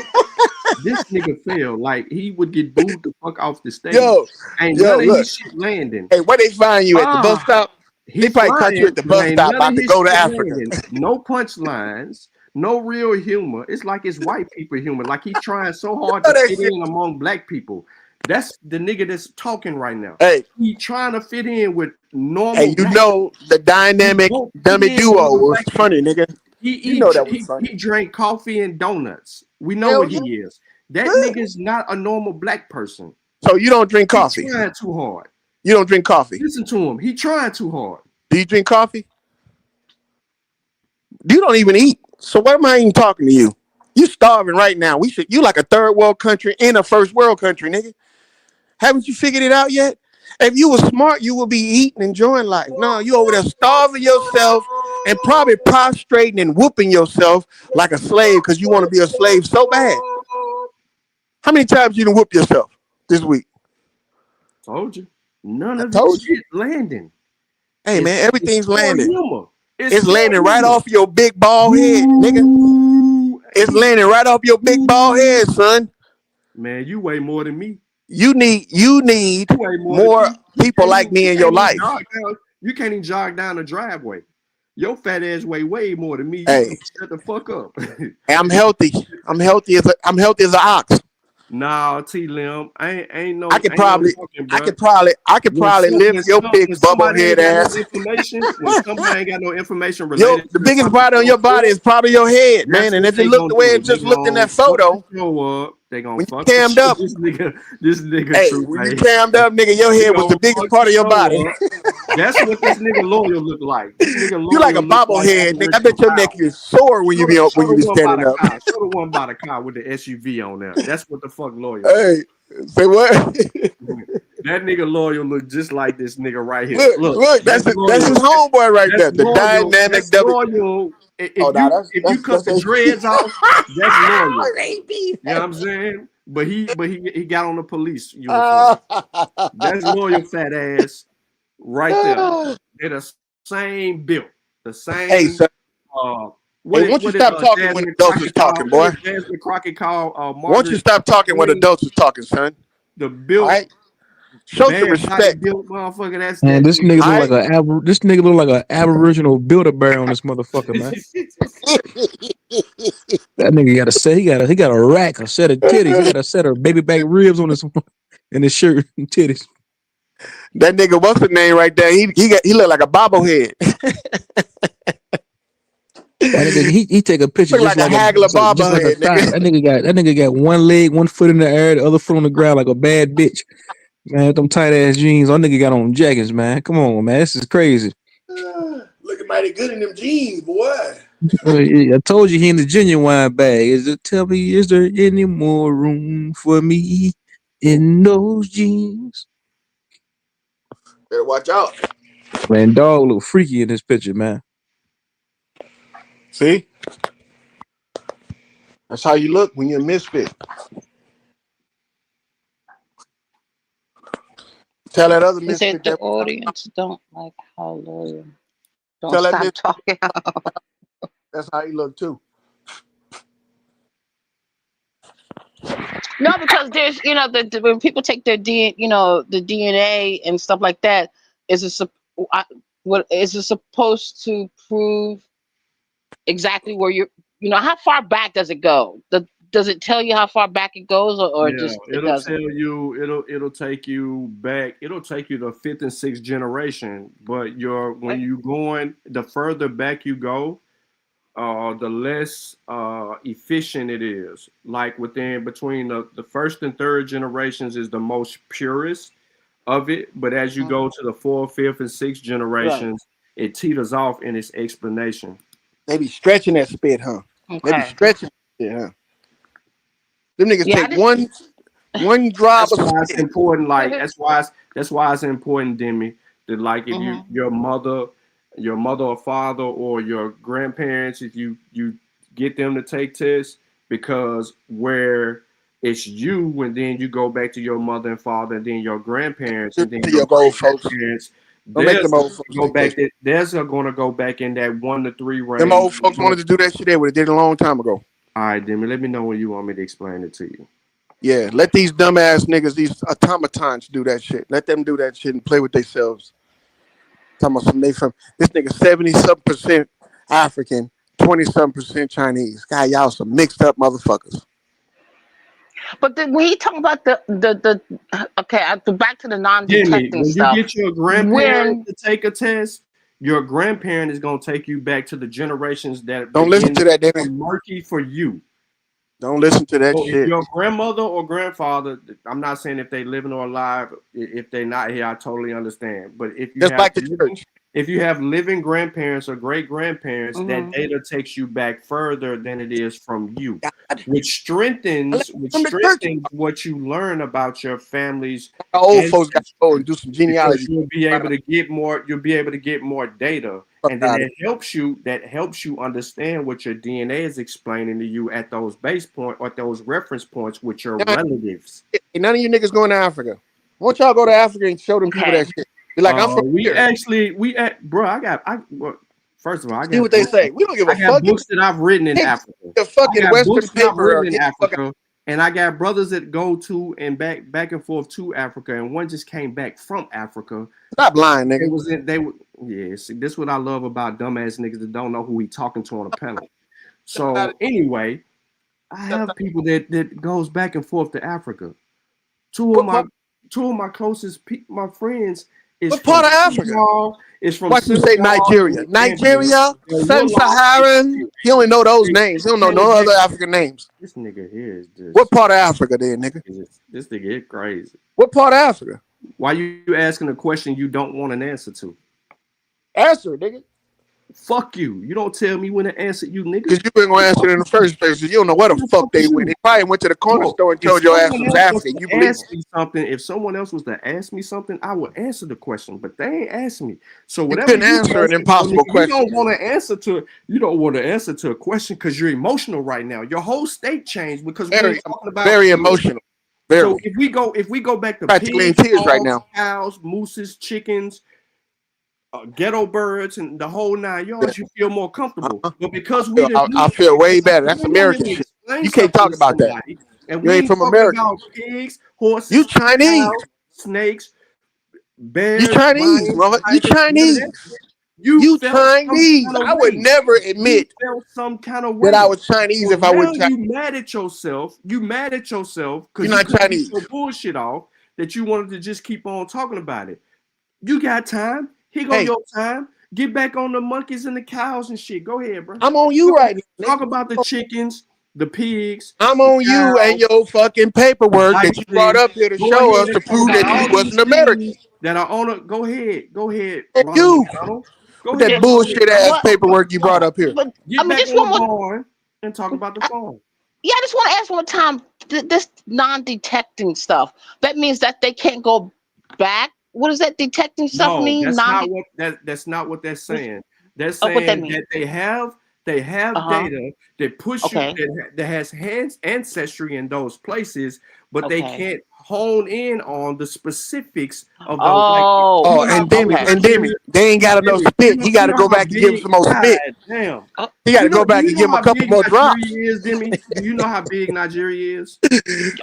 this nigga failed. Like he would get booed the fuck off the stage. Yo, Ain't yo, none of look. his shit landing. Hey, where they find you at the bus uh, stop? They He probably caught you flying, at the but bus ain't stop none of about to his go to shit Africa. landing. No punchlines, no real humor. It's like it's white people humor. Like he's trying so hard Oh, to that fit shit. in among black people. That's the nigga that's talking right now. Hey, He trying to fit in with normal hey, you black. know the He dynamic won't fit dummy in with duo other was black funny, people. nigga. He You know eat, that was he, funny. he drank coffee and donuts. We know Hell what yeah. he is. That Good. nigga's not a normal black person. So you don't drink He coffee. trying too hard. You don't drink coffee. Listen to him. He trying too hard. Do you drink coffee? You don't even eat. So why am I even talking to you? You starving right now. You like a third world country in a first world country, nigga. Haven't you figured it out yet? If you were smart, you would be eating, enjoying life. No, you over there starving yourself and probably prostrating and whooping yourself like a slave because you want to be a slave so bad. How many times you done whoop yourself this week? Told you. None I of his told you. shit landing. Hey It's man, it's everything's poor landing. humor. It's It's poor landing right humor. off your big bald head, nigga. It's landing right off your big bald head, son. Man, you weigh more than me. You need You weigh more than more me. people like me You in can't your even life. jog down. You can't even jog down the driveway. Your fat ass weigh way more than me. You need Hey, to shut the fuck up. I'm healthy. I'm healthy as an ox. Nah, T Lim. I could Ain't no probably, knocking, I bro. could probably, I could probably lift your big When bubble somebody head ain't got no ass. information, when somebody ain't got no information Yo, related the to the biggest topic part on going your body forward, is probably your head, man. that's And what if it they looked gonna the way do. it They just looked in gonna that fuck the photo, show up. They gonna when you fuck the cammed show. up, This nigga hey, True when you Face. cammed up, nigga, your He head was gonna the biggest fuck part the of your body. show up. That's what this nigga loyal look like. This nigga You like a loyal look like bobblehead, nigga. I Aboriginal bet your neck cow. is sore when you be Show when you the be one by standing the up. car. Show the one by the car with the SUV on there. That's what the fuck loyal look. Hey, say what? That nigga loyal look just like this nigga right here. look, Look, look. That's that's that's his loyal. homeboy right That's there. The loyal. dynamic That's W. loyal. Oh, If no, you that's if you that's cut that's the a. dreads off, that's loyal. AP. You know what I'm saying? But he got on the police uniform. That's loyal fat ass right there. They're the same built, the Hey, same son. uh Hey, won't you stop talking when adults is talking, boy? What did Jasmine Crockett call Won't you Margaret stop talking when Queen? adults is talking, son? The All built right, show some bad body respect. built motherfucker. That's Man, that this nigga. nigga All look right. like this nigga look like an Aboriginal Build-A-Bear on this motherfucker, man. That nigga got a set. He got a rack, a set of titties. He got a set of baby back ribs on his in his shirt and titties. That nigga, what's the name right there? He look like a bobblehead. That nigga, he take a picture Look like a haggler just like a bobblehead, thigh. nigga. That nigga got one leg, one foot in the air, the other foot on the ground like a bad bitch. Man, them tight ass jeans. That nigga got on jackets, man. Come on, man. This is crazy. Looking mighty good in them jeans, boy. I told you he in the genuine bag. Tell me, is there any more room for me in those jeans? Better watch out. Man, dog look freaky in this picture, man. See, that's how you look when you're a misfit. Tell that other He said misfit the that. audience don't like how loyal. Don't Tell that stop misfit talking. that's how you look too. No, because there's when people take their the DNA and stuff like that, is it what is it supposed to prove exactly where how far back does it go? Does it tell you how far back it goes, or Yeah, just it it'll doesn't? tell you. It'll take you back. It'll take you to fifth and sixth generation. But when you going, the further back you go, the less efficient it is. Like between the first and third generations is the most purest of it. But as you go to the fourth, fifth, and sixth Right. generations, it teeters off in its explanation. They be stretching that spit, huh? They be Okay. stretching it, huh? Them niggas Yeah, I take just. one drop That's of why it's spit. important. Like that's why it's important, Demi, that like if Mhm. your mother or father or your grandparents, if you get them to take tests, because where it's you and then you go back to your mother and father and then your grandparents and then To your your old great folks. grandparents, Don't make them old folks take that shit. there's going to go back in that 1 to 3 Them range. old folks wanted to do that shit. They would have did it a long time ago. All right, Demi, let me know when you want me to explain it to you. Yeah, let these dumbass niggas, these automatons, do that shit. Let them do that shit and play with themselves. Talking about they from this nigga 70-some% African, 20-some% Chinese. God, y'all some mixed up motherfuckers. But then when he talking about the okay, back to the Jimmy, non-detecting when you stuff. get your grandparent When to take a test, your grandparent is going to take you back to the generations that Don't listen begin to to that, David. become murky for you. Don't listen to that So if shit. your grandmother or grandfather, I'm not saying if they living or alive, if they not here, I totally understand. But Just like the church. if you have living grandparents or great grandparents, that mhm. data takes you back further than it is from you, God, which I let strengthens them the church. what you learn about your family's The old folks got to go ancestry, and do some because genealogy. you'll be able to get more data, Fuck and then out of that helps you understand what your DNA is explaining to you at those base point or those reference points with your here. relatives. None of you niggas going to Africa. Why don't y'all go to Africa and show them people Okay. that shit? Be like, I'm from here. Bro, well, first of all, See what they say. We don't give a I got fuck. Give books that I've written in me Africa. the I fucking got Western books that I've paper or written in get the fuck out. Africa, and I got brothers that go to and back and forth to Africa, and one just came back from Africa. Stop lying, It nigga. was in they were yeah. See, this is what I love about dumbass niggas that don't know who he talking to on a panel. So anyway, I have people that goes back and forth to Africa. Two of What my part? closest my friends is What from part of Africa? Senegal, is from Watch you say Senegal Nigeria. and Nigeria, Warlock. Sub-Saharan. He only know those names. He don't know no other African names. This nigga here is What just part of Africa, then, nigga? this nigga is crazy. What part of Africa? Why you asking a question you don't want an answer to? Answer it, nigga. Fuck you. You don't tell me when to answer you, nigga. Because you ain't gonna answer it in the first place. You don't know where the fuck they went. They probably went to the corner Bro, store and if told your ass someone was else was African. to You believe ask them. me something, if someone else was to ask me something, I would answer the question. But they ain't asking me. So You whatever couldn't you answer an asking for, nigga, impossible question. you don't want to answer to a question because you're emotional right now. Your whole state changed because we ain't Very, talking about. very emotional. So Very. if we go back to Practically in pigs, tears right hogs, now. cows, mooses, chickens, ghetto birds and the whole 9 yards, you feel more comfortable. Uh-huh. But because we didn't I feel way better. That's let American me shit. explain You can't something talk to about that. somebody, and You we ain't ain't from talking America. about pigs, You horses, Chinese. cows, snakes, You bears, Chinese, lions, mother. You tigers, none of that. Chinese. You You felt some Chinese. kind of I would way. never You admit felt some kind of that I way. was Chinese So if I now wasn't you Chinese. mad at yourself. You mad at yourself You're because you not couldn't get Chinese. your bullshit off that you wanted to just keep on talking about it. You got time. Here go Hey, your time. Get back on the monkeys and the cows and shit. Go ahead, bro. I'm on you Talk, right now, talk nigga. about the chickens, the pigs, I'm the on you and cows, your fucking the paperwork that you brought bison. up here to Go show ahead us to and talk prove about that you all these wasn't American. things that are on it. Go ahead. Go ahead, On Ronald you McDonald. Go with ahead, that It, Ronald bullshit ass McDonald. what? Talk about paperwork the you brought farm. up here. But I Get mean, back just on one the more. barn and talk about the farm. Yeah, I just want to ask one time. This non-detecting stuff. That means that they can't go back. What does that detecting stuff No, mean? that's Non. not what that's not what they're saying. They're What that saying mean? that they Uh have huh. data that push you Okay. that has hands ancestry in those places, but they Okay. can't hone in on the specifics of those. Like Oh. you Oh, know how and big Okay. Demi, Nigeria, they ain't got enough spit. He got You to know go how back and give him big. some more God spit. damn. Oh, He got to go Do back you and give know him a how couple big more drops. Nigeria is, Demi? Do you know how big Nigeria is?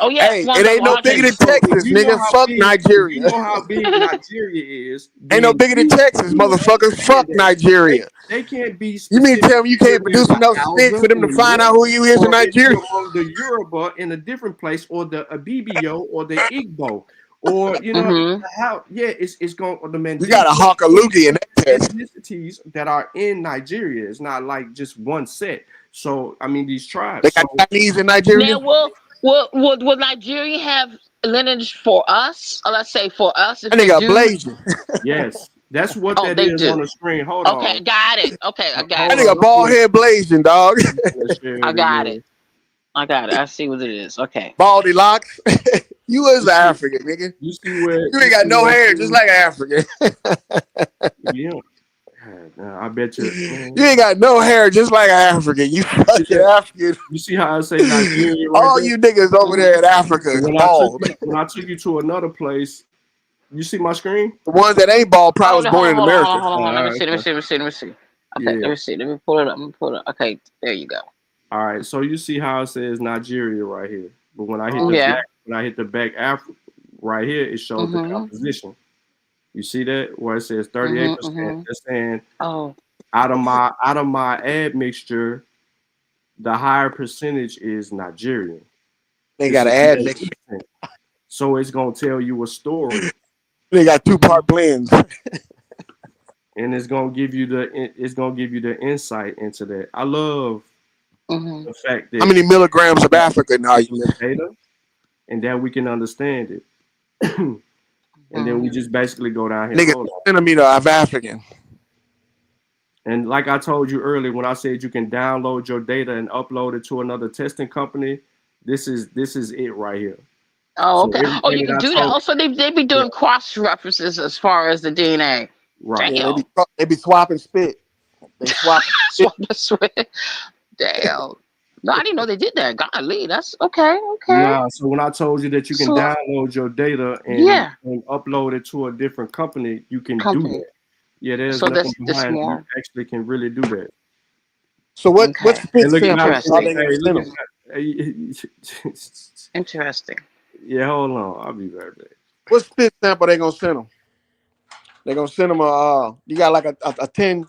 oh yeah, it's Hey, one of it the ain't no bigger Okay, than largest. so Texas, nigga. Fuck if you Nigeria. know how big Nigeria is, Ain't no then bigger than Texas, you motherfucker. understand Fuck that Nigeria. they can't be You mean to specific tell me you where can't there's produce an enough spit Alza for them in to the find north, out who you is in or if Nigeria? you're on the Yoruba in a different place, or the Abibio, or the Igbo, or Mm-hmm. how? Yeah, it's going the We got Mandinka. a hawk a loogie in that test. Ethnicities that are in Nigeria. It's not like just one set. So I mean, these They tribes. got So Chinese in Now, Nigeria. will Nigeria have lineage for us? Or let's say for us, if That they nigga do. blazing. yes, that's what Oh, that they is on do. the screen. Hold Okay, on. got it. Okay, I got That Hold it. on. nigga bald head blazing, dog. Let's share I it got it. again. I got it. I see what it is. Okay. Baldy locks. You is You an see, African, nigga. you see where You you ain't got see no where it hair, just says, like an African. yeah. I bet you, You man. ain't got no hair, just like an African. You You see fucking that? African. You see how I say Nigeria right All there? you niggas over there in Africa But is bald. when I took you to another place, you see my screen? The ones that ain't bald probably was Hold on, hold born on, in hold on, hold on, America. hold on, hold on. Let All me right, see. Let me okay. see. Let me see. Let me see. Okay, let Yeah. me see. Let me pull it up. Let me pull it up. Okay, there you go. All right. So you see how it says Nigeria right here. But when I hit the Yeah. back, Africa right here, it shows the Mhm. composition. You see that where it says Mhm. 38%. Mhm. That's saying Oh. out of my admixture, the higher percentage is Nigerian. They This got an is ad mixture. 38%. So it's gonna tell you a story, They got Mhm. 2-part blends. and it's gonna give you the insight into that. I love Mhm. the fact How that many milligrams of we have African are you? the data and that we can understand it, and then Mhm. we just basically go down here. Nigga, Hold on. centimeter of African. And like I told you earlier, when I said you can download your data and upload it to another testing company, this is it right here. Oh, So okay. Oh, you everything can that do I that. told, Also, they be yeah, doing cross references as far as the DNA. right. Yeah, Damn. they be swapping spit. They swap spit. Swap the sweat. Damn. No, I didn't know they did that. Golly, that's okay. Okay. Nah, so when I told you that you can So download your data yeah, and upload it to a different company, you can do company. that. Yeah, there's So nothing this behind it. You more actually can really do that. So what okay. spit And look at sample are Interesting. they gonna send them? Interesting. yeah, hold on. I'll be right back. What spit sample they gonna send them? They gonna send them you got like a 10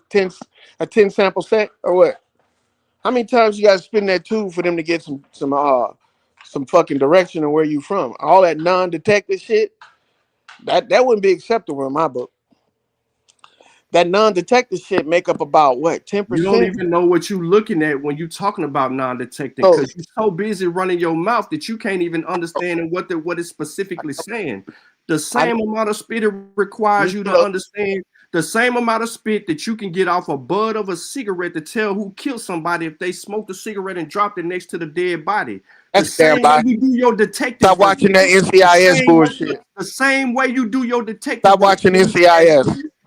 sample set or what? How many times you guys spin that tube for them to get some fucking direction on where you from? All that non-detected shit, that wouldn't be acceptable in my book. That non-detected shit make up about what, You don't 10%? even know what you're looking at when you're talking about non-detecting So because you're so busy running your mouth that you can't even understand what it's specifically saying. The I same amount of spit it requires you to know understand the same amount of spit that you can get off a bud of a cigarette to tell who killed somebody if they smoked a cigarette and dropped it next to the dead body. The that's a damn same way lie. you do your detective Stop work, watching that nigga. NCIS bullshit. The same way you do your detective Stop work. watching NCIS.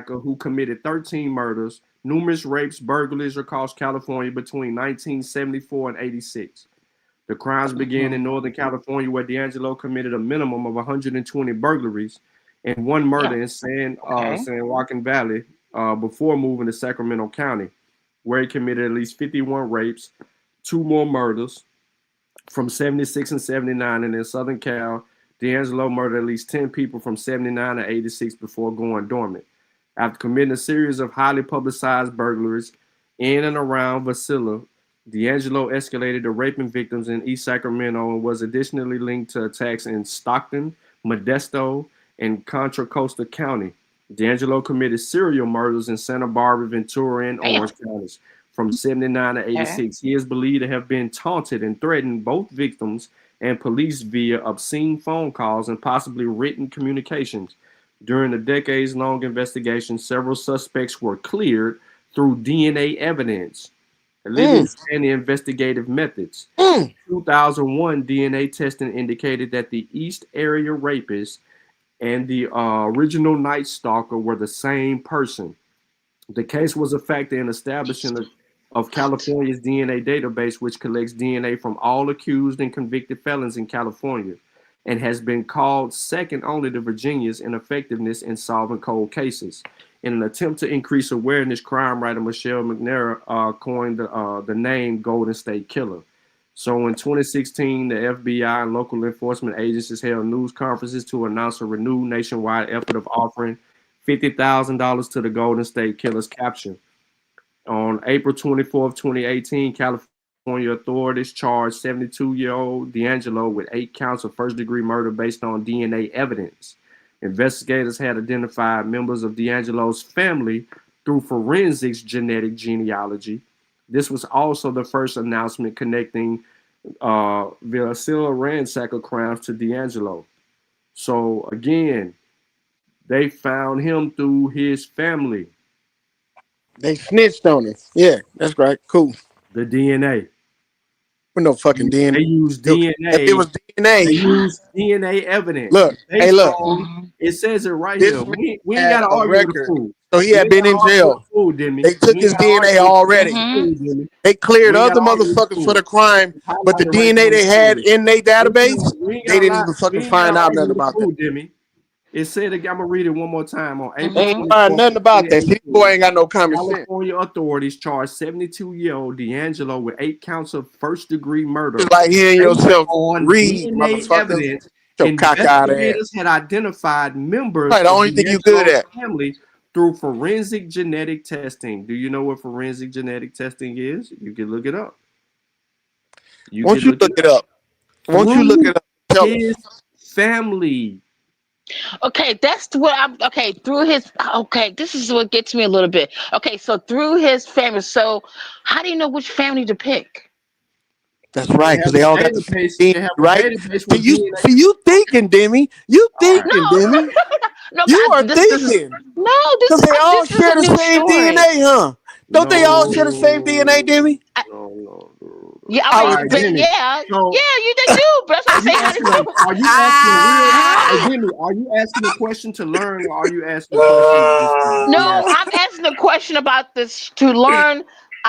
America who committed 13 murders, numerous rapes, burglaries across California between 1974 and 86. The crimes began in Northern California, where D'Angelo committed a minimum of 120 burglaries and one murder in San Joaquin Valley before moving to Sacramento County, where he committed at least 51 rapes, 2 more murders from 76 and 79. And in Southern Cal, D'Angelo murdered at least 10 people from 79 to 86 before going dormant. After committing a series of highly publicized burglaries in and around Wasilla, D'Angelo escalated to raping victims in East Sacramento and was additionally linked to attacks in Stockton, Modesto, and Contra Costa County. D'Angelo committed serial murders in Santa Barbara, Ventura, and Orange counties from 79 to 86. He is believed to have been taunted and threatened both victims and police via obscene phone calls and possibly written communications. During the decades-long investigation, several suspects were cleared through DNA evidence, evidence and investigative methods. 2001 DNA testing indicated that the East Area rapist and the original Night Stalker were the same person. The case was a factor in establishing of California's DNA database, which collects DNA from all accused and convicted felons in California, and has been called second only to Virginia's in effectiveness in solving cold cases. In an attempt to increase awareness, crime writer Michelle McNair coined the name Golden State Killer. So in 2016, the FBI and local enforcement agencies held news conferences to announce a renewed nationwide effort of offering $50,000 to the Golden State Killer's capture. On April 24th, 2018, California authorities charged 72-year-old D'Angelo with 8 counts of first-degree murder based on DNA evidence. Investigators had identified members of D'Angelo's family through forensics genetic genealogy. This was also the first announcement connecting Villasilla ransacker crimes to D'Angelo. So again, they found him through his family. They snitched on him. Yeah, that's right. Cool. The DNA. With no fucking DNA. They used DNA. If it was DNA. They used DNA evidence. Look, hey, look. It says it right here. We ain't got to argue with the fool. So he had been in jail. They took his DNA already. They cleared other motherfuckers for the crime, but the DNA they had in their database, they didn't even fucking find out nothing about that. It said, I'm gonna read it one more time. On April, they ain't find nothing about that. See, boy ain't got no common sense. California authorities charged 72-year-old D'Angelo with 8 counts of first-degree murder. Like hearing yourself on read, DNA evidence. Investigators had identified members of the only thing you good at family through forensic genetic testing. Do you know what forensic genetic testing is? You can look it up. Won't you look it up? Won't you look it up? Tell his family. Okay, that's what I'm. Okay, through his. Okay, this is what gets me a little bit. Okay, so through his family. So, how do you know which family to pick? That's right, because they all got the same, right? See, you thinking, Demi? You thinking, Demi? No, you are thinking. Because they all share the same DNA, huh? Don't they all share the same DNA, Demi? Yeah, I was, yeah, you they do. But that's what I'm saying. Are you asking are you asking a question to learn, or are you asking a question? No, I'm asking a question about this to learn.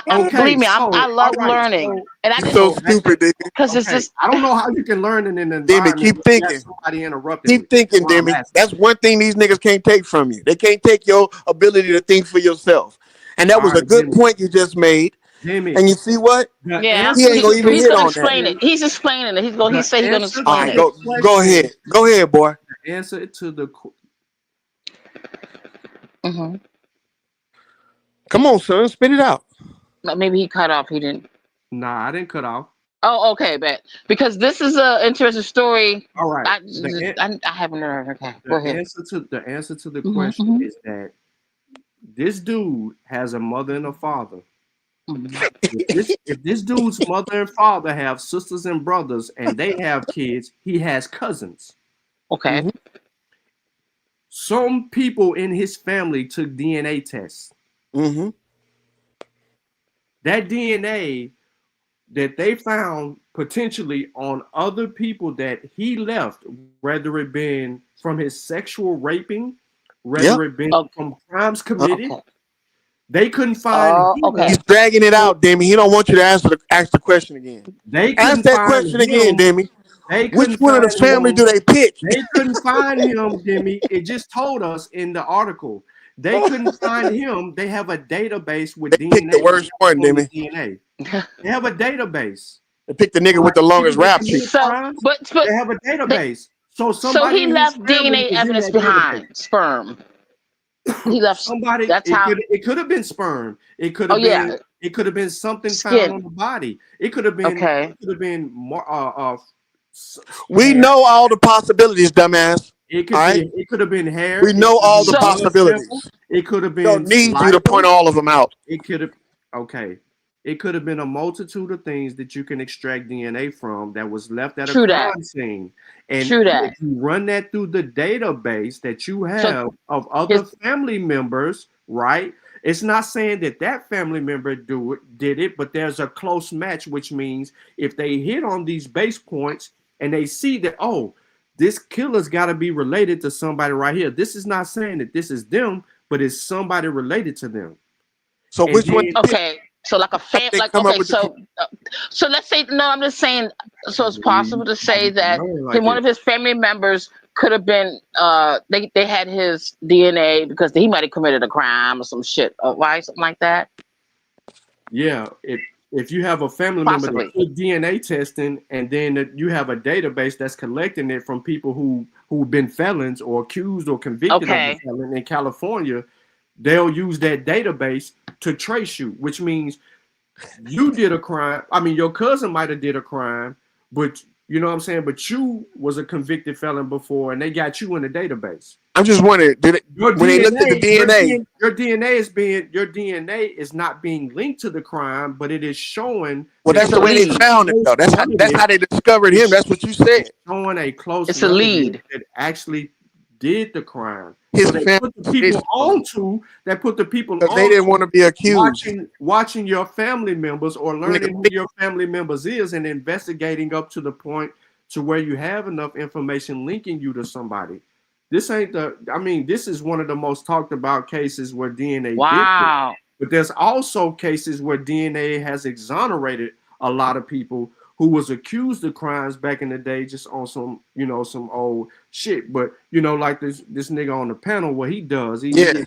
Believe me, I love learning, and I just so stupid, because it's just. I don't know how you can learn in an environment. Demi, keep thinking. Somebody interrupted. Keep thinking, Demi. That's one thing these niggas can't take from you. They can't take your ability to think for yourself, and that was a good point you just made. Demi. And you see what? Yeah, he ain't gonna even hit on that. He's explaining it. He's going. He said he's gonna explain it. Go ahead. Go ahead, boy. The answer to the. Come on, son. Spit it out. Maybe he cut off. He didn't. Nah, I didn't cut off. Oh, okay, but because this is an interesting story. All right. I haven't heard. Okay, go ahead. The answer to the question is that this dude has a mother and a father. If this dude's mother and father have sisters and brothers and they have kids, he has cousins. Okay. Some people in his family took DNA tests. That DNA that they found potentially on other people that he left, whether it been from his sexual raping, whether it been from crimes committed, They couldn't find Okay. He's him. dragging it So out, Demi. He don't want you to ask the question again. they Ask couldn't that find question again, him. Demi. They Which couldn't one of the find family him. do they pitch? They couldn't find him, Demi. It just told us in the article. They couldn't find him. They have a database with They picked the DNA worst one, on the Demi. DNA. They have a database. They picked the So nigga with like the people longest that rap sheet. committed So, crimes, but they have a they, database. So so somebody he in his left family DNA is in evidence that database. behind, sperm. He left. Somebody That's how. it could have been sperm. Oh yeah, It could have been something found on skin. the body. It Okay. could have been more We hair. know all the possibilities, dumbass. All right? It could have been hair. We It know could have all been the So, blood sample. possibilities. It could have Don't been need you to point saliva. all of them out. It could have okay. It could have been a multitude of things that you can extract DNA from that was left at a true that. crime scene. And True if that. you run that through the database that you So have of other his. family members, right? It's not saying that that family member did it, but there's a close match, which means if they hit on these base points and they see that, oh, this killer's got to be related to somebody right here. This is not saying that this is them, but it's somebody related to them. So And which one then they pick? Okay. So like a How did fam. they Like come up okay. with the So let's say no. I'm just saying. So it's possible to say that like one this. of his family members could have been. They had his DNA because he might have committed a crime or some shit. Right? Something like that. Yeah, if you have a family member that Possibly. took DNA testing, and then you have a database that's collecting it from people who've been felons or accused or convicted of a Okay. felon in California, they'll use that database to trace you, which means you did a crime. I mean, your cousin might have did a crime, but you know what I'm saying. But you was a convicted felon before, and they got you in the database. I'm just wondering, Your when they looked at the DNA, DNA, your DNA is not being linked to the crime, but it is showing well, that that's It's a the way they lead. found it, though. That's how they discovered him. That's what you said. showing a close It's a relative lead. that actually did the crime. His So they family put the is people onto because they didn't want to be accused. watching your family members or Nigga, learning who your family members is and investigating up to the point to where you have enough information linking you to somebody. This is one of the most talked about cases where DNA did it. Wow. But there's also cases where DNA has exonerated a lot of people who was accused of crimes back in the day, just on some old shit. But like this nigga on the panel, what he does, Yeah.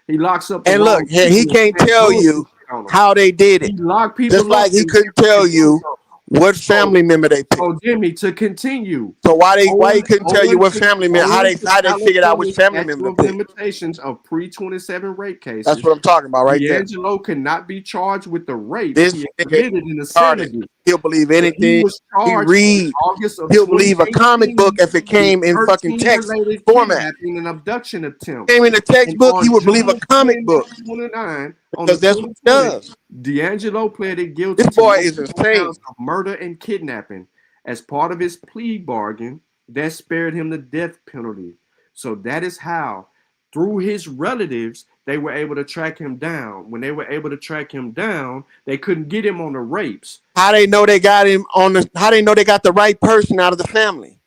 he locks up the And look, wrong yeah, people he and can't spends tell bullshit you on them. how they did He it. locked Just people up like he and couldn't tell you what so, family member they picked. so Jimmy, to continue, So why he couldn't tell you what family member? How owing to they figured out which California's family member statute to of pick? limitations of pre-27 rape That's cases, what I'm talking about right there. D'Angelo cannot be charged with the rapes This he had nigga committed in the started. 70s. He'll believe But he anything. was He charged in read. August of He'll believe a comic book 2018 if it with came in fucking 13 text related format. kidnapping and abduction attempts. Came in a And textbook, he on would believe a June comic 29, book 29 on the because that's what he 2020, does. D'Angelo pleaded guilty This to boy is multiple insane. counts of murder and kidnapping. As part of his plea bargain, that spared him the death penalty. So that is how, through his relatives, they were able to track him down. When they were able to track him down, they couldn't get him on the rapes. How they know they got him on the? How they know they got the right person out of the family?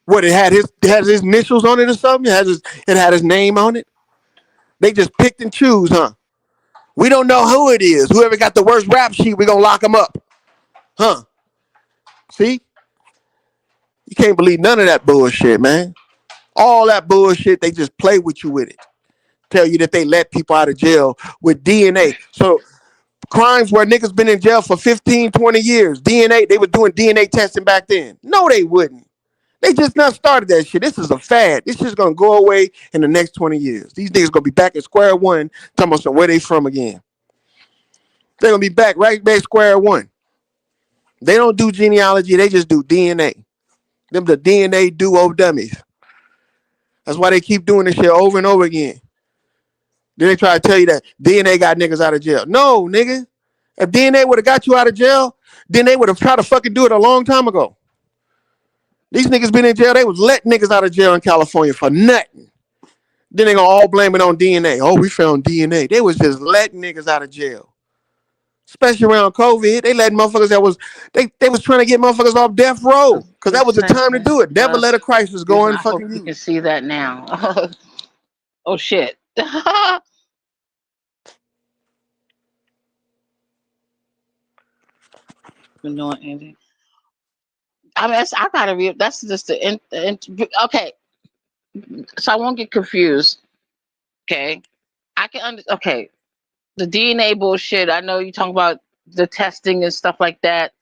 What it had his initials on it or something? It had his name on it. They just picked and choose, huh? We don't know who it is. Whoever got the worst rap sheet, we gonna lock him up, huh? See, you can't believe none of that bullshit, man. All that bullshit, they just play with you with it. Tell you that they let people out of jail with DNA. So crimes where niggas been in jail for 15, 20 years, DNA, they were doing DNA testing back then. No, they wouldn't. They just not started that shit. This is a fad. This shit's gonna go away in the next 20 years. These niggas gonna be back at square one, talking about where they from again. They're gonna be back right back square one. They don't do genealogy, they just do DNA. Them the DNA duo dummies. That's why they keep doing this shit over and over again. Then they try to tell you that DNA got niggas out of jail. No, nigga. If DNA would have got you out of jail, then they would have tried to fucking do it a long time ago. These niggas been in jail. They was let niggas out of jail in California for nothing. Then they gonna all blame it on DNA. Oh, we found DNA. They was just letting niggas out of jail. Especially around COVID. They let motherfuckers they was trying to get motherfuckers off death row. Because that was the time to do it. Never let a crisis go I hope unfucking you use. can see that now. Oh shit. been doing anything. I mean, I gotta read. That's just okay. So I won't get confused. Okay, I can okay, the DNA bullshit. I know you talking about the testing and stuff like that.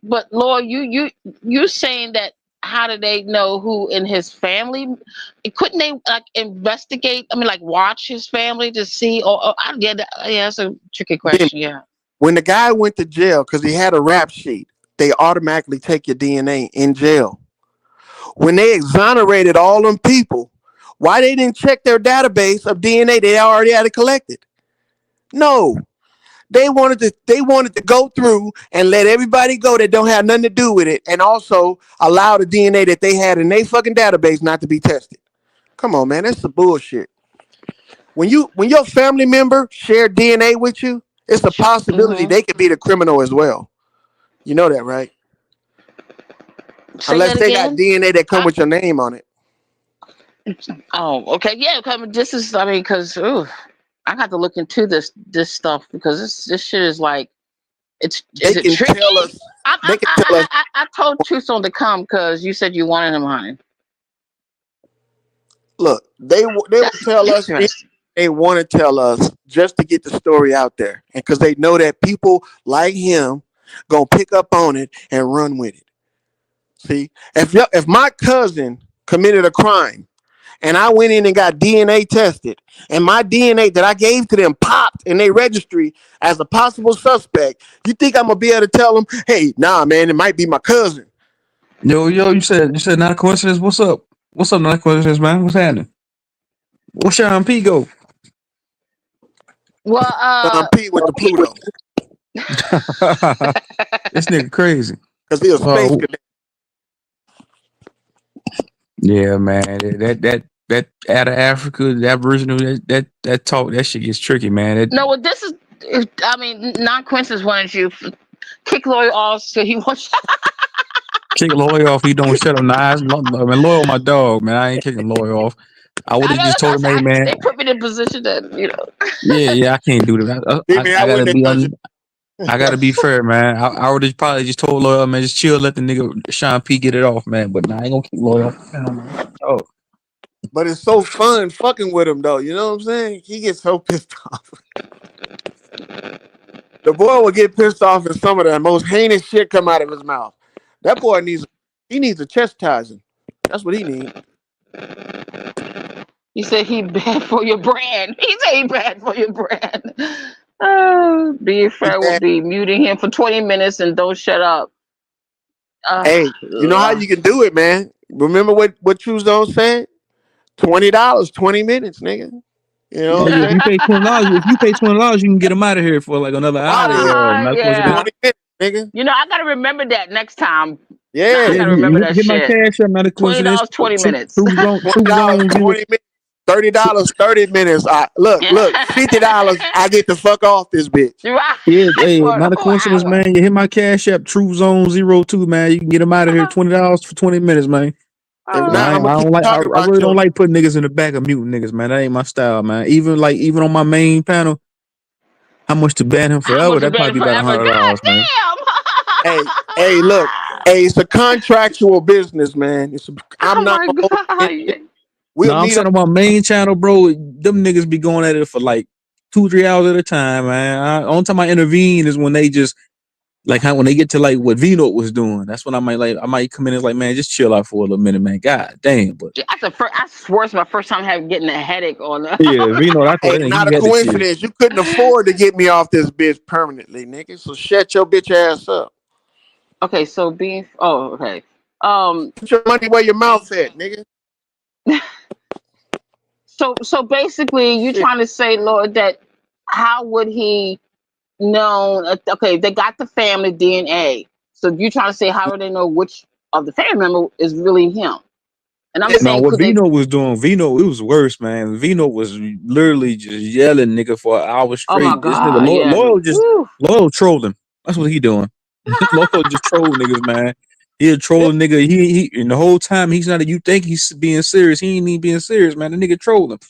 But Lord, you saying that? How do they know who in his family? Couldn't they like investigate? I mean, like watch his family to see? Yeah, yeah, that's a tricky Then question. Yeah. when the guy went to jail because he had a rap sheet, they automatically take your DNA in jail. When they exonerated all them people, why they didn't check their database of DNA they already had it collected? No, they wanted to go through and let everybody go that don't have nothing to do with it, and also allow the DNA that they had in their fucking database not to be tested. Come on, man, that's some bullshit. When your family member share DNA with you, it's a possibility Mm-hmm. they could be the criminal as well. You know that, right? Say Unless that they got again. DNA that come I, with your name on it. oh, okay. Yeah. This is. I mean, because I got to look into this stuff because this shit is like They is it can tricky? tell us. I I They can tell I us. I, I told Truth on to come because you said you wanted him, honey. Look, they will That's tell us anything interesting. they want to tell us just to get the story out there, and because they know that people like him gonna pick up on it and run with it. See, if my cousin committed a crime and I went in and got DNA tested, and my DNA that I gave to them popped in their registry as a possible suspect, you think I'm gonna be able to tell them, hey, nah, man, it might be my cousin? Yo, you said not a coincidence. What's up? What's up, not a coincidence, man? What's happening? What's Sean P go? Well, Pete went to Pluto This nigga crazy. because he a space Well, cadet. yeah, man. That out of Africa, that Aboriginal, that talk, that shit gets tricky, man. no. Well, this is. I mean, non-coincidence wanted you kick Lori off so he wants. Kick Loy off. He don't shut up. Nah, I mean, Loy on my dog, man. I ain't kicking Loy off. I would I have know just told him, hey, man. they put me in a position that Yeah, I can't do that. Jimmy, I I gotta wouldn't be have touched I gotta be fair, man. I would have probably just told Loyal, man, just chill, let the nigga Sean P get it off, man. But nah, I ain't gonna keep Loyal. Oh, but it's so fun fucking with him though. You know what I'm saying? He gets so pissed off. The boy will get pissed off and some of the most heinous shit come out of his mouth. That boy needs a chastising. That's what he needs. he said he bad for your brand. He said he bad for your brand. Oh, being He fair will bad. be muting him for 20 minutes and don't shut up. Hey, you know how Uh, you can do it, man. Remember what True Zone said? $20, 20 minutes, nigga. You know yeah, what I'm yeah. If saying? you pay $20, you can get him out of here for like another I'm hour. out of here. Not coincidence. yeah. 20 minutes, nigga. I gotta remember that next time. Now I Yeah, Yeah. gotta remember hit, that hit my shit. cash up. Not a coincidence. $20, 20 True, minutes. true zone, $20, true zone zero. 20 minutes. $30, 30 minutes. Look, $50. I get the fuck off this bitch. Right. Yeah, hey, For the not a whole coincidence, hour. man. You hit my cash app, True Zone 02, man. You can get him out of here. $20 for 20 minutes, man. If And not, I, I'm I gonna keep don't like. I talking about really don't your like putting niggas in the back of muting niggas, man. That ain't my style, man. Even on my main panel, how much to ban him How forever? much you That been probably be about forever? God $100, man. hey, look. Hey, it's a contractual business, man. I'm Oh not my gonna hold it against you. god. We'll No, I'm meet up. saying on my main channel, bro. Them niggas be going at it for like 2-3 hours at a time, man. Only time I intervene is when they just like how when they get to like what Vino was doing. That's when I might come in and like, man, just chill out for a little minute, man. God damn, but That's the first. I swear it's my first time having getting a headache on. yeah, Vino, I Hey, thought not he a had to chill. coincidence. You couldn't afford to get me off this bitch permanently, nigga. So shut your bitch ass up. Okay, so being. Oh, okay. Um. Put your money where your mouth at, nigga. So basically, you Shit. trying to say, Lord, that how would he know? Okay, they got the family DNA. So you trying to say how would they know which of the family member is really him? And I'm Yeah. No, saying, what could they? Vino was doing, Vino, it was worse, man. Vino was literally just yelling, nigga, for an hour Oh my straight. This nigga, God, yeah. Woo. Loyal trolling. That's what he doing. Loyal just troll niggas, man. He a Yeah. troll nigga. And the whole time he's not. You think he's being serious? He ain't even being serious, man. The nigga trolling.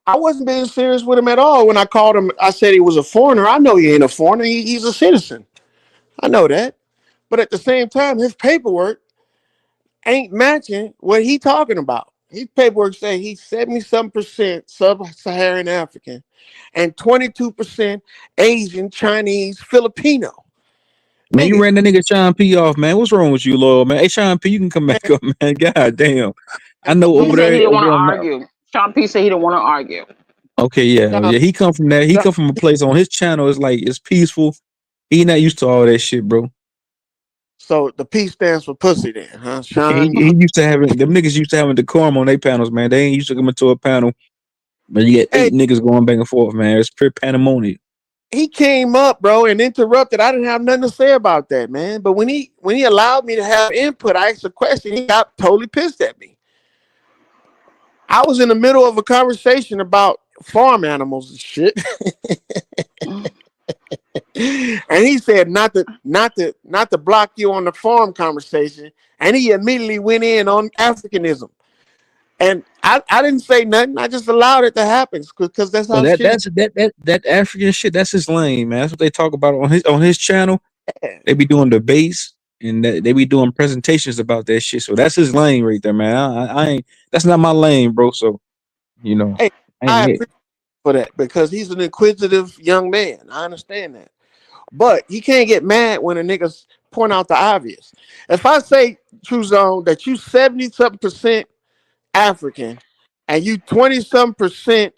I wasn't being serious with him at all when I called him. I said he was a foreigner. I know he ain't a foreigner. He's a citizen. I know that. But at the same time, his paperwork ain't matching what he talking about. His paperwork say he's 70-some% sub-Saharan African and 22% Asian, Chinese, Filipino. Man, you Nigga, ran that nigga Sean P off, man. What's wrong with you, Lord, man? Hey, Sean P, you can come man, back up, man. God damn. I know He over said he there, didn't over want to there. argue. Sean P said he didn't want to argue. Okay, yeah, Sean, yeah. He come from that. He Sean- come from a place on his channel. It's like it's peaceful. He not used to all that shit, bro. so the P stands for pussy then, huh? He, Sean. he used to having them niggas used to having decorum on their panels, man. They ain't used to come into a panel, but you get Hey, 8 niggas going back and forth, man. It's pure pandemonium. he came up, bro, and interrupted. I didn't have nothing to say about that, man. But when he allowed me to have input, I asked a question. He got totally pissed at me. I was in the middle of a conversation about farm animals and shit, and he said not to block you on the farm conversation, and he immediately went in on Africanism. And I didn't say nothing. I just allowed it to happen because that's But how shit is. that African shit, that's his lane, man. That's what they talk about on his channel. They be doing debates and they be doing presentations about that shit. So that's his lane right there, man. I ain't. That's not my lane, bro. So you know, Hey, I I ain't it. appreciate for that because he's an inquisitive young man. I understand that. But he can't get mad when a nigga point out the obvious. If I say, True Zone, that you 70-something% African and you 20-some%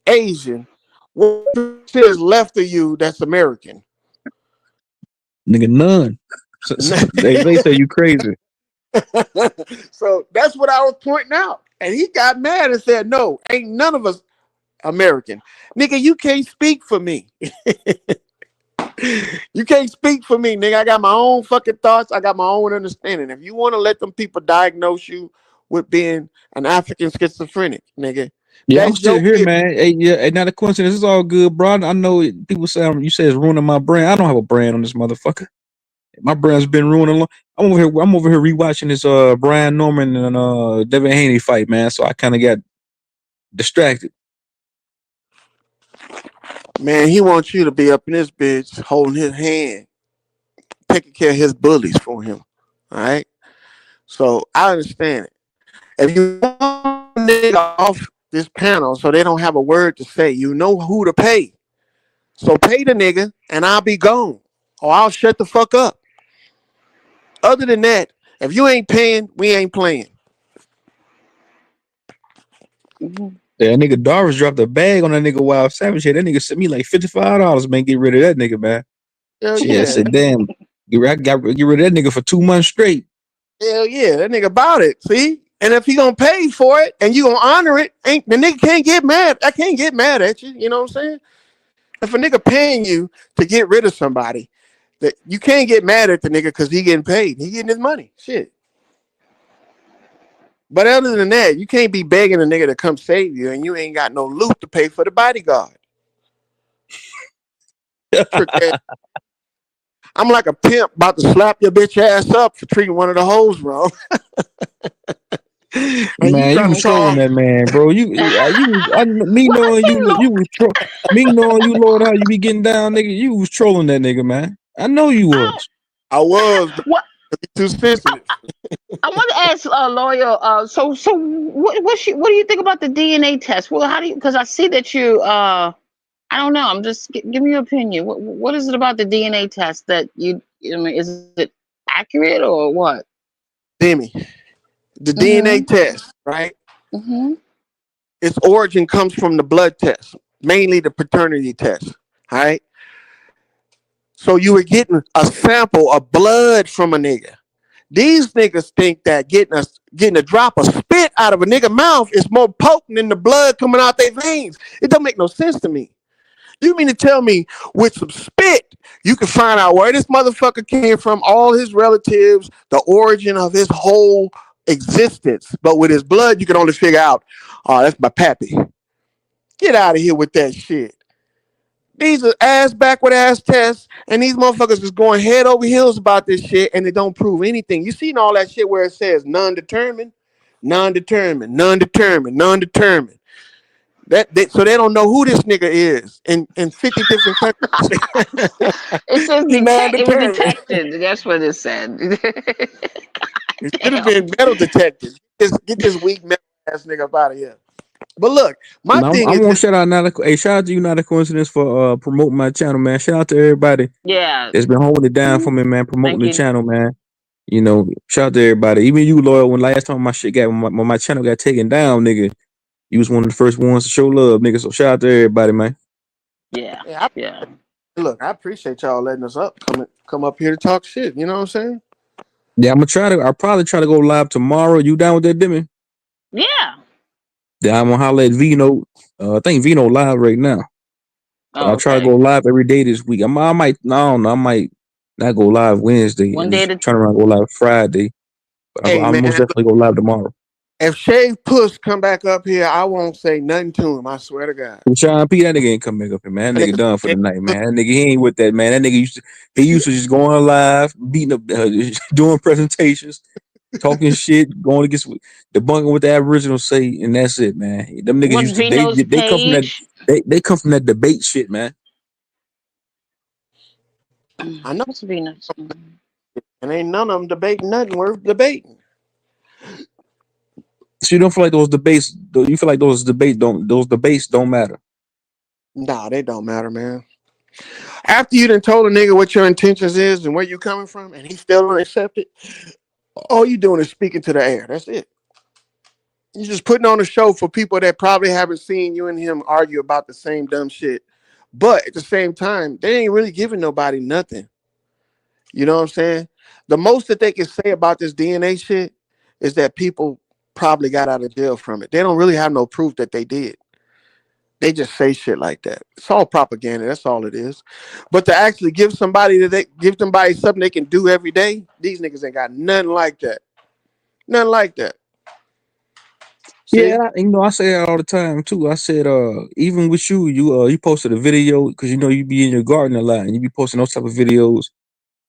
Asian, what percent is left of you that's American? Nigga, none. They say you crazy. So that's what I was pointing out. And he got mad and said, no, ain't none of us American. Nigga, you can't speak for me. You can't speak for me, nigga. I got my own fucking thoughts. I got my own understanding. If you want to let them people diagnose you with being an African schizophrenic, nigga, Yeah, I'm that's still your here, business. man. Hey, yeah, and not a coincidence. It's all good, bro. I know people say you say it's ruining my brand. I don't have a brand on this motherfucker. My brand's been ruined. I'm over here. I'm over here rewatching this Brian Norman and Devin Haney fight, man. So I kind of got distracted. Man, he wants you to be up in this bitch holding his hand, taking care of his bullies for him. All right. So I understand it. If you want a nigga off this panel so they don't have a word to say, you know who to pay. So pay the nigga and I'll be gone. Or I'll shut the fuck up. Other than that, if you ain't paying, we ain't playing. Mhm. That nigga Darvis dropped a bag on that nigga Wild Savage here. That nigga sent me like $55, man. Get rid of that nigga, man. Hell Shit, I yeah. said, damn. Get rid of that nigga for 2 months straight. Hell yeah. That nigga bought it. See? And if he gonna pay for it and you gonna honor it, ain't the nigga can't get mad. I can't get mad at you. You know what I'm saying? If a nigga paying you to get rid of somebody, that you can't get mad at the nigga because he getting paid. He getting his money. Shit. But other than that, you can't be begging a nigga to come save you and you ain't got no loot to pay for the bodyguard. Trick ass. I'm like a pimp about to slap your bitch ass up for treating one of the hoes wrong. And you Man, you trying was to trolling call. that man, bro. Me Why knowing is he you was me knowing you, Lord, how you be getting down, nigga. You was trolling that nigga, man. I know you I was. I was, but what too sensitive. I want to ask lawyer. So what do you think about the DNA test? Well, how do you? Because I see that you. I don't know. I'm just give me your opinion. What is it about the DNA test that you? I mean, is it accurate or what? Demi, the DNA Mhm. test, right? Mhm. Its origin comes from the blood test, mainly the paternity test. All right. So you were getting a sample of blood from a nigga. These niggas think that getting a drop of spit out of a nigga mouth is more potent than the blood coming out their veins. It don't make no sense to me. You mean to tell me with some spit, you can find out where this motherfucker came from, all his relatives, the origin of his whole existence. But with his blood, you can only figure out, oh, that's my pappy. Get out of here with that shit. These are ass backward ass tests, and these motherfuckers is going head over heels about this shit, and they don't prove anything. You seen all that shit where it says non determined, non determined, non determined, non determined. So they don't know who this nigga is in 50 different countries. It says He's detect. It was non-determined. detected. That's what it said. It should have Damn. been metal detected. Get this weak metal ass nigga up out of here. But look, my No, thing I'm is gonna this. shout out now. Hey, shout out to you, not a coincidence, for promoting my channel, man. Shout out to everybody Yeah. that's been holding it down for me, man. Promoting Thank the you. channel, man. You know, shout out to everybody. Even you, Loyal. When last time my shit got when my channel got taken down, nigga, you was one of the first ones to show love, nigga. So shout out to everybody, man. Yeah. Yeah, Yeah. look, I appreciate y'all letting us come up here to talk shit. You know what I'm saying? Yeah, I'm gonna try to. I'll probably try to go live tomorrow. You down with that, Demi? Yeah. Yeah, I'm gonna holler at Vino. I think Vino live right now, but Oh, I'll try to okay. go live every day this week. I might. No, I don't know. I might not go live Wednesday One and day just to turn around and go live Friday. But Hey I'll man, most look, definitely go live tomorrow. if Shave Puss come back up here, I won't say nothing to him. I swear to God. Sean P, that nigga ain't come back up here, man. That That nigga nigga done for the Shave night, Puss, man. That nigga he ain't with that, man. That nigga used to just go on live, beating up, doing presentations, talking shit, going against debunking what the Aboriginals say, and that's it, man. Them niggas what's used to Vino's they come from that page? they come from that debate shit, man. I know, What's Vino's? and ain't none of them debating nothing worth debating. So you don't feel like those debates? You feel like those debates don't matter? Nah, they don't matter, man. After you done told a nigga what your intentions is and where you coming from, and he still don't accept it, all you doing is speaking to the air. That's it. You just putting on a show for people that probably haven't seen you and him argue about the same dumb shit. But at the same time, they ain't really giving nobody nothing. You know what I'm saying? The most that they can say about this DNA shit is that people probably got out of jail from it. They don't really have no proof that they did. They just say shit like that. It's all propaganda. That's all it is. But to actually give somebody something they can do every day, these niggas ain't got nothing like that. Nothing like that. Yeah, See? I say that all the time too. I said, even with you posted a video because you be in your garden a lot and you be posting those type of videos,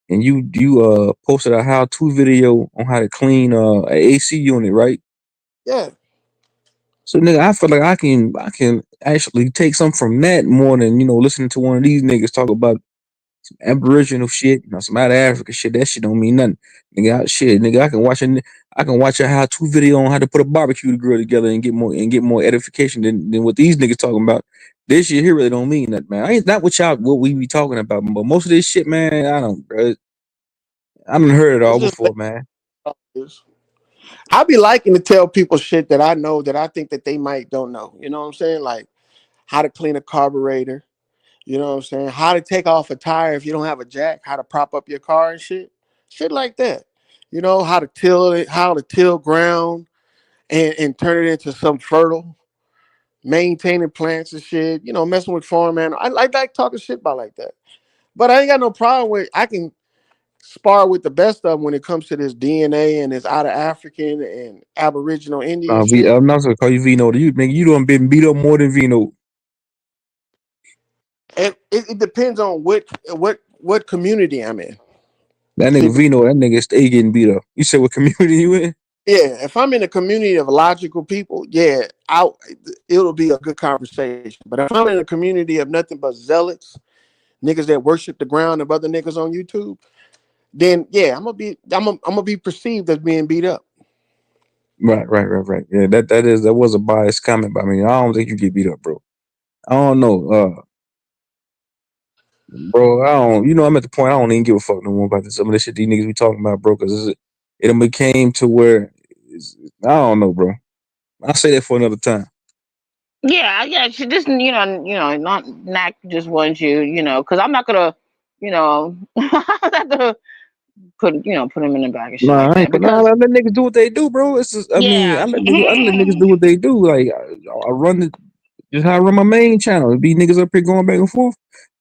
and you posted a how-to video on how to clean a AC unit, right? Yeah. So nigga, I feel like I can actually take something from that more than listening to one of these niggas talk about some Aboriginal shit, some out of Africa shit. That shit don't mean nothing, nigga. Nigga. I can watch a how-to video on how to put a barbecue grill together and get more edification than what these niggas talking about. This shit here really don't mean nothing, man. I ain't not what we be talking about, but most of this shit, man, I don't, bro. I done heard it It's all just before, man. I be liking to tell people shit that I know that I think that they might don't know. You know what I'm saying? Like how to clean a carburetor. You know what I'm saying? How to take off a tire if you don't have a jack. How to prop up your car and shit. Shit like that. You know how to till it, how to till ground and turn it into some fertile. Maintaining plants and shit. You know, messing with farm animals. I like talking shit about like that. But I ain't got no problem with. I can spar with the best of them when it comes to this DNA and this out of African and Aboriginal Indian shit. I'm not gonna call you Vino. You nigga, you done been beat up more than Vino. And it depends on what community I'm in. That See, nigga Vino, that nigga stay getting beat up. You said what community you in? yeah, if I'm in a community of logical people, yeah, it'll be a good conversation. But if I'm in a community of nothing but zealots, niggas that worship the ground of other niggas on YouTube, then yeah, I'm gonna be perceived as being beat up. Right. Yeah, that was a biased comment by me. I don't think you get beat up, bro. I don't know, bro. I don't. I'm at the point I don't even give a fuck no more about this. Some of this shit these niggas be talking about, bro. Because it became to where I don't know, bro. I'll say that for another time. Yeah, yeah. She just, not just wants you, because I'm not gonna, have to put him in the bag and shit Nah, like I ain't. that Nah, I because, let niggas do what they do, bro. It's just, I mean, yeah, I let niggas do what they do. Like I run just how I run my main channel. It be niggas up here going back and forth.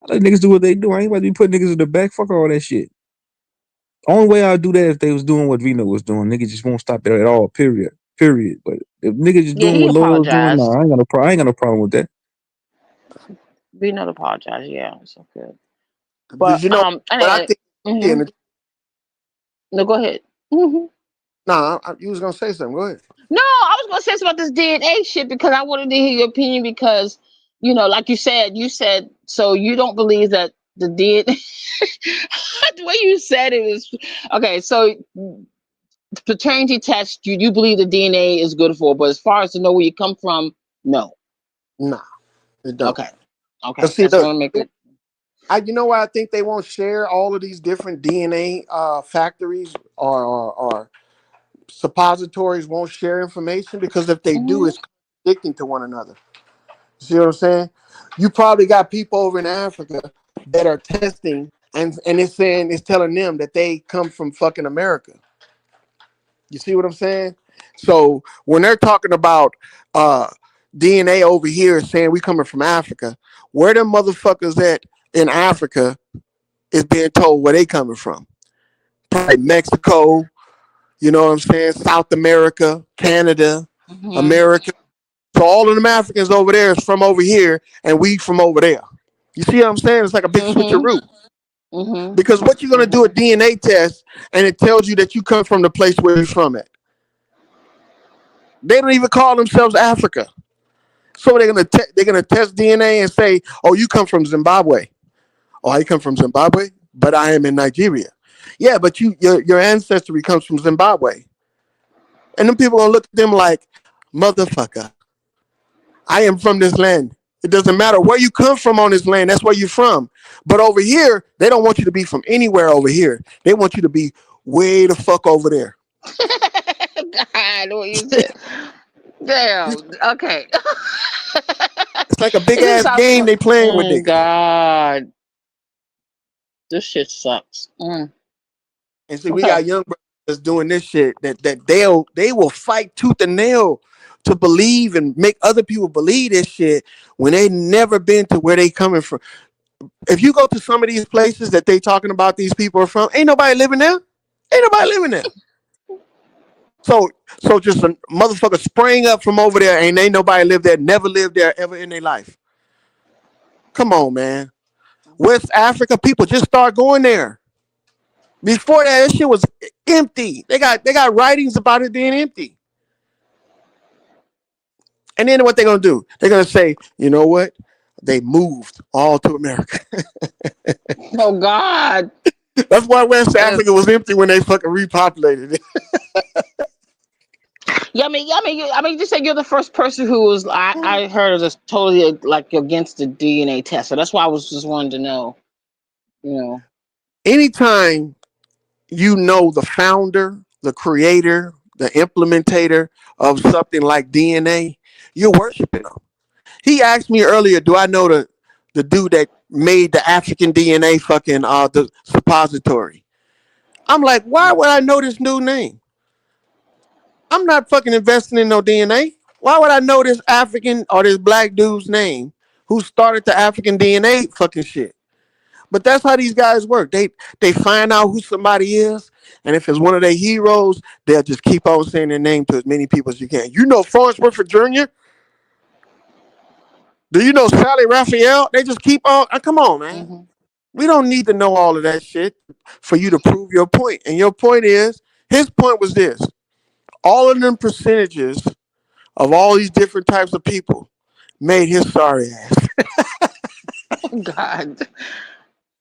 I let niggas do what they do. I ain't about to be putting niggas in the back. Fuck all that shit. Only way I'd do that if they was doing what Vino was doing. Niggas just won't stop it at all. Period. Period. But if niggas just yeah, doing he what Lil was doing, apologized. nah, I ain't got no problem with that. Be not apologize. Yeah, it's okay. Because But you know what I anyway, think. no, go ahead. Nah, you was gonna say something. Go ahead. No, I was gonna say something about this DNA shit because I wanted to hear your opinion because like you said so you don't believe that the DNA the way you said it is okay. So paternity test, you believe the DNA is good for, but as far as to know where you come from, no. Nah, it don't. Okay, okay, Cause see, that's what I make it. you know why I think they won't share all of these different DNA factories or suppositories won't share information because if they do, Hmm. it's contradicting to one another. See what I'm saying? You probably got people over in Africa that are testing and it's telling them that they come from fucking America. You see what I'm saying? So when they're talking about uh, DNA over here saying we coming from Africa, where them motherfuckers at in Africa is being told where they coming from? Probably Mexico, you know what I'm saying? South America, Canada, Hmm. America. So all of them Africans over there is from over here, and we from over there. You see what I'm saying? It's like a big Hmm. switcheroo. Hmm. Because what you're gonna do a Hmm. DNA test, and it tells you that you come from the place where you're from at. They don't even call themselves Africa. So they're gonna test DNA and say, "Oh, you come from Zimbabwe. Oh, I come from Zimbabwe, but I am in Nigeria." Yeah, but your ancestry comes from Zimbabwe, and then people gonna look at them like, "Motherfucker, I am from this land. It doesn't matter where you come from on this land. That's where you're from. But over here, they don't want you to be from anywhere over here. They want you to be way the fuck over there." God, what you said? Damn. Okay. It's like a big This is ass how. game they playing with niggas. God, this shit sucks. And see, we Okay. got young brothers that's doing this shit that they will fight tooth and nail to believe and make other people believe this shit when they never been to where they coming from. If you go to some of these places that they talking about these people are from, ain't nobody living there. Ain't nobody living there. So so just a motherfucker sprang up from over there and ain't nobody lived there, never lived there ever in their life. Come on, man. West Africa people just start going there. Before that shit was empty. They got writings about it being empty. And then what they're gonna do? They're gonna say, you know what? They moved all to America. Oh God. That's why West Uh, Africa was empty when they fucking repopulated it. yeah, I mean, you said you're the first person who was. I heard of this totally like against the DNA test, so that's why I was just wanting to know. You know. Anytime you know the founder, the creator, the implementator of something like DNA, you're worshiping them. He asked me earlier, do I know the dude that made the African DNA fucking the suppository? I'm like, why would I know this new name? I'm not fucking investing in no DNA. Why would I know this African or this black dude's name who started the African DNA fucking shit? But that's how these guys work. They find out who somebody is, and if it's one of their heroes, they'll just keep on saying their name to as many people as you can. You know Forrest Whitaker Jr.? Do you know Sally Raphael? They just keep on. Come on, man. Hmm. We don't need to know all of that shit for you to prove your point. And your point is, his point was this: all of them percentages of all these different types of people made his sorry ass. Oh God.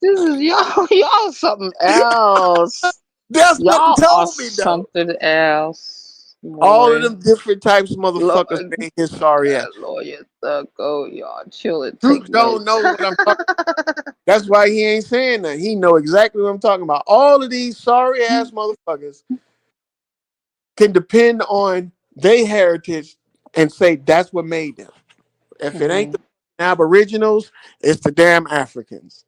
This is y'all. Y'all something else. That's what he Y'all are told me, though. something else, All of boy. them different types of motherfuckers Lord, made his sorry ass. lawyer, go, y'all. Chill it. Take Truth don't notes. know what I'm talking. That's why he ain't saying that. He know exactly what I'm talking about. All of these sorry ass motherfuckers can depend on their heritage and say that's what made them. If it ain't Hmm. the Aboriginals, it's the damn Africans.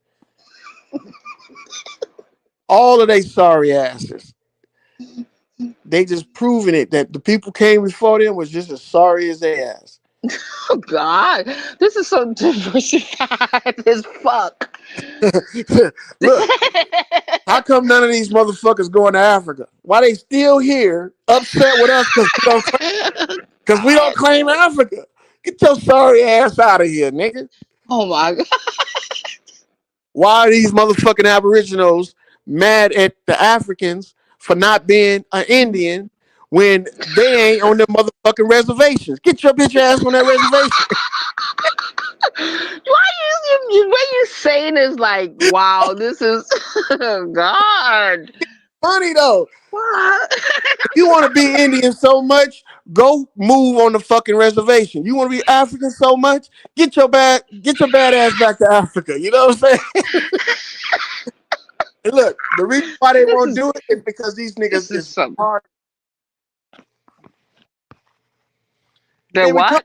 All of they sorry asses. They just proving it that the people came before them was just as sorry as they ass. Oh God, this is so diversified as fuck. Look, how come none of these motherfuckers going to Africa? Why they still here, upset with us because we don't God. claim Africa? Get your sorry ass out of here, nigga. Oh my God. Why are these motherfucking Aboriginals mad at the Africans for not being an Indian, when they ain't on the motherfucking reservations. Get your bitch ass on that reservation. The way you saying is like, wow, this is God. Funny though. What? If you want to be Indian so much, go move on the fucking reservation. You want to be African so much, get your bad ass back to Africa. You know what I'm saying? And look, the reason why they this won't is do it is because these niggas this is is something. hard. They're They retarded. what?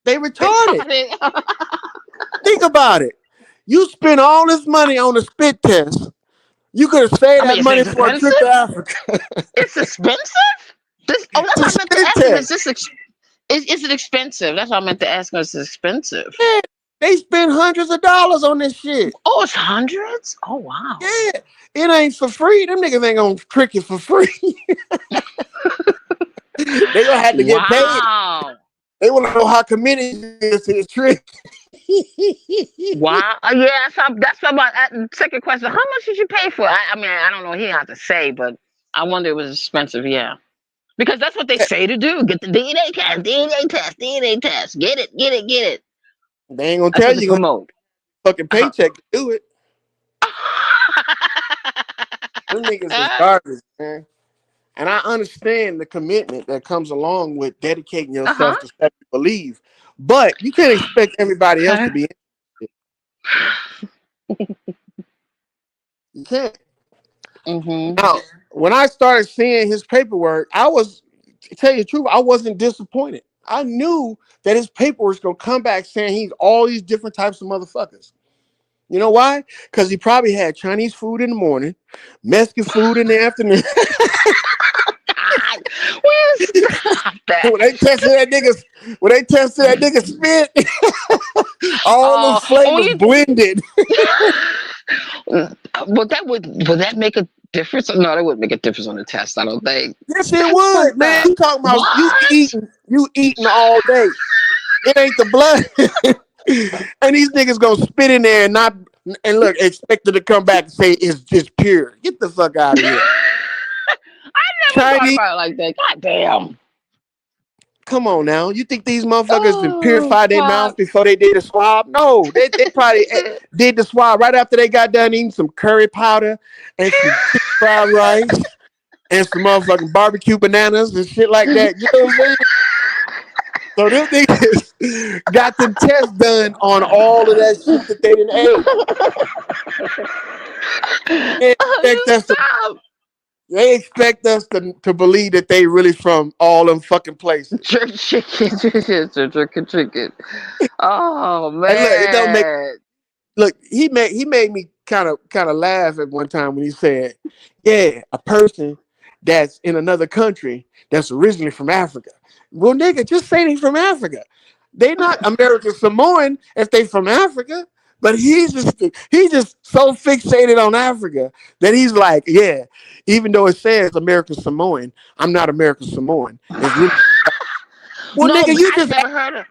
They retarded. Retarded. Think about it. You spend all this money on a spit test. You could have I saved mean, that it's money for a trip to expensive. Africa. It's expensive. This. Oh, that's It's a what I meant to spit ask him. Is test. this? Is it expensive? That's what I meant to ask him. Is it expensive? Yeah, they spend hundreds of dollars on this shit. Oh, it's hundreds. Oh, wow. Yeah, it ain't for free. Them niggas ain't gonna trick you for free. They gonna have to get paid. Wow. They want to know how committed you is to the trick. Wow. Yeah, that's about second question. How much did you pay for it? I mean, I don't know. He didn't have to say, but I wonder it was expensive. Yeah. Because that's what they say to do. Get the DNA test, DNA test, DNA test. Get it, get it, get it. They ain't gonna That's tell what they you gonna promote. fucking paycheck to do it. Them niggas is garbage, man. And I understand the commitment that comes along with dedicating Uh-huh. yourself to stuff you believe, but you can't expect everybody else to Okay. be. You can't. Mm-hmm. Now, when I started seeing his paperwork, to tell you the truth, I wasn't disappointed. I knew that his paperwork was gonna come back saying he's all these different types of motherfuckers. You know why? Because he probably had Chinese food in the morning, Mexican food in the afternoon. God, will you stop that? When they tested that nigga spit, all them Oh, flavors blended. would that make a difference? No, that wouldn't make a difference on the test. I don't think. Yes, it That's would, fucked man. up. You talking about What? you eating all day. It ain't the blood. And these niggas gonna spit in there and not and look, expect it to come back and say it's just pure. Get the fuck out of here. I never thought Chinese, about it like that. God damn. come on now. You think these motherfuckers did Oh purify their mouth fuck. before they did a swab? No, they probably did the swab right after they got done eating some curry powder and some chicken fried rice and some motherfucking barbecue bananas and shit like that. You know what I'm saying? So them niggas got them tests done on all of that shit that they didn't ate. They expect You us to, stop. to believe that they really from all them fucking places. Jerk chicken, jerk chicken. Oh And look, it don't make man. look. He made me kind of laugh at one time when he said, "Yeah, a person that's in another country that's originally from Africa." Well, nigga, just say they from Africa. They not American Samoan if they from Africa. But he's just so fixated on Africa that he's like, yeah, even though it says American Samoan, I'm not American Samoan. It's really well, No, nigga, but you I just never heard of.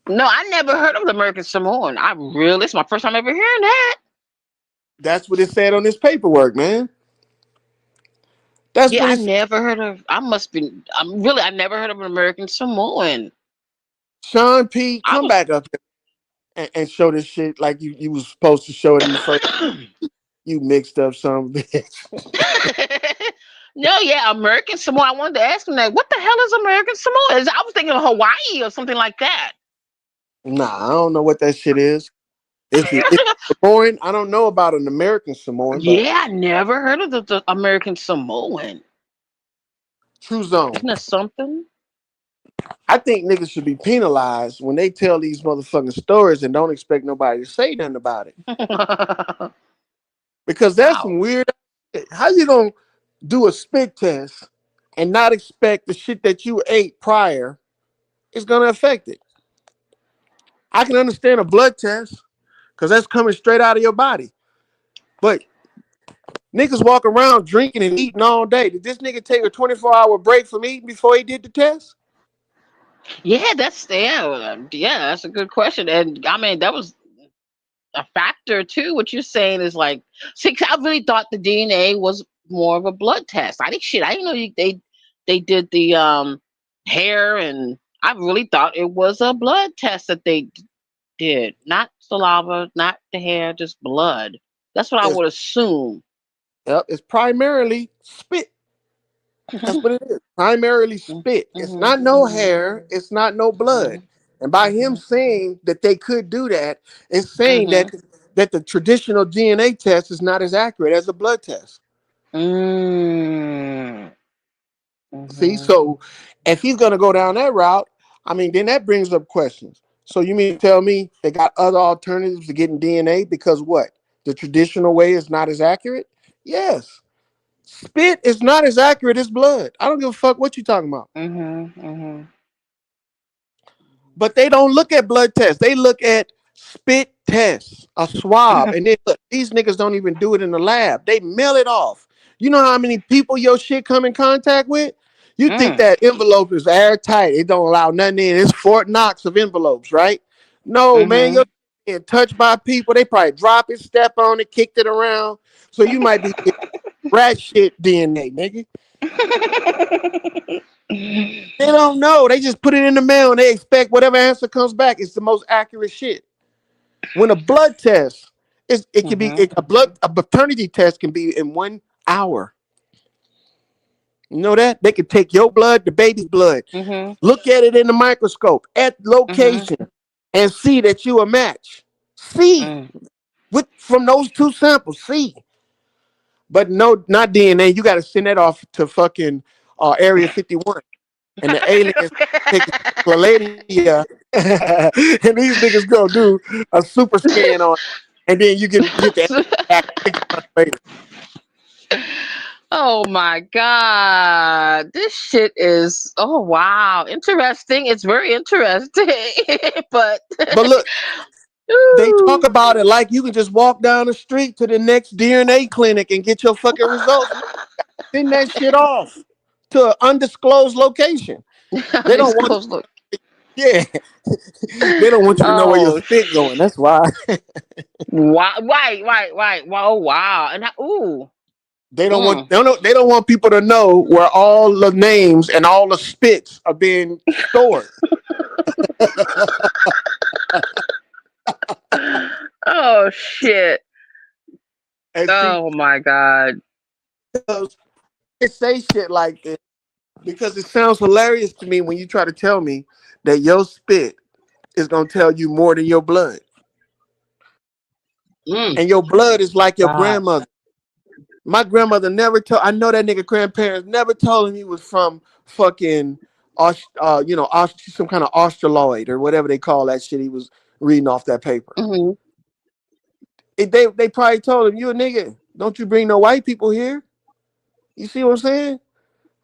No, I never heard of the American Samoan. It's my first time ever hearing that. that's what it said on this paperwork, man. That's Yeah, what I it's never heard of. I never heard of an American Samoan. Sean P. I Come was. back up here and show this shit like you was supposed to show it in the first. You mixed up some bitch. No, yeah, American Samoa. I wanted to ask him that. What the hell is American Samoa? I was thinking of Hawaii or something like that. Nah, I don't know what that shit is. It's Samoan. I don't know about an American Samoan, but Yeah, I never heard of the American Samoan. True Zone. Isn't that something? I think niggas should be penalized when they tell these motherfucking stories and don't expect nobody to say nothing about it. Because that's Wow. some weird shit. How you gonna do a spit test and not expect the shit that you ate prior is gonna affect it? I can understand a blood test because that's coming straight out of your body. But niggas walk around drinking and eating all day. Did this nigga take a 24-hour break from eating before he did the test? Yeah, that's a good question. And I mean, that was a factor too. What you're saying is like, see, 'cause I really thought the DNA was more of a blood test. I didn't know they. they did the hair, and I really thought it was a blood test that they did, not saliva, not the hair, just blood. That's what I It's, would assume. yep, it's primarily spit. That's what it is. Primarily spit. It's Mhm. not no hair. It's not no blood. Mhm. And by him Mhm. saying that they could do that, it's saying Mhm. that the traditional DNA test is not as accurate as a blood test. Mm. See, Mhm. so if he's gonna go down that route, I mean, then that brings up questions. So you mean to tell me they got other alternatives to getting DNA because what? The traditional way is not as accurate? Yes. Spit is not as accurate as blood. I don't give a fuck what you're talking about. Mhm. Mhm. But they don't look at blood tests. They look at spit tests, a swab. And then look, these niggas don't even do it in the lab. They mail it off. You know how many people your shit come in contact with? You think Mm. that envelope is airtight. It don't allow nothing in. It's Fort Knox of envelopes, right? No, man, you're Mhm. being touched by people. They probably drop it, step on it, kicked it around. So you might be getting rat shit DNA, nigga. They don't know. They just put it in the mail and they expect whatever answer comes back. It's the most accurate shit. When a blood test it can be Mhm. a paternity test can be in 1 hour. You know that? They can take your blood, the baby's blood, Mhm. look at it in the microscope at Mhm. location and see that you a match. See Mm. with from those two samples, see. But no, not DNA. You gotta send that off to fucking Area 51. And the aliens take chlamydia, and these niggas go do a super scan on it, and then you get the back 6 months later. Oh my god. This shit is, oh wow, interesting. It's very interesting. But But look, they talk ooh. about it like you can just walk down the street to the next DNA clinic and get your fucking results. Send that shit off to an undisclosed location. They don't want Undisclosed look. you, yeah, they don't want you to know where your Oh spit going. That's why wow. Right. Wow, wow. And ooh. they don't want Mm. they don't want people to know where all the names and all the spits are being stored. Oh shit. And see, Oh my god. because they say shit like this because it sounds hilarious to me when you try to tell me that your spit is gonna tell you more than your blood, Mm. and your blood is like your God. grandmother. My grandmother never told. I know that nigga grandparents never told him he was from fucking, some kind of Australoid or whatever they call that shit. He was reading off that paper. Mhm. They probably told him, "You a nigga. Don't you bring no white people here." You see what I'm saying?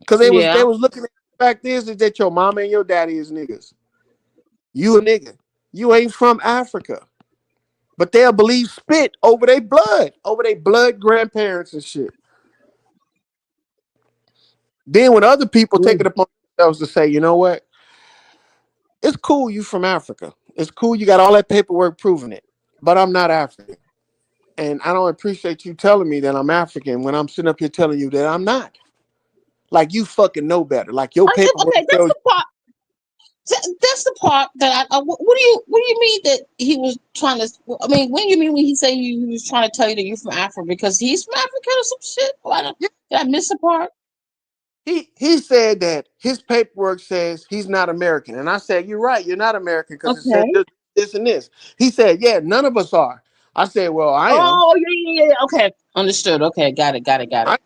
Because they Yeah. was looking at the fact is that your mama and your daddy is niggas. You a nigga. You ain't from Africa. But they'll believe spit over their blood grandparents and shit. Then when other people take Mm. it upon themselves to say, you know what? It's cool you from Africa. It's cool you got all that paperwork proving it. But I'm not African. And I don't appreciate you telling me that I'm African when I'm sitting up here telling you that I'm not. Like you fucking know better. Like your paperwork Okay, that's tells the part. That's the part that what do you mean that he was trying to? I mean, when you mean when he say he was trying to tell you that you're from Africa because he's from Africa or some shit? you. Did I miss a part? He said that his paperwork says he's not American. And I said, you're right, you're not American because it says Okay. this and this. He said, yeah, none of us are. I said, well, I am. Oh yeah. Okay, understood. Okay, got it. I,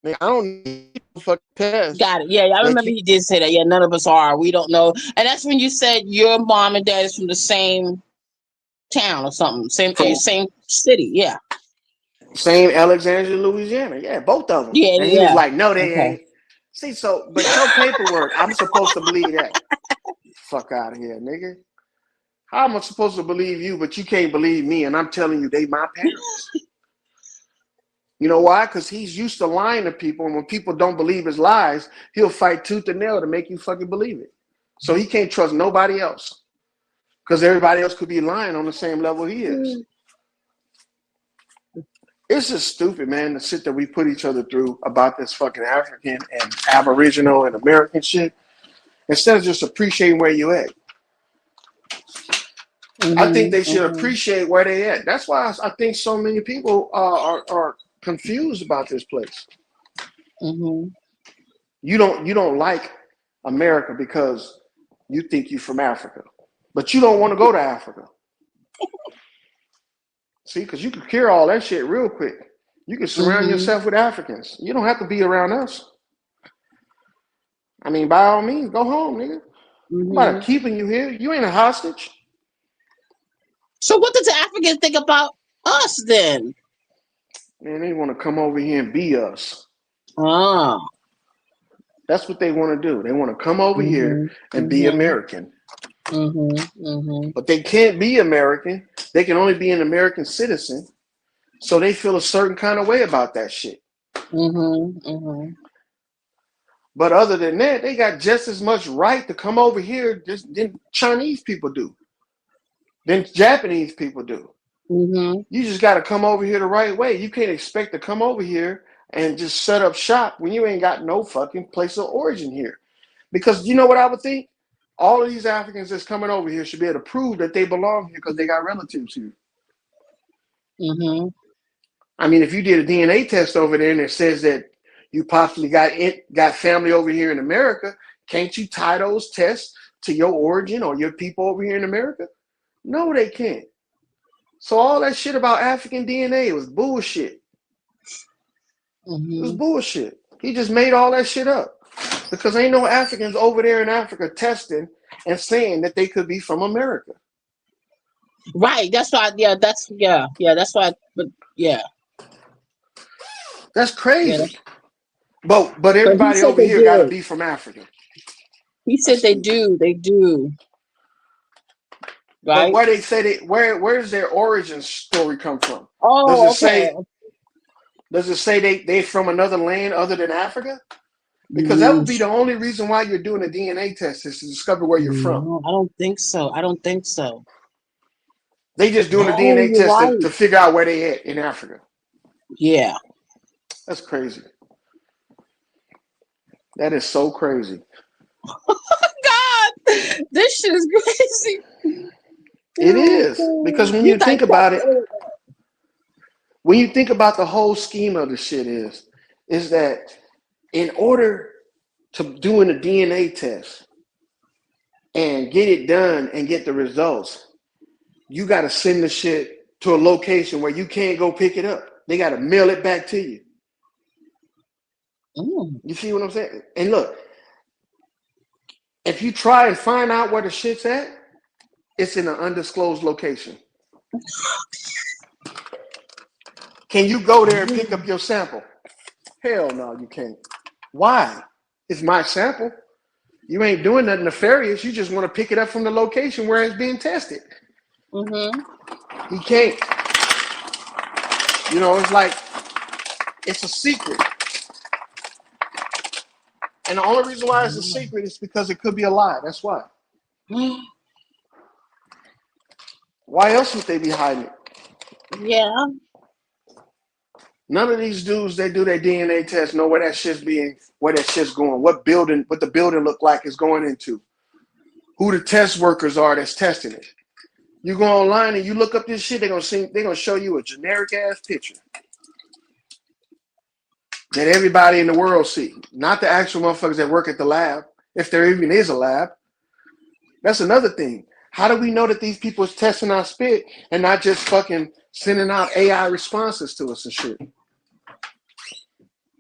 I don't need a fucking test Got it. Yeah, I that remember you he did say that. Yeah, none of us are. We don't know. And that's when you said your mom and dad is from the same town or something, from same city. Yeah. same Alexandria, Louisiana. Yeah, both of them. Yeah. And he was Yeah. like, no, they Okay. ain't. See, so, but your paperwork, I'm supposed to believe that. Fuck out of here, nigga. How am I supposed to believe you, but you can't believe me? And I'm telling you, they my parents. You know why? Because he's used to lying to people, and when people don't believe his lies, he'll fight tooth and nail to make you fucking believe it. So he can't trust nobody else because everybody else could be lying on the same level he is. It's just stupid, man, the shit that we put each other through about this fucking African and Aboriginal and American shit. Instead of just appreciating where you at. I think they should appreciate where they at. That's why I think so many people are confused about this place. You don't like America because you think you're from Africa, but you don't want to go to Africa. See, because you can cure all that shit real quick. You can surround yourself with Africans. You don't have to be around us. I mean, by all means, go home, nigga. Nobody keeping you here. You ain't a hostage. So what does the Africans think about us then? Man, they want to come over here and be us. Ah. That's what they want to do. They want to come over here and be American. But they can't be American. They can only be an American citizen. So they feel a certain kind of way about that shit. But other than that, they got just as much right to come over here than Chinese people do, than Japanese people do. You just got to come over here the right way. You can't expect to come over here and just set up shop when you ain't got no fucking place of origin here. Because you know what I would think? All of these Africans that's coming over here should be able to prove that they belong here because they got relatives here. I mean, if you did a DNA test over there and it says that you possibly got family over here in America, can't you tie those tests to your origin or your people over here in America? No, they can't. So all that shit about African DNA was bullshit. It was bullshit. He just made all that shit up because ain't no Africans over there in Africa testing and saying that they could be from America. Right. That's why. That's why. But yeah. That's crazy. But everybody over here got to be from Africa. He said they do. They do. Right. But where they say where's their origin story come from? Oh, Does it say they from another land other than Africa? Because that would be the only reason why you're doing a DNA test is to discover where you're from. No, I don't think so. They just doing a DNA test to figure out where they at in Africa. Yeah. That's crazy. That is so crazy. God, this shit is crazy. It is. Because when you think about it, when you think about the whole scheme of the shit is that in order to doing a DNA test and get it done and get the results, you got to send the shit to a location where you can't go pick it up. They got to mail it back to you. You see what I'm saying? And look, if you try and find out where the shit's at, it's in an undisclosed location. Can you go there and pick up your sample? Hell no, you can't. Why? It's my sample. You ain't doing nothing nefarious. You just want to pick it up from the location where it's being tested. He can't. You know, it's like, it's a secret. And the only reason why it's a secret is because it could be a lie. That's why. Why else would they be hiding it? Yeah. None of these dudes that do their DNA test know where that shit's going, what the building look like is going into, who the test workers are that's testing it. You go online and you look up this shit, they're gonna show you a generic ass picture that everybody in the world see, not the actual motherfuckers that work at the lab, if there even is a lab. That's another thing. How do we know that these people is testing our spit and not just fucking sending out AI responses to us and shit?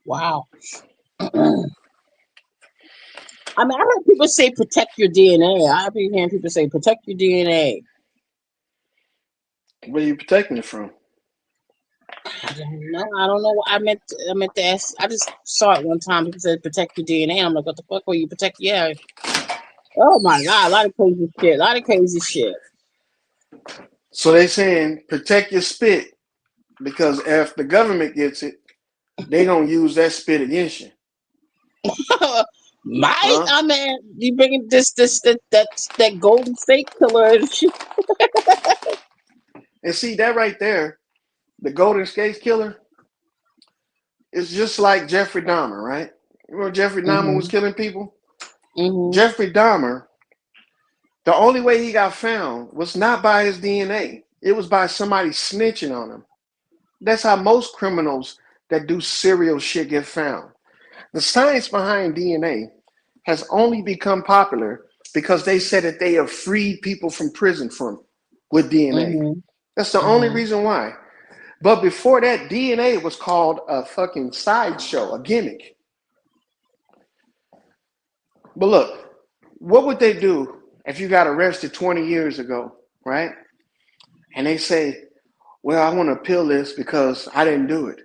Wow. I mean, I heard people say protect your DNA. I've been hearing people say protect your DNA. Where are you protecting it from? I don't know. I meant to ask. I just saw it one time. People said protect your DNA. I'm like, what the fuck will you protect? Yeah. Oh my God, a lot of crazy shit. So they saying protect your spit because if the government gets it, they gonna use that spit against you. I mean, you bringing that Golden State Killer and shit. And see that right there the Golden State Killer, is just like Jeffrey Dahmer, right? Remember Jeffrey Dahmer was Mhm. killing people? Mhm. Jeffrey Dahmer, the only way he got found was not by his DNA. It was by somebody snitching on him. That's how most criminals that do serial shit get found. The science behind DNA has only become popular because they said that they have freed people from prison from with DNA. Mhm. That's the only Mhm. reason why. But before that, DNA was called a fucking sideshow, a gimmick. But look, what would they do if you got arrested 20 years ago, right? And they say, well, I want to appeal this because I didn't do it.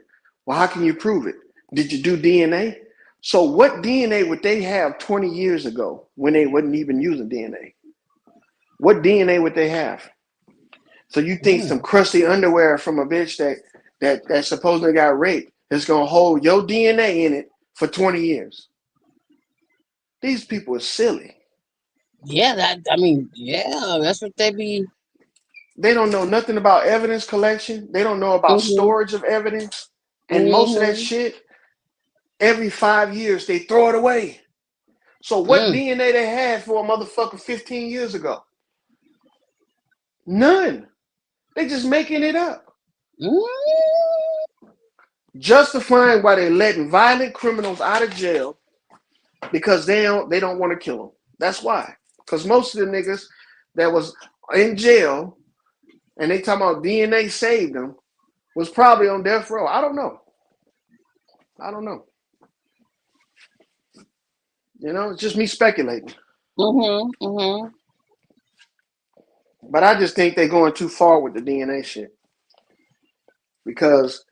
Well, how can you prove it? Did you do DNA? So what DNA would they have 20 years ago when they wasn't even using DNA? What DNA would they have? So you think some Mm. crusty underwear from a bitch that supposedly got raped is gonna hold your DNA in it for 20 years? These people are silly. Yeah, yeah, that's what they be. They don't know nothing about evidence collection. They don't know about Mhm. storage of evidence. And most of that Mhm. shit, every 5 years, they throw it away. So what Mm. DNA they had for a motherfucker 15 years ago? None. They just making it up. Mm. Justifying why they're letting violent criminals out of jail because they don't want to kill them. That's why. Because most of the niggas that was in jail and they talking about DNA saved them was probably on death row. I don't know. I don't know. It's just me speculating. Mhm. Mhm. But I just think they're going too far with the DNA shit. Because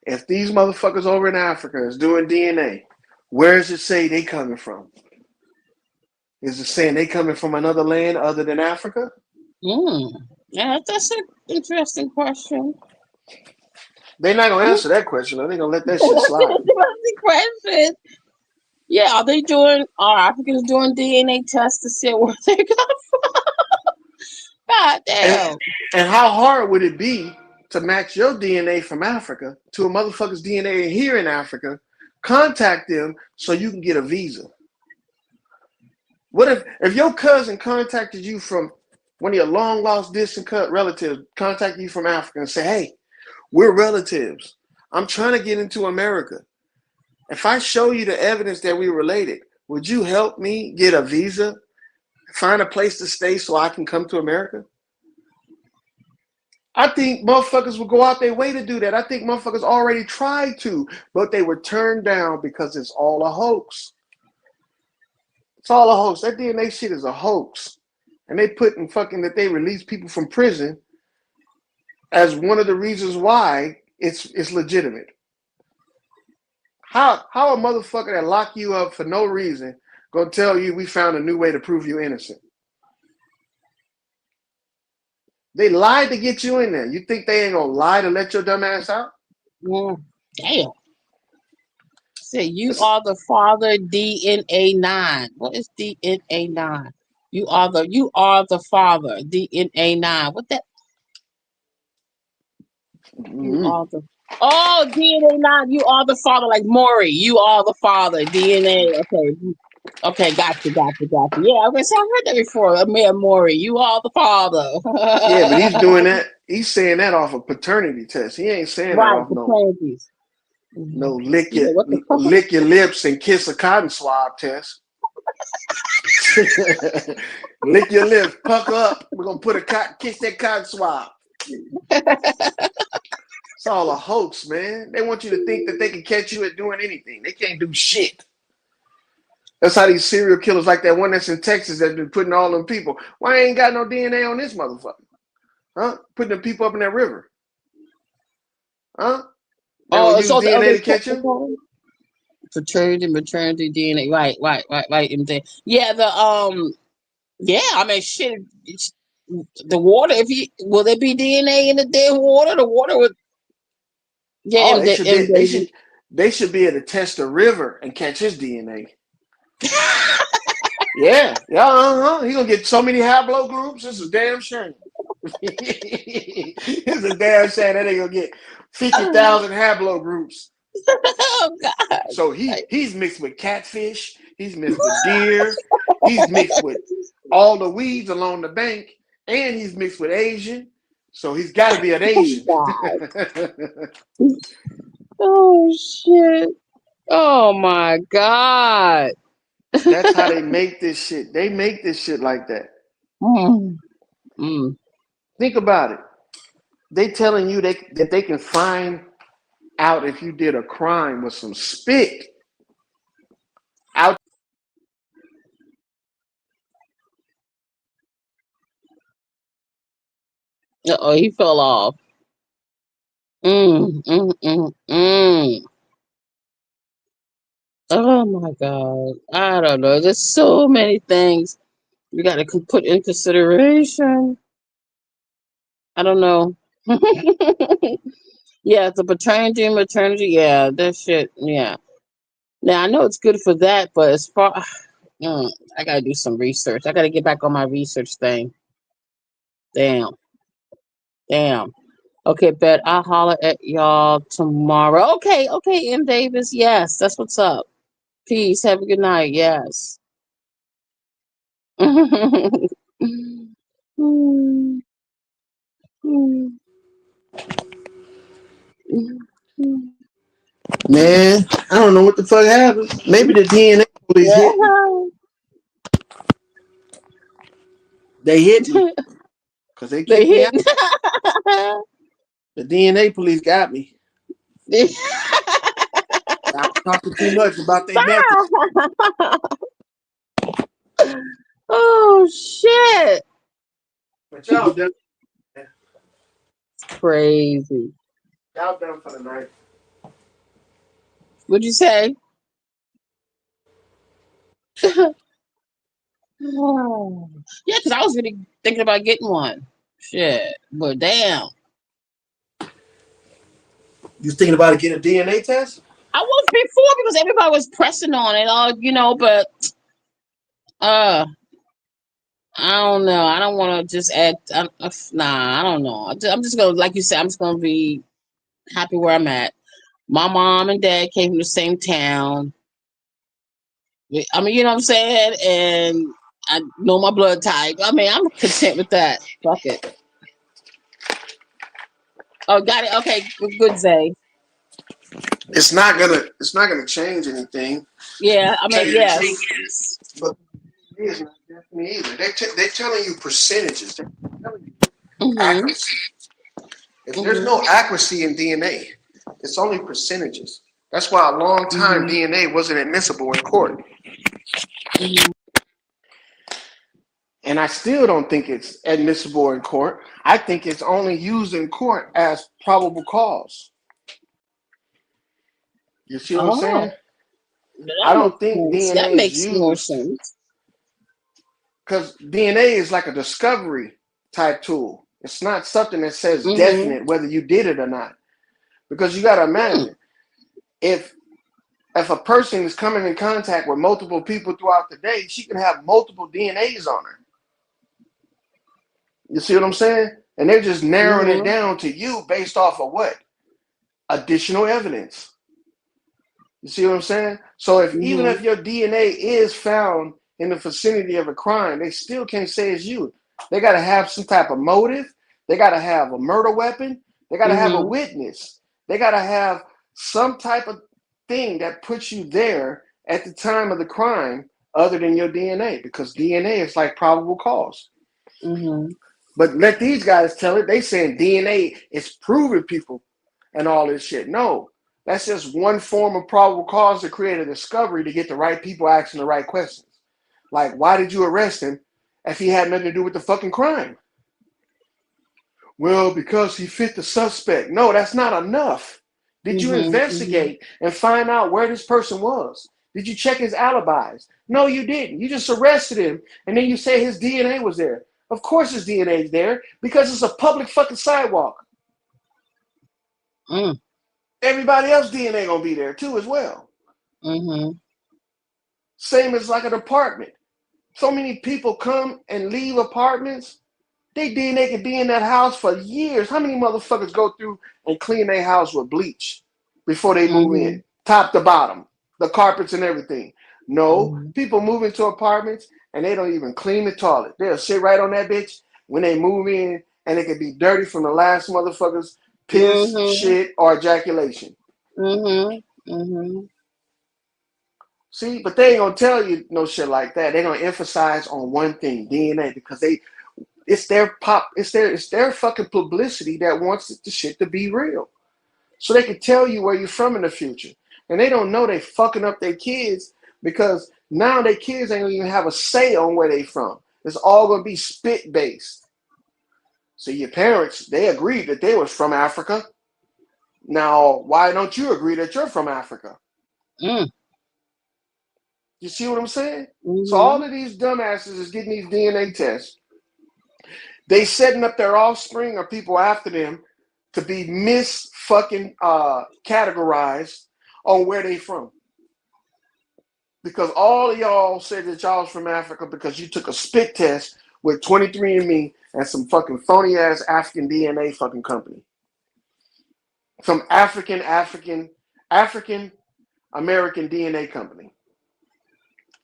if these motherfuckers over in Africa is doing DNA, where does it say they coming from? Is it saying they coming from another land other than Africa? Mm. Yeah, that's an interesting question. They're not gonna Mhm. answer that question. They're gonna let that shit That's an slide. interesting question. Yeah, are Africans doing DNA tests to see where they come from? God And damn. and how hard would it be to match your DNA from Africa to a motherfucker's DNA here in Africa? Contact them so you can get a visa. What if your cousin contacted you from one of your long lost distant relatives, contacted you from Africa and say, hey, we're relatives. I'm trying to get into America. If I show you the evidence that we're related, would you help me get a visa, find a place to stay so I can come to America? I think motherfuckers will go out their way to do that. I think motherfuckers already tried to, but they were turned down because it's all a hoax. It's all a hoax. That DNA shit is a hoax. And they put in fucking that they release people from prison as one of the reasons why it's legitimate. How a motherfucker that lock you up for no reason gonna tell you we found a new way to prove you innocent? They lied to get you in there. You think they ain't gonna lie to let your dumb ass out? Mm. Damn. Say you It's, are the father DNA 9. What is DNA 9? You are the father DNA 9. What that you mm-hmm. are the Oh, DNA 9, you are the father, like Maury. You are the father. DNA. Okay. Okay, gotcha. Yeah, I guess I've heard that before. Amir Maury, you are the father. Yeah, but he's doing that. He's saying that off a paternity test. He ain't saying that Right, off the no panties. lick Yeah, your what the fuck? lick your lips and kiss a cotton swab test. Lick your lips, pucker up. We're gonna put kiss that cotton swab. It's all a hoax, man. They want you to think that they can catch you at doing anything. They can't do shit. That's how these serial killers, like that one that's in Texas, that's been putting all them people. Why ain't got no DNA on this motherfucker? Huh? Putting the people up in that river. Huh? They gonna Oh, use so the DNA other to catch him? paternity, maternity, DNA. Right. Yeah, yeah. I mean, shit. The water. If you will, there be DNA in the dead water? The water would. Yeah, Oh, in they the should in be. They the. should. They should be able to test the river and catch his DNA. Yeah. He gonna get so many haplogroups. This is a damn shame. It's a damn shame that they gonna get 50,000 haplogroups. Oh God. So he's mixed with catfish. He's mixed with deer. He's mixed with all the weeds along the bank, and he's mixed with Asian. So he's got to be an Asian. Oh shit. Oh my God. That's how they make this shit. They make this shit like that. Mm. Mm. Think about it. They telling you that they can find out if you did a crime with some spit out. Uh-oh, he fell off. Mm. Oh my God. I don't know. There's so many things we got to put in consideration. I don't know. Yeah, the paternity and maternity. Yeah, that shit. Yeah. Now I know it's good for that, but as far, I gotta do some research. I gotta get back on my research thing. Damn. Okay, bet I'll holler at y'all tomorrow. Okay, M. Davis. Yes, that's what's up. Peace. Have a good night. Yes. Man, I don't know what the fuck happened. Maybe the DNA police hit me. They hit me because they They kicked me out. hit. The DNA police got me. I was talking too much about their methods. Oh shit! But y'all done. Crazy. Y'all done for the night. What'd you say? Yeah, because I was really thinking about getting one. Shit, but damn, You was thinking about getting a DNA test? I was before because everybody was pressing on it, all. But uh, I don't know. I don't want to just add. Nah, I don't know. I'm just gonna, like you said, I'm just gonna be happy where I'm at. My mom and dad came from the same town. I mean, you know what I'm saying? And I know my blood type. I mean, I'm content with that. Fuck it. Oh, got it. Okay, good, Zay. It's not gonna change anything. Yeah, I Tell mean, you the truth, yes. but it's not definitely either. They're telling you percentages. They're telling you Mhm. accuracy. If there's Mhm. no accuracy in DNA, it's only percentages. That's why a long time Mhm. DNA wasn't admissible in court. Mhm. And I still don't think it's admissible in court. I think it's only used in court as probable cause. You see what I'm saying? Oh, I that don't makes think sense. That DNA is makes more used sense. because DNA is like a discovery type tool. It's not something that says Mhm. definite whether you did it or not. Because you got to Hmm. imagine if a person is coming in contact with multiple people throughout the day, she can have multiple DNAs on her. You see what I'm saying? And they're just narrowing it Mhm. down to you based off of what? Additional evidence. You see what I'm saying? So even if Mhm. your DNA is found in the vicinity of a crime, they still can't say it's you. They got to have some type of motive. They got to have a murder weapon. They got to have a Mhm. witness. They got to have some type of thing that puts you there at the time of the crime other than your DNA, because DNA is like probable cause. Mhm. But let these guys tell it. They saying DNA is proving people and all this shit. No, that's just one form of probable cause to create a discovery to get the right people asking the right questions. Like, why did you arrest him if he had nothing to do with the fucking crime? Well, because he fit the suspect. No, that's not enough. Did you Mhm. Mhm. investigate and find out where this person was? Did you check his alibis? No, you didn't. You just arrested him and then you say his DNA was there. Of course his DNA is there because it's a public fucking sidewalk. Mm. Everybody else DNA gonna be there too as well. Mhm. Same as like an apartment. So many people come and leave apartments They DNA can be in that house for years. How many motherfuckers go through and clean their house with bleach before they move Mm-hmm. in, top to bottom, the carpets and everything? No, Mm-hmm. people move into apartments and they don't even clean the toilet. They'll sit right on that bitch when they move in, and it can be dirty from the last motherfucker's piss, Mm-hmm. shit, or ejaculation. Mm-hmm. Mm-hmm. See, but they ain't gonna tell you no shit like that. They're gonna emphasize on one thing, DNA, because it's their fucking publicity that wants the shit to be real. So they can tell you where you're from in the future. And they don't know they fucking up their kids because now their kids ain't gonna even have a say on where they from. It's all gonna be spit based. So your parents, they agreed that they was from Africa. Now, why don't you agree that you're from Africa? Mm. You see what I'm saying? So Mm-hmm. all of these dumbasses is getting these DNA tests. They setting up their offspring or people after them to be fucking categorized on where they from. Because all of y'all said that y'all was from Africa because you took a spit test with 23andMe and some fucking phony ass African DNA fucking company. Some African American DNA company.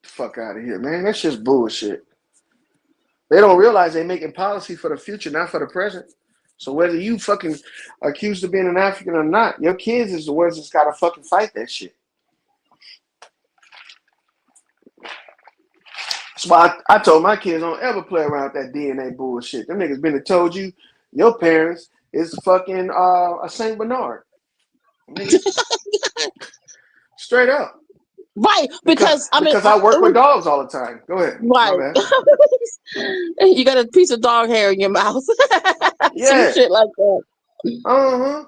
Fuck out of here, man. That's just bullshit. They don't realize they're making policy for the future, not for the present. So whether you fucking accused of being an African or not, your kids is the ones that's gotta fucking fight that shit. That's why I told my kids don't ever play around with that DNA bullshit. Them niggas been and told you your parents is fucking a Saint Bernard. Nigga. Straight up. Right, Because I mean, because I work with dogs all the time. Go ahead. My right. bad. You got a piece of dog hair in your mouth. Some Yeah. shit like that. Uh-huh.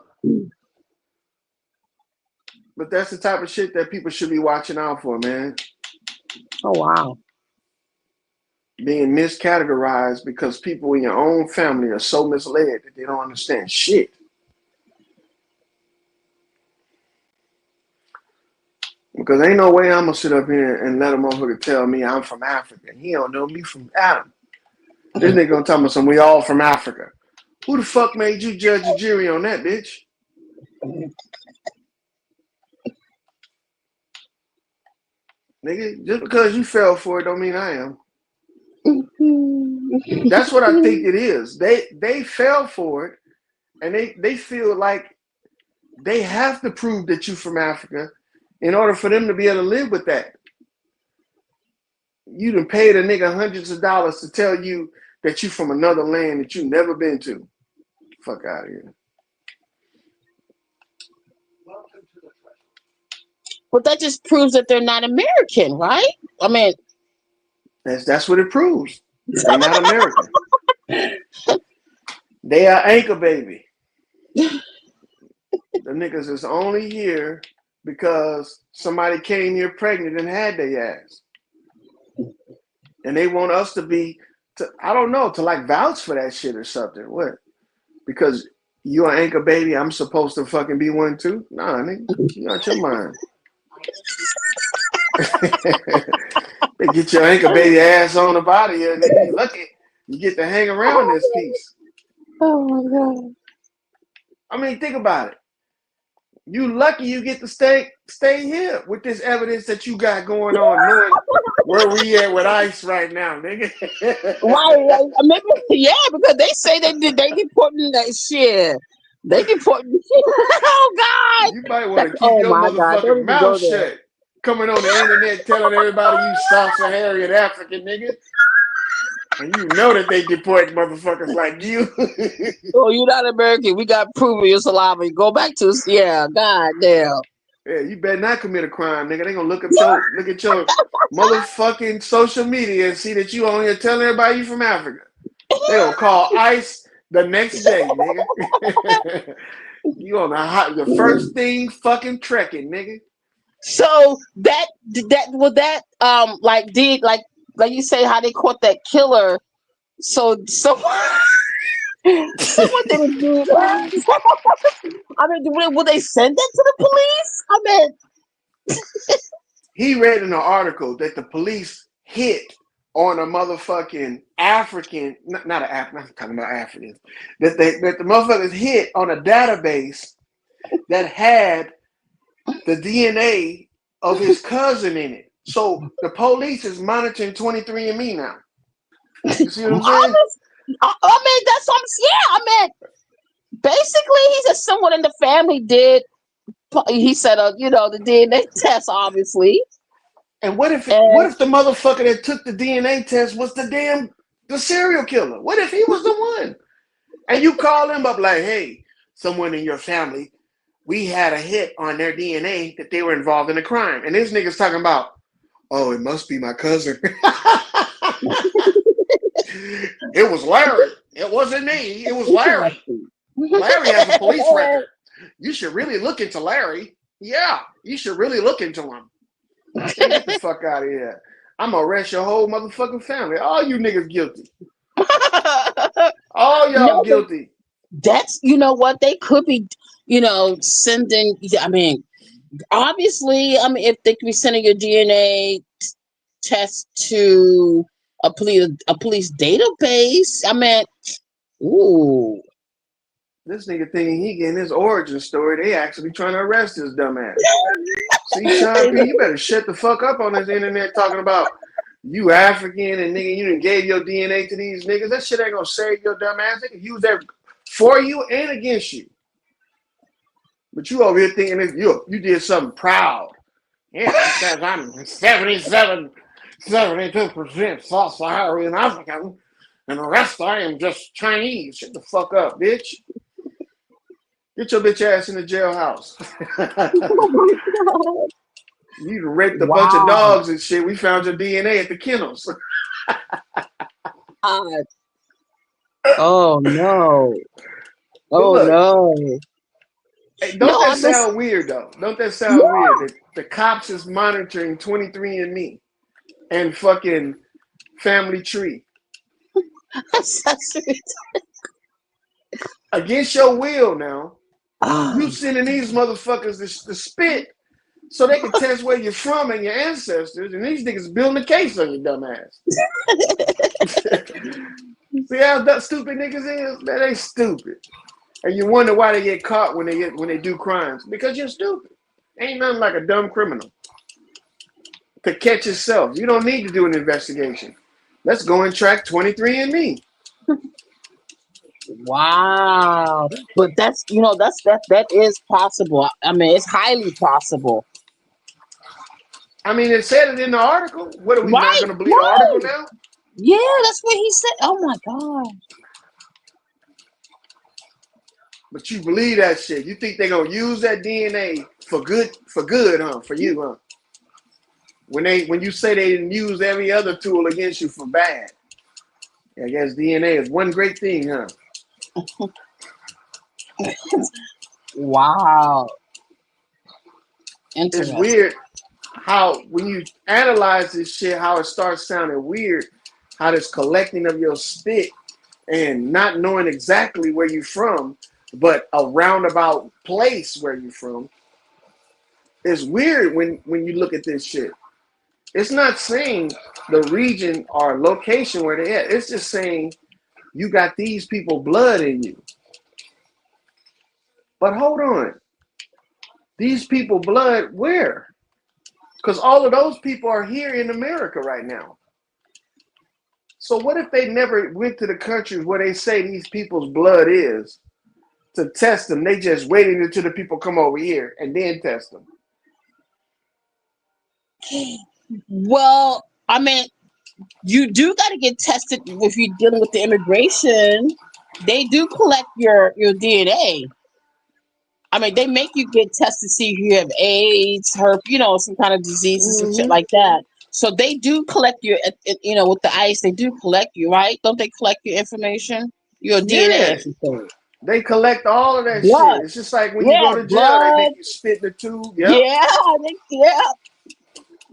But that's the type of shit that people should be watching out for, man. Oh wow. Being miscategorized because people in your own family are so misled that they don't understand shit. Because ain't no way I'm gonna sit up here and let a motherfucker tell me I'm from Africa. He don't know me from Adam. This nigga gonna tell me some we all from Africa. Who the fuck made you judge a jury on that, bitch? Nigga, just because you fell for it don't mean I am. That's what I think it is. They fell for it and they feel like they have to prove that you from Africa in order for them to be able to live with that. You done paid a nigga hundreds of dollars to tell you that you from another land that you never been to. Fuck out of here. But that just proves that they're not American, right? I mean, That's what it proves. They not American. They are anchor baby. The niggas is only here because somebody came here pregnant and had their ass. And they want us to be, I don't know, to like vouch for that shit or something. What? Because you an anchor baby, I'm supposed to fucking be one too? Nah, nigga, you out your mind. They get your anchor baby ass on the body here, nigga. You lucky you get to hang around this piece. oh my god. I mean, think about it. You lucky you get to stay here with this evidence that you got going on, knowing where we at with ICE right now, nigga. Right. Maybe, yeah, because they say they deporting that shit. They deporting. Oh god. You might want to keep Oh your my god. Don't motherfucking even mouth go there. shut. Coming on the internet telling everybody you South Saharian African, nigga. And you know that they deport motherfuckers like you. Oh, you're not American. We got proof of your saliva. You go back to god damn. Yeah, you better not commit a crime, nigga. They gonna look at your motherfucking social media and see that you on here telling everybody you from Africa. They gonna call ICE the next day, nigga. You on the first thing fucking trekking, nigga. So that was that like did like you say how they caught that killer. So someone didn't do that. I mean, will they send that to the police? I mean, He read in an article that the police hit on a motherfucking African, not an African, I'm talking about Africans, that the motherfuckers hit on a database that had the DNA of his cousin in it. So the police is monitoring 23andMe now. You see what I'm saying? I mean, that's what I'm yeah. I mean, basically, he said someone in the family did. He said, the DNA test, obviously. And what if the motherfucker that took the DNA test was the serial killer? What if he was the one? And you call him up like, hey, someone in your family, we had a hit on their DNA that they were involved in a crime. And this nigga's talking about, oh, it must be my cousin. It was Larry. It wasn't me. It was Larry. Larry has a police record. You should really look into Larry. Yeah, you should really look into him. Man, get the fuck out of here. I'm gonna arrest your whole motherfucking family. All you niggas guilty. All y'all guilty. That's, what they could be, sending. I mean, obviously, if they could be sending your DNA test to a police database. I mean, ooh. This nigga thinking he getting his origin story. They actually trying to arrest his dumb ass. See, Sean P, you better shut the fuck up on this internet talking about you African and nigga, you done gave your DNA to these niggas. That shit ain't gonna save your dumb ass. They can use that for you and against you. But you over here thinking that you did something proud. Yeah, because I'm 72% Sub-Saharan African, and the rest I am just Chinese. Shut the fuck up, bitch. Get your bitch ass in the jailhouse. You raped a bunch of dogs and shit. We found your DNA at the kennels. Oh no. Oh look, no. Hey, don't that sound weird though? Don't that sound weird that the cops is monitoring 23andMe and fucking Family Tree? Against your will now. You sending these motherfuckers to spit so they can test where you're from and your ancestors, and these niggas building a case on your dumb ass. See how stupid niggas is? Man, they stupid. And you wonder why they get caught when they do crimes. Because you're stupid. Ain't nothing like a dumb criminal to catch yourself. You don't need to do an investigation. Let's go and track 23andMe. Wow. But that's that is possible. I mean, it's highly possible. I mean, it said it in the article. What are we not going to believe the article now? Yeah, that's what he said. Oh my god. But you believe that shit. You think they're going to use that DNA for good, huh? For you, huh? When you say they didn't use every other tool against you for bad. I guess DNA is one great thing, huh? Wow. It's weird how when you analyze this shit, how it starts sounding weird, how this collecting of your spit and not knowing exactly where you're from, but a roundabout place where you're from. It's weird when you look at this shit. It's not saying the region or location where they at. It's just saying you got these people blood in you. But hold on. These people blood where? Because all of those people are here in America right now. So what if they never went to the countries where they say these people's blood is to test them? They just waiting until the people come over here and then test them. Well, I mean, you do got to get tested if you're dealing with the immigration. They do collect your DNA. I mean, they make you get tested to see if you have AIDS, herpes, some kind of diseases and shit like that. So they do collect your, with the ICE, they do collect you, right? Don't they collect your information? Your DNA, I should say. They collect all of that shit. It's just like when you go to jail, they make you spit in the tube. Yep.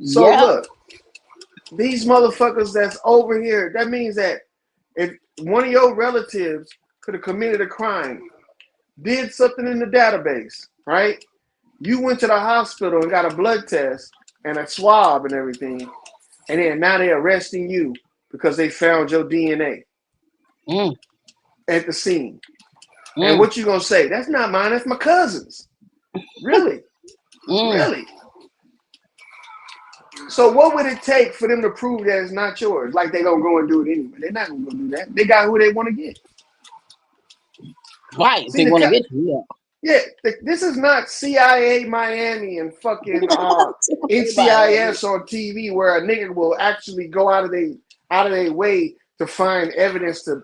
So look, these motherfuckers that's over here, that means that if one of your relatives could have committed a crime, did something in the database, right? You went to the hospital and got a blood test and a swab and everything, and then now they're arresting you because they found your DNA Mm, at the scene. And mm, what you gonna say? That's not mine. That's my cousin's. Really, mm. really. So what would it take for them to prove that it's not yours? Like they gonna go and do it anyway? They're not gonna go do that. They got who they want to get. Right. If See they the want to get you, yeah. This is not CIA Miami and fucking yeah. NCIS on TV where a nigga will actually go out of their way to find evidence to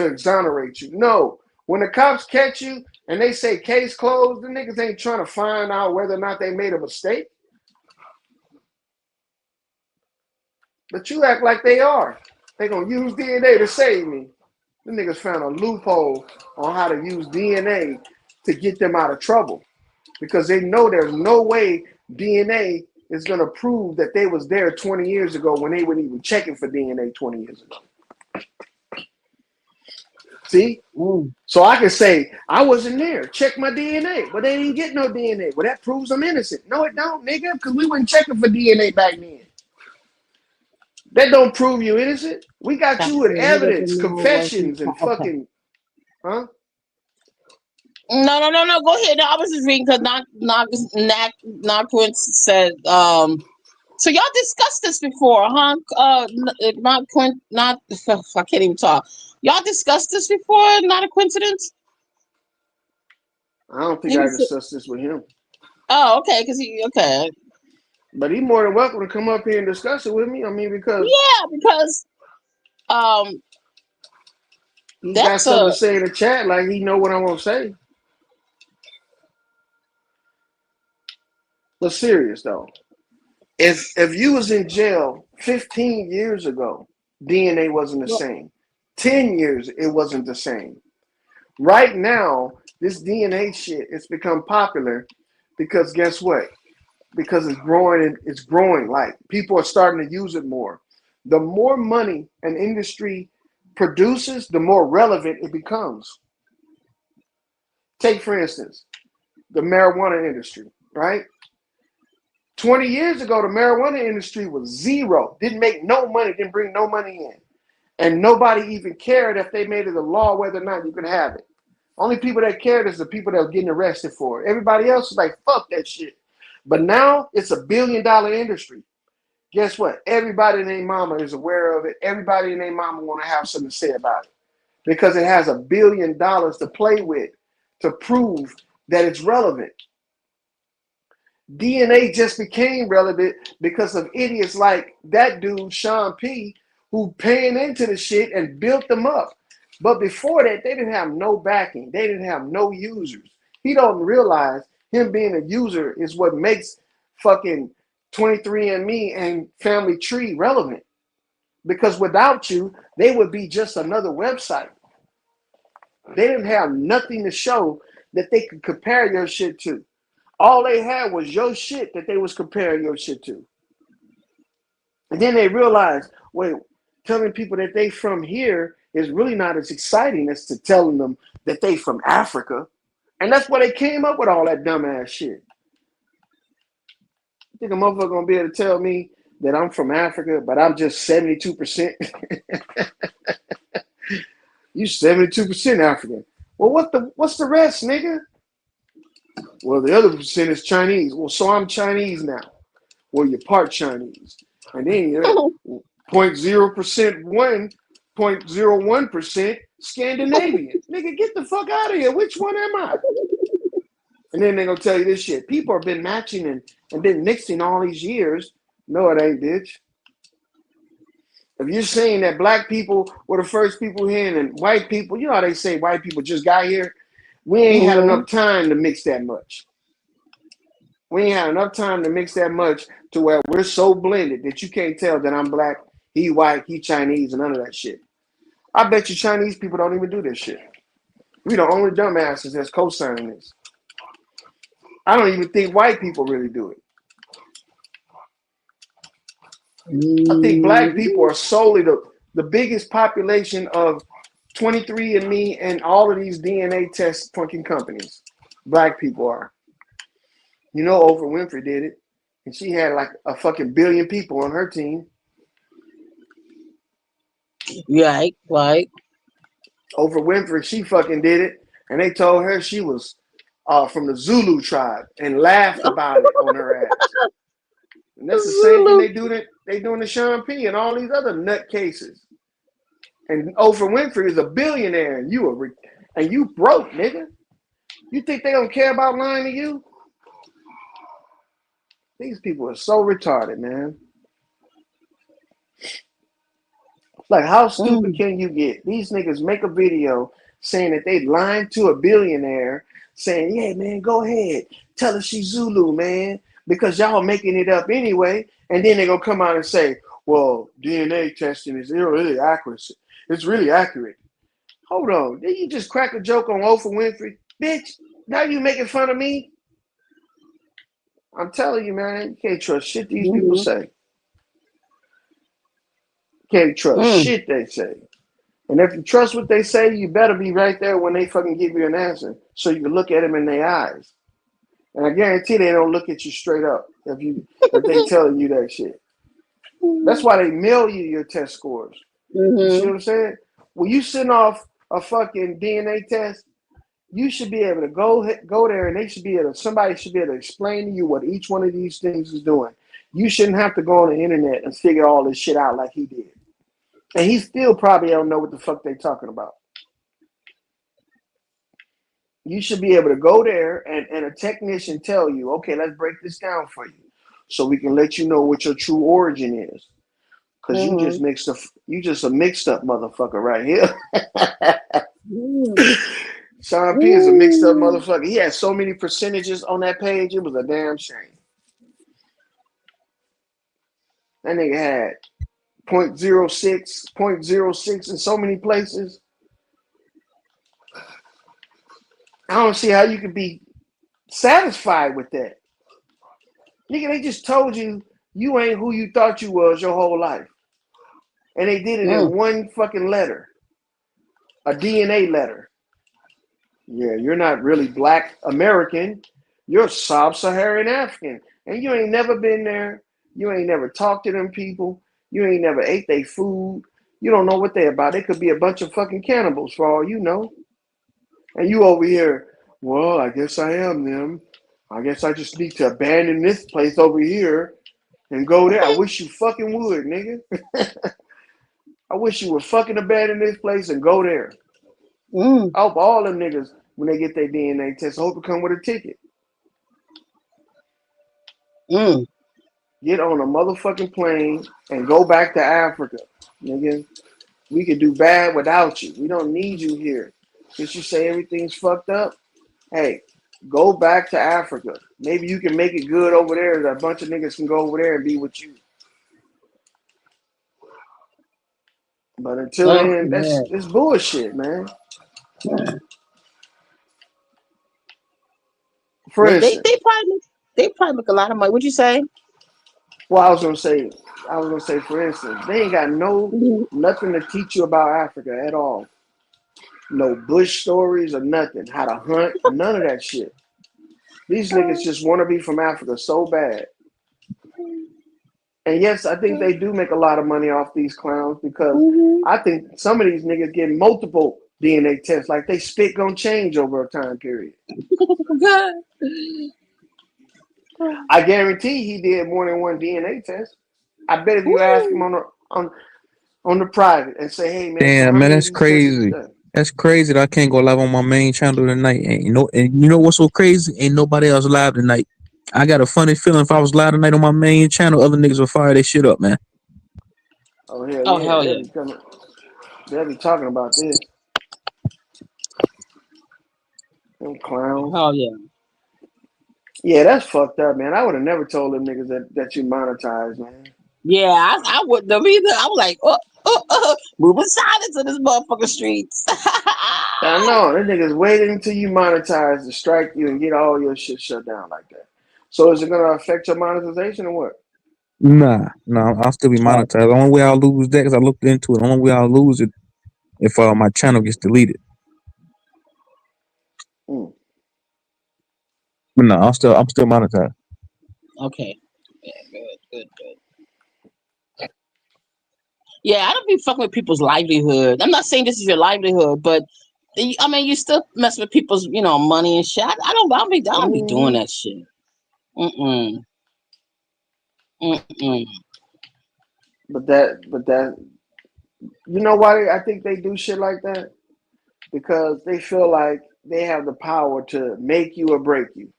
exonerate you. No, when the cops catch you and they say case closed, the niggas ain't trying to find out whether or not they made a mistake. But you act like they are. They gonna use DNA to save me. The niggas found a loophole on how to use DNA to get them out of trouble because they know there's no way DNA is gonna prove that they was there 20 years ago when they weren't even checking for DNA 20 years ago. See? Mm. So I can say I wasn't there. Check my DNA, but they didn't get no DNA. Well, that proves I'm innocent. No, it don't, nigga, because we weren't checking for DNA back then. That don't prove you innocent. We got you with Captain, he evidence, doesn't know what he. confessions, and Okay. fucking, huh? No. Go ahead. No, I was just reading because not Prince said. So y'all discussed this before, huh? Not Quint. Not. I can't even talk. Y'all discussed this before. Not a coincidence. I don't think He I was. discussed this with him. Oh, okay. Because he. Okay. But he's more than welcome to come up here and discuss it with me. I mean, because Yeah, because um, he got that's something a. to say in the chat, like he know what I'm gonna say. But serious though, if you was in jail 15 years ago, DNA wasn't the Well, same. 10 years, it wasn't the same. Right now, this DNA shit it's become popular because guess what? Because it's growing and it's growing. Like people are starting to use it more. The more money an industry produces, the more relevant it becomes. Take for instance, the marijuana industry, right? 20 years ago, the marijuana industry was zero, didn't make no money, didn't bring no money in. And nobody even cared if they made it a law whether or not you could have it. Only people that cared is the people that were getting arrested for it. Everybody else was like, fuck that shit. But now it's a $1 billion industry. Guess what? Everybody and their mama is aware of it. Everybody and their mama want to have something to say about it because it has $1 billion to play with to prove that it's relevant. DNA just became relevant because of idiots like that dude, Sean P., who paying into the shit and built them up. But before that, they didn't have no backing. They didn't have no users. He don't realize him being a user is what makes fucking 23andMe and Family Tree relevant. Because without you, they would be just another website. They didn't have nothing to show that they could compare your shit to. All they had was your shit that they was comparing your shit to. And then they realized, wait, telling people that they from here is really not as exciting as to telling them that they from Africa. And that's why they came up with all that dumbass shit. You think a motherfucker gonna be able to tell me that I'm from Africa, but I'm just 72%? You 72% African. Well, what's the rest, nigga? Well, the other percent is Chinese. Well, so I'm Chinese now. Well, you're part Chinese. And then you're 0.0% 0.01% Scandinavian. Nigga, get the fuck out of here. Which one am I? And then they're gonna tell you this shit. People have been matching and been mixing all these years. No, it ain't, bitch. If you're saying that black people were the first people here and white people, you know how they say white people just got here? We ain't had mm, enough time to mix that much. We ain't had enough time to mix that much to where we're so blended that you can't tell that I'm black, he white, he Chinese, and none of that shit. I bet you Chinese people don't even do this shit. We the only dumbasses that's co-signing this. I don't even think white people really do it. I think black people mm. are solely the biggest population of 23andMe and all of these DNA test fucking companies. Black people are. You know, Oprah Winfrey did it, and she had like a fucking billion people on her team. Right. Oprah Winfrey, she fucking did it, and they told her she was from the Zulu tribe and laughed about it on her ass. And that's the same thing Zulu. they doing to Sean P and all these other nut cases. And Oprah Winfrey is a billionaire, and and you broke, nigga. You think they don't care about lying to you? These people are so retarded, man. Like, how stupid Mm. can you get? These niggas make a video saying that they lying to a billionaire, saying, yeah, man, go ahead. Tell her she's Zulu, man, because y'all making it up anyway. And then they going to come out and say, well, DNA testing is really accurate. It's really accurate. Hold on. Did you just crack a joke on Oprah Winfrey? Bitch, now you making fun of me? I'm telling you, man, you can't trust shit these people Mm-hmm. say. Can't trust Mm. shit they say. And if you trust what they say, you better be right there when they fucking give you an answer, so you can look at them in their eyes. And I guarantee they don't look at you straight up if they telling you that shit. That's why they mail you your test scores. You see Mm-hmm. what I'm saying? When you send off a fucking DNA test, you should be able to go there, and somebody should be able to explain to you what each one of these things is doing. You shouldn't have to go on the internet and figure all this shit out like he did. And he still probably don't know what the fuck they talking about. You should be able to go there and a technician tell you, okay, let's break this down for you, so we can let you know what your true origin is. Cause Mm-hmm. you just a mixed up motherfucker right here. Sean P is a mixed up Mm. motherfucker. He had so many percentages on that page, it was a damn shame. That nigga had 0.06, 0.06 in so many places. I don't see how you could be satisfied with that. Nigga, they just told you you ain't who you thought you was your whole life. And they did it Mm. in one fucking letter, a DNA letter. Yeah, you're not really black American. You're sub-Saharan African. And you ain't never been there. You ain't never talked to them people. You ain't never ate their food. You don't know what they're about. They could be a bunch of fucking cannibals for all you know. And you over here, well, I guess I am them. I guess I just need to abandon this place over here and go there. I wish you fucking would, nigga. I wish you would fucking abandon this place and go there. Mm. I hope all them niggas, when they get their DNA test, I hope it come with a ticket. Mm. Get on a motherfucking plane and go back to Africa, nigga. We could do bad without you. We don't need you here. Since you say everything's fucked up, hey, go back to Africa. Maybe you can make it good over there. That a bunch of niggas can go over there and be with you. But until Oh then, man. it's bullshit, man. For They instance, they probably make a lot of money. What'd you say? well, I was gonna say, for instance, they ain't got Mm-hmm. nothing to teach you about Africa at all. No bush stories or nothing. How to hunt or none of that shit. These niggas just want to be from Africa so bad. And yes, I think they do make a lot of money off these clowns because Mm-hmm. I think some of these niggas get multiple DNA tests. Like they spit gonna change over a time period. I guarantee he did more than one DNA test. I bet if you ask him Woo. on the private and say, hey man, so Damn, how man, many of that's these tests have you crazy. done? That's crazy that I can't go live on my main channel tonight. And you know what's so crazy? Ain't nobody else live tonight. I got a funny feeling if I was live tonight on my main channel, other niggas would fire their shit up, man. Oh hell Oh yeah, hell yeah. they'll be talking about this. Them clowns. Hell yeah. Yeah, that's fucked up, man. I would have never told them niggas that you monetize, man. Yeah, I wouldn't have either. I was like, moving silence in this motherfucking streets. I know, them niggas waiting until you monetize to strike you and get all your shit shut down like that. So is it gonna affect your monetization or what? Nah, I'll still be Right. monetized. The only way I'll lose that, because I looked into it, the only way I'll lose it if my channel gets deleted. Mm. But no, I'm still monetized. Okay. Yeah, good. Yeah, I don't be fucking with people's livelihood. I'm not saying this is your livelihood, but I mean, you still mess with people's, money and shit. I don't be doing Hmm. that shit. Mm-mm. Mm-mm. But that, you know why I think they do shit like that? Because they feel like they have the power to make you or break you.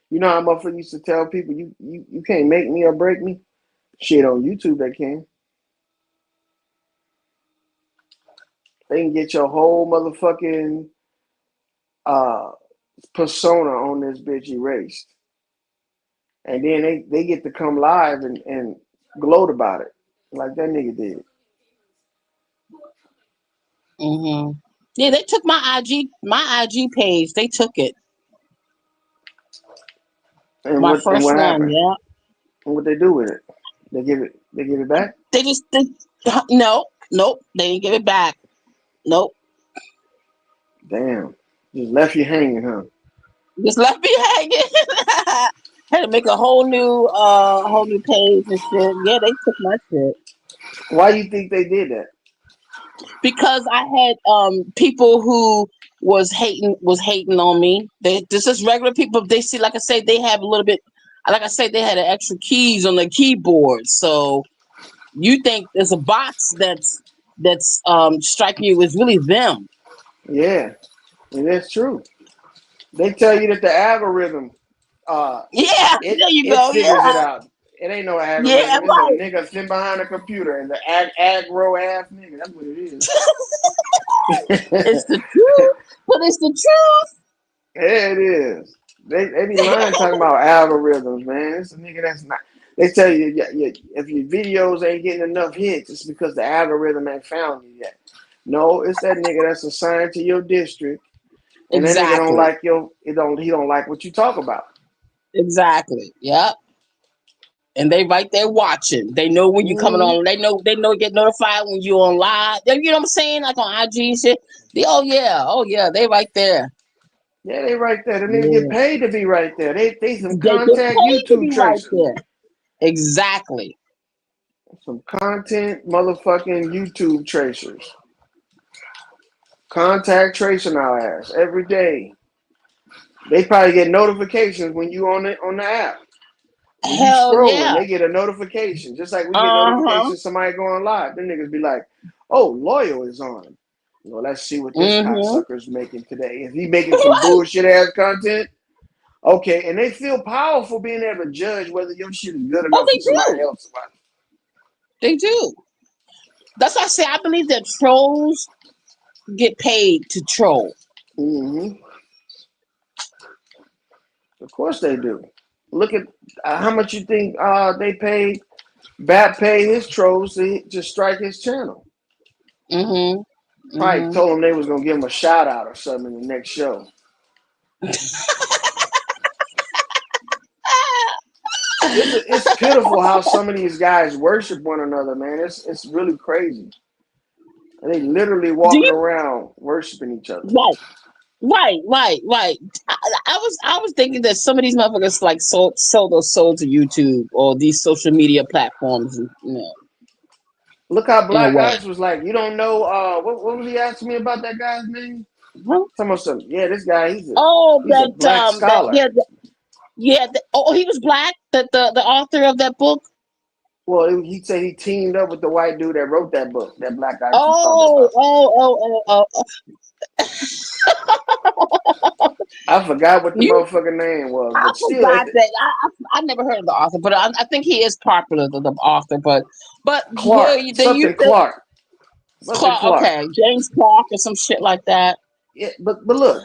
You know how motherfuckers used to tell people you can't make me or break me? Shit on YouTube they can. They can get your whole motherfucking uh persona on this bitch erased. And then they get to come live and gloat about it. Like that nigga did. Mm-hmm. Yeah, they took my IG page. They took it. And My what first one. happened? Yeah. And what they do with it? They give it back? They no, nope. They didn't give it back. Nope. Damn. Just left you hanging, huh? Just left me hanging. Had to make a whole new page and shit. Yeah, they took my shit Why you think they did that? because I had people who was hating on me. This is regular people. They see, like I say, they have a little bit. Like I said, they had an extra keys on the keyboard. So you think there's a box that's striking you? It's really them. Yeah, and that's true. They tell you that the algorithm uh Yeah, it there you it go. figures it Yeah, out. It ain't no yeah, algorithm. It's a right. nigga sitting behind a computer and the aggro ass nigga. That's what it is. It's the truth, but it's the Yeah, it is. They be lying talking about algorithms, man. It's a nigga that's not. They tell you if your videos ain't getting enough hits, it's because the algorithm ain't found you yet. No, it's that nigga that's assigned to your district, and that nigga don't exactly, like he don't like what you talk about. exactly. Yep. And they right there watching. They know when you coming Hmm. on. They know get notified when you on live. You know what I'm saying? Like on IG and shit. Oh yeah, they right there. Yeah, they right there. The nigga get Yeah, paid to be right there. They some they get contact paid to YouTube be right tracers. there. Exactly. Some content motherfucking YouTube tracers. Contact tracing our ass every day. They probably get notifications when you on the app. When you Hell scrolling, yeah. they get a notification. Just like we get Uh-huh. notifications somebody going live. Them niggas be like, oh, Loyal is on. Well, let's see what this Mm-hmm. cocksucker's making today. If he making some bullshit ass content, okay. And they feel powerful being able to judge whether your shit is good Oh, enough they for somebody do. else. They do. That's why I say I believe that trolls get paid to troll. Hmm. Of course they do. Look at how much you think they paid Bat paid his trolls to strike his channel. Mm-hmm. Probably Mm-hmm. told him they was gonna give him a shout out or something in the next show. It's pitiful how some of these guys worship one another, man. It's really crazy. And they literally Do walking you around worshiping each other. right? Right. I was thinking that some of these motherfuckers like sold those souls to YouTube or these social media platforms, Look how in a Black way. Ice was like. You don't know what was he asking me about that guy's name? Huh? Some of some. Yeah, this guy Oh, he's a black that scholar. yeah, he was black. The author of that book. Well, he said he teamed up with the white dude that wrote that book, that Black Guy keep talking Oh, about. oh, oh, oh, oh. I forgot what the You, motherfucking name was, I but still, forgot that. I never heard of the author, but I think he is popular, the author. But yeah, Clark, then you something think Clark, something Clark, Clark. okay, James Clark or some shit like that. Yeah, but look,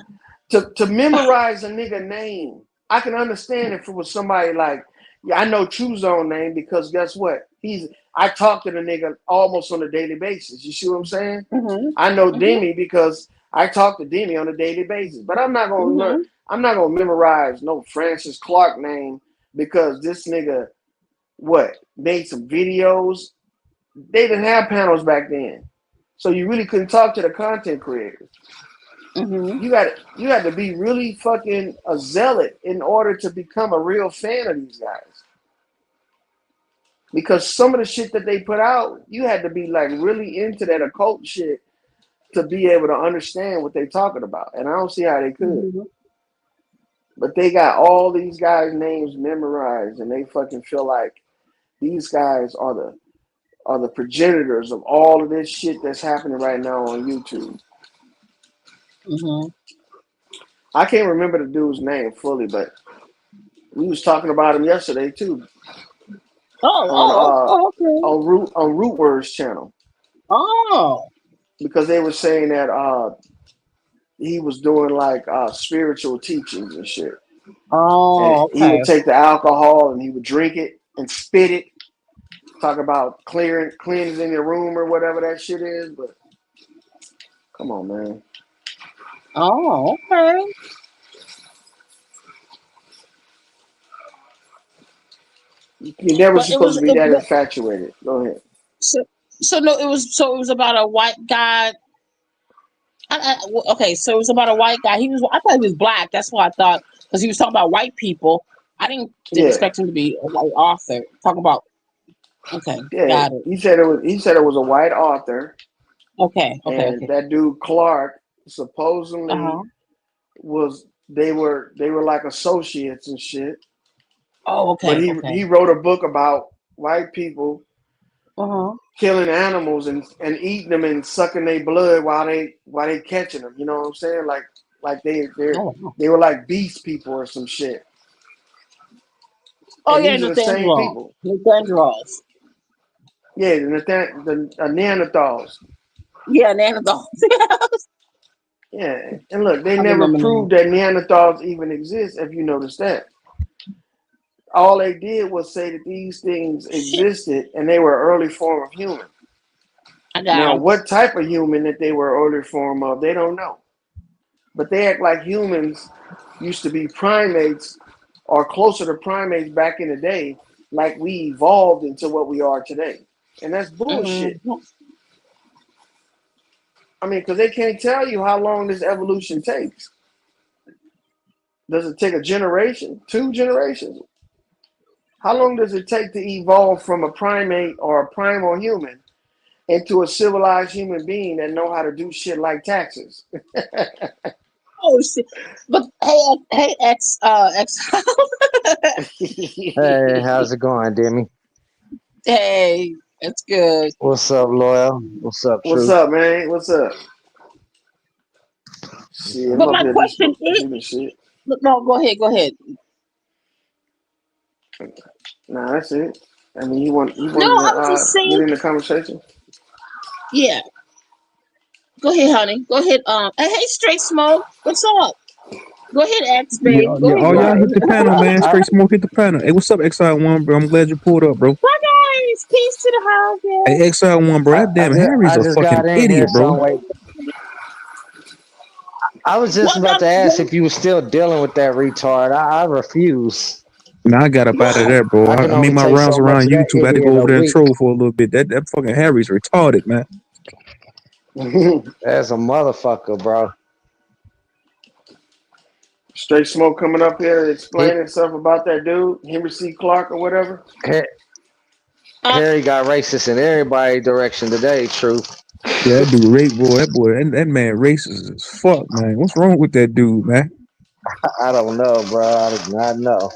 to memorize a nigga name, I can understand if it was somebody like, yeah, I know True Zone name because guess what? I talk to the nigga almost on a daily basis. You see what I'm saying? Mhm. I know Mhm. Demi because I talk to Demi on a daily basis. But I'm not gonna learn. Mhm. I'm not gonna memorize no Francis Clark name because this nigga made some videos. They didn't have panels back then, so you really couldn't talk to the content creators. Mhm. You had to be really fucking a zealot in order to become a real fan of these guys. because some of the shit that they put out, you had to be like really into that occult shit to be able to understand what they're talking about. And I don't see how they could. Mm-hmm. But they got all these guys' names memorized, and they fucking feel like these guys are the progenitors of all of this shit that's happening right now on YouTube. Mm-hmm. I can't remember the dude's name fully, but we was talking about him yesterday too Okay. on Rootwords channel Oh. because they were saying that he was doing like spiritual teachings and shit, and Oh, he would okay. take the alcohol and he would drink it and spit it. Talk about cleansing your room or whatever that shit is, but come on, man. Oh, okay. You're never But it supposed was to be it, that but infatuated. Go ahead. so, no, it was about a white guy. Okay, so it was about a white guy. I thought he was black. That's what I thought because he was talking about white people. I didn't Yeah, expect him to be a white author. Talk about okay, yeah. got it. He said it was a white author, and Okay. that dude Clark Uh supposedly huh. was they were like associates and shit. Oh, But okay. he wrote a book about white people Uh huh. killing animals and eating them and sucking their blood while they catching them. You know what I'm saying? Like Oh, wow. they were like beast people or some shit. Oh And yeah, these are the same Nathaniel. people. Nathaniel's. Yeah, the Neanderthals. Yeah, Neanderthal. Yeah, and look, they I never remember now. proved that Neanderthals even exist. If you notice that, all they did was say that these things Shit, existed and they were an early form of human. I Now, got him. what type of human that they were early form of, they don't know. But they act like humans used to be primates or closer to primates back in the day, like we evolved into what we are today. And that's bullshit. Mm-hmm. I mean, because they can't tell you how long this evolution takes. Does it take a generation, 2 generations? How long does it take to evolve from a primate or a primal human into a civilized human being that know how to do shit like taxes? Oh shit. But hey, X. Hey, how's it going, Demi? Hey, it's good. What's up, Loyal? What's up, What's Truth? up, man? What's up? Shit, I'm But up my here just question is, giving shit. no, go ahead. Nah, that's it. I mean, you No, wanted I was to just get saying, in the conversation. yeah. Go ahead, honey. Go ahead. Hey, Straight Smoke. What's up? Go ahead, X, Yeah, baby. Go yeah. ahead, All go Nah, y'all hit the ahead. panel, man. I, Straight smoke hit the panel. Hey, what's up, XI1, bro? I'm glad you pulled up, bro. Bye, guys. Peace to the house, yeah. Hey, XI1, bro. That damn Harry's I a just fucking got in here, idiot, so bro. I'm waiting. I was just What? about to ask if you were still dealing with that retard. I refuse. Nah, I got up out of there, bro. I can I made only my take rounds so much around of that YouTube. I had to idiot go a over there and week. troll for a little bit. That fucking Harry's retarded, man. That's a motherfucker, bro. Straight Smoke coming up here He, explaining stuff about that dude, Henry C. Clark or whatever. Uh, Harry got racist in everybody's direction today, Truth. Yeah, that dude, that man racist as fuck, man. What's wrong with that dude, man? I don't know, bro. I do not know.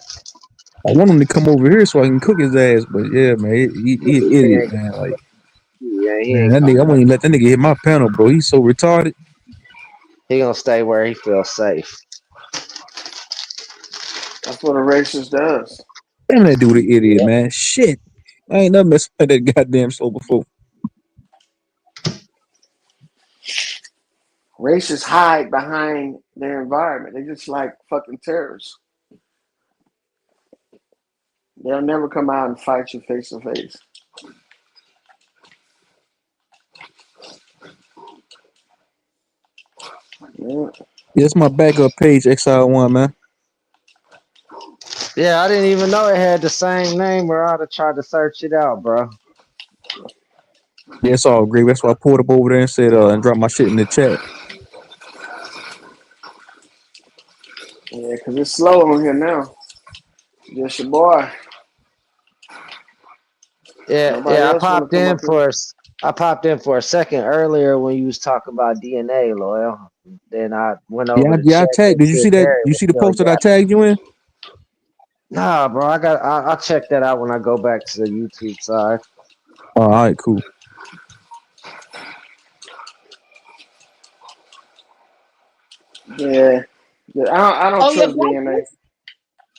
I want him to come over here so I can cook his ass, but yeah, man, he an He idiot, ain't, man. Like, yeah, he man, ain't that nigga, I coming wouldn't up. even let that nigga hit my panel, bro. He's so retarded. He gonna stay where he feels safe. That's what a racist does. Damn, that dude an idiot, yeah. man. Shit. I ain't never messed with that goddamn slow before. Racists hide behind their environment. They just like fucking terrorists. They'll never come out and fight you face to face. Yeah. Yeah, it's my backup page, XI1, man. Yeah, I didn't even know it had the same name, or I'd have tried to search it out, bro. Yeah, it's all great. That's why I pulled up over there and said, and dropped my shit in the chat. Yeah, because it's slow on here now. Just your boy. Nobody I else want to popped come in up here. I popped in for a second earlier when you was talking about DNA, loyal. Then I went over to I check tagged. and Did you see see if that? Barry You was see the still post that I yapping. tagged you in? Nah, bro, I'll check that out when I go back to the YouTube side. Oh, all right, cool. Yeah. Yeah, I don't Oh, yeah, trust Black. DNA.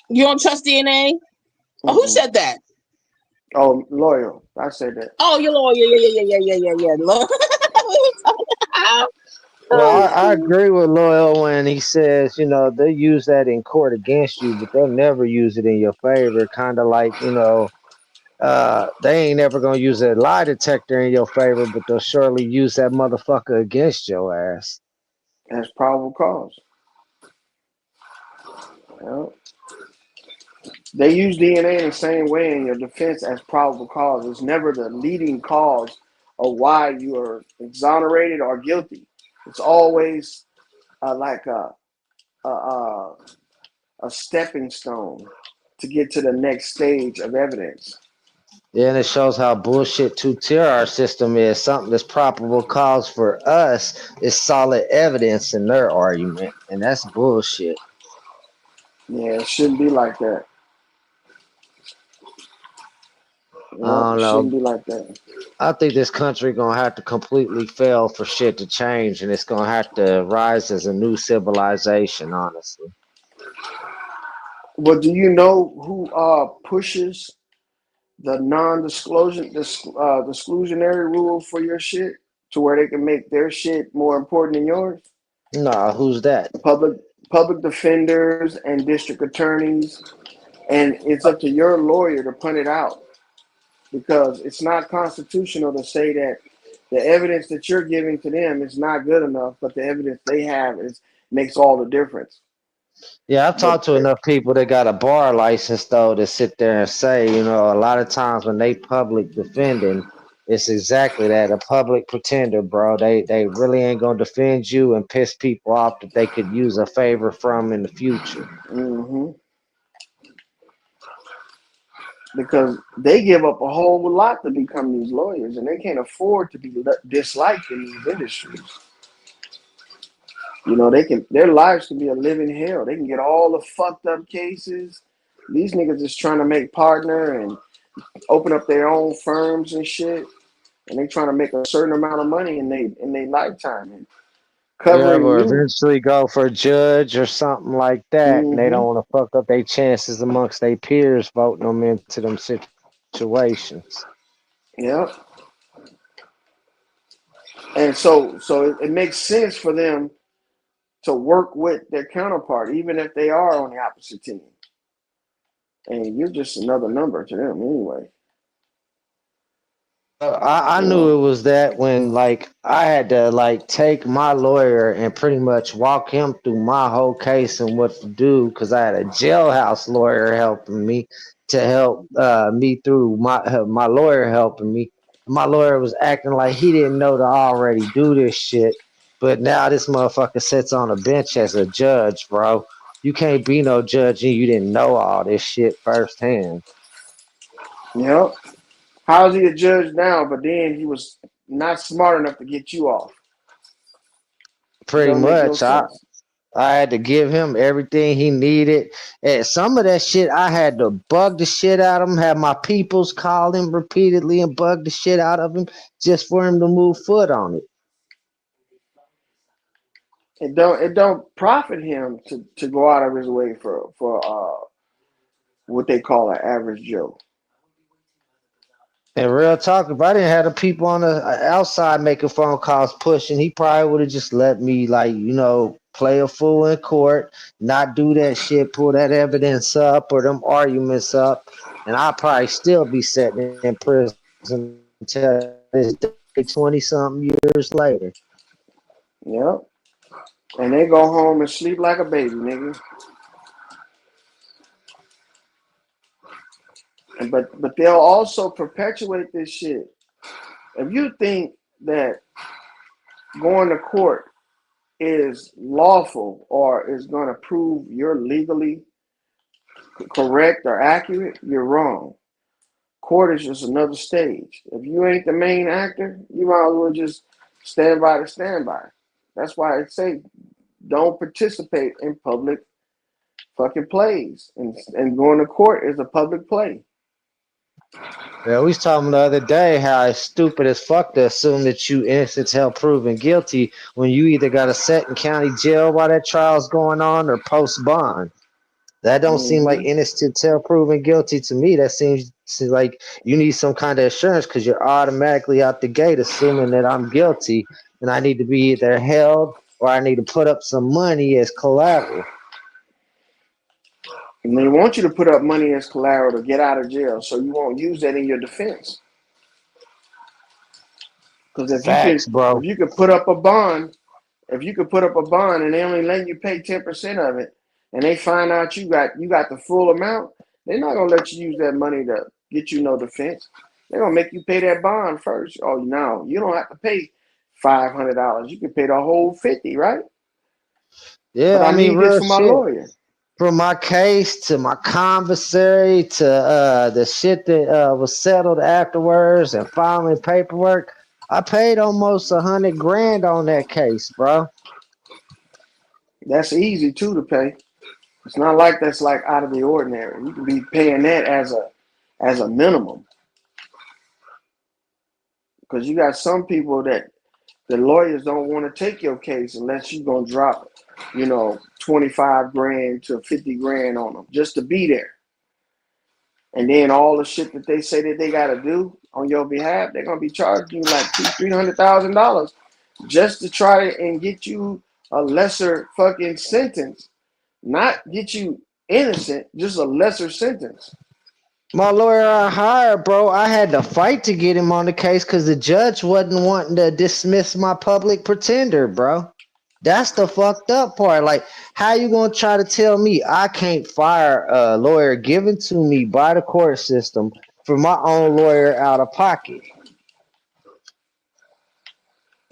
You don't trust DNA? Oh, who Mm-mm. said that? Oh, loyal. I said that. Oh, your lawyer. Yeah. Lord. Well, Oh, I shit. agree with Loyal when he says, they use that in court against you, but they'll never use it in your favor. Kind of like, they ain't never gonna use a lie detector in your favor, but they'll surely use that motherfucker against your ass. As probable cause. Yeah. They use DNA in the same way in your defense as probable cause. It's never the leading cause of why you are exonerated or guilty. It's always like a a stepping stone to get to the next stage of evidence. Yeah, and it shows how bullshit two-tier our system is. Something that's probable cause for us is solid evidence in their argument, and that's bullshit. Yeah, it shouldn't be like that. I Yeah, it don't shouldn't know. be like that. I think this country gonna have to completely fail for shit to change, and it's gonna have to rise as a new civilization. Honestly, But do you know who pushes the non-disclosure, exclusionary rule for your shit to where they can make their shit more important than yours? nah, who's that? Public public defenders and district attorneys, and it's up to your lawyer to punt it out because it's not constitutional to say that the evidence that you're giving to them is not good enough, but the evidence they have is makes all the difference. Yeah, I've But talked to enough people that got a bar license though to sit there and say, a lot of times when they public defending, it's exactly that, a public pretender, bro. They really ain't gonna defend you and piss people off that they could use a favor from in the future. mhm, because they give up a whole lot to become these lawyers, and they can't afford to be disliked in these industries. Their lives can be a living hell. They can get all the fucked up cases. These niggas is trying to make partner and open up their own firms and shit, and they trying to make a certain amount of money in their lifetime and Yeah, covering but you. eventually go for a judge or something like that, and they Hmm. don't want to fuck up their chances amongst their peers voting them into them situations. Yeah, and so it makes sense for them to work with their counterpart, even if they are on the opposite team. And you're just another number to them anyway. I You knew know. it was that when I had to take my lawyer and pretty much walk him through my whole case and what to do because I had a jailhouse lawyer helping me to help me through my lawyer helping me. My lawyer was acting like he didn't know to already do this shit, but now this motherfucker sits on a bench as a judge, bro. You can't be no judge and you didn't know all this shit firsthand. Yep. How's he a judge now? But then he was not smart enough to get you off. It Pretty don't make no much, sense. I had to give him everything he needed. And some of that shit, I had to bug the shit out of him, have my peoples call him repeatedly and bug the shit out of him just for him to move foot on it. It don't profit him to go out of his way for what they call an average Joe. And real talk, if I didn't have the people on the outside making phone calls pushing, he probably would have just let me, play a fool in court, not do that shit, pull that evidence up or them arguments up, and I'd probably still be sitting in prison until this day, 20 something years later. Yep. And they go home and sleep like a baby, nigga. But they'll also perpetuate this shit. If you think that going to court is lawful or is going to prove you're legally correct or accurate, you're wrong. Court is just another stage. If you ain't the main actor, you might as well just stand by the standby. That's why I say don't participate in public fucking plays. And going to court is a public play. Yeah, we was talking the other day how it's stupid as fuck to assume that you innocent till proven guilty when you either got to sit in county jail while that trial's going on or post bond. That don't seem like Hmm. innocent till proven guilty to me. That seems like you need some kind of assurance because you're automatically out the gate assuming that I'm guilty and I need to be either held or I need to put up some money as collateral. And they want you to put up money as collateral to get out of jail, so you won't use that in your defense. Because Facts, if bro. you could put up a bond, if you could put up a bond and they only let you pay 10% of it, and they find out you got the full amount, they're not gonna let you use that money to get you no defense. They're gonna make you pay that bond first. Oh, no, you don't have to pay $500. You can pay the whole 50, right? But Yeah, I I mean, need this real for my shit. lawyer. From my case to my commissary to the shit that was settled afterwards and filing paperwork, I paid almost 100 grand on that case, bro. That's easy too to pay. It's not like that's like out of the ordinary. You can be paying that as a minimum because you got some people that the lawyers don't want to take your case unless you're gonna drop, 25 grand to 50 grand on them just to be there. And then all the shit that they say that they gotta do on your behalf, they're gonna be charging you like $200,000-300,000 just to try and get you a lesser fucking sentence, not get you innocent, just a lesser sentence. My lawyer I hired, bro, I had to fight to get him on the case because the judge wasn't wanting to dismiss my public pretender, bro. That's the fucked up part. Like, how you gonna try to tell me I can't fire a lawyer given to me by the court system for my own lawyer out of pocket?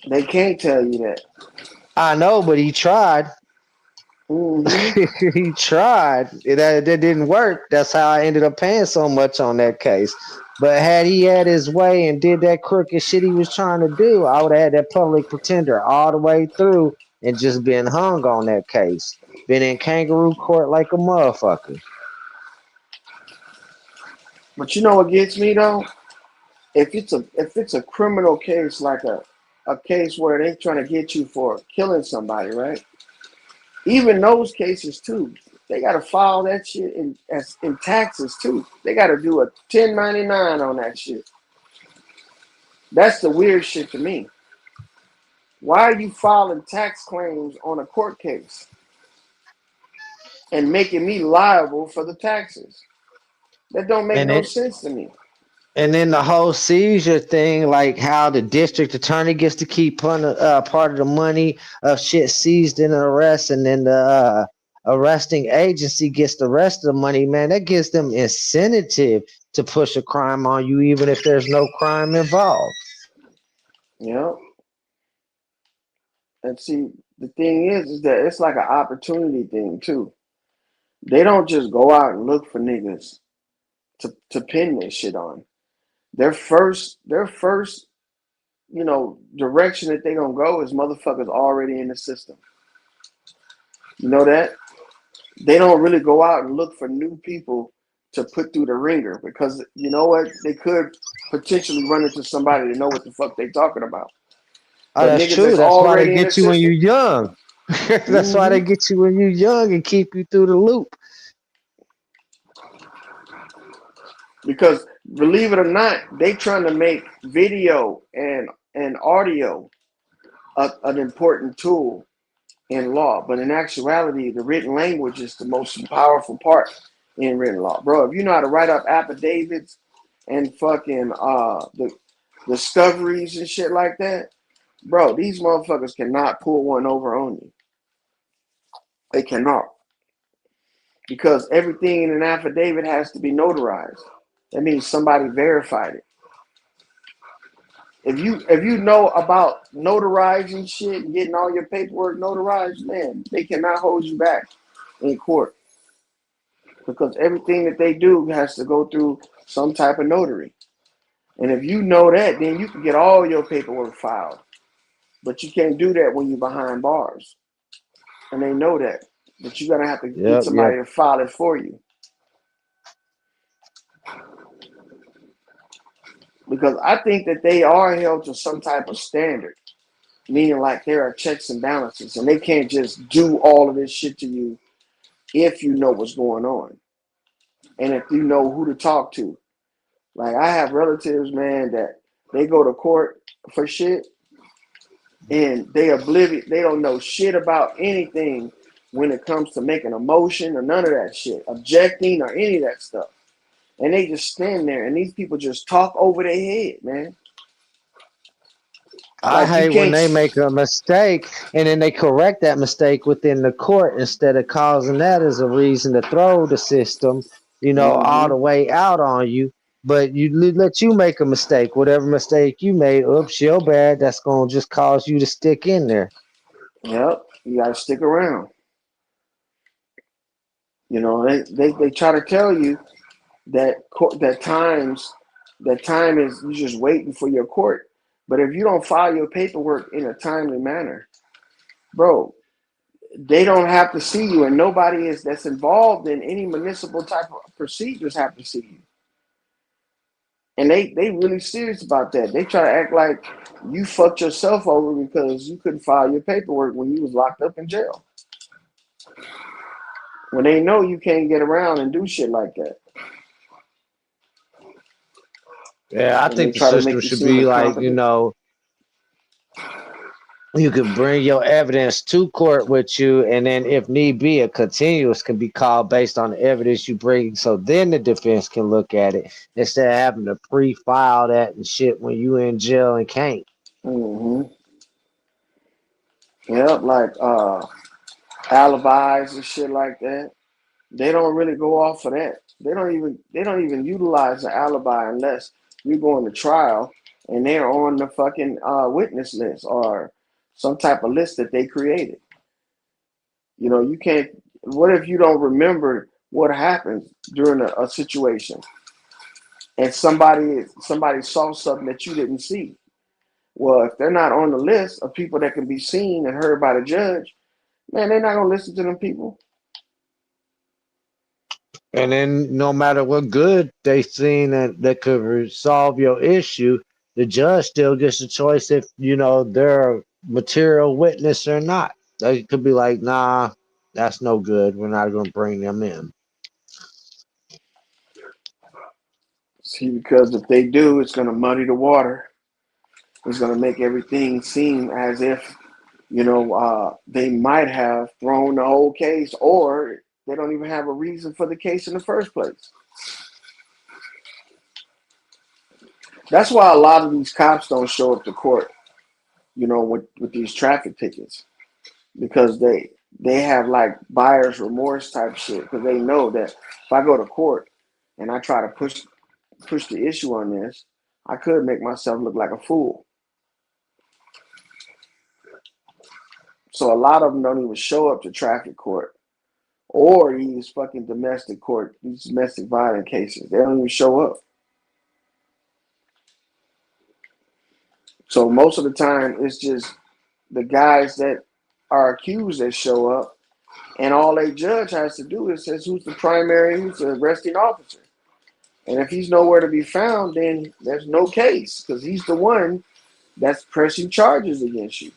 They can't tell you that. I know, but he tried. Hmm. He tried. That didn't work. That's how I ended up paying so much on that case. But had he had his way and did that crooked shit he was trying to do, I would have had that public pretender all the way through and just been hung on that case. Been in kangaroo court like a motherfucker. But you know what gets me though? If it's a criminal case, like a case where they trying to get you for killing somebody, right? Even those cases too, they gotta file that shit in taxes too. They gotta do a 1099 on that shit. That's the weird shit to me. Why are you filing tax claims on a court case and making me liable for the taxes? That don't make And no it sense to me. And then the whole seizure thing, like how the district attorney gets to keep part of the money of shit seized in an arrest, and then the arresting agency gets the rest of the money, man, that gives them incentive to push a crime on you, even if there's no crime involved. You know? And see, the thing is that it's like an opportunity thing too. They don't just go out and look for niggas to pin this shit on. Their first, direction that they gonna go is motherfuckers already in the system. You know that? They don't really go out and look for new people to put through the ringer because you know what? They could potentially run into somebody to know what the fuck they talking about. Oh, But that's niggas true. that's That's why they already in the get you when you're system, young. That's why hmm they get you when you're young and keep you through the loop. because believe it or not, they trying to make video and audio an important tool in law. But in actuality, the written language is the most powerful part in written law. Bro, if you know how to write up affidavits and fucking the discoveries and shit like that, bro, these motherfuckers cannot pull one over on you. They cannot. Because everything in an affidavit has to be notarized. That means somebody verified it. If you know about notarizing shit and getting all your paperwork notarized, man, they cannot hold you back in court because everything that they do has to go through some type of notary. And if you know that, then you can get all your paperwork filed. But you can't do that when you're behind bars. And they know that. But you're gonna have to get Yep, yep. somebody to file it for you. Because I think that they are held to some type of standard, meaning like there are checks and balances, and they can't just do all of this shit to you if you know what's going on and if you know who to talk to. Like I have relatives, man, that they go to court for shit and they oblivious. They don't know shit about anything when it comes to making a motion or none of that shit, objecting or any of that stuff. And they just stand there, and these people just talk over their head, man. I Like you hate when can't. they make a mistake and then they correct that mistake within the court instead of causing that as a reason to throw the system, all Mm-hmm. the way out on you. But let you make a mistake, whatever mistake you made, oops, your bad. That's gonna just cause you to stick in there. Yep, you gotta stick around. They try to tell you that time is you just waiting for your court. But if you don't file your paperwork in a timely manner, bro, they don't have to see you, and nobody is that's involved in any municipal type of procedures have to see you. And they really serious about that. They try to act like you fucked yourself over because you couldn't file your paperwork when you was locked up in jail. When they know you can't get around and do shit like that. Yeah, I And they think the try to system make you should seem be like, incompetent. you could bring your evidence to court with you, and then if need be, a continuous can be called based on the evidence you bring. So then the defense can look at it instead of having to pre-file that and shit when you in jail and can't. Mm-hmm. Yep, like alibis and shit like that. They don't really go off of that. They don't even utilize the alibi unless you're going to trial and they're on the fucking witness list or some type of list that they created. You can't. What if you don't remember what happened during a situation and somebody saw something that you didn't see? Well, if they're not on the list of people that can be seen and heard by the judge, man, they're not gonna listen to them people. And then no matter what good they seen that could resolve your issue, the judge still gets a choice if they're a material witness or not. They could be like, nah, that's no good. We're not going to bring them in. See, because if they do, it's gonna muddy the water. It's gonna make everything seem as if they might have thrown the whole case, or they don't even have a reason for the case in the first place. That's why a lot of these cops don't show up to court, with these traffic tickets, because they have like buyer's remorse type shit, because they know that if I go to court and I try to push the issue on this, I could make myself look like a fool. So a lot of them don't even show up to traffic court or these fucking domestic court, these domestic violence cases. They don't even show up. So most of the time, it's just the guys that are accused that show up, and all a judge has to do is says who's the arresting officer. And if he's nowhere to be found, then there's no case because he's the one that's pressing charges against you.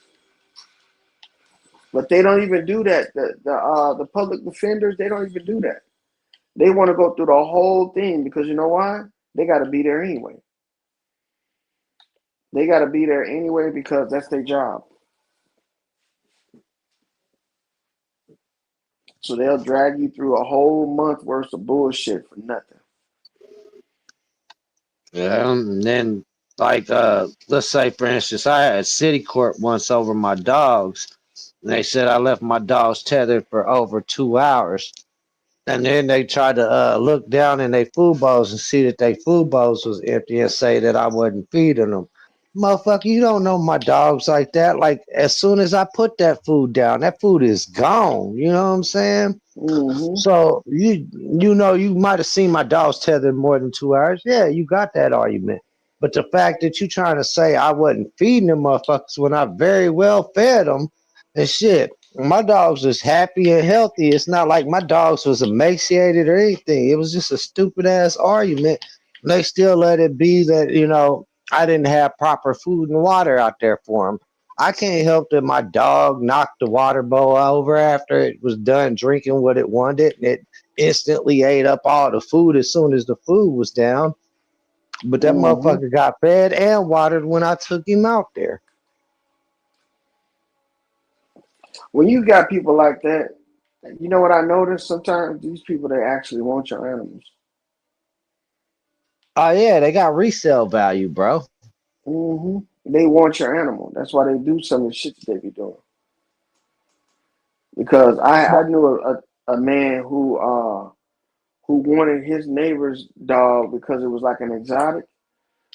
But they don't even do that. The public defenders, they don't even do that. They want to go through the whole thing because you know why? They got to be there anyway. They got to be there anyway because that's their job. So they'll drag you through a whole month worth of bullshit for nothing. Yeah, and then like let's say for instance, I had city court once over my dogs. And they said I left my dogs tethered for over 2 hours. And then they tried to look down in their food bowls and see that their food bowls was empty and say that I wasn't feeding them. Motherfucker, you don't know my dogs like that. Like as soon as I put that food down, that food is gone. You know what I'm saying? Mm-hmm. So you know you might have seen my dogs tethered more than 2 hours. Yeah, you got that argument. But the fact that you trying to say I wasn't feeding them motherfuckers when I very well fed them and shit. My dogs was happy and healthy. It's not like my dogs was emaciated or anything. It was just a stupid ass argument. They still let it be that I didn't have proper food and water out there for them. I can't help that my dog knocked the water bowl over after it was done drinking what it wanted, and it instantly ate up all the food as soon as the food was down. But that Mm-hmm. motherfucker got fed and watered when I took him out there. When you got people like that, you know what I notice? Sometimes these people they actually want your animals. Oh yeah, they got resale value, bro. Mm-hmm. They want your animal. That's why they do some of the shit that they be doing. Because I knew a man who wanted his neighbor's dog because it was like an exotic.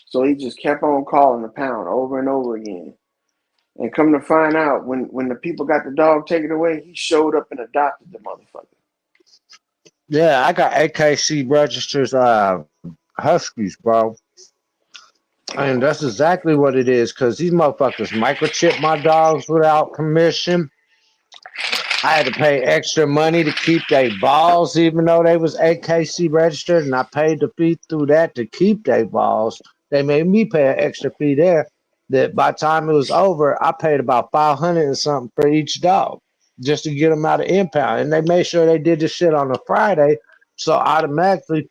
So he just kept on calling the pound over and over again. And come to find out, when the people got the dog taken away, he showed up and adopted the motherfucker. Yeah, I got AKC registers, Huskies, bro. And that's exactly what it is, because these motherfuckers microchip my dogs without permission. I had to pay extra money to keep their balls, even though they was AKC registered, and I paid the fee through that to keep their balls. They made me pay an extra fee there. That by the time it was over, I paid about 500 and something for each dog just to get them out of impound. And they made sure they did this shit on a Friday, so automatically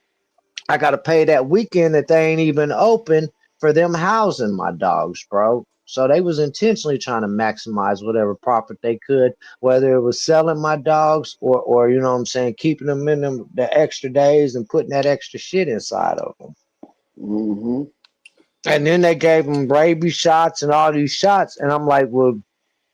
I got to pay that weekend that they ain't even open for them housing my dogs, bro. So they was intentionally trying to maximize whatever profit they could, whether it was selling my dogs or you know what I'm saying, keeping them in them the extra days and putting that extra shit inside of them. Mm-hmm. And then they gave them rabies shots and all these shots, and I'm like, well,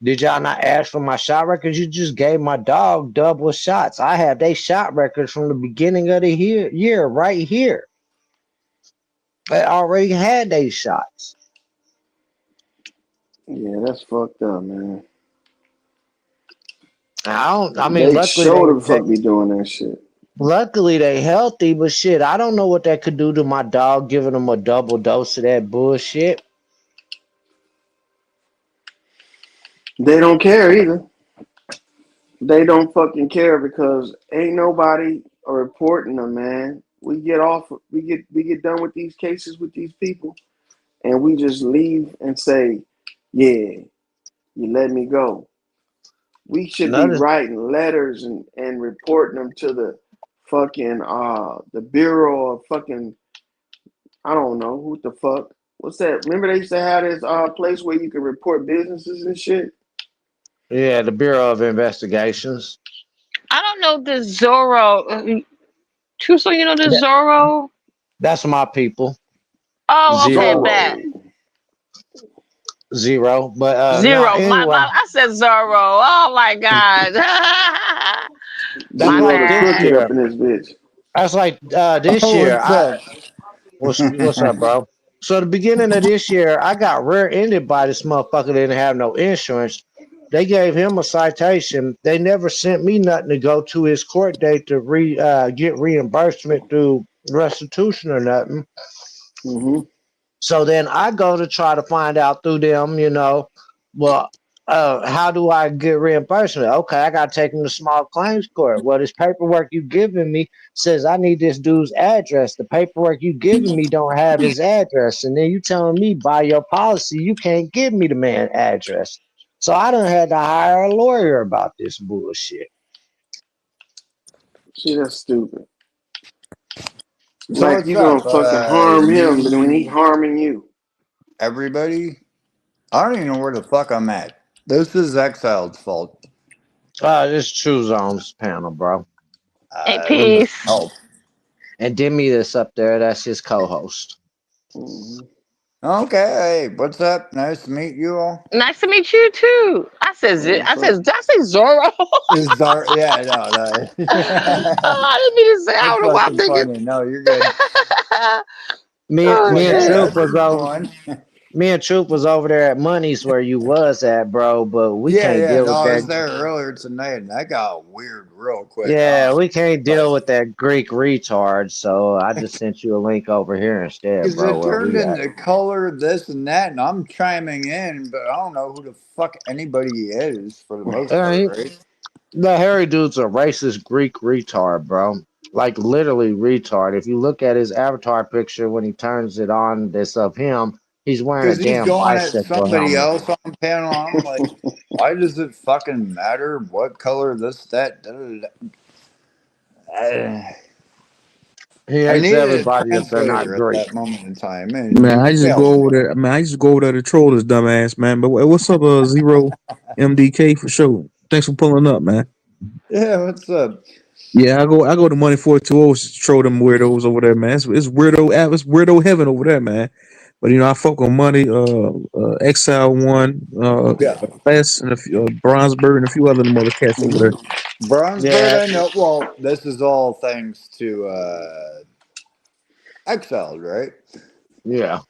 did y'all not ask for my shot records? You just gave my dog double shots. I have they shot records from the beginning of the year right here. They already had they shots. Yeah, that's fucked up, man. I don't. I mean, They sure the fuck be doing that shit. luckily they healthy, but shit, I don't know what that could do to my dog, giving them a double dose of that bullshit. They don't care either. They don't fucking care because ain't nobody reporting them, man. We get done with these cases with these people, and we just leave and say, "Yeah, you let me go." We should be Another, writing letters and reporting them to the fucking the Bureau of fucking I don't know who the fuck. What's that? Remember they used to have this place where you could report businesses and shit. yeah, the Bureau of Investigations. I don't know this Zorro. Truso, you know this That, Zorro? that's my people. Oh, okay, Zero, bet. Zorro. zero. But nah. Zero. My Anyway, I said Zorro. Oh my god. that's My Zero like the this bad. crooked year. up in this bitch. That's like this year. What's up? What's up, bro? So the beginning of this year, I got rear-ended by this motherfucker that didn't have no insurance. They gave him a citation. They never sent me nothing to go to his court date to get reimbursement through restitution or nothing. Mm-hmm. So then I go to try to find out through them, well, how do I get reimbursement? Okay, I got to take him to small claims court. Well, this paperwork you giving me says I need this dude's address. The paperwork you giving me don't have his address. And then you telling me by your policy you can't give me the man address. So I done had to hire a lawyer about this bullshit. See, that's stupid. It's So like what's you gonna up? fucking harm him, but when he Me, harming you. everybody? I don't even know where the fuck I'm at. This is Exiled's fault. This True Zones panel, bro. Hey, It was peace. oh And Demi that's up there, that's his co-host. Mm-hmm. okay. Hey, what's up? Nice to meet you all. Nice to meet you too. I said What's up? did I say Zorro? Is Zar? Yeah, no. Oh, I didn't mean to say. I That's don't know why I'm fucking thinking. funny. No, you're good. Me, Oh me and Yeah, shit. Truth that's was just over. one. Me and Troop was over there at Money's where you was at, bro, but we Yeah, can't yeah. deal No, with I that. was there earlier tonight, and that got weird real quick. I Yeah, don't we can't know, deal with that Greek retard, so I just sent you a link over here instead, because bro, it where turned we at. into color this and that, and I'm chiming in, but I don't know who the fuck anybody is for the most part, right? The hairy dude's a racist Greek retard, bro. Like literally retard. If you look at his avatar picture when he turns it on, that's of him. He's wearing a Because he's damn going at bicycle somebody helmet. else on panel. I'm like, why does it fucking matter what color this, that, da, da, da. He I hates needed a everybody if they're not translator at Greek. that moment in time, Man, and I he just failed go me. over there. I mean, I just go over there to troll this dumbass, man. But what's up, Zero MDK for sure? Thanks for pulling up, man. Yeah, what's up? Yeah, I go to Money 420 to troll them weirdos over there, man. It's weirdo heaven over there, man. But I fuck on Money, Exile One, Yeah, Les, and a few, Bronzeberg, and a few other mother cats over there. Bronzeberg. Yeah, I know. Well, this is all thanks to Exiled, right? yeah.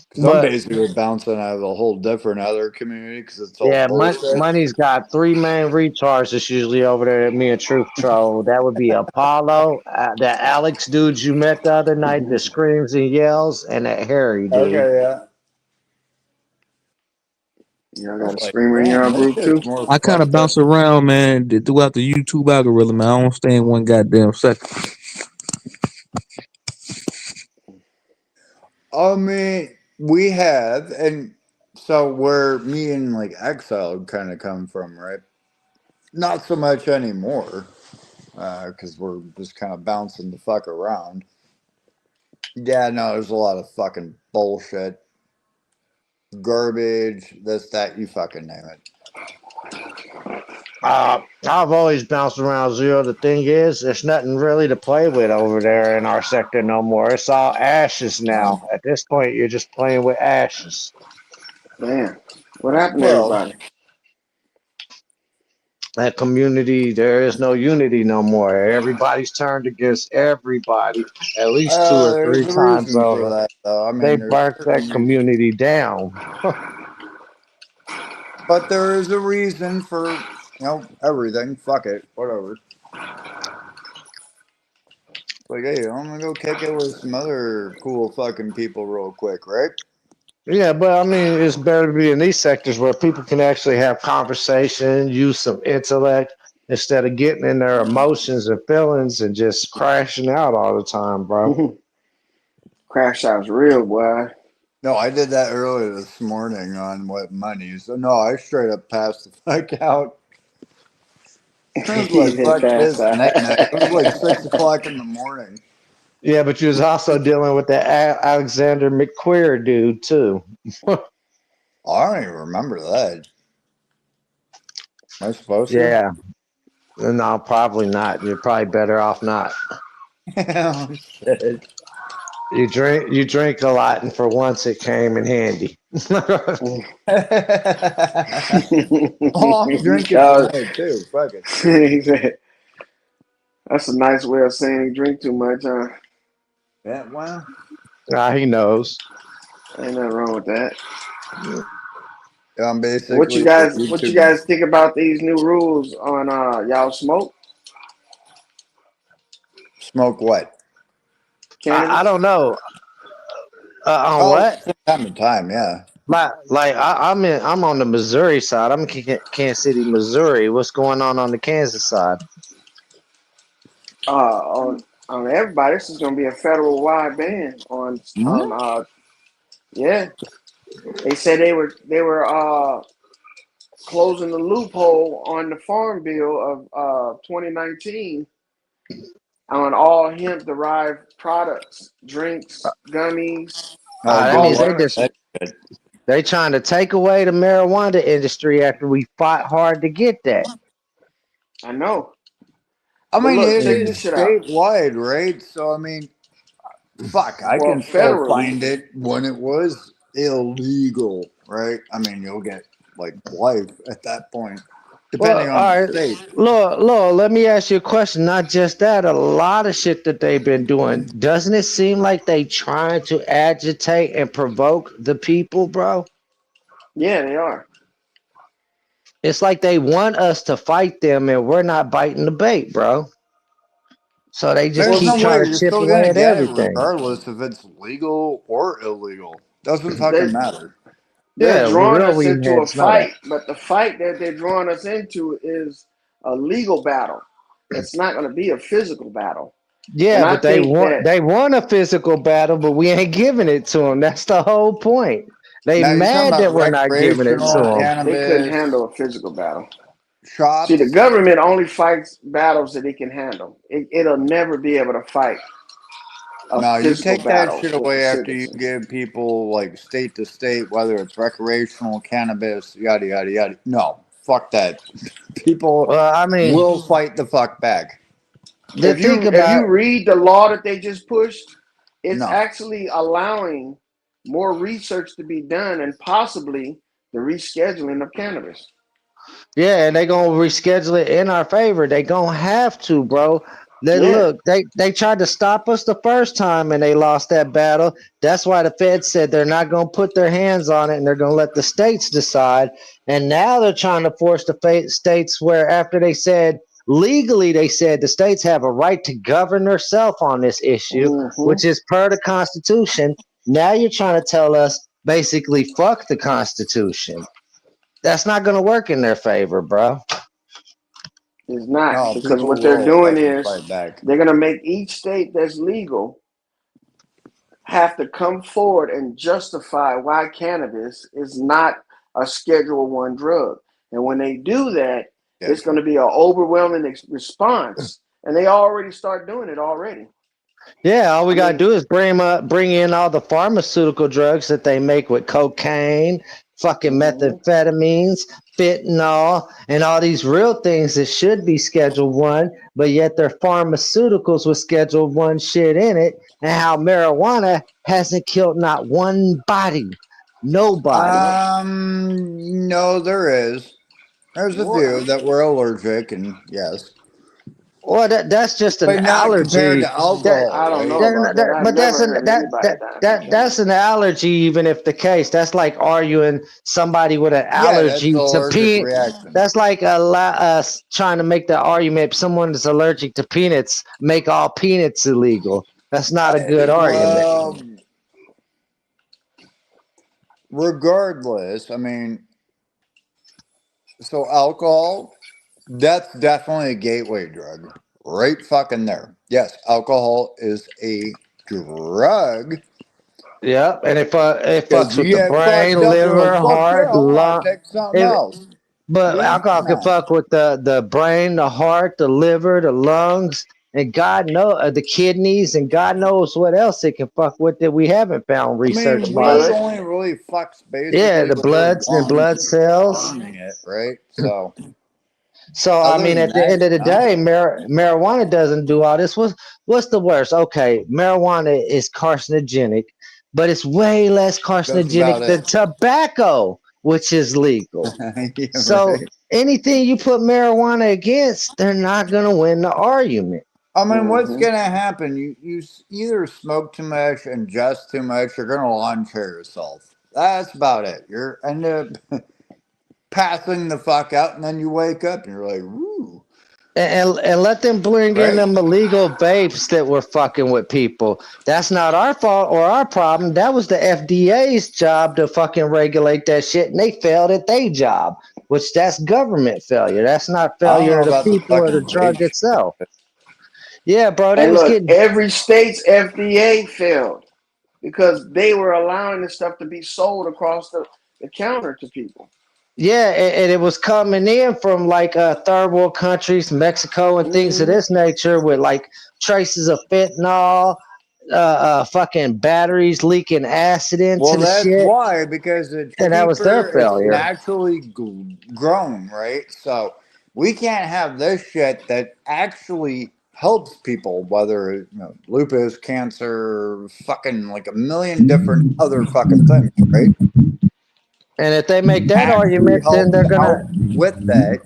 Because I'm But basically bouncing out of a whole different other community because it's all yeah, bullshit. Money's got three main retards that's usually over there at me and Truth Troll. That would be Apollo, that Alex dude you met the other night that screams and yells, and that Harry dude. Okay, yeah. Y'all I'm got a like, screamer in damn, your this group shit's too? more I kind of fucked up. bounce around, man, throughout the YouTube algorithm. Man. I don't stay in one goddamn second. I mean, we have, and so where me and like Exiled kind of come from, right? Not so much anymore, because we're just kind of bouncing the fuck around. Yeah, no, there's a lot of fucking bullshit, garbage, this, that, you fucking name it. I've always bounced around Zero. The thing is, there's nothing really to play with over there in our sector no more. It's all ashes now. At this point, you're just playing with ashes. Damn. What happened to Well, everybody? That community, there is no unity no more. Everybody's turned against everybody at least two or there's three a times reason for over. that, though. I They mean, there's burnt that certainly, community down. but there is a reason for, everything. Fuck it, whatever. Like, hey, I'm gonna go kick it with some other cool fucking people real quick, right? Yeah, but I mean, it's better to be in these sectors where people can actually have conversation, use some intellect instead of getting in their emotions and feelings and just crashing out all the time, bro. Crash out's real, boy. No, I did that earlier this morning on what money. So no, I straight up passed the fuck out. I was He like, said fuck pass this, out. night night. It was like 6 o'clock in the morning. Yeah, but you was also dealing with that Alexander McQueer dude too. I don't even remember that. Am I supposed to? Yeah, no, probably not. You're probably better off not. Oh shit. You drink a lot, and for once, it came in handy. Oh, I'm drinking uh, tonight too. Fuck it. he said, that's a nice way of saying he drink too much, huh? Yeah, well, He knows. Ain't nothing wrong with that. I'm What you basically the guys what you YouTube man. guys think about these new rules on y'all smoke Smoke what? I cannabis? don't know. On Oh, what? from time to time, yeah. I'm on the Missouri side. I'm in Kansas City, Missouri. What's going on the Kansas side? On everybody, this is gonna be a federal wide ban Hmm? on yeah. They said they were closing the loophole on the Farm Bill of 2019 on all hemp derived products, drinks, gummies, Oh, That good means all luck that. with that shit. they trying to take away the marijuana industry after we fought hard to get that. I know. I But mean, look, it check is this shit out. statewide, right? So, I mean, fuck, I Well, can still federally, find it when it was illegal, right? I mean, you'll get like life at that point. depending Well, on all the right, state. Lord, let me ask you a question. Not just that, a lot of shit that they've been doing. Doesn't it seem like they trying to agitate and provoke the people, bro? Yeah, they are. It's like they want us to fight them, and we're not biting the bait, bro. So they just Well, There's keep no see, way trying to you're chip still away gonna at get it everything. regardless if it's legal or illegal. Doesn't fucking they matter. they're Yeah, drawing real us weed into a heads know that. fight, but the fight that they're drawing us into is a legal battle. It's not going to be a physical battle. And Yeah, I but they think want that they want a physical battle, but we ain't giving it to them. That's the whole point. They Now you're talking mad that about we're not giving it to recreational nah, them. they couldn't cannabis handle a physical battle. See, the shops. government only fights battles that it can handle. It'll never be able to fight a No, you physical take that battle shit with the away after you citizens. give people like state to state, whether it's recreational cannabis, yada yada yada. No, fuck that. People Well, I mean, will fight the fuck back. the think If about you read the law that they just pushed, it's No. actually allowing more research to be done and possibly the rescheduling of cannabis. yeah, and they gonna reschedule it in our favor. They gonna have to, bro. Yeah. Look, they tried to stop us the first time and they lost that battle. That's why the Fed said they're not gonna put their hands on it and they're gonna let the states decide. And now they're trying to force the states where after they said legally they said the states have a right to govern themselves on this issue, Mm-hmm. which is per the Constitution. Now you're trying to tell us basically fuck the Constitution. That's not going to work in their favor, bro. It's not No, because people what they're will doing fucking is fight back. they're going to make each state that's legal have to come forward and justify why cannabis is not a Schedule One drug. And when they do that, Yeah, it's going to be an overwhelming response. And they already start doing it already. Yeah, all we I gotta mean, do is bring in all the pharmaceutical drugs that they make with cocaine, fucking mm-hmm. methamphetamines, fentanyl, and all these real things that should be Schedule One, but yet they're pharmaceuticals with Schedule One shit in it, and how marijuana hasn't killed not one body, nobody. no, there is. There's a What? few that were allergic, and yes, Well, that's just an but not compared allergy. to That alcohol, I don't know right? about that. I've but that's never an heard anybody die from that's cannabis. an allergy. Even if the case, that's like arguing somebody with an Yeah, that's allergy to allergic peanut. reaction. That's like us trying to make the argument someone that's allergic to peanuts make all peanuts illegal. That's not a good argument. Well, regardless, I mean, so alcohol, that's definitely a gateway drug. Right fucking there. Yes, alcohol is a drug. Yep, and it Because fucks you with the get brain, fucked up, you're liver, like, fuck yeah, heart, I want lung. to take something It, else. But Weed? alcohol can No. fuck with the brain, the heart, the liver, the lungs, and God know the kidneys, and God knows what else it can fuck with that we haven't found I research The mean, wise. weed blood. only really fucks Yeah, basically the with your bloods and lungs blood and cells. burning it, right? So, So I other mean, than at the that, end of the no. day, marijuana doesn't do all this. What's the worst? Okay, marijuana is carcinogenic, but it's way less That's carcinogenic about than it. tobacco, which is legal. Yeah, So right. anything you put marijuana against, they're not gonna win the argument. I mean, what's Mm-hmm. going to happen? You either smoke too much, ingest too much, you're going to lawn chair yourself. That's about it. You're end up passing the fuck out, and then you wake up and you're like, woo, And let them bring in right? them illegal vapes that were fucking with people. That's not our fault or our problem. That was the FDA's job to fucking regulate that shit, and they failed at their job, which that's government failure. That's not I don't failure know of the about the people or the fucking drug vape itself. Yeah, bro, they And was look, getting. every state's FDA failed because they were allowing this stuff to be sold across the counter to people. Yeah, and it was coming in from like third world countries, Mexico, and things of Mm-hmm. this nature with like traces of fentanyl, fucking batteries leaking acid Well, into the that's shit, why, because it's and that was their cheaper, it's failure. naturally grown, right? So we can't have this shit that actually helps people, whether lupus, cancer, fucking like a million different other fucking things, right? And if they make that actually argument, then helped out with that.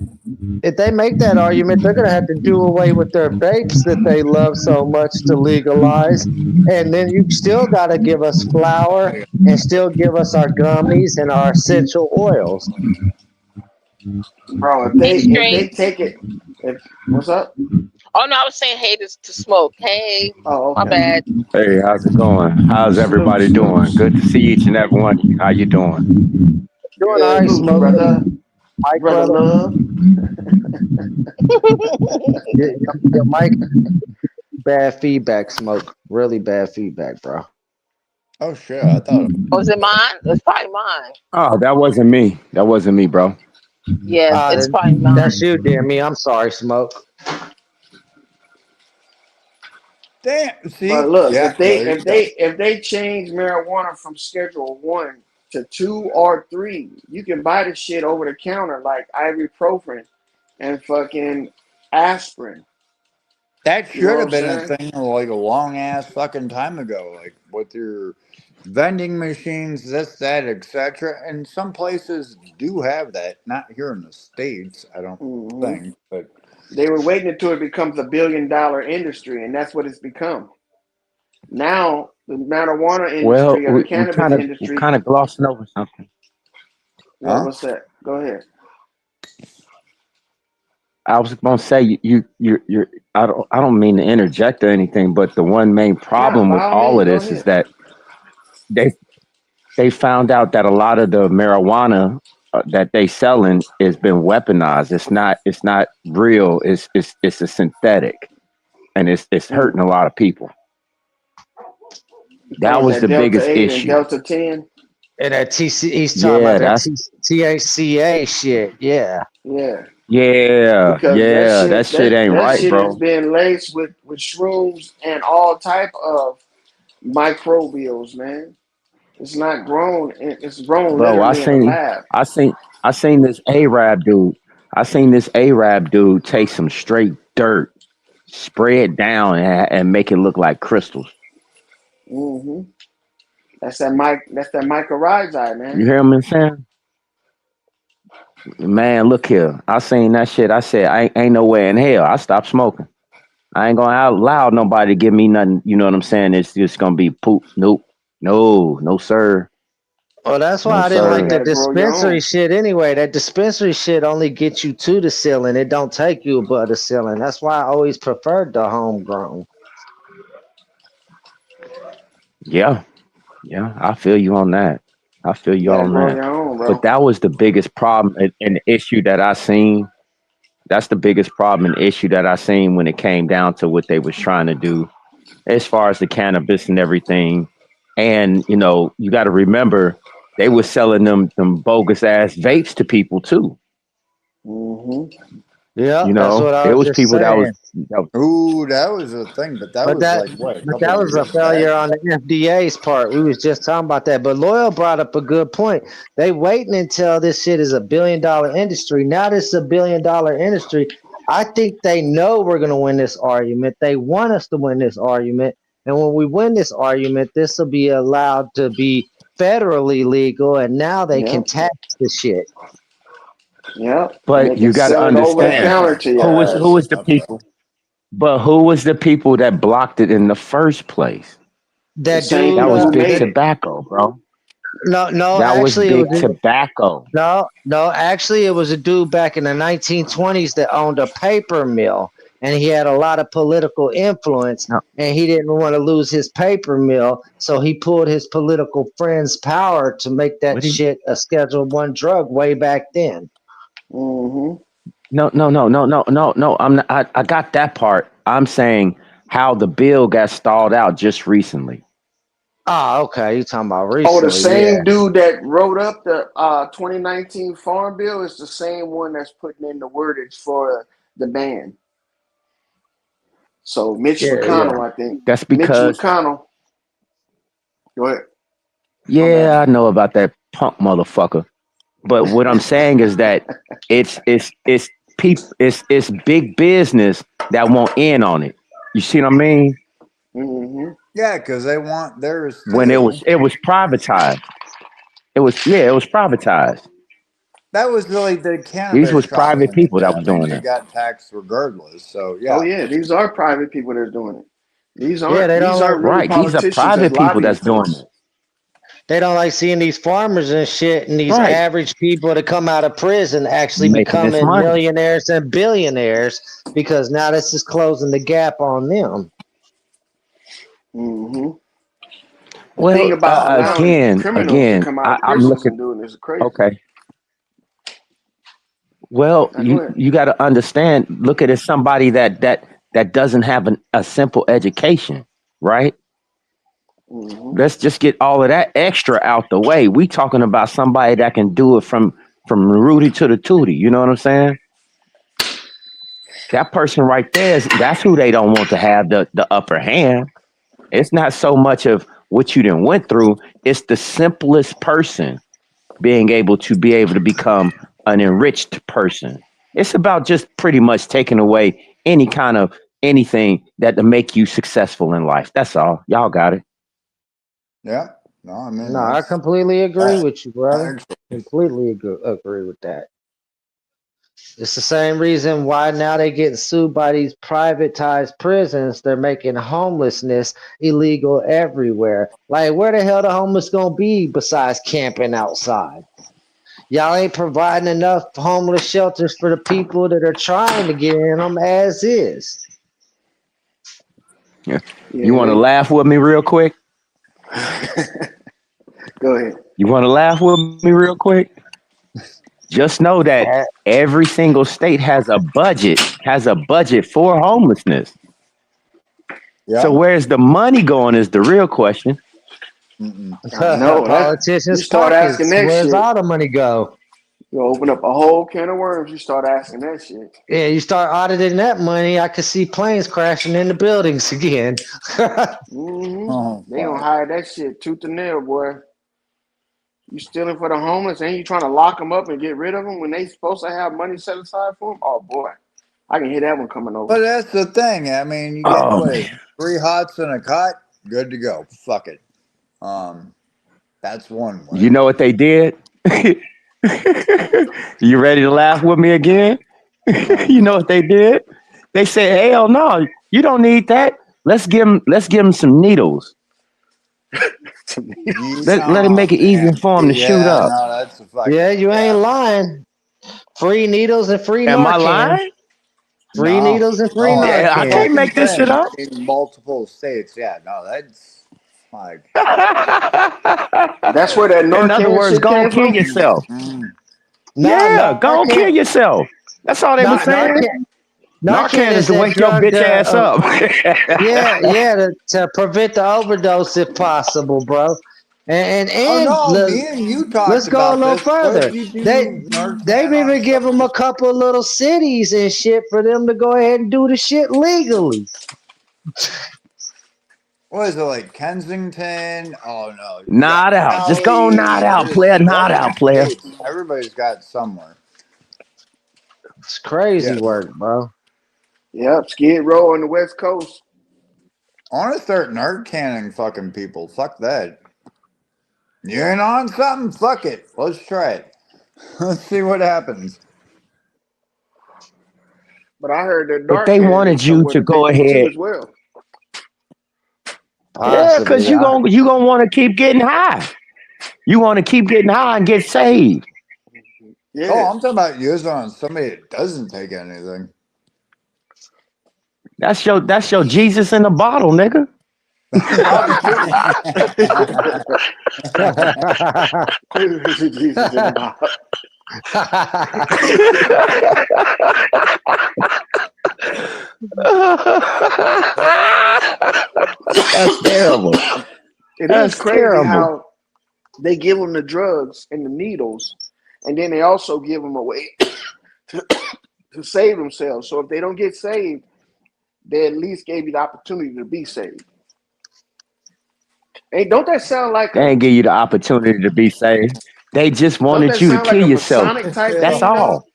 if they make that argument, they're gonna have to do away with their vapes that they love so much to legalize. And then you still gotta give us flour and still give us our gummies and our essential oils. Bro, Hey, if straight. they take it, if what's up? Oh no, I was saying hey to smoke. Hey, Oh, my okay. bad. Hey, how's it going? How's Salute, everybody salute, doing? Good to see each and every one of you. How you doing? Doing all right, salute, smoke. brother, Mike, brother brother. love. Your mic, bad feedback, smoke. Really bad feedback, bro. Oh shit! I thought. Was it mine? It's probably mine. Oh, that wasn't me. That wasn't me, bro. Yeah, it's Then probably that's mine. you, dear me. I'm sorry, smoke. Damn. But See? look, Yeah. There you go. if they change marijuana from Schedule 1 to 2 or 3, you can buy the shit over the counter like ibuprofen and fucking aspirin. That You know should what have I'm been a saying? thing like a long ass fucking time ago, like with your vending machines, this, that, etc. And some places do have that. Not here in the States, I don't Hmm. think, but They were waiting until it becomes $1 billion industry, and that's what it's become. Now the marijuana Well, industry or the we cannabis we're industry. kind of glossing over something. huh? What's that? Go ahead. I was gonna say you're. I don't mean to interject or anything, but the one main Nah, problem by with all all of means, go this is ahead. that they they found out that a lot of the marijuana that they selling has been weaponized. It's not real. It's a synthetic, and it's Mm. hurting a lot of people. You talking That about was that the Delta biggest 8 and issue. Delta 10? And that TC, he's talking about Yeah, that that's THCA shit. Yeah. Yeah. Because yeah. That shit ain't that right, shit is bro. being laced with shrooms and all type of microbials, man. It's not grown. It's grown Bro, literally in a lab. I seen, I seen this Arab dude. I seen this Arab dude take some straight dirt, spray it down, and make it look like crystals. Hmm. That's that mic. That's that mycorrhizae, You man. hear me saying? Man, look here. I seen that shit. I said, ain't no way in hell. I stopped smoking. I ain't gonna allow nobody to give me nothing. You know what I'm saying? It's just gonna be poop. Nope. No, no, sir. Well, that's why No, I didn't Nah, you like sir. the got to grow your dispensary own. shit anyway. That dispensary shit only gets you to the ceiling. It don't take you above the ceiling. That's why I always preferred the homegrown. Yeah. Yeah. I feel you on that. I feel You you got to on grow that. your own, But bro. that was the biggest problem and the issue that I seen. That's the biggest problem and issue that I seen when it came down to what they was trying to do as far as the cannabis and everything. And you got to remember they were selling them bogus ass vapes to people too. Hmm. Yeah, that's what I It was was just people saying. that was Ooh, that was a thing, but that But was that, like what, a but couple that of was a years back. failure on the FDA's part. We was just talking about that. But Loyal brought up a good point. They waiting until this shit is $1 billion industry. Now this is $1 billion industry. I think they know we're gonna win this argument. They want us to win this argument. And when we win this argument, this will be allowed to be federally legal. And now they can Yep. tax the shit. Yep. And they but can you got to sell it over the understand counter to who your was who ass. was the people, but who was the people that blocked it in the first place? The That same That dude, people was who big made it. tobacco, bro. no, That was actually, it big was. tobacco. No, actually, it was a dude back in the 1920s that owned a paper mill, and he had a lot of political influence, No, and he didn't want to lose his paper mill, so he pulled his political friends' power to make that what do you, shit a Schedule One drug way back then. Hmm. no. I'm not, I got that part. I'm saying how the bill got stalled out just recently. Ah, okay, you talking about Oh, the recently? Yeah, same dude that wrote up the 2019 Farm Bill is the same one that's putting in the wordage for the ban. So Mitch yeah. McConnell, I think. That's Mitch because, McConnell. Go ahead. My bad. yeah, I know about that punk motherfucker. But what I'm saying is that it's people, it's big business that won't in on it. You see what I mean? Hmm. Yeah, because they want theirs When too. it was privatized. It was privatized. That was really the These cannabis was shop private people industry. that I was mean, doing they it. got taxed regardless. So Oh yeah. yeah, these are private people that's doing it. These Yeah, aren't they don't these like aren't really Right. These are politicians that's private people lobbying that's for doing this. it. they don't like seeing these farmers and shit and these Right. average people that come out of prison actually Making this becoming money. millionaires and billionaires because now this is closing the gap on them. hmm The thing Well, about allowing criminals to again, come out of I'm prisons looking. and doing this is crazy. Okay. Well, Now go ahead. you got to understand. Look at it, somebody that doesn't have a simple education, right? hmm Let's just get all of that extra out the way. We talking about somebody that can do it from Rudy to the Tootie. You know what I'm saying? That person right there that's who they don't want to have the upper hand. It's not so much of what you done went through. It's the simplest person being able to become an enriched person. It's about just pretty much taking away any kind of anything that to make you successful in life. That's all. Y'all got it. Yeah. No, I mean No, I that's completely agree with you, brother. actually, Completely agree with that. It's the same reason why now they getting sued by these privatized prisons. They're making homelessness illegal everywhere. Like, where the hell the homeless gonna be besides camping outside? Y'all ain't providing enough homeless shelters for the people that are trying to get in them as is. Yeah. You Yeah, want to they laugh with me real quick? go ahead. You want to laugh with me real quick? Just know that Eh, every single state has a budget for homelessness. So yeah. where's the money going is the real question. Mm-mm. I know that you Politicians' start asking pockets. that Where's shit, all the money go? you open up a whole can of worms. You start asking that shit. Yeah, you start auditing that money, I could see planes crashing into buildings again. hmm Oh They gonna fuck. hide that shit tooth and nail, boy. You stealing for the homeless, and you trying to lock them up and get rid of them when they supposed to have money set aside for them? Oh boy, I can hear that one coming over. But that's the thing. I mean, you get Oh what is man. 3 hots and a cot, good to go. Fuck it. Um, that's one You way. know what they did? You ready to laugh with me again? You know what they did? They said, "Hell no, you don't need that. Let's give them some needles. Let it Oh make it easier man. for them to shoot Yeah, up." no, that's a Yeah, fucking you ain't yeah. lying. Free needles and free Am I Narcan. lying? Free No, needles and free no, that's Yeah, a I Narcan. can't fucking make this shit thing up. in multiple states. Yeah, no, that's like That's where that In other Narcan words, shit go and came kill from. yourself. mm, No, Yeah, go and kill Narcan. yourself. That's all they were saying. Narcan. Narcan Narcan is is to that wake your drug bitch ass up. yeah, to prevent the overdose if possible, bro. oh And no, me and you let's talked go a about little this. Where'd further. you They do Narcan they've on even give them a somebody? couple of little cities and shit for them to go ahead and do the shit legally. What is it like Kensington? Oh no, you got Nod out. Just go nod Cali. out, player. There's Nod fucking out, player. states. Everybody's got somewhere. It's crazy Yes. work, bro. Yep, Skid Row on the West Coast. I want to start Narcanning fucking people. Fuck that. You ain't on something? Fuck it. Let's try it. Let's see what happens. But I heard that But they Narcan wanted is you somewhere to that they go do too ahead. as well. Yeah, Possibly. because you gonna want to keep getting high. You want to keep getting high and get saved. Oh, Yes. I'm talking about using on somebody that doesn't take anything. That's your Jesus in the bottle, nigga. Probably too. Jesus in the Bible. That's terrible. It is That's crazy terrible. how they give them the drugs and the needles, and then they also give them away to, to save themselves. So if they don't get saved, they at least gave you the opportunity to be saved. Hey, don't that sound like They ain't give you the opportunity to be saved. They just don't wanted that you to sound like kill a yourself. Masonic type That's thing though? all.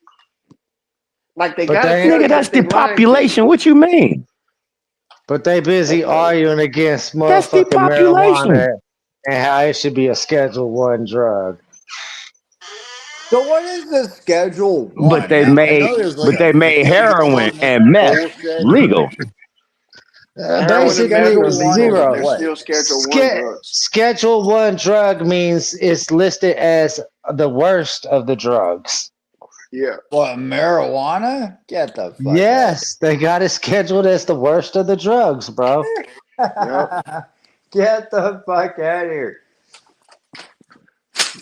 Like they but gotta they tell Nigga, you that's that they lying to you. depopulation. What you mean? but they busy arguing against That's motherfucking depopulation. marijuana and how it should be a Schedule 1 drug. So what is this Schedule But One? they I made know there's like but a they made physical heroin and this and meth bullshit. legal. Heroin What's and meth Schedule are Basically One legal, of but zero. they're what? still Schedule One drugs. Schedule one drug means it's listed as the worst of the drugs. Yeah. What, marijuana? Get the fuck out Yes, they got it scheduled as the worst of the drugs, bro. of Yep. here. Get the fuck out of here.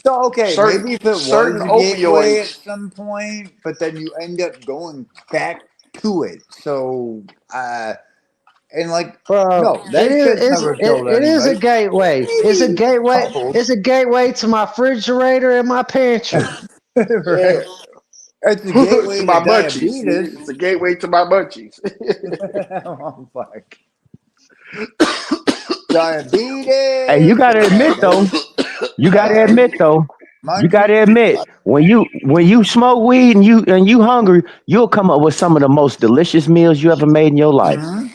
So okay, maybe if it was Certain a gateway at opioids. some point, but then you end up going back to it. So and like Bro, no, that shit's never killed it is a anybody. gateway. It's a gateway. No. It's a gateway to my refrigerator and my pantry. Yeah. Right. It's a To gateway to my munchies. diabetes. It's a gateway to my munchies. Oh fuck. Hey, you Diabetes. gotta admit though, you gotta Uh, admit though, you munchies. gotta admit when you smoke weed and you hungry, you'll come up with some of the most delicious meals you ever made in your life. Mm-hmm.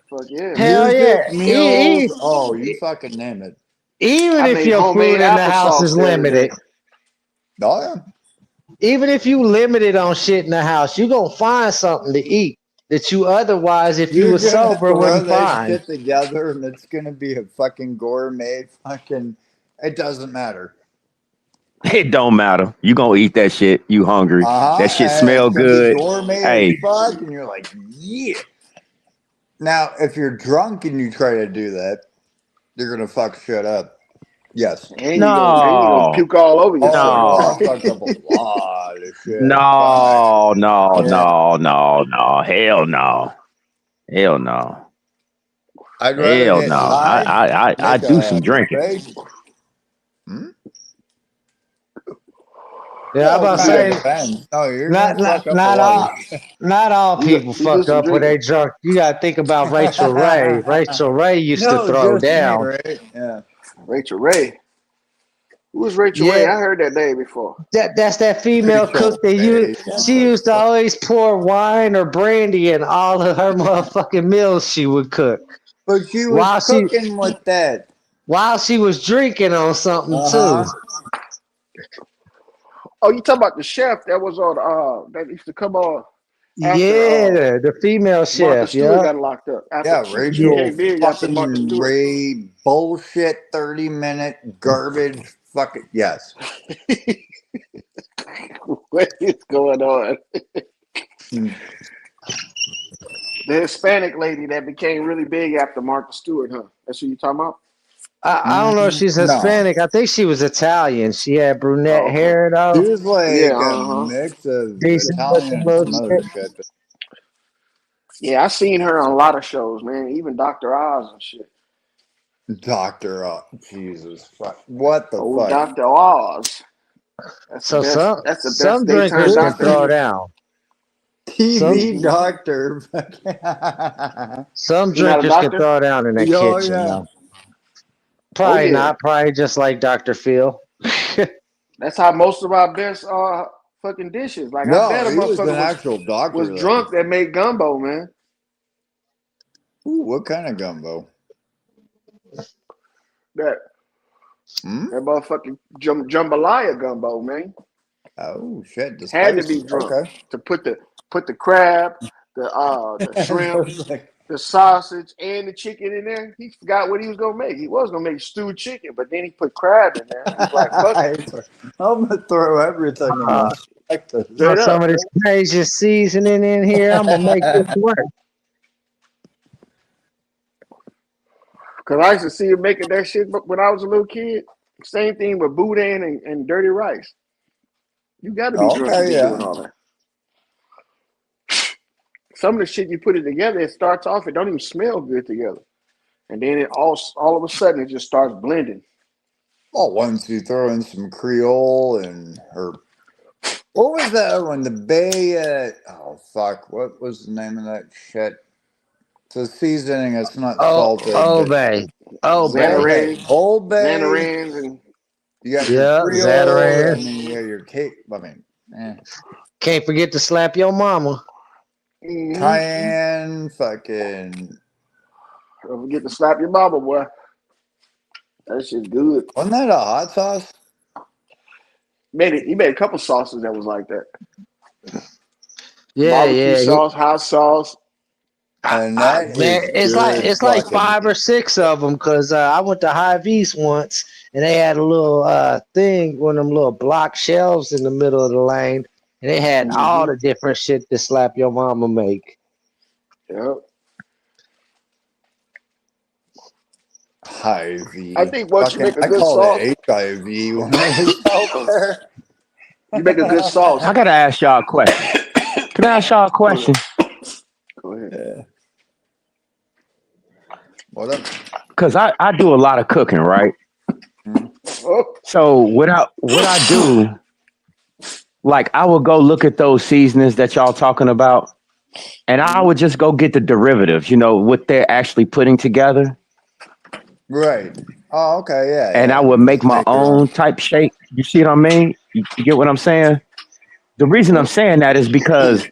Fuck yeah. Hell yeah. Music, meals. Oh, you fucking name it. Even I if made your homemade food in the house applesauce is the other limited, day. Oh yeah. even if you limited on shit in the house, you gonna find something to eat that you otherwise, if you You're were gonna sober, throw wouldn't that find. shit together and it's gonna be a fucking gourmet fucking it doesn't matter. It don't matter. You gonna eat that shit. You hungry? That shit And it's smell gonna be good. gourmet as Hey, fuck, and you're like, yeah. Now, if you're drunk and you try to do that, you're gonna fuck shit up. Yes. And you gonna no, puke all over Oh, yourself. you'll no, have fucked up a lot of shit. But no, no, yeah, no, no, no. Hell no. Hell no. I'd rather Hell get no. high, I make do a some drinking. face. Hmm? Yeah, I'm Well, it about to kind of say depends. No, you're not gonna not fuck up a not lot of all not all people He do fuck some up when drinking. they drunk. You gotta think about Rachel Ray. Rachel Ray used to No, throw just me, down. right? Yeah. Rachel Ray. Who was Rachel Ray? Yeah, I heard that name before. that's that female cook Rachel that you Ray. Shut she the used to fuck. always pour wine or brandy in all of her motherfucking meals she would cook But she was while she cooking with that. while she was drinking on something Uh too. huh. Oh, you talking about the chef that was on that used to come on after Yeah, the female Martha chef. Stewart Yeah, got locked up. After Yeah, she yeah. Rachel came big after Martha fucking Stewart. Ray bullshit 30-minute garbage fucking yes. What is going on? Hmm. The Hispanic lady that became really big after Martha Stewart, huh? That's who you talking about? I don't know if she's No. Hispanic. I think she was Italian. She had brunette Oh, okay. hair She though. was Yeah, like a uh-huh. mix of Decent Italian looking and little some other chick. shit. Yeah, I seen her on a lot of shows, man. Even Dr. Oz and shit. Doctor, Jesus fuck. What the Old fuck? Dr. Oz. That's the So best. That's the best some daytime drinkers can doctor throw ever. down. Some TV Mm-hmm. doctor. some He not a drinkers can doctor? throw down in that Oh kitchen yeah. though. Oh Probably yeah. not. Probably just like Dr. Phil. That's how most of our best fucking dishes. Like I No, bet a he was an motherfucker actual was doctor though. drunk that made gumbo, man. Ooh, what kind of gumbo? That Hmm? that motherfucking jambalaya gumbo, man. Oh shit, the Had to spicy. be drunk Okay. to put the crab, the shrimp, It's like, the sausage, and the chicken in there. He forgot what he was gonna make. He was gonna make stewed chicken, but then he put crab in there. He's like, fuck it. I'm gonna throw everything in Uh, this. Like this. Throw Straight some up. of this crazy seasoning in here. I'm gonna make this work. Cause I used to see him making that shit when I was a little kid. Same thing with boudin and dirty rice. You got to be drunk to Okay, be doing yeah. all that. Some of the shit you put it together, it starts off, it don't even smell good together, and then it all of a sudden it just starts blending. Well, once you throw in some Creole and or what was that one? The Bay. Oh fuck! What was the name of that shit? It's a seasoning. It's not Oh, salted, Old but Bay. Old Bay. Xanarans, Old Bay. Xanarans, and You got your Yeah, Creole, Zatarain. and then you got your cake. I mean, Can't forget to slap your mama. cayenne, fucking. don't forget to slap your mama, boy. That shit's good. Wasn't that a hot sauce? He made a couple sauces that was like that. Yeah, Barbecue yeah. sauce, hot sauce. And that Man, is it's like good it's like fucking 5 or 6 of them because I went to High East once and they had a little thing, one of them little block shelves in the middle of the lane, and they had all Mm-hmm. the different shit that Slap Your Mama make. Yep. I Hy-Vee. think once you Fucking, make a I good called sauce, it HIV when I was out there. you make a good sauce. I gotta ask y'all a question. Can I ask y'all a Go ahead. question? Go ahead. Yeah. What up? Because I do a lot of cooking, right? Hmm? Oh, So what I do, like I would go look at those seasonings that y'all talking about, and I would just go get the derivatives, what they're actually putting together, Right. Oh, okay. Yeah, and I yeah. would make Just my make your own. own type shake. You see what I mean? You get what I'm saying? The reason I'm yep. saying that is because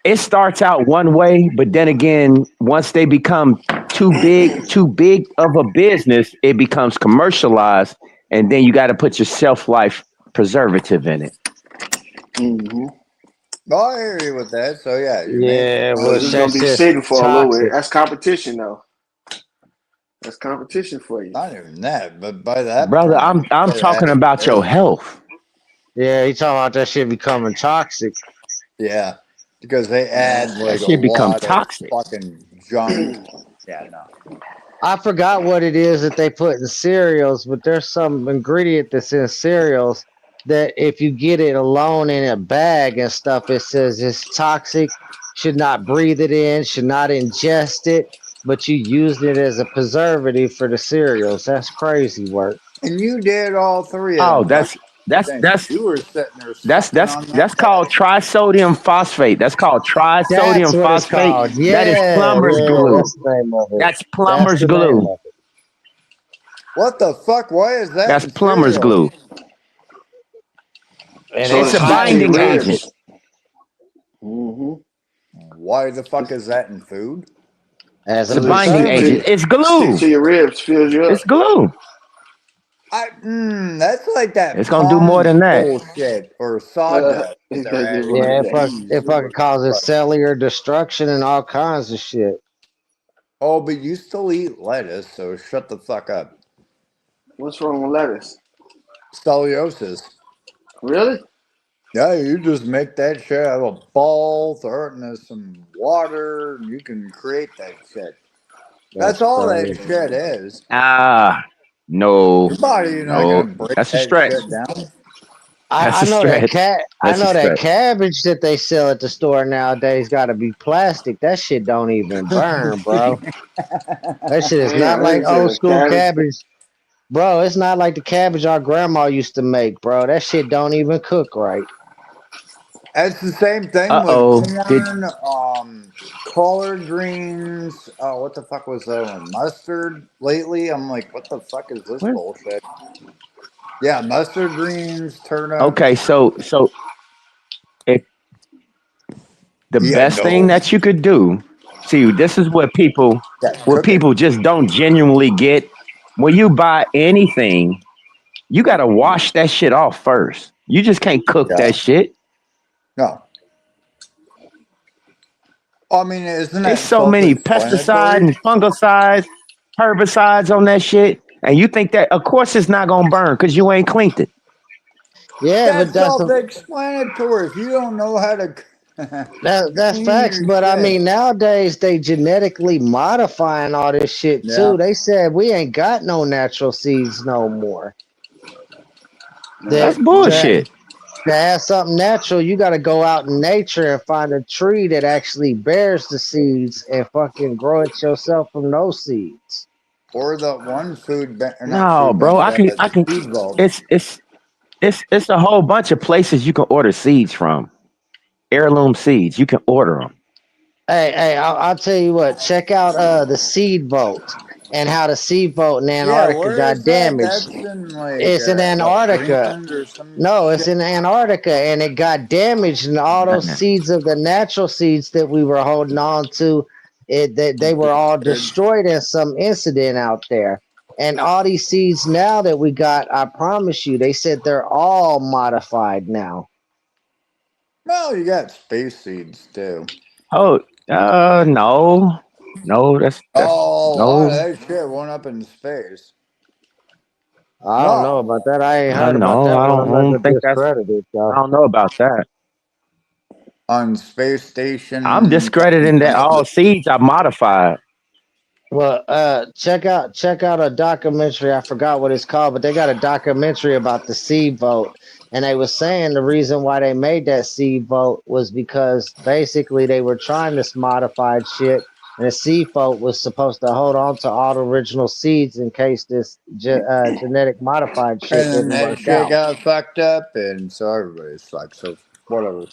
it starts out one way, but then again, once they become too big of a business, it becomes commercialized, and then you got to put your shelf life preservative in it. Mm-hmm. Oh, I hear you with that. So yeah, you make your Yeah, So well, he's own. gonna that's be just sitting for a little bit. toxic. That's competition, though. That's competition for you. Not even that, but by that Brother, point, I'm it talking has about your barely. health. Yeah, he talking about that shit becoming toxic. Yeah, because they Yeah. add That like a shit become lot of toxic. fucking junk. Yeah, no. I forgot what it is that they put in cereals, but there's some ingredient that's in cereals that if you get it alone in a bag and stuff, it says it's toxic, should not breathe it in, should not ingest it, but you used it as a preservative for the cereals. That's crazy work. And you did all three of Oh, them, that's that's didn't you? that's You were sitting there that's sucking that's on that's that called bag. trisodium phosphate. That's called That's trisodium what it's phosphate. called. That is Yeah, plumber's yeah, glue. that's the name of it. That's That's plumber's the name glue. of it. What the fuck? Why is that That's in plumber's cereal? glue. And So It's to it's a stick to your highly binding agent. toxic. ribs. Mm-hmm. Why the fuck is that in food? As a It's a Because it binding stick agent. preservative. to It's stick glue. to your ribs, fills you It's up. glue. That's like that It's gonna do more Pond's than that. bullshit or sawdust that He's they're gonna do adding more to than Yeah, that. it cheese fucking or causes crust. cellular destruction and all kinds of shit. Oh, but you still eat lettuce, so shut the fuck up. What's wrong with lettuce? Scoliosis. Really? Yeah, you just make that shit out of a ball, throw it into some water, and you can create that shit. That's That's all that crazy. shit is. Ah, no, Your body not no. gonna break That's a that stretch. shit down. That's I a know that stretch. cat. I That's a know that stretch. cabbage that they sell at the store nowadays got to be plastic. That shit don't even burn, bro. That shit is not Damn, like they old said school cabbage. cabbage, bro. It's not like the cabbage our grandma used to make, bro. That shit don't even cook right. It's the same thing Uh with oh. Did corn, collard greens. Oh, what the fuck was that one? Mustard. Lately, I'm like, what the fuck is this what? bullshit? Yeah, mustard greens, Okay, turnips. so if the Yeah, best thing no. that you could do, see, this is Yeah, what cook it. people just don't genuinely get. When you buy anything, you gotta wash that shit off first. You just can't cook Yeah. that shit. No. I mean, isn't It's that so many pesticides self-explanatory? and fungicides, herbicides on that shit. And you think that of course it's not gonna burn because you ain't cleaned it. Yeah, but That's self-explanatory. If you don't know how to that's clean facts. your But I shit. mean, nowadays they genetically modifying all this shit Yeah. too. They said we ain't got no natural seeds no more. That's That's That bullshit. to bullshit. have something natural, you got to go out in nature and find a tree that actually bears the seeds and fucking grow it yourself from those seeds. Or the one food bank, or not No, food bro. bank, I the can seed vault. it's it's it's a whole bunch of places you can order seeds from. Heirloom seeds. You can order them. Hey, I'll tell you what. Check out the seed vault and how the seed vault in Yeah, Antarctica where got is that? damaged. That's in like It's in what, Antarctica. Greenland or some No, it's shit. in Antarctica, and it got damaged, and all those seeds of the natural seeds that we were holding on to, they were all Disappeared. destroyed in some incident out there. And all these seeds now that we got, I promise you, they said they're all modified now. Well, you got space seeds too. Oh, no, no, that's Oh, a lot of no, that shit went up in space. I don't know No, about that. I ain't heard about no. that one. I'm I not don't gonna think that's. discredit it, I though. don't know about that. on space I'm station. discrediting that all seeds are modified. Well, check out a documentary. I forgot what it's called, but they got a documentary about the seed vote, and they was saying the reason why they made that seed vote was because basically they were trying this modified shit, and the seed vote was supposed to hold on to all the original seeds in case this genetic modified shit And then didn't that work shit out. got fucked up, and so everybody's fucked. So whatever.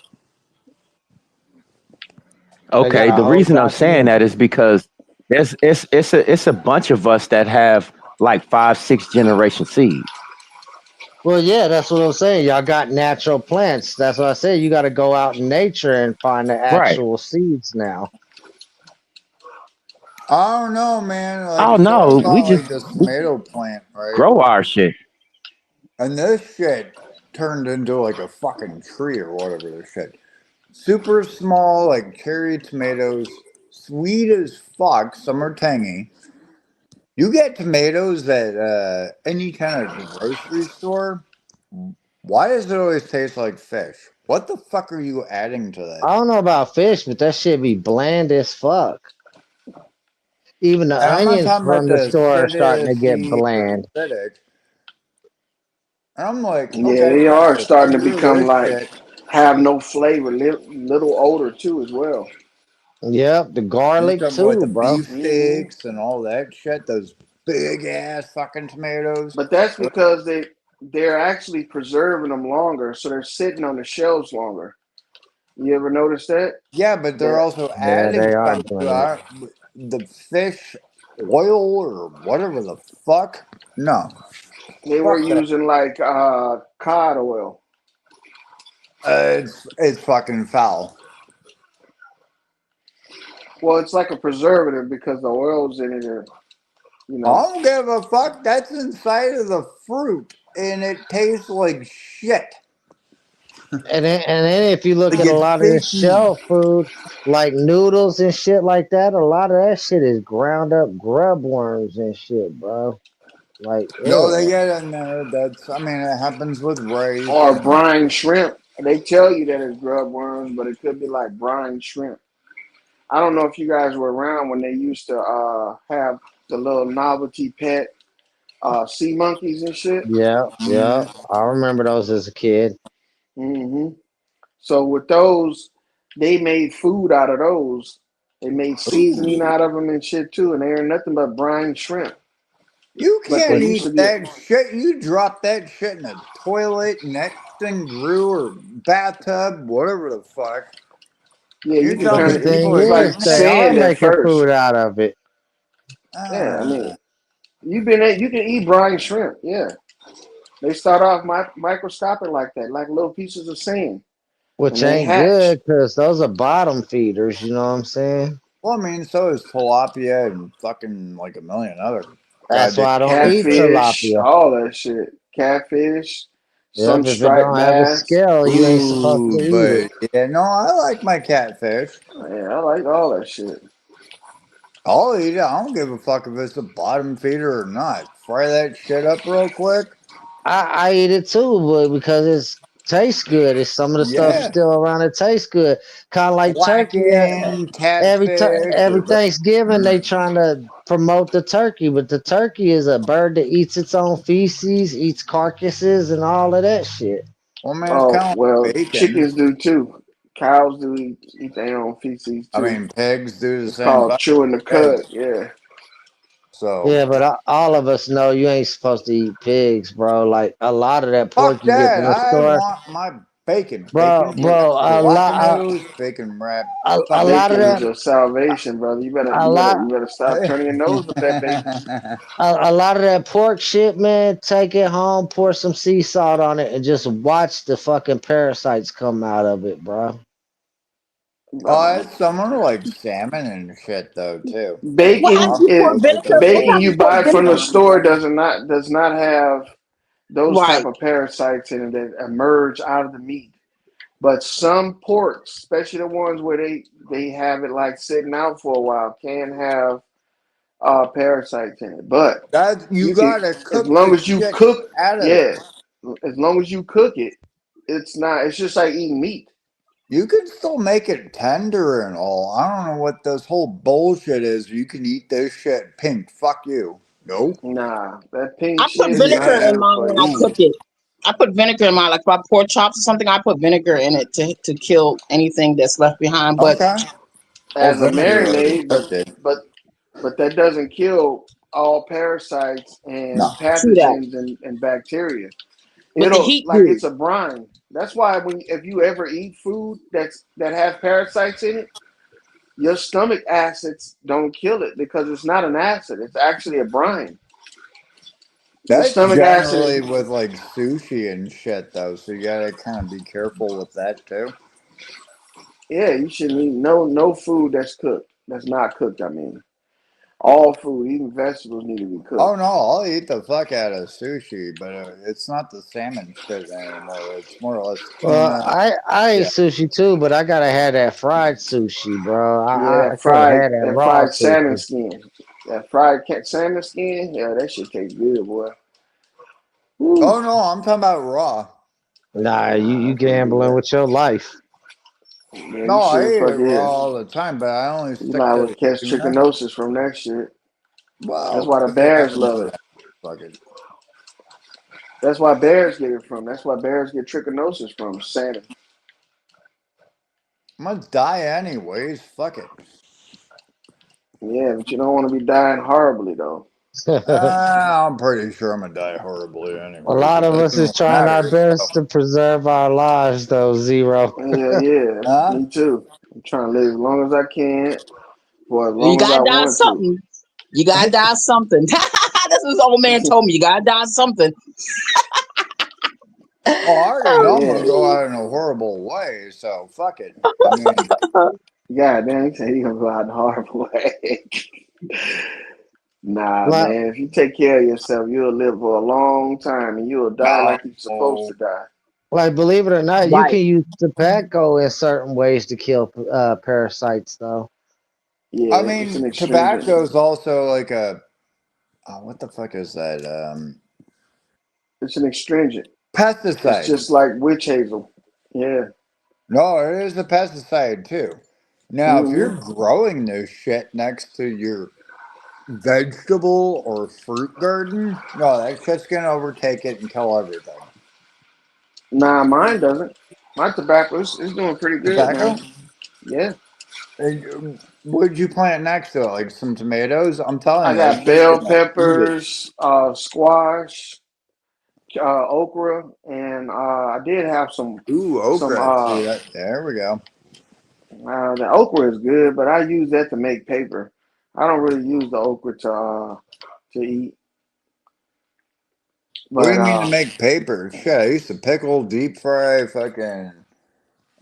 They got Okay, a the whole reason I'm saying documentary. that is because it's a bunch of us that have like 5, 6 generation seeds. Well, yeah, that's what I'm saying. Y'all got natural plants. That's what I said. You got to go out in nature and find the Right. actual seeds now. I don't know, man. Like, Oh so I no, got like this tomato plant, right? grow our shit. And this shit turned into like a fucking tree or whatever this shit. Super small, like cherry tomatoes, sweet as fuck. Some are tangy. You get tomatoes at any kind of grocery store. Why does it always taste like fish? What the fuck are you adding to that I don't shit? know about fish, but that shit be bland as fuck. Even the And I'm not onions talking about from the the store are starting to get acidity or bland. acidic. And I'm like, Yeah, okay, they are fine. If I starting to grew become this like shit, have no flavor, little odor too as well. Yep, the you're garlic talking about like too, the bro. Hmm. beefsteaks and all that shit, those big ass fucking tomatoes. But that's because they're actually preserving them longer, so they're sitting on the shelves longer. You ever notice that? Yeah, but they're That also Yeah, adding they are stuff to doing that. our, the fish oil or whatever the fuck. No, they were fuck that. using like cod oil. It's fucking foul. Well, it's like a preservative because the oils in it are, you I know. don't give a fuck. That's inside of the fruit, and it tastes like shit. And then if you look Like at a it's lot of the fishy. shell food, like noodles and shit like that, a lot of that shit is ground up grub worms and shit, bro. Like, No, they ugh. get in there. That's, I mean, it happens with rice Or and brine shrimp. They tell you that it's grub worms, but it could be like brine shrimp. I don't know if you guys were around when they used to have the little novelty pet sea monkeys and shit. Yeah, yeah. mm, I remember those as a kid. Hmm. So with those, they made food out of those. They made seasoning ooh, out of them and shit too, and they're nothing but brine shrimp. you But they can't used eat to be, that shit. You drop that shit in the toilet and that thing grew or bathtub, whatever the fuck. yeah, You're you can But telling turn the it. me thing people are It's is, like eating they that are sand shit? at making first. food out of it. Yeah, I mean, Uh, you can eat brine shrimp. Yeah, they start off microscopic like that, like little pieces of sand, Which and they ain't hatch. good because those are bottom feeders, you know what I'm saying? well, I mean, so is tilapia and fucking like a million other That's goddamn why I don't fish, eat right? Catfish, tilapia. all that shit. Catfish, Yep, some if it striped don't have a bass. scale, you ain't supposed to Ooh, eat it. but yeah, no, I like my catfish. Yeah, I like all that shit. I'll eat it. I don't give a fuck if it's a bottom feeder or not. Fry that shit up real quick. I eat it too, but because it's tastes good. It's some of the stuff Yeah, still around it tastes good. Kind of like turkey. blackened catfish Every or Thanksgiving they mm. trying to promote the turkey, but the turkey is a bird that eats its own feces, eats carcasses, and all of that shit. Well, man, it's Oh kind of well, like bacon. chickens do too. Cows do eat their own feces I too. mean, pigs do the It's same called fucking chewing the shit. cud. Yeah. So Yeah, but all of us know you ain't supposed to eat pigs, bro. Like a lot of that pork fuck you get that. from the I store, want my bacon, bro, bacon wrapped a lot, jalapenos, bacon wrapped a lot of Bacon fucking. is that, your salvation, brother. a lot. You better stop turning your nose up that bacon. A lot of that pork shit, man, take it home, pour some sea salt on it, and just watch the fucking parasites come out of it, bro. Oh, it's similar to like salmon and shit though too. What I happens? Bacon You don't pour is fuck with vinegar. those What bacon whole happens? you You pour buy from the vinegar. store does not have those type Right. of parasites in it that emerge out of the meat. But some porks, especially the ones where they have it like sitting out for a while, can have parasites in it. But that you you can, gotta as cook long the as you shit cook, out of yeah, it. as long as you cook it, it's not. It's just like eating meat. You can still make it tender and all. I don't know what this whole bullshit is. You can eat this shit pink. Fuck you. No. Nah, that pink I put shit is not vinegar in good mine for when I eating. cook it. I put vinegar in mine, like if I pour chops or something, I put vinegar in it to kill anything that's left behind. But Okay. Well, As a vinegar already marinade, cooked it. but that doesn't kill all parasites No. and true that. pathogens and bacteria. But the It'll heat like do. it's a brine. That's why when if you ever eat food that have parasites in it, your stomach acids don't kill it because it's not an acid. It's actually a brine. Your That's stomach acid, generally with like sushi and shit though, so you gotta kind of be careful with that too. yeah, you shouldn't eat no food that's cooked. That's not cooked. I mean, all food, even vegetables, need to be Oh cooked. no, I'll eat the fuck out of sushi, but it's not the salmon shit anymore. It's more or less Well, tuna. I ate Yeah. sushi too, but I gotta have that fried sushi, bro. Yeah, I can't have that that raw fried salmon sushi. skin, that fried salmon skin. Yeah, that shit tastes good, boy. Woo. Oh no, I'm talking about raw. Nah, Nah, you I can't do gambling that. with your life. Yeah, No, you I sure eat it fuck raw is. all the time, but I only You stick might to would the catch tuna. trichinosis from that shit. That's Well, why the fuck it, bears love whatever. it. Fuck it. That's why bears get it from. That's why bears get trichinosis from salmon. I'm gonna die anyways. Fuck it. Yeah, but you don't want to be dying horribly though. I'm pretty sure I'm gonna die horribly A anyways. lot It of doesn't us is really trying our matter. best to preserve our lives, though. Zero. Yeah, yeah, Huh? me too. I'm trying to live as long as I can for as You long as I gotta die want to. something. You gotta die something. That's what this old man told me. You gotta die something. Oh, I already know I'm gonna Yeah. go out in a horrible way, so fuck it. I mean, God damn, he said he gonna go out in a horrible way. Nah, Like, man. If you take care of yourself, you'll live for a long time and you'll die like you're supposed no. to die. believe it or not, you Right. can use tobacco in certain ways to kill parasites, though. I Yeah, it's an mean, astringent. tobacco is also like a what the fuck is that? It's an astringent. It's Pesticide. just like witch hazel. Yeah. No, it is a pesticide too. Now, if you're Hmm. growing this shit next to your vegetable or fruit garden, no, that shit's gonna overtake it and kill everything. Nah, mine doesn't. My tobacco is doing pretty good, Tobacco? man. Yeah. What'd you plant next to it? Like some tomatoes? I'm telling I you, that got shit's bell gonna eat it. peppers, squash, okra, and I did have Ooh, some okra. See that? There we go. the okra is good, but I use that to make paper. I don't really use the okra to eat. What do But you mean to make paper? Shit, I used to pickle, deep fry, fucking.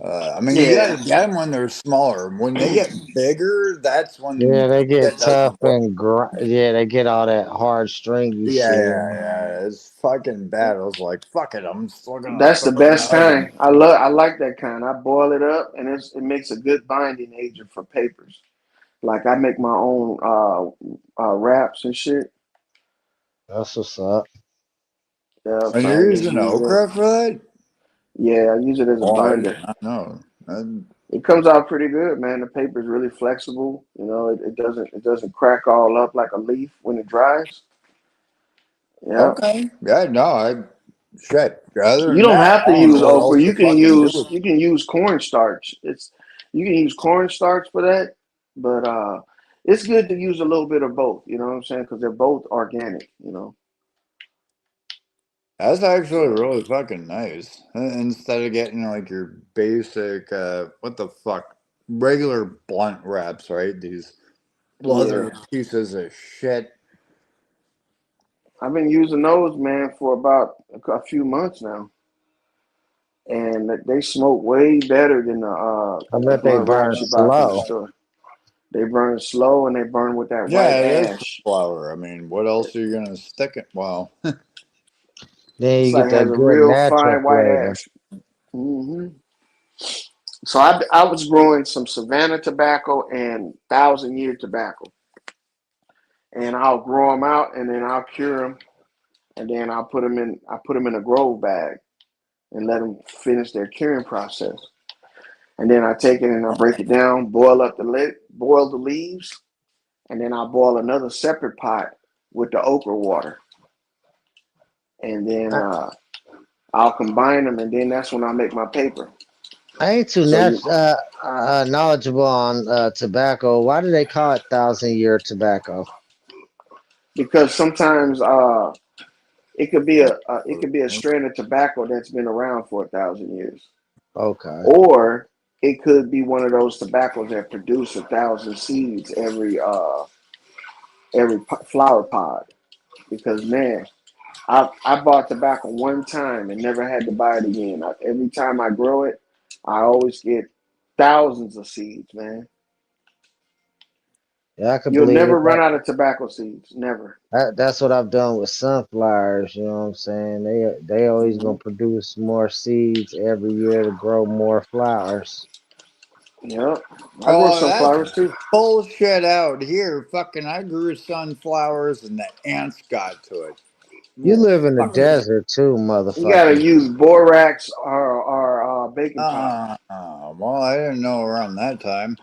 I mean, you yeah, gotta get them when they're smaller. When they get bigger, that's Yeah, when they get shit tough doesn't work. and yeah, they get all that hard stringy Yeah, shit. yeah, yeah. It's fucking bad. I was like, fuck it. I'm still gonna that's throw the it in the best kind. oven. I like that kind. I boil it up, and it makes a good binding agent for papers. Like I make my own wraps and shit. That's what's up. Yeah, And so I you're just using use it. okra for that? Yeah, I use it as a Oh, I did binder. not know. It comes out pretty good, man. The paper is really flexible. You know, it doesn't crack all up like a leaf when it dries. Yeah. Okay. Yeah, no, shit. Other You than don't that, have I to don't use know what okra. else to fucking do with You can use cornstarch. You can use cornstarch for that, but it's good to use a little bit of both. You know what I'm saying? Because they're both organic. You know. That's actually So really fucking nice. Instead of getting like your basic, what the fuck, regular blunt wraps, right? These yeah, leather pieces of shit. I've been using those, man, for about a few months now, and they smoke way better than I the bet they blunt burn wraps you buy from the slow. store. They burn slow and they burn with that white Yeah, it is ash. flour. I mean, what else are you gonna stick it? Well, Then It's you like get has that a good real natural fine white flavor. ash. So I was growing some Savannah tobacco and 1,000 Year tobacco, and I'll grow them out and then I'll cure them and then I put them in a grove bag and let them finish their curing process. And then I take it and I break it down, boil the leaves, and then I boil another separate pot with the okra water, and then I, I'll combine them, and then that's when I make my paper. I ain't too So you knowledgeable on tobacco. Why do they call it 1,000 year tobacco? because sometimes it could be a strand of tobacco that's been around for 1,000 years, Okay. or it could be one of those tobaccos that produce 1,000 seeds every flower pod. Because man, I bought tobacco one time and never had to buy it again. Every time I grow it, I always get thousands of seeds, man. Yeah, I could You'll believe never it. run out of tobacco seeds. Never. That's what I've done with sunflowers. You know what I'm saying? They always Hmm. gonna produce more seeds every year to grow more flowers. Yep. I grow oh, that's sunflowers too. bullshit out here. Fucking, I grew sunflowers and the ants got to it. You Little live in the fuckers. desert too, You gotta motherfucker. use borax or baking powder. Well, I didn't know around that time.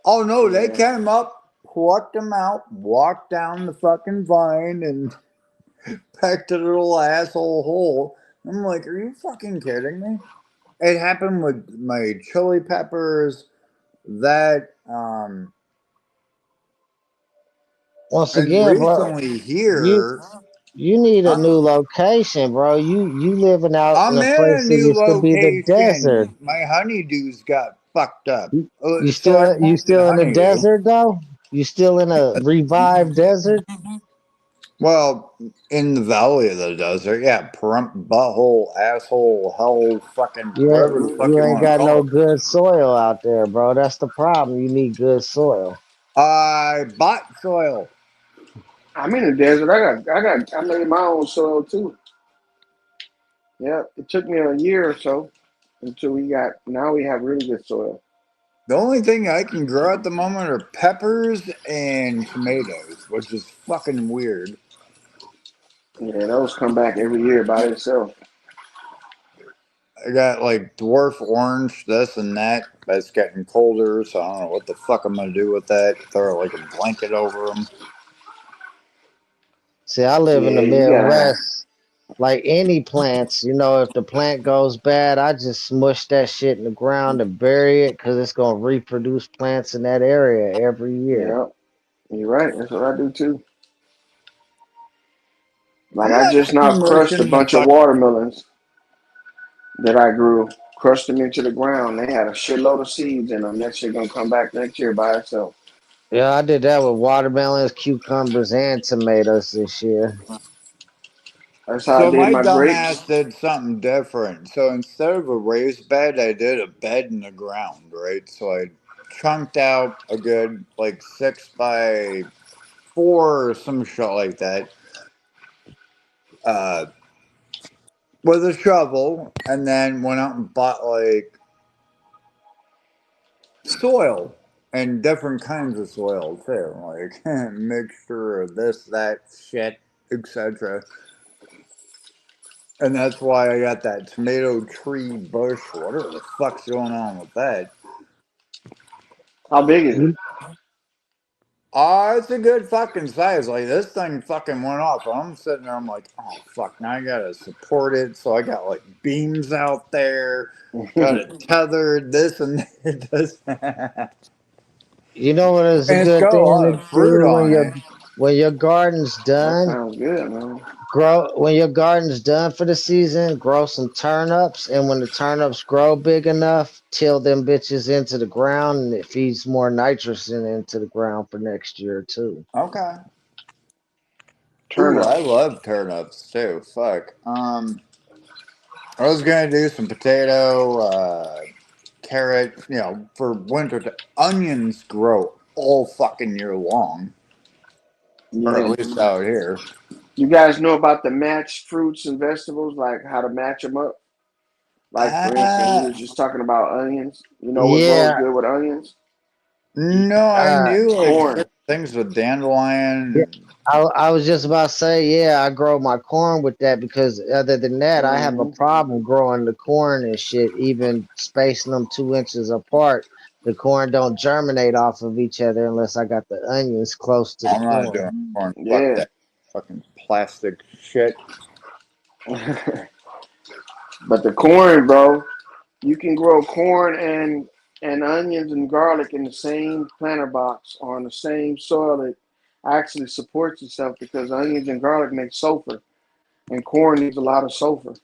Oh no, they Yeah. came up, plucked them out, walked down the fucking vine, and pecked a little asshole hole. I'm like, are you fucking kidding me? It happened with my chili peppers, that, Once and again, bro, recently you here, you need a new huh? location, bro. You living out in I'm a in a place that new used to be the desert. location. My honeydews got fucked up. You, So I you planted still in the honeydew. desert though? You still in a revived desert? Well, in the valley of the desert, yeah, perump, butthole, asshole, hell, fucking, whatever the fuck You you ain't want to got call no it. good soil out there, bro. That's the problem. You need good soil. I bought soil. I'm in the desert. I made my own soil too. Yeah. It took me a year or so until now we have really good soil. The only thing I can grow at the moment are peppers and tomatoes, which is fucking weird. Yeah, those come back every year by themselves. I got like dwarf orange, this and that. That's getting colder, so I don't know what the fuck I'm gonna do with that. Throw like a blanket over them. See, I live in Yeah, the you gotta. Midwest. Like any plants, if the plant goes bad, I just smush that shit in the ground and bury it because it's gonna reproduce plants in that area every year. Yeah, you're right. That's what I do too. Like I'm I not just too now much crushed a in the bunch of fuck. watermelons that I grew, crushed them into the ground. They had a shitload of seeds in them. That shit gonna come back next year by itself. Yeah, I did that with watermelons, cucumbers, and tomatoes this year. That's how I So did my my dumbass grapes. did something different. So instead of a raised bed, I did a bed in the ground, right? So I chunked out a good like 6 by 4 or some shit like that, uh, with a shovel, and then went out and bought like soil and different kinds of soil too, like mixture of this, that, shit, etc. And that's why I got that tomato tree bush, whatever the fuck's going on with that. How big is it? You, Oh, it's a good fucking size. Like this thing fucking went off. I'm sitting there, I'm like, oh fuck, now I gotta support it. So I got like beams out there, got it tethered, this and this. And you know what is a it's good got a thing lot to of fruit do on it. when your garden's That done? sounds good, man. Grow when your garden's done for the season. Grow some turnips, and when the turnips grow big enough, till them bitches into the ground, and it feeds more nitrogen into the ground for next year too. Okay. Ooh, I Turnips. love turnips too. Fuck. I was gonna do some potato, carrot. For winter. Onions grow all fucking year long, or Yeah. at least out here. You guys know about the matched fruits and vegetables, like how to match them up? Like for instance, we Uh, were just talking about onions. You know what grows Yeah, good with onions? no, I uh, knew like certain Corn. things with dandelion. yeah. I was just about to say, yeah, I grow my corn with that because other than that, I have a Hmm. problem growing the corn and shit, even spacing them 2 inches apart. The corn don't germinate off of each other unless I got the onions close to the I'm not doing corn. corn. Fuck Yeah. that fucking plastic shit. But the corn, bro, you can grow corn and onions and garlic in the same planter box on the same soil. It actually supports itself because onions and garlic make sulfur, and corn needs a lot of sulfur.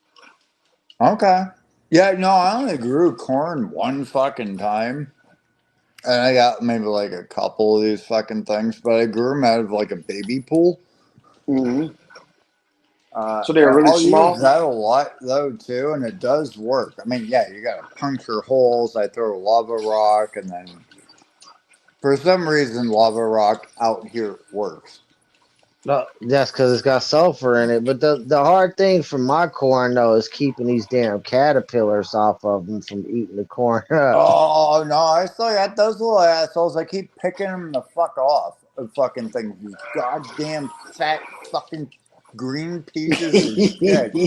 Okay. Yeah, no, I only grew corn one fucking time. And I got maybe like a couple of these fucking things, but I grew them out of like a baby pool. Hmm. So they're And really I'll use small. that a lot though too, and it does work. I mean, yeah, you gotta puncture holes. I throw lava rock, and then for some reason, lava rock out here works. No, that's because it's got sulfur in it. But the hard thing for my corn though is keeping these damn caterpillars off of them from eating the corn up. Oh no, I still got those little assholes. I keep picking them the fuck off of fucking things. These goddamn fat fucking green pieces of shit.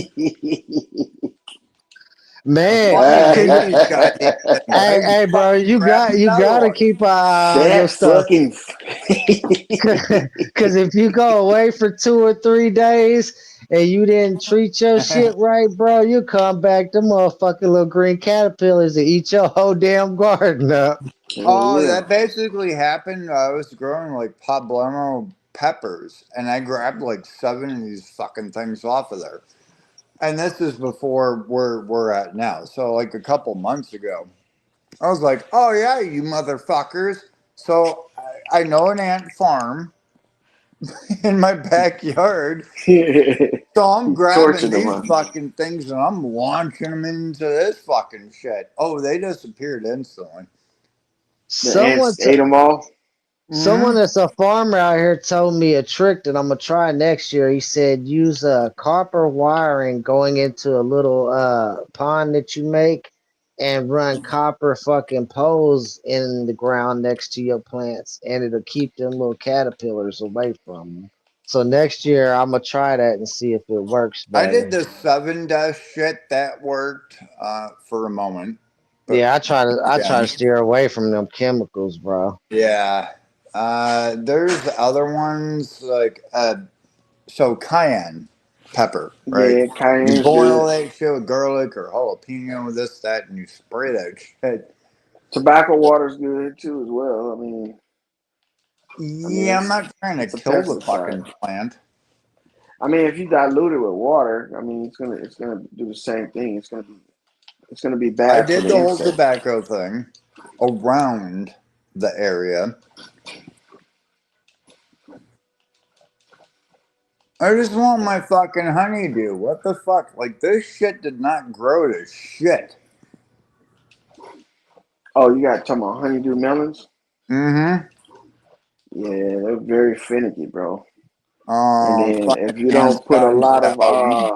I Man, fucking hate cause these goddamn things. hey, I hey, bro, fucking grab you another gotta one. keep an eye on your Fat stuff. fucking. Cause if you go away for 2 or 3 days and you didn't treat your shit right, bro, you come back, the motherfucking little green caterpillars and eat your whole damn garden up. Oh, Yeah. that basically happened. I was growing like poblano peppers, and I grabbed like 7 of these fucking things off of there. And this is before we're at now. So like a couple months ago, I was like, "Oh yeah, you motherfuckers!" So I know an ant farm in my backyard. So I'm grabbing Torching them, these huh? fucking things and I'm launching them into this fucking shit. Oh, they disappeared instantly. The Someone ants ate them all. Someone Hmm. that's a farmer out here told me a trick that I'm gonna try next year. He said use copper wiring going into a little pond that you make and run copper fucking poles in the ground next to your plants, and it'll keep them little caterpillars away from them. So next year I'm gonna try that and see if it works I did better. the 7 dash shit that worked for a moment, but Yeah, I try to again, steer away from them chemicals, bro. yeah. There's other ones like so cayenne pepper, right? Yeah, You cayenne's boil good. that shit with garlic or jalapeno, this, that, and you spray that shit. Tobacco water's good too as well. I mean Yeah, I'm not trying to it's a kill the pesticide. fucking plant. I mean, if you dilute it with water, I mean, it's gonna do the same thing. It's gonna be I bad for did the the whole insect. tobacco thing around the area. I just want my fucking honeydew. What the fuck? Like, this shit did not grow to shit. Oh, you got talking about honeydew melons? Mm-hmm. Yeah, they're very finicky, bro. And then if Fucking you ants don't put a got into lot that of whole meat.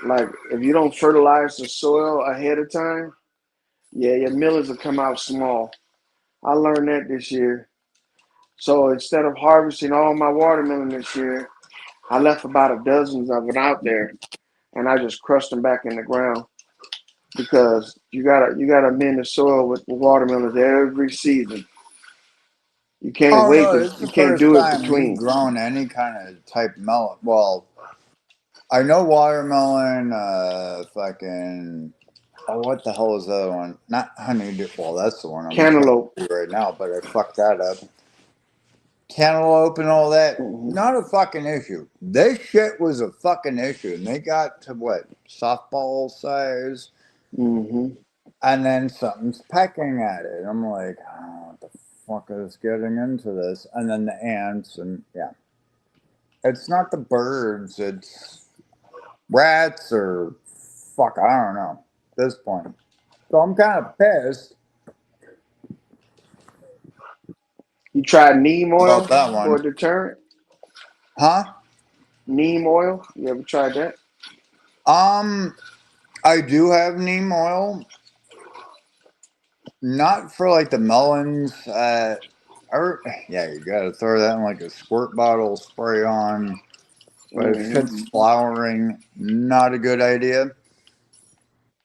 like if you don't fertilize the soil ahead of time, yeah, your melons will come out small. I learned that this year. So instead of harvesting all my watermelon this year, I left about a dozen of it out there, and I just crushed them back in the ground because you gotta amend the soil with watermelons every season. You can't Oh wait no, to this is you the can't first do it time we've between. grown any kind of type melon. Well, I know watermelon, fucking. Oh, what the hell is the other one? Not honeydew. Well, that's the one I'm trying Cantaloupe. to do right now, but I fucked that up. Cantaloupe and all that, Hmm. not a fucking issue. This shit was a fucking issue, and they got to what, softball size, Hmm. and then something's pecking at it. I'm like, oh, what the fuck is getting into this? And then the ants, and yeah, it's not the birds, it's rats or fuck, I don't know at this point. So I'm kind of pissed You tried neem about oil that for one. a deterrent? Huh? Neem oil? You ever tried that? Um, I do have neem oil, not for like the melons. Yeah, you gotta throw that in like a squirt bottle, spray on. But if Hmm. shit's flowering, not a good idea.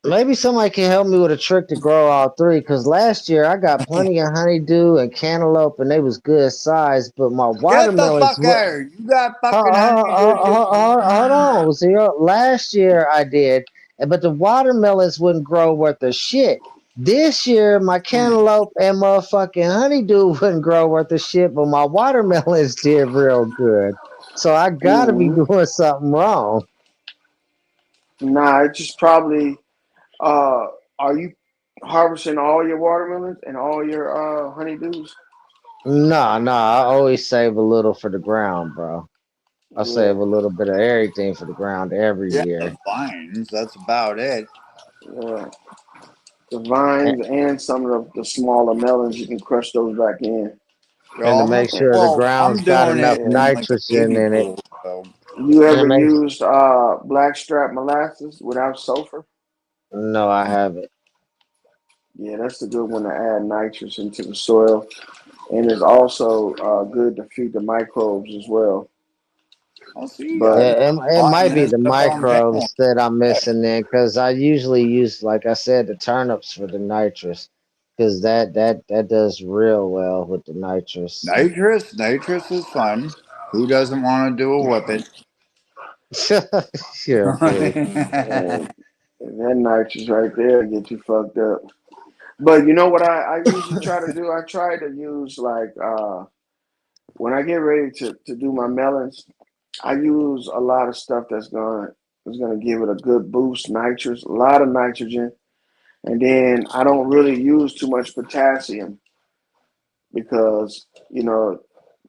Maybe somebody can help me with a trick to grow all three. Cause last year I got plenty of honeydew and cantaloupe, and they was good size. But my Get the watermelons, fuck out of here. You got fucking honeydew shit. hold on, Zero. Last year I did, but the watermelons wouldn't grow worth a shit. This year my cantaloupe and motherfucking honeydew wouldn't grow worth a shit, but my watermelons did real good. So I gotta be Hmm. doing something wrong. Nah, it's just probably. Uh, are you harvesting all your watermelons and all your honeydews? Nah, I always save a little for the ground, bro. I Yeah, save a little bit of everything for the ground every Yeah, year. the vines. That's about it. yeah. The And, vines and some of the smaller melons, you can crush those back in. and to Well, make sure the I'm ground's got doing enough it Yeah. in like a nitrogen kiddie in it. pool. So You And it ever makes used blackstrap molasses without sulfur? no, I haven't. Yeah, that's the good one to add nitrogen into the soil, and it's also good to feed the microbes as well. I'll see. But I'm It buying might be this the stuff on Camel. microbes that I'm missing in because I usually use, like I said, the turnips for the nitrous because that does real well with the nitrous. Nitrous is fun. Who doesn't want to do a whippet? Yeah, fool. and that nitrous right there get you fucked up. But you know what I usually try to do? I try to use like when I get ready to do my melons, I use a lot of stuff that's gonna give it a good boost, nitrous, a lot of nitrogen, and then I don't really use too much potassium because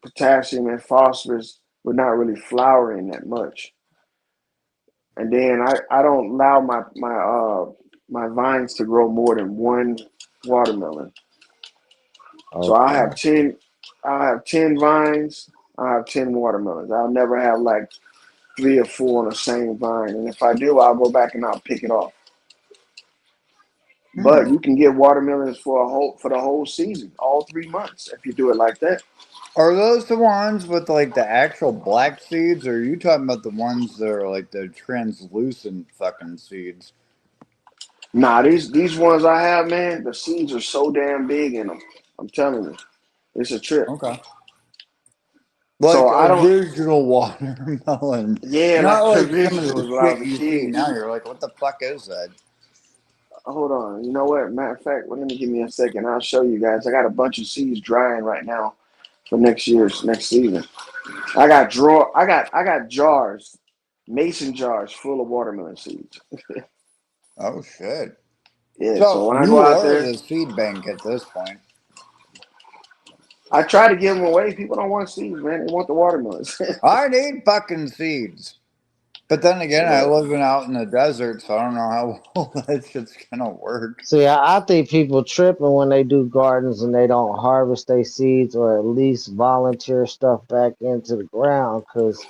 potassium and phosphorus we're not really flowering that much. And then I don't allow my vines to grow more than one watermelon. So Okay. I have 10 vines, I have 10 watermelons. I'll never have like 3 or 4 on the same vine. And if I do, I'll go back and I'll pick it off. Hmm. But you can get watermelons for the whole season, all 3 months, if you do it like that. Are those the ones with like the actual black seeds, or are you talking about the ones that are like the translucent fucking seeds? Nah, these ones I have, man, the seeds are so damn big in them. I'm telling you, it's a trip. Okay. So Like I don't. original watermelon. Yeah, Not like the like some of the originals when I shit was a you see kid. now. You're like, what the fuck is that? Hold on. You know what? Matter of fact, well, let me give me a second. I'll show you guys. I got a bunch of seeds drying right now for next season. I got jars, mason jars full of watermelon seeds. Oh shit. Yeah. So So when I go you out are there, the seed bank at this point. I try to give them away. People don't want seeds, man. They want the watermelons. I need fucking seeds. But then again, I Yeah. live out in the desert, so I don't know how well that shit's gonna work. See, I think people tripping when they do gardens and they don't harvest their seeds or at least volunteer stuff back into the ground because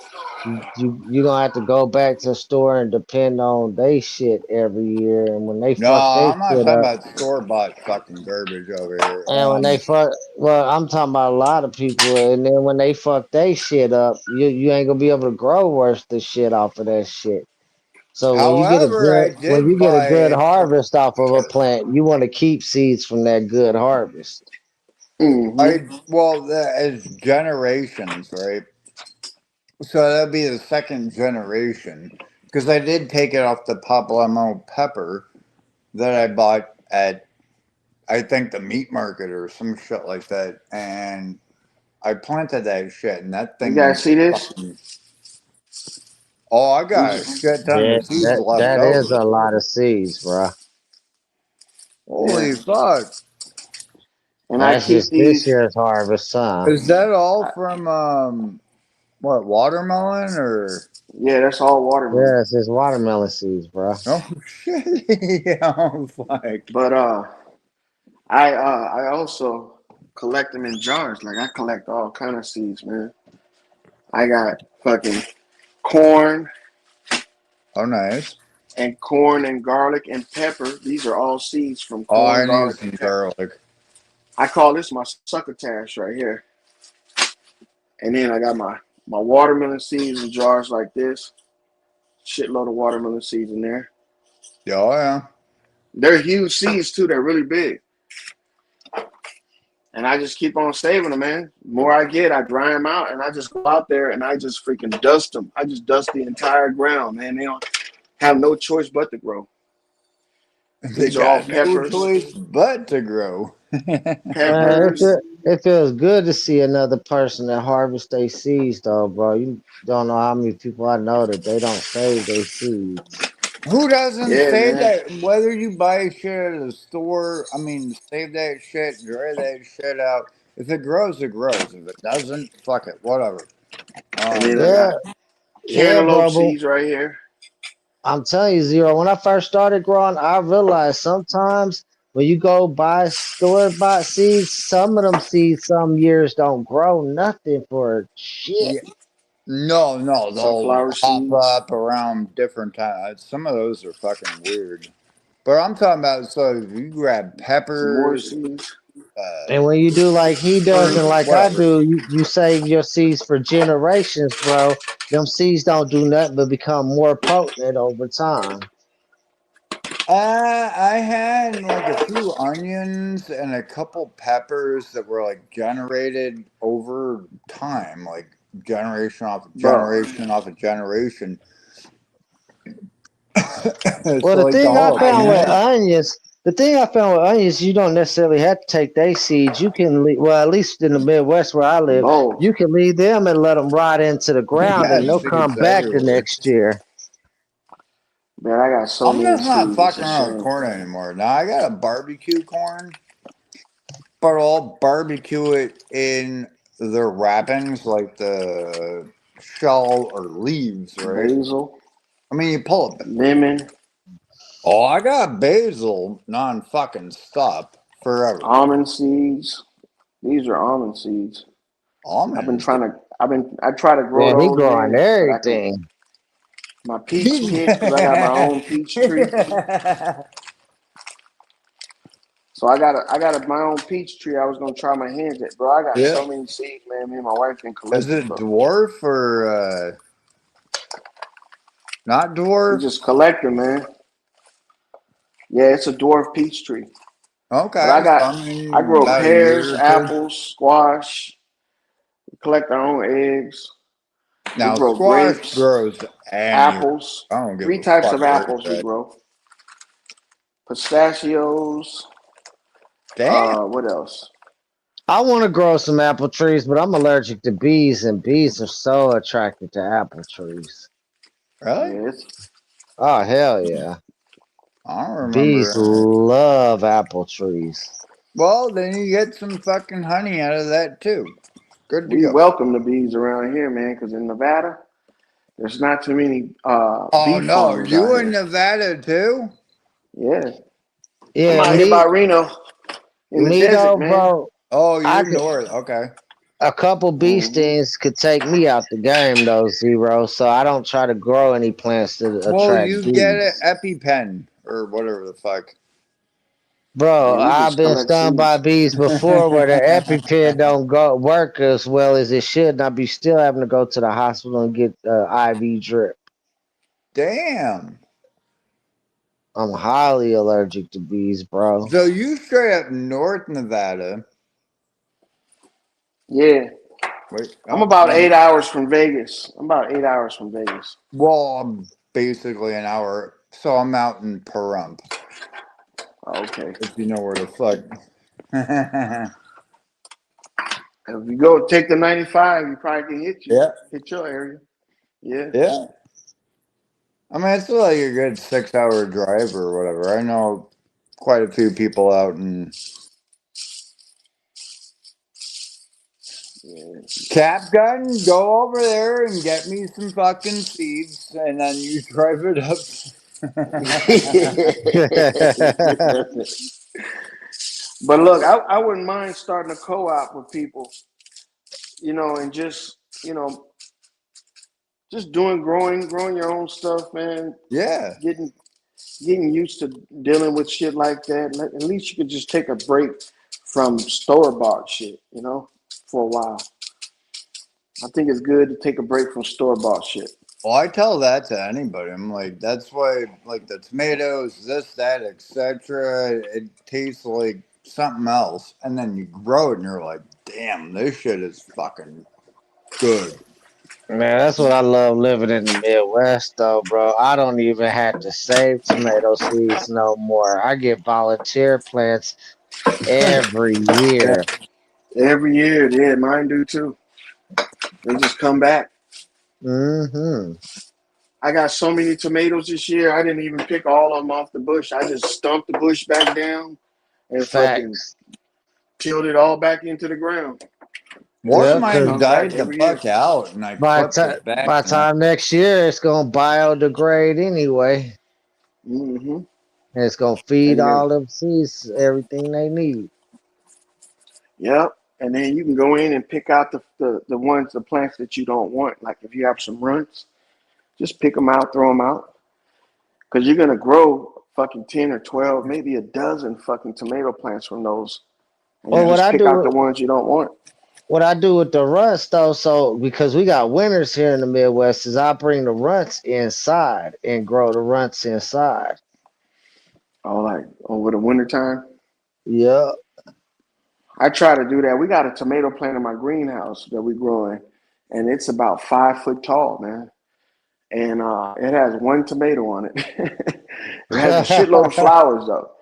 you're gonna have to go back to the store and depend on they shit every year. And when they No, fuck they I'm not shit talking up, about store bought fucking garbage over here. and when they fuck, well, I'm talking about a lot of people. And then when they fuck they shit up, you ain't gonna be able to grow worse the shit off of that shit. So However, I when did you get a good buy. harvest off of a plant, you want to keep seeds from that good harvest. Hmm. As generations, right? So that'd be the second generation because I did take it off the Pablamo pepper that I bought at I think the meat market or some shit like that, and I planted that shit, and that You thing guys see this? fucking. Oh, I got a These, shit ton Yeah, of seeds left that is over. a lot of seeds, bro. yeah. Holy fuck! And I That's keep just this these. year's harvest, huh? Is that all I, from What, watermelon or? Yeah, that's all watermelon. Yes, it's watermelon seeds, bro. Oh shit! Yeah, I'm like, But I also collect them in jars. Like I collect all kind of seeds, man. I got fucking corn oh nice. and corn and garlic and pepper. These are all seeds from Oh, corn, I need garlic, some and pepper. garlic. I call this my succotash right here. And then I got my watermelon seeds in jars like this. Shitload of watermelon seeds in there. Oh yeah. They're huge seeds too. They're really big. And I just keep on saving them, man. The more I get, I dry them out, and I just go out there and I just freaking dust them. I just dust the entire ground, man. They don't have no choice but to grow. They These are all got no peppers, choice but to grow. Man, peppers, it feels good to see another person that harvests their seeds, though, bro. You don't know how many people I know that they don't save their seeds. Who doesn't yeah, save man. that? Whether you buy shit at a store, I mean, save that shit, dry that shit out. If it grows, it grows. If it doesn't, fuck it, whatever. And then I Um, Yeah, got yeah, cantaloupe bro. But seeds right here. I'm telling you, Zero, when I first started growing, I realized sometimes when you go buy store-bought seeds, some of them seeds some years don't grow nothing for shit. yeah, no, they'll Sunflower pop seeds, up around different times. Some of those are fucking weird. But I'm talking about, so if you grab some more peppers, seeds, And when you do like he does and fruit. like I whatever. do, you save your seeds for generations, bro. Them seeds don't do nothing but become more potent over time. I had like a few onions and a couple peppers that were like generated over time, like generation off of Bro, generation off of generation. Well, So like the I used the thing I found with onions, you don't necessarily have to take their seeds. You can, well, at least in the Midwest where I live, both. you can leave them and let them rot into the you ground, and got they'll seeds come back the everywhere. next year. Man, I got so I'm many just not seeds. It's fucking a around with shame. corn anymore. Now I got a barbecue corn, but I'll barbecue it in the wrappings, like the shell or leaves, right? Basil, I mean, you pull it. lemon, Oh, I got basil non fucking stop forever. almond seeds. These are almond seeds. I've been Almonds. trying to. I try to grow Yeah, he those, growing man, but I can. everything. My peach pit, because I got my own peach tree. So I got my own peach tree. I was gonna try my hands at, bro. I got Yeah. so many seeds, man. Me and my wife been Is collecting, it bro. dwarf or not We dwarf? just collecting, man. Yeah, it's a dwarf peach tree. But Okay, so I I mean grow about a pears, year or two. apples, squash. We collect our own eggs. We Now grow squash grapes, grows anywhere. apples. I don't give Three a types fuck of where apples it's we at. grow. Pistachios. Damn, What else? I want to grow some apple trees, but I'm allergic to bees, and bees are so attracted to apple trees. really? Yes. Oh, hell yeah. I don't Bees remember. love apple trees. Well, then you get some fucking honey out of that too. Good to We go. welcome the bees around here, man, because in Nevada, there's not too many Oh bee no, farmers out you in here. Nevada too? Yeah. I'm Yeah, out here by Reno in the me desert, though, man. bro. Oh, I you're could north. Okay. a couple bee Hmm. stings could take me out the game though, Zero. So I don't try to grow any plants to Well, attract you get an bees. EpiPen or whatever the fuck. Bro, Yeah, we I've just been collect stung by seeds. bees before where the EpiPen don't go work as well as it should, and I be still having to go to the hospital and get IV drip. Damn. I'm highly allergic to bees, bro. So you straight up North Nevada. Yeah. Wait, I'm oh, about no. 8 hours from Vegas. I'm about 8 hours from Vegas. Well, I'm basically an hour. So I'm out in Pahrump, Okay. if you know where the fuck. If you go take the 95, you probably can Yeah, hit your area. Yeah. yeah. I mean, it's like a good 6 hour drive or whatever. I know quite a few people out in Yeah. Cap gun, go over there and get me some fucking seeds, and then you drive it up. But look, I wouldn't mind starting a co-op with people, and just growing your own stuff, man. Yeah. Getting getting used to dealing with shit like that. At least you could just take a break from store bought shit, for a while. I think it's good to take a break from store bought shit. Well, I tell that to anybody. I'm like, that's why, like the tomatoes, this, that, etc. It tastes like something else, and then you grow it, and you're like, damn, this shit is fucking good. Man, that's what I love living in the Midwest, though, bro. I don't even have to save tomato seeds no more. I get volunteer plants every Yeah. year. Every year, yeah, mine do too. They just come back. Mm-hmm. I got so many tomatoes this year. I didn't even pick all of them off the bush. I just stumped the bush back down and fucking Facts. peeled it all back into the ground. One It of Yeah, just cause mine comes back died the every year. fuck out, and I by clipped time it back. by And time next year, it's gonna biodegrade anyway. Hmm. And it's gonna feed And then, all them seeds everything they need. yep. And then you can go in and pick out the plants that you don't want. Like if you have some runts, just pick them out, throw them out. Because you're going to grow fucking 10 or 12, maybe a dozen fucking tomato plants from those. And you Well, just pick out the ones you don't want. what I do with the runts though, so because we got winters here in the Midwest, is I bring the runts inside and grow the runts inside. Oh, like over the wintertime. Yeah. I try to do that. We got a tomato plant in my greenhouse that we're growing, and it's about 5 foot tall, man. And it has one tomato on it. It has a shitload of flowers though.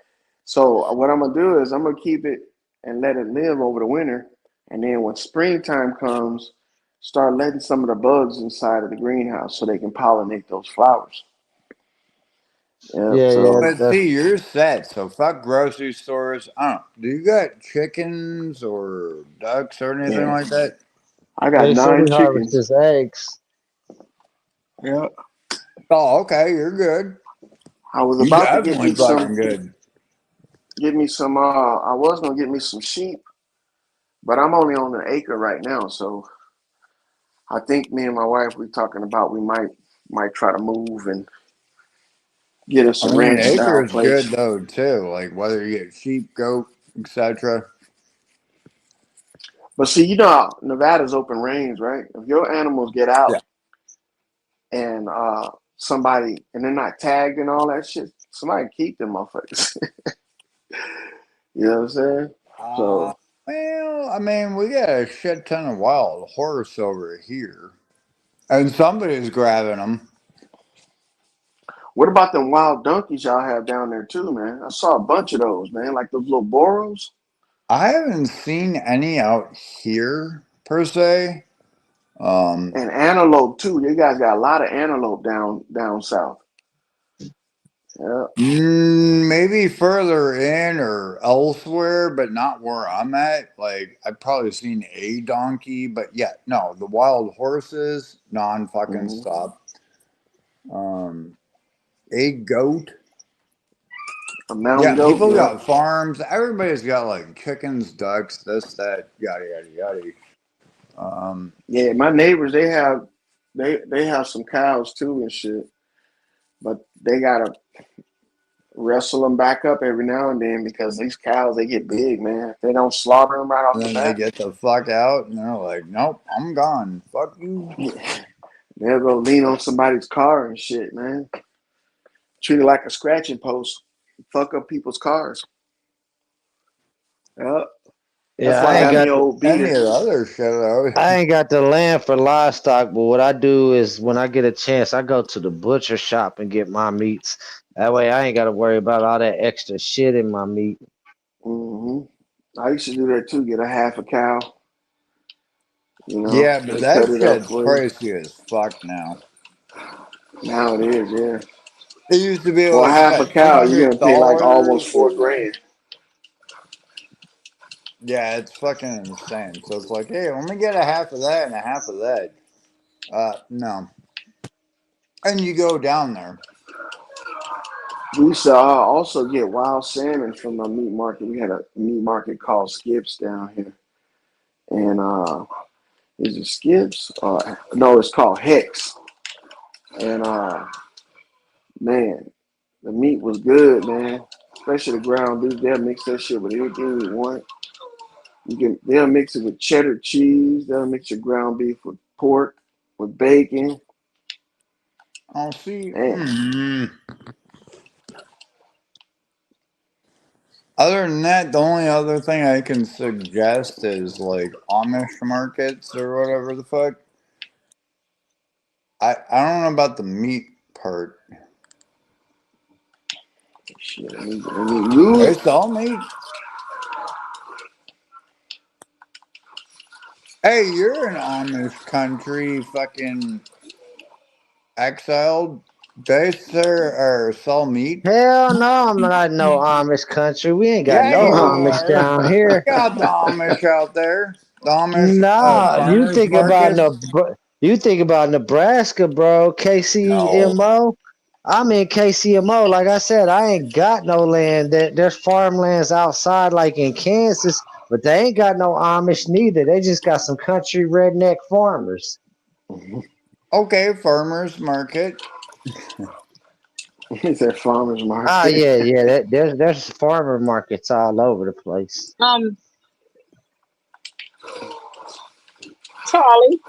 So what I'm gonna do is I'm gonna keep it and let it live over the winter, and then when springtime comes, start letting some of the bugs inside of the greenhouse so they can pollinate those flowers. Yep. Yeah, yeah. So but see, you're set. So fuck grocery stores. I don't. Do you got chickens or ducks or anything yeah, like that? I got They said nine we harvest chickens. his eggs. Yeah. Oh, okay, you're good. I was You about to get definitely me fucking some, good. I was gonna get me some sheep, but I'm only on an acre right now, so I think me and my wife we talking about we might try to move and get us I a mean, ranch acre style is good place. though too. Like whether you get sheep, goat, etc. But see, Nevada's open range, right? If your animals get Yeah. out and somebody and they're not tagged and all that shit, somebody can keep them motherfuckers. You know what I'm saying? Uh, So well, I mean, we got a shit ton of wild horse over here, and somebody's grabbing them. what about them wild donkeys y'all have down there too, man? I saw a bunch of those, man, like those little boros. I haven't seen any out here per se. Um, And antelope too. You guys got a lot of antelope down south. Yeah. maybe further in or elsewhere, but not where I'm at. Like I've probably seen a donkey, but yeah, no, the wild horses, non fucking Hmm. stop. Um, a goat. A mountain Yeah, goat. people Yeah. got farms. Everybody's got like chickens, ducks, this, that, yada yada yada. Um, Yeah. My neighbors they have some cows too and shit, but they gotta wrestle them back up every now and then because these cows they get big, man. If they don't slaughter them right off and the then they bat, get the fuck out, and they're like, "Nope, I'm gone. Fuck you." they'll go lean on somebody's car and shit, man. Treat it like a scratching post. Fuck up people's cars. Yeah. That's Yeah, why I I ain't got me got an the old Any beater. of the other shit, though. I ain't got the land for livestock, but what I do is when I get a chance, I go to the butcher shop and get my meats. That way I ain't gotta worry about all that extra shit in my meat. Hmm. I used to do that too. Get a half a cow. Yeah, but They cut that it up shit's for you. pricey as fuck now. Now it is, yeah. It used to be For a like half a what, two cow, you're hundred gonna pay like almost dollars, 4 grand. Yeah, it's fucking insane. So it's like, hey, let me get a half of that and a half of that. No. And you go down there. We used to also get wild salmon from a meat market. We had a meat market called Skips down here, and is it Skips? No, it's called Hex. And man, the meat was good, man. Especially the ground beef. They'll mix that shit with anything you want. They'll mix it with cheddar cheese. They'll mix your ground beef with pork, with bacon. I'll see. Man, Other than that, the only other thing I can suggest is like Amish markets or whatever the fuck. I don't know about the meat part. shit. I mean, you. It's all meat. Hey, you're in Amish country, fucking exiled. They sell meat. Hell no, I'm not no Amish country. We ain't got Yeah, no you Amish are. down You here. got the Amish out there. The Amish Nah, farmers markets. You think about Nebraska, bro. No. KCMO. I'm in KCMO. Like I said, I ain't got no land. There's farmlands outside, like in Kansas, but they ain't got no Amish neither. They just got some country redneck farmers. Okay, farmers market. It's a farmer's Ah, market. yeah, yeah. There's farmer markets all over the place. Charlie,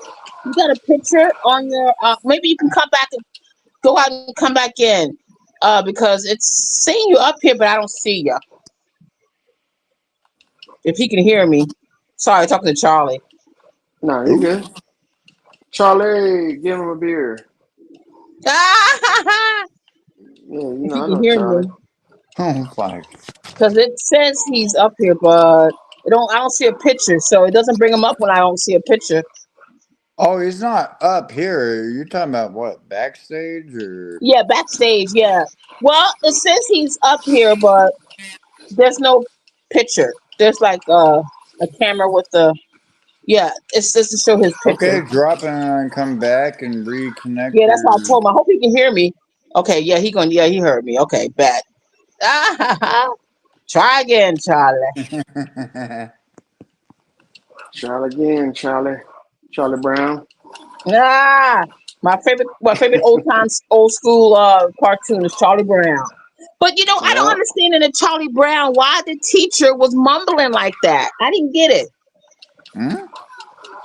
you got a picture on your? Maybe you can come back and go out and come back in, because it's saying you up here, but I don't see you. If he can hear me, sorry, talking to Charlie. Nah, you Who? good. Charlie, give him a beer. Yeah, If I he can know hear Charlie. me, Oh, fuck. because it says he's up here, but it don't. I don't see a picture, so it doesn't bring him up when I don't see a picture. Oh, he's not up here. You're talking about what? Backstage or? Yeah, backstage. Yeah. Well, it says he's up here, but there's no picture. There's like a camera with the yeah. It's just to show his picture. Okay, drop in and come back and reconnect Yeah, that's why I your. told him. I hope he can hear me. Okay. Yeah, he going. Yeah, he heard me. Okay, bet. Try again, Charlie. Charlie again, Charlie. Charlie Brown. Ah, my favorite old school cartoon is Charlie Brown. But I don't Yeah, understand in the Charlie Brown why the teacher was mumbling like that. I didn't get it. Hmm?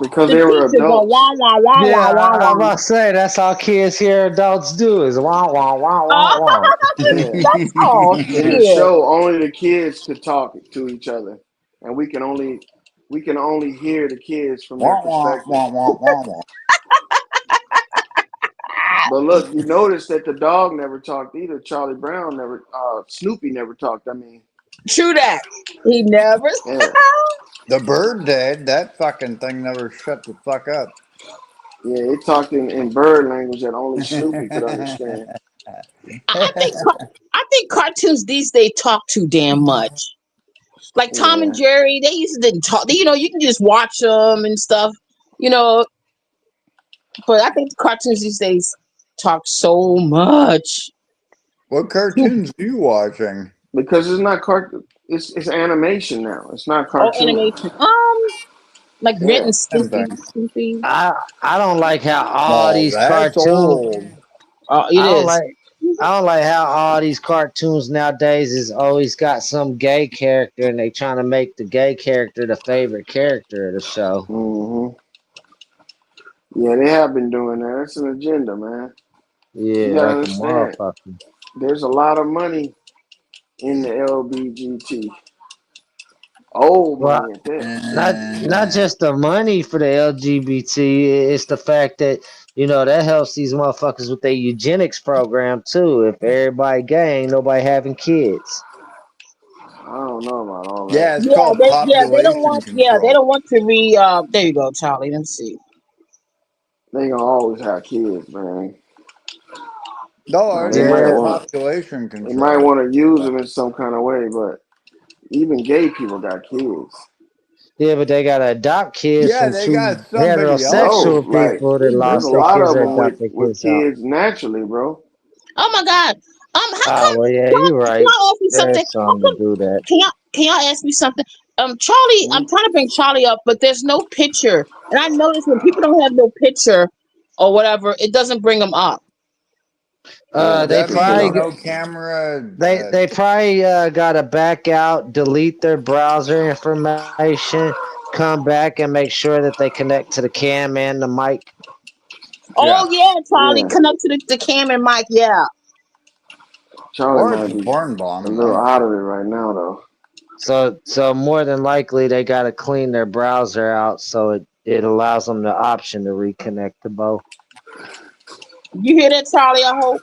because The they were teacher going adults. wah wah wah Yeah, wah wah I'm wah. about to say that's all kids hear adults do is wah wah wah wah Oh, wah. Yeah. that's all In the shit. show, only the kids could talk to each other, and we can only hear the kids from their Wah, wah, perspective. wah, wah, wah, wah. But look, you notice that the dog never talked either. Charlie Brown never. Snoopy never talked. I mean, True that. He never. yeah, The bird did. That fucking thing never shut the fuck up. yeah. It talked in bird language that only Snoopy could understand. I think I think cartoons these days talk too damn much. Like Tom and Yeah. Jerry, they used to didn't talk. You can just watch them and stuff. You know, but I think the cartoons these days talk so much. What cartoons are you watching? Because it's not cartoon. It's animation now. It's not Oh, cartoon. animation. Like Ren Yeah. and Same Stimpy. thing. Stimpy. I don't like how all No, these that's cartoons. old. Oh, it I don't is. like. I don't like how all these cartoons nowadays is always got some gay character and they trying to make the gay character the favorite character of the show. Hmm. Yeah, they have been doing that. That's an agenda, man. You Yeah, gotta like a understand. motherfucker. There's a lot of money in the LBGT. Old Well, money at that. not just the money for the LGBT. It's the fact that that helps these motherfuckers with their eugenics program too. If everybody gay, ain't nobody having kids. I don't know about all that. Yeah, it's called They don't population want they control. don't want to there you go, Charlie. Let me see. They gonna always have kids, man. No, Now it they is might Yeah, want population they might control. want to use them in some kind of way, but even gay people got kids. Yeah, but they gotta adopt kids Yeah, from they two got somebody else. No, heterosexual like people that there's a lost their lot kids of that them adopt their with kids out. kids naturally, bro. Oh my God. How Oh come? well, yeah, you're Can right. I ask you something? There's How some to come? do that. Can y'all ask me something? Charlie, Hmm? I'm trying to bring Charlie up, but there's no picture, and I noticed when people don't have no picture or whatever, it doesn't bring them up. Yeah, They That it's because means probably no camera. they probably gotta back out, delete their browser information, come back and make sure that they connect to the cam and the mic. Oh Yeah. yeah, Charlie, yeah, connect to the Cam and Mike. Yeah. Charlie Or it's might a be porn a bomb, little though. out of it right now though. So more than likely they gotta clean their browser out so it allows them the option to reconnect to both. You hear that, Charlie? I hope.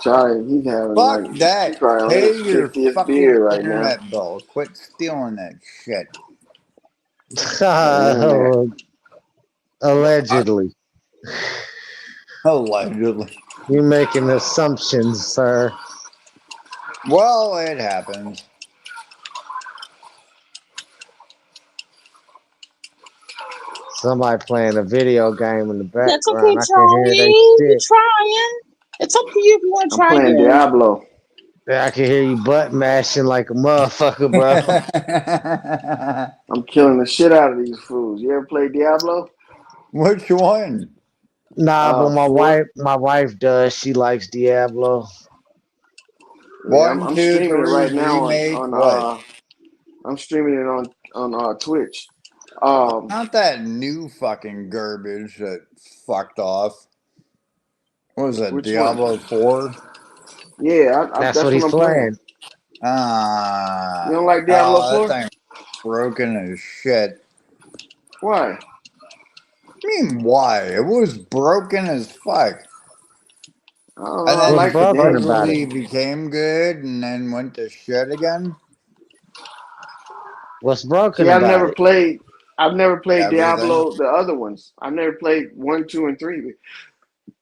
Charlie, he's having like Fuck he that. probably on Pay his your 50th fucking beer right now. internet bill. Quit stealing that shit. That internet. Uh, Allegedly. allegedly. You're making assumptions, sir. Well, it happens. Somebody playing a video game in the That's okay, background. I can hear they Charlie. We shit. trying. It's up to you if you want to I'm try playing again. Diablo. I can hear you butt mashing like a motherfucker, bro. I'm killing the shit out of these fools. You ever play Diablo? Which one? Nah, but my 4. wife does. She likes Diablo. Yeah, One, I'm two, streaming it three, right now remake, what? I'm streaming it on Twitch. Um, Not that new fucking garbage that fucked off. What was that, which one? Diablo 4? Yeah, That's what that's what he's I'm playing. playing. You don't like Diablo That 4? thing broken as shit. Why? I mean, why? It was broken as fuck. I don't know. And I then What's like the broken game. about it? supposedly became good and then went to shit again. What's See, broken about it? I've never played Everything. Diablo, the other ones. I've never played 1, 2, and 3.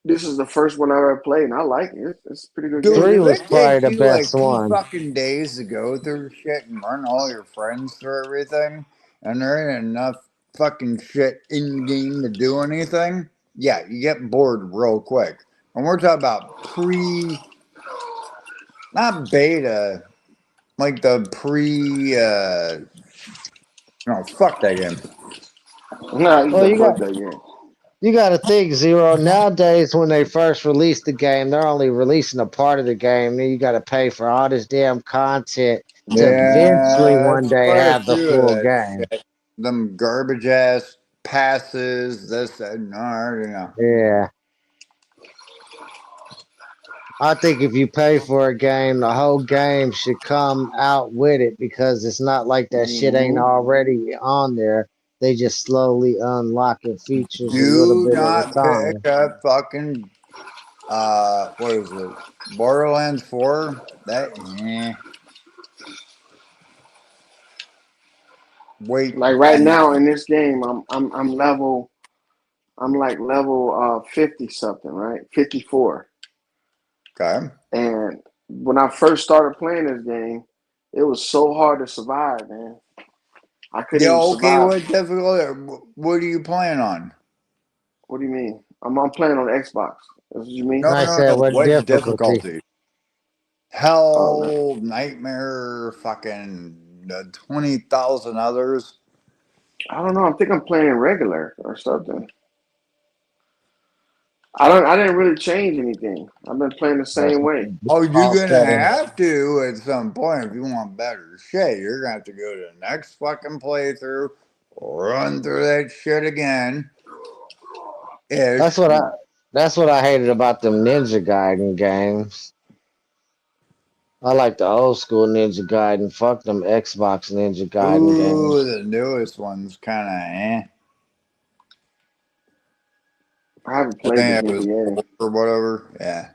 This is the first one I ever played, and I like it. It's a pretty good Dude, game. Three if was it probably takes the you like best 2 one. fucking days to go through shit and run all your friends through everything, and there ain't enough fucking shit in game to do anything, yeah, you get bored real quick. And we're talking about not beta, like the no, fuck that game. Nah, you Well, said you got fuck that game. you got to think Zero. Nowadays, when they first release the game, they're only releasing a part of the game. Then you got to pay for all this damn content to eventually Yeah, one that's day quite a have the few of full that game. shit. Them garbage ass passes, this, that, no, Yeah. I think if you pay for a game, the whole game should come out with it because it's not like that shit ain't Hmm. already on there. They just slowly unlocking features a little Do bit at a not pick time. up fucking what is it? Borderlands 4? That wait Like right and now in this game, I'm like level 50 something, right? 54. okay. And when I first started playing this game, it was so hard to survive, man. I couldn't Yeah, even okay, survive. what difficulty what are you playing on? What do you mean? I'm playing on Xbox. That's what you mean? No, I no, said, no. what What difficulty? difficulty? Oh, no. Hell, nightmare, fucking 20,000 others. I don't know. I think I'm playing regular or something. I didn't really change anything. I've been playing the That's same way. Oh, you're all gonna setting. have to at some point if you want better shit. You're gonna have to go to the next fucking playthrough, run through that shit again. That's Ish. what I. That's what I hated about them Ninja Gaiden games. I like the old school Ninja Gaiden. Fuck them Xbox Ninja Gaiden Ooh, games. the newest one's kind of eh. I haven't I played this think it nigga was game. or whatever. Yeah.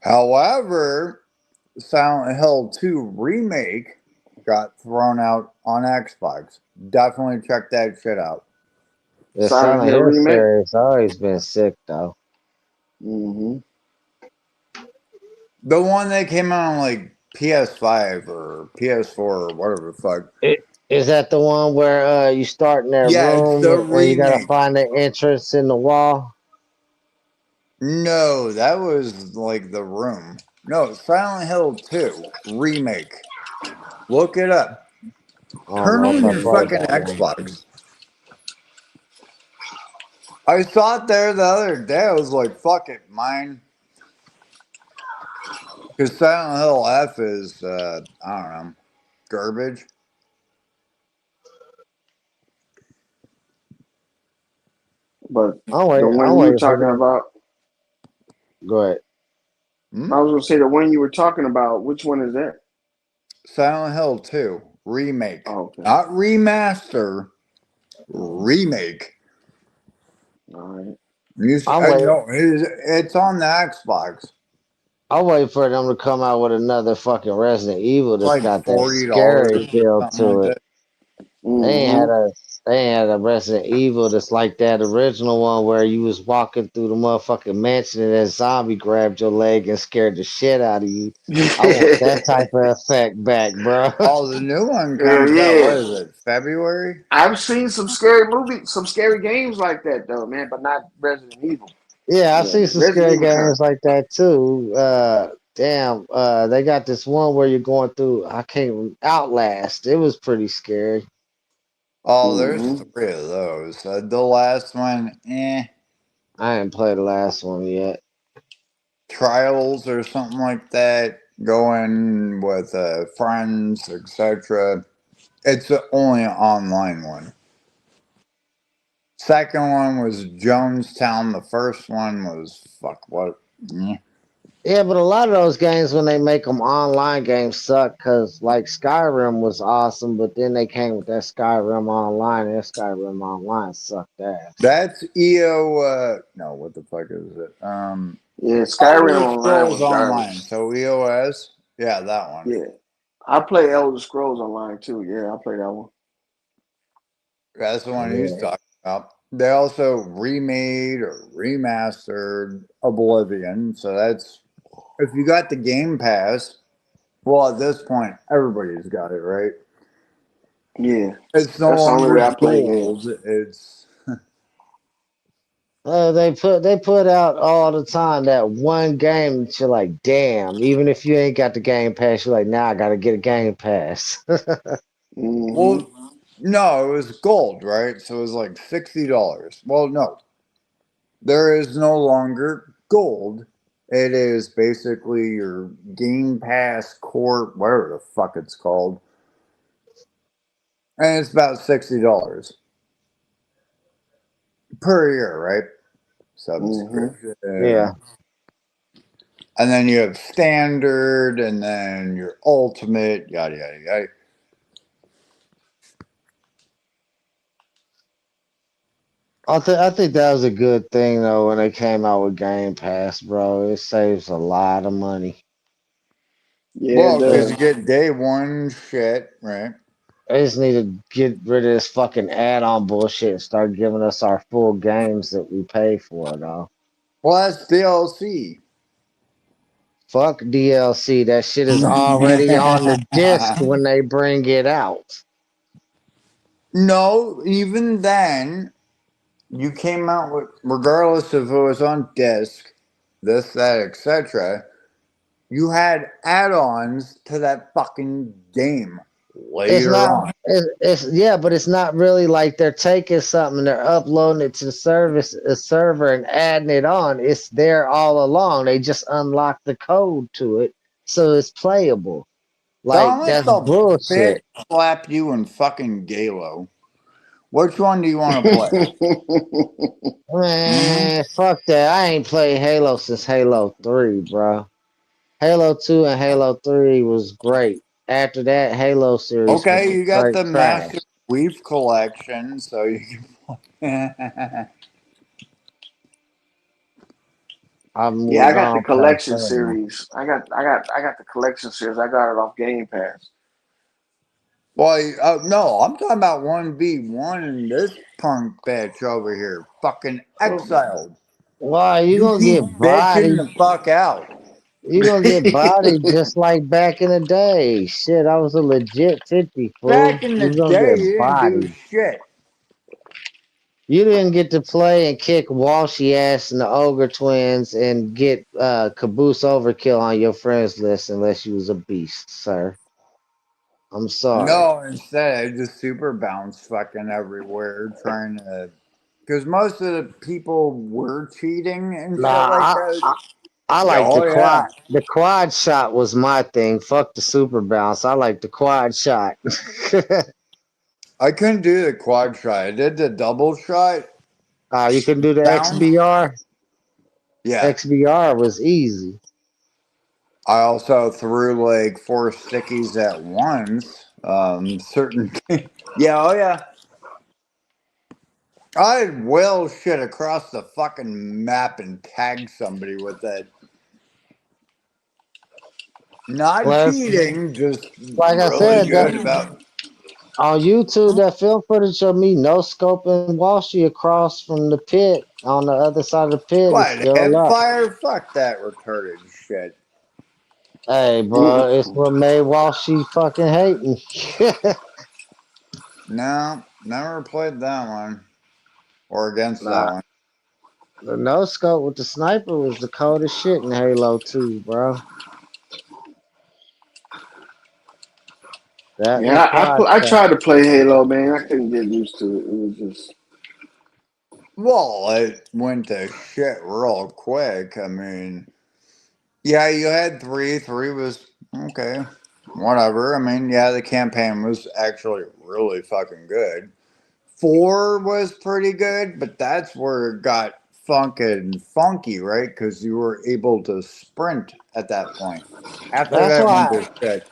However, Silent Hill 2 remake got thrown out on Xbox. Definitely check that shit out. The Silent Silent Hill Hill remake. series always been sick though. Hmm. The one that came out on like PS5 or PS4 or whatever the fuck. Is that the one where you start in that Yeah, it's room the and you gotta remake. find the entrance in the wall? No, that was like The Room. No, Silent Hill 2 remake. Look it up. I don't Turn know if on I your played fucking that one. Xbox. I saw it there the other day. I was like, fuck it, mine. Because Silent Hill F is, I don't know, garbage. But the I'm one you were waiting for talking them. about, Go ahead. Hmm? I was gonna say the one you were talking about. Which one is that? Silent Hill 2 remake. Oh, okay. Not remaster, remake. All right. I'm waiting. No, it's on the Xbox. I'm waiting for them to come out with another fucking Resident Evil It's that's like got that $40 scary or feel something to like it. that. They ain't had Mm-hmm. a they ain't had a Resident Evil that's like that original one where you was walking through the motherfucking mansion and that zombie grabbed your leg and scared the shit out of you. I want that type of effect back, bro. Oh, the new one Hell comes out, yeah. what is it, February? I've seen some scary movies, some scary games like that though, man, but not Resident Evil. Yeah, I've Yeah, seen some Resident scary Evil kind. games like that too. Damn, they got this one where you're going through. I can't Outlast. It was pretty scary. Oh, there's Mm-hmm. 3 of those. The last one, I didn't play the last one yet. Trials or something like that. Going with friends, etc. It's the only online one. Second one was Jonestown. The first one was fuck what? Yeah, but a lot of those games when they make them online games suck because like Skyrim was awesome, but then they came with that Skyrim Online, and that Skyrim Online sucked ass. That's EO. No, what the fuck is it? Yeah, Skyrim Elder Online Scrolls was garbage. Online. So EOS. Yeah, that one. Yeah. I play Elder Scrolls Online too. Yeah, I play that one. That's the one he's Yeah. talking about. They also remade or remastered Oblivion. So that's if you got the Game Pass. Well, at this point, everybody's got it, right? Yeah. It's no That's the only way I longer play gold. games. It's They put out all the time that one game that you're like, damn, even if you ain't got the Game Pass, you're like, nah, I gotta get a Game Pass. Mm-hmm. well, no, it was gold, right? So it was like $60. Well, no, there is no longer gold. It is basically your Game Pass Core, whatever the fuck it's called, and it's about $60 per year, right? Mm-hmm. Subscription, Yeah. and then you have standard, and then your ultimate, yada yada yada. I think that was a good thing though when they came out with Game Pass, bro. It saves a lot of money. Yeah, it Well, because They, you does. get day one shit, right? they just need to get rid of this fucking add-on bullshit and start giving us our full games that we pay for, though. Well, that's DLC. Fuck DLC. That shit is already on the disc when they bring it out. No, even then, you came out with, regardless if it was on disc, this, that, etc. You had add-ons to that fucking game It's later not. on. It's yeah, but it's not really like they're taking something, they're uploading it to the service, a server, and adding it on. It's there all along. They just unlock the code to it, so it's playable. Tell Like me that's the bitch bullshit. slap you in fucking Galo. Which one do you want to play? Hmm? Man, fuck that. I ain't played Halo since Halo 3, bro. Halo 2 and Halo 3 was great. After that, Halo series was Okay, a you got straight the trash. Master Weave collection, so you can play. I Yeah, I moved got the on past collection that. series. I got the collection series. I got it off Game Pass. Well, no, I'm talking about 1v1 and this punk bitch over here, fucking Oh, exiled. Why you You gonna keep get bitching bodied? the fuck out. You gonna get bodied just like back in the day. Shit, I was a legit 50 Back fool. in the You gonna day, get you didn't do bodied. shit. You didn't get to play and kick Walshy ass and the Ogre Twins and get caboose overkill on your friends list unless you was a beast, sir. I'm sorry. No, instead I just super bounce fucking everywhere trying to. Because most of the people were cheating and Nah, shit like that. I Yeah, like the oh quad. yeah. The quad shot was my thing. Fuck the super bounce. I like the quad shot. I couldn't do the quad shot. I did the double shot You can do the bounce. XBR. Yeah. XBR was easy. I also threw like 4 stickies at once. Certain. Yeah, oh yeah. I'd will shit across the fucking map and tag somebody with it. Not Well, cheating, just like I really said, that good about. on YouTube, that film footage of me no scoping Walshy across from the pit on the other side of the pit is What, still up. Hepfire? Fuck that retarded shit. Hey, bro, it's what made Walshy fucking hate me. No, never played that one. Or against that Nah, one. the no scope with the sniper was the coldest shit in Halo 2, bro. That and the Yeah, quad I shot. tried to play Halo, man. I couldn't get used to it. It was just Well, it went to shit real quick. I mean, yeah, you had three. Three was okay. Whatever. I mean, yeah, the campaign was actually really fucking good. Four was pretty good, but that's where it got funkin' funky, right? Because you were able to sprint at that point. After That's that went why. to shit.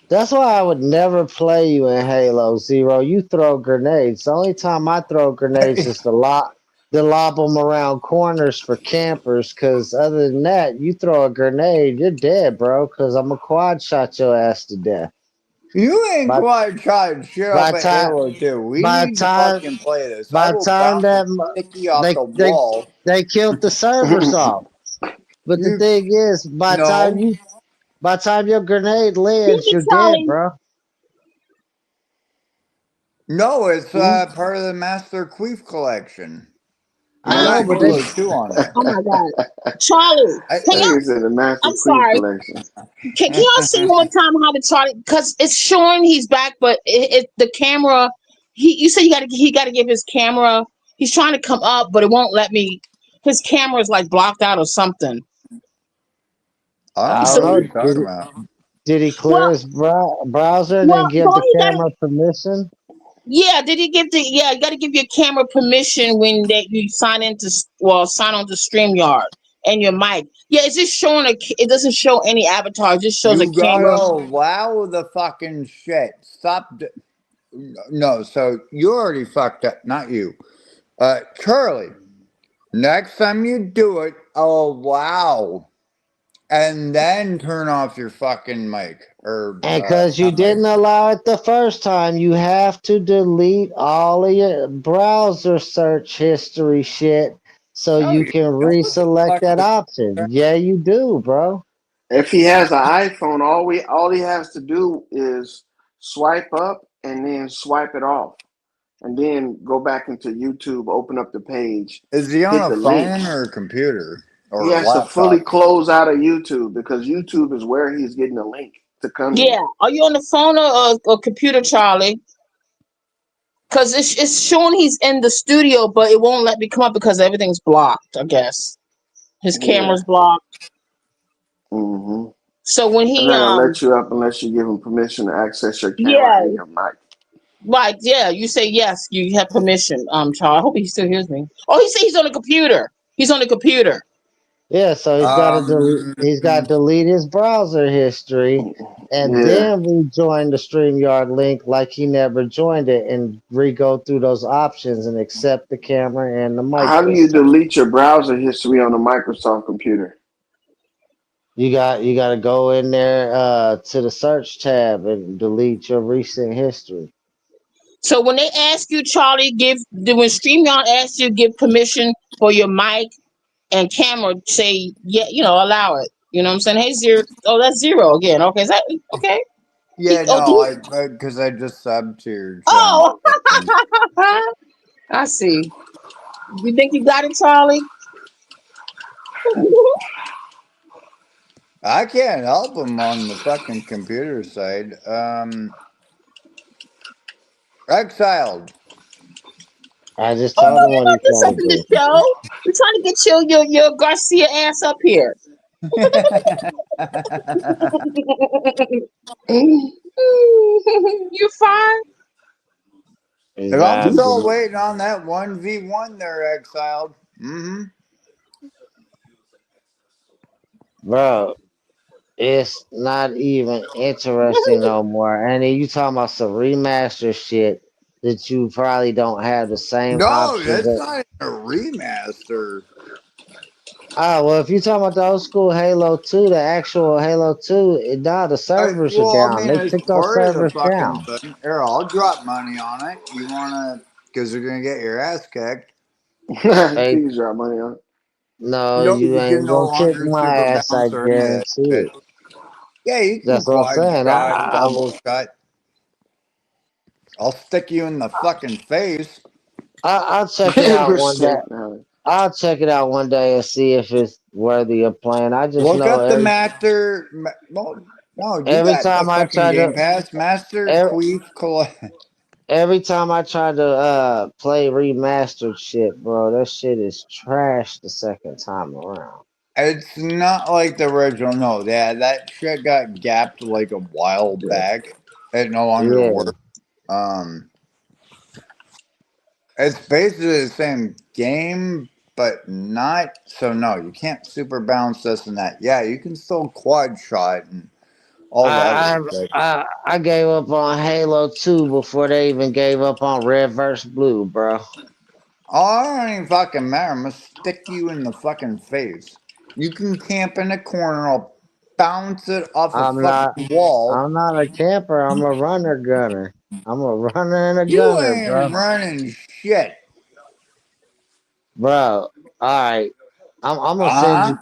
That's why I would never play you in Halo Zero. You throw grenades. The only time I throw grenades is to lob them around corners for campers. Cause other than that, you throw a grenade, you're dead, bro. Cause I'm a quad shot your ass to death. You ain't By quite trying shit by up at time Halo 2. We by need to time fucking play this. I by will time bounce a that sticky off they the they wall. they killed the servers off. But the You thing is, no. by time your grenade Thank lands, you, you're dead, Charlie. bro. No, it's Hmm? part of the Master Queef collection. I You got know, but they Halo 2 on it. Oh my God, Charlie, I, can like you? I said, the Master I'm Queen sorry. collection. Can y'all see one more time how to Charlie? Because it's showing he's back, but the camera. You said he got to give his camera. He's trying to come up, but it won't let me. His camera is like blocked out or something. I I don't So know don't what know. you're talking about. Did he clear well, his browser and then well, give don't the he got to? camera permission? Yeah, did he give the? Yeah, you got to give your camera permission when you sign into sign on to StreamYard and your mic. Yeah, it's just showing It doesn't show any avatar. It just shows a You gotta camera. allow the fucking shit. Stop. No, so you already fucked up. Not you. Charlie, next time you do it, allow. And then turn off your fucking mic. Or, And because you not mic. didn't allow it the first time, you have to delete all of your browser search history shit so No, you you can don't. reselect that option. Yeah, you do, bro. If he has an iPhone, all he has to do is swipe up and then swipe it off, and then go back into YouTube, open up the page, Is he on hit a the link. phone or a computer? He Or a has to fully laptop? close out of YouTube because YouTube is where he's getting the link to come in. Yeah, are you on the phone or computer, Charlie? Because it's showing he's in the studio, but it won't let me come up because everything's blocked. I guess his Yeah. camera's blocked. Mm-hmm. So when It's he not gonna let you up unless you give him permission to access your camera yeah, and your mic. right, yeah, you say yes, you have permission. Charlie, I hope he still hears me. Oh, he said he's on the computer. He's on the computer. Yeah, so he's got to delete his browser history and Yeah. then rejoin the StreamYard link like he never joined it and re-go through those options and accept the camera and the mic How do you this time. delete your browser history on a Microsoft computer? You got to go in there to the search tab and delete your recent history. So when they ask you, Charlie, when StreamYard asks you give permission for your mic and camera, say yeah, allow it. You know what I'm saying? Hey, zero. Oh, that's zero again. Okay, is that okay? Yeah, Oh, no, I because I just subbed to your channel. oh. I see. You think you got it, Charlie? I can't help him on the fucking computer side. Exiled. I just Oh told no, him you're what gonna he's do trying to something to do. show. We're trying to get your Garcia ass up here. You fine? And I'm still Exactly. waiting on that 1v1 there, Exiled. Bro, it's not even interesting no more. And then you talking about some remaster shit that you probably don't have the same No, options that's that. not even a remaster. Ah, well, if you talking about the old school Halo 2, the actual Halo 2, the servers are Well, I down. mean, They it's took those part of the servers fucking down. thing. Here, I'll drop money on it. You wanna? Because you're gonna get your ass kicked. Hey, Please drop money on it. no, No, you you can ain't no gonna kick longer my super ass, I bounce or any of that guarantee shit. it. Yeah, you can That's what I'm quad saying. shot, double shot. I'll stick you in the fucking face. I'll check it out We're one day. sick now. I'll check it out one day and see if it's worthy of playing. I just Look know up the master. Well, no, you every got the time I fucking try Game to Pass. Master every, Queef Collect. every time I try to play remastered shit, bro, that shit is trash the second time around. It's not like the original. No, that shit got gapped like a while back. It no longer Yeah. works. Um, it's basically the same game, but not. So no, you can't super bounce this and that. Yeah, you can still quad shot and all the other I shit. I I gave up on Halo 2 before they even gave up on Red vs. Blue, bro. Oh, I don't even fucking matter. I'm gonna stick you in the fucking face. You can camp in a corner. I'll bounce it off a I'm not fucking wall. I'm not a camper, I'm a runner gunner. I'm a runner and a You gunner, bro. ain't running shit. Bro, alright. I'm gonna send Uh you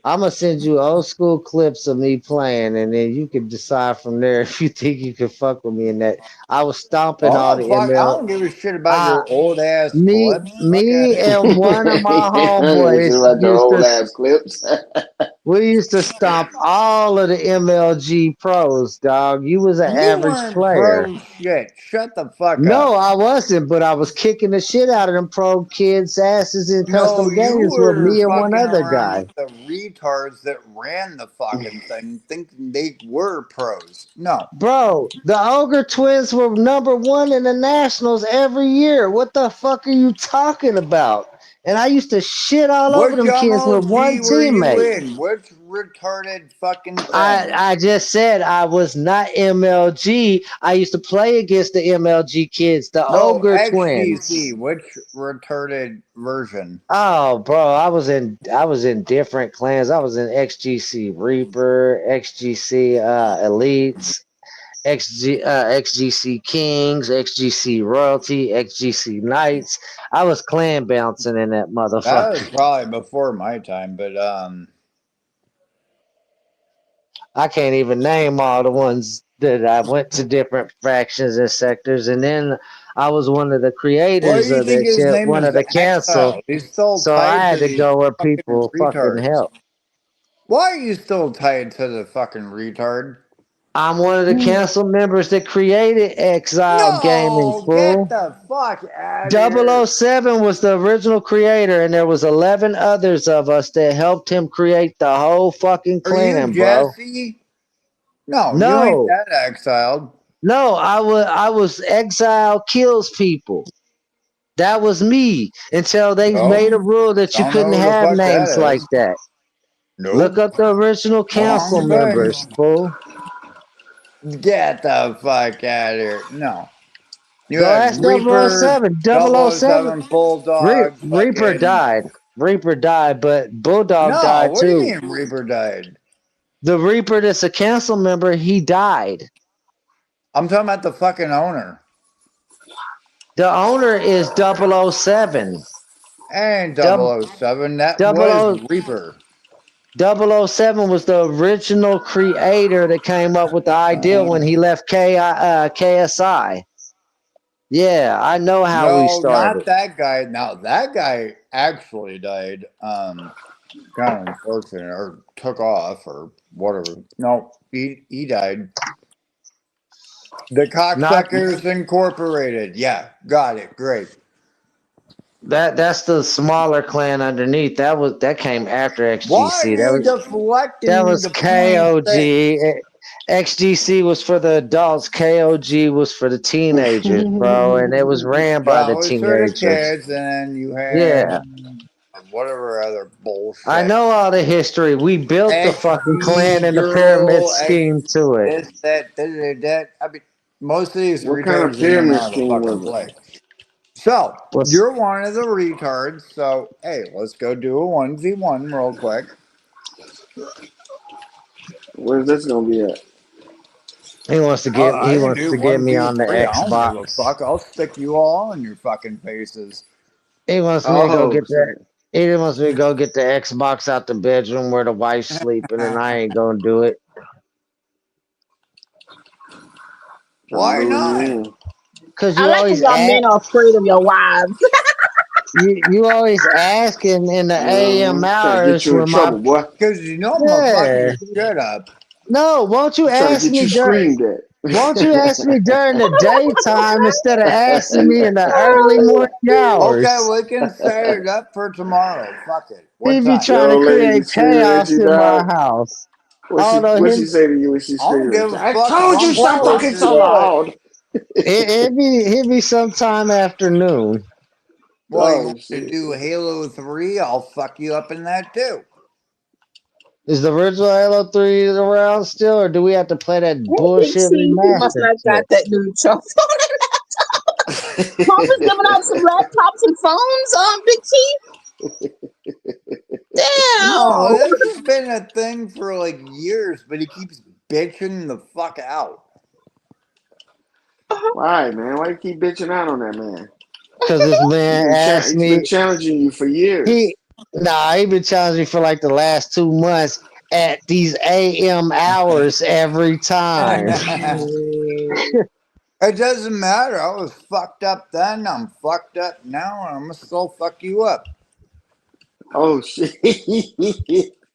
I'm gonna send you old school clips of me playing, and then you can decide from there if you think you can fuck with me in that. I was stomping all oh the fuck! I ML. don't give a shit about I your old ass me clips. Fuck out of me here. and one of my I don't give a shit homeboys about your used old to ass clips. we used to stomp all of the MLG pros, dog. You was an You average weren't player. pro shit. Shut the fuck No, up. I wasn't, but I was kicking the shit out of them pro kids' asses in No, custom you games with were me and one fucking other around guy. with the retards that ran the fucking thing, thinking they were pros. No. Bro, the Ogre Twins were number one in the Nationals every year. What the fuck are you talking about? And I used to shit all over Which them kids with one MLG were you teammate. in? Which retarded fucking I thing? I just said I was not MLG. I used to play against the MLG kids, the No, Ogre XGC. Twins. Which retarded version? Oh, bro, I was in different clans. I was in XGC Reaper, XGC Elites, XGC Kings, XGC Royalty, XGC Knights. I was clan bouncing in that That was motherfucker. probably before my time, but I can't even name all the ones that I went to different factions and sectors, and then I was one of the what creators do you of think that his shit, name one of is? the council. Exile. He's still So I tied had to to these go where fucking people fucking retards. help. Why are you still tied to the fucking retard? I'm one of the council members that created Exile Gaming, No, get fool. the fuck out of Double here. O Seven was the original creator, and there was 11 others of us that helped him create the whole fucking Are you clan, bro. Jesse? No, you ain't No, that exiled. no, I was Exile kills people. That was me until they Nope. made a rule that you Don't know couldn't who the have fuck that names like is. that. Look Nope. up the original council Wrong thing. members, fool. Get the fuck out of here. No. You Go had ask Double O Reaper, Seven. Double Double O O Seven. Seven Bulldog, Reaper fucking. died. Reaper died, but Bulldog No, died what do you too. mean Reaper died? The Reaper that's a council member, he died. I'm talking about the fucking owner. The owner is 007. And Double Double, O Seven. That double was O, Reaper. 007 was the original creator that came up with the idea when he left KSI. Yeah, I know how he No, started. not that guy. Now that guy actually died. Kind of unfortunate, or took off, or whatever. No, he died. The Not Cocksuckers Incorporated. Yeah, got it. Great. that's the smaller clan underneath. That came after Why are XGC. you That deflecting was the point that KOG. XGC was for the adults. KOG was for the teenagers, bro, and it was ran by yeah, the it was for the teenagers. kids, and then you had Yeah, whatever other I bullshit. know all the history. We built the fucking clan XD and the pyramid girl, X scheme to it. this, that. I mean, most of these What kind of retards didn't even pyramid know how to scheme fucking was it? play. So What's you're one of the retards. So hey, let's go do a 1v1 real quick. Where's this gonna be at? he wants to get? He I can wants do to get one, me two, on the three. I don't give a Xbox. fuck. I'll stick you all in your fucking faces. He wants me to go Oh get that. shit. He wants me to go get the Xbox out the bedroom where the wife's sleeping, and I ain't gonna do it. Trying to Why lure you not? in. Cause I you like when always y'all men ask. are afraid of your wives. You always ask in the AM Trying to get hours you in when my trouble, boy. Because you know I'm gonna fuck yeah. your shit up. No, Trying to get you screamed at. won't you ask me during the daytime instead of asking me in the early morning Okay, hours? we can set it up for tomorrow. Fuck it. He What be time? trying Your to old lady be create screaming at chaos you, in my dog. house. What Although what she him, say to you when she I don't screaming at give you? a I fuck if told you I'm stop Oh talking so fucking. shit. loud. it be sometime afternoon. Well, you Oh want to shit. do Halo 3? I'll fuck you up in that too. Is the original Halo 3 around still, or do we have to play that Hey, Big bullshit C, he must remastered not shit? got that new truck. Trump is giving out some laptops and phones, Big C. No, Damn. this has been a thing for like years, but he keeps bitching the fuck out. Why, man? Why you keep bitching out on that man? Because this man asked He's been me, challenging you for years. he he been challenging me for like the last 2 months at these AM hours every time. It doesn't matter. I was fucked up then. I'm fucked up now, and I'm gonna still fuck you up. Oh shit.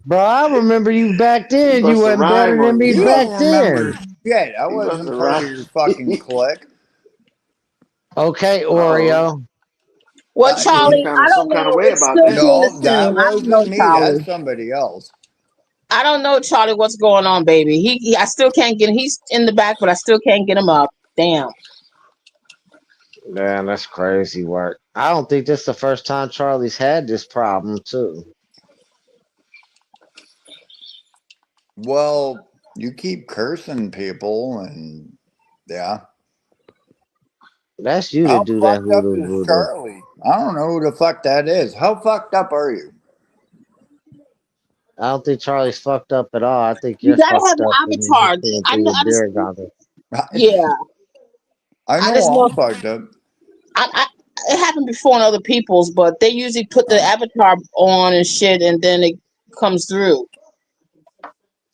Bro, I remember you back He then. You must have wasn't better rhyme than on me You you, back huh? don't then. remember shit. I He must wasn't have part of rhyme. your fucking clique. Okay, Uh-oh. Oreo. Well, I feel Charlie, I some don't kind of know. way It's about still that. being the No, that same. I don't know, wasn't me. That's Charlie. somebody else. I don't know, Charlie, what's going on, baby. I still can't get him. He's in the back, but I still can't get him up. Damn. Man, that's crazy work. I don't think this is the first time Charlie's had this problem, too. Well, you keep cursing people, and yeah. That's you to How do that fucked up hoodoo is voodoo. Charlie? I don't know who the fuck that is. How fucked up are you? I don't think Charlie's fucked up at all. I think You you're gotta have fucked an up and you just avatar. can't I do know. your I just. beer goggles. Yeah. I I know just I'm know. fucked up. I it happened before on other people's, but they usually put the Uh, avatar on and shit, and then it comes through.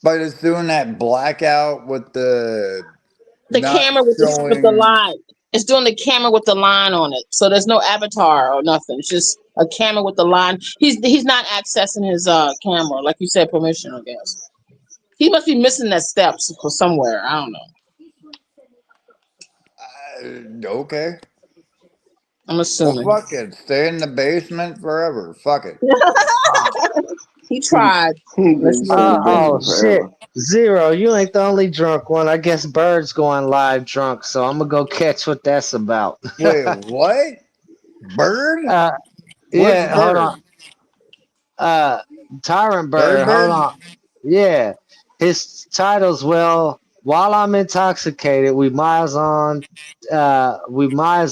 but it's doing that blackout with the The not camera with the showing. line. It's doing the camera with the line on it, so there's no avatar or nothing. It's just a camera with the line. He's not accessing his camera like you said permission. I guess he must be missing that steps for somewhere. I don't know. Okay. I'm Well, assuming fuck it. Stay in the basement forever. Fuck it. he tried. Let's They stay in see. the Oh, basement shit. forever. Zero, you ain't the only drunk one. I guess Bird's going live drunk, so I'm gonna go catch what that's about. Wait, what? Bird? uh, Which yeah, hold on. bird? Uh, Tyrant Bird Bird, hold bird? on. Yeah, his title's While I'm intoxicated, we might as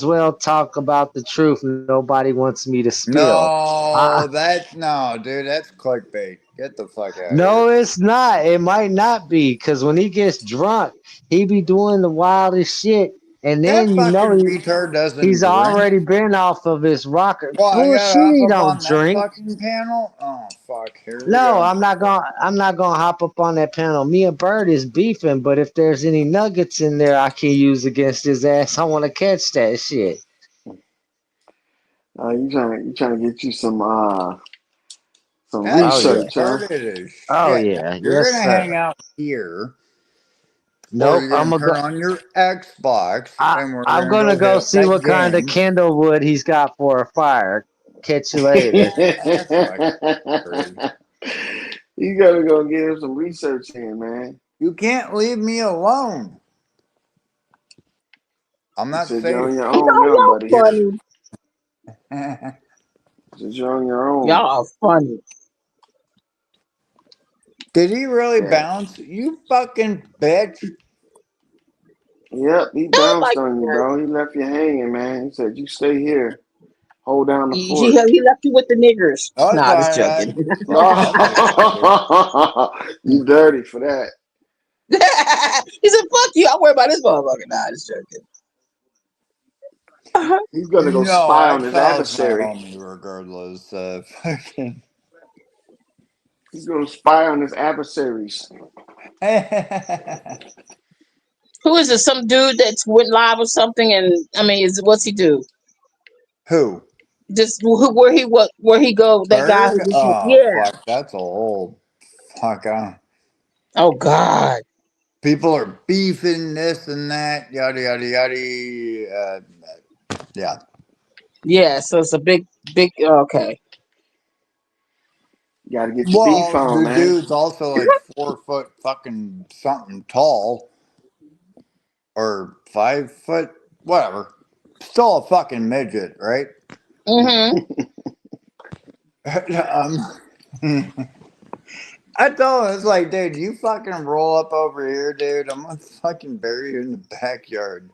well talk about the truth. Nobody wants me to spill. No, that's no, dude. That's clickbait. Get the fuck out of here. No, it's not. It might not be because when he gets drunk, he be doing the wildest shit, and That then fucking retard doesn't he's drink. already been off of his rocker. Well, I got Bullshit, off he up don't on that drink. fucking panel. Oh fuck, here we No, go. I'm not gonna hop up on that panel. Me and Bird is beefing, but if there's any nuggets in there I can use against his ass, I want to catch that shit. You trying to get you some That's Oh yeah. research, huh? retarded as Oh shit. yeah. You're Yes, gonna sir. hang out here, or Nope. you're gonna turn on your Xbox, and we're I'm gonna gonna go go hit see that what kind of game. kindle wood he's got for a fire. Catch you later. That's fucking crazy. You gotta go get him some research in, man. You can't leave me alone. I'm You not said you're on safe. your Y'all, own now, y'all buddy. funny. Said you're on your own. Y'all are funny. Did he really Yeah. bounce? You fucking bitch. Yep, he Oh my bounced on you, god. bro. He left you hanging, man. He said, you stay here. Hold down the He, fort. he left you with the niggers. Oh, it's Nah, just fine. joking. Fuck that bitch, dude. You dirty for that. He said, "Fuck you. I worry about this motherfucker." Nah, just joking. He's gonna go No, spy on his Excel's my adversary. homie regardless. Fucking. He's gonna spy on his adversaries. Who is this? Some dude that's went live or something? And I mean, what's he do? Who? Just where he go? That guy who Bird? just Oh, yeah. fuck. That's a whole. Fuck. Oh God. People are beefing this and that. Yada, yada, yada. Yeah. Yeah. So it's a big. Okay. You gotta get your beef Well, on, the man. dude's also like 4 foot fucking something tall. Or 5 foot. Whatever. Still a fucking midget, right? Mm-hmm. I told him, it's like, dude, you fucking roll up over here, dude. I'm gonna fucking bury you in the backyard.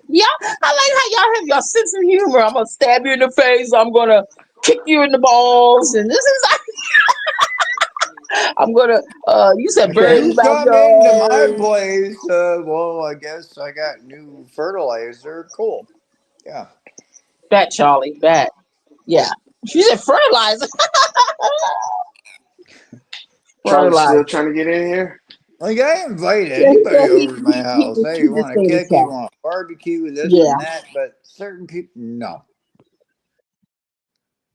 Yeah. I like how y'all have your sense of humor. I'm gonna stab you in the face. I'm gonna kick you in the balls. And this is. I'm gonna. You said bury in the You come into my backyard. place. Well, I guess I got new fertilizer. Cool. Yeah. Bet Charlie. Bet. Yeah. She said fertilizer. Charlie still Fertilizer. trying to get in here? Like, I invite Yeah, he anybody said over to my house. Hey, he you just want to stayed in kick? You chat. want to barbecue? This Yeah. and that. But certain people, no.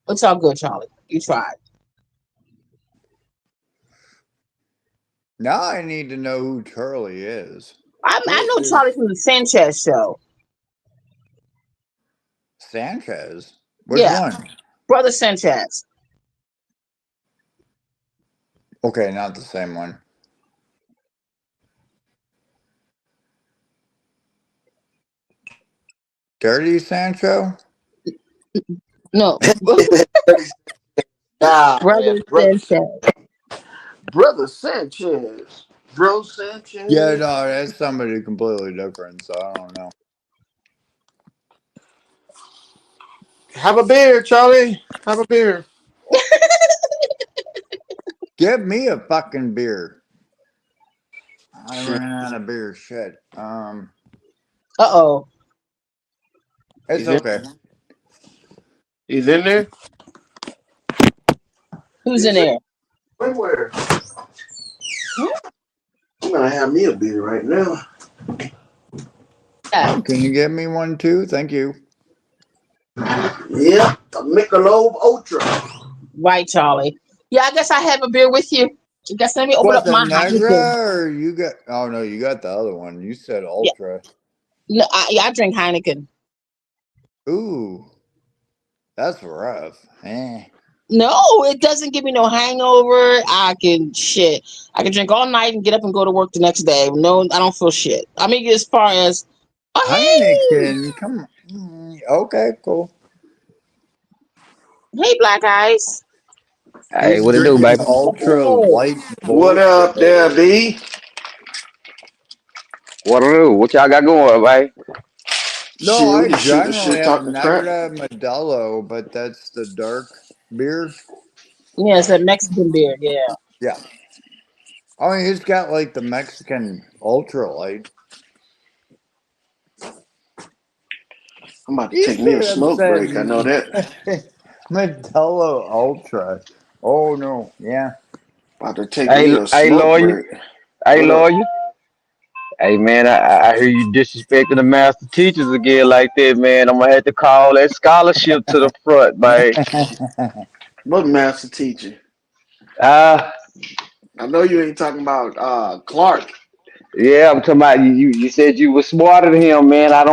It's all good, Charlie. You tried. Now I need to know who Charlie is. I Who know is Charlie from the Sanchez show. Sanchez? Which Yeah. one? Brother Sanchez. Okay, not the same one. Dirty Sancho? No. Nah, man. Brother Sanchez. Brother Sanchez. Bro Yeah, Sanchez. no, that's somebody completely different, so I don't know. Have a beer, Charlie. Have a beer. Give me a fucking beer. I Shit. ran out of beer. Shit. Uh-oh. It's He's in. okay. He's in there. Who's in Is it? there? Where? I'm gonna have me a beer right now. Yeah. Oh, can you get me one too? Thank you. Yep, a Michelob Ultra. Right, Charlie. Yeah, I guess I have a beer with you. I guess let me open What, up the my Heineken. Negra or you got? Oh no, you got the other one. You said Yeah. Ultra. No, I drink Heineken. Ooh, that's rough. No, it doesn't give me no hangover. I can drink all night and get up and go to work the next day. No, I don't feel shit. I mean, as far as hey, Heineken, come on. Okay, cool. hey, Black Eyes. Hey, He's what it do, drinking baby? ultra Hey. light What bullshit. up there, B? What it do? What y'all got going, baby? No, Shit, we I just shooting the generally shit, have talking crap. Negra Modelo, but that's the dark beer. Yeah, it's a Mexican beer. Yeah. Yeah. I mean, he's got like the Mexican ultra light. I'm about to You take me a should have smoke said break. I know that. Modelo Ultra. Oh no, yeah. About to take Hey, me a hey, smoke lawyer. break. Hey, What up? lawyer. Hey, man, I hear you disrespecting the master teachers again like that, man. I'm gonna have to call that scholarship to the front, man. What master teacher? Uh, I know you ain't talking about Clark. yeah, I'm talking about you. You said you were smarter than him, man. I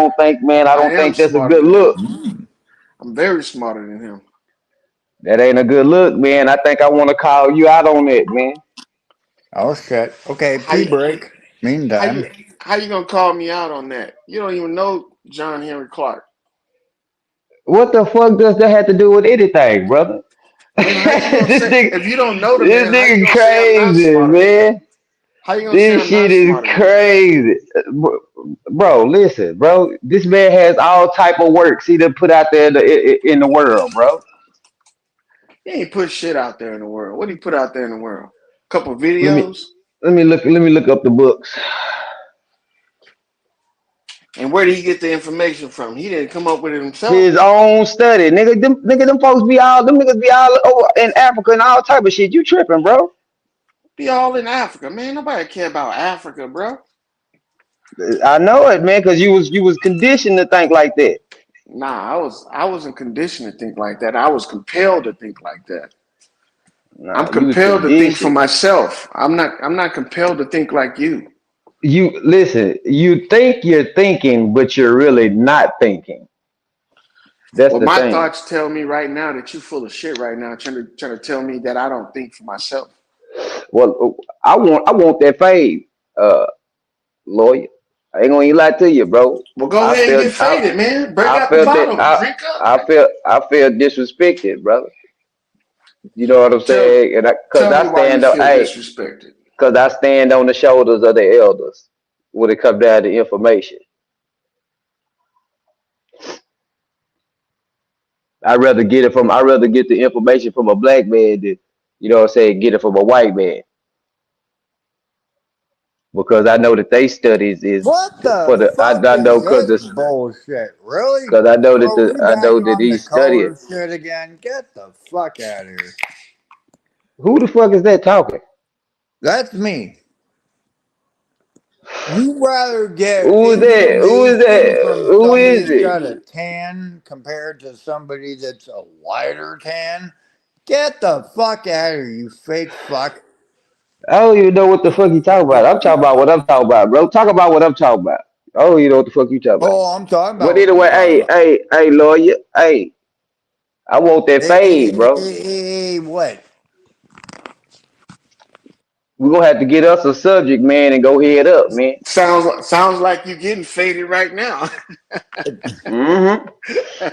I don't am think that's a smarter good than him. look. I'm very smarter than him. That ain't a good look, man. I think I want to call you out on that, man. Oh shit. Okay, How pee you break. how Meantime. you how you gonna call me out on that? You don't even know John Henry Clark. What the fuck does that have to do with anything, brother? Then how you gonna this say nigga, if you don't know the this man? How you nigga gonna say I'm not crazy, smarter than him? man. How you gonna say This I'm not shit is smarter than him? crazy, bro. Listen, bro. This man has all type of works he done put out there in the world, bro. He ain't put shit out there in the world. What he put out there in the world? Couple Let me videos. let me look up the books. And where did he get the information from? He didn't come up with it himself. His own study, them folks be all them niggas be all over in Africa and all type of shit. You tripping, bro? Be all in Africa, man. Nobody care about Africa, bro. I know it, man, because you was conditioned to think like that. Nah, I wasn't conditioned to think like that. I was compelled to think like that. I'm Nah, you was compelled to think for conditioned. myself. I'm not compelled to think like you. You listen. You think you're thinking, but you're really not thinking. That's Well, the my thing. thoughts tell me right now that you full of shit right now, trying to tell me that I don't think for myself. Well, I want that fade, uh, lawyer. I ain't gonna even lie to you, bro. Well, go I ahead and felt get faded, man. Break I out the felt that bottle. Drink up. I felt disrespected, brother. You know what I'm Tell saying? And cause tell I me why you stand up, feel hey, disrespected. cause I stand on the shoulders of the elders when it comes down to information. I'd rather get the information from a black man than, you know what I'm saying, get it from a white man. Because I know that they studies is What the for the fuck I is know this bullshit? Really? cause I know that Are we I back know that on the these studies. color shit again? Get the fuck out of here. Who the fuck is that talking? That's me. You rather get Who is that? Who is information that? from Who somebody is that's it? got a tan compared to somebody that's a lighter tan? Get the fuck out of here, you fake fuck. I don't even know what the fuck you talking about. I'm talking about what I'm talking about, bro. Talk about what I'm talking about. I don't even know what the fuck you talking about. Oh, I'm talking But about what you're anyway, talking about. hey, lawyer, hey, I want that fade, bro. What? We're gonna have to get us a subject, man, and go head up, man. Sounds like you getting faded right now. Mm-hmm.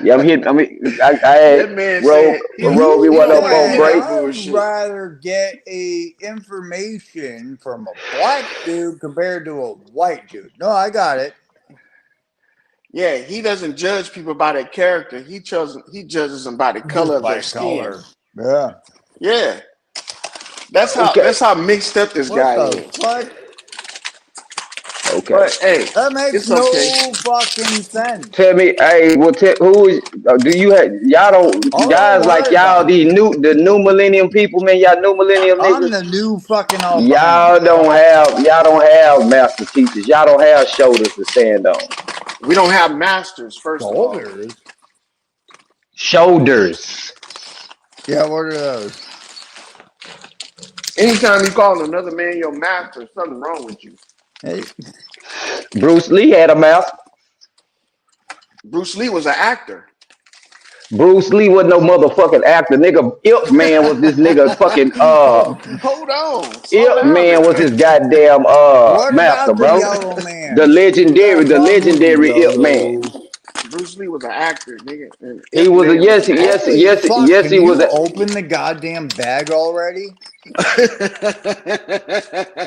Yeah, I'm hitting. I mean, I had That man roll said roll me You he one don't up want to on hear said break. that I'd bullshit. rather get information from a black dude compared to a white dude. No, I got it. Yeah, he doesn't judge people by their character. He judges them by the color Just of their by skin. color. Yeah. Yeah, that's how Okay, that's how mixed up this What guy the is. fuck? okay. But hey, That makes it's okay. no fucking sense. Tell me, hey, who is? Do you have y'all don't Oh, don't guys like worry y'all about it. the new millennium people, man? Y'all new millennium I'm niggas. the new fucking albino. Y'all don't have master teachers. Y'all don't have shoulders to stand on. We don't have masters, first of all. Shoulders? Shoulders. Yeah, what are those? Anytime you call another man your master, something wrong with you. Hey, Bruce Lee had a master. Bruce Lee was an actor. Bruce Lee wasn't no motherfucking actor. Nigga, Ip Man was this nigga fucking Hold on, slow Ip down Man was there. his goddamn what master, about the bro. yellow The man? legendary, That's the our movie, legendary Ip Man. YOLO. Bruce Lee was an actor, nigga, and He Ip was a Man was yes, an yes, actor. Holy yes, fuck, yes. can He was you a. open the goddamn bag already?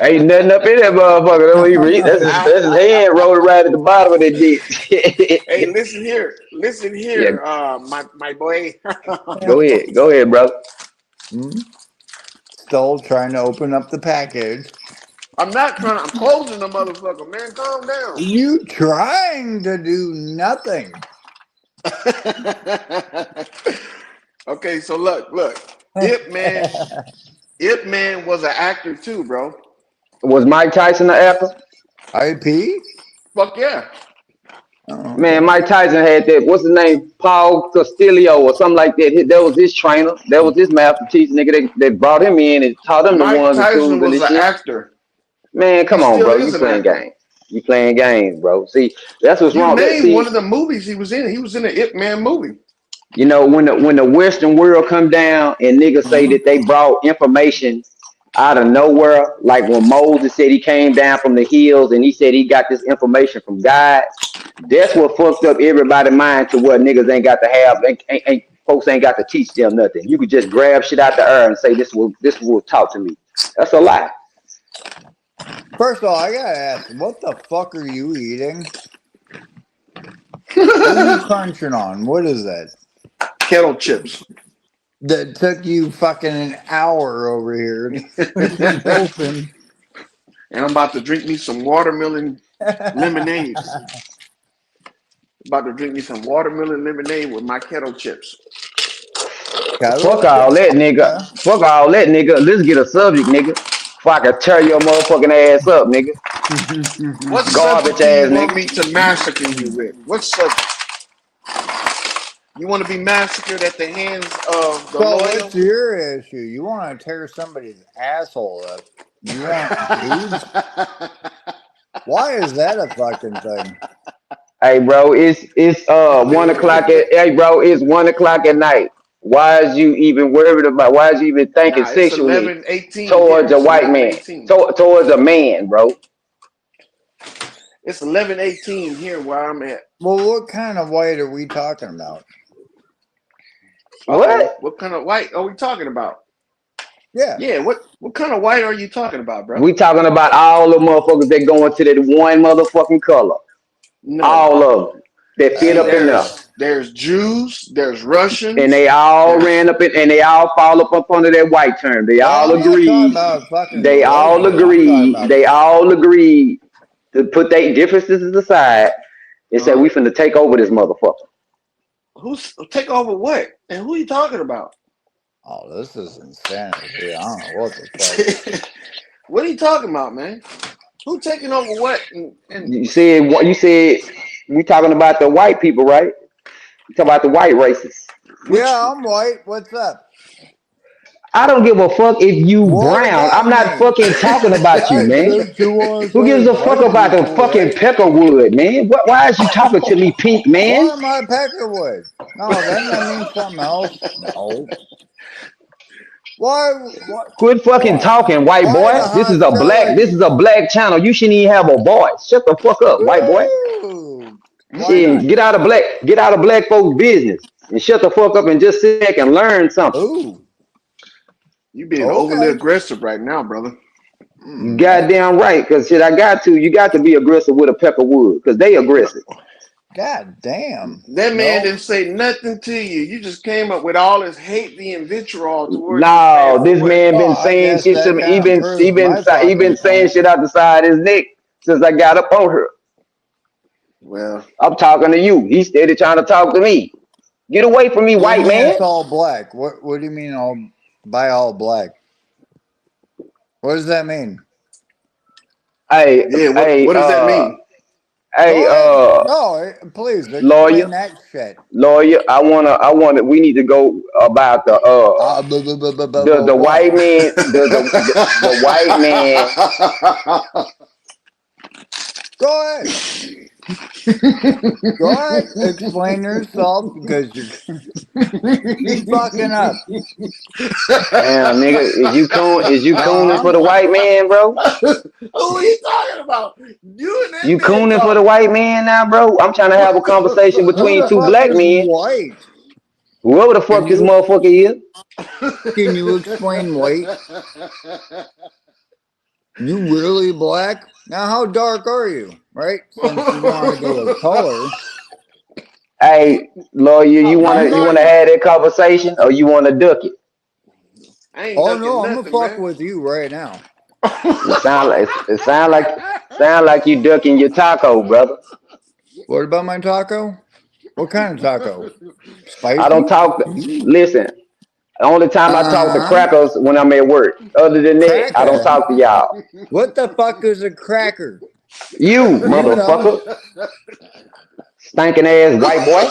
Ain't nothing up in that motherfucker. Don't even read. That's his hand rolling right at the bottom of that Hey, dick. listen Yeah, here, my boy. go ahead, brother. Hmm? Still trying to open up the package. I'm not trying. I'm closing the motherfucker, man. Calm down. You trying to do nothing. Okay, so look. Ip Man, Ip Man was an actor too, bro. Was Mike Tyson the actor? IP? Fuck yeah. Oh, Man, okay. Mike Tyson had that. What's his name? Paul Castillo or something like that. That was his trainer. That was his master teacher. Nigga, they brought him in and taught him the Mike ones and Tyson twos and was this an shit. actor. Man, He come on, still bro. is You an playing actor. games. You playing games, bro. See, that's what's You wrong. That name one see, of the movies he was in. He was in the Ip Man movie. you know, when the Western world come down and niggas say Uh-huh. that they brought information out of nowhere, like when Moses said he came down from the hills and he said he got this information from God. That's what fucked up everybody's mind to where niggas ain't got to have, folks ain't got to teach them nothing. You could just grab shit out the air and say this will talk to me. That's a lie. First of all, I gotta ask, what the fuck are you eating? What are you crunching on? What is that? Kettle chips. That took you fucking an hour over here to freaking open. And I'm about to drink me some watermelon lemonade. About to drink me some watermelon lemonade with my kettle chips. Fuck Kettle all chips? that, nigga. Okay. Fuck all that, nigga. Let's get a subject, nigga. Before I can tear your motherfucking ass up, nigga. What subject Garbage do you ass, want nigga. me to massacre you with? What subject? You want to be massacred at the hands of the So what's loyal? your issue? You want to tear somebody's asshole up? You want dudes? Why is that a fucking thing? Hey, bro, it's 1 o'clock at. Hey, bro, it's 1 o'clock at night. Why is you even worried about? Why is you even thinking Nah, it's sexually 11:18 here. towards a It's white man? 11:18. Towards a man, bro. It's 11:18 here where I'm at. Well, what kind of white are we talking about? Uh-oh. What? What kind of white are we talking about? Yeah. Yeah, what kind of white are you talking about, bro? We talking about all the motherfuckers that go into that one motherfucking color. No. All of them that fit See, up in there, there's Jews, there's and Russians, they all there's ran up in, and they all fall up under that white term. They Well, all I'm not talking agreed. about fucking the They white all dude. I'm talking agreed. about They all agreed to put their differences aside and say uh-huh. we finna take over this motherfucker. Who's take over what? And who are you talking about? oh, this is insanity. I don't know what the fuck. What are you talking about, man? Who taking over what? And You said we talking about the white people, right? You talking about the white races. which Yeah, I'm white. What's up? I don't give a fuck if you What does brown. I'm that not mean? fucking talking about you, Hey, man. since you want to Who gives say a fuck white about the people, fucking right? peckerwood, man? Why is you talking to me, pink Why man? am I Peckerwood? No, doesn't that mean something else? No. Why? What? Quit fucking Why? talking, white Why the boy. This is a black. This hostility? is a black channel. You shouldn't even have a voice. Shut the fuck up, white boy. Ooh, why Shit, not? get out of black folks' business and shut the fuck up and just sit back and learn something. Ooh, you being overly okay. aggressive right now, brother. You Mm, goddamn right, cause shit, you got to be aggressive with a peckerwood, cause they No, aggressive. God damn. that man No. didn't say nothing to you. You just came up with all this hate and vitriol towards this man No, for this what? man Well, been I saying guess shit to that me. kind of proves my He been fucking saying point. shit out the side of his neck since I got up on her. Well, I'm talking to you. He steady trying to talk to me. Get away from me, What do you white mean man. it's all black? What do you mean all black? What does that mean? Hey, yeah, hey, what does that mean? hey, Go ahead. No, please lawyer, explain that shit. lawyer. I wanna. We need to go about the What? white man, the white man. Go ahead. Go ahead. Explain yourself because you keep fucking up. Damn, nigga, is you cooning Uh for huh. the white man, bro? Who are you talking about? You and that You man cooning for the talking. white man now, bro? I'm trying to have a conversation Who between the two fuck black is men. white? Whoever the Can fuck this you motherfucker is. can you explain white? You really black? Now, how dark are you? Right? Since you want to go with color, Hey, lawyer, you How wanna hmm you dark wanna you? have that conversation or you wanna duck it? I ain't Oh no, ducking I'm gonna nothing, fuck man. with you right now. It sound like you ducking your taco, brother. What about my taco? What kind of taco? I don't Spicy? talk. Ooh. Listen, The only time I talk to Uh-huh. crackers when I'm at work. Other than that, I don't Cracker. talk to y'all. What the fuck is a cracker? You You know. motherfucker, stinking ass white boy.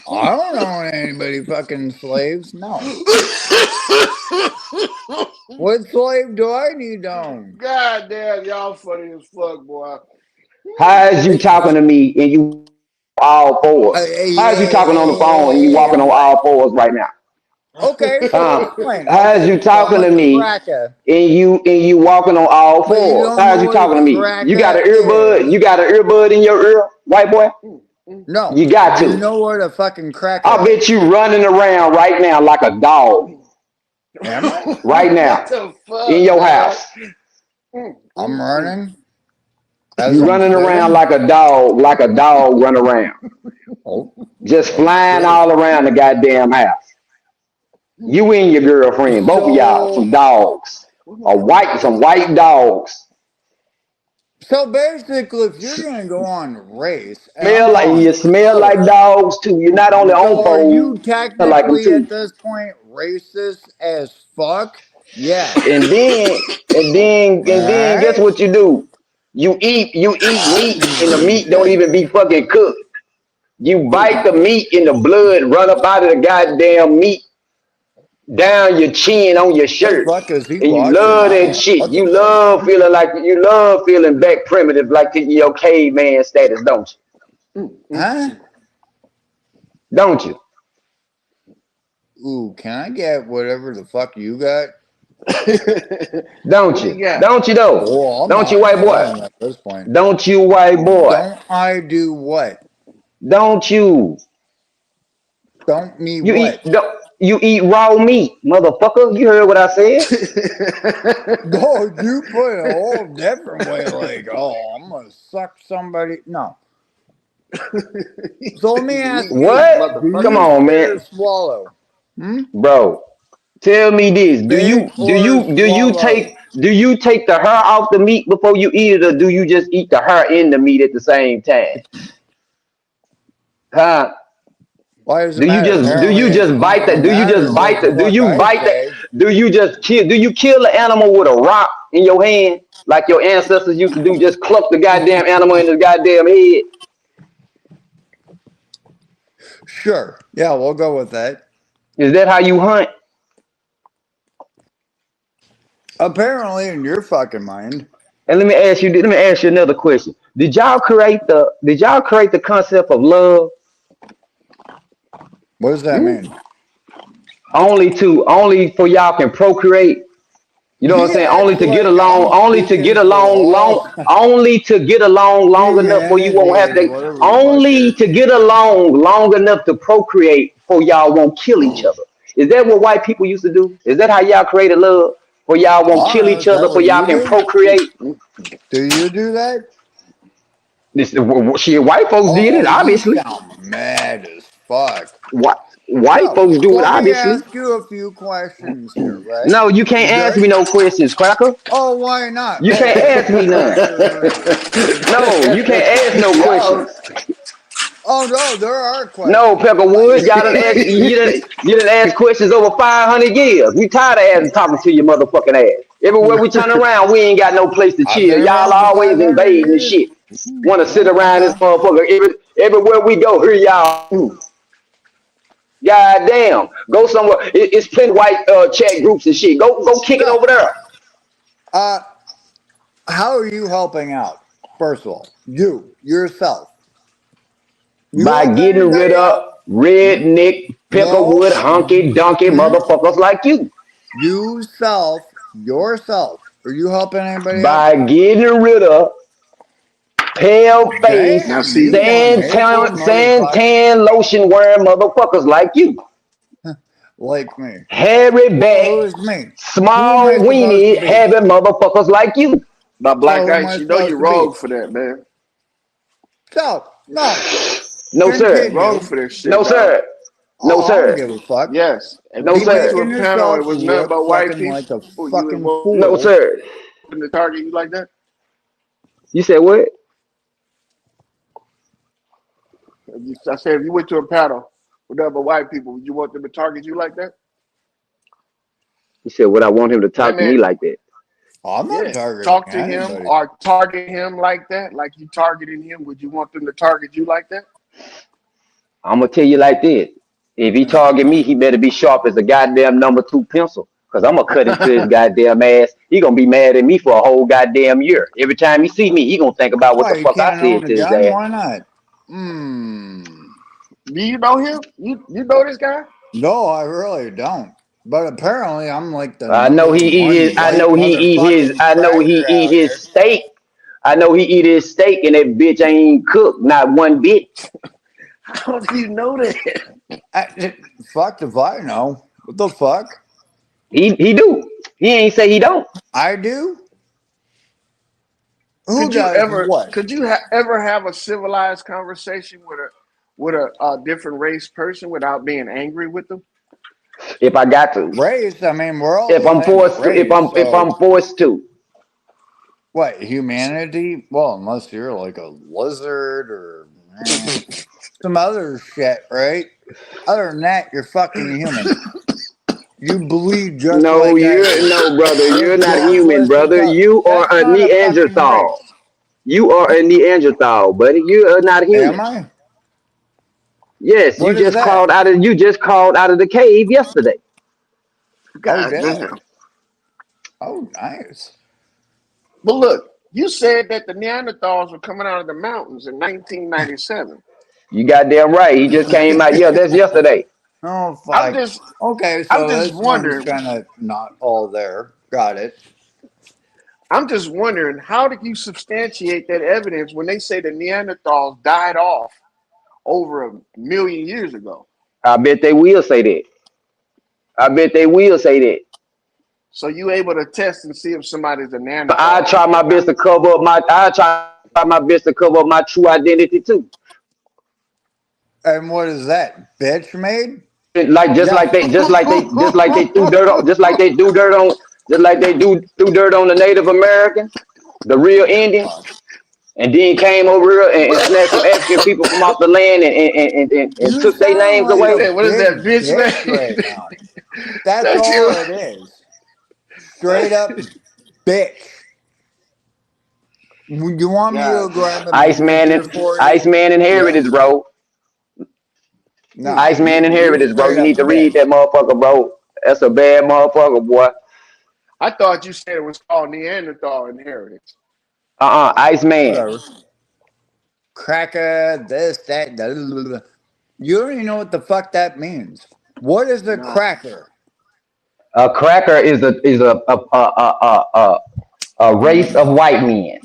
I don't know anybody fucking slaves. No. What slave do I need to own? God damn, y'all funny as fuck, boy. How is you talking to me and you all fours? How is you talking on the phone and you walking on What? all fours right now? Okay, so explain. How is Okay, you so I'm talking a to me cracker. and you walking on all But you fours? don't How know is you what a talking to me? You got cracker an earbud? is? You got an earbud in your ear, white boy? No. You got Do you to. know what a fucking I cracker bet is? you running around right now like a dog Am I? right What now the in fuck, your dog? house. I'm running as You I'm running around sitting. like a dog run around, Oh, just oh flying shit. all around the goddamn house. You and your girlfriend, both of y'all, So some dogs, some white dogs. so basically if you're gonna go on race and I'm Smell like you calling smell like color, dogs too. You're not only on so are pole, you you smell like them technically too. at this point racist as fuck? Yes. And then and then guess Alright? what you do? You eat meat and the meat don't even be fucking cooked. You bite the meat and the blood run up out of the goddamn meat down your chin on your The shirt. fuck is he And you watching love that now? shit. What the You fuck? love feeling back primitive like your caveman status, don't you? Huh? Don't you? Ooh, can I get whatever the fuck you got? Don't What he you? got? Don't you though? Oh, I'm Don't you, not white boy? knowing at this point. Don't you, white boy? Don't I do what? Don't you? Don't me You eat what? don't you eat raw meat, motherfucker? You heard what I said? No, you put it a whole different way. Like, oh, I'm gonna suck somebody. No. So let me You ask eat meat, you: What? do Come motherfucker. you on, spit or man, swallow? Hmm? bro. Tell me this: Spit or swallow? do you take the hair off the meat before you eat it, or do you just eat the hair in the meat at the same time? Huh? Why does it matter? Do Apparently, you it just bite fucking that? Do you just matters what bite the the? Do fuck you I bite that? say. Do you kill the animal with a rock in your hand like your ancestors used to do? Just cluck the goddamn animal in the goddamn head. Sure. Yeah, we'll go with that. Is that how you hunt? Apparently, in your fucking mind. And let me ask you another question. Did y'all create the concept of love What does that mean? only for y'all can procreate? You know what I'm You saying? act like I'm speaking for all Only to get along long enough for you won't have humanity or to, whatever the fuck only it to get along long enough to procreate for y'all won't kill each is. other. Is that what white people used to do? Is that how y'all created love? For y'all won't I don't kill know. each Is that other, for what y'all you can do? procreate? Do you do that? This shit, white folks did Oh, it, you obviously. sound mad as fuck. White So, folks do it, let me obviously. ask you a few questions here, right? No, you can't You ask good? me no questions, cracker. Oh, why not? You Oh, can't okay. ask me none. No, you can't ask no Yo, questions. Oh, no, there are No, questions. Like, Peckerwood, y'all done ask explain. you done ask questions over 500 years. We tired of asking talking to your motherfucking ass. Everywhere we turn around, we ain't got no place to I've chill. been Y'all around for always 500 invading the years. shit. Want to sit Oh, around this okay. motherfucker everywhere we go. Here y'all. God damn. Go somewhere. It's plenty white chat groups and shit. Go kick it So, over there. uh, how are you helping out? First of all, yourself. You By help getting rid anybody of out? Hmm? redneck, peckerwood, No. honky donkey Hmm? motherfuckers like you. Yourself. Are you helping anybody out? By getting rid of pale face, now Damn, see, you one hateful motherfucker. tan lotion wearing motherfuckers like you. Like me. Hairy Well, back, who is me? Who am I small supposed to weenie be? having motherfuckers like you. by So Black who am Ice, I you know supposed you're to be? wrong for that, man. So, no. No You sir. wrong Continue. for that No shit, dog. sir. No Oh, I don't sir. give a fuck. Yes. If No you Keep went to sir. a making panel and yourself it was nothing look but white fucking people, like a you would fucking walk No fool. sir. in the target, you like that? You said what? I said, if you went to a panel with nothing but white people, would you want them to target you like that? He said, "Would I want him to That talk to man, me like that?" I'm not yeah, targeting talk to him anybody. or target him like that, like you targeting him. Would you want them to target you like that? I'm gonna tell you like this: if he target me, he better be sharp as a goddamn number 2 pencil. Cause I'm gonna cut into his goddamn ass. He gonna be mad at me for a whole goddamn year. Every time he see me, he gonna think about what Why the you fuck I can't said hold a to his gun? ass. Why not? Hmm. Do you know him? You know this guy? No, I really don't. But apparently, I'm like the I know number he eat his. one white motherfucking I know he cracker eat out his here. steak. I know he eat his steak, and that bitch ain't cooked not one bit. How do you know that? Fuck if I know. What the fuck? He do. He ain't say he don't. I do? Who Could you does ever what? ever have a civilized conversation with a different race person without being angry with them? If I got to, Race? I mean, we're all if the I'm same forced to, race, if so I'm forced to. what? Humanity? Well, unless you're like a lizard or some other shit, right? Other than that, you're fucking human. You bleed just No, like I you're do. no brother. You're not human, Regardless of brother. color. You are That's a not a fucking Neanderthal. race. You are a Neanderthal, buddy. You are not Am human. I? Yes, What is that? you just crawled out of the cave yesterday. Oh, God did I? damn. Oh, nice. But look, you said that the Neanderthals were coming out of the mountains in 1997. You goddamn right. He just came out. Yeah, that's yesterday. Oh, I'm fuck. just Okay, I'm so just this one's wondering. kind of not all there. Got it. I'm just wondering, how did you substantiate that evidence when they say the Neanderthals died off over a million years ago? I bet they will say that. I bet they will say that. So you able to test and see if somebody's a I Neanderthal try my or not? best to cover up my. I try my best to cover up my true identity too. And what is that? Bitch made? Like Yeah. just like they threw dirt on, just like they do dirt on, just like they do threw dirt on the Native Americans, the real Indians, Fuck. and then came over here and snatched some African people from off the land and You took their sound names He like away. a said, "What is that big bitch bitch right name?" now. That's That's all you. it is. Straight up bitch. You want me to God grab a Iceman miniature and for you? Iceman Yeah. inheritance, bro. Nah, Iceman you inheritance, bro. straight You up need to read bitch. that motherfucker, bro. That's a bad motherfucker, boy. I thought you said it was called Neanderthal inheritance. Iceman. Whatever. Cracker, this, that, blah, blah, blah. You don't even know what the fuck that means. What is a No, cracker? A cracker is a race of white men.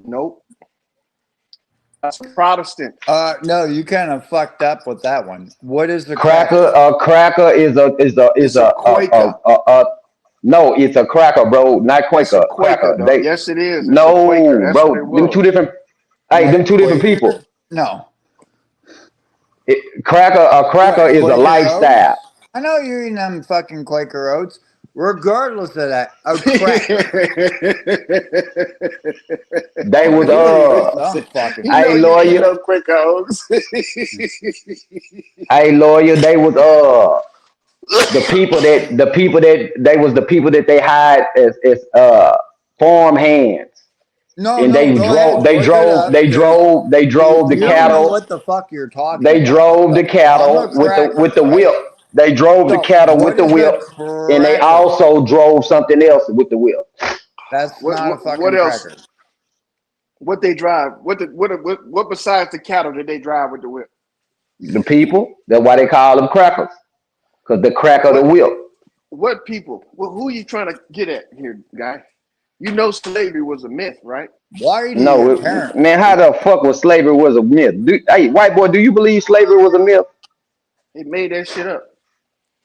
nope. That's Protestant. No, you kind of fucked up with that one. What is a Cracker, cracker? a cracker is It's a Quaker. no, it's a cracker, bro, not That's a Quaker. Quaker, Cracker. though. They Yes, it is. It's a Quaker. no, That's what it bro. Them two was. different. Hey, them Like two different people. Quaker? No. A cracker What, is a Quaker lifestyle. oats? I know you're eating them fucking Quaker oats. Regardless of that, a cracker. They Oh, was you eat some fucking You hey know shit. you eat lawyer, them quick oats. hey lawyer. They was the people that they was the people that they hired as farm hands, No, and no, go ahead. Look it up because they drove the you don't know cattle. what the fuck you're talking They about. drove the So I'm a cattle cracker, with the whip. right? They drove the So cattle with what the is whip, a and they cracker? also drove something else with the whip. That's what not a what what fucking else? cracker. What they drive? What besides the cattle did they drive with the whip? The people, that's why they call them crackers, because the crack of the What whip. what people? Who are you trying to get at here, guy? You know slavery was a myth, right? Whitey, No, man, how apparently. the fuck was slavery was a myth? Hey, white boy, do you believe slavery was a myth? They made that shit up.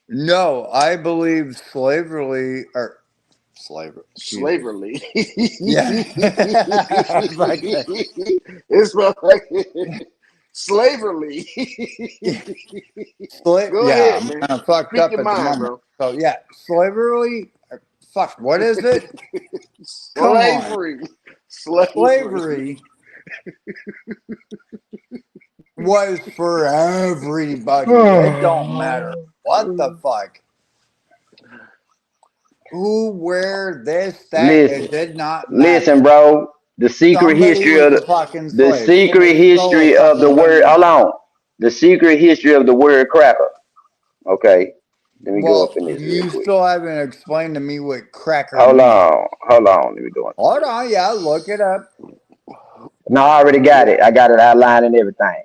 No, I believe slavery or slavery. Jesus. Slavery. Yeah. Fuck that. It's like slavery. Go Yeah, ahead, I'm man. kind of fucked Speak up your at the mind, moment. bro. So yeah, slavery. Fuck, what is it? Come on, Slavery. Slavery. slavery was for everybody. It don't matter what the fuck. who, where, this, that. It Listen, did not listen, matter. bro. Somebody was a fucking The slave. secret Somebody stole a history of the fucking word. lemon. Hold on. The secret history of the word cracker. Okay, let me go up Well, in this real you quick. still haven't explained to me what cracker Hold means. on, hold on. Let me go into Hold this. on, yeah, look it up. No, I already got it. I got it outlined and everything.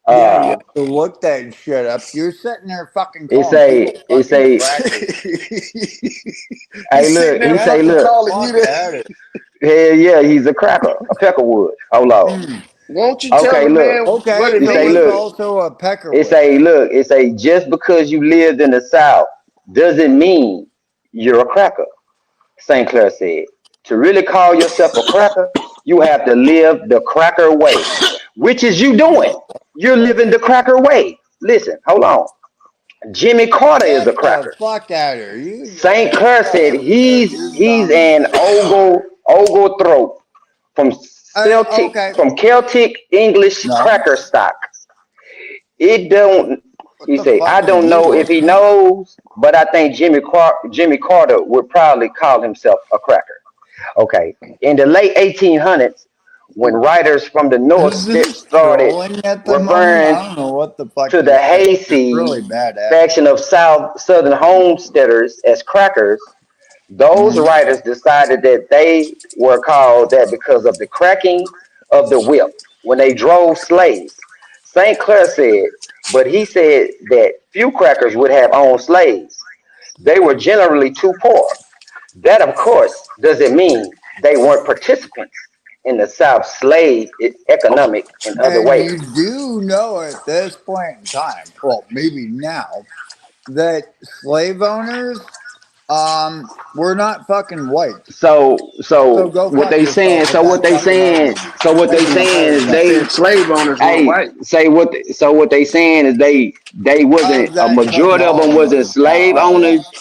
Yeah, you Uh, have to look that shit up. You're sitting there fucking it calling people say, it fucking say, crackers. hey, He's sitting look, there he Get say, fucking the look, calling you fuck that. out of hell yeah, he's a cracker, a peckerwood. Hold on. here. Won't you tell Okay, the look, man what Okay, it it so say, it's means? look, also a it peckerwood say, then. look, it say, just because you lived in the South doesn't mean you're a cracker. St. Clair said, to really call yourself a cracker, you have to live the cracker way, which is you doing. You're living the cracker way. Listen, hold on. Jimmy Carter is a Get the cracker. fuck out of here. You St. Clair said whatever, you're he's dumb as an fuck. ogothrope from Okay. Celtic English No. cracker stock. It don't. What He the say, I fuck are don't you know if he looking up? knows, but I think Jimmy Carter would probably call himself a cracker. Okay. In the late 1800s, when writers from the North Is this started trolling at the moment? referring I don't know what the fuck to you're the saying. You're hayseed really bad at it. faction of Southern homesteaders as crackers, those Mhm. writers decided that they were called that because of the cracking of the whip when they drove slaves. St. Clair said, but he said that few crackers would have owned slaves. They were generally too poor. That, of course, doesn't mean they weren't participants in the South's slave economic and other And you ways. do know at this point in time, well, maybe now, that slave owners were not fucking white. So go fuck yourself with that fucking argument. What they Thank you saying very is He much. said slave owners weren't hey, white. what they saying is they wasn't, Of a that majority of them wasn't conglomerate, slave yeah. owners,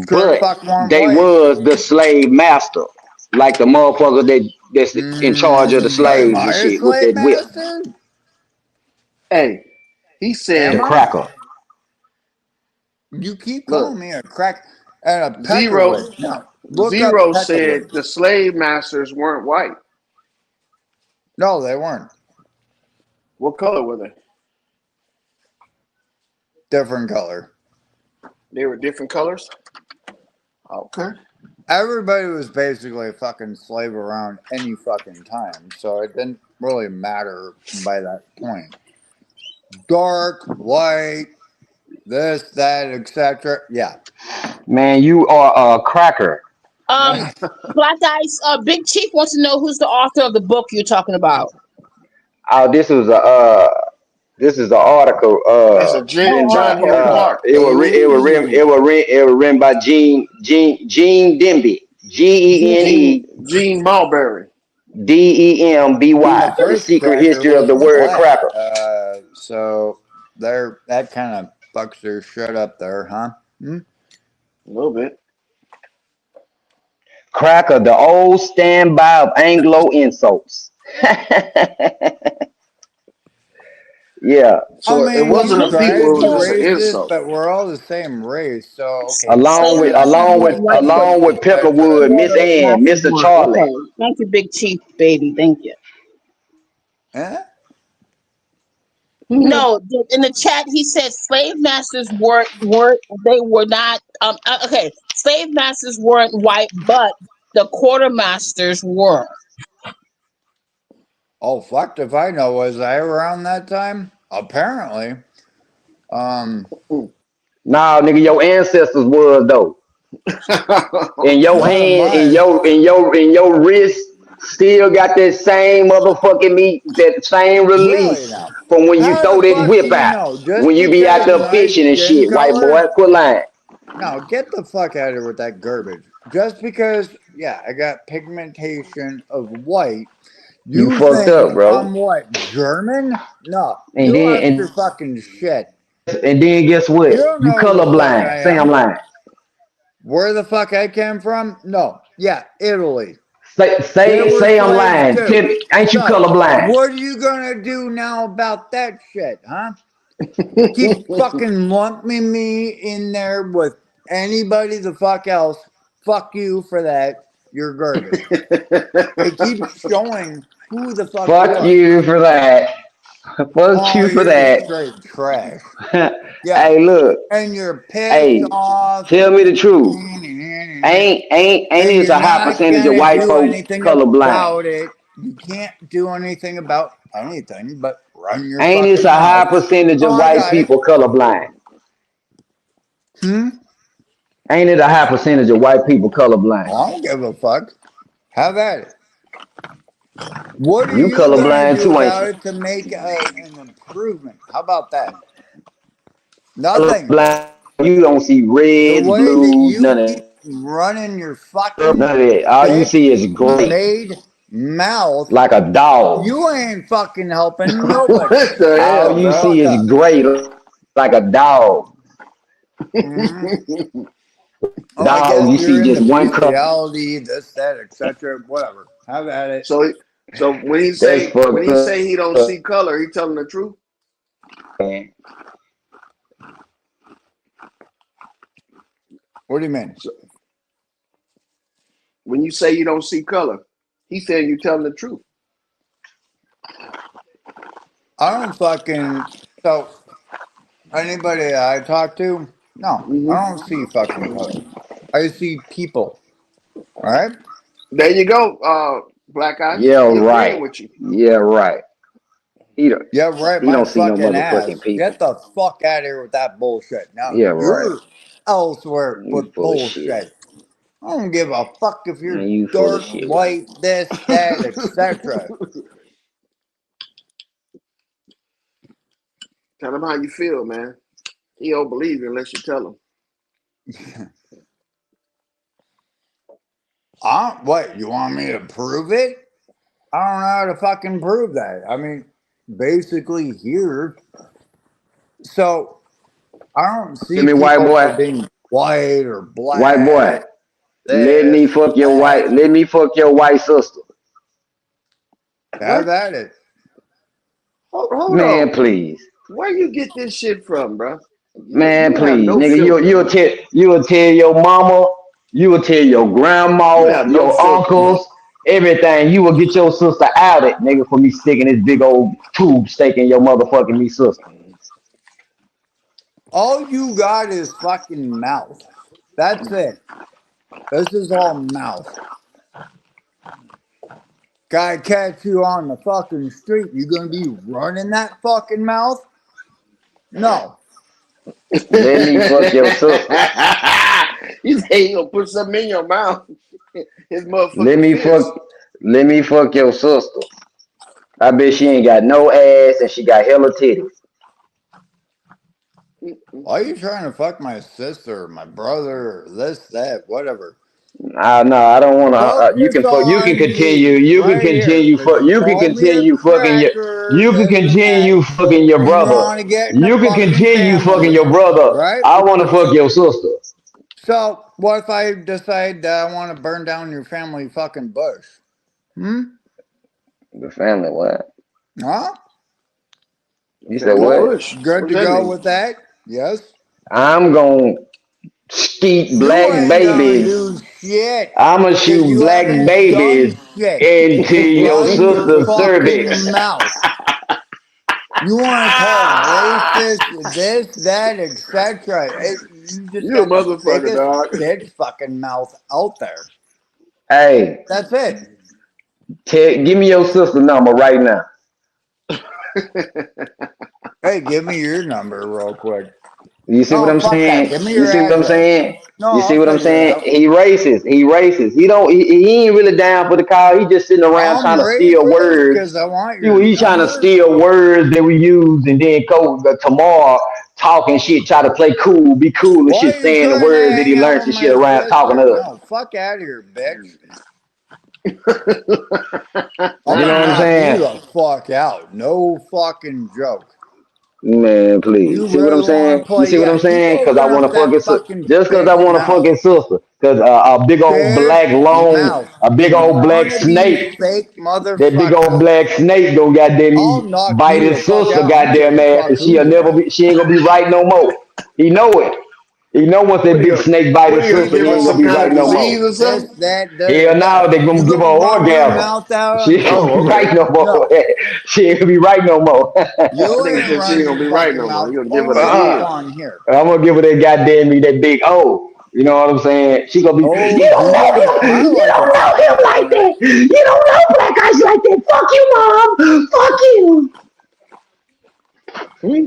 Sure the but fuck weren't they white. was the slave master, like the motherfucker that's in charge of the Am slaves and I a shit with slave that whip. master? Hey, he The Am said, I? cracker. You keep calling look, me a crack and a Zero peckerwood. No, look up Zero said peckerwood. the slave masters weren't white. No, they weren't. What color were they? Different color. They were different colors. Okay. Everybody was basically a fucking slave around any fucking time, so it didn't really matter by that point. Dark, white, this, that, etc. Yeah. Man, you are a cracker. Black Ice, Big Chief wants to know who's the author of the book you're talking about. Oh, this is the article. That's a Written by John Henry Clark. it was written by Gene Demby. Gene Gene Marbury. And the Demby. The first secret cracker history of was the word black. cracker. So there, that kind of fucks their shit up there, huh? Hmm? A little bit. Cracker, the old standby of Anglo insults. Yeah. I So it mean, Yeah, wasn't you a Big people, Chief try it to was be just said an racist, insult. but we're all the same race. So okay, Along slave with fine. masters along with weren't white, but along with Peckerwood, Miss slave Ann, masters Mr. were. Charlie. Okay. Thank you, Big Chief, baby. Thank you. Eh? No, in the chat he said slave masters weren't they were not okay. Slave masters weren't white, but the quartermasters were. Oh, fucked if I know. Was I around that time? Apparently. Um, Nah, nigga, your ancestors was though. In your none of hand, mine. in your wrist, still got that same motherfucking meat, that same Really release now. from when you How throw the that fuck do whip you out. know? When Just you be out because there my fishing and skin shit, white boy, color? quit lying. No, get the fuck out of here with that garbage. Just because, yeah, I got pigmentation of white, You you fucked up, think bro. I'm what, German? No, And you then lost your fucking shit. guess what? You don't You know who the fuck colorblind. I Say I'm am. lying. Where the fuck I came from? No. Yeah, Italy. Say They say were say I'm slaves lying. too. Ain't you So, colorblind? what are you gonna do now about that shit, huh? Keep fucking lumping me in there with anybody the fuck else. Fuck you for that. You're garbage. It keeps showing who the fuck you Fuck are. you for that. Fuck Oh, you for you're that. straight trash. Yeah. Hey, look. And you're pissed Hey, off tell me the truth. and Ain't it a you're high not percentage of gonna white do folks anything colorblind? about it. You can't do anything about anything but run your Ain't it fucking a high mouth. percentage Oh, of I white got it. people colorblind? Hmm? Ain't it a high percentage of white people colorblind? I don't give a fuck. Have at it. What are You you gonna colorblind do too, ain't about you? it to make an improvement? How about that? Nothing. Colorblind. You don't see The reds, way that blues, you none of keep running your none fucking of that. All you see is bitch gray, made mouth, like a dog. you ain't fucking helping nobody. What the Shut All the hell, you see fuck is up. gray, like a dog. Hmm. Oh, I Dog, guess you you're see into just one color. bestiality, this, that, etc. Whatever. Have at it. So, so when he That's say fucked he don't up, see color, he telling the truth. man. What do you mean? So when you say you don't see color, he saying you telling the truth. I don't fucking. So, anybody that I talk to, no, Hmm. I don't see fucking color. I see people. All right? There you go, Black Eye. Yeah, He agreeing right. with you. Yeah, right. He don't, Yeah, right. he My don't see no fucking motherfucking ass. people. Get the fuck out of here with that bullshit. Now Yeah, right. you're elsewhere You with full of shit. bullshit. I don't give a fuck if Man, you're you full of dark, shit. white, this, that, etc. Tell him how you feel, man. He don't believe you unless you tell him. What? You want me to prove it? I don't know how to fucking prove that. I mean, basically here. So I don't Tell see me, white people for boy, being white or white black, boy, this, that. let me fuck your white sister. Have What? at it. Hold Man, on. please. Where you get this shit from, bro? Man, You have please. no Nigga, filter, man. you'll tell your mama, you will tell your You grandma, have no your filter, bro. uncles, everything. You will get your sister out it, nigga, for me sticking this big old tube steak in your motherfucking me sister. All you got is fucking mouth. That's it. This is all mouth. Guy catch you on the fucking street, you gonna be running that fucking mouth? No. Let me fuck your sister. You say you gonna put something in your mouth. His Let motherfucking me fist. fuck let me fuck your sister. I bet she ain't got no ass and she got hella titties. Why are you trying to fuck my sister, my brother, or this, that, whatever? No, I don't want to. You Focus can fuck. You can on continue. me You can right here. continue. Cause Fuck. you You can call me a continue fucking your. cracker, You can this and that, continue fucking your and you brother. want to get in the You can fucking continue fucking family. your brother. Right? I want to fuck your sister. So what if I decide that I want to burn down your family fucking bush? Hmm? The family what? Huh? You said Family What? what? Bush. Good What to does that go mean? with that? Yes. I'm gonna skeet You black ain't gonna babies. do shit I'ma because shoot you black haven't done babies shit. into your Run your sister's fucking cervix. mouth. You want to call racist, this, that, etc. You just You a got the motherfucker, biggest dog. bitch fucking mouth out there. Hey, That's it. give me your sister number right now. Hey, give me your number real quick. You see what No, I'm fuck that. saying? Give me You your see what I'm address. saying? No, You see I'll what I'm figure it saying? out. He racist. He racist. He don't. He ain't really down for the call. He just sitting around I'm trying to steal racist words. because I want He your he trying to number. steal words that we use and then go tomorrow talking shit, try to play cool, be cool and Why shit, are you saying the trying to words that he hang out learned with and shit my around talking sister? to us. No, fuck out of here, bitch. I'm You gonna know what I'm knock you saying? the fuck out. No fucking joke. Man, please. You See what I'm really want saying? to You play? see what Yeah, I'm keep saying? Because I opening want up to fuck that his sister. fucking Just because I big want to fuck mouth. his sister. Because a big old Big black, long, mouth. a big And old none black of these snake. fake That big old motherfuckers. black snake gonna I'll goddamn knock bite you his the fuck sister out. I don't give goddamn a ass fuck and who you are. she ain't gonna be right no more. He know it. You know, once that What are big you? snake bite What his are you gonna sister, give he her ain't gonna some be kind right of no disease more. or This, something? that, Hell no, they You gonna give her gonna run your orgasm. mouth out She on ain't gonna me? be Oh, okay. right no more. No. She ain't gonna be right no more. I You think he ain't said she ain't running gonna your be right fucking no more. mouth You gonna give her the only up head. on here. I'm gonna give her that goddamn me that big O. You know what I'm saying? She gonna be. Oh, You don't you know gonna him. cry You like a don't know fucking him like girl, that. You don't know black guys like that. Fuck you, mom. Fuck you. Hmm?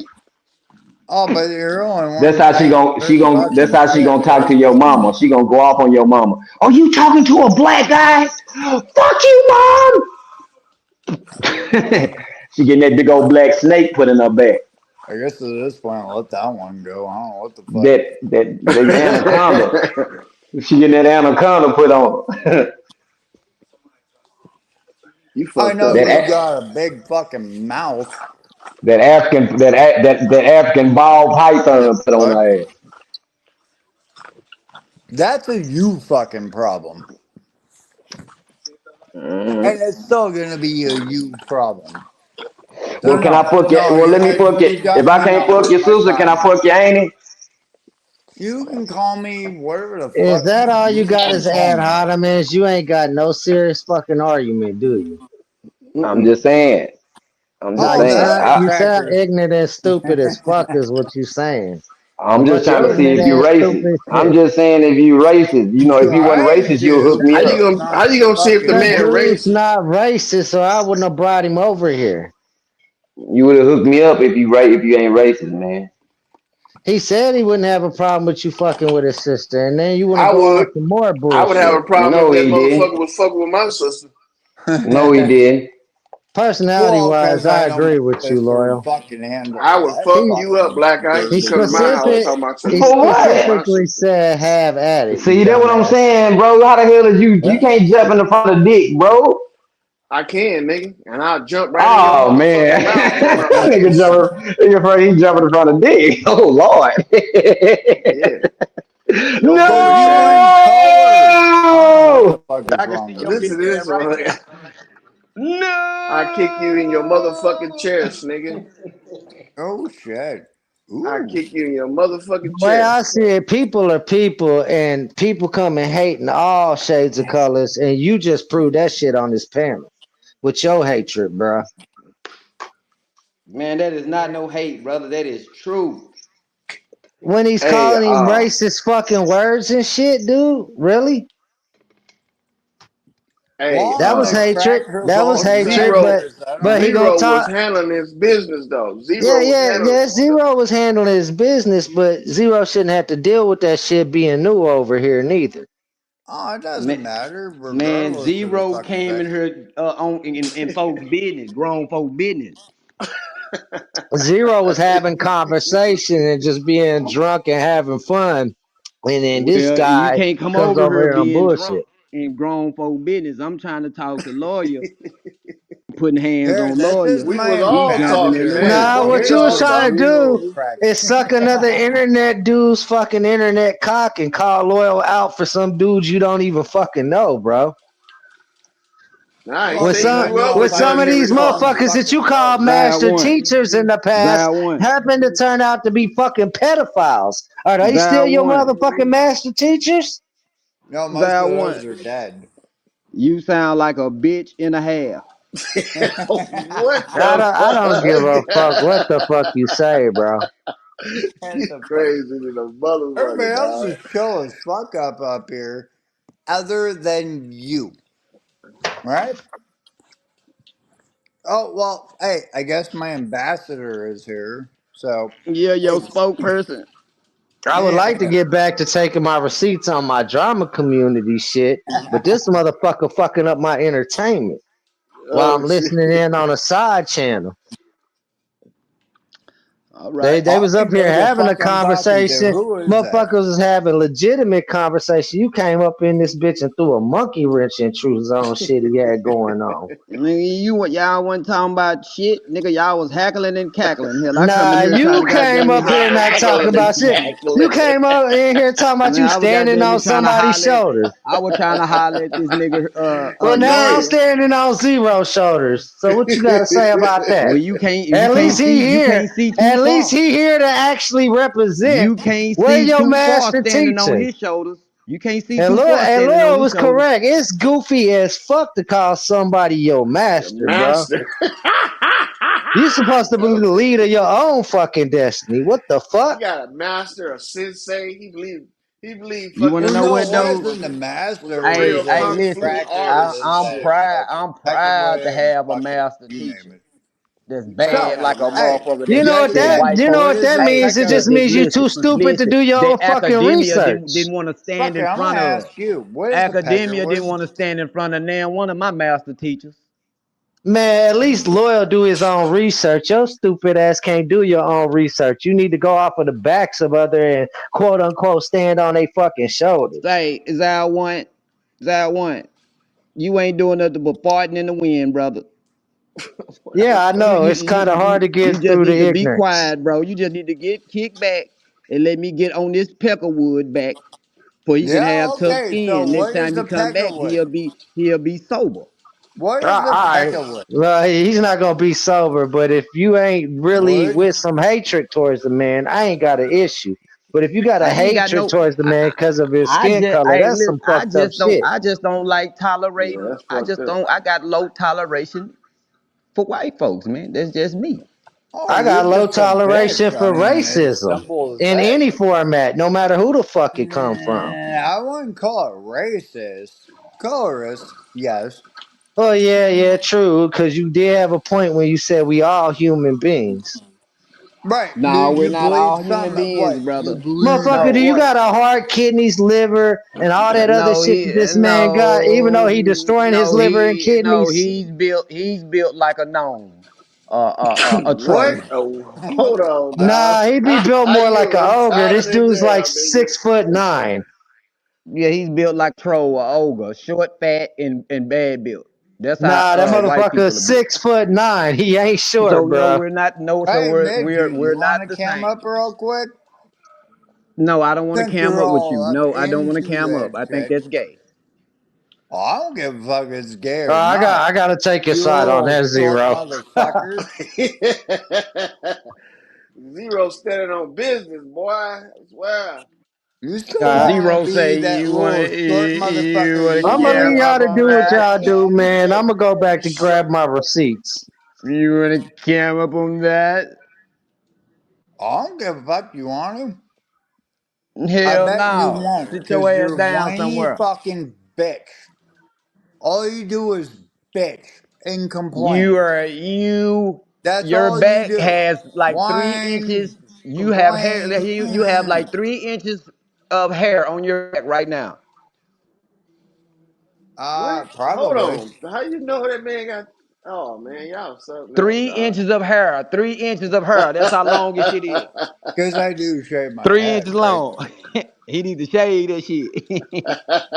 oh, but you're only That's one how she saying gon' she good gon' that's fucking how she shit, gonna talk right? to your mama. She gonna go off on your mama. Oh, you talking to a black guy? Fuck you, mom. She getting that big old black snake put in her back. I guess at this point, let that one go. I don't know what the fuck. That anaconda. She getting that anaconda put on. Her. You I fucked know up, that you man. got a big fucking mouth. that African ball The python put on fuck? her ass. That's a you fucking problem. Mhm. And it's still gonna be a you problem. So Well, can I no, fuck you? no, Well, let me fuck you. you If I definitely can't don't fuck waste your my sister, can I time. fuck your auntie? You can call me whatever the Is fuck that all you you got want is to call ad me. hominems? You ain't got no serious fucking argument, do you? I'm Mm-mm. just saying. I'm just No, Oh, you saying. that sound is you sound cracker. ignorant and stupid as fuck is what you saying. A I'm just bunch of trying to see ignorant if you ass racist. stupid I'm shit. just saying if you racist. You know, if you wasn't I ain't racist, you'll hook shit. me How up. you Just gonna not how you gonna see if the That fucking. man dude's racist? not racist, or I wouldn't have brought him over here. You would have hooked me up if you right if you ain't racist, man. He said he wouldn't have a problem with you fucking with his sister, and then you want to I go on would. some more I would have a bullshit. problem if No, that he did. motherfucker was fucking with my sister. No, he did. Personality Well, wise, because I I know my agree with you, sister would loyal. fucking handle I would that fuck He you up, fucking black eye. he You come to my business. house specific talking about he you For fucking with what? my specifically sister. said have at it, you See, that's what I'm dumbass. saying, bro. How the hell is you? You Yeah. can't jump in the front of dick, bro. I can, nigga, and I'll jump right in your Oh man, motherfucking mouth on my nigga ass. he jumping in front of dick. Oh lord. Yeah, your Cause booty you fat. in color. I don't know what the No. fuck is I can wrong see with your you. Listen to big ass this right one. there. I kick you in your motherfucking No. chest, nigga. Oh shit. I Ooh. kick you in your The motherfucking way I chest. see it, people are people, and people come and hate in all shades of colors, and you just proved that shit on this panel with your hatred, bro. Man, that is not no hate, brother. That is true. When he's Hey, calling him racist fucking words and shit, dude, really? hey, Well, That I'm was the hatred. cracker of That was all hatred, Zero, crackers. I don't but he know. gonna Zero was talk. handling his business though. Yeah, Zero was yeah, handling. yeah. Zero was handling his business, but Zero shouldn't have to deal with that shit being new over here neither. Oh, it doesn't Man, matter, man, regardless of the Zero fucking came in fact. here in folks' business, grown folk business. Zero was having conversation and just being drunk and having fun, and then this Well, you guy can't come comes over over here here and being drunk bullshit. in grown folk business. I'm trying to talk to lawyer, putting hands Here, on this lawyer. is We my was He all jumping in talking, the ambassador. man. way. Nah, What we what you Here's was all the trying to talking do for? real cracker. is suck another internet dude's fucking internet cock and call loyal out for some dudes you don't even fucking know, bro. Nah, I ain't Well, With say because some I you up know with was if I some down of here see these you on the motherfuckers responsible. that you fucking call road. Zai master one. teachers in the past Zai one. happen to turn out to be fucking pedophiles. Are they Zai still your one. motherfucking master teachers? No, most Zai of one. those are dead. You sound like a bitch and a half. What I the don't give a fuck what fuck? the fuck you say, bro. What You the fuck? crazy to the Everybody motherfucker, else dog. is chill as fuck up here, other than you, right? Oh well, hey, I guess my ambassador is here. So, Yeah, your hey, spokesperson. I would like to yeah, get back to taking my receipts on my drama community shit, but this motherfucker fucking up my entertainment while Oh I'm shit. listening in on a side channel. All They right. they I was don't up even know here who the having a fuck I'm talking to. conversation. Who is that? Motherfuckers was having legitimate conversation. You came up in this bitch and threw a monkey wrench in Truth Zone shit he had going on. Nigga, y'all wasn't talking about shit. Nigga, y'all was hackling and cackling. Hell, I come in Nah, here trying you to came goddamn me up get here some not talking Hackling information. and about shit. You cackling. came up in here talking about Man, you I was standing goddamn me on trying to somebody's holler at shoulders. I was trying to holler at this nigga Well, now I'm lawyer. standing on zero shoulders. So what you got to say about that? Well, you can't At least he see here. two At least far. he here to actually represent. You can't Where see your too far master standing on teacher? his shoulders. You can't see too far And standing on Laura his was shoulders. correct. It's goofy as fuck to call somebody your The master, bro. master. You supposed to be So the leader of your own fucking destiny. What the he fuck? got a master, a sensei. He believe You want to fucking know There's no what way Bruce though? Lee than the was a master Hey, was real hey, a kung listen. fu cracker artist and I'm shit. proud. that I'm second proud to way and have a fucking master you name teacher it. that's Man bad So, got like a a hey, master. motherfucker You that know check what it that out. that white you know folks. What what is that the Hey, means? It second? just that means you listen, too stupid to listen. do your own That fucking academia research. didn't want to stand Fuck it, in I'm gonna front of. ask you. What is the Academia didn't peckerwood? want to stand in front of now one of my master teachers. Man, at least Loyal do his own research. Your stupid ass can't do your own research. You need to go off of the backs of other and quote unquote stand on their fucking shoulders. Say, Zal one. You ain't doing nothing but farting in the wind, brother. What the Yeah, I You fuck? know. you It's you kind of hard you to you get just through the need to be ignorance. quiet, bro. You just need to get kicked back and let me get on this peckerwood back, so he can Yeah, have tough okay. So skin. Next what is time he the come back, peckerwood? he'll be sober. What All is the right. peckerwood? Well, he's not gonna be sober, but if you ain't really Wood? with some hatred towards the man, I ain't got an issue. But if you got a I ain't got hatred no. towards the man because of his skin color, Hey, that's some listen. fucked up shit. I just don't like Yeah, tolerating. that's fucked up. I got low toleration for white folks, man. That's just me. Oh, I got you're low just a toleration bitch. I for mean, it's racism simple as in that. any format, no matter who the fuck it come from. Nah, I wouldn't call it racist. Colorist, yes. Oh yeah, yeah, true. Because you did have a point when you said we all human beings. Right. Do No, we're you not believe all human some beings, what? You brother. believe Motherfucker, do No, you what? got a heart, kidneys, liver, and all that other shit that this man got? Even though he destroying his liver and kidneys. he's built like a gnome, a What? troll. Oh, hold on now. Nah, he be built How more you like a ogre. This retarded as dude's like hell, nigga? 6'9". Yeah, he's built like a troll, a ogre, short, fat, and bad built. That's how Nah, that white motherfucker people are built. 6'9". He ain't So short, no, bro. we're not. No, so Hey, Midge, we're you want not to the cam same. up real quick? No, I don't want to Since cam you're up with all you. up No, I don't want to into cam up. that I think shit. that's gay. Oh, I don't give a fuck if it's gay or not. I gotta take your You side on little that, short Zero. motherfucker. Zero standing on business, boy. I swear. You still Uh, want to Zero be say that you want little short you motherfucker want to you I'm gonna were cam leave up y'all up to in on do what back that. y'all in do, the man. day. I'm gonna go back to grab my receipts. You want to cam up on that? I don't give a fuck. You want to? I Hell bet you no. won't, Sit your because ass you're down whiny somewhere. fucking bitch. All you do is bitch and complain. You are you. That's Your all you back do. has like Whine, 3 inches. You have hair. complain. You have like 3 inches of hair on your back right now. What? Hold Probably. on. How you know that man got? Oh man, y'all something else, Three dog. inches of hair. 3 inches of hair. That's how long this shit is. Because I do shave my 3 inches head, right? long. He need to shave that shit.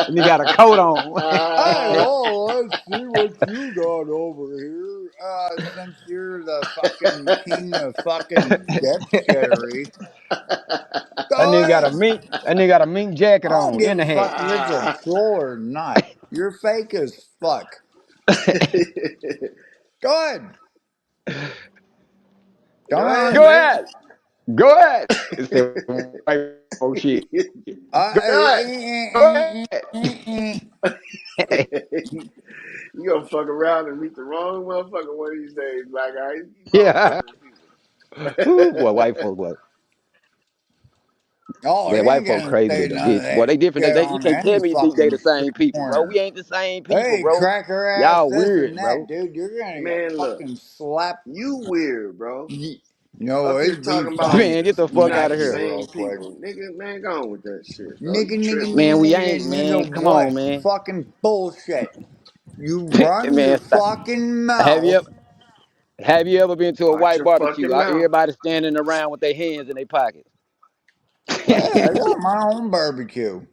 And he got a coat on. Hey, oh, let's see what you got over here. Since you're the fucking king of fucking dipshittery, go ahead. That nigga got a mink jacket I don't on give and a a hat. fuck if it's a troll or not. You're fake as fuck. Go ahead. Go Come ahead, Go on. man. ahead. Go ahead. It's that white folk shit. Uh, Go Go ahead. ahead. You gonna fuck around and meet the wrong motherfucker one of these days, black guy. You keep on Yeah. fucking with people. Ooh, boy, white folk, boy. oh, he Yeah, white ain't folk gonna crazy say than a none of bitch. Boy, that they different. shit You on can't tell any me they fucking the same street people, bro. corner. We ain't the same people, Hey, bro. cracker ass, Y'all this weird, and bro. that, dude. You're gonna get Man, look, fucking slapped. you weird, bro. No, Up here it'd be talking about funny Man, to get the we fuck smack out not of the you here. real same quick. people. Nigga, man, go on with that shit, bro. You Nigga, nigga, tripping. nigga, Man, we nigga, ain't, man. nigga, Come on, what? man. Fucking bullshit. You run Man, your stop. fucking Have you mouth. ever have you ever been to a Watch white your barbecue? fucking mouth. Everybody standing around with their hands in their pockets. Hey, I got my own barbecue.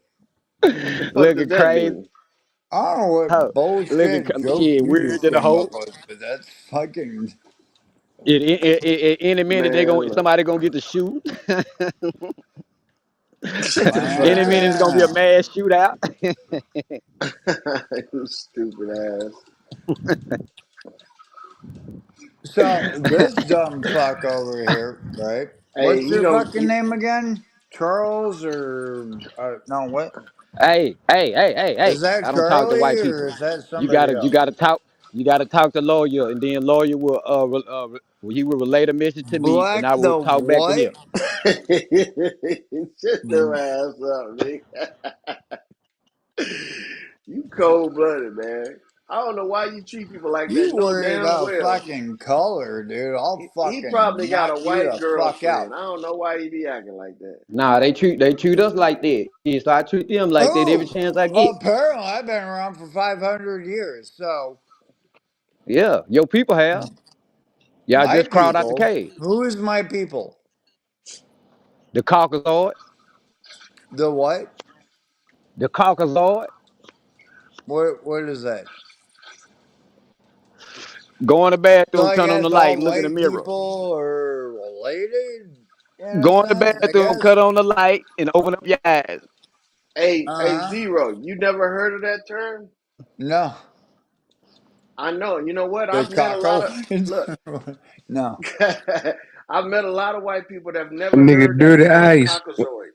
What the fuck does Looking that crazy. mean? I don't know Huh. what bullshit joke Shit you weird just to the came whole. up with, but that's fucking. Any minute Man, look. somebody gonna get the shoot. Shut the fuck Any up. minute it's gonna be a Wow. mass shootout. You stupid ass. So this dumb fuck over here, right? Hey, What's you your know, fucking name again? Charles or no? What Hey! is that? I don't talk to Charlie white or people. is that You somebody gotta, you else? gotta talk. You gotta talk to lawyer, and then lawyer will, he will relay the message to me, and Black I will the talk back to what? him. shut your ass up, nigga. You cold blooded, man. I don't know why you treat people like that. You No worry damn about well. fucking color, dude. I'll He fucking probably got a knock you white the fuck out. girlfriend. I don't know why he be acting like that. Nah, they treat us like that. Yeah, so I treat them like that every Oh, chance I get. apparently I've been around for 500 years, so Yeah, your people have. Y'all my just crawled out the people. cave. Who is my people? The Caucasoid, The what? the Caucasoid, What is that? go in the So bathroom, I turn on guess the light, all and look in the white mirror. people are related in a Go in the sense, I bathroom, guess. cut on the light, and open up your eyes. Hey, Uh huh. Zero, you never heard of that term? No, I know. You know what? the I've met a lot of cockoids. look. No. I've met a lot of white people that have never Nigga, heard that dirty term, ice. cockazoid.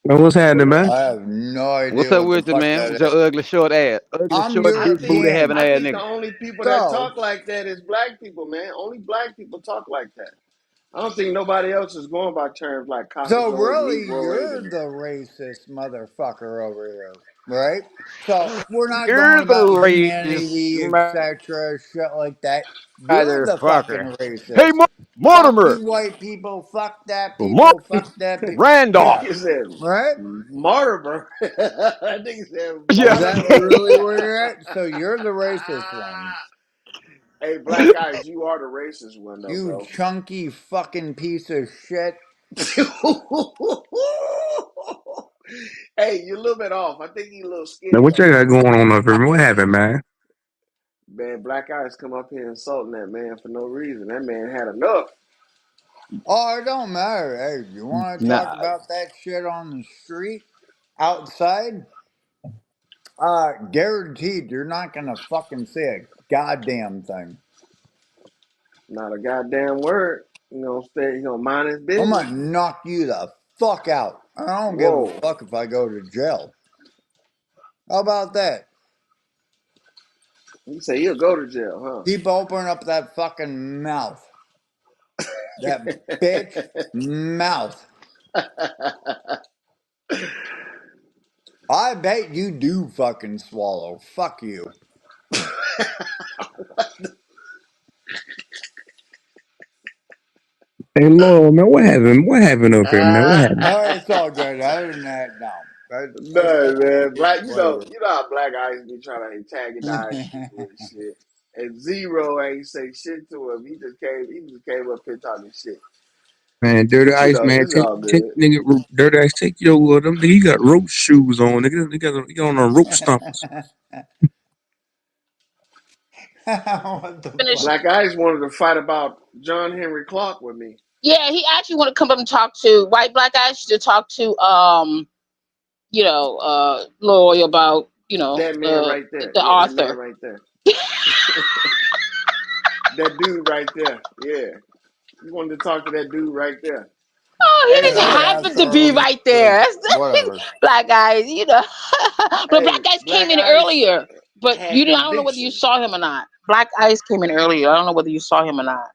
Man, what's happening, man? I have no What's idea up what the with you, fuck man? that With your is. ugly short ass, ugly I'm short I big think booty having European. I ass think the nigga. only people that So, talk like that is black people, man. Only black people talk like that. I don't think nobody else is going by terms like so cockazoid, really, negroid, you're and the racist motherfucker over here, right? So we're not You're going the about racist humanity, etc., shit like that. You're the motherfucker. fucking Hey, racist. Fuck Mortimer, you, white people. Fuck that people. Martin, Fuck that Randolph. Yeah, nigga said right? Mortimer. That nigga said Is Yeah. that Mortimer. really where you're at? So you're the racist one. Hey, Black Eyes, you are the racist one though, You bro. chunky fucking piece of shit. Hey, you're a little bit off. I think you're a little Man, skinny what though, y'all got man. going on up here? What happened, man? Man, Black Eyes come up here insulting that man for no reason. That man had enough. Oh, it don't matter. Hey, you want to talk Nah, about that shit on the street outside? Guaranteed you're not gonna fucking say a goddamn thing. Not a goddamn word. You know, stay. You know, mind his I'm business. gonna knock you the fuck out. I don't give a Whoa. fuck if I go to jail. How about that? You say he'll go to jail, Keep opening up that fucking mouth. That bitch mouth. huh? I bet you do fucking swallow. Fuck you. Hey, Lord, man, what happened? What happened up here, man? What happened? Oh, it's all good. Other than that, no. No, man. Black, Whatever. you know how black eyes be trying to antagonize people and shit. And Zero ain't say shit to him. He just came up here talking shit. Man, dirty But you ice, know, man. it's all Take, good. nigga, dirty ice. Take your them. Nigga, you got rope shoes on. Nigga, he got on rope stompers. What the Finish. fuck? Black eyes wanted to fight about John Henry Clark with me. Yeah, he actually want to come up and talk to white black guys to talk to Loy about, That man right there. the Yeah, that man author. right there. That dude right there. Yeah. You wanted to talk to that dude right there. Oh, he Hey, just look. happens to be Assholes. right there. Whatever. Black guys. But Hey, black guys came Black in Ice earlier. But had I don't know whether you conviction. saw him or not. Black Ice came in earlier. I don't know whether you saw him or not.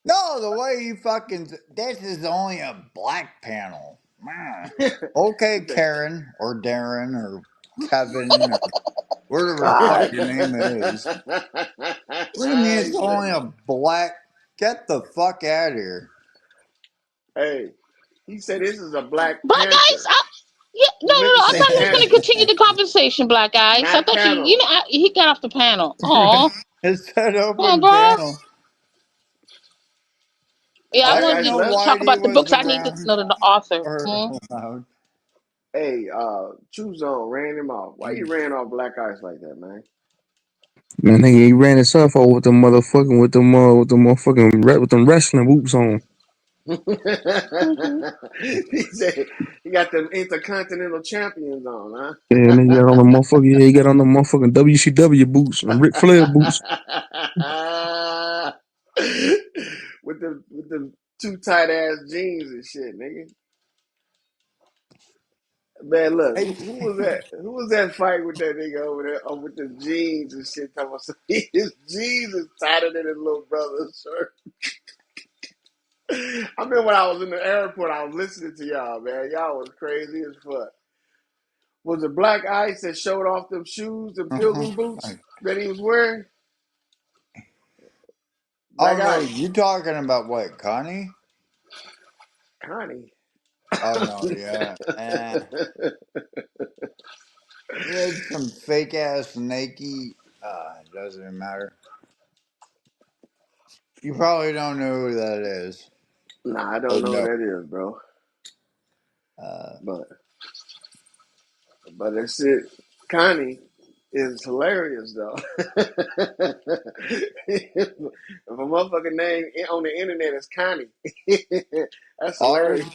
No, the way you fucking. This is only a black panel. Man. He Okay, said, Karen or Darren or Kevin or whatever the fuck hey, your name is. What do you mean it's only a black? Get the fuck out of here. hey, he said this is a Black Black Ice? Panther. Yeah, no, He no, meant no. to I say thought he was going to panther, continue the conversation, Black Ice. I not thought panel. he got off the panel. Oh, It's that come on, open bro. panel. Yeah, I I Black didn't wanted Ice know to left. talk Whitey about the was books. I need to around know the author. or allowed. Hey, True Zone ran him off. Why you ran off Black Ice like that, man? Man, nigga, he ran himself over with with the motherfucking with them wrestling boots on. Hmm. He said he got them intercontinental champions on, Yeah, nigga got on the motherfucking he got on the motherfucking WCW boots and Ric Flair boots. huh? with the too tight ass jeans and shit, nigga. Man, look, Hey, who was that? Who was that fight with that nigga over there with the jeans and shit? Talking about his jeans is tighter than his little brother's shirt. I remember when I was in the airport, I was listening to y'all, man. Y'all was crazy as fuck. Was it Black Ice that showed off them shoes, them pilgrim boots that he was wearing? oh Black no, Ice. you talking about what, Connie? Connie. Oh no, yeah. He had some fake ass Nike. It doesn't even matter. You probably don't know who that is. Nah, I don't But know who no. that is, bro. Uh, But that shit, Connie is hilarious though. If a motherfucking name on the internet is Connie, that's ours hilarious.